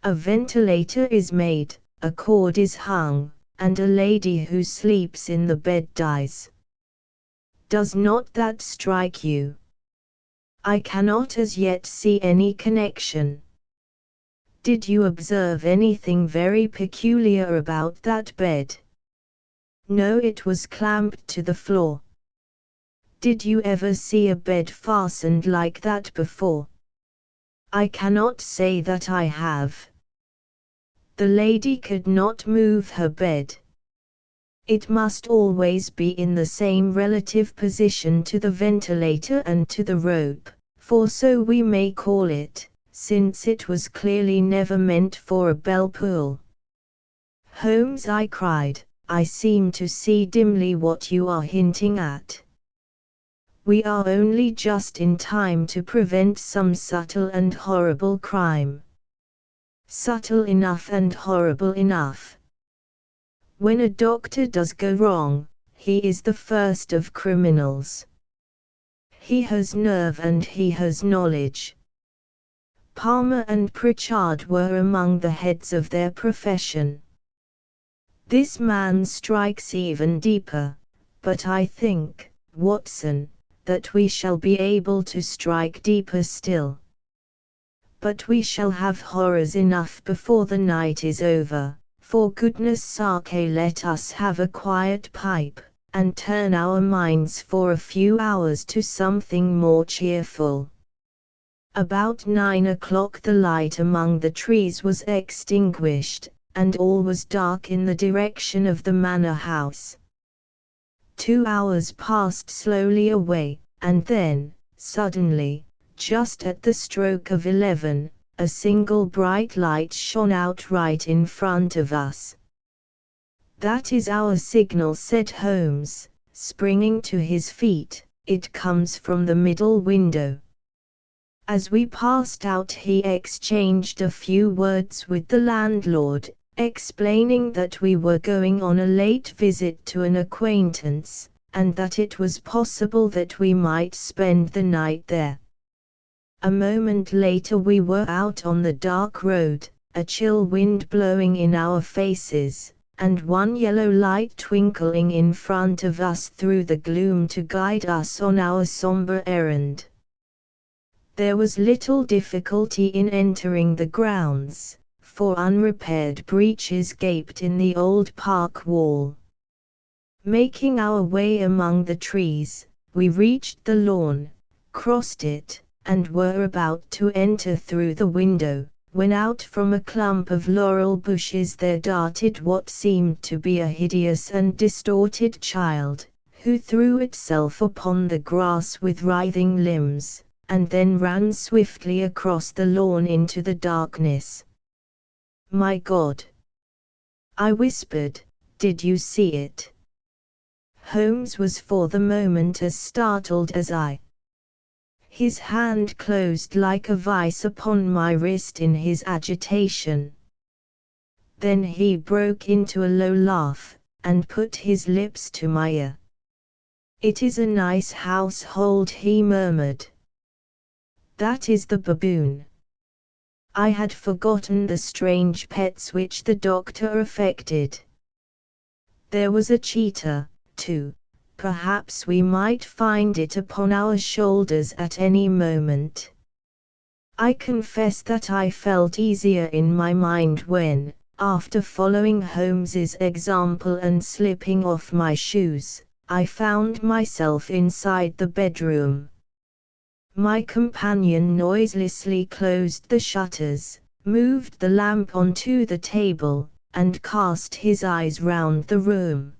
A ventilator is made, a cord is hung, and a lady who sleeps in the bed dies. Does not that strike you? I cannot as yet see any connection." Did you observe anything very peculiar about that bed? No, it was clamped to the floor. Did you ever see a bed fastened like that before? I cannot say that I have. The lady could not move her bed. It must always be in the same relative position to the ventilator and to the rope, for so we may call it, since it was clearly never meant for a bell pull. Holmes, I cried, I seem to see dimly what you are hinting at. We are only just in time to prevent some subtle and horrible crime. Subtle enough and horrible enough. When a doctor does go wrong, he is the first of criminals. He has nerve and he has knowledge. Palmer and Pritchard were among the heads of their profession. This man strikes even deeper, but I think, Watson, that we shall be able to strike deeper still. But we shall have horrors enough before the night is over. For goodness sake, let us have a quiet pipe, and turn our minds for a few hours to something more cheerful. About 9 o'clock the light among the trees was extinguished, and all was dark in the direction of the manor house. 2 hours passed slowly away, and then, suddenly, just at the stroke of 11, a single bright light shone out right in front of us. That is our signal, said Holmes, springing to his feet. It comes from the middle window. As we passed out he exchanged a few words with the landlord, explaining that we were going on a late visit to an acquaintance, and that it was possible that we might spend the night there. A moment later we were out on the dark road, a chill wind blowing in our faces, and one yellow light twinkling in front of us through the gloom to guide us on our somber errand. There was little difficulty in entering the grounds, for unrepaired breaches gaped in the old park wall. Making our way among the trees, we reached the lawn, crossed it, and were about to enter through the window, when out from a clump of laurel bushes there darted what seemed to be a hideous and distorted child, who threw itself upon the grass with writhing limbs, and then ran swiftly across the lawn into the darkness. My God! I whispered, did you see it? Holmes was for the moment as startled as I. His hand closed like a vice upon my wrist in his agitation. Then he broke into a low laugh, and put his lips to my ear. It is a nice household, he murmured. That is the baboon. I had forgotten the strange pets which the doctor affected. There was a cheetah, too. Perhaps we might find it upon our shoulders at any moment. I confess that I felt easier in my mind when, after following Holmes's example and slipping off my shoes, I found myself inside the bedroom. My companion noiselessly closed the shutters, moved the lamp onto the table, and cast his eyes round the room.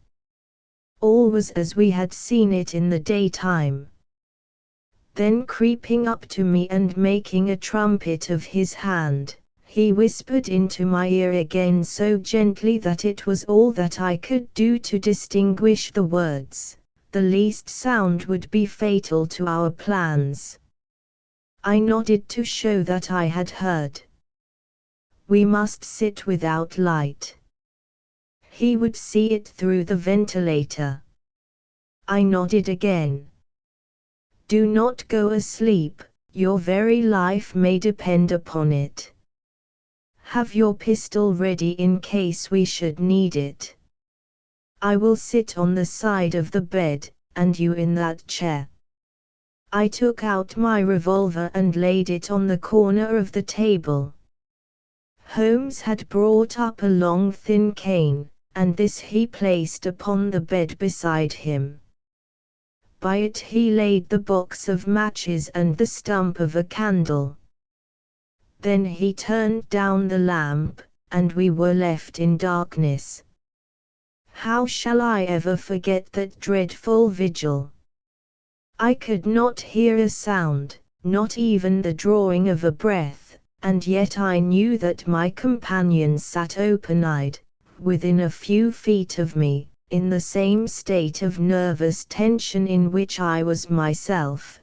All was as we had seen it in the daytime. Then creeping up to me and making a trumpet of his hand, he whispered into my ear again so gently that it was all that I could do to distinguish the words. The least sound would be fatal to our plans. I nodded to show that I had heard. We must sit without light. He would see it through the ventilator. I nodded again. Do not go asleep, your very life may depend upon it. Have your pistol ready in case we should need it. I will sit on the side of the bed, and you in that chair. I took out my revolver and laid it on the corner of the table. Holmes had brought up a long thin cane, and this he placed upon the bed beside him. By it he laid the box of matches and the stump of a candle. Then he turned down the lamp, and we were left in darkness. How shall I ever forget that dreadful vigil? I could not hear a sound, not even the drawing of a breath, and yet I knew that my companion sat open-eyed, within a few feet of me, in the same state of nervous tension in which I was myself.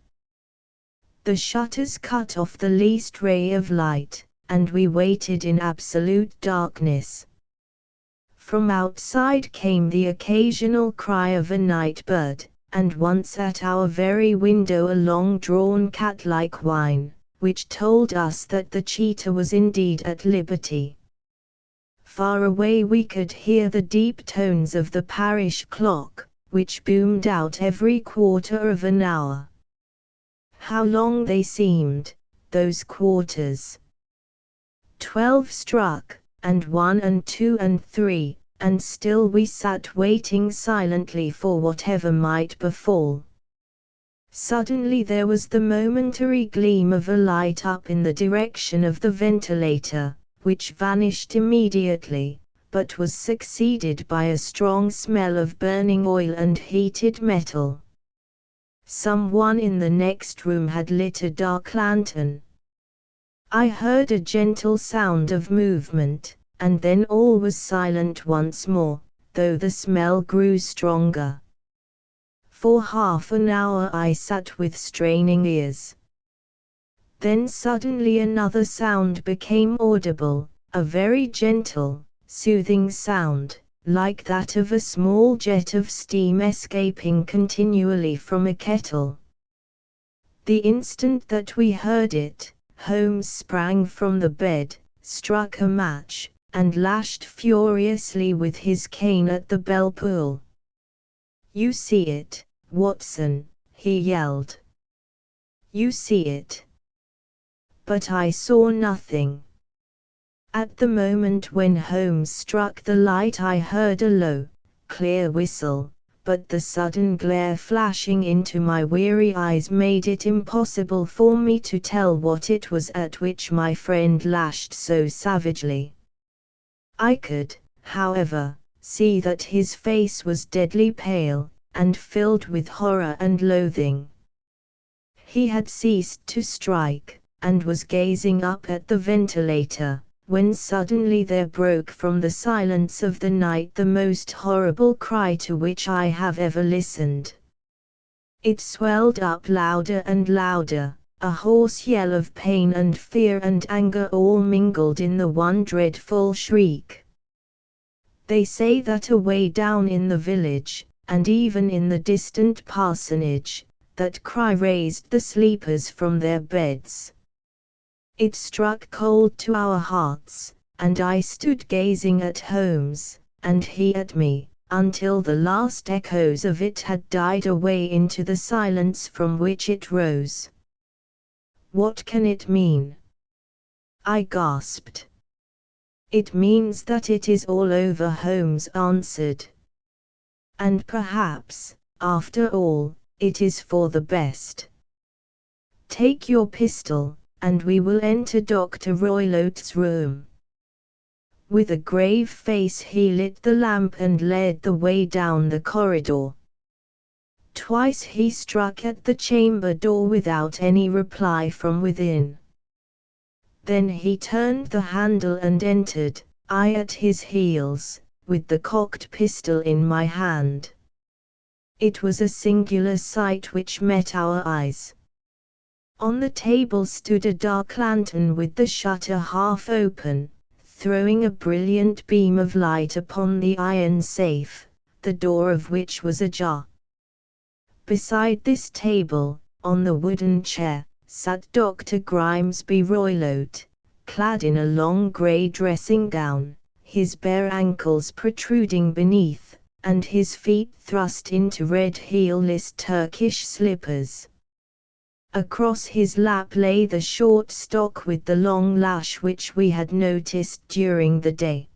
The shutters cut off the least ray of light, and we waited in absolute darkness. From outside came the occasional cry of a night bird, and once at our very window a long-drawn cat-like whine, which told us that the cheetah was indeed at liberty. Far away we could hear the deep tones of the parish clock, which boomed out every quarter of an hour. How long they seemed, those quarters! 12 struck, and 1 and 2 and 3, and still we sat waiting silently for whatever might befall. Suddenly there was the momentary gleam of a light up in the direction of the ventilator, which vanished immediately, but was succeeded by a strong smell of burning oil and heated metal. Someone in the next room had lit a dark lantern. I heard a gentle sound of movement, and then all was silent once more, though the smell grew stronger. For half an hour I sat with straining ears. Then suddenly another sound became audible, a very gentle, soothing sound, like that of a small jet of steam escaping continually from a kettle. The instant that we heard it, Holmes sprang from the bed, struck a match, and lashed furiously with his cane at the bell pull. "You see it, Watson," he yelled. "You see it." But I saw nothing. At the moment when Holmes struck the light I heard a low, clear whistle, but the sudden glare flashing into my weary eyes made it impossible for me to tell what it was at which my friend lashed so savagely. I could, however, see that his face was deadly pale, and filled with horror and loathing. He had ceased to strike, and was gazing up at the ventilator, when suddenly there broke from the silence of the night the most horrible cry to which I have ever listened. It swelled up louder and louder, a hoarse yell of pain and fear and anger all mingled in the one dreadful shriek. They say that away down in the village, and even in the distant parsonage, that cry raised the sleepers from their beds. It struck cold to our hearts, and I stood gazing at Holmes, and he at me, until the last echoes of it had died away into the silence from which it rose. "What can it mean?" I gasped. "It means that it is all over," Holmes answered. "And perhaps, after all, it is for the best. Take your pistol, and we will enter Dr. Roylote's room." With a grave face he lit the lamp and led the way down the corridor. Twice he struck at the chamber door without any reply from within. Then he turned the handle and entered, I at his heels, with the cocked pistol in my hand. It was a singular sight which met our eyes. On the table stood a dark lantern with the shutter half open, throwing a brilliant beam of light upon the iron safe, the door of which was ajar. Beside this table, on the wooden chair, sat Dr. Grimesby Roylott, clad in a long grey dressing gown, his bare ankles protruding beneath, and his feet thrust into red heelless Turkish slippers. Across his lap lay the short stock with the long lash which we had noticed during the day.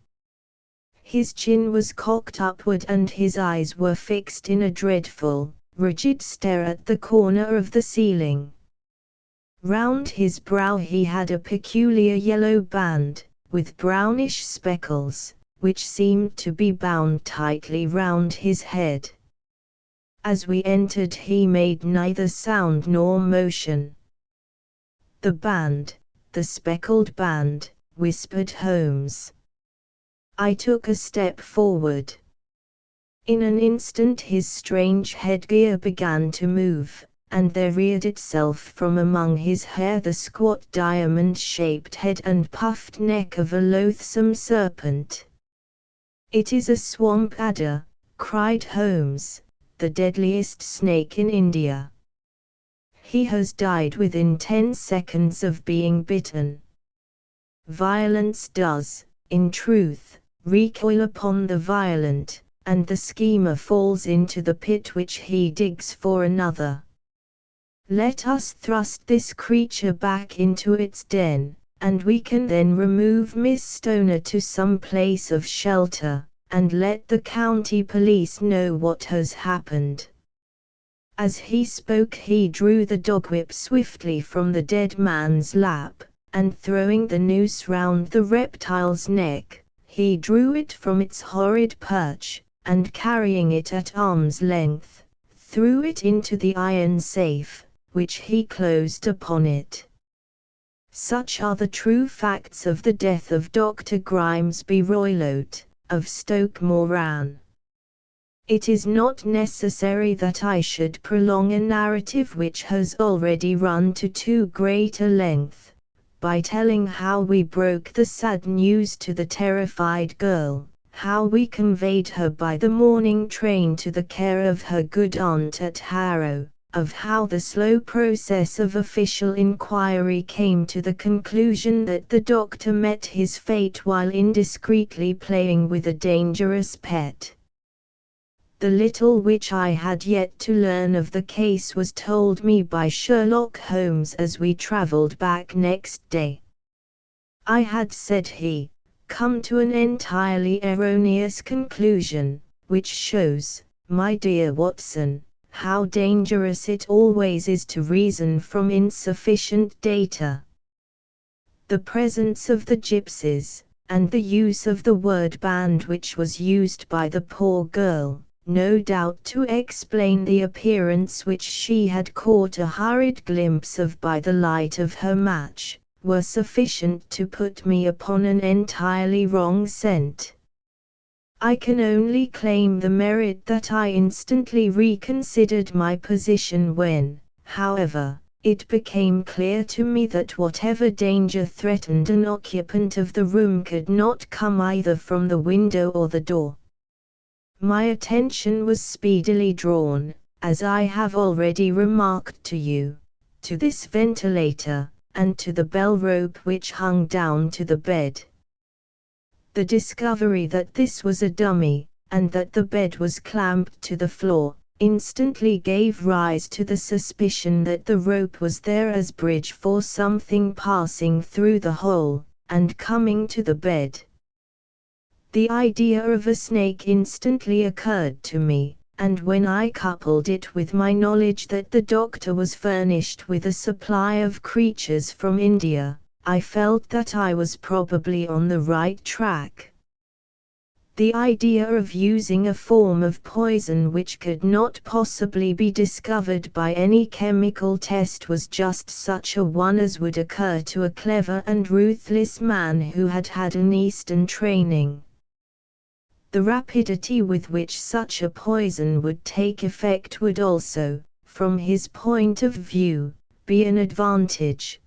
His chin was cocked upward and his eyes were fixed in a dreadful, rigid stare at the corner of the ceiling. Round his brow he had a peculiar yellow band, with brownish speckles, which seemed to be bound tightly round his head. As we entered he made neither sound nor motion. "The band, the speckled band," whispered Holmes. I took a step forward. In an instant his strange headgear began to move, and there reared itself from among his hair the squat diamond-shaped head and puffed neck of a loathsome serpent. "It is a swamp adder," cried Holmes, "the deadliest snake in India. He has died within 10 seconds of being bitten." Violence does, in truth, recoil upon the violent, and the schemer falls into the pit which he digs for another. Let us thrust this creature back into its den, and we can then remove Miss Stoner to some place of shelter, and let the county police know what has happened. As he spoke he drew the dogwhip swiftly from the dead man's lap, and throwing the noose round the reptile's neck, he drew it from its horrid perch, and carrying it at arm's length, threw it into the iron safe, which he closed upon it. Such are the true facts of the death of Dr. Grimesby Roylott, of Stoke Moran. It is not necessary that I should prolong a narrative which has already run to too great a length, by telling how we broke the sad news to the terrified girl, how we conveyed her by the morning train to the care of her good aunt at Harrow, of how the slow process of official inquiry came to the conclusion that the doctor met his fate while indiscreetly playing with a dangerous pet. The little which I had yet to learn of the case was told me by Sherlock Holmes as we travelled back next day. I had, said he, come to an entirely erroneous conclusion, which shows, my dear Watson, how dangerous it always is to reason from insufficient data. The presence of the gypsies, and the use of the word band which was used by the poor girl, no doubt to explain the appearance which she had caught a hurried glimpse of by the light of her match, were sufficient to put me upon an entirely wrong scent. I can only claim the merit that I instantly reconsidered my position when, however, it became clear to me that whatever danger threatened an occupant of the room could not come either from the window or the door. My attention was speedily drawn, as I have already remarked to you, to this ventilator, and to the bell rope which hung down to the bed. The discovery that this was a dummy, and that the bed was clamped to the floor, instantly gave rise to the suspicion that the rope was there as bridge for something passing through the hole, and coming to the bed. The idea of a snake instantly occurred to me, and when I coupled it with my knowledge that the doctor was furnished with a supply of creatures from India, I felt that I was probably on the right track. The idea of using a form of poison which could not possibly be discovered by any chemical test was just such a one as would occur to a clever and ruthless man who had had an Eastern training. The rapidity with which such a poison would take effect would also, from his point of view, be an advantage.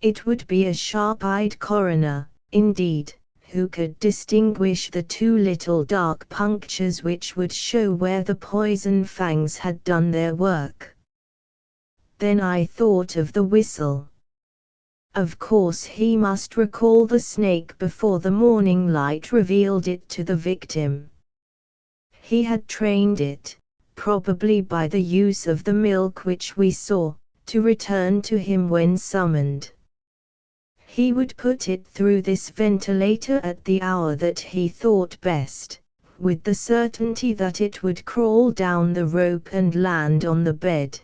It would be a sharp-eyed coroner, indeed, who could distinguish the two little dark punctures which would show where the poison fangs had done their work. Then I thought of the whistle. Of course he must recall the snake before the morning light revealed it to the victim. He had trained it, probably by the use of the milk which we saw, to return to him when summoned. He would put it through this ventilator at the hour that he thought best, with the certainty that it would crawl down the rope and land on the bed.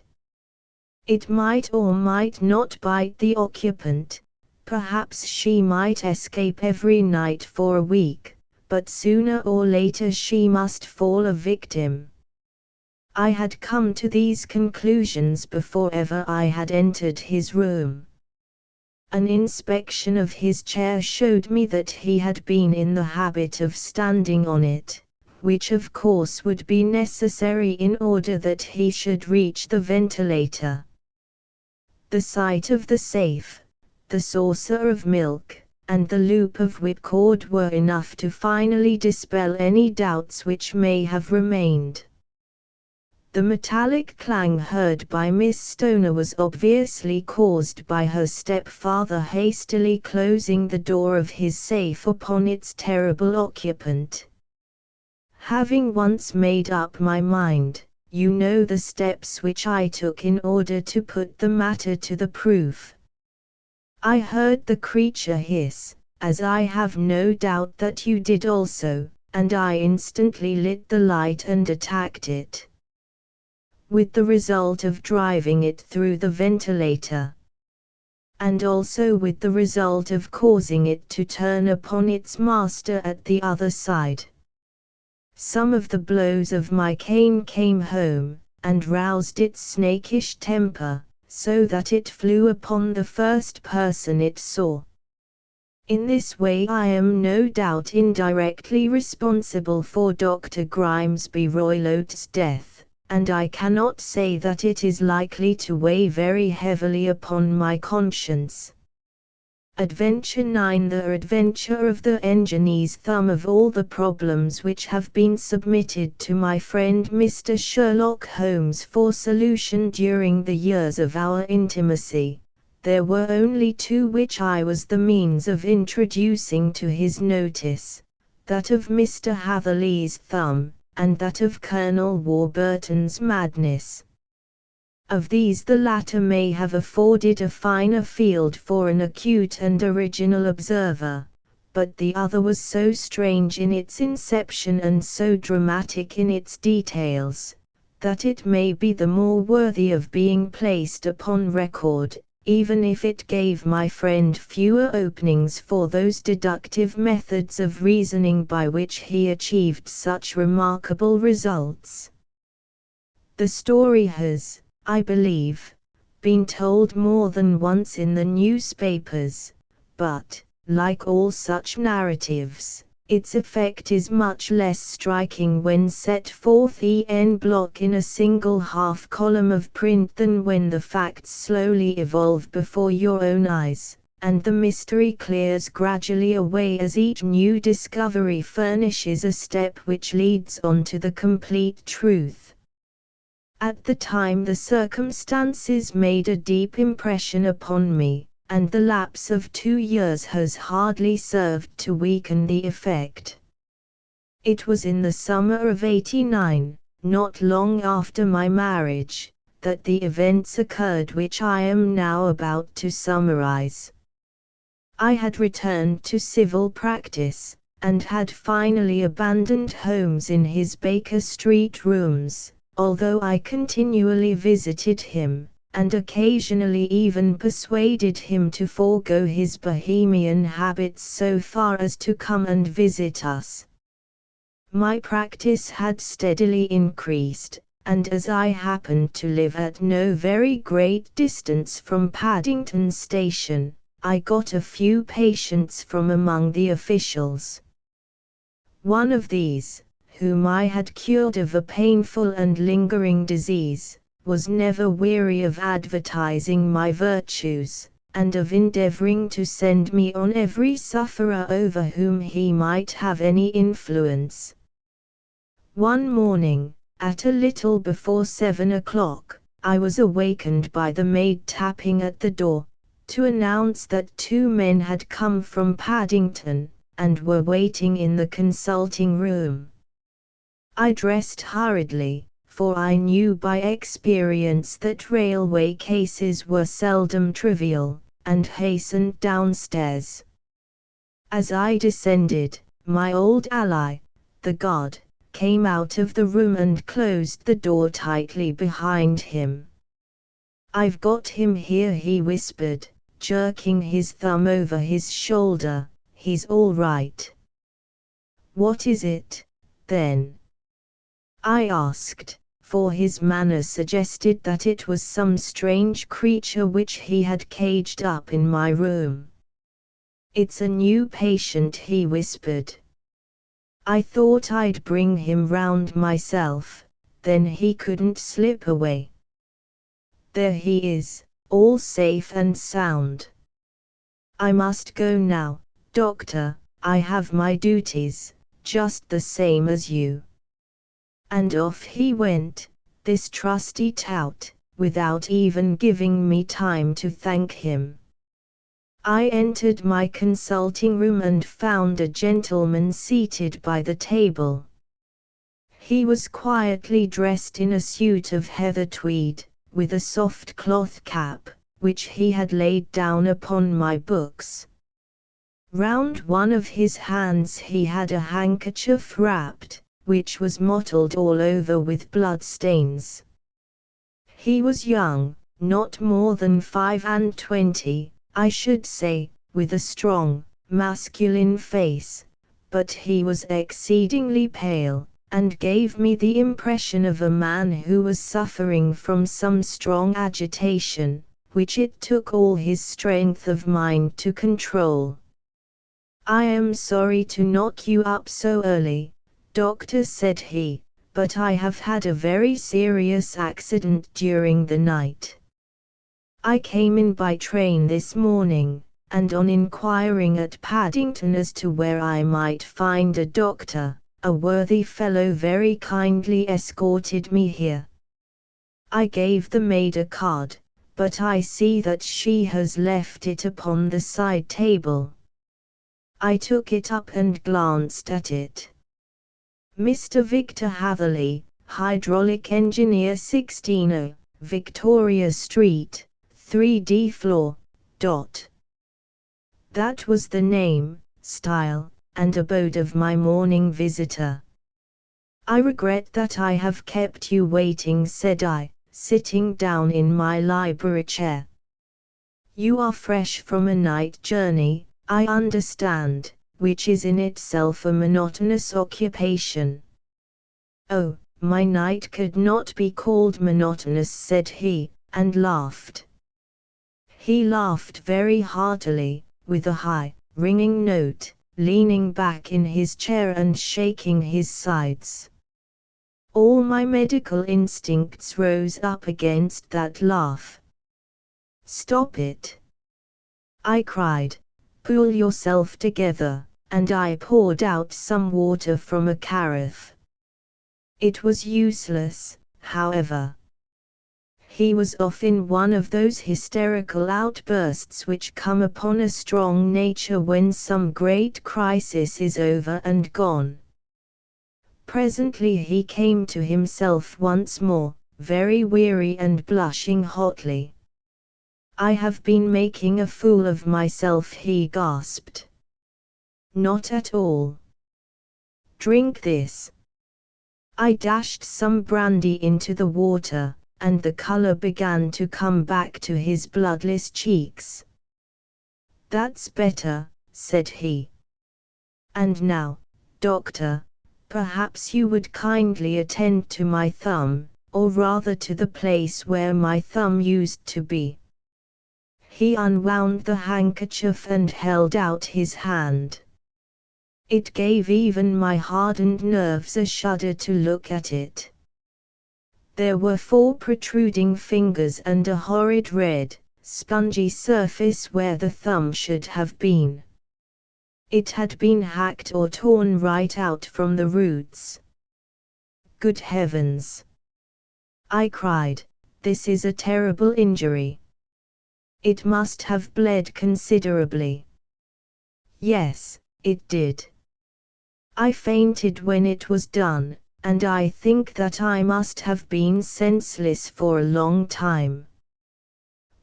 It might or might not bite the occupant, perhaps she might escape every night for a week, but sooner or later she must fall a victim. I had come to these conclusions before ever I had entered his room. An inspection of his chair showed me that he had been in the habit of standing on it, which of course would be necessary in order that he should reach the ventilator. The sight of the safe, the saucer of milk, and the loop of whipcord were enough to finally dispel any doubts which may have remained. The metallic clang heard by Miss Stoner was obviously caused by her stepfather hastily closing the door of his safe upon its terrible occupant. Having once made up my mind, you know the steps which I took in order to put the matter to the proof. I heard the creature hiss, as I have no doubt that you did also, and I instantly lit the light and attacked it, with the result of driving it through the ventilator, and also with the result of causing it to turn upon its master at the other side. Some of the blows of my cane came home, and roused its snakish temper, so that it flew upon the first person it saw. In this way I am no doubt indirectly responsible for Dr. Grimesby Roylote's death, and I cannot say that it is likely to weigh very heavily upon my conscience. Adventure 9. The adventure of the engineer's thumb. Of all the problems which have been submitted to my friend Mr. Sherlock Holmes for solution during the years of our intimacy, there were only two which I was the means of introducing to his notice, that of Mr. Hatherley's thumb, and that of Colonel Warburton's madness. Of these the latter may have afforded a finer field for an acute and original observer, but the other was so strange in its inception and so dramatic in its details, that it may be the more worthy of being placed upon record, even if it gave my friend fewer openings for those deductive methods of reasoning by which he achieved such remarkable results. The story has, I believe, been told more than once in the newspapers, but, like all such narratives, its effect is much less striking when set forth en bloc in a single half-column of print than when the facts slowly evolve before your own eyes, and the mystery clears gradually away as each new discovery furnishes a step which leads on to the complete truth. At the time the circumstances made a deep impression upon me, and the lapse of 2 years has hardly served to weaken the effect. It was in the summer of '89, not long after my marriage, that the events occurred which I am now about to summarize. I had returned to civil practice, and had finally abandoned Holmes in his Baker Street rooms, although I continually visited him, and occasionally even persuaded him to forego his bohemian habits so far as to come and visit us. My practice had steadily increased, and as I happened to live at no very great distance from Paddington Station, I got a few patients from among the officials. One of these, whom I had cured of a painful and lingering disease, was never weary of advertising my virtues, and of endeavoring to send me on every sufferer over whom he might have any influence. One morning, at a little before 7 o'clock, I was awakened by the maid tapping at the door, to announce that 2 men had come from Paddington, and were waiting in the consulting room. I dressed hurriedly, for I knew by experience that railway cases were seldom trivial, and hastened downstairs. As I descended, my old ally, the god, came out of the room and closed the door tightly behind him. "I've got him here," he whispered, jerking his thumb over his shoulder. "He's all right." "What is it, then?" I asked, for his manner suggested that it was some strange creature which he had caged up in my room. "It's a new patient," he whispered. "I thought I'd bring him round myself, then he couldn't slip away. There he is, all safe and sound. I must go now, doctor, I have my duties, just the same as you." And off he went, this trusty tout, without even giving me time to thank him. I entered my consulting room and found a gentleman seated by the table. He was quietly dressed in a suit of heather tweed, with a soft cloth cap, which he had laid down upon my books. Round one of his hands he had a handkerchief wrapped, which was mottled all over with blood stains. He was young, not more than 25, I should say, with a strong, masculine face, but he was exceedingly pale, and gave me the impression of a man who was suffering from some strong agitation, which it took all his strength of mind to control. "I am sorry to knock you up so early, doctor," said he, "but I have had a very serious accident during the night. I came in by train this morning, and on inquiring at Paddington as to where I might find a doctor, a worthy fellow very kindly escorted me here. I gave the maid a card, but I see that she has left it upon the side table." I took it up and glanced at it. "Mr. Victor Hatherley, hydraulic engineer, 16 Victoria Street, 3D floor. That was the name, style, and abode of my morning visitor. "I regret that I have kept you waiting," said I, sitting down in my library chair. "You are fresh from a night journey, I understand, which is in itself a monotonous occupation." "Oh, my night could not be called monotonous," said he, and laughed. He laughed very heartily, with a high, ringing note, leaning back in his chair and shaking his sides. All my medical instincts rose up against that laugh. "Stop it!" I cried. "Pull yourself together," and I poured out some water from a carafe. It was useless, however. He was off in one of those hysterical outbursts which come upon a strong nature when some great crisis is over and gone. Presently he came to himself once more, very weary and blushing hotly. "I have been making a fool of myself," he gasped. "Not at all. Drink this." I dashed some brandy into the water, and the color began to come back to his bloodless cheeks. "That's better," said he. "And now, doctor, perhaps you would kindly attend to my thumb, or rather to the place where my thumb used to be." He unwound the handkerchief and held out his hand. It gave even my hardened nerves a shudder to look at it. There were 4 protruding fingers and a horrid red, spongy surface where the thumb should have been. It had been hacked or torn right out from the roots. "Good heavens!" I cried, "this is a terrible injury. It must have bled considerably." "Yes, it did. I fainted when it was done, and I think that I must have been senseless for a long time.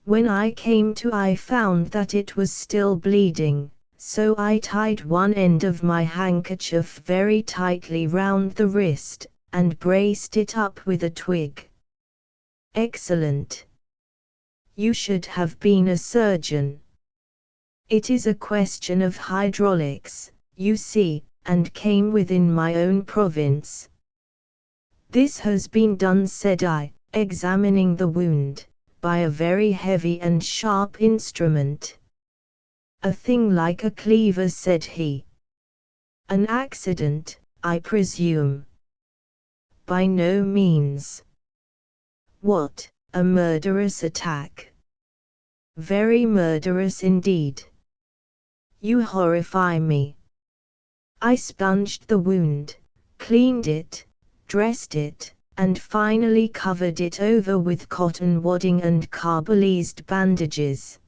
When I came to, I found that it was still bleeding, so I tied one end of my handkerchief very tightly round the wrist, and braced it up with a twig. Excellent. You should have been a surgeon. It is a question of hydraulics, you see, and came within my own province. This has been done, said I, examining the wound, by a very heavy and sharp instrument. A thing like a cleaver, said he. An accident, I presume. By no means. What, a murderous attack? Very murderous indeed. You horrify me. I sponged the wound, cleaned it, dressed it, and finally covered it over with cotton wadding and carbolised bandages.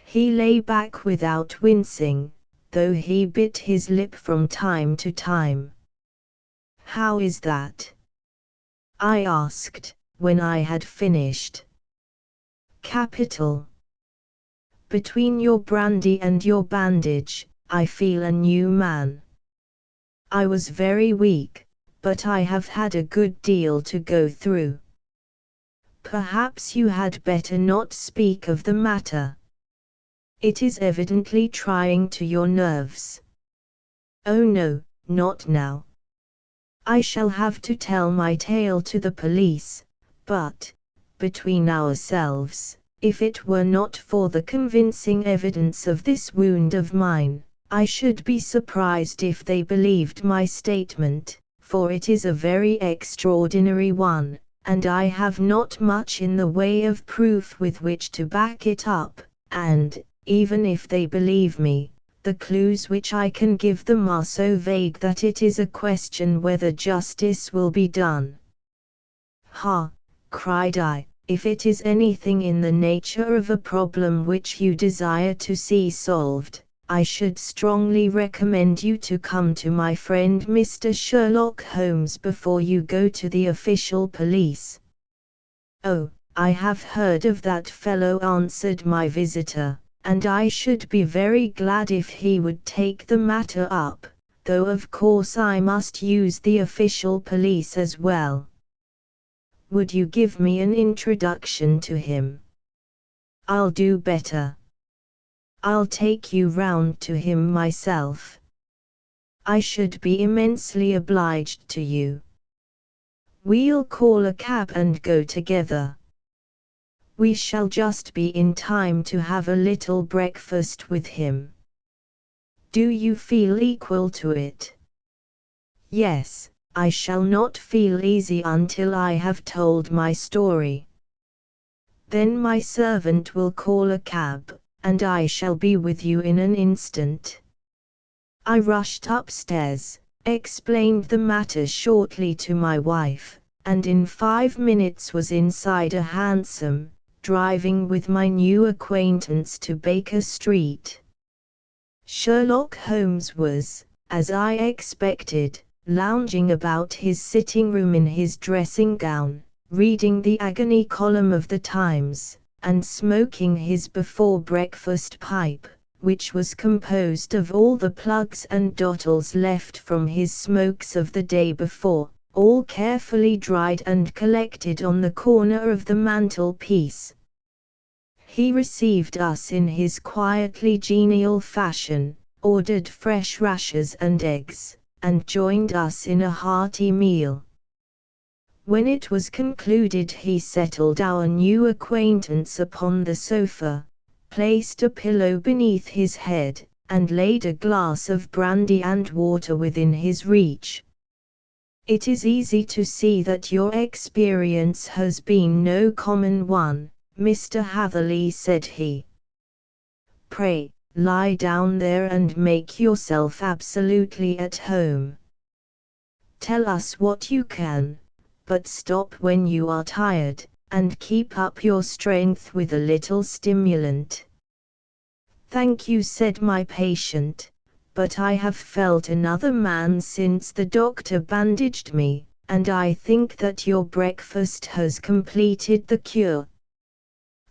He lay back without wincing, though he bit his lip from time to time. How is that? I asked, when I had finished. Capital. Between your brandy and your bandage, I feel a new man. I was very weak, but I have had a good deal to go through. Perhaps you had better not speak of the matter. It is evidently trying to your nerves. Oh no, not now. I shall have to tell my tale to the police, but, between ourselves, if it were not for the convincing evidence of this wound of mine, I should be surprised if they believed my statement, for it is a very extraordinary one, and I have not much in the way of proof with which to back it up, and, even if they believe me, the clues which I can give them are so vague that it is a question whether justice will be done. Ha! Cried I, if it is anything in the nature of a problem which you desire to see solved, I should strongly recommend you to come to my friend Mr. Sherlock Holmes before you go to the official police. Oh, I have heard of that fellow, answered my visitor, and I should be very glad if he would take the matter up, though of course I must use the official police as well. Would you give me an introduction to him? I'll do better. I'll take you round to him myself. I should be immensely obliged to you. We'll call a cab and go together. We shall just be in time to have a little breakfast with him. Do you feel equal to it? Yes, I shall not feel easy until I have told my story. Then my servant will call a cab, and I shall be with you in an instant. I rushed upstairs, explained the matter shortly to my wife, and in 5 minutes was inside a hansom, driving with my new acquaintance to Baker Street. Sherlock Holmes was, as I expected, lounging about his sitting room in his dressing gown, reading the agony column of the Times, and smoking his before-breakfast pipe, which was composed of all the plugs and dottles left from his smokes of the day before, all carefully dried and collected on the corner of the mantelpiece. He received us in his quietly genial fashion, ordered fresh rashers and eggs, and joined us in a hearty meal. When it was concluded, he settled our new acquaintance upon the sofa, placed a pillow beneath his head, and laid a glass of brandy and water within his reach. It is easy to see that your experience has been no common one, Mr. Hatherley, said he. Pray, lie down there and make yourself absolutely at home. Tell us what you can, but stop when you are tired, and keep up your strength with a little stimulant. Thank you, said my patient, but I have felt another man since the doctor bandaged me, and I think that your breakfast has completed the cure.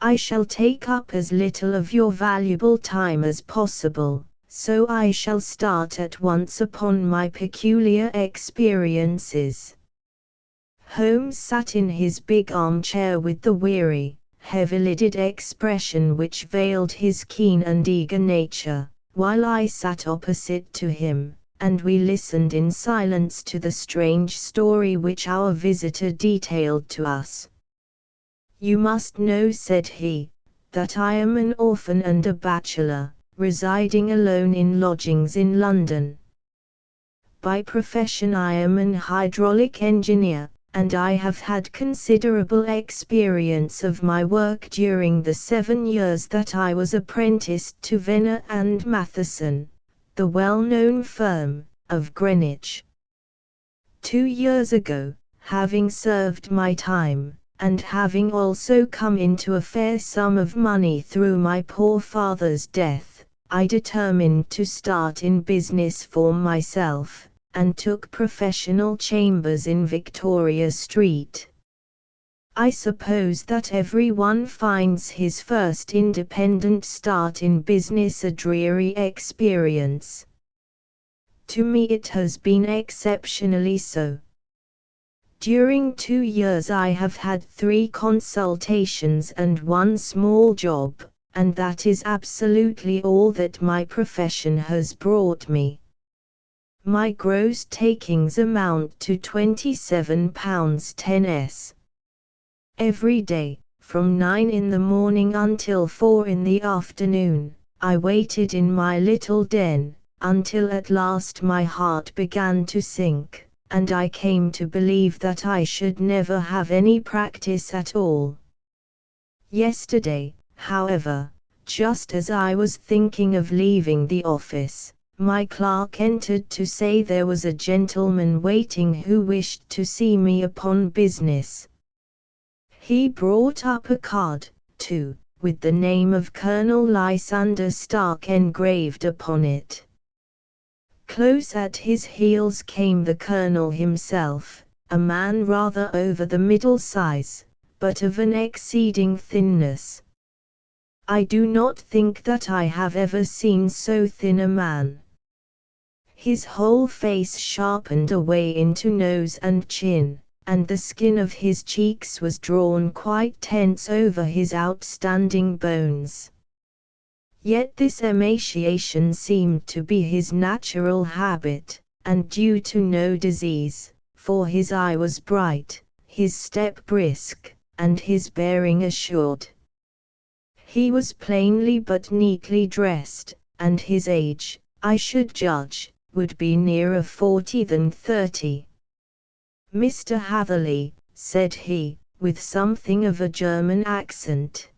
I shall take up as little of your valuable time as possible, so I shall start at once upon my peculiar experiences. Holmes sat in his big armchair with the weary, heavy-lidded expression which veiled his keen and eager nature, while I sat opposite to him, and we listened in silence to the strange story which our visitor detailed to us. "You must know," said he, "that I am an orphan and a bachelor, residing alone in lodgings in London. By profession I am an hydraulic engineer, and I have had considerable experience of my work during the 7 years that I was apprenticed to Venner and Matheson, the well-known firm, of Greenwich. 2 years ago, having served my time, and having also come into a fair sum of money through my poor father's death, I determined to start in business for myself, and took professional chambers in Victoria Street. I suppose that everyone finds his first independent start in business a dreary experience. To me it has been exceptionally so. During 2 years I have had 3 consultations and 1 small job, and that is absolutely all that my profession has brought me. My gross takings amount to £27 10s. Every day, from 9 in the morning until 4 in the afternoon, I waited in my little den, until at last my heart began to sink, and I came to believe that I should never have any practice at all. Yesterday, however, just as I was thinking of leaving the office, my clerk entered to say there was a gentleman waiting who wished to see me upon business. He brought up a card, too, with the name of Colonel Lysander Stark engraved upon it. Close at his heels came the colonel himself, a man rather over the middle size, but of an exceeding thinness. I do not think that I have ever seen so thin a man. His whole face sharpened away into nose and chin, and the skin of his cheeks was drawn quite tense over his outstanding bones. Yet this emaciation seemed to be his natural habit, and due to no disease, for his eye was bright, his step brisk, and his bearing assured. He was plainly but neatly dressed, and his age, I should judge, would be nearer 40 than 30. "Mr. Hatherley," said he, with something of a German accent.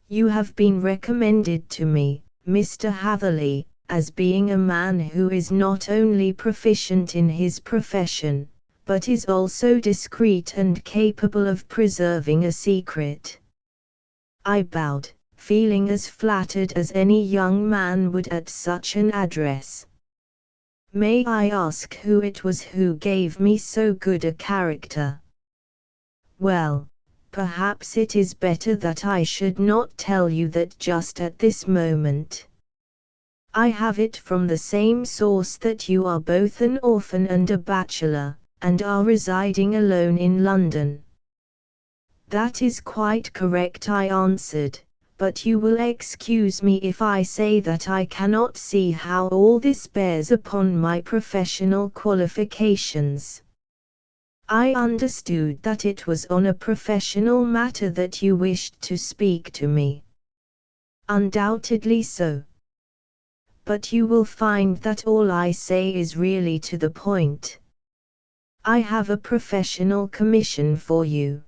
"You have been recommended to me, Mr. Hatherley, as being a man who is not only proficient in his profession, but is also discreet and capable of preserving a secret." I bowed, feeling as flattered as any young man would at such an address. "May I ask who it was who gave me so good a character?" "Well, perhaps it is better that I should not tell you that just at this moment. I have it from the same source that you are both an orphan and a bachelor, and are residing alone in London." "That is quite correct," I answered, "but you will excuse me if I say that I cannot see how all this bears upon my professional qualifications. I understood that it was on a professional matter that you wished to speak to me." "Undoubtedly so. But you will find that all I say is really to the point. I have a professional commission for you,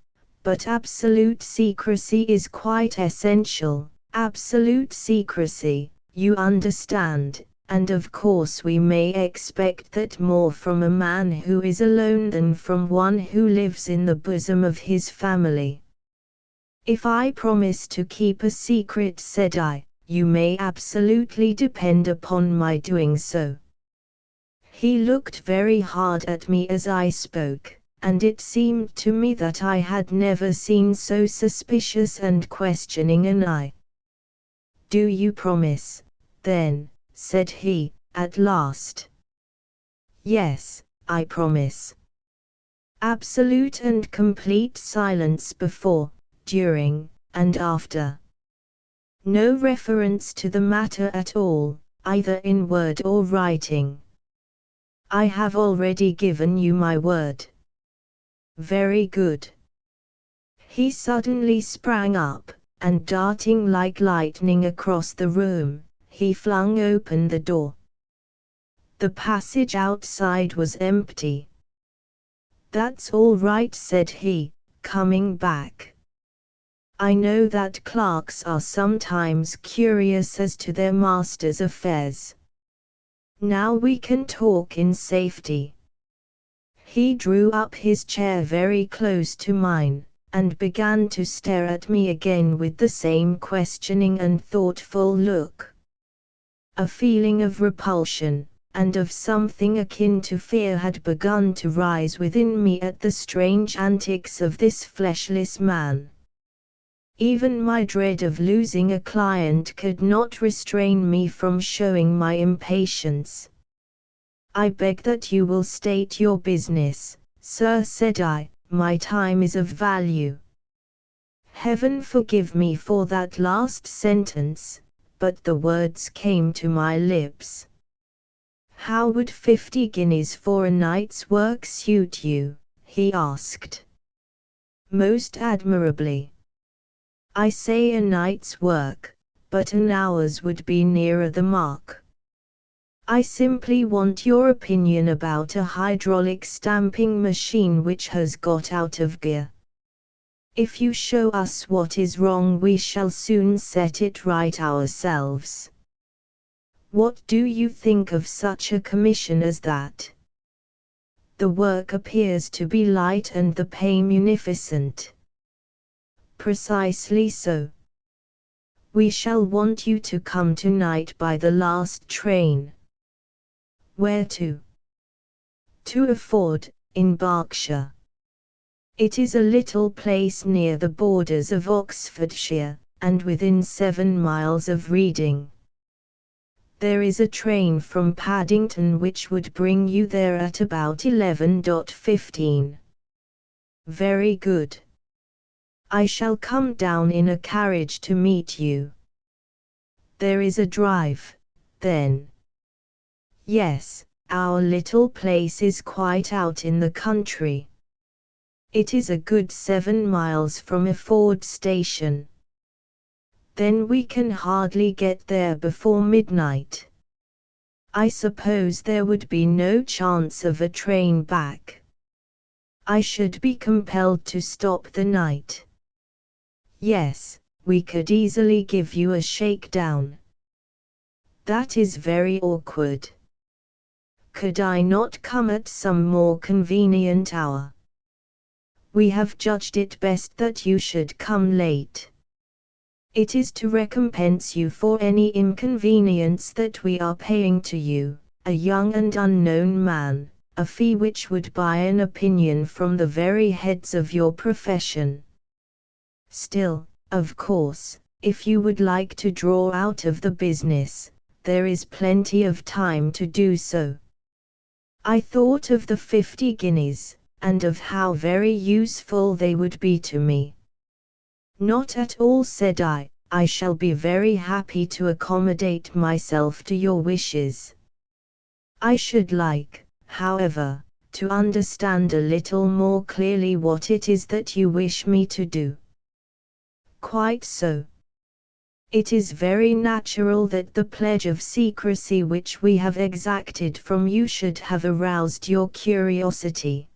but absolute secrecy is quite essential. Absolute secrecy, you understand, and of course we may expect that more from a man who is alone than from one who lives in the bosom of his family." "If I promise to keep a secret," said I, you may absolutely depend upon my doing so. He looked very hard at me as I spoke, and it seemed to me that I had never seen so suspicious and questioning an eye. "Do you promise, then?" said he, at last. "Yes, I promise." Absolute and complete silence before, during, and after. No reference to the matter at all, either in word or writing. "I have already given you my word." "Very good." He suddenly sprang up, and darting like lightning across the room, he flung open the door. The passage outside was empty. "That's all right," said he, coming back. "I know that clerks are sometimes curious as to their master's affairs. Now we can talk in safety." He drew up his chair very close to mine, and began to stare at me again with the same questioning and thoughtful look. A feeling of repulsion, and of something akin to fear had begun to rise within me at the strange antics of this fleshless man. Even my dread of losing a client could not restrain me from showing my impatience. "I beg that you will state your business, sir," said I. "My time is of value." Heaven forgive me for that last sentence, but the words came to my lips. "How would 50 guineas for a night's work suit you?" he asked. "Most admirably." "I say a night's work, but an hour's would be nearer the mark. I simply want your opinion about a hydraulic stamping machine which has got out of gear. If you show us what is wrong, we shall soon set it right ourselves. What do you think of such a commission as that? The work appears to be light and the pay munificent." "Precisely so." "We shall want you to come tonight by the last train." "Where to?" "To a ford, in Berkshire. It is a little place near the borders of Oxfordshire, and within 7 miles of Reading. There is a train from Paddington which would bring you there at about 11:15. "Very good. I shall come down in a carriage to meet you." "There is a drive, then?" "Yes, our little place is quite out in the country. It is a good 7 miles from a Ford station." "Then we can hardly get there before midnight." "I suppose there would be no chance of a train back?" "I should be compelled to stop the night." "Yes, we could easily give you a shakedown." "That is very awkward. Could I not come at some more convenient hour?" "We have judged it best that you should come late. It is to recompense you for any inconvenience that we are paying to you, a young and unknown man, a fee which would buy an opinion from the very heads of your profession. Still, of course, if you would like to draw out of the business, there is plenty of time to do so." I thought of the 50 guineas, and of how very useful they would be to me. "Not at all," said I. "I shall be very happy to accommodate myself to your wishes. I should like, however, to understand a little more clearly what it is that you wish me to do." "Quite so. It is very natural that the pledge of secrecy which we have exacted from you should have aroused your curiosity.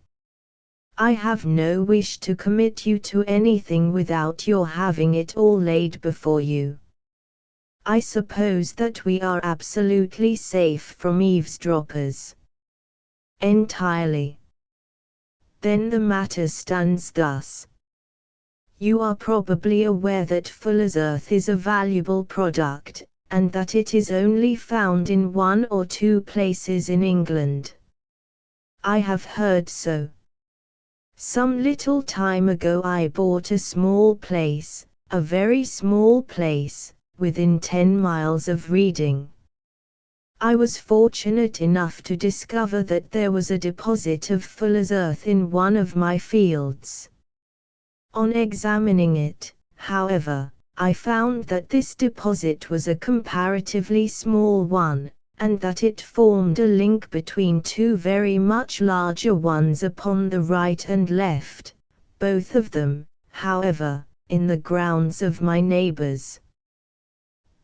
I have no wish to commit you to anything without your having it all laid before you. I suppose that we are absolutely safe from eavesdroppers?" "Entirely." "Then the matter stands thus. You are probably aware that Fuller's Earth is a valuable product, and that it is only found in 1 or 2 places in England. I have heard so. Some little time ago I bought a small place, a very small place, within 10 miles of Reading. I was fortunate enough to discover that there was a deposit of Fuller's Earth in one of my fields. On examining it, however, I found that this deposit was a comparatively small one, and that it formed a link between 2 very much larger ones upon the right and left, both of them, however, in the grounds of my neighbors.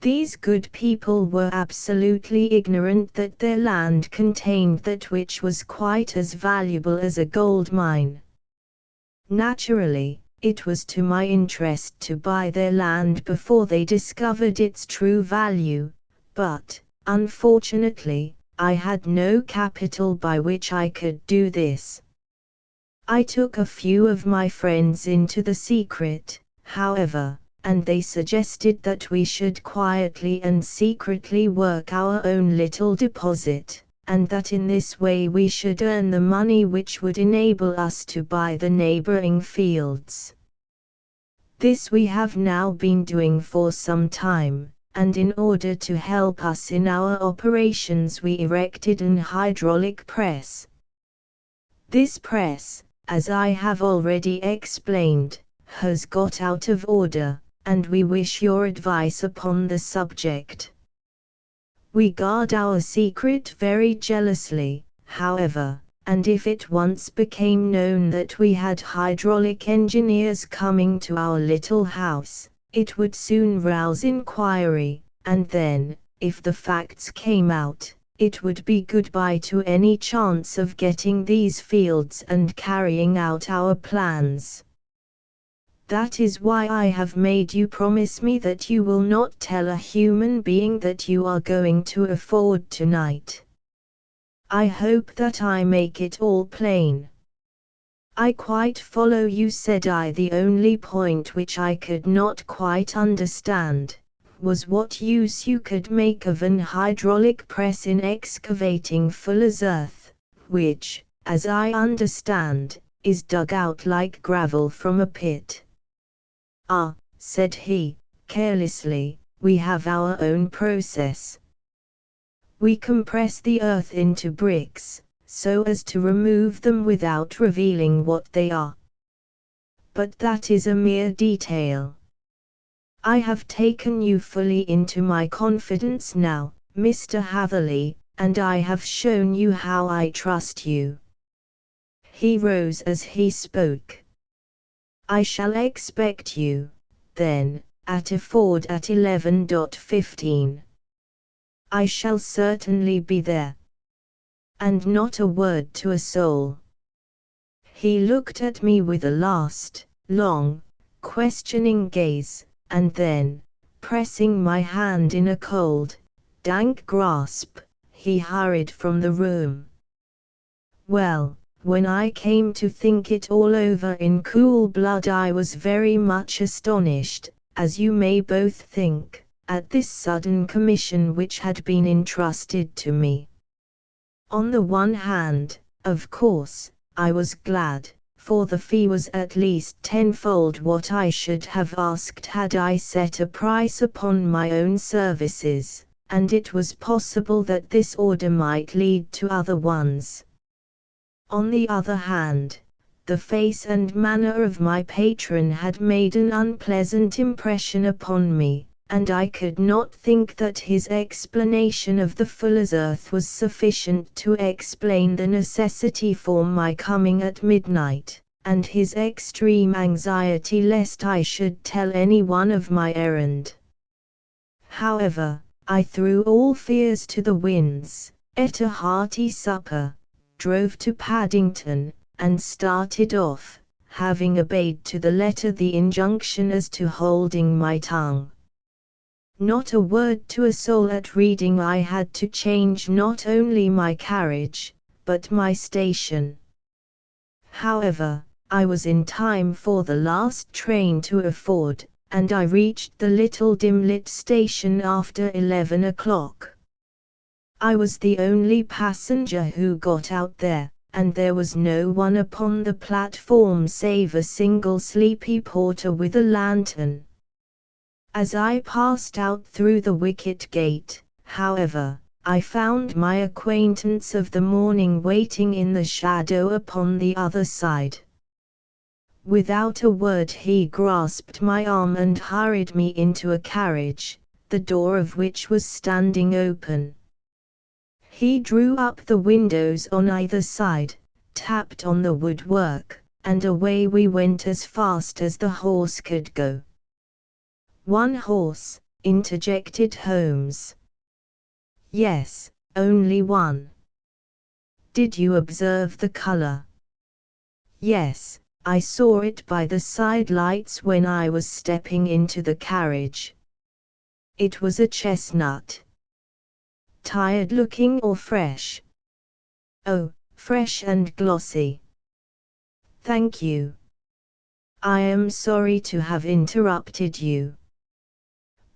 These good people were absolutely ignorant that their land contained that which was quite as valuable as a gold mine. Naturally, it was to my interest to buy their land before they discovered its true value, but, unfortunately, I had no capital by which I could do this. I took a few of my friends into the secret, however, and they suggested that we should quietly and secretly work our own little deposit, and that in this way we should earn the money which would enable us to buy the neighboring fields. This we have now been doing for some time, and in order to help us in our operations we erected an hydraulic press. This press, as I have already explained, has got out of order, and we wish your advice upon the subject. We guard our secret very jealously, however, and if it once became known that we had hydraulic engineers coming to our little house, it would soon rouse inquiry, and then, if the facts came out, it would be goodbye to any chance of getting these fields and carrying out our plans. That is why I have made you promise me that you will not tell a human being that you are going to afford tonight. I hope that I make it all plain. I quite follow you, said I. The only point which I could not quite understand was what use you could make of an hydraulic press in excavating Fuller's Earth, which, as I understand, is dug out like gravel from a pit. Ah, said he, carelessly, we have our own process. We compress the earth into bricks, so as to remove them without revealing what they are. But that is a mere detail. I have taken you fully into my confidence now, Mr. Hatherley, and I have shown you how I trust you. He rose as he spoke. I shall expect you, then, at a Ford at 11:15. I shall certainly be there. And not a word to a soul. He looked at me with a last, long, questioning gaze, and then, pressing my hand in a cold, dank grasp, he hurried from the room. Well, when I came to think it all over in cool blood, I was very much astonished, as you may both think, at this sudden commission which had been entrusted to me. On the one hand, of course, I was glad, for the fee was at least tenfold what I should have asked had I set a price upon my own services, and it was possible that this order might lead to other ones. On the other hand, the face and manner of my patron had made an unpleasant impression upon me, and I could not think that his explanation of the Fuller's Earth was sufficient to explain the necessity for my coming at midnight, and his extreme anxiety lest I should tell anyone of my errand. However, I threw all fears to the winds, ate a hearty supper, drove to Paddington, and started off, having obeyed to the letter the injunction as to holding my tongue. Not a word to a soul at Reading. I had to change not only my carriage, but my station. However, I was in time for the last train to afford, and I reached the little dim-lit station after 11 o'clock. I was the only passenger who got out there, and there was no one upon the platform save a single sleepy porter with a lantern. As I passed out through the wicket gate, however, I found my acquaintance of the morning waiting in the shadow upon the other side. Without a word he grasped my arm and hurried me into a carriage, the door of which was standing open. He drew up the windows on either side, tapped on the woodwork, and away we went as fast as the horse could go. "One horse," interjected Holmes. "Yes, only one." "Did you observe the color?" "Yes, I saw it by the side lights when I was stepping into the carriage. It was a chestnut." "Tired looking or fresh?" "Oh, fresh and glossy." "Thank you. I am sorry to have interrupted you.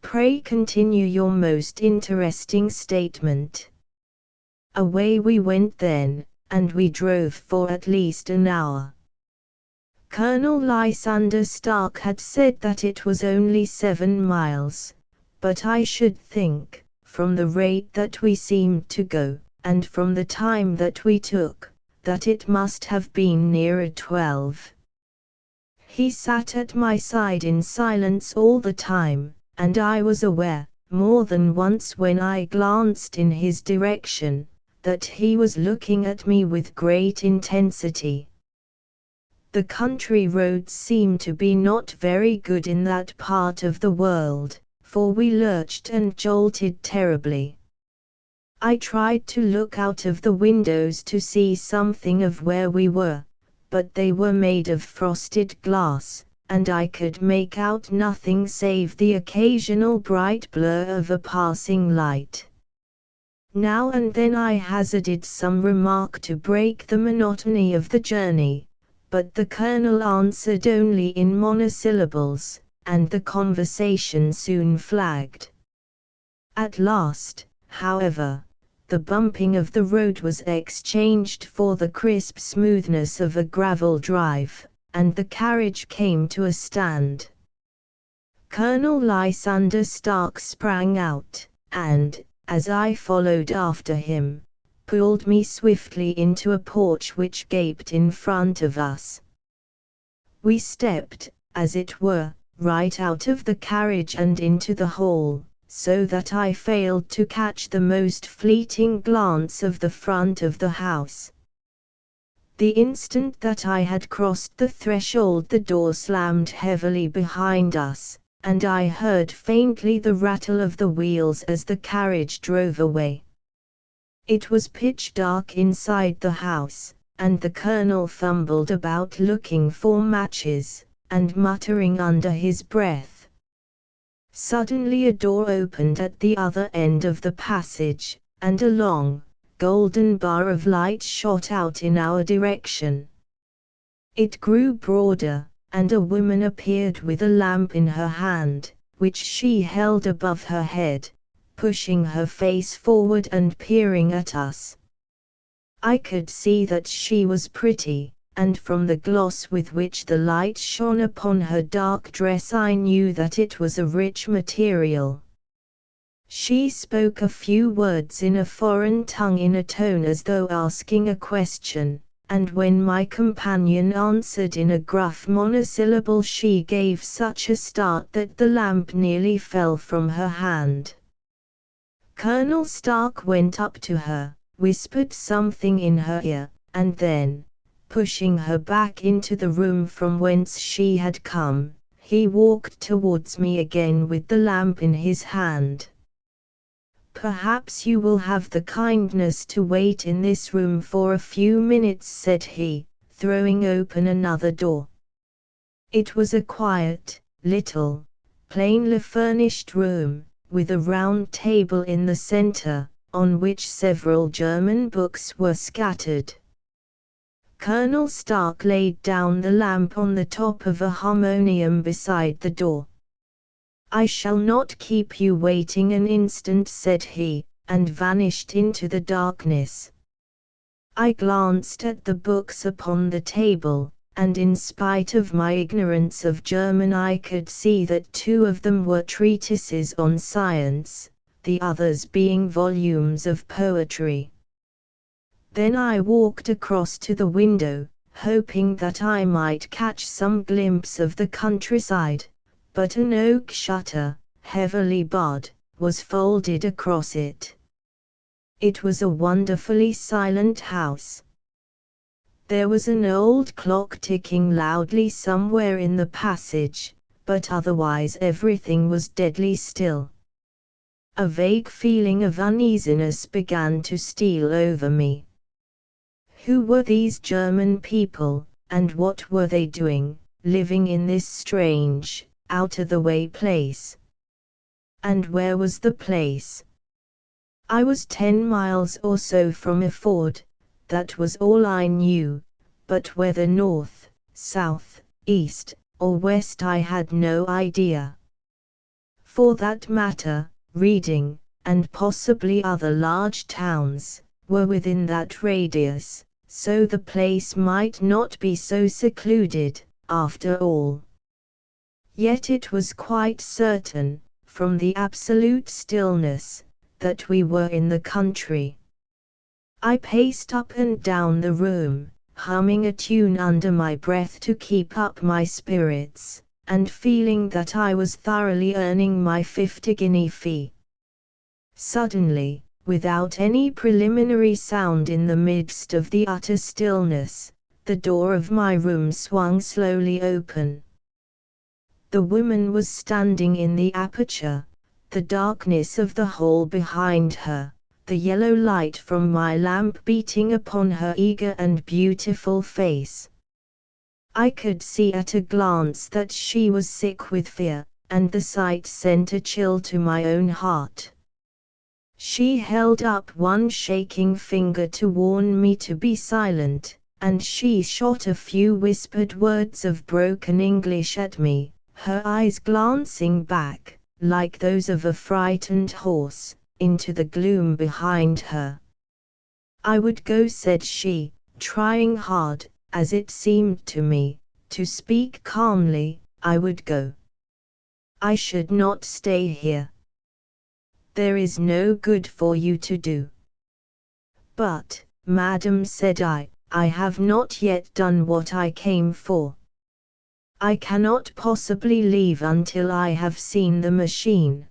Pray continue your most interesting statement." Away we went then, and we drove for at least an hour. Colonel Lysander Stark had said that it was only 7 miles, but I should think, from the rate that we seemed to go, and from the time that we took, that it must have been nearer 12. He sat at my side in silence all the time, and I was aware, more than once when I glanced in his direction, that he was looking at me with great intensity. The country roads seemed to be not very good in that part of the world, for we lurched and jolted terribly. I tried to look out of the windows to see something of where we were, but they were made of frosted glass, and I could make out nothing save the occasional bright blur of a passing light. Now and then I hazarded some remark to break the monotony of the journey, but the colonel answered only in monosyllables, and the conversation soon flagged. At last, however, the bumping of the road was exchanged for the crisp smoothness of a gravel drive, and the carriage came to a stand. Colonel Lysander Stark sprang out, and, as I followed after him, pulled me swiftly into a porch which gaped in front of us. We stepped, as it were, right out of the carriage and into the hall, so that I failed to catch the most fleeting glance of the front of the house. The instant that I had crossed the threshold the door slammed heavily behind us, and I heard faintly the rattle of the wheels as the carriage drove away. It was pitch dark inside the house, and the colonel fumbled about looking for matches, and muttering under his breath. Suddenly a door opened at the other end of the passage, and a long, golden bar of light shot out in our direction. It grew broader, and a woman appeared with a lamp in her hand, which she held above her head, pushing her face forward and peering at us. I could see that she was pretty, and from the gloss with which the light shone upon her dark dress I knew that it was a rich material. She spoke a few words in a foreign tongue in a tone as though asking a question, and when my companion answered in a gruff monosyllable she gave such a start that the lamp nearly fell from her hand. Colonel Stark went up to her, whispered something in her ear, and then, pushing her back into the room from whence she had come, he walked towards me again with the lamp in his hand. "Perhaps you will have the kindness to wait in this room for a few minutes," said he, throwing open another door. It was a quiet, little, plainly furnished room, with a round table in the center, on which several German books were scattered. Colonel Stark laid down the lamp on the top of a harmonium beside the door. "I shall not keep you waiting an instant," said he, and vanished into the darkness. I glanced at the books upon the table, and in spite of my ignorance of German I could see that 2 of them were treatises on science, the others being volumes of poetry. Then I walked across to the window, hoping that I might catch some glimpse of the countryside, but an oak shutter, heavily barred, was folded across it. It was a wonderfully silent house. There was an old clock ticking loudly somewhere in the passage, but otherwise everything was deadly still. A vague feeling of uneasiness began to steal over me. Who were these German people, and what were they doing, living in this strange, out-of-the-way place? And where was the place? I was 10 miles or so from a ford, that was all I knew, but whether north, south, east, or west I had no idea. For that matter, Reading, and possibly other large towns, were within that radius, so the place might not be so secluded, after all. Yet it was quite certain, from the absolute stillness, that we were in the country. I paced up and down the room, humming a tune under my breath to keep up my spirits, and feeling that I was thoroughly earning my 50-guinea fee. Suddenly, without any preliminary sound in the midst of the utter stillness, the door of my room swung slowly open. The woman was standing in the aperture, the darkness of the hall behind her, the yellow light from my lamp beating upon her eager and beautiful face. I could see at a glance that she was sick with fear, and the sight sent a chill to my own heart. She held up one shaking finger to warn me to be silent, and she shot a few whispered words of broken English at me, her eyes glancing back, like those of a frightened horse, into the gloom behind her. "I would go," said she, trying hard, as it seemed to me, to speak calmly. "I would go. I should not stay here. There is no good for you to do." "But, madam," said I have not yet done what I came for. I cannot possibly leave until I have seen the machine."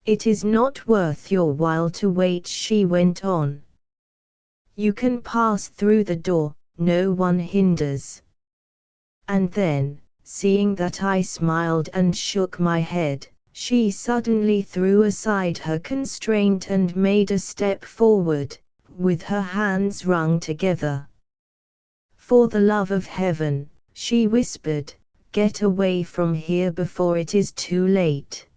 "It is not worth your while to wait," she went on. "You can pass through the door, no one hinders." And then, seeing that I smiled and shook my head, she suddenly threw aside her constraint and made a step forward, with her hands wrung together. "For the love of heaven," she whispered, "get away from here before it is too late."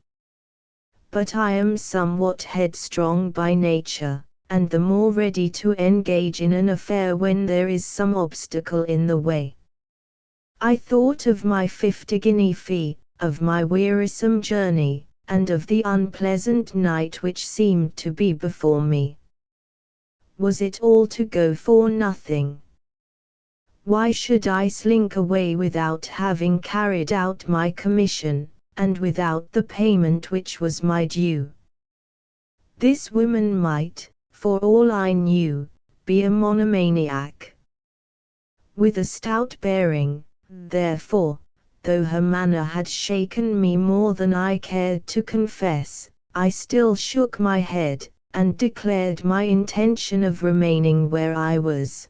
But I am somewhat headstrong by nature, and the more ready to engage in an affair when there is some obstacle in the way. I thought of my 50-guinea fee, of my wearisome journey, and of the unpleasant night which seemed to be before me. Was it all to go for nothing? Why should I slink away without having carried out my commission, and without the payment which was my due? This woman might, for all I knew, be a monomaniac. With a stout bearing, therefore, though her manner had shaken me more than I cared to confess, I still shook my head, and declared my intention of remaining where I was.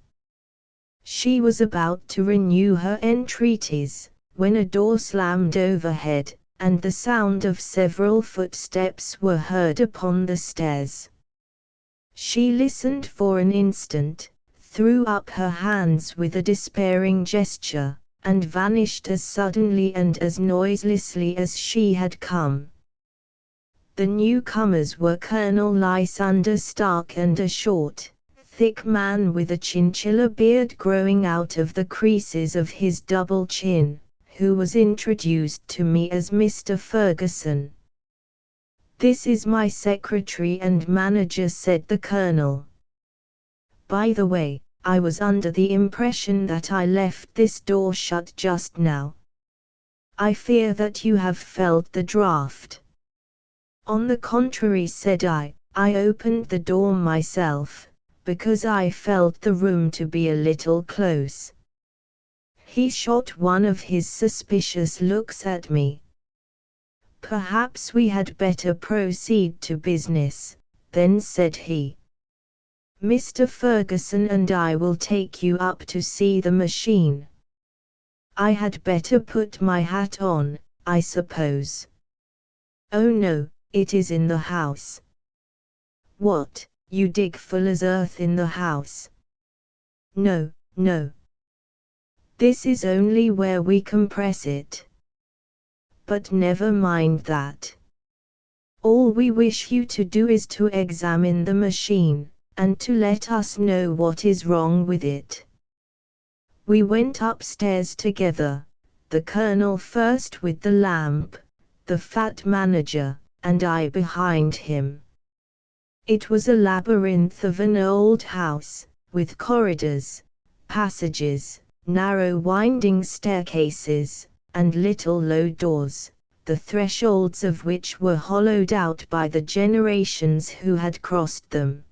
She was about to renew her entreaties, when a door slammed overhead, and the sound of several footsteps were heard upon the stairs. She listened for an instant, threw up her hands with a despairing gesture, and vanished as suddenly and as noiselessly as she had come. The newcomers were Colonel Lysander Stark and a short, thick man with a chinchilla beard growing out of the creases of his double chin, who was introduced to me as Mr. Ferguson. "This is my secretary and manager," said the Colonel. "By the way, I was under the impression that I left this door shut just now. I fear that you have felt the draught." "On the contrary," said I opened the door myself, because I felt the room to be a little close." He shot one of his suspicious looks at me. "Perhaps we had better proceed to business, then," said he. "Mr. Ferguson and I will take you up to see the machine. I had better put my hat on, I suppose." "Oh no, it is in the house." "What, you dig Fuller's earth in the house?" "No, no. This is only where we compress it. But never mind that. All we wish you to do is to examine the machine, and to let us know what is wrong with it." We went upstairs together, the Colonel first with the lamp, the fat manager, and I behind him. It was a labyrinth of an old house, with corridors, passages, narrow winding staircases, and little low doors, the thresholds of which were hollowed out by the generations who had crossed them.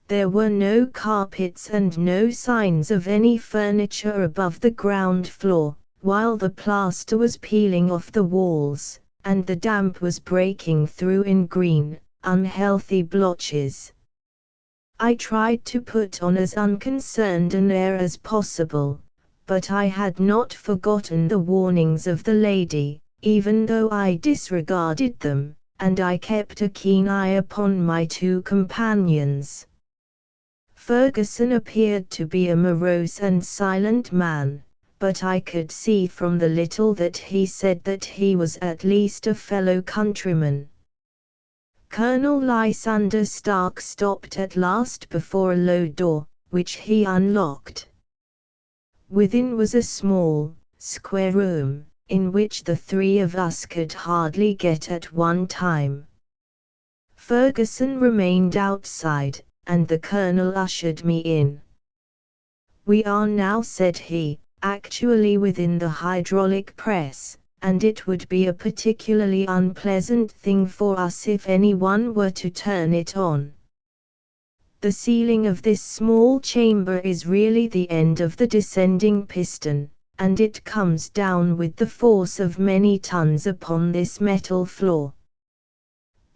There were no carpets and no signs of any furniture above the ground floor, while the plaster was peeling off the walls, and the damp was breaking through in green, unhealthy blotches. I tried to put on as unconcerned an air as possible, but I had not forgotten the warnings of the lady, even though I disregarded them, and I kept a keen eye upon my two companions. Ferguson appeared to be a morose and silent man, but I could see from the little that he said that he was at least a fellow countryman. Colonel Lysander Stark stopped at last before a low door, which he unlocked. Within was a small, square room, in which the three of us could hardly get at one time. Ferguson remained outside, and the Colonel ushered me in. "We are now," said he, "actually within the hydraulic press, and it would be a particularly unpleasant thing for us if anyone were to turn it on. The ceiling of this small chamber is really the end of the descending piston, and it comes down with the force of many tons upon this metal floor.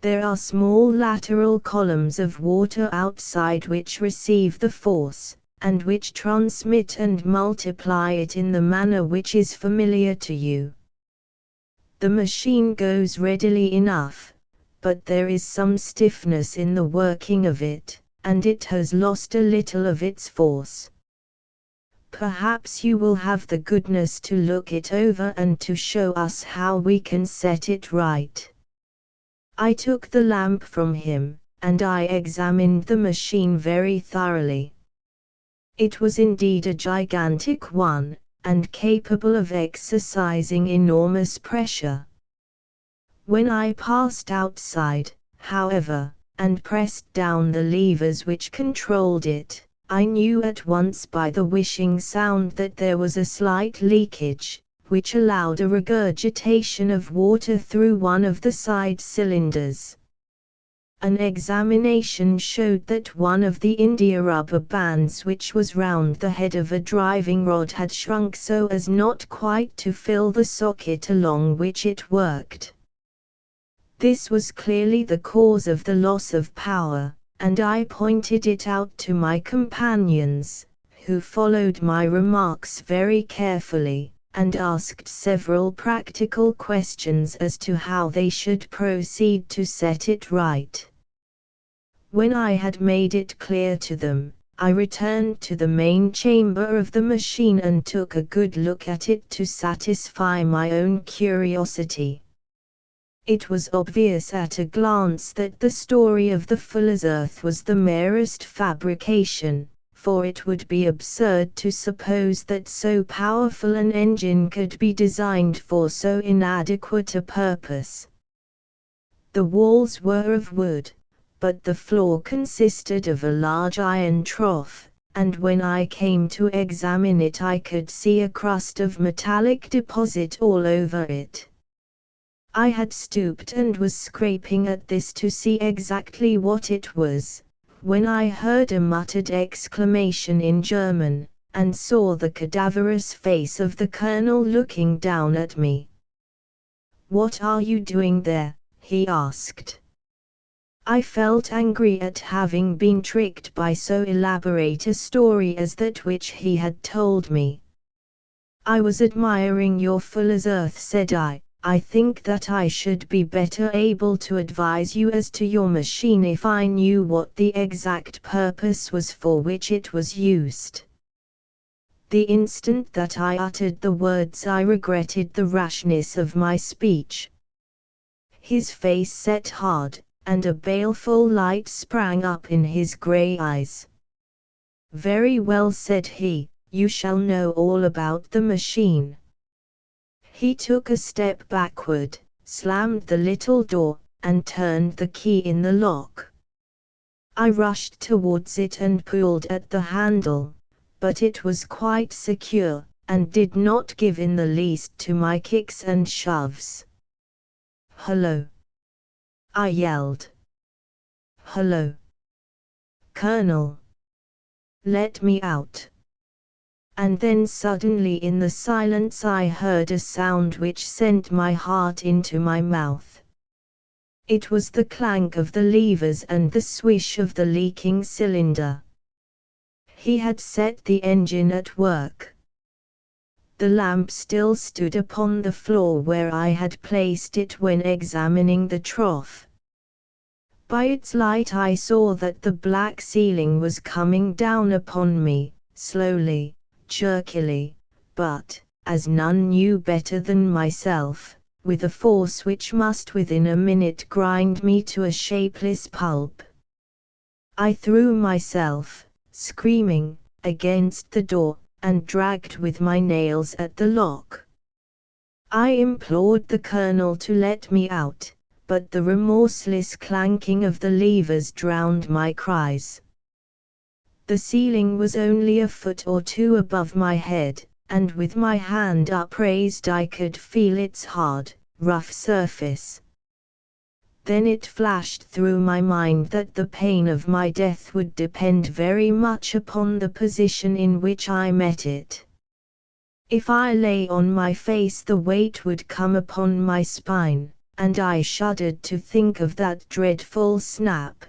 There are small lateral columns of water outside which receive the force, and which transmit and multiply it in the manner which is familiar to you. The machine goes readily enough, but there is some stiffness in the working of it, and it has lost a little of its force. Perhaps you will have the goodness to look it over and to show us how we can set it right." I took the lamp from him, and I examined the machine very thoroughly. It was indeed a gigantic one, and capable of exercising enormous pressure. When I passed outside, however, and pressed down the levers which controlled it, I knew at once by the whishing sound that there was a slight leakage, which allowed a regurgitation of water through one of the side cylinders. An examination showed that one of the india rubber bands which was round the head of a driving rod had shrunk so as not quite to fill the socket along which it worked. This was clearly the cause of the loss of power, and I pointed it out to my companions, who followed my remarks very carefully, and asked several practical questions as to how they should proceed to set it right. When I had made it clear to them, I returned to the main chamber of the machine and took a good look at it to satisfy my own curiosity. It was obvious at a glance that the story of the fuller's earth was the merest fabrication, for it would be absurd to suppose that so powerful an engine could be designed for so inadequate a purpose. The walls were of wood, but the floor consisted of a large iron trough, and when I came to examine it I could see a crust of metallic deposit all over it. I had stooped and was scraping at this to see exactly what it was, when I heard a muttered exclamation in German, and saw the cadaverous face of the colonel looking down at me. "What are you doing there?" he asked. I felt angry at having been tricked by so elaborate a story as that which he had told me. "I was admiring your fuller's earth," said I. "I think that I should be better able to advise you as to your machine if I knew what the exact purpose was for which it was used." The instant that I uttered the words I regretted the rashness of my speech. His face set hard, and a baleful light sprang up in his grey eyes. "Very well," said he, "you shall know all about the machine." He took a step backward, slammed the little door, and turned the key in the lock. I rushed towards it and pulled at the handle, but it was quite secure, and did not give in the least to my kicks and shoves. "Hullo!" I yelled. "Hullo, Colonel! Let me out!" And then suddenly in the silence I heard a sound which sent my heart into my mouth. It was the clank of the levers and the swish of the leaking cylinder. He had set the engine at work. The lamp still stood upon the floor where I had placed it when examining the trough. By its light I saw that the black ceiling was coming down upon me, slowly, jerkily, but, as none knew better than myself, with a force which must within a minute grind me to a shapeless pulp. I threw myself, screaming, against the door, and dragged with my nails at the lock. I implored the colonel to let me out, but the remorseless clanking of the levers drowned my cries. The ceiling was only a foot or two above my head, and with my hand upraised I could feel its hard, rough surface. Then it flashed through my mind that the pain of my death would depend very much upon the position in which I met it. If I lay on my face the weight would come upon my spine, and I shuddered to think of that dreadful snap.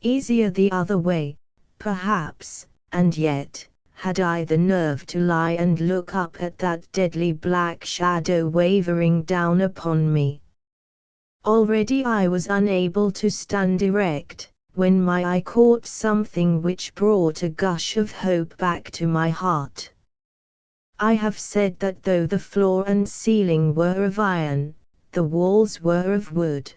Easier the other way, perhaps, and yet, had I the nerve to lie and look up at that deadly black shadow wavering down upon me? Already I was unable to stand erect, when my eye caught something which brought a gush of hope back to my heart. I have said that though the floor and ceiling were of iron, the walls were of wood.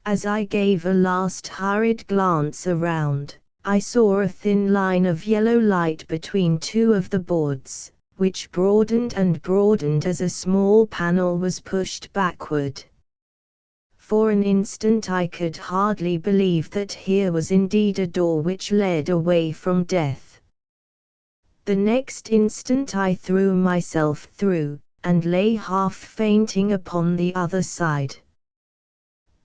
As I gave a last hurried glance around, I saw a thin line of yellow light between two of the boards, which broadened and broadened as a small panel was pushed backward. For an instant I could hardly believe that here was indeed a door which led away from death. The next instant I threw myself through, and lay half fainting upon the other side.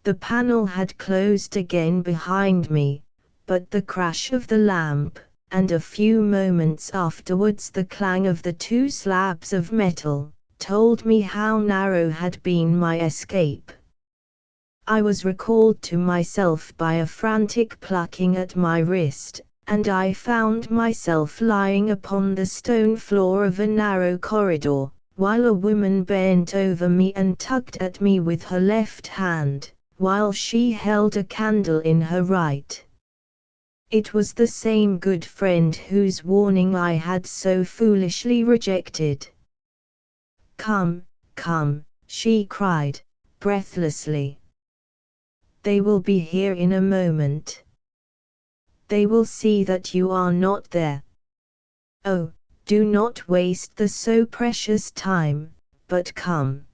The panel had closed again behind me, but the crash of the lamp, and a few moments afterwards the clang of the two slabs of metal, told me how narrow had been my escape. I was recalled to myself by a frantic plucking at my wrist, and I found myself lying upon the stone floor of a narrow corridor, while a woman bent over me and tugged at me with her left hand, while she held a candle in her right. It was the same good friend whose warning I had so foolishly rejected. "Come, come," she cried, breathlessly. "They will be here in a moment. They will see that you are not there. Oh, do not waste the so precious time, but come."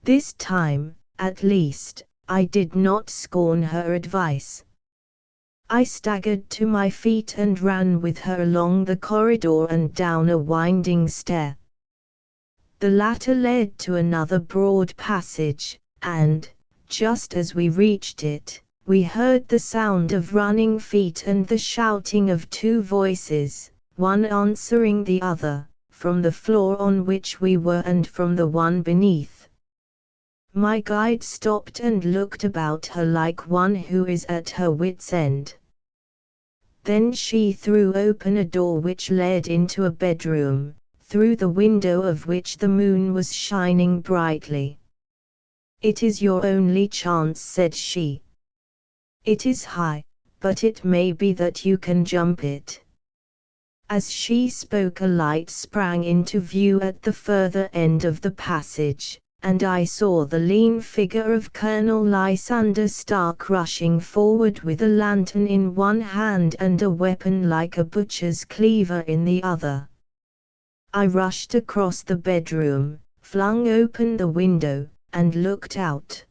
This time, at least, I did not scorn her advice. I staggered to my feet and ran with her along the corridor and down a winding stair. The latter led to another broad passage, and, just as we reached it, we heard the sound of running feet and the shouting of two voices, one answering the other, from the floor on which we were and from the one beneath. My guide stopped and looked about her like one who is at her wit's end. Then she threw open a door which led into a bedroom, through the window of which the moon was shining brightly. "It is your only chance," said she. "It is high, but it may be that you can jump it." As she spoke, a light sprang into view at the further end of the passage, and I saw the lean figure of Colonel Lysander Stark rushing forward with a lantern in one hand and a weapon like a butcher's cleaver in the other. I rushed across the bedroom, flung open the window, and looked out.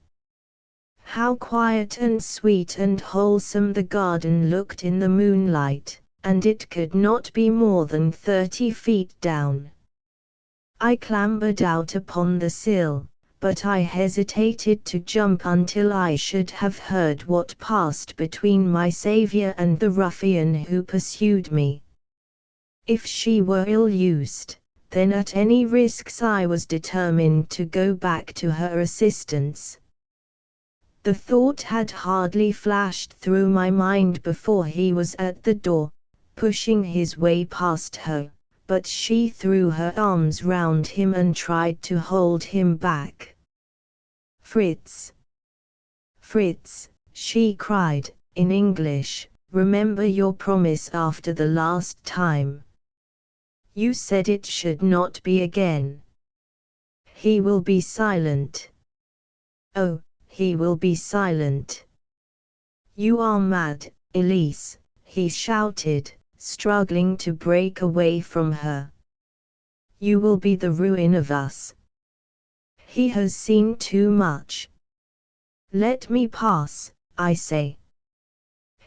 How quiet and sweet and wholesome the garden looked in the moonlight, and it could not be more than 30 feet down. I clambered out upon the sill, but I hesitated to jump until I should have heard what passed between my saviour and the ruffian who pursued me. If she were ill-used, then at any risks I was determined to go back to her assistance. The thought had hardly flashed through my mind before he was at the door, pushing his way past her, but she threw her arms round him and tried to hold him back. "Fritz! Fritz!" she cried, in English, "remember your promise after the last time. You said it should not be again." "He will be silent." "Oh, he will be silent." "You are mad, Elise," he shouted, struggling to break away from her. "You will be the ruin of us. He has seen too much. Let me pass, I say."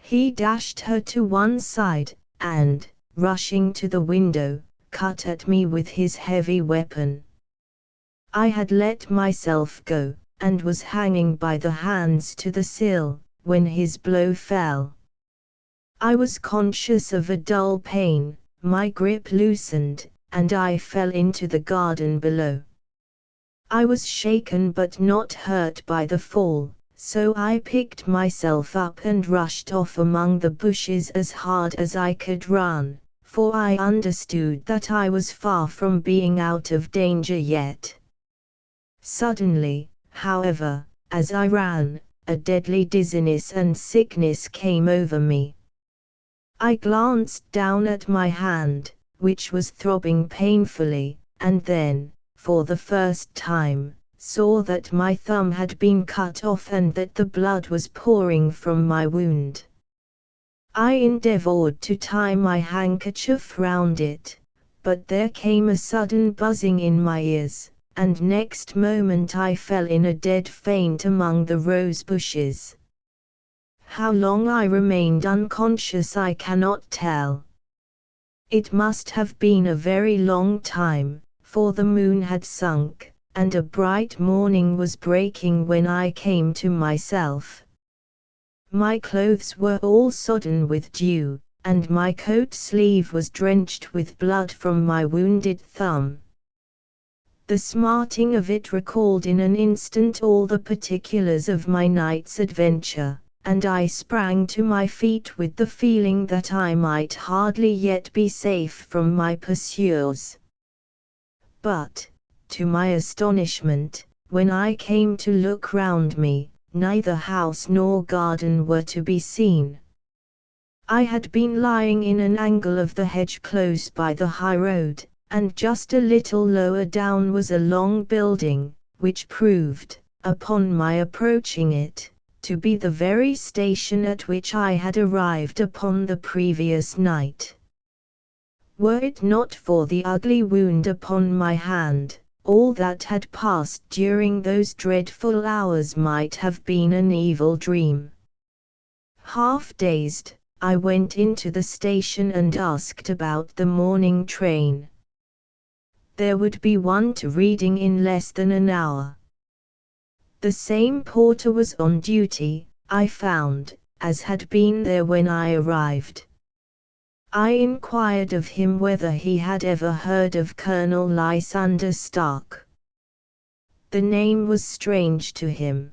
He dashed her to one side, and, rushing to the window, cut at me with his heavy weapon. I had let myself go, and was hanging by the hands to the sill, when his blow fell. I was conscious of a dull pain, my grip loosened, and I fell into the garden below. I was shaken but not hurt by the fall, so I picked myself up and rushed off among the bushes as hard as I could run, for I understood that I was far from being out of danger yet. Suddenly, however, as I ran, a deadly dizziness and sickness came over me. I glanced down at my hand, which was throbbing painfully, and then, for the first time, saw that my thumb had been cut off and that the blood was pouring from my wound. I endeavored to tie my handkerchief round it, but there came a sudden buzzing in my ears, and next moment I fell in a dead faint among the rose bushes. How long I remained unconscious I cannot tell. It must have been a very long time, for the moon had sunk, and a bright morning was breaking when I came to myself. My clothes were all sodden with dew, and my coat sleeve was drenched with blood from my wounded thumb. The smarting of it recalled in an instant all the particulars of my night's adventure, and I sprang to my feet with the feeling that I might hardly yet be safe from my pursuers. But, to my astonishment, when I came to look round me, neither house nor garden were to be seen. I had been lying in an angle of the hedge close by the high road, and just a little lower down was a long building, which proved, upon my approaching it, to be the very station at which I had arrived upon the previous night. Were it not for the ugly wound upon my hand, all that had passed during those dreadful hours might have been an evil dream. Half dazed, I went into the station and asked about the morning train. There would be one to Reading in less than an hour. The same porter was on duty, I found, as had been there when I arrived. I inquired of him whether he had ever heard of Colonel Lysander Stark. The name was strange to him.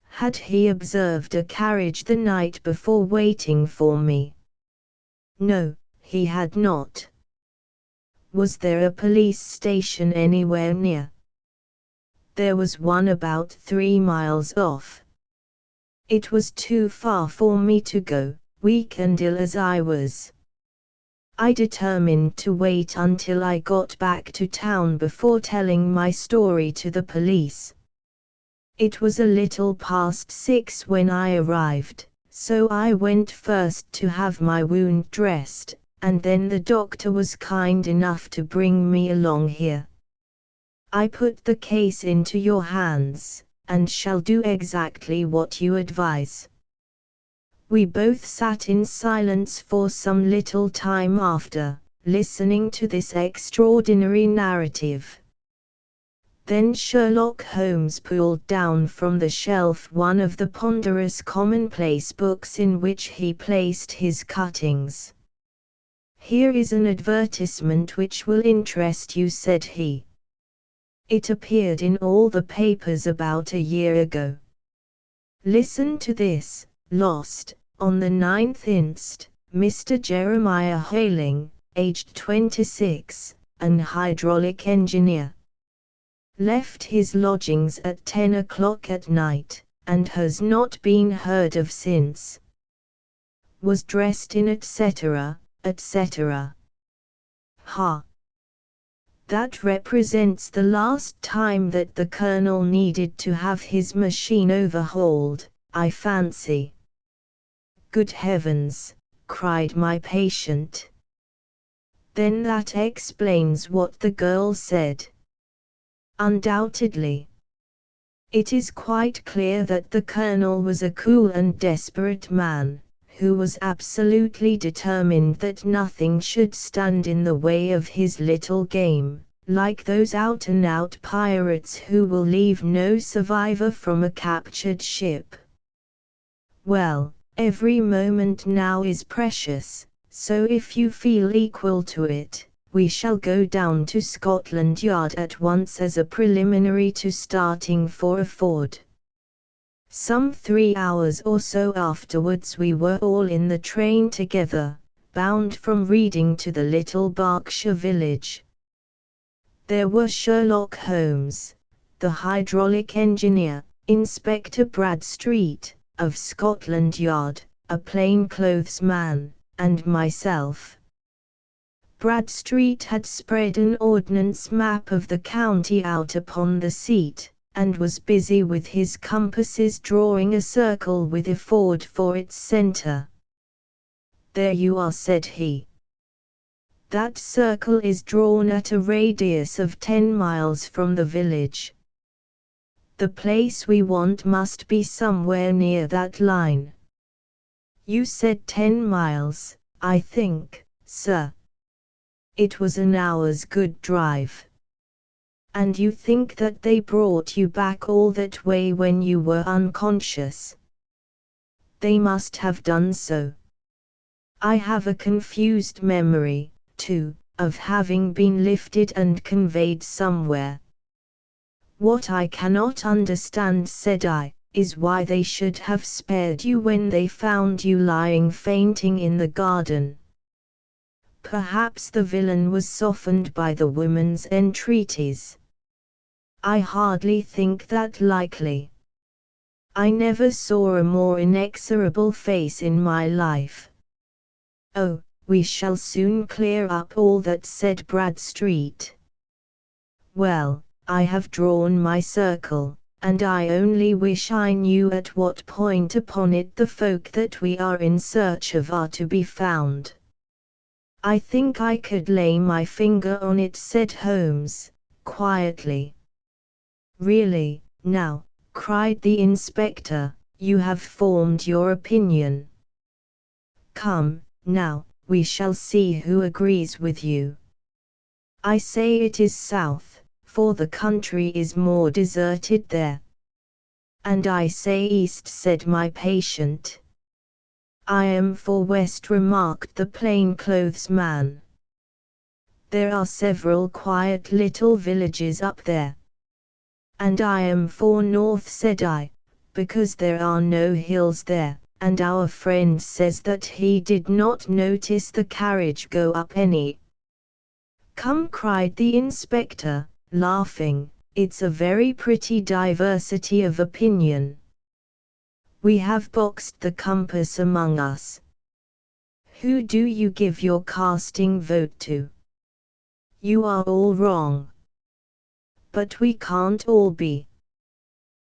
Had he observed a carriage the night before waiting for me? No, he had not. Was there a police station anywhere near? There was one about 3 miles off. It was too far for me to go, weak and ill as I was. I determined to wait until I got back to town before telling my story to the police. It was a little past 6 when I arrived, so I went first to have my wound dressed, and then the doctor was kind enough to bring me along here. I put the case into your hands, and shall do exactly what you advise. We both sat in silence for some little time after, listening to this extraordinary narrative. Then Sherlock Holmes pulled down from the shelf one of the ponderous commonplace books in which he placed his cuttings. "Here is an advertisement which will interest you," said he. "It appeared in all the papers about a year ago. Listen to this: lost, on the 9th inst., Mr. Jeremiah Hayling, aged 26, an hydraulic engineer. Left his lodgings at 10 o'clock at night, and has not been heard of since. Was dressed in etc., etc." Ha! That represents the last time that the Colonel needed to have his machine overhauled, I fancy. "Good heavens!" cried my patient. "Then that explains what the girl said." Undoubtedly. It is quite clear that the Colonel was a cool and desperate man, who was absolutely determined that nothing should stand in the way of his little game, like those out-and-out pirates who will leave no survivor from a captured ship. Well, every moment now is precious, so if you feel equal to it, we shall go down to Scotland Yard at once as a preliminary to starting for a ford. Some 3 hours or so afterwards we were all in the train together, bound from Reading to the little Berkshire village. There were Sherlock Holmes, the hydraulic engineer, Inspector Bradstreet, of Scotland Yard, a plainclothes man, and myself. Bradstreet had spread an ordnance map of the county out upon the seat, and was busy with his compasses drawing a circle with a ford for its center. "There you are," said he. "That circle is drawn at a radius of 10 miles from the village. The place we want must be somewhere near that line. You said 10 miles, I think, sir. It was an hour's good drive. And you think that they brought you back all that way when you were unconscious?" "They must have done so. I have a confused memory, too, of having been lifted and conveyed somewhere." "What I cannot understand," said I, "is why they should have spared you when they found you lying fainting in the garden." Perhaps the villain was softened by the woman's entreaties. I hardly think that likely. I never saw a more inexorable face in my life. "Oh, we shall soon clear up all that," said Bradstreet. "Well, I have drawn my circle, and I only wish I knew at what point upon it the folk that we are in search of are to be found. I think I could lay my finger on it, said Holmes, quietly. Really, now, cried the inspector, you have formed your opinion. Come, now, we shall see who agrees with you. I say it is south, for the country is more deserted there. And I say east, said my patient. I am for west, remarked the plainclothes man. There are several quiet little villages up there. And I am for north, said I, because there are no hills there, and our friend says that he did not notice the carriage go up any. Come, cried the inspector, laughing, it's a very pretty diversity of opinion. We have boxed the compass among us. Who do you give your casting vote to? You are all wrong. But we can't all be.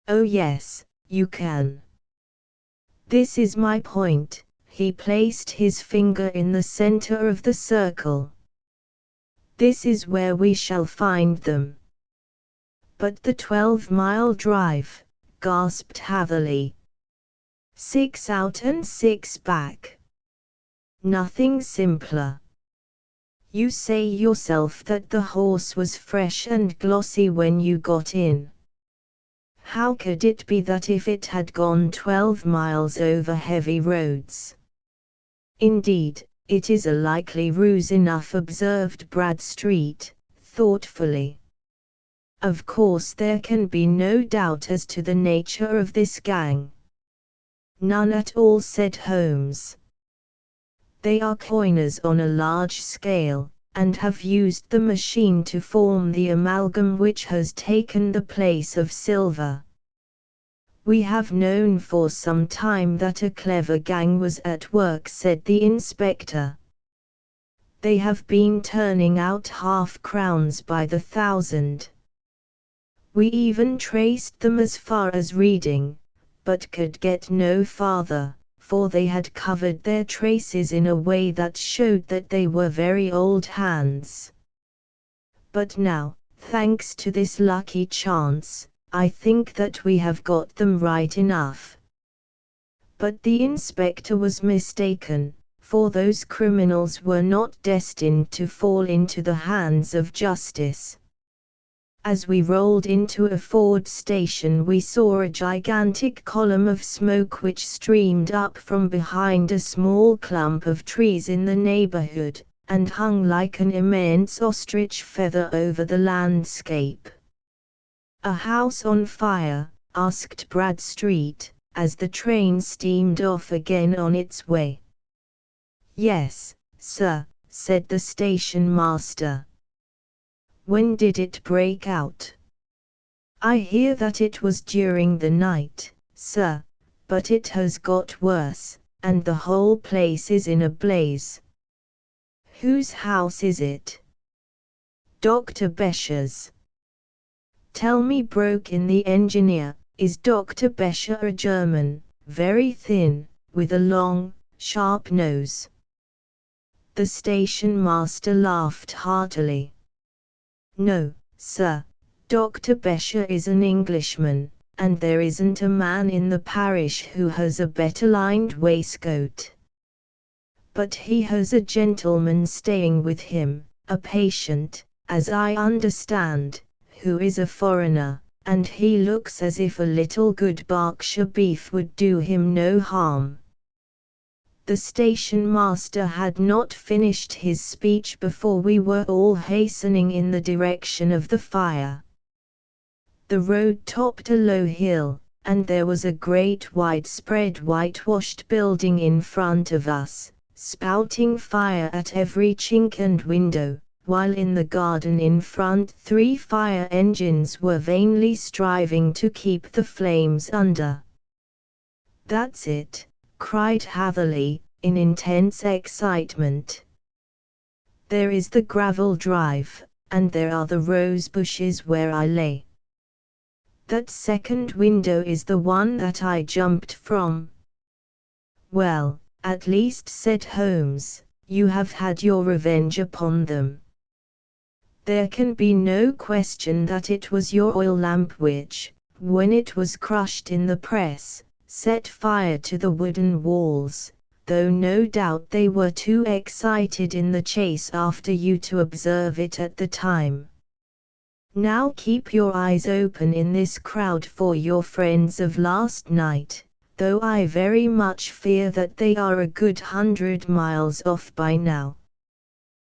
Oh yes, you can. This is my point. He placed his finger in the center of the circle. This is where we shall find them. But the 12-mile drive, gasped Hatherley. 6 out and 6 back. Nothing simpler. You say yourself that the horse was fresh and glossy when you got in. How could it be that if it had gone 12 miles over heavy roads? Indeed, it is a likely ruse enough, observed Bradstreet, thoughtfully. Of course there can be no doubt as to the nature of this gang. None at all, said Holmes. They are coiners on a large scale, and have used the machine to form the amalgam which has taken the place of silver. We have known for some time that a clever gang was at work, said the inspector. They have been turning out half-crowns by the thousand. We even traced them as far as Reading, but could get no farther, for they had covered their traces in a way that showed that they were very old hands. But now, thanks to this lucky chance, I think that we have got them right enough. But the inspector was mistaken, for those criminals were not destined to fall into the hands of justice. As we rolled into a Ford station, we saw a gigantic column of smoke which streamed up from behind a small clump of trees in the neighborhood, and hung like an immense ostrich feather over the landscape. A house on fire? Asked Bradstreet, as the train steamed off again on its way. Yes, sir, said the station master. When did it break out? I hear that it was during the night, sir, but it has got worse, and the whole place is in a blaze. Whose house is it? Dr. Becher's. Tell me, broke in the engineer, is Dr. Becher a German, very thin, with a long, sharp nose? The station master laughed heartily. No, sir, Dr. Becher is an Englishman, and there isn't a man in the parish who has a better lined waistcoat. But he has a gentleman staying with him, a patient, as I understand, who is a foreigner, and he looks as if a little good Berkshire beef would do him no harm. The station master had not finished his speech before we were all hastening in the direction of the fire. The road topped a low hill, and there was a great widespread whitewashed building in front of us, spouting fire at every chink and window, while in the garden in front 3 fire engines were vainly striving to keep the flames under. That's it, cried Hatherley, in intense excitement. There is the gravel drive, and there are the rose bushes where I lay. That second window is the one that I jumped from." "Well, at least," said Holmes, "you have had your revenge upon them. There can be no question that it was your oil lamp which, when it was crushed in the press, set fire to the wooden walls, though no doubt they were too excited in the chase after you to observe it at the time. Now keep your eyes open in this crowd for your friends of last night, though I very much fear that they are a good 100 miles off by now."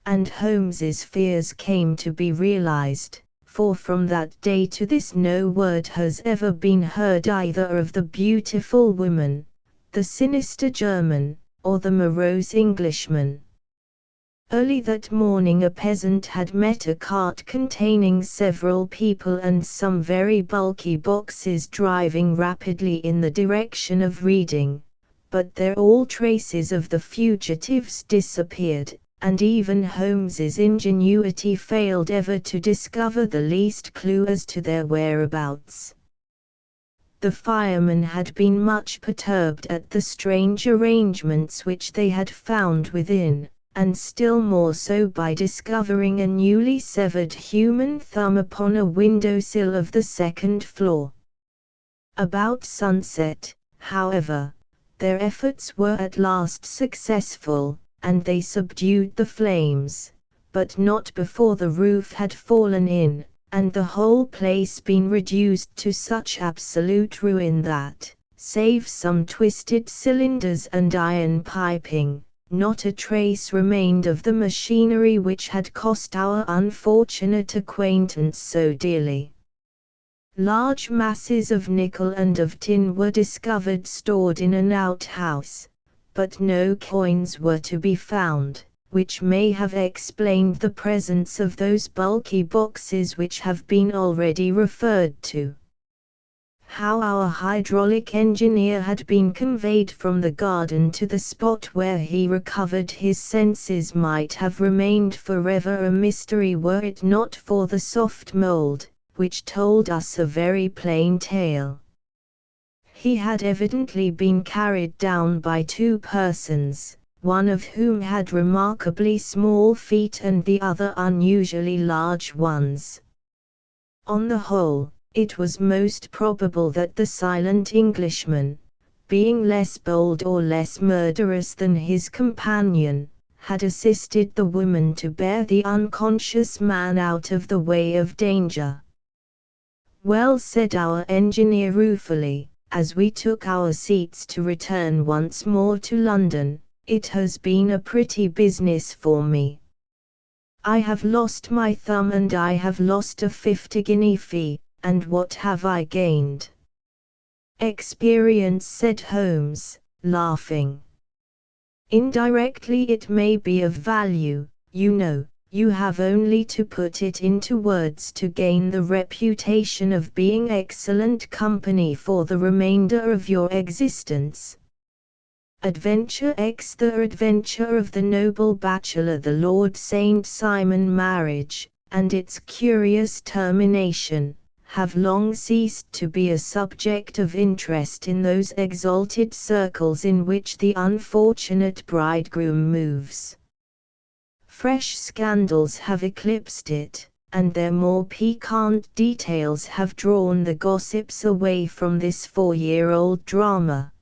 And Holmes's fears came to be realized, for from that day to this no word has ever been heard either of the beautiful woman, the sinister German, or the morose Englishman. Early that morning a peasant had met a cart containing several people and some very bulky boxes driving rapidly in the direction of Reading, but there all traces of the fugitives disappeared, and even Holmes's ingenuity failed ever to discover the least clue as to their whereabouts. The firemen had been much perturbed at the strange arrangements which they had found within, and still more so by discovering a newly severed human thumb upon a window-sill of the second floor. About sunset, however, their efforts were at last successful, and they subdued the flames, but not before the roof had fallen in, and the whole place been reduced to such absolute ruin that, save some twisted cylinders and iron piping, not a trace remained of the machinery which had cost our unfortunate acquaintance so dearly. Large masses of nickel and of tin were discovered stored in an outhouse, but no coins were to be found, which may have explained the presence of those bulky boxes which have been already referred to. How our hydraulic engineer had been conveyed from the garden to the spot where he recovered his senses might have remained forever a mystery were it not for the soft mould, which told us a very plain tale. He had evidently been carried down by two persons, one of whom had remarkably small feet and the other unusually large ones. On the whole, it was most probable that the silent Englishman, being less bold or less murderous than his companion, had assisted the woman to bear the unconscious man out of the way of danger. "Well," said our engineer ruefully, as we took our seats to return once more to London, "it has been a pretty business for me. I have lost my thumb and I have lost a 50-guinea fee, and what have I gained?" "Experience," said Holmes, laughing. "Indirectly it may be of value, you know. You have only to put it into words to gain the reputation of being excellent company for the remainder of your existence. Adventure X, the adventure of the noble bachelor, the Lord St. Simon marriage, and its curious termination, have long ceased to be a subject of interest in those exalted circles in which the unfortunate bridegroom moves. Fresh scandals have eclipsed it, and their more piquant details have drawn the gossips away from this 4-year-old drama.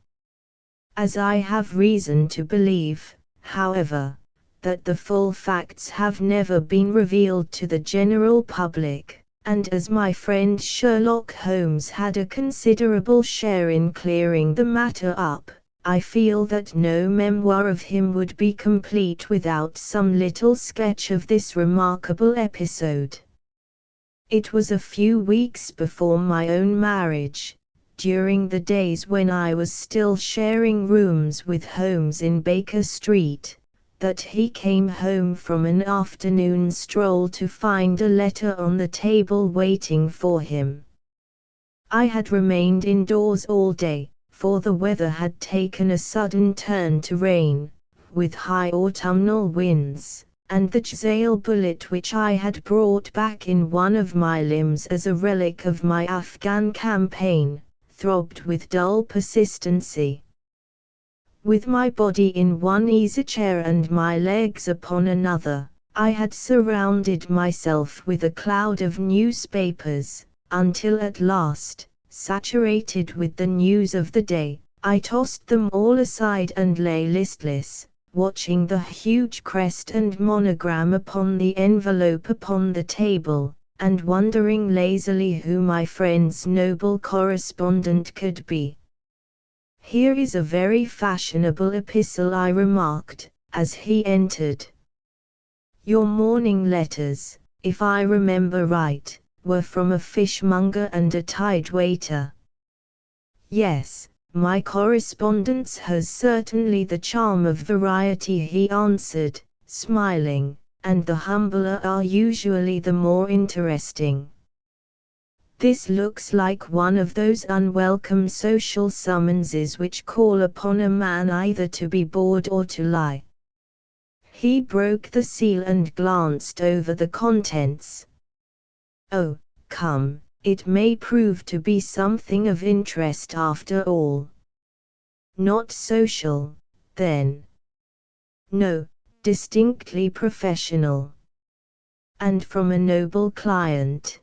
As I have reason to believe, however, that the full facts have never been revealed to the general public, and as my friend Sherlock Holmes had a considerable share in clearing the matter up, I feel that no memoir of him would be complete without some little sketch of this remarkable episode. It was a few weeks before my own marriage, during the days when I was still sharing rooms with Holmes in Baker Street, that he came home from an afternoon stroll to find a letter on the table waiting for him. I had remained indoors all day, for the weather had taken a sudden turn to rain, with high autumnal winds, and the jail bullet which I had brought back in one of my limbs as a relic of my Afghan campaign, throbbed with dull persistency. With my body in one easy chair and my legs upon another, I had surrounded myself with a cloud of newspapers, until at last, saturated with the news of the day, I tossed them all aside and lay listless, watching the huge crest and monogram upon the envelope upon the table, and wondering lazily who my friend's noble correspondent could be. "Here is a very fashionable epistle," I remarked, as he entered. "Your morning letters, if I remember right, were from a fishmonger and a tide-waiter." "Yes, my correspondence has certainly the charm of variety," he answered, smiling, "and the humbler are usually the more interesting. This looks like one of those unwelcome social summonses which call upon a man either to be bored or to lie." He broke the seal and glanced over the contents. "Oh, come, it may prove to be something of interest after all." "Not social, then?" "No, distinctly professional." "And from a noble client?"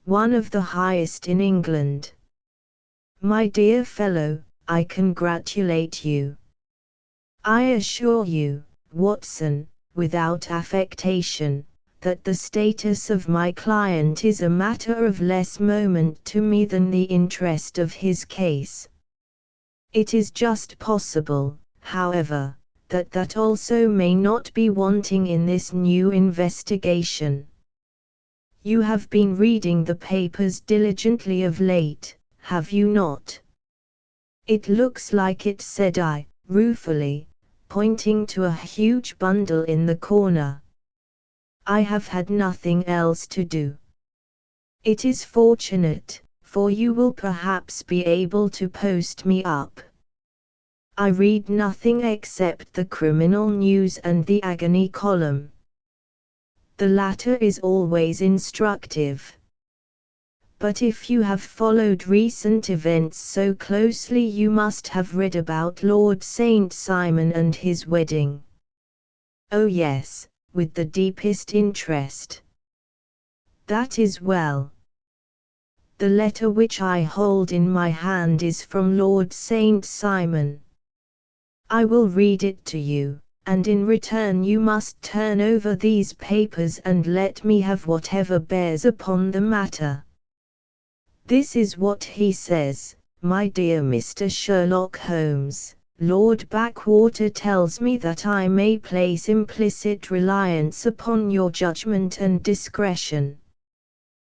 "One of the highest in England." "My dear fellow, I congratulate you. I assure you, Watson, without affectation, that the status of my client is a matter of less moment to me than the interest of his case. It is just possible, however, that also may not be wanting in this new investigation. You have been reading the papers diligently of late, have you not?" "It looks like it," said I, ruefully, pointing to a huge bundle in the corner. "I have had nothing else to do." "It is fortunate, for you will perhaps be able to post me up." "I read nothing except the criminal news and the agony column." "The latter is always instructive. But if you have followed recent events so closely, you must have read about Lord St. Simon and his wedding." "Oh yes, with the deepest interest." "That is well. The letter which I hold in my hand is from Lord St. Simon. I will read it to you, and in return you must turn over these papers and let me have whatever bears upon the matter. This is what he says: 'My dear Mr. Sherlock Holmes, Lord Backwater tells me that I may place implicit reliance upon your judgment and discretion.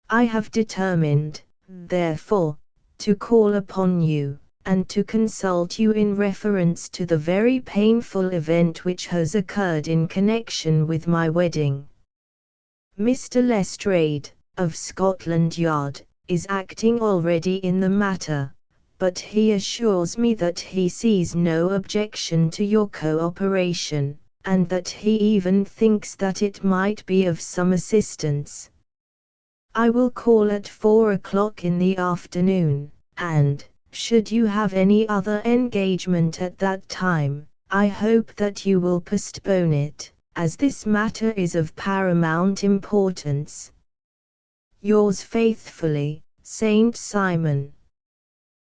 I have determined, therefore, to call upon you, and to consult you in reference to the very painful event which has occurred in connection with my wedding. Mr. Lestrade, of Scotland Yard, is acting already in the matter, but he assures me that he sees no objection to your cooperation, and that he even thinks that it might be of some assistance. I will call at 4 o'clock in the afternoon, and, should you have any other engagement at that time, I hope that you will postpone it, as this matter is of paramount importance. Yours faithfully, St. Simon."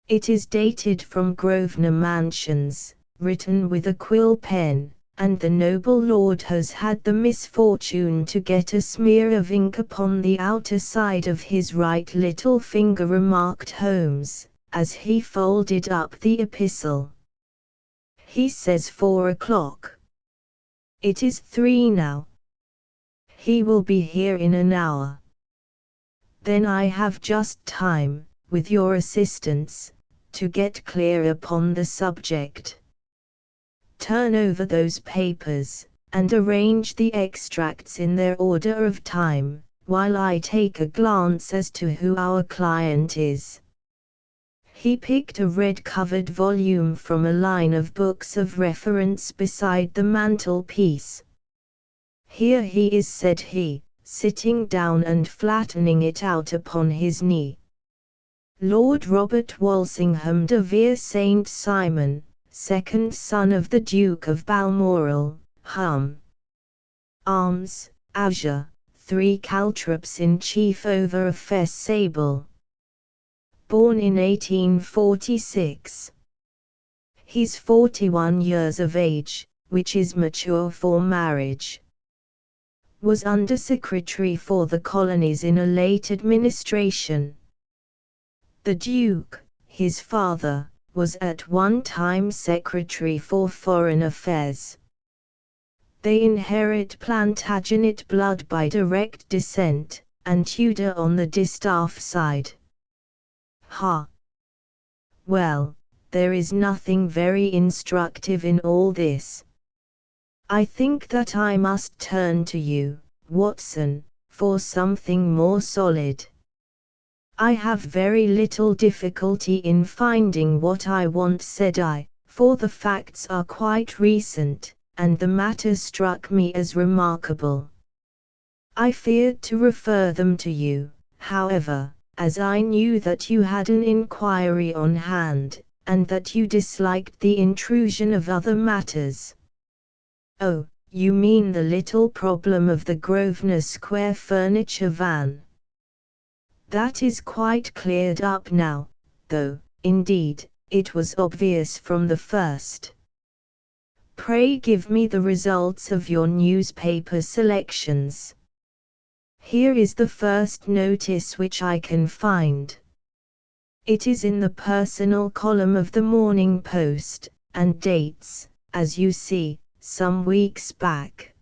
It is dated from Grosvenor Mansions, written with a quill pen, and the noble lord has had the misfortune to get a smear of ink upon the outer side of his right little finger, remarked Holmes, as he folded up the epistle. "He says 4 o'clock. It is 3 now. He will be here in an hour. Then I have just time, with your assistance, to get clear upon the subject. Turn over those papers, and arrange the extracts in their order of time, while I take a glance as to who our client is." He picked a red-covered volume from a line of books of reference beside the mantelpiece. Here he is, said he, sitting down and flattening it out upon his knee. Lord Robert Walsingham de Vere St. Simon, second son of the Duke of Balmoral, hum. Arms, azure, 3 caltrops in chief over a fess sable. Born in 1846. He's 41 years of age, which is mature for marriage. Was Under Secretary for the Colonies in a late administration. The Duke, his father, was at one time Secretary for Foreign Affairs. They inherit Plantagenet blood by direct descent, and Tudor on the distaff side. Ha! Well, there is nothing very instructive in all this. I think that I must turn to you, Watson, for something more solid. I have very little difficulty in finding what I want, said I, for the facts are quite recent, and the matter struck me as remarkable. I feared to refer them to you, however, as I knew that you had an inquiry on hand, and that you disliked the intrusion of other matters. Oh, you mean the little problem of the Grosvenor Square furniture van. That is quite cleared up now, though, indeed, it was obvious from the first. Pray give me the results of your newspaper selections. Here is the first notice which I can find. It is in the personal column of the Morning Post, and dates, as you see, some weeks back.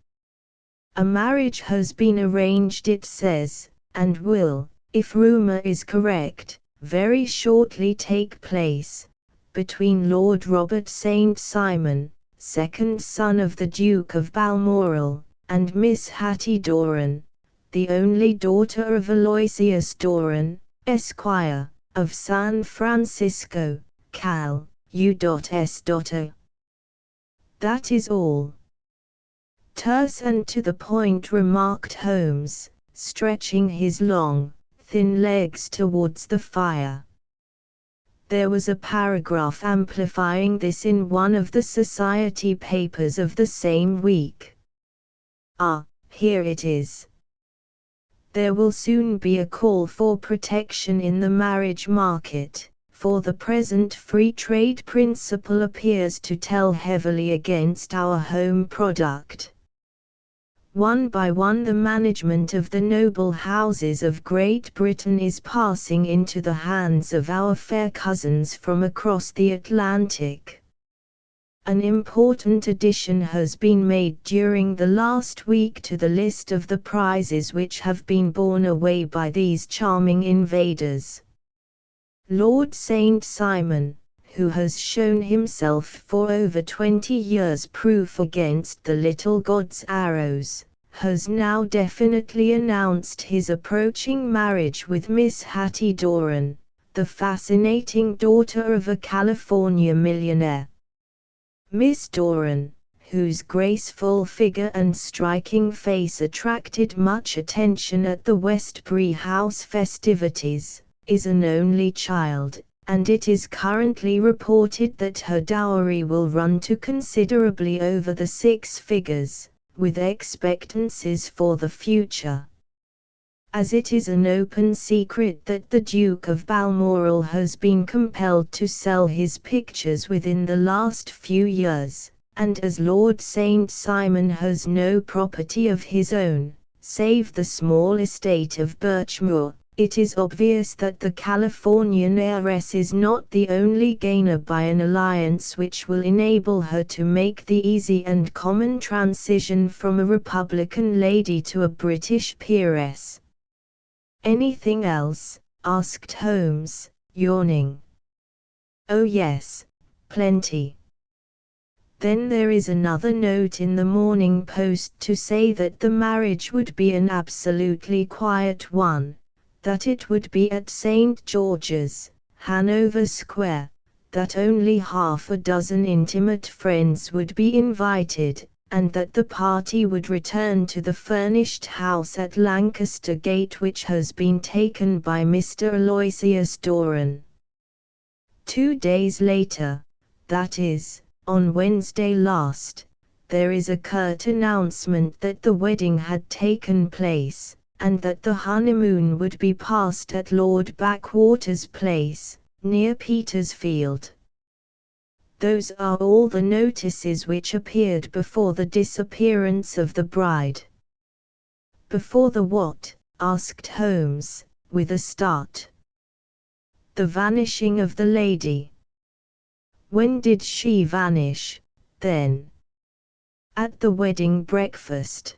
A marriage has been arranged, it says, and will, if rumor is correct, very shortly take place, between Lord Robert St. Simon, second son of the Duke of Balmoral, and Miss Hattie Doran, the only daughter of Aloysius Doran, Esquire, of San Francisco, Cal. U.S.O. That is all. Terse and to the point, remarked Holmes, stretching his long, thin legs towards the fire. There was a paragraph amplifying this in one of the society papers of the same week. Ah, here it is. There will soon be a call for protection in the marriage market, for the present free trade principle appears to tell heavily against our home product. One by one the management of the noble houses of Great Britain is passing into the hands of our fair cousins from across the Atlantic. An important addition has been made during the last week to the list of the prizes which have been borne away by these charming invaders. Lord St. Simon, who has shown himself for over 20 years proof against the little god's arrows, has now definitely announced his approaching marriage with Miss Hattie Doran, the fascinating daughter of a California millionaire. Miss Doran, whose graceful figure and striking face attracted much attention at the Westbury House festivities, is an only child, and it is currently reported that her dowry will run to considerably over the 6 figures, with expectancies for the future. As it is an open secret that the Duke of Balmoral has been compelled to sell his pictures within the last few years, and as Lord St. Simon has no property of his own, save the small estate of Birchmoor, it is obvious that the Californian heiress is not the only gainer by an alliance which will enable her to make the easy and common transition from a Republican lady to a British peeress. Anything else? Asked Holmes, yawning. Oh yes, plenty. Then there is another note in the Morning Post to say that the marriage would be an absolutely quiet one, that it would be at St. George's, Hanover Square, that only half a dozen intimate friends would be invited, and that the party would return to the furnished house at Lancaster Gate which has been taken by Mr. Aloysius Doran. 2 days later, that is, on Wednesday last, there is a curt announcement that the wedding had taken place, and that the honeymoon would be passed at Lord Backwater's place, near Petersfield. Those are all the notices which appeared before the disappearance of the bride. Before the what? Asked Holmes, with a start. The vanishing of the lady. When did she vanish, then? At the wedding breakfast.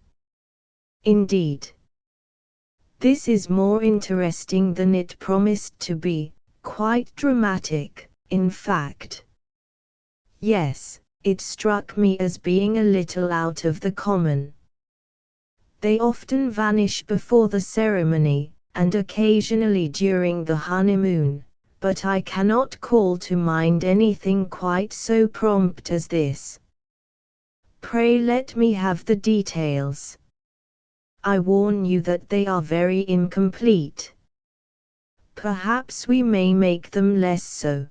Indeed. This is more interesting than it promised to be, quite dramatic, in fact. Yes, it struck me as being a little out of the common. They often vanish before the ceremony, and occasionally during the honeymoon, but I cannot call to mind anything quite so prompt as this. Pray let me have the details. I warn you that they are very incomplete. Perhaps we may make them less so.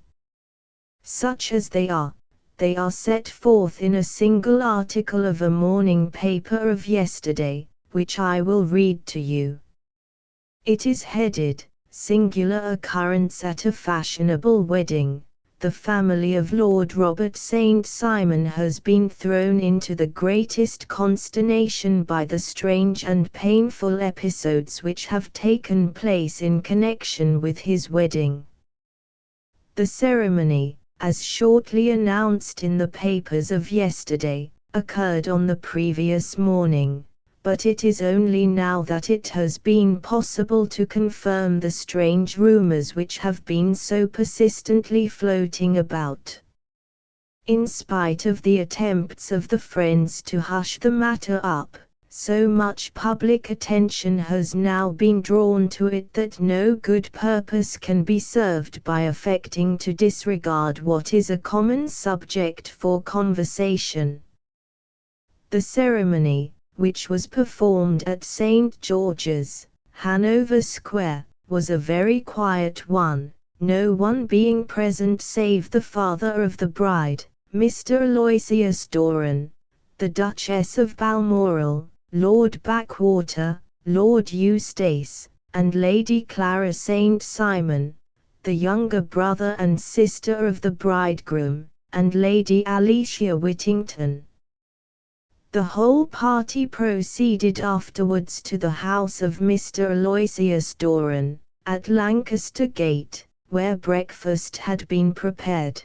Such as they are set forth in a single article of a morning paper of yesterday, which I will read to you. It is headed, Singular Occurrence at a Fashionable Wedding. The family of Lord Robert St. Simon has been thrown into the greatest consternation by the strange and painful episodes which have taken place in connection with his wedding. The ceremony, as shortly announced in the papers of yesterday, occurred on the previous morning, but it is only now that it has been possible to confirm the strange rumors which have been so persistently floating about. In spite of the attempts of the friends to hush the matter up, so much public attention has now been drawn to it that no good purpose can be served by affecting to disregard what is a common subject for conversation. The ceremony, which was performed at St. George's, Hanover Square, was a very quiet one, no one being present save the father of the bride, Mr. Aloysius Doran, the Duchess of Balmoral, Lord Backwater, Lord Eustace, and Lady Clara St. Simon, the younger brother and sister of the bridegroom, and Lady Alicia Whittington. The whole party proceeded afterwards to the house of Mr. Aloysius Doran, at Lancaster Gate, where breakfast had been prepared.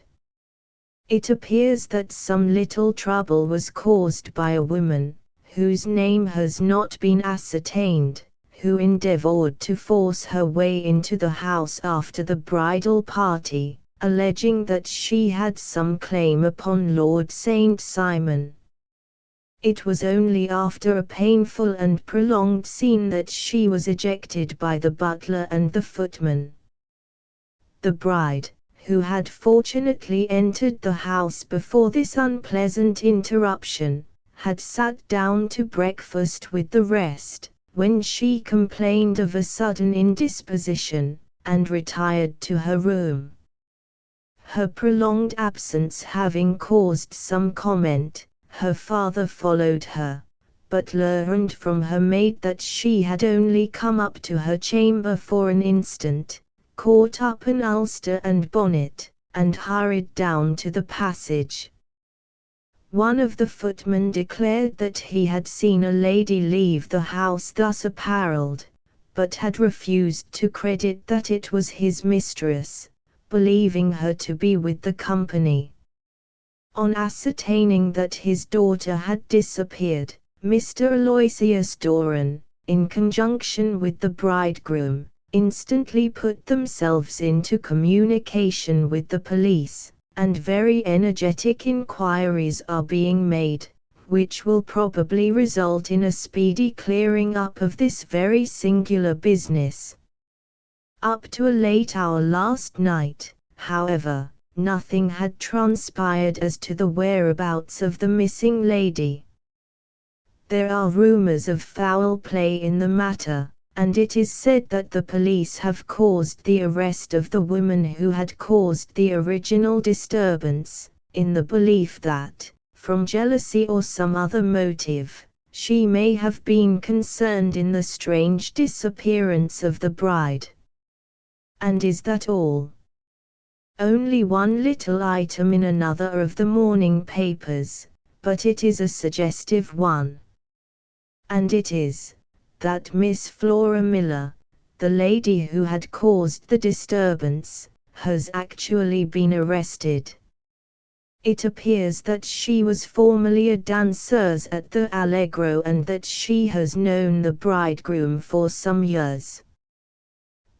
It appears that some little trouble was caused by a woman, whose name has not been ascertained, who endeavored to force her way into the house after the bridal party, alleging that she had some claim upon Lord St. Simon. It was only after a painful and prolonged scene that she was ejected by the butler and the footman. The bride, who had fortunately entered the house before this unpleasant interruption, had sat down to breakfast with the rest, when she complained of a sudden indisposition, and retired to her room. Her prolonged absence having caused some comment, her father followed her, but learned from her maid that she had only come up to her chamber for an instant, caught up an ulster and bonnet, and hurried down to the passage. One of the footmen declared that he had seen a lady leave the house thus apparelled, but had refused to credit that it was his mistress, believing her to be with the company. On ascertaining that his daughter had disappeared, Mr. Aloysius Doran, in conjunction with the bridegroom, instantly put themselves into communication with the police, and very energetic inquiries are being made, which will probably result in a speedy clearing up of this very singular business. Up to a late hour last night, however, nothing had transpired as to the whereabouts of the missing lady. There are rumors of foul play in the matter, and it is said that the police have caused the arrest of the woman who had caused the original disturbance, in the belief that, from jealousy or some other motive, she may have been concerned in the strange disappearance of the bride. And is that all? Only one little item in another of the morning papers, but it is a suggestive one. And it is, that Miss Flora Miller, the lady who had caused the disturbance, has actually been arrested. It appears that she was formerly a danseuse at the Allegro and that she has known the bridegroom for some years.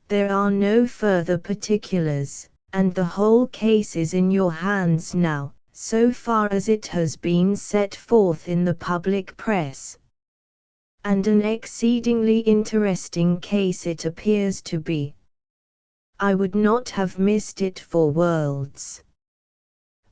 There are no further particulars, and the whole case is in your hands now, so far as it has been set forth in the public press. And an exceedingly interesting case it appears to be. I would not have missed it for worlds.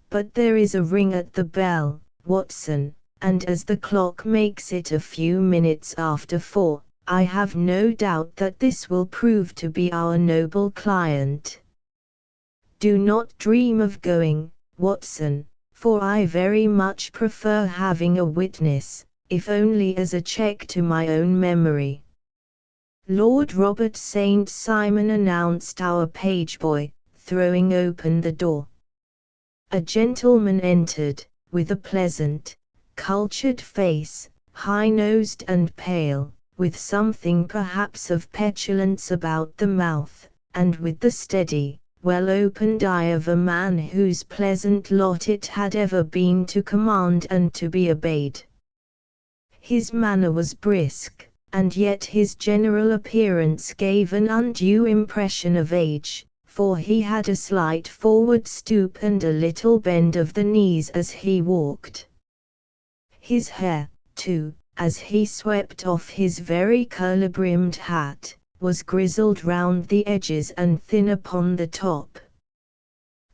But there is a ring at the bell, Watson, and as the clock makes it a few minutes after 4, I have no doubt that this will prove to be our noble client. Do not dream of going, Watson, for I very much prefer having a witness, if only as a check to my own memory. Lord Robert St. Simon announced our page boy, throwing open the door. A gentleman entered, with a pleasant, cultured face, high-nosed and pale, with something perhaps of petulance about the mouth, and with the steady, well-opened eye of a man whose pleasant lot it had ever been to command and to be obeyed. His manner was brisk, and yet his general appearance gave an undue impression of age, for he had a slight forward stoop and a little bend of the knees as he walked. His hair, too, as he swept off his very curly-brimmed hat, was grizzled round the edges and thin upon the top.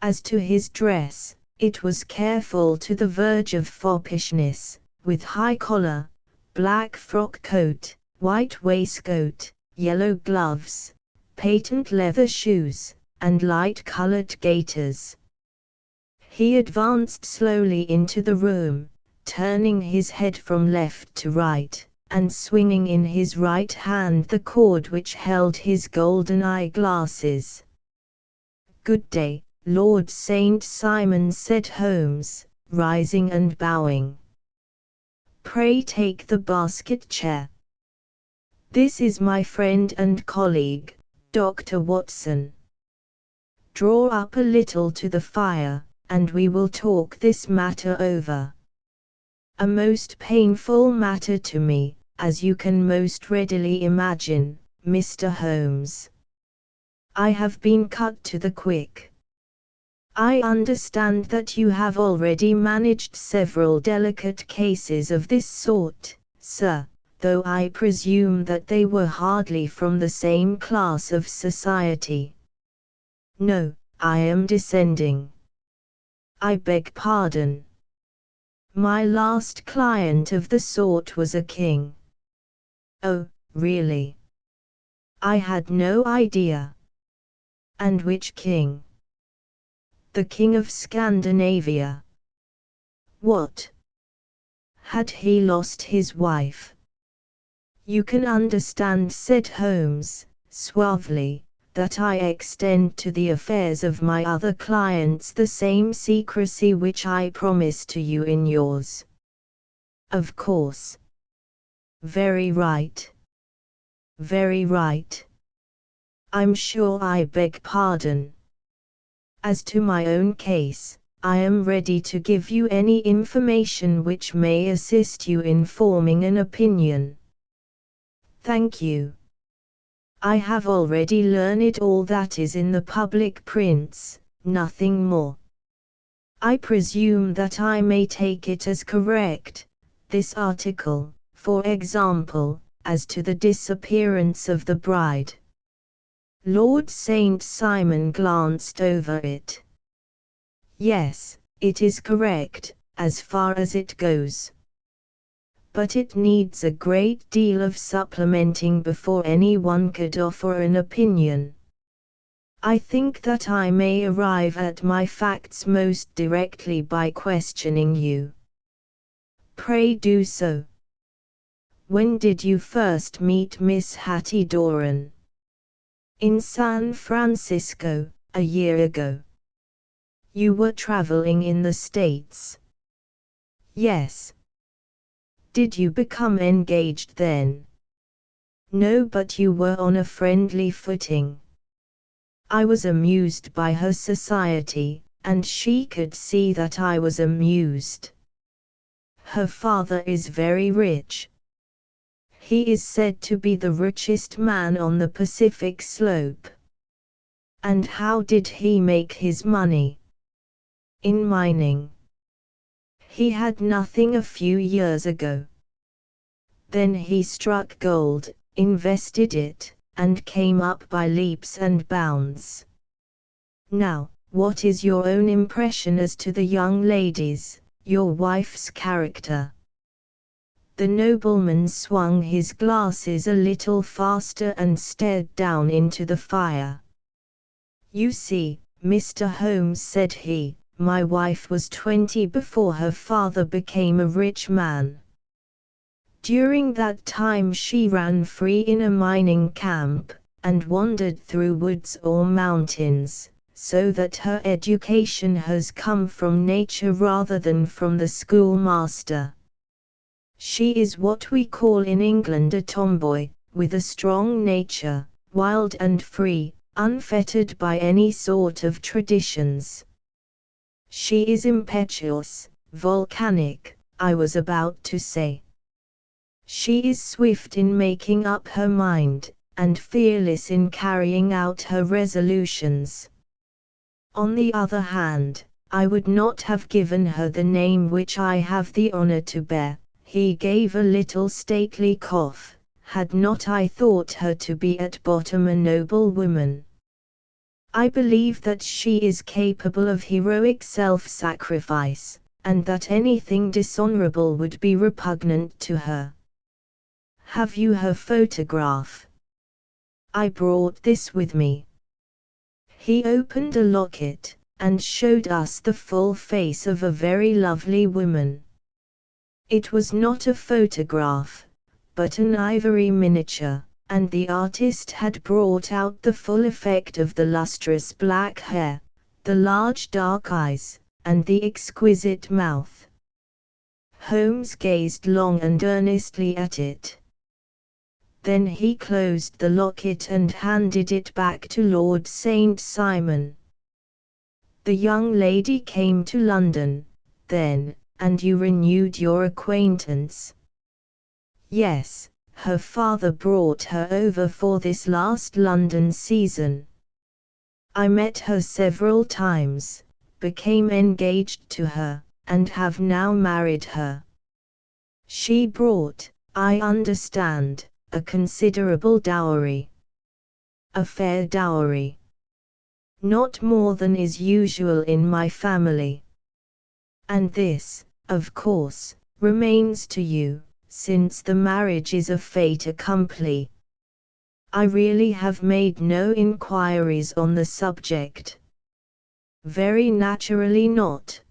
As to his dress, it was careful to the verge of foppishness, with high collar, black frock coat, white waistcoat, yellow gloves, patent leather shoes, and light-colored gaiters. He advanced slowly into the room, turning his head from left to right, and swinging in his right hand the cord which held his golden eye-glasses. "Good day, Lord St. Simon," said Holmes, rising and bowing. "Pray take the basket chair. This is my friend and colleague, Dr. Watson. Draw up a little to the fire, and we will talk this matter over. A most painful matter to me, as you can most readily imagine, Mr. Holmes. I have been cut to the quick. I understand that you have already managed several delicate cases of this sort, sir, though I presume that they were hardly from the same class of society. No, I am descending. I beg pardon. My last client of the sort was a king. Oh, really? I had no idea. And which king? The king of Scandinavia. What? Had he lost his wife? You can understand, said Holmes, suavely, that I extend to the affairs of my other clients the same secrecy which I promise to you in yours. Of course. Very right. Very right. I'm sure I beg pardon. As to my own case, I am ready to give you any information which may assist you in forming an opinion. Thank you. I have already learned all that is in the public prints, nothing more. I presume that I may take it as correct, this article, for example, as to the disappearance of the bride. Lord St. Simon glanced over it. Yes, it is correct, as far as it goes. but it needs a great deal of supplementing before anyone could offer an opinion. I think that I may arrive at my facts most directly by questioning you. Pray do so. When did you first meet Miss Hattie Doran? In San Francisco, a year ago. You were traveling in the States? Yes. Did you become engaged then? No, but you were on a friendly footing. I was amused by her society, and she could see that I was amused. Her father is very rich. He is said to be the richest man on the Pacific Slope. And how did he make his money? In mining. He had nothing a few years ago. Then he struck gold, invested it, and came up by leaps and bounds. Now, what is your own impression as to the young lady's, your wife's character? The nobleman swung his glasses a little faster and stared down into the fire. You see, Mr. Holmes, said he, my wife was 20 before her father became a rich man. During that time she ran free in a mining camp, and wandered through woods or mountains, so that her education has come from nature rather than from the schoolmaster. She is what we call in England a tomboy, with a strong nature, wild and free, unfettered by any sort of traditions. She is impetuous, volcanic, I was about to say. She is swift in making up her mind, and fearless in carrying out her resolutions. On the other hand, I would not have given her the name which I have the honor to bear. He gave a little stately cough, had not I thought her to be at bottom a noble woman. I believe that she is capable of heroic self-sacrifice, and that anything dishonorable would be repugnant to her. Have you her photograph? I brought this with me. He opened a locket, and showed us the full face of a very lovely woman. It was not a photograph, but an ivory miniature, and the artist had brought out the full effect of the lustrous black hair, the large dark eyes, and the exquisite mouth. Holmes gazed long and earnestly at it. Then he closed the locket and handed it back to Lord St. Simon. The young lady came to London, then, and you renewed your acquaintance? Yes, her father brought her over for this last London season. I met her several times, became engaged to her, and have now married her. She brought, I understand, a considerable dowry. A fair dowry. Not more than is usual in my family. And this, of course, remains to you, since the marriage is a fait accompli. I really have made no inquiries on the subject. Very naturally not.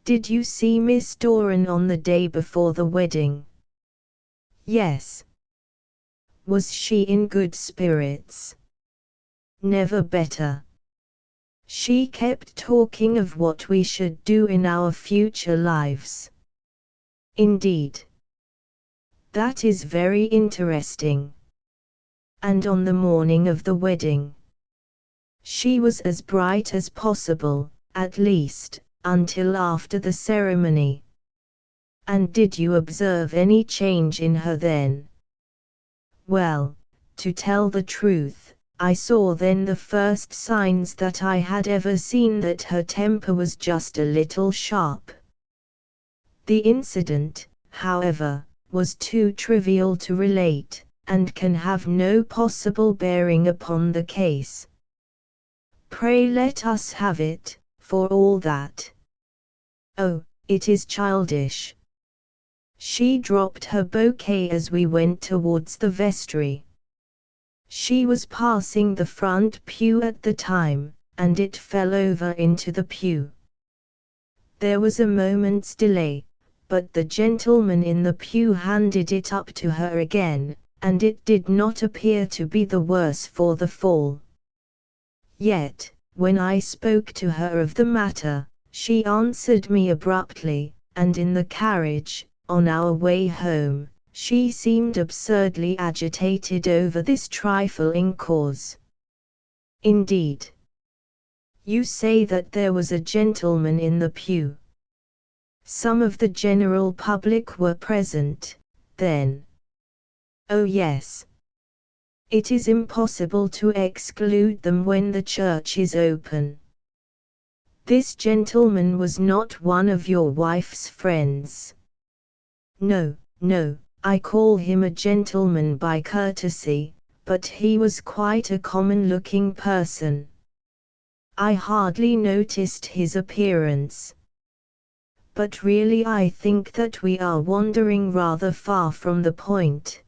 Did you see Miss Doran on the day before the wedding? Yes. Was she in good spirits? Never better. She kept talking of what we should do in our future lives. Indeed. That is very interesting. And on the morning of the wedding, she was as bright as possible, at least, until after the ceremony. And did you observe any change in her then? Well, to tell the truth, I saw then the first signs that I had ever seen that her temper was just a little sharp. The incident, however, was too trivial to relate, and can have no possible bearing upon the case. Pray let us have it, for all that. Oh, it is childish. She dropped her bouquet as we went towards the vestry. She was passing the front pew at the time, and it fell over into the pew. There was a moment's delay, but the gentleman in the pew handed it up to her again, and it did not appear to be the worse for the fall. Yet, when I spoke to her of the matter, she answered me abruptly, and in the carriage, on our way home, she seemed absurdly agitated over this trifling cause. Indeed. You say that there was a gentleman in the pew. Some of the general public were present, then? Oh yes. It is impossible to exclude them when the church is open. This gentleman was not one of your wife's friends. No, no, I call him a gentleman by courtesy, but he was quite a common-looking person. I hardly noticed his appearance. But really I think that we are wandering rather far from the point.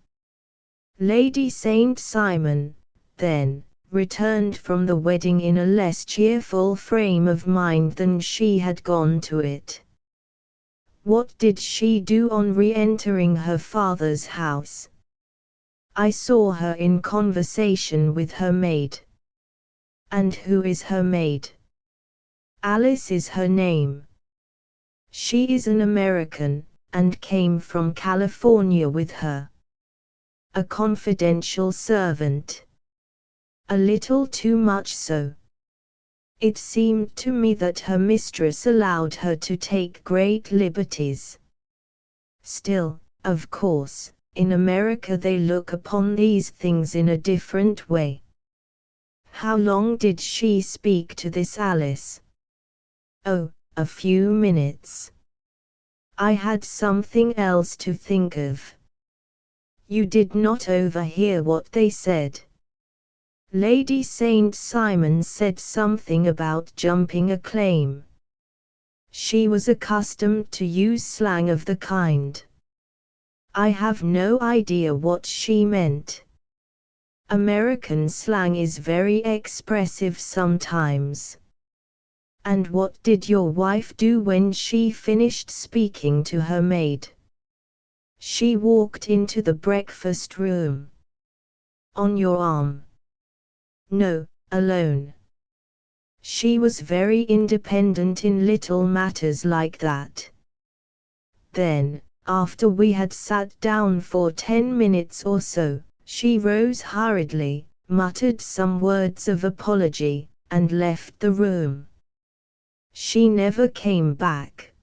Lady St. Simon, then, returned from the wedding in a less cheerful frame of mind than she had gone to it. What did she do on re-entering her father's house? I saw her in conversation with her maid. And who is her maid? Alice is her name. She is an American, and came from California with her. A confidential servant. A little too much so. It seemed to me that her mistress allowed her to take great liberties. Still, of course, in America they look upon these things in a different way. How long did she speak to this Alice? Oh, a few minutes. I had something else to think of. You did not overhear what they said. Lady St. Simon said something about jumping a claim. She was accustomed to use slang of the kind. I have no idea what she meant. American slang is very expressive sometimes. And what did your wife do when she finished speaking to her maid? She walked into the breakfast room. On your arm? No, alone. She was very independent in little matters like that. Then, after we had sat down for 10 minutes or so, she rose hurriedly, muttered some words of apology, and left the room. She never came back.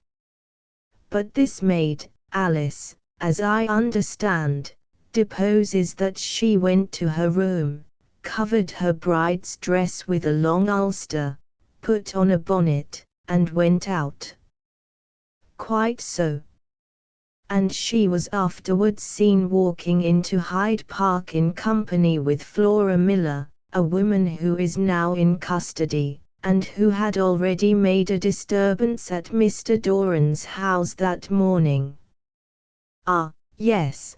But this maid, Alice, as I understand, deposes that she went to her room, covered her bride's dress with a long ulster, put on a bonnet, and went out. Quite so. And she was afterwards seen walking into Hyde Park in company with Flora Miller, a woman who is now in custody, and who had already made a disturbance at Mr. Doran's house that morning. Ah, yes.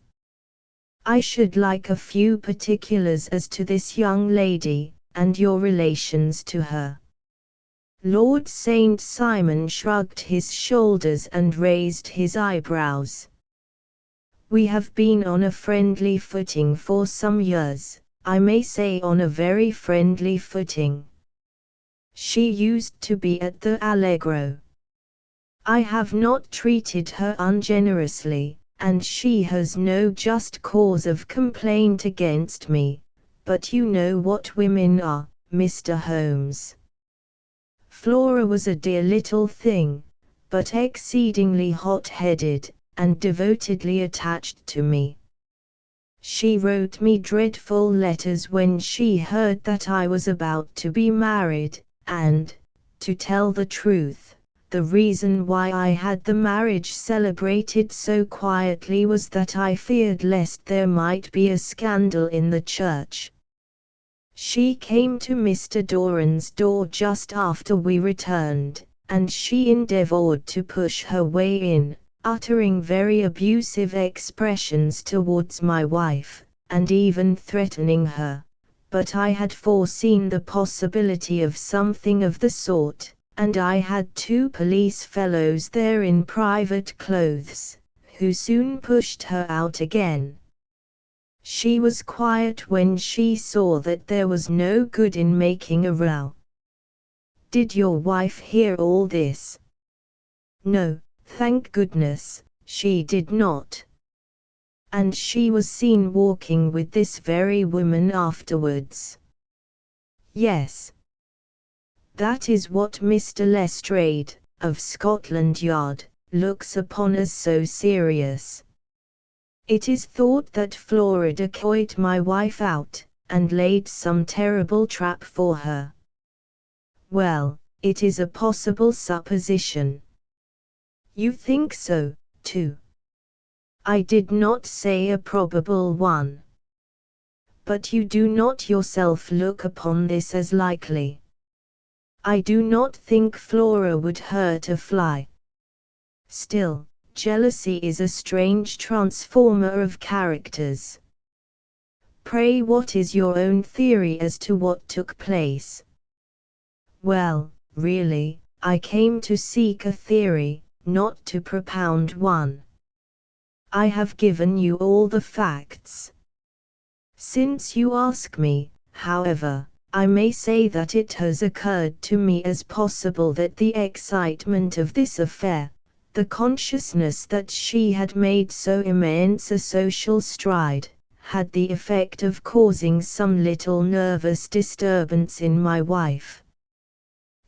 I should like a few particulars as to this young lady, and your relations to her. Lord St. Simon shrugged his shoulders and raised his eyebrows. We have been on a friendly footing for some years, I may say on a very friendly footing. She used to be at the Allegro. I have not treated her ungenerously, and she has no just cause of complaint against me, but you know what women are, Mr. Holmes. Flora was a dear little thing, but exceedingly hot-headed, and devotedly attached to me. She wrote me dreadful letters when she heard that I was about to be married, and, to tell the truth, the reason why I had the marriage celebrated so quietly was that I feared lest there might be a scandal in the church. She came to Mr. Doran's door just after we returned, and she endeavored to push her way in, uttering very abusive expressions towards my wife, and even threatening her. But I had foreseen the possibility of something of the sort, and I had 2 police fellows there in private clothes, who soon pushed her out again. She was quiet when she saw that there was no good in making a row. Did your wife hear all this? No, thank goodness, she did not. And she was seen walking with this very woman afterwards. Yes. That is what Mr. Lestrade, of Scotland Yard, looks upon as so serious. It is thought that Flora decoyed my wife out, and laid some terrible trap for her. Well, it is a possible supposition. You think so, too? I did not say a probable one. But you do not yourself look upon this as likely. I do not think Flora would hurt a fly. Still, jealousy is a strange transformer of characters. Pray, what is your own theory as to what took place? Well, really, I came to seek a theory, not to propound one. I have given you all the facts. Since you ask me, however, I may say that it has occurred to me as possible that the excitement of this affair, the consciousness that she had made so immense a social stride, had the effect of causing some little nervous disturbance in my wife.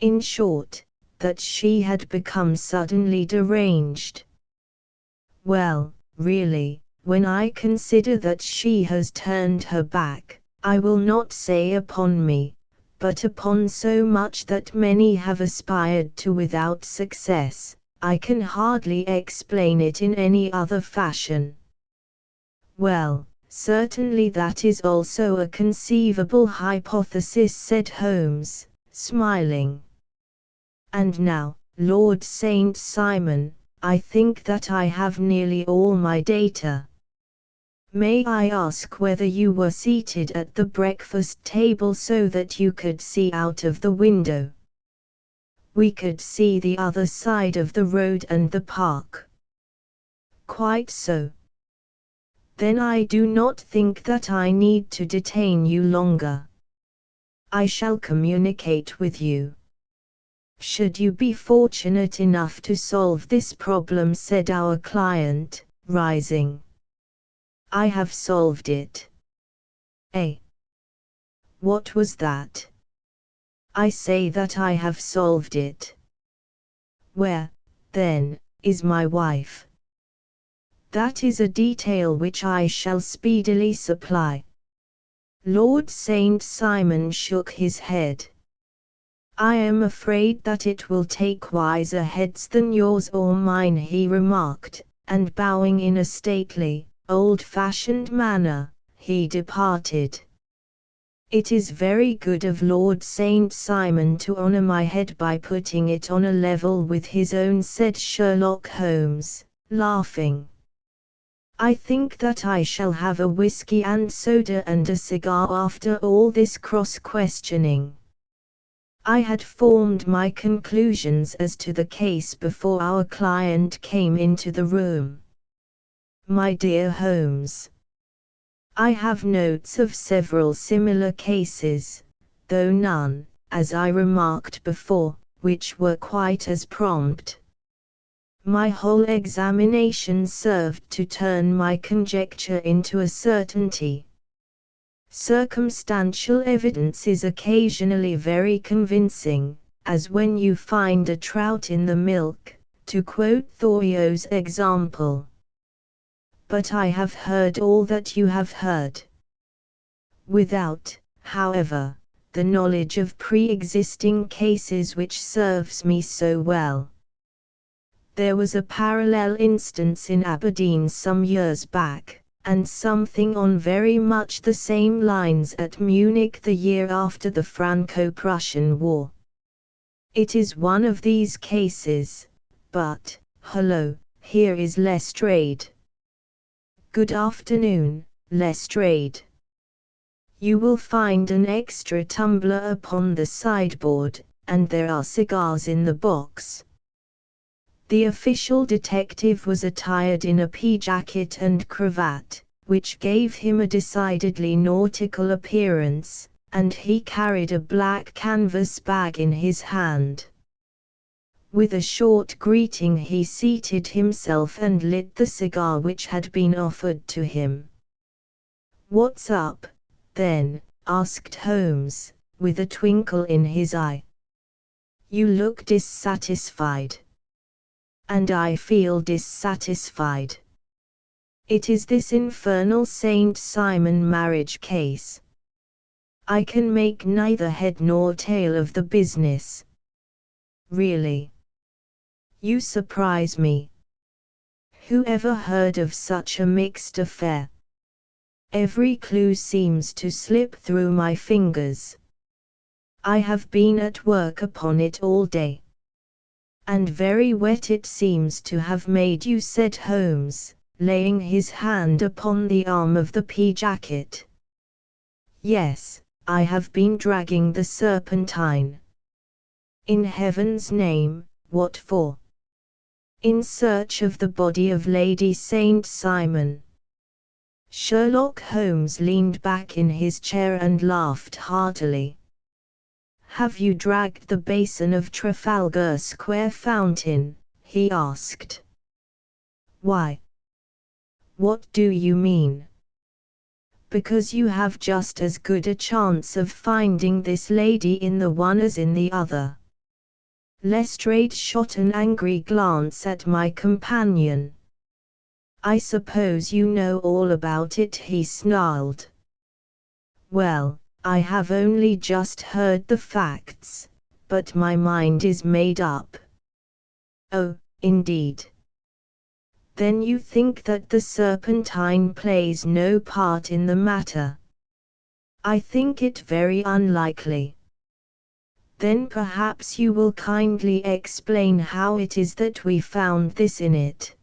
In short, that she had become suddenly deranged. Well, really, when I consider that she has turned her back, I will not say upon me, but upon so much that many have aspired to without success, I can hardly explain it in any other fashion. Well, certainly that is also a conceivable hypothesis, said Holmes, smiling. And now, Lord St. Simon, I think that I have nearly all my data. May I ask whether you were seated at the breakfast table so that you could see out of the window? We could see the other side of the road and the park. Quite so. Then I do not think that I need to detain you longer. I shall communicate with you. Should you be fortunate enough to solve this problem, said our client, rising. I have solved it. Eh? What was that? I say that I have solved it. Where, then, is my wife? That is a detail which I shall speedily supply. Lord St. Simon shook his head. I am afraid that it will take wiser heads than yours or mine, he remarked, and bowing in a stately, old-fashioned manner, he departed. It is very good of Lord St. Simon to honour my head by putting it on a level with his own, said Sherlock Holmes, laughing. I think that I shall have a whisky and soda and a cigar after all this cross-questioning. I had formed my conclusions as to the case before our client came into the room. My dear Holmes, I have notes of several similar cases, though none, as I remarked before, which were quite as prompt. My whole examination served to turn my conjecture into a certainty. Circumstantial evidence is occasionally very convincing, as when you find a trout in the milk, to quote Thoreau's example. But I have heard all that you have heard. Without, however, the knowledge of pre-existing cases which serves me so well. There was a parallel instance in Aberdeen some years back, and something on very much the same lines at Munich the year after the Franco-Prussian War. It is one of these cases, but, hullo, here is Lestrade. Good afternoon, Lestrade. You will find an extra tumbler upon the sideboard, and there are cigars in the box. The official detective was attired in a pea jacket and cravat, which gave him a decidedly nautical appearance, and he carried a black canvas bag in his hand. With a short greeting he seated himself and lit the cigar which had been offered to him. "What's up, then?" asked Holmes, with a twinkle in his eye. "You look dissatisfied." "And I feel dissatisfied. It is this infernal Saint Simon marriage case. I can make neither head nor tail of the business. Really. You surprise me. Who ever heard of such a mixed affair? Every clue seems to slip through my fingers. I have been at work upon it all day. And very wet it seems to have made you," said Holmes, laying his hand upon the arm of the pea jacket. "Yes, I have been dragging the Serpentine." "In heaven's name, what for?" "In search of the body of Lady Saint Simon." Sherlock Holmes leaned back in his chair and laughed heartily. "Have you dragged the basin of Trafalgar Square fountain?" he asked. "Why? What do you mean?" "Because you have just as good a chance of finding this lady in the one as in the other." Lestrade shot an angry glance at my companion. "I suppose you know all about it," he snarled. "Well, I have only just heard the facts, but my mind is made up." "Oh, indeed. Then you think that the Serpentine plays no part in the matter?" "I think it very unlikely." "Then perhaps you will kindly explain how it is that we found this in it."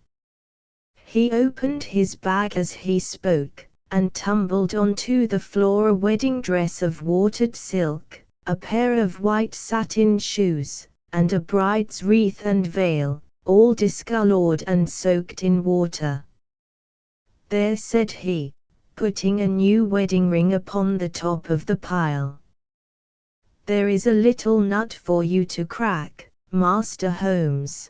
He opened his bag as he spoke, and tumbled onto the floor a wedding dress of watered silk, a pair of white satin shoes, and a bride's wreath and veil, all discolored and soaked in water. "There," said he, putting a new wedding ring upon the top of the pile. "There is a little nut for you to crack, Master Holmes."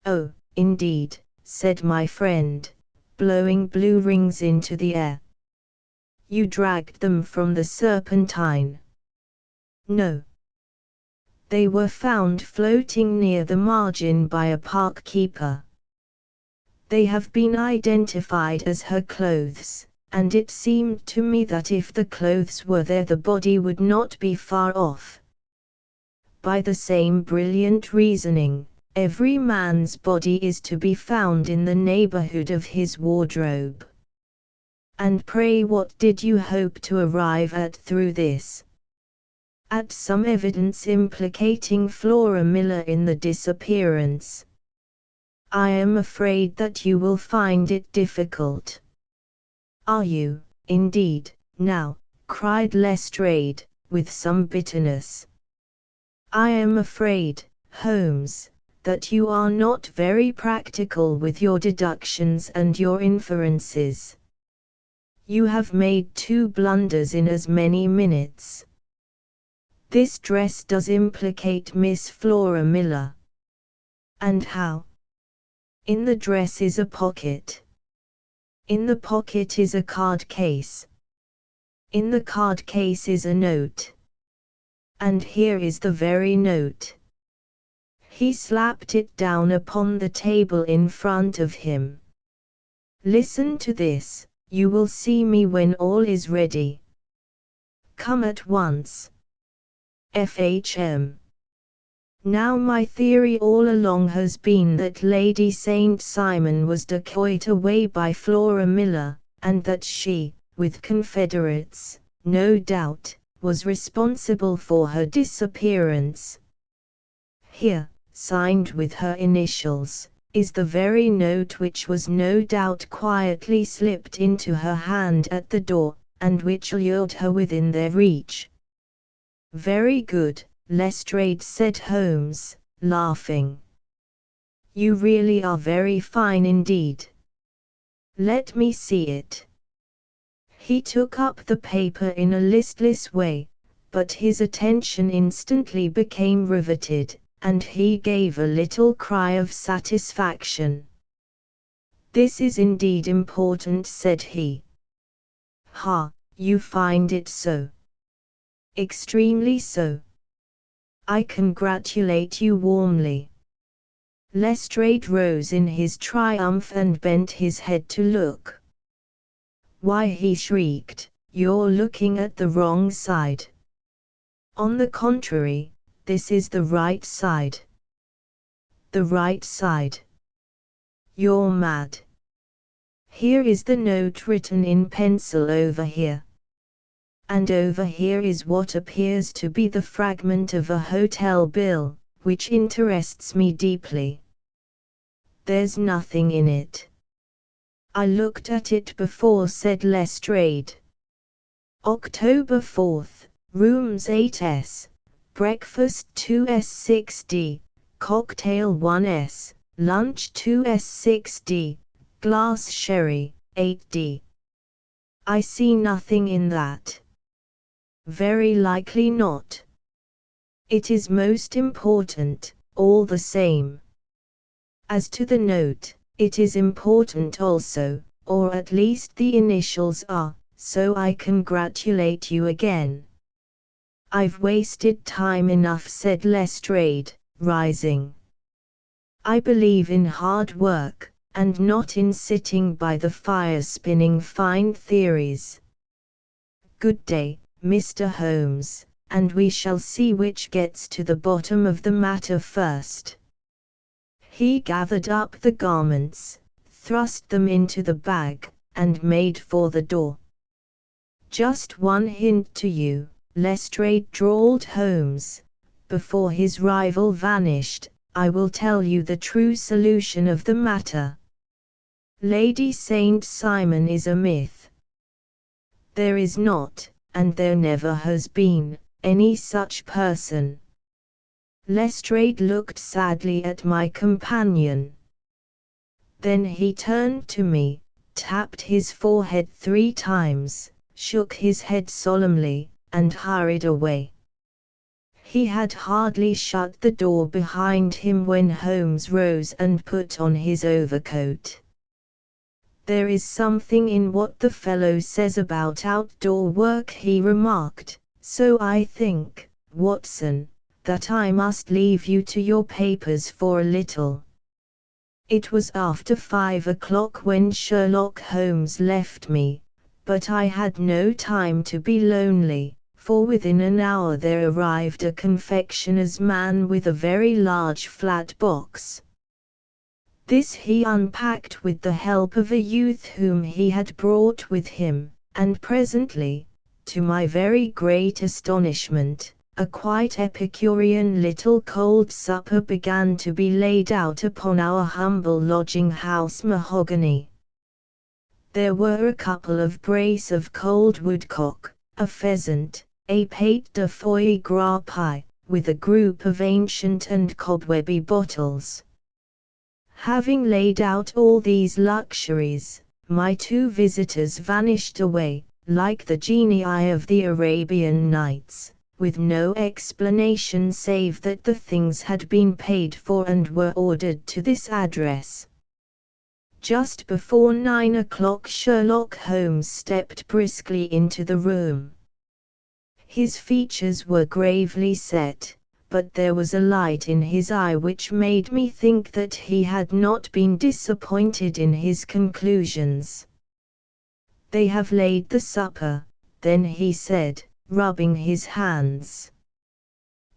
"Oh, indeed," said my friend, blowing blue rings into the air. "You dragged them from the Serpentine?" "No. They were found floating near the margin by a park keeper. They have been identified as her clothes, and it seemed to me that if the clothes were there the body would not be far off. By the same brilliant reasoning, every man's body is to be found in the neighborhood of his wardrobe. And pray what did you hope to arrive at through this?" "At some evidence implicating Flora Miller in the disappearance." "I am afraid that you will find it difficult." "Are you, indeed, now?" cried Lestrade, with some bitterness. "I am afraid, Holmes, that you are not very practical with your deductions and your inferences. You have made 2 blunders in as many minutes. This dress does implicate Miss Flora Miller." "And how?" "In the dress is a pocket. In the pocket is a card case. In the card case is a note. And here is the very note." He slapped it down upon the table in front of him. "Listen to this. You will see me when all is ready. Come at once. FHM. Now my theory all along has been that Lady Saint Simon was decoyed away by Flora Miller, and that she, with confederates, no doubt, was responsible for her disappearance. Here, signed with her initials, is the very note which was no doubt quietly slipped into her hand at the door, and which lured her within their reach. Very good, Lestrade, said Holmes, laughing. You really are very fine indeed. Let me see it. He took up the paper in a listless way, but his attention instantly became riveted, and he gave a little cry of satisfaction. This is indeed important, said he. Ha, you find it so? Extremely so. I congratulate you warmly. Lestrade rose in his triumph and bent his head to look. Why, he shrieked, you're looking at the wrong side. On the contrary, this is the right side. The right side. You're mad. Here is the note written in pencil over here. And over here is what appears to be the fragment of a hotel bill, which interests me deeply. There's nothing in it. I looked at it before, said Lestrade. October 4th, rooms 8S, breakfast 2S6D, cocktail 1S, lunch 2S6D, glass sherry 8D. I see nothing in that. Very likely not. It is most important, all the same. As to the note, it is important also, or at least the initials are, so I congratulate you again. I've wasted time enough, said Lestrade, rising. I believe in hard work, and not in sitting by the fire spinning fine theories. Good day, Mr. Holmes, and we shall see which gets to the bottom of the matter first. He gathered up the garments, thrust them into the bag, and made for the door. Just one hint to you, Lestrade, drawled Holmes, before his rival vanished. I will tell you the true solution of the matter. Lady St. Simon is a myth. There is not, and there never has been, any such person. Lestrade looked sadly at my companion. Then he turned to me, tapped his forehead 3 times, shook his head solemnly, and hurried away. He had hardly shut the door behind him when Holmes rose and put on his overcoat. There is something in what the fellow says about outdoor work, he remarked, so I think, Watson, that I must leave you to your papers for a little. It was after 5 o'clock when Sherlock Holmes left me, but I had no time to be lonely, for within an hour there arrived a confectioner's man with a very large flat box. This he unpacked with the help of a youth whom he had brought with him, and presently, to my very great astonishment, a quite Epicurean little cold supper began to be laid out upon our humble lodging-house mahogany. There were a couple of brace of cold woodcock, a pheasant, a pate de foie gras pie, with a group of ancient and cobwebby bottles. Having laid out all these luxuries, my 2 visitors vanished away, like the genii of the Arabian Nights, with no explanation save that the things had been paid for and were ordered to this address. Just before 9 o'clock Sherlock Holmes stepped briskly into the room. His features were gravely set, but there was a light in his eye which made me think that he had not been disappointed in his conclusions. They have laid the supper, then he said, rubbing his hands.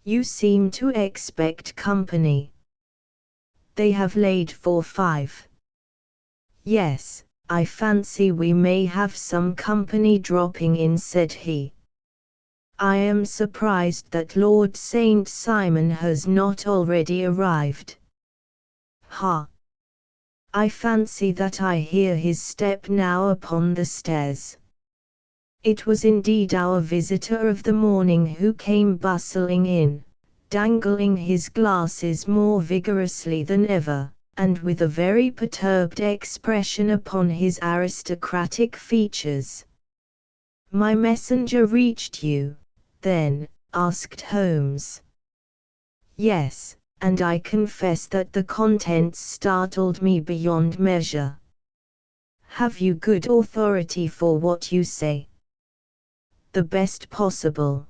You seem to expect company. They have laid for 5. Yes, I fancy we may have some company dropping in, said he. I am surprised that Lord St. Simon has not already arrived. Ha! I fancy that I hear his step now upon the stairs. It was indeed our visitor of the morning who came bustling in, dangling his glasses more vigorously than ever, and with a very perturbed expression upon his aristocratic features. "My messenger reached you, then?" asked Holmes. "Yes, and I confess that the contents startled me beyond measure." "Have you good authority for what you say?" "The best possible."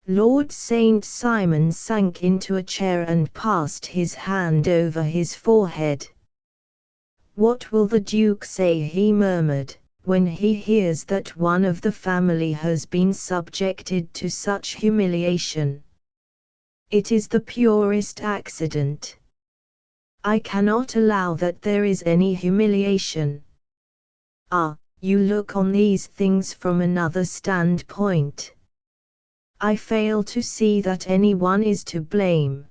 Lord St. Simon sank into a chair and passed his hand over his forehead. "What will the Duke say," he murmured, "when he hears that one of the family has been subjected to such humiliation? It is the purest accident. I cannot allow that there is any humiliation." "Ah, you look on these things from another standpoint." "I fail to see that anyone is to blame.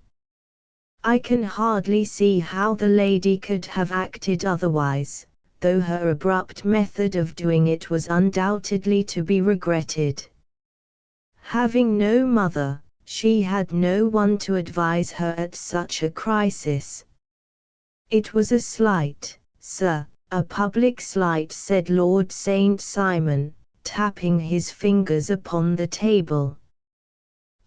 I can hardly see how the lady could have acted otherwise, though her abrupt method of doing it was undoubtedly to be regretted. Having no mother, she had no one to advise her at such a crisis." "It was a slight, sir, a public slight," said Lord St. Simon, tapping his fingers upon the table.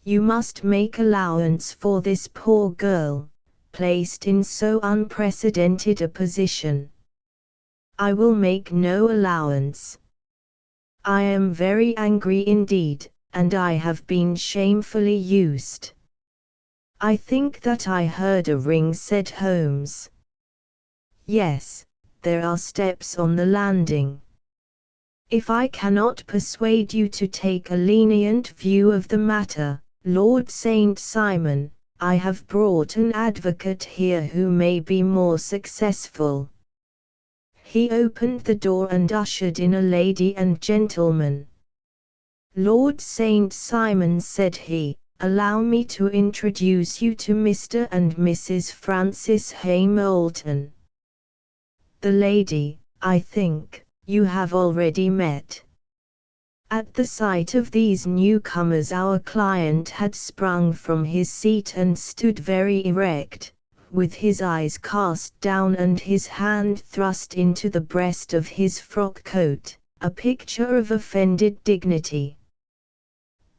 "You must make allowance for this poor girl, placed in so unprecedented a position." "I will make no allowance. I am very angry indeed, and I have been shamefully used." "I think that I heard a ring," said Holmes. "Yes, there are steps on the landing. If I cannot persuade you to take a lenient view of the matter, Lord St. Simon, I have brought an advocate here who may be more successful." He opened the door and ushered in a lady and gentleman. "Lord St. Simon," said he, "allow me to introduce you to Mr. and Mrs. Francis Hay Moulton. The lady, I think, you have already met." At the sight of these newcomers our client had sprung from his seat and stood very erect, with his eyes cast down and his hand thrust into the breast of his frock coat, a picture of offended dignity.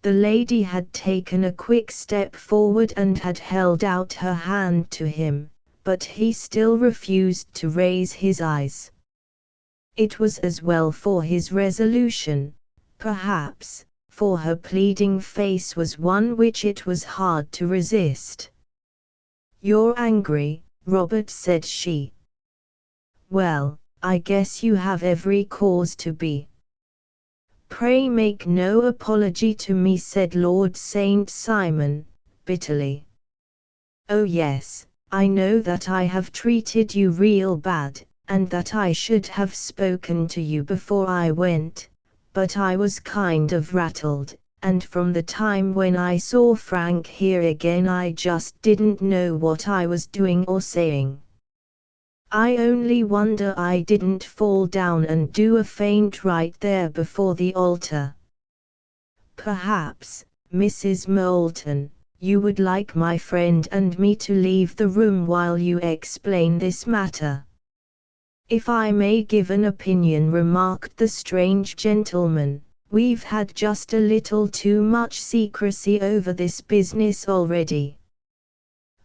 The lady had taken a quick step forward and had held out her hand to him, but he still refused to raise his eyes. It was as well for his resolution, perhaps, for her pleading face was one which it was hard to resist. "You're angry, Robert," said she. "Well, I guess you have every cause to be." "Pray make no apology to me," said Lord St. Simon, bitterly. "Oh yes, I know that I have treated you real bad, and that I should have spoken to you before I went, but I was kind of rattled, and from the time when I saw Frank here again I just didn't know what I was doing or saying. I only wonder I didn't fall down and do a faint right there before the altar. Perhaps, Mrs. Moulton, you would like my friend and me to leave the room while you explain this matter." "If I may give an opinion," remarked the strange gentleman, "we've had just a little too much secrecy over this business already.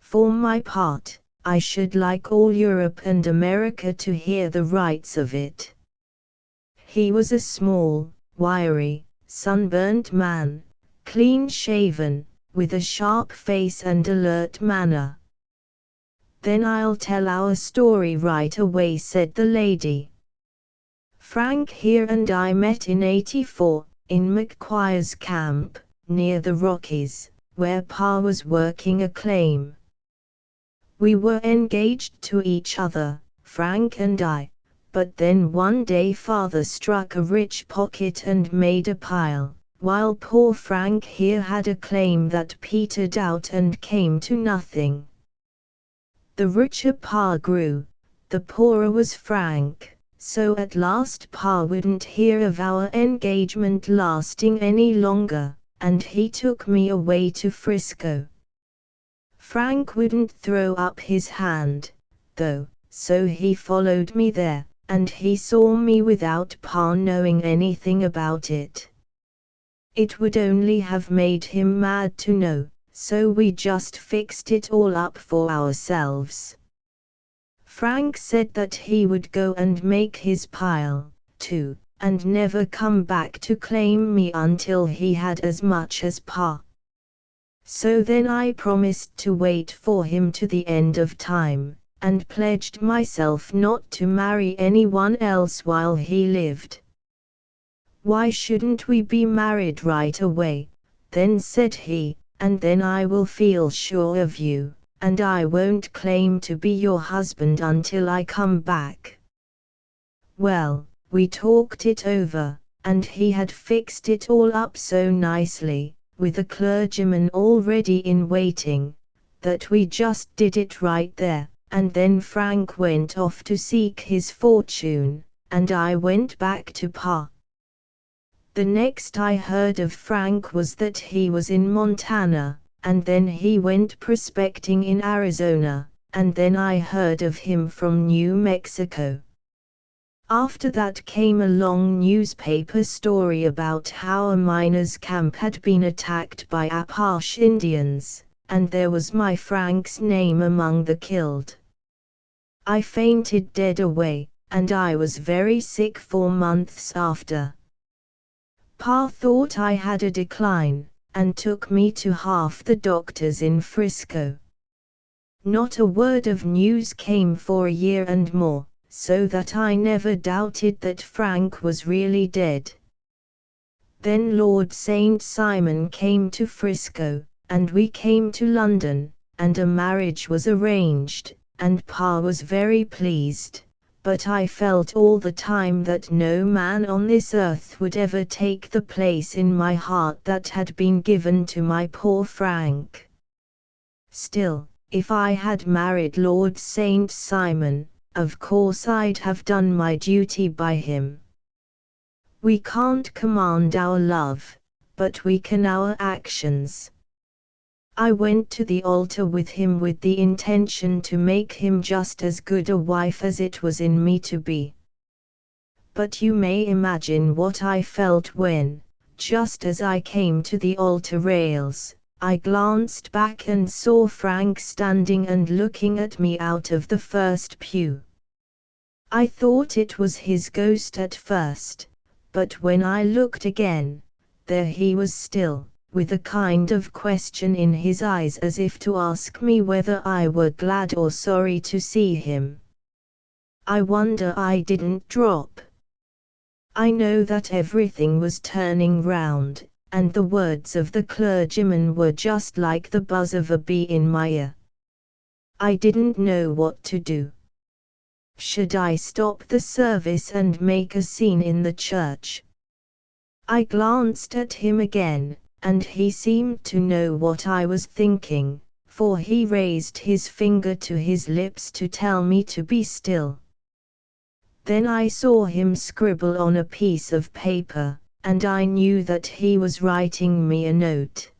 For my part, I should like all Europe and America to hear the rights of it." He was a small, wiry, sunburnt man, clean-shaven, with a sharp face and alert manner. "Then I'll tell our story right away," said the lady. "Frank here and I met in '84, in McQuire's camp, near the Rockies, where Pa was working a claim. We were engaged to each other, Frank and I, but then one day Father struck a rich pocket and made a pile, while poor Frank here had a claim that petered out and came to nothing. The richer Pa grew, the poorer was Frank, so at last Pa wouldn't hear of our engagement lasting any longer, and he took me away to Frisco. Frank wouldn't throw up his hand, though, so he followed me there, and he saw me without Pa knowing anything about it. It would only have made him mad to know, so we just fixed it all up for ourselves. Frank said that he would go and make his pile, too, and never come back to claim me until he had as much as Pa. So then I promised to wait for him to the end of time, and pledged myself not to marry anyone else while he lived. "Why shouldn't we be married right away?" then said he, "and then I will feel sure of you, and I won't claim to be your husband until I come back." Well, we talked it over, and he had fixed it all up so nicely, with a clergyman already in waiting, that we just did it right there, and then Frank went off to seek his fortune, and I went back to Pa. The next I heard of Frank was that he was in Montana, and then he went prospecting in Arizona, and then I heard of him from New Mexico. After that came a long newspaper story about how a miners' camp had been attacked by Apache Indians, and there was my Frank's name among the killed. I fainted dead away, and I was very sick for months after. Pa thought I had a decline, and took me to half the doctors in Frisco. Not a word of news came for a year and more, so that I never doubted that Frank was really dead. Then Lord St. Simon came to Frisco, and we came to London, and a marriage was arranged, and Pa was very pleased, but I felt all the time that no man on this earth would ever take the place in my heart that had been given to my poor Frank. Still, if I had married Lord St. Simon, of course I'd have done my duty by him. We can't command our love, but we can our actions. I went to the altar with him with the intention to make him just as good a wife as it was in me to be. But you may imagine what I felt when, just as I came to the altar rails, I glanced back and saw Frank standing and looking at me out of the first pew. I thought it was his ghost at first, but when I looked again, there he was still, with a kind of question in his eyes as if to ask me whether I were glad or sorry to see him. I wonder I didn't drop. I know that everything was turning round, and the words of the clergyman were just like the buzz of a bee in my ear. I didn't know what to do. Should I stop the service and make a scene in the church? I glanced at him again, and he seemed to know what I was thinking, for he raised his finger to his lips to tell me to be still. Then I saw him scribble on a piece of paper, and I knew that he was writing me a note.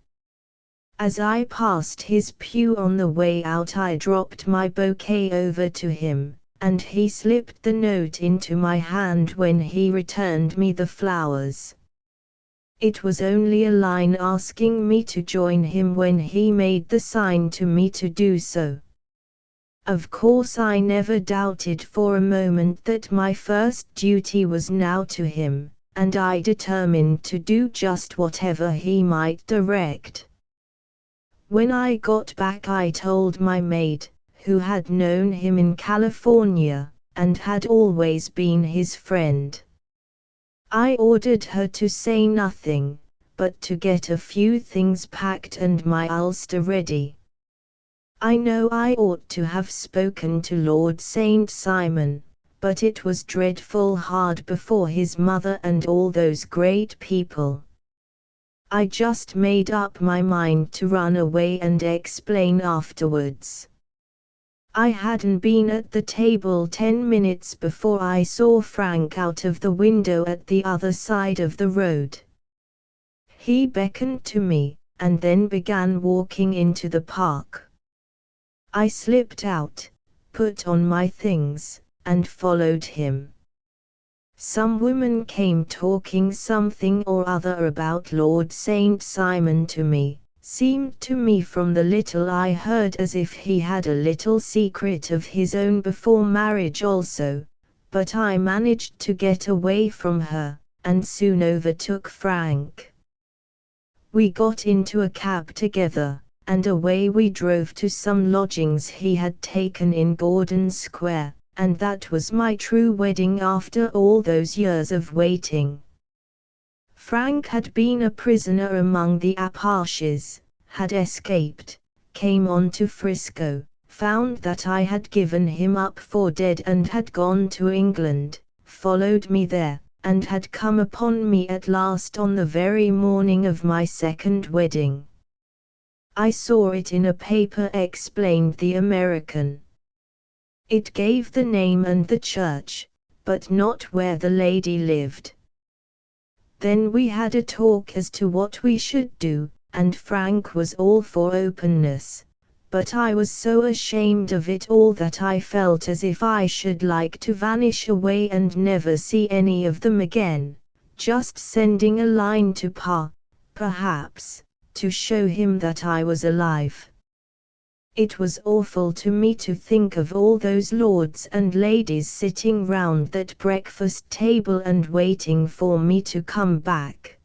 As I passed his pew on the way out, I dropped my bouquet over to him, and he slipped the note into my hand when he returned me the flowers. It was only a line asking me to join him when he made the sign to me to do so. Of course I never doubted for a moment that my first duty was now to him, and I determined to do just whatever he might direct. When I got back I told my maid, who had known him in California, and had always been his friend. I ordered her to say nothing, but to get a few things packed and my ulster ready. I know I ought to have spoken to Lord St. Simon, but it was dreadful hard before his mother and all those great people. I just made up my mind to run away and explain afterwards. I hadn't been at the table 10 minutes before I saw Frank out of the window at the other side of the road. He beckoned to me, and then began walking into the park. I slipped out, put on my things, and followed him. Some woman came talking something or other about Lord St. Simon to me. Seemed to me from the little I heard as if he had a little secret of his own before marriage also, but I managed to get away from her, and soon overtook Frank. We got into a cab together, and away we drove to some lodgings he had taken in Gordon Square, and that was my true wedding after all those years of waiting. Frank had been a prisoner among the Apaches, had escaped, came on to Frisco, found that I had given him up for dead and had gone to England, followed me there, and had come upon me at last on the very morning of my second wedding. I saw it in a paper, explained the American. It gave the name and the church, but not where the lady lived. Then we had a talk as to what we should do, and Frank was all for openness, but I was so ashamed of it all that I felt as if I should like to vanish away and never see any of them again, just sending a line to Pa, perhaps, to show him that I was alive. It was awful to me to think of all those lords and ladies sitting round that breakfast table and waiting for me to come back.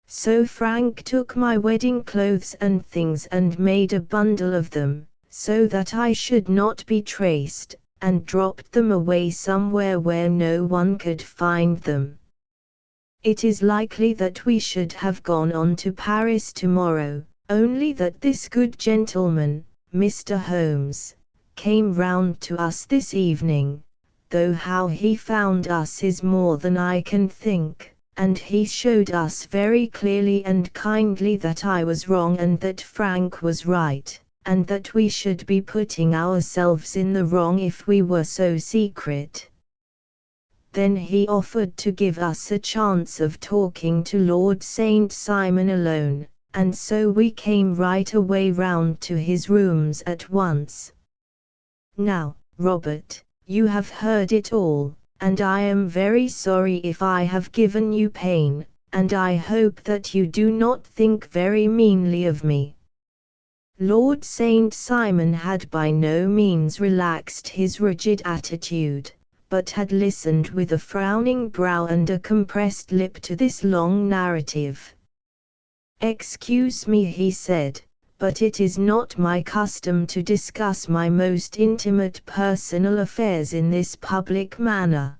So Frank took my wedding clothes and things and made a bundle of them, so that I should not be traced, and dropped them away somewhere where no one could find them. It is likely that we should have gone on to Paris tomorrow, only that this good gentleman, Mr. Holmes, came round to us this evening, though how he found us is more than I can think, and he showed us very clearly and kindly that I was wrong and that Frank was right, and that we should be putting ourselves in the wrong if we were so secret. Then he offered to give us a chance of talking to Lord St. Simon alone, and so we came right away round to his rooms at once. Now, Robert, you have heard it all, and I am very sorry if I have given you pain, and I hope that you do not think very meanly of me. Lord St. Simon had by no means relaxed his rigid attitude, but had listened with a frowning brow and a compressed lip to this long narrative. "Excuse me," he said, "but it is not my custom to discuss my most intimate personal affairs in this public manner."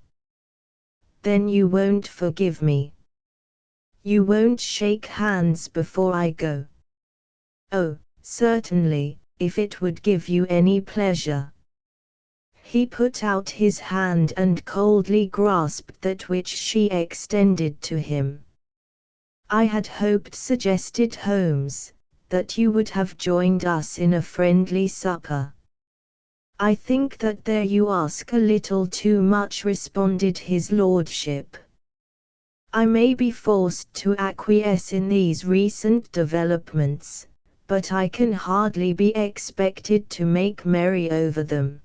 "Then you won't forgive me? You won't shake hands before I go?" "Oh, certainly, if it would give you any pleasure." He put out his hand and coldly grasped that which she extended to him. "I had hoped," suggested Holmes, "that you would have joined us in a friendly supper." "I think that there you ask a little too much," responded his lordship. "I may be forced to acquiesce in these recent developments, but I can hardly be expected to make merry over them.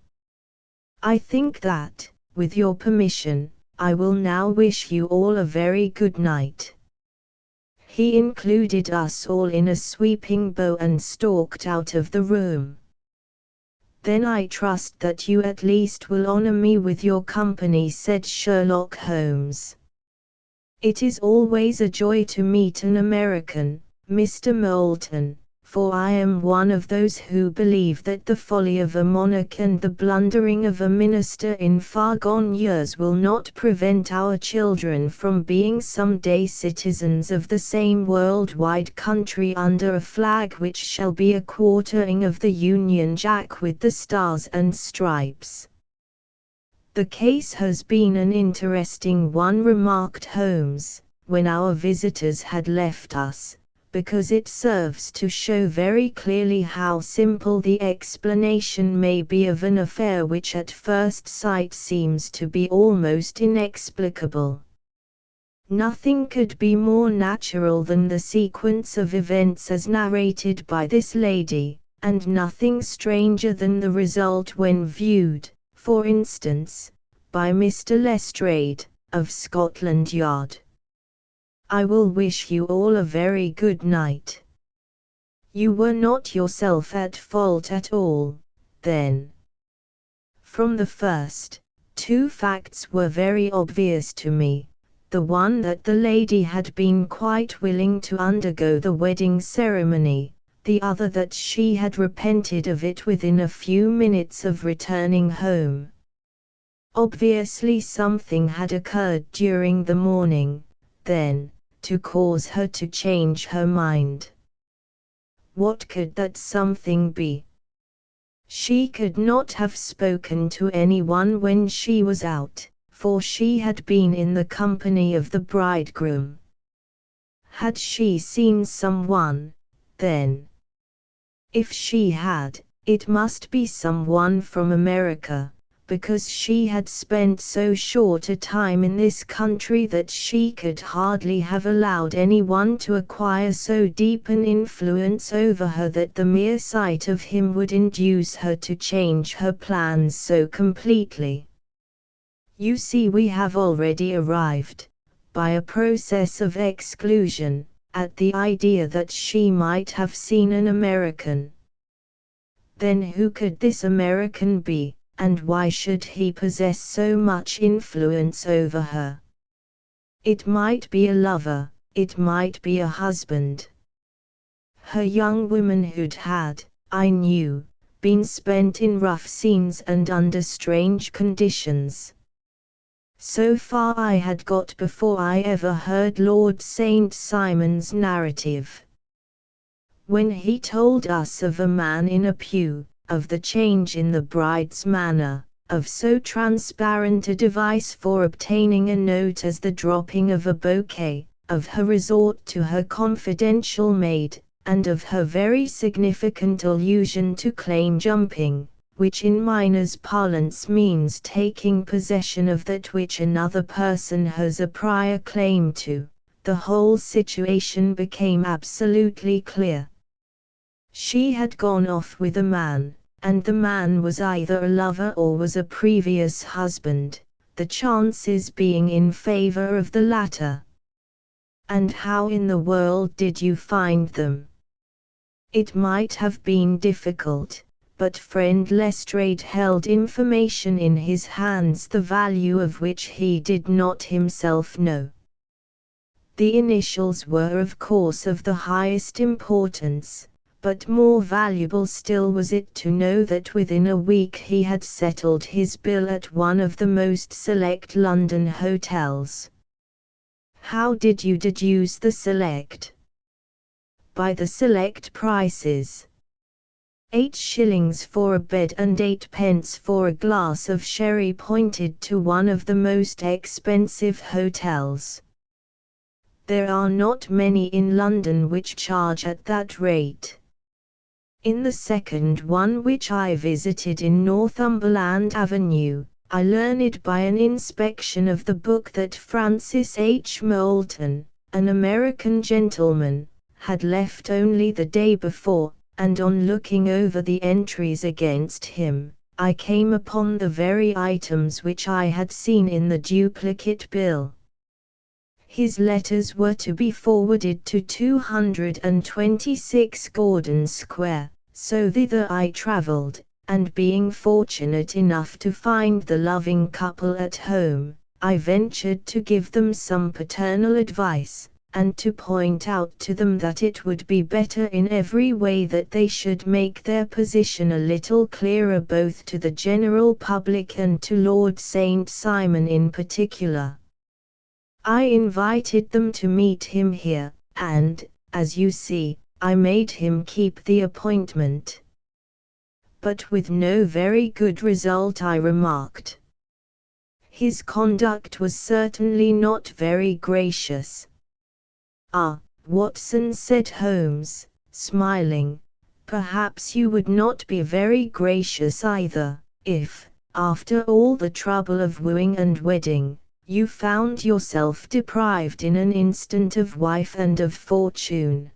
I think that, with your permission, I will now wish you all a very good night." He included us all in a sweeping bow and stalked out of the room. "Then I trust that you at least will honor me with your company," said Sherlock Holmes. "It is always a joy to meet an American, Mr. Moulton, for I am one of those who believe that the folly of a monarch and the blundering of a minister in far gone years will not prevent our children from being some day citizens of the same world-wide country under a flag which shall be a quartering of the Union Jack with the stars and stripes." "The case has been an interesting one," remarked Holmes, when our visitors had left us, because it serves to show very clearly how simple the explanation may be of an affair which at first sight seems to be almost inexplicable. Nothing could be more natural than the sequence of events as narrated by this lady, and nothing stranger than the result when viewed, for instance, by Mr. Lestrade, of Scotland Yard. I will wish you all a very good night. You were not yourself at fault at all, then. From the first, two facts were very obvious to me. The one that the lady had been quite willing to undergo the wedding ceremony, the other that she had repented of it within a few minutes of returning home. Obviously something had occurred during the morning, then, to cause her to change her mind. What could that something be? She could not have spoken to anyone when she was out, for she had been in the company of the bridegroom. Had she seen someone, then? If she had, it must be someone from America, because she had spent so short a time in this country that she could hardly have allowed anyone to acquire so deep an influence over her that the mere sight of him would induce her to change her plans so completely. You see, we have already arrived, by a process of exclusion, at the idea that she might have seen an American. Then who could this American be, and why should he possess so much influence over her? It might be a lover, it might be a husband. Her young womanhood had, I knew, been spent in rough scenes and under strange conditions. So far I had got before I ever heard Lord St. Simon's narrative. When he told us of a man in a pew, of the change in the bride's manner, of so transparent a device for obtaining a note as the dropping of a bouquet, of her resort to her confidential maid, and of her very significant allusion to claim jumping, which in miners' parlance means taking possession of that which another person has a prior claim to, the whole situation became absolutely clear. She had gone off with a man, and the man was either a lover or was a previous husband, the chances being in favor of the latter. And how in the world did you find them? It might have been difficult, but friend Lestrade held information in his hands the value of which he did not himself know. The initials were of course of the highest importance, but more valuable still was it to know that within a week he had settled his bill at one of the most select London hotels. How did you deduce the select? By the select prices. 8 shillings for a bed and 8 pence for a glass of sherry pointed to one of the most expensive hotels. There are not many in London which charge at that rate. In the second one which I visited in Northumberland Avenue, I learned by an inspection of the book that Francis H. Moulton, an American gentleman, had left only the day before, and on looking over the entries against him, I came upon the very items which I had seen in the duplicate bill. His letters were to be forwarded to 226 Gordon Square, so thither I travelled, and being fortunate enough to find the loving couple at home, I ventured to give them some paternal advice, and to point out to them that it would be better in every way that they should make their position a little clearer both to the general public and to Lord St. Simon in particular. I invited them to meet him here, and, as you see, I made him keep the appointment. But with no very good result, I remarked. His conduct was certainly not very gracious. Ah, Watson, said Holmes, smiling. Perhaps you would not be very gracious either, if, after all the trouble of wooing and wedding, you found yourself deprived in an instant of wife and of fortune.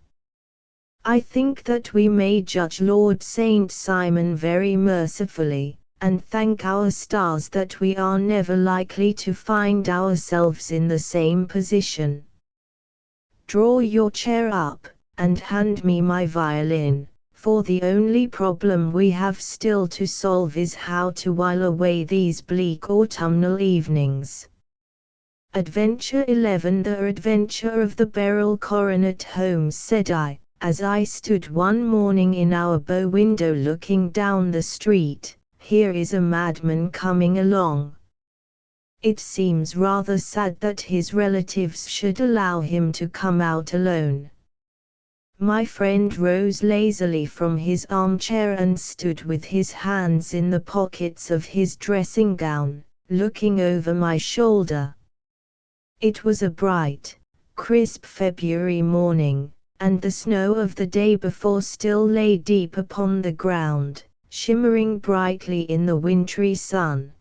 I think that we may judge Lord St. Simon very mercifully, and thank our stars that we are never likely to find ourselves in the same position. Draw your chair up, and hand me my violin, for the only problem we have still to solve is how to while away these bleak autumnal evenings. Adventure 11. The Adventure of the Beryl Coronet, Holmes, said I, as I stood one morning in our bow window looking down the street. Here is a madman coming along. It seems rather sad that his relatives should allow him to come out alone. My friend rose lazily from his armchair and stood with his hands in the pockets of his dressing gown, looking over my shoulder. It was a bright, crisp February morning, and the snow of the day before still lay deep upon the ground, shimmering brightly in the wintry sun.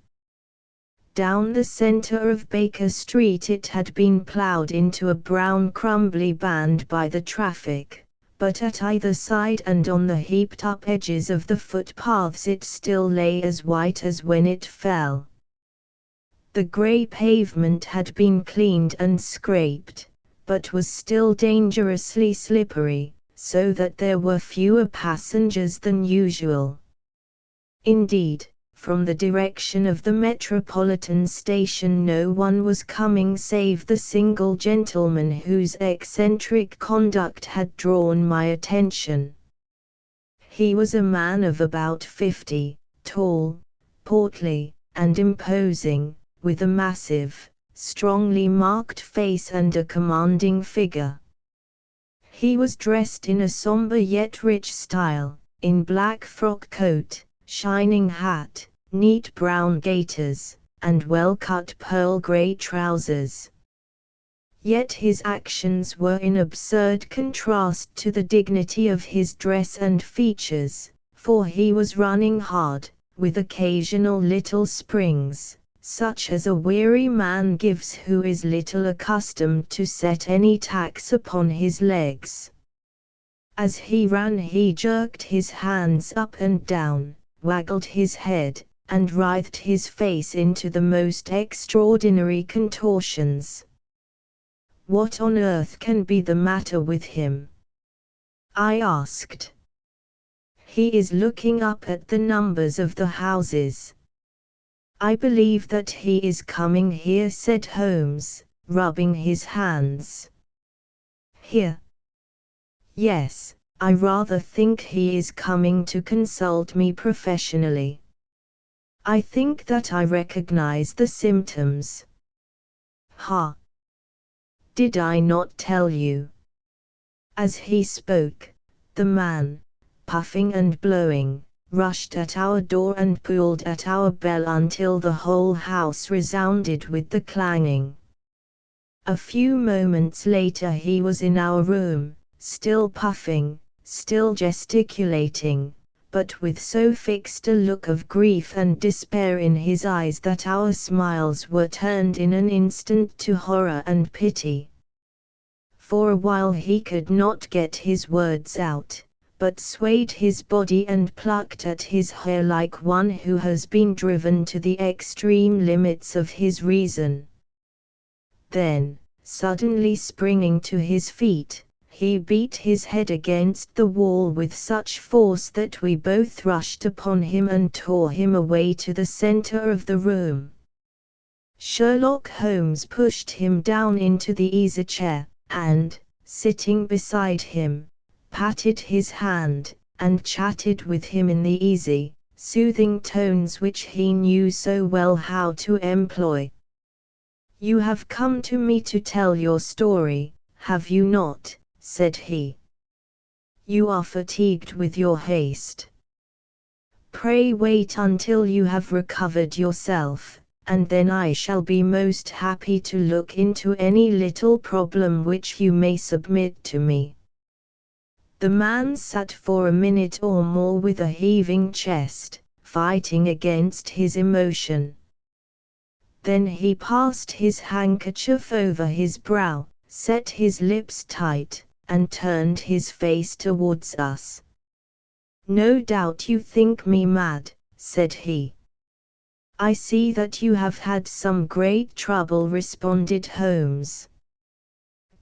Down the center of Baker Street it had been plowed into a brown crumbly band by the traffic, but at either side and on the heaped-up edges of the footpaths it still lay as white as when it fell. The grey pavement had been cleaned and scraped, but was still dangerously slippery, so that there were fewer passengers than usual. Indeed, from the direction of the Metropolitan Station no one was coming save the single gentleman whose eccentric conduct had drawn my attention. He was a man of about 50, tall, portly, and imposing, with a massive, strongly marked face and a commanding figure. He was dressed in a somber yet rich style, in black frock coat, shining hat, neat brown gaiters, and well-cut pearl grey trousers. Yet his actions were in absurd contrast to the dignity of his dress and features, for he was running hard, with occasional little springs, such as a weary man gives who is little accustomed to set any tax upon his legs. As he ran he jerked his hands up and down, waggled his head, and writhed his face into the most extraordinary contortions. "What on earth can be the matter with him?" I asked. "He is looking up at the numbers of the houses." "I believe that he is coming here," said Holmes, rubbing his hands. "Here?" "Yes, I rather think he is coming to consult me professionally. I think that I recognize the symptoms." "Ha! Did I not tell you?" As he spoke, the man, puffing and blowing, rushed at our door and pulled at our bell until the whole house resounded with the clanging. A few moments later he was in our room, still puffing, still gesticulating, but with so fixed a look of grief and despair in his eyes that our smiles were turned in an instant to horror and pity. For a while he could not get his words out, but swayed his body and plucked at his hair like one who has been driven to the extreme limits of his reason. Then, suddenly springing to his feet, he beat his head against the wall with such force that we both rushed upon him and tore him away to the center of the room. Sherlock Holmes pushed him down into the easy-chair, and, sitting beside him, patted his hand, and chatted with him in the easy, soothing tones which he knew so well how to employ. "You have come to me to tell your story, have you not?" said he. "You are fatigued with your haste. Pray wait until you have recovered yourself, and then I shall be most happy to look into any little problem which you may submit to me." The man sat for a minute or more with a heaving chest, fighting against his emotion. Then he passed his handkerchief over his brow, set his lips tight, and turned his face towards us. "No doubt you think me mad," said he. "I see that you have had some great trouble," responded Holmes.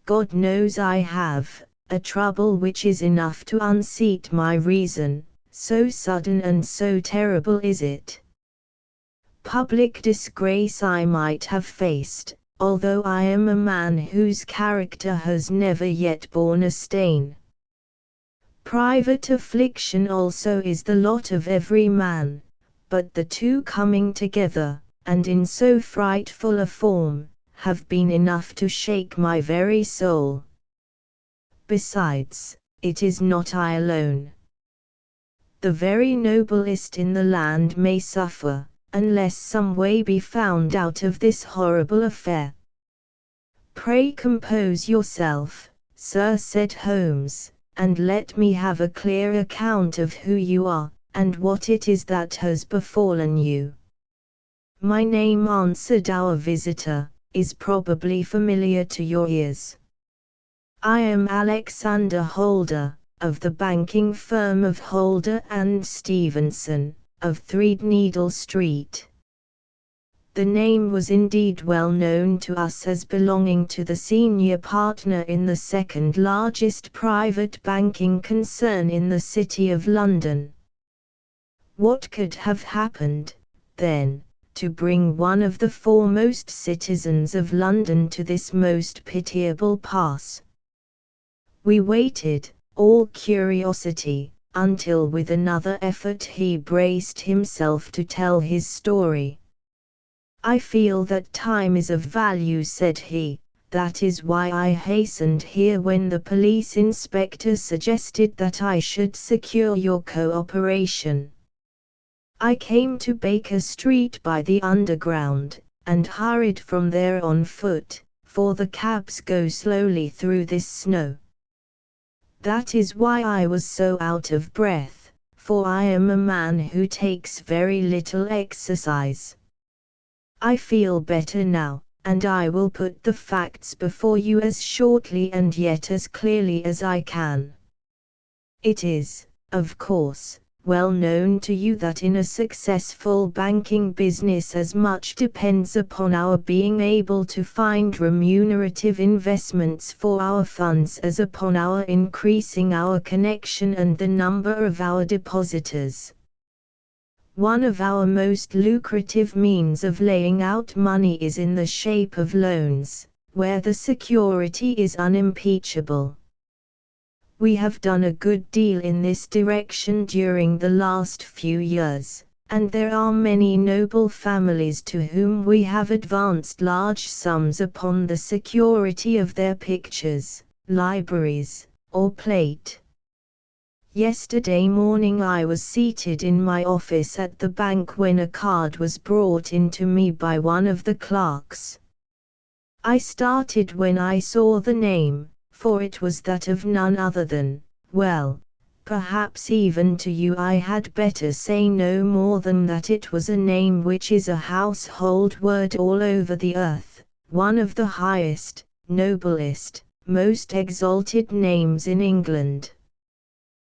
"God knows I have, a trouble which is enough to unseat my reason, so sudden and so terrible is it. Public disgrace I might have faced, although I am a man whose character has never yet borne a stain. Private affliction also is the lot of every man, but the two coming together, and in so frightful a form, have been enough to shake my very soul. Besides, it is not I alone. The very noblest in the land may suffer, unless some way be found out of this horrible affair." "Pray compose yourself, sir," said Holmes, "and let me have a clear account of who you are, and what it is that has befallen you." "My name," answered our visitor, "is probably familiar to your ears. I am Alexander Holder, of the banking firm of Holder and Stevenson, of Threadneedle Street." The name was indeed well known to us as belonging to the senior partner in the second largest private banking concern in the City of London. What could have happened, then, to bring one of the foremost citizens of London to this most pitiable pass? We waited, all curiosity, until with another effort he braced himself to tell his story. "I feel that time is of value," said he. "That is why I hastened here when the police inspector suggested that I should secure your cooperation. I came to Baker Street by the Underground, and hurried from there on foot, for the cabs go slowly through this snow. That is why I was so out of breath, for I am a man who takes very little exercise. I feel better now, and I will put the facts before you as shortly and yet as clearly as I can. It is, of course, well known to you that in a successful banking business as much depends upon our being able to find remunerative investments for our funds as upon our increasing our connection and the number of our depositors. One of our most lucrative means of laying out money is in the shape of loans, where the security is unimpeachable. We have done a good deal in this direction during the last few years, and there are many noble families to whom we have advanced large sums upon the security of their pictures, libraries, or plate. Yesterday morning I was seated in my office at the bank when a card was brought in to me by one of the clerks. I started when I saw the name, for it was that of none other than, well, perhaps even to you I had better say no more than that it was a name which is a household word all over the earth, one of the highest, noblest, most exalted names in England.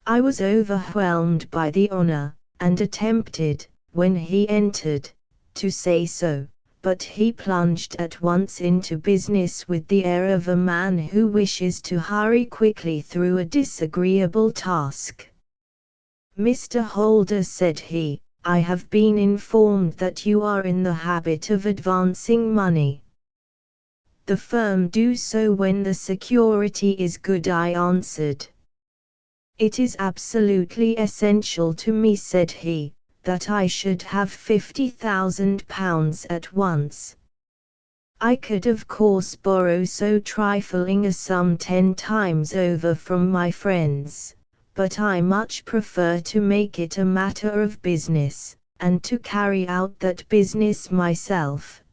I was overwhelmed by the honor, and attempted, when he entered, to say so, but he plunged at once into business with the air of a man who wishes to hurry quickly through a disagreeable task. "Mr. Holder," said he, "I have been informed that you are in the habit of advancing money." "The firm do so when the security is good," I answered. "It is absolutely essential to me," said he, "that I should have £50,000 at once. I could of course borrow so trifling a sum 10 times over from my friends, but I much prefer to make it a matter of business, and to carry out that business myself.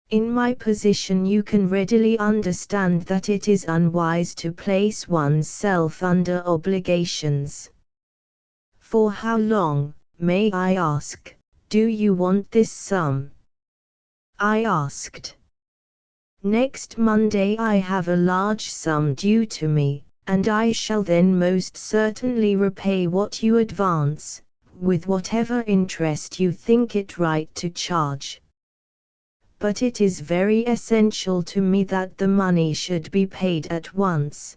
In my position you can readily understand that it is unwise to place one's self under obligations. For how long, may I ask, do you want this sum? I asked. Next Monday I have a large sum due to me, and I shall then most certainly repay what you advance, with whatever interest you think it right to charge. But it is very essential to me that the money should be paid at once.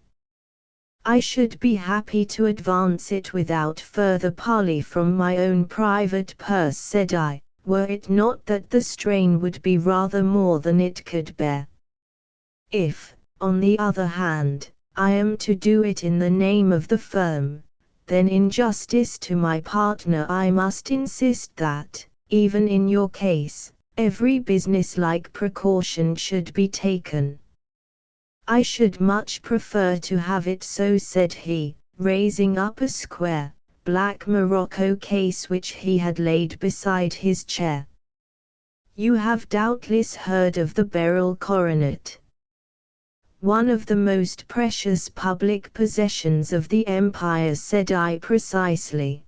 I should be happy to advance it without further parley from my own private purse, said I, were it not that the strain would be rather more than it could bear. If, on the other hand, I am to do it in the name of the firm, then in justice to my partner I must insist that, even in your case, every business-like precaution should be taken. I should much prefer to have it so, said he, raising up a square, black morocco case which he had laid beside his chair. You have doubtless heard of the beryl coronet. One of the most precious public possessions of the empire, said I. Precisely.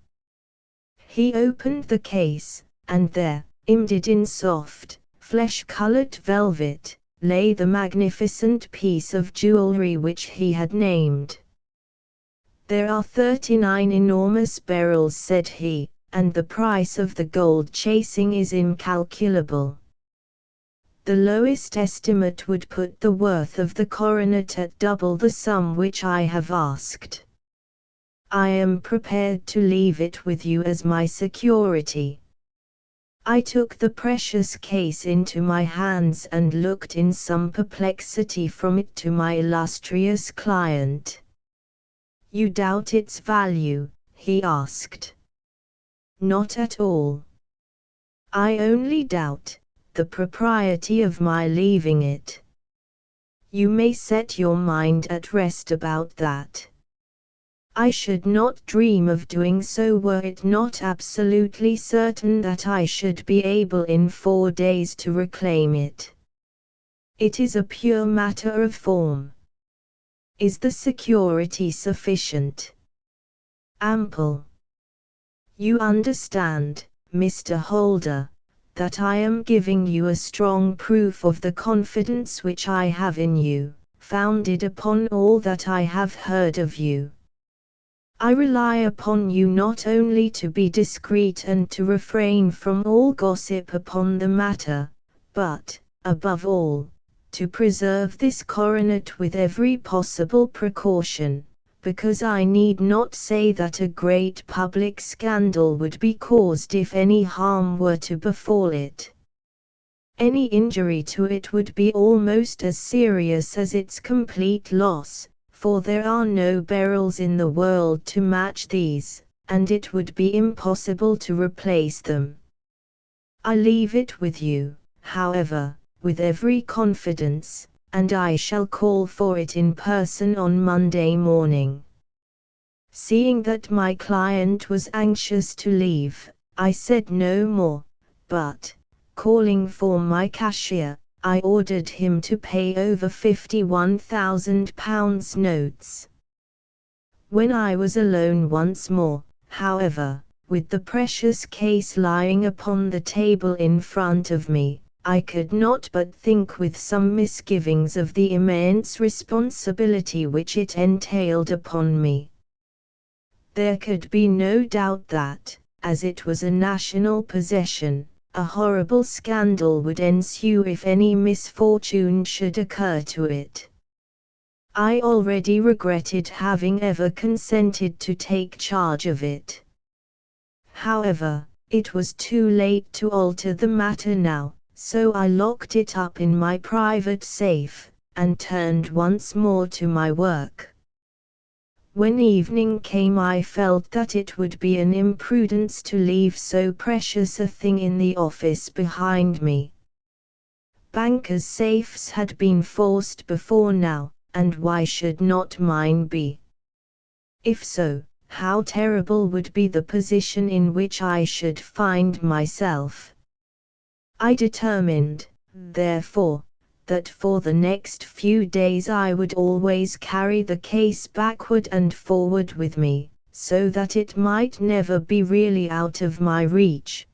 He opened the case, and there, embedded in soft, flesh-colored velvet, lay the magnificent piece of jewelry which he had named. There are 39 enormous beryls, said he, and the price of the gold chasing is incalculable. The lowest estimate would put the worth of the coronet at double the sum which I have asked. I am prepared to leave it with you as my security. I took the precious case into my hands and looked in some perplexity from it to my illustrious client. You doubt its value? He asked. Not at all. I only doubt the propriety of my leaving it. You may set your mind at rest about that. I should not dream of doing so were it not absolutely certain that I should be able in 4 days to reclaim it. It is a pure matter of form. Is the security sufficient? Ample. You understand, Mr. Holder, that I am giving you a strong proof of the confidence which I have in you, founded upon all that I have heard of you. I rely upon you not only to be discreet and to refrain from all gossip upon the matter, but, above all, to preserve this coronet with every possible precaution, because I need not say that a great public scandal would be caused if any harm were to befall it. Any injury to it would be almost as serious as its complete loss, for there are no beryls in the world to match these, and it would be impossible to replace them. I leave it with you, however, with every confidence, and I shall call for it in person on Monday morning. Seeing that my client was anxious to leave, I said no more, but, calling for my cashier, I ordered him to pay over £51,000 notes. When I was alone once more, however, with the precious case lying upon the table in front of me, I could not but think with some misgivings of the immense responsibility which it entailed upon me. There could be no doubt that, as it was a national possession, a horrible scandal would ensue if any misfortune should occur to it. I already regretted having ever consented to take charge of it. However, it was too late to alter the matter now, so I locked it up in my private safe, and turned once more to my work. When evening came I felt that it would be an imprudence to leave so precious a thing in the office behind me. Bankers' safes had been forced before now, and why should not mine be? If so, how terrible would be the position in which I should find myself. I determined, therefore, that for the next few days I would always carry the case backward and forward with me, so that it might never be really out of my reach.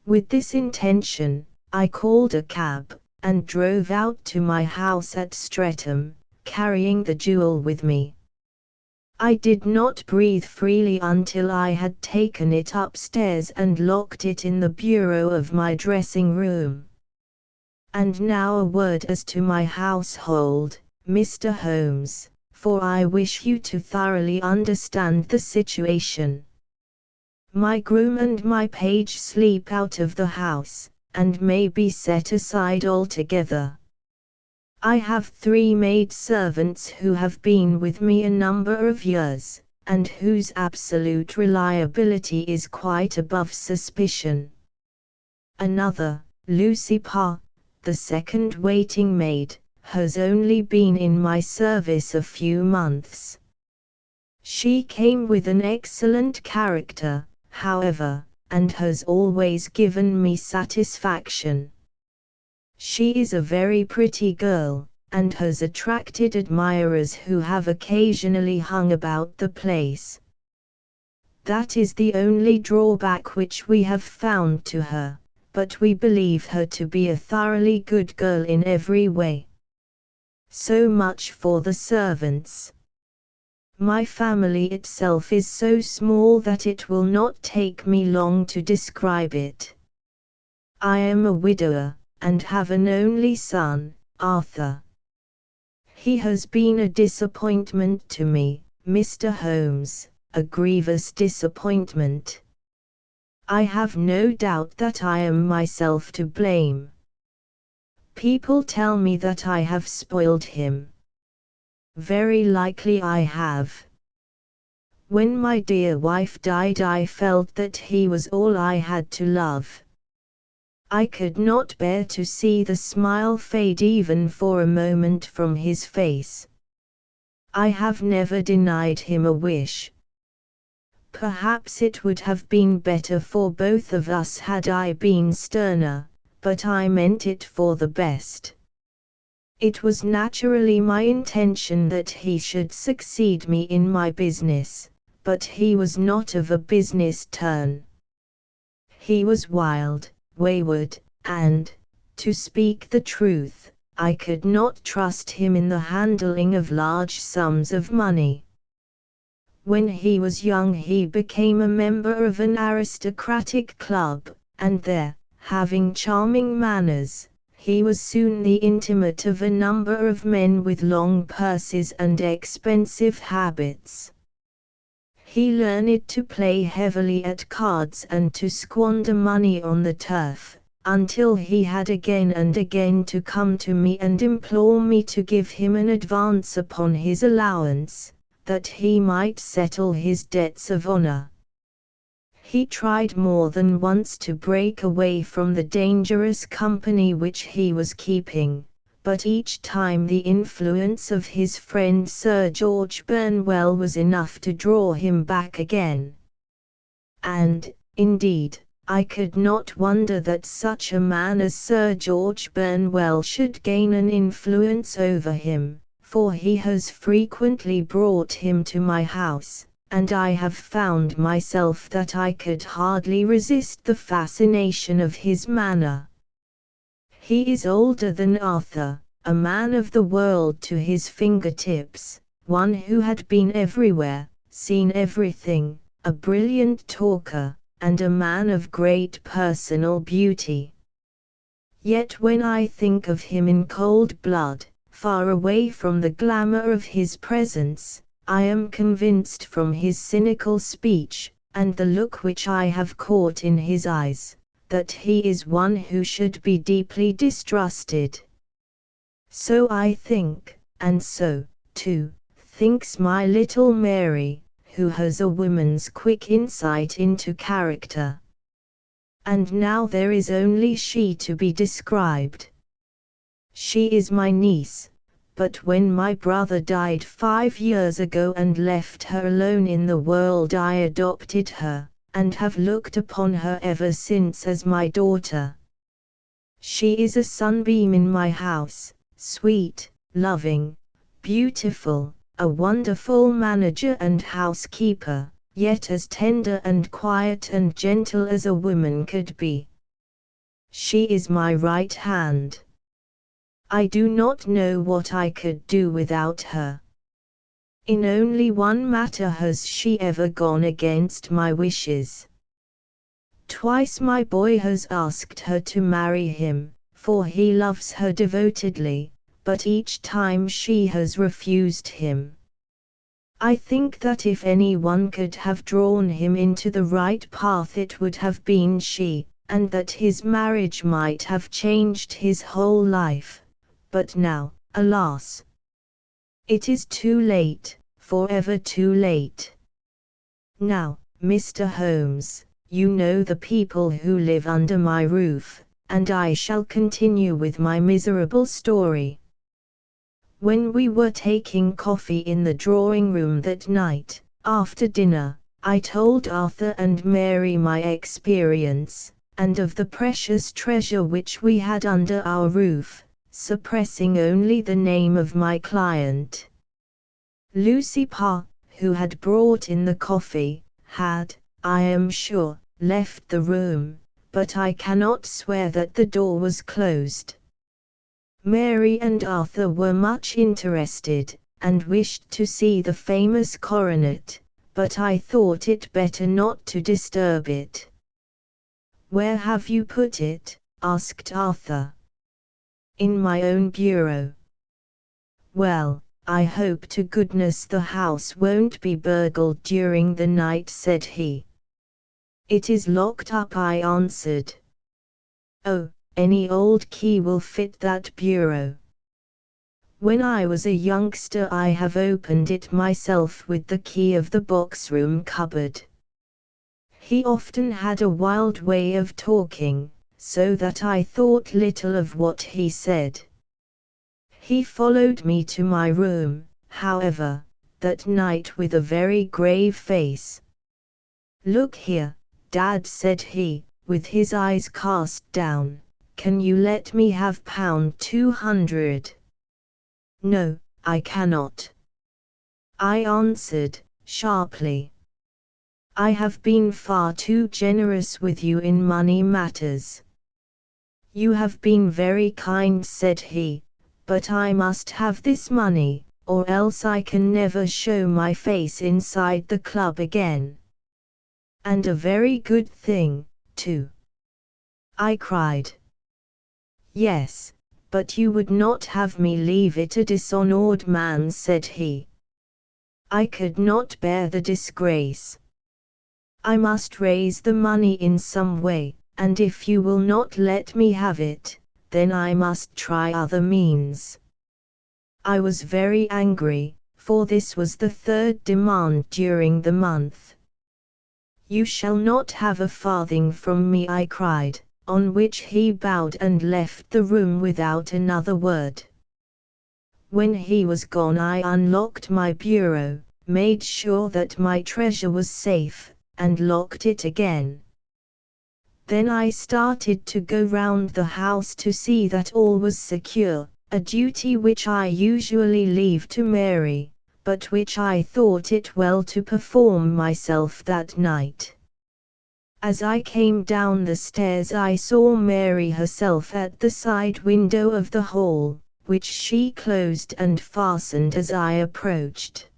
With this intention, I called a cab, and drove out to my house at Streatham, carrying the jewel with me. I did not breathe freely until I had taken it upstairs and locked it in the bureau of my dressing room. And now a word as to my household, Mr. Holmes, for I wish you to thoroughly understand the situation. My groom and my page sleep out of the house, and may be set aside altogether. I have 3 maid-servants who have been with me a number of years, and whose absolute reliability is quite above suspicion. Another, Lucy Parr, the second waiting maid, has only been in my service a few months. She came with an excellent character, however, and has always given me satisfaction. She is a very pretty girl, and has attracted admirers who have occasionally hung about the place. That is the only drawback which we have found to her, but we believe her to be a thoroughly good girl in every way. So much for the servants. My family itself is so small that it will not take me long to describe it. I am a widower, and have an only son, Arthur. He has been a disappointment to me, Mr. Holmes, a grievous disappointment. I have no doubt that I am myself to blame. People tell me that I have spoiled him. Very likely I have. When my dear wife died, I felt that he was all I had to love. I could not bear to see the smile fade even for a moment from his face. I have never denied him a wish. Perhaps it would have been better for both of us had I been sterner, but I meant it for the best. It was naturally my intention that he should succeed me in my business, but he was not of a business turn. He was wild, wayward, and, to speak the truth, I could not trust him in the handling of large sums of money. When he was young he became a member of an aristocratic club, and there, having charming manners, he was soon the intimate of a number of men with long purses and expensive habits. He learned to play heavily at cards and to squander money on the turf, until he had again and again to come to me and implore me to give him an advance upon his allowance, that he might settle his debts of honor. He tried more than once to break away from the dangerous company which he was keeping, but each time the influence of his friend Sir George Burnwell was enough to draw him back again. And, indeed, I could not wonder that such a man as Sir George Burnwell should gain an influence over him, for he has frequently brought him to my house, and I have found myself that I could hardly resist the fascination of his manner. He is older than Arthur, a man of the world to his fingertips, one who had been everywhere, seen everything, a brilliant talker, and a man of great personal beauty. Yet when I think of him in cold blood, far away from the glamour of his presence, I am convinced from his cynical speech, and the look which I have caught in his eyes, that he is one who should be deeply distrusted. So I think, and so, too, thinks my little Mary, who has a woman's quick insight into character. And now there is only she to be described. She is my niece, but when my brother died 5 years ago and left her alone in the world, I adopted her, and have looked upon her ever since as my daughter. She is a sunbeam in my house, sweet, loving, beautiful, a wonderful manager and housekeeper, yet as tender and quiet and gentle as a woman could be. She is my right hand. I do not know what I could do without her. In only one matter has she ever gone against my wishes. Twice my boy has asked her to marry him, for he loves her devotedly, but each time she has refused him. I think that if anyone could have drawn him into the right path it would have been she, and that his marriage might have changed his whole life, but now, alas! It is too late, forever too late. Now, Mr. Holmes, you know the people who live under my roof, and I shall continue with my miserable story. When we were taking coffee in the drawing-room that night, after dinner, I told Arthur and Mary my experience, and of the precious treasure which we had under our roof, suppressing only the name of my client. Lucy Parr, who had brought in the coffee, had, I am sure, left the room, but I cannot swear that the door was closed. Mary and Arthur were much interested, and wished to see the famous coronet, but I thought it better not to disturb it. "Where have you put it?" asked Arthur. "In my own bureau." "Well, I hope to goodness the house won't be burgled during the night," said he. "It is locked up," I answered. "Oh, any old key will fit that bureau. When I was a youngster I have opened it myself with the key of the box-room cupboard." He often had a wild way of talking, so that I thought little of what he said. He followed me to my room, however, that night with a very grave face. "Look here, Dad," said he, with his eyes cast down, "can you let me have £200? "No, I cannot," I answered, sharply. "I have been far too generous with you in money matters." "You have been very kind," said he, "but I must have this money, or else I can never show my face inside the club again." "And a very good thing, too," I cried. "Yes, but you would not have me leave it a dishonored man," said he. "I could not bear the disgrace. I must raise the money in some way, and if you will not let me have it, then I must try other means." I was very angry, for this was the third demand during the month. "You shall not have a farthing from me," I cried, on which he bowed and left the room without another word. When he was gone I unlocked my bureau, made sure that my treasure was safe, and locked it again. Then I started to go round the house to see that all was secure, a duty which I usually leave to Mary, but which I thought it well to perform myself that night. As I came down the stairs I saw Mary herself at the side window of the hall, which she closed and fastened as I approached.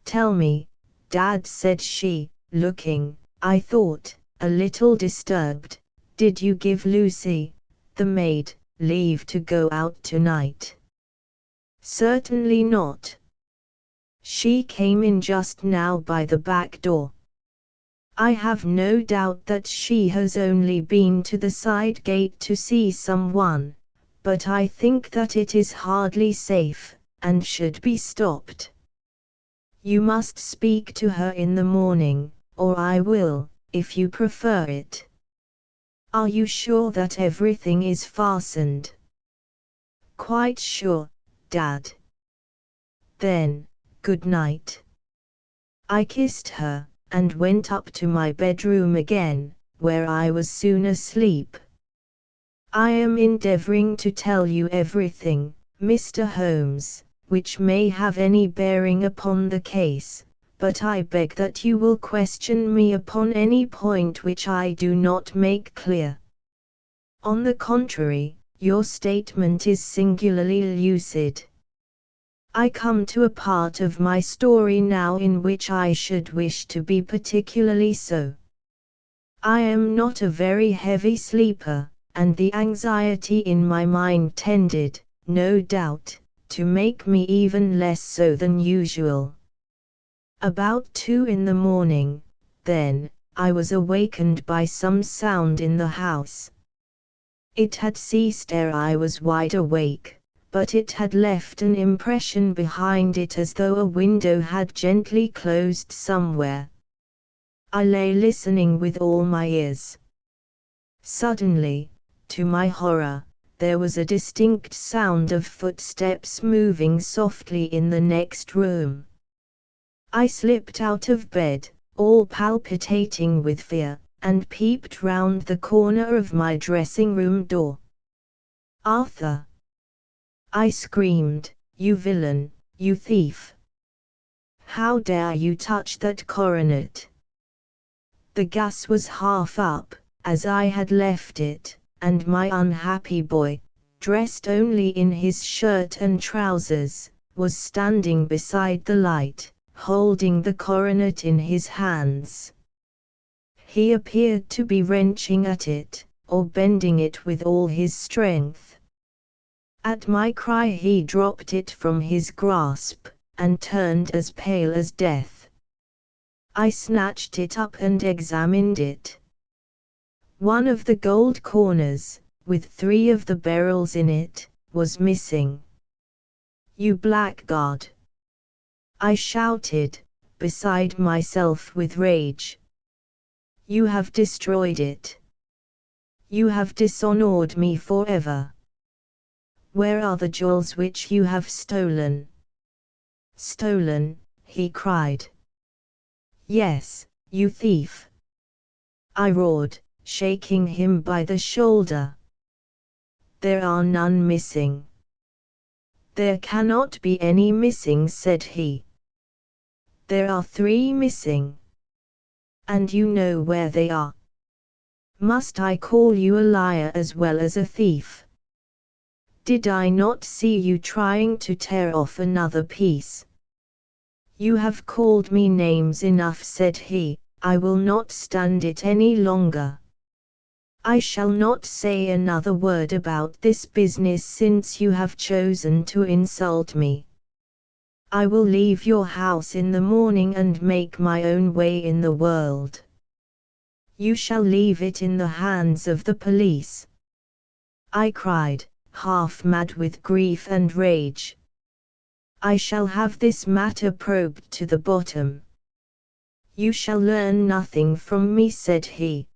"Tell me, Dad," said she, looking, I thought, a little disturbed, "did you give Lucy, the maid, leave to go out tonight?" "Certainly not. She came in just now by the back door. I have no doubt that she has only been to the side gate to see someone, but I think that it is hardly safe, and should be stopped. You must speak to her in the morning, or I will, if you prefer it." "Are you sure that everything is fastened?" "Quite sure, Dad. Then, good night. I kissed her, and went up to my bedroom again, where I was soon asleep. I am endeavoring to tell you everything, Mr. Holmes, which may have any bearing upon the case, but I beg that you will question me upon any point which I do not make clear. On the contrary, your statement is singularly lucid. I come to a part of my story now in which I should wish to be particularly so. I am not a very heavy sleeper, and the anxiety in my mind tended, no doubt, to make me even less so than usual. About 2 in the morning, then, I was awakened by some sound in the house. It had ceased ere I was wide awake, but it had left an impression behind it as though a window had gently closed somewhere. I lay listening with all my ears. Suddenly, to my horror, there was a distinct sound of footsteps moving softly in the next room. I slipped out of bed, all palpitating with fear, and peeped round the corner of my dressing-room door. "Arthur!" I screamed, "you villain, you thief! How dare you touch that coronet?" The gas was half up, as I had left it, and my unhappy boy, dressed only in his shirt and trousers, was standing beside the light, holding the coronet in his hands. He appeared to be wrenching at it, or bending it with all his strength. At my cry he dropped it from his grasp, and turned as pale as death. I snatched it up and examined it. One of the gold corners, with 3 of the beryls in it, was missing. "You blackguard!" I shouted, beside myself with rage. "You have destroyed it. You have dishonored me forever. Where are the jewels which you have stolen?" "Stolen?" he cried. "Yes, you thief!" I roared, shaking him by the shoulder. "There are none missing." "There cannot be any missing," said he. "There are 3 missing. And you know where they are. Must I call you a liar as well as a thief? Did I not see you trying to tear off another piece?" "You have called me names enough," said he, "I will not stand it any longer. I shall not say another word about this business since you have chosen to insult me. I will leave your house in the morning and make my own way in the world. You shall leave it in the hands of the police," I cried, half mad with grief and rage. "I shall have this matter probed to the bottom." "You shall learn nothing from me," said he,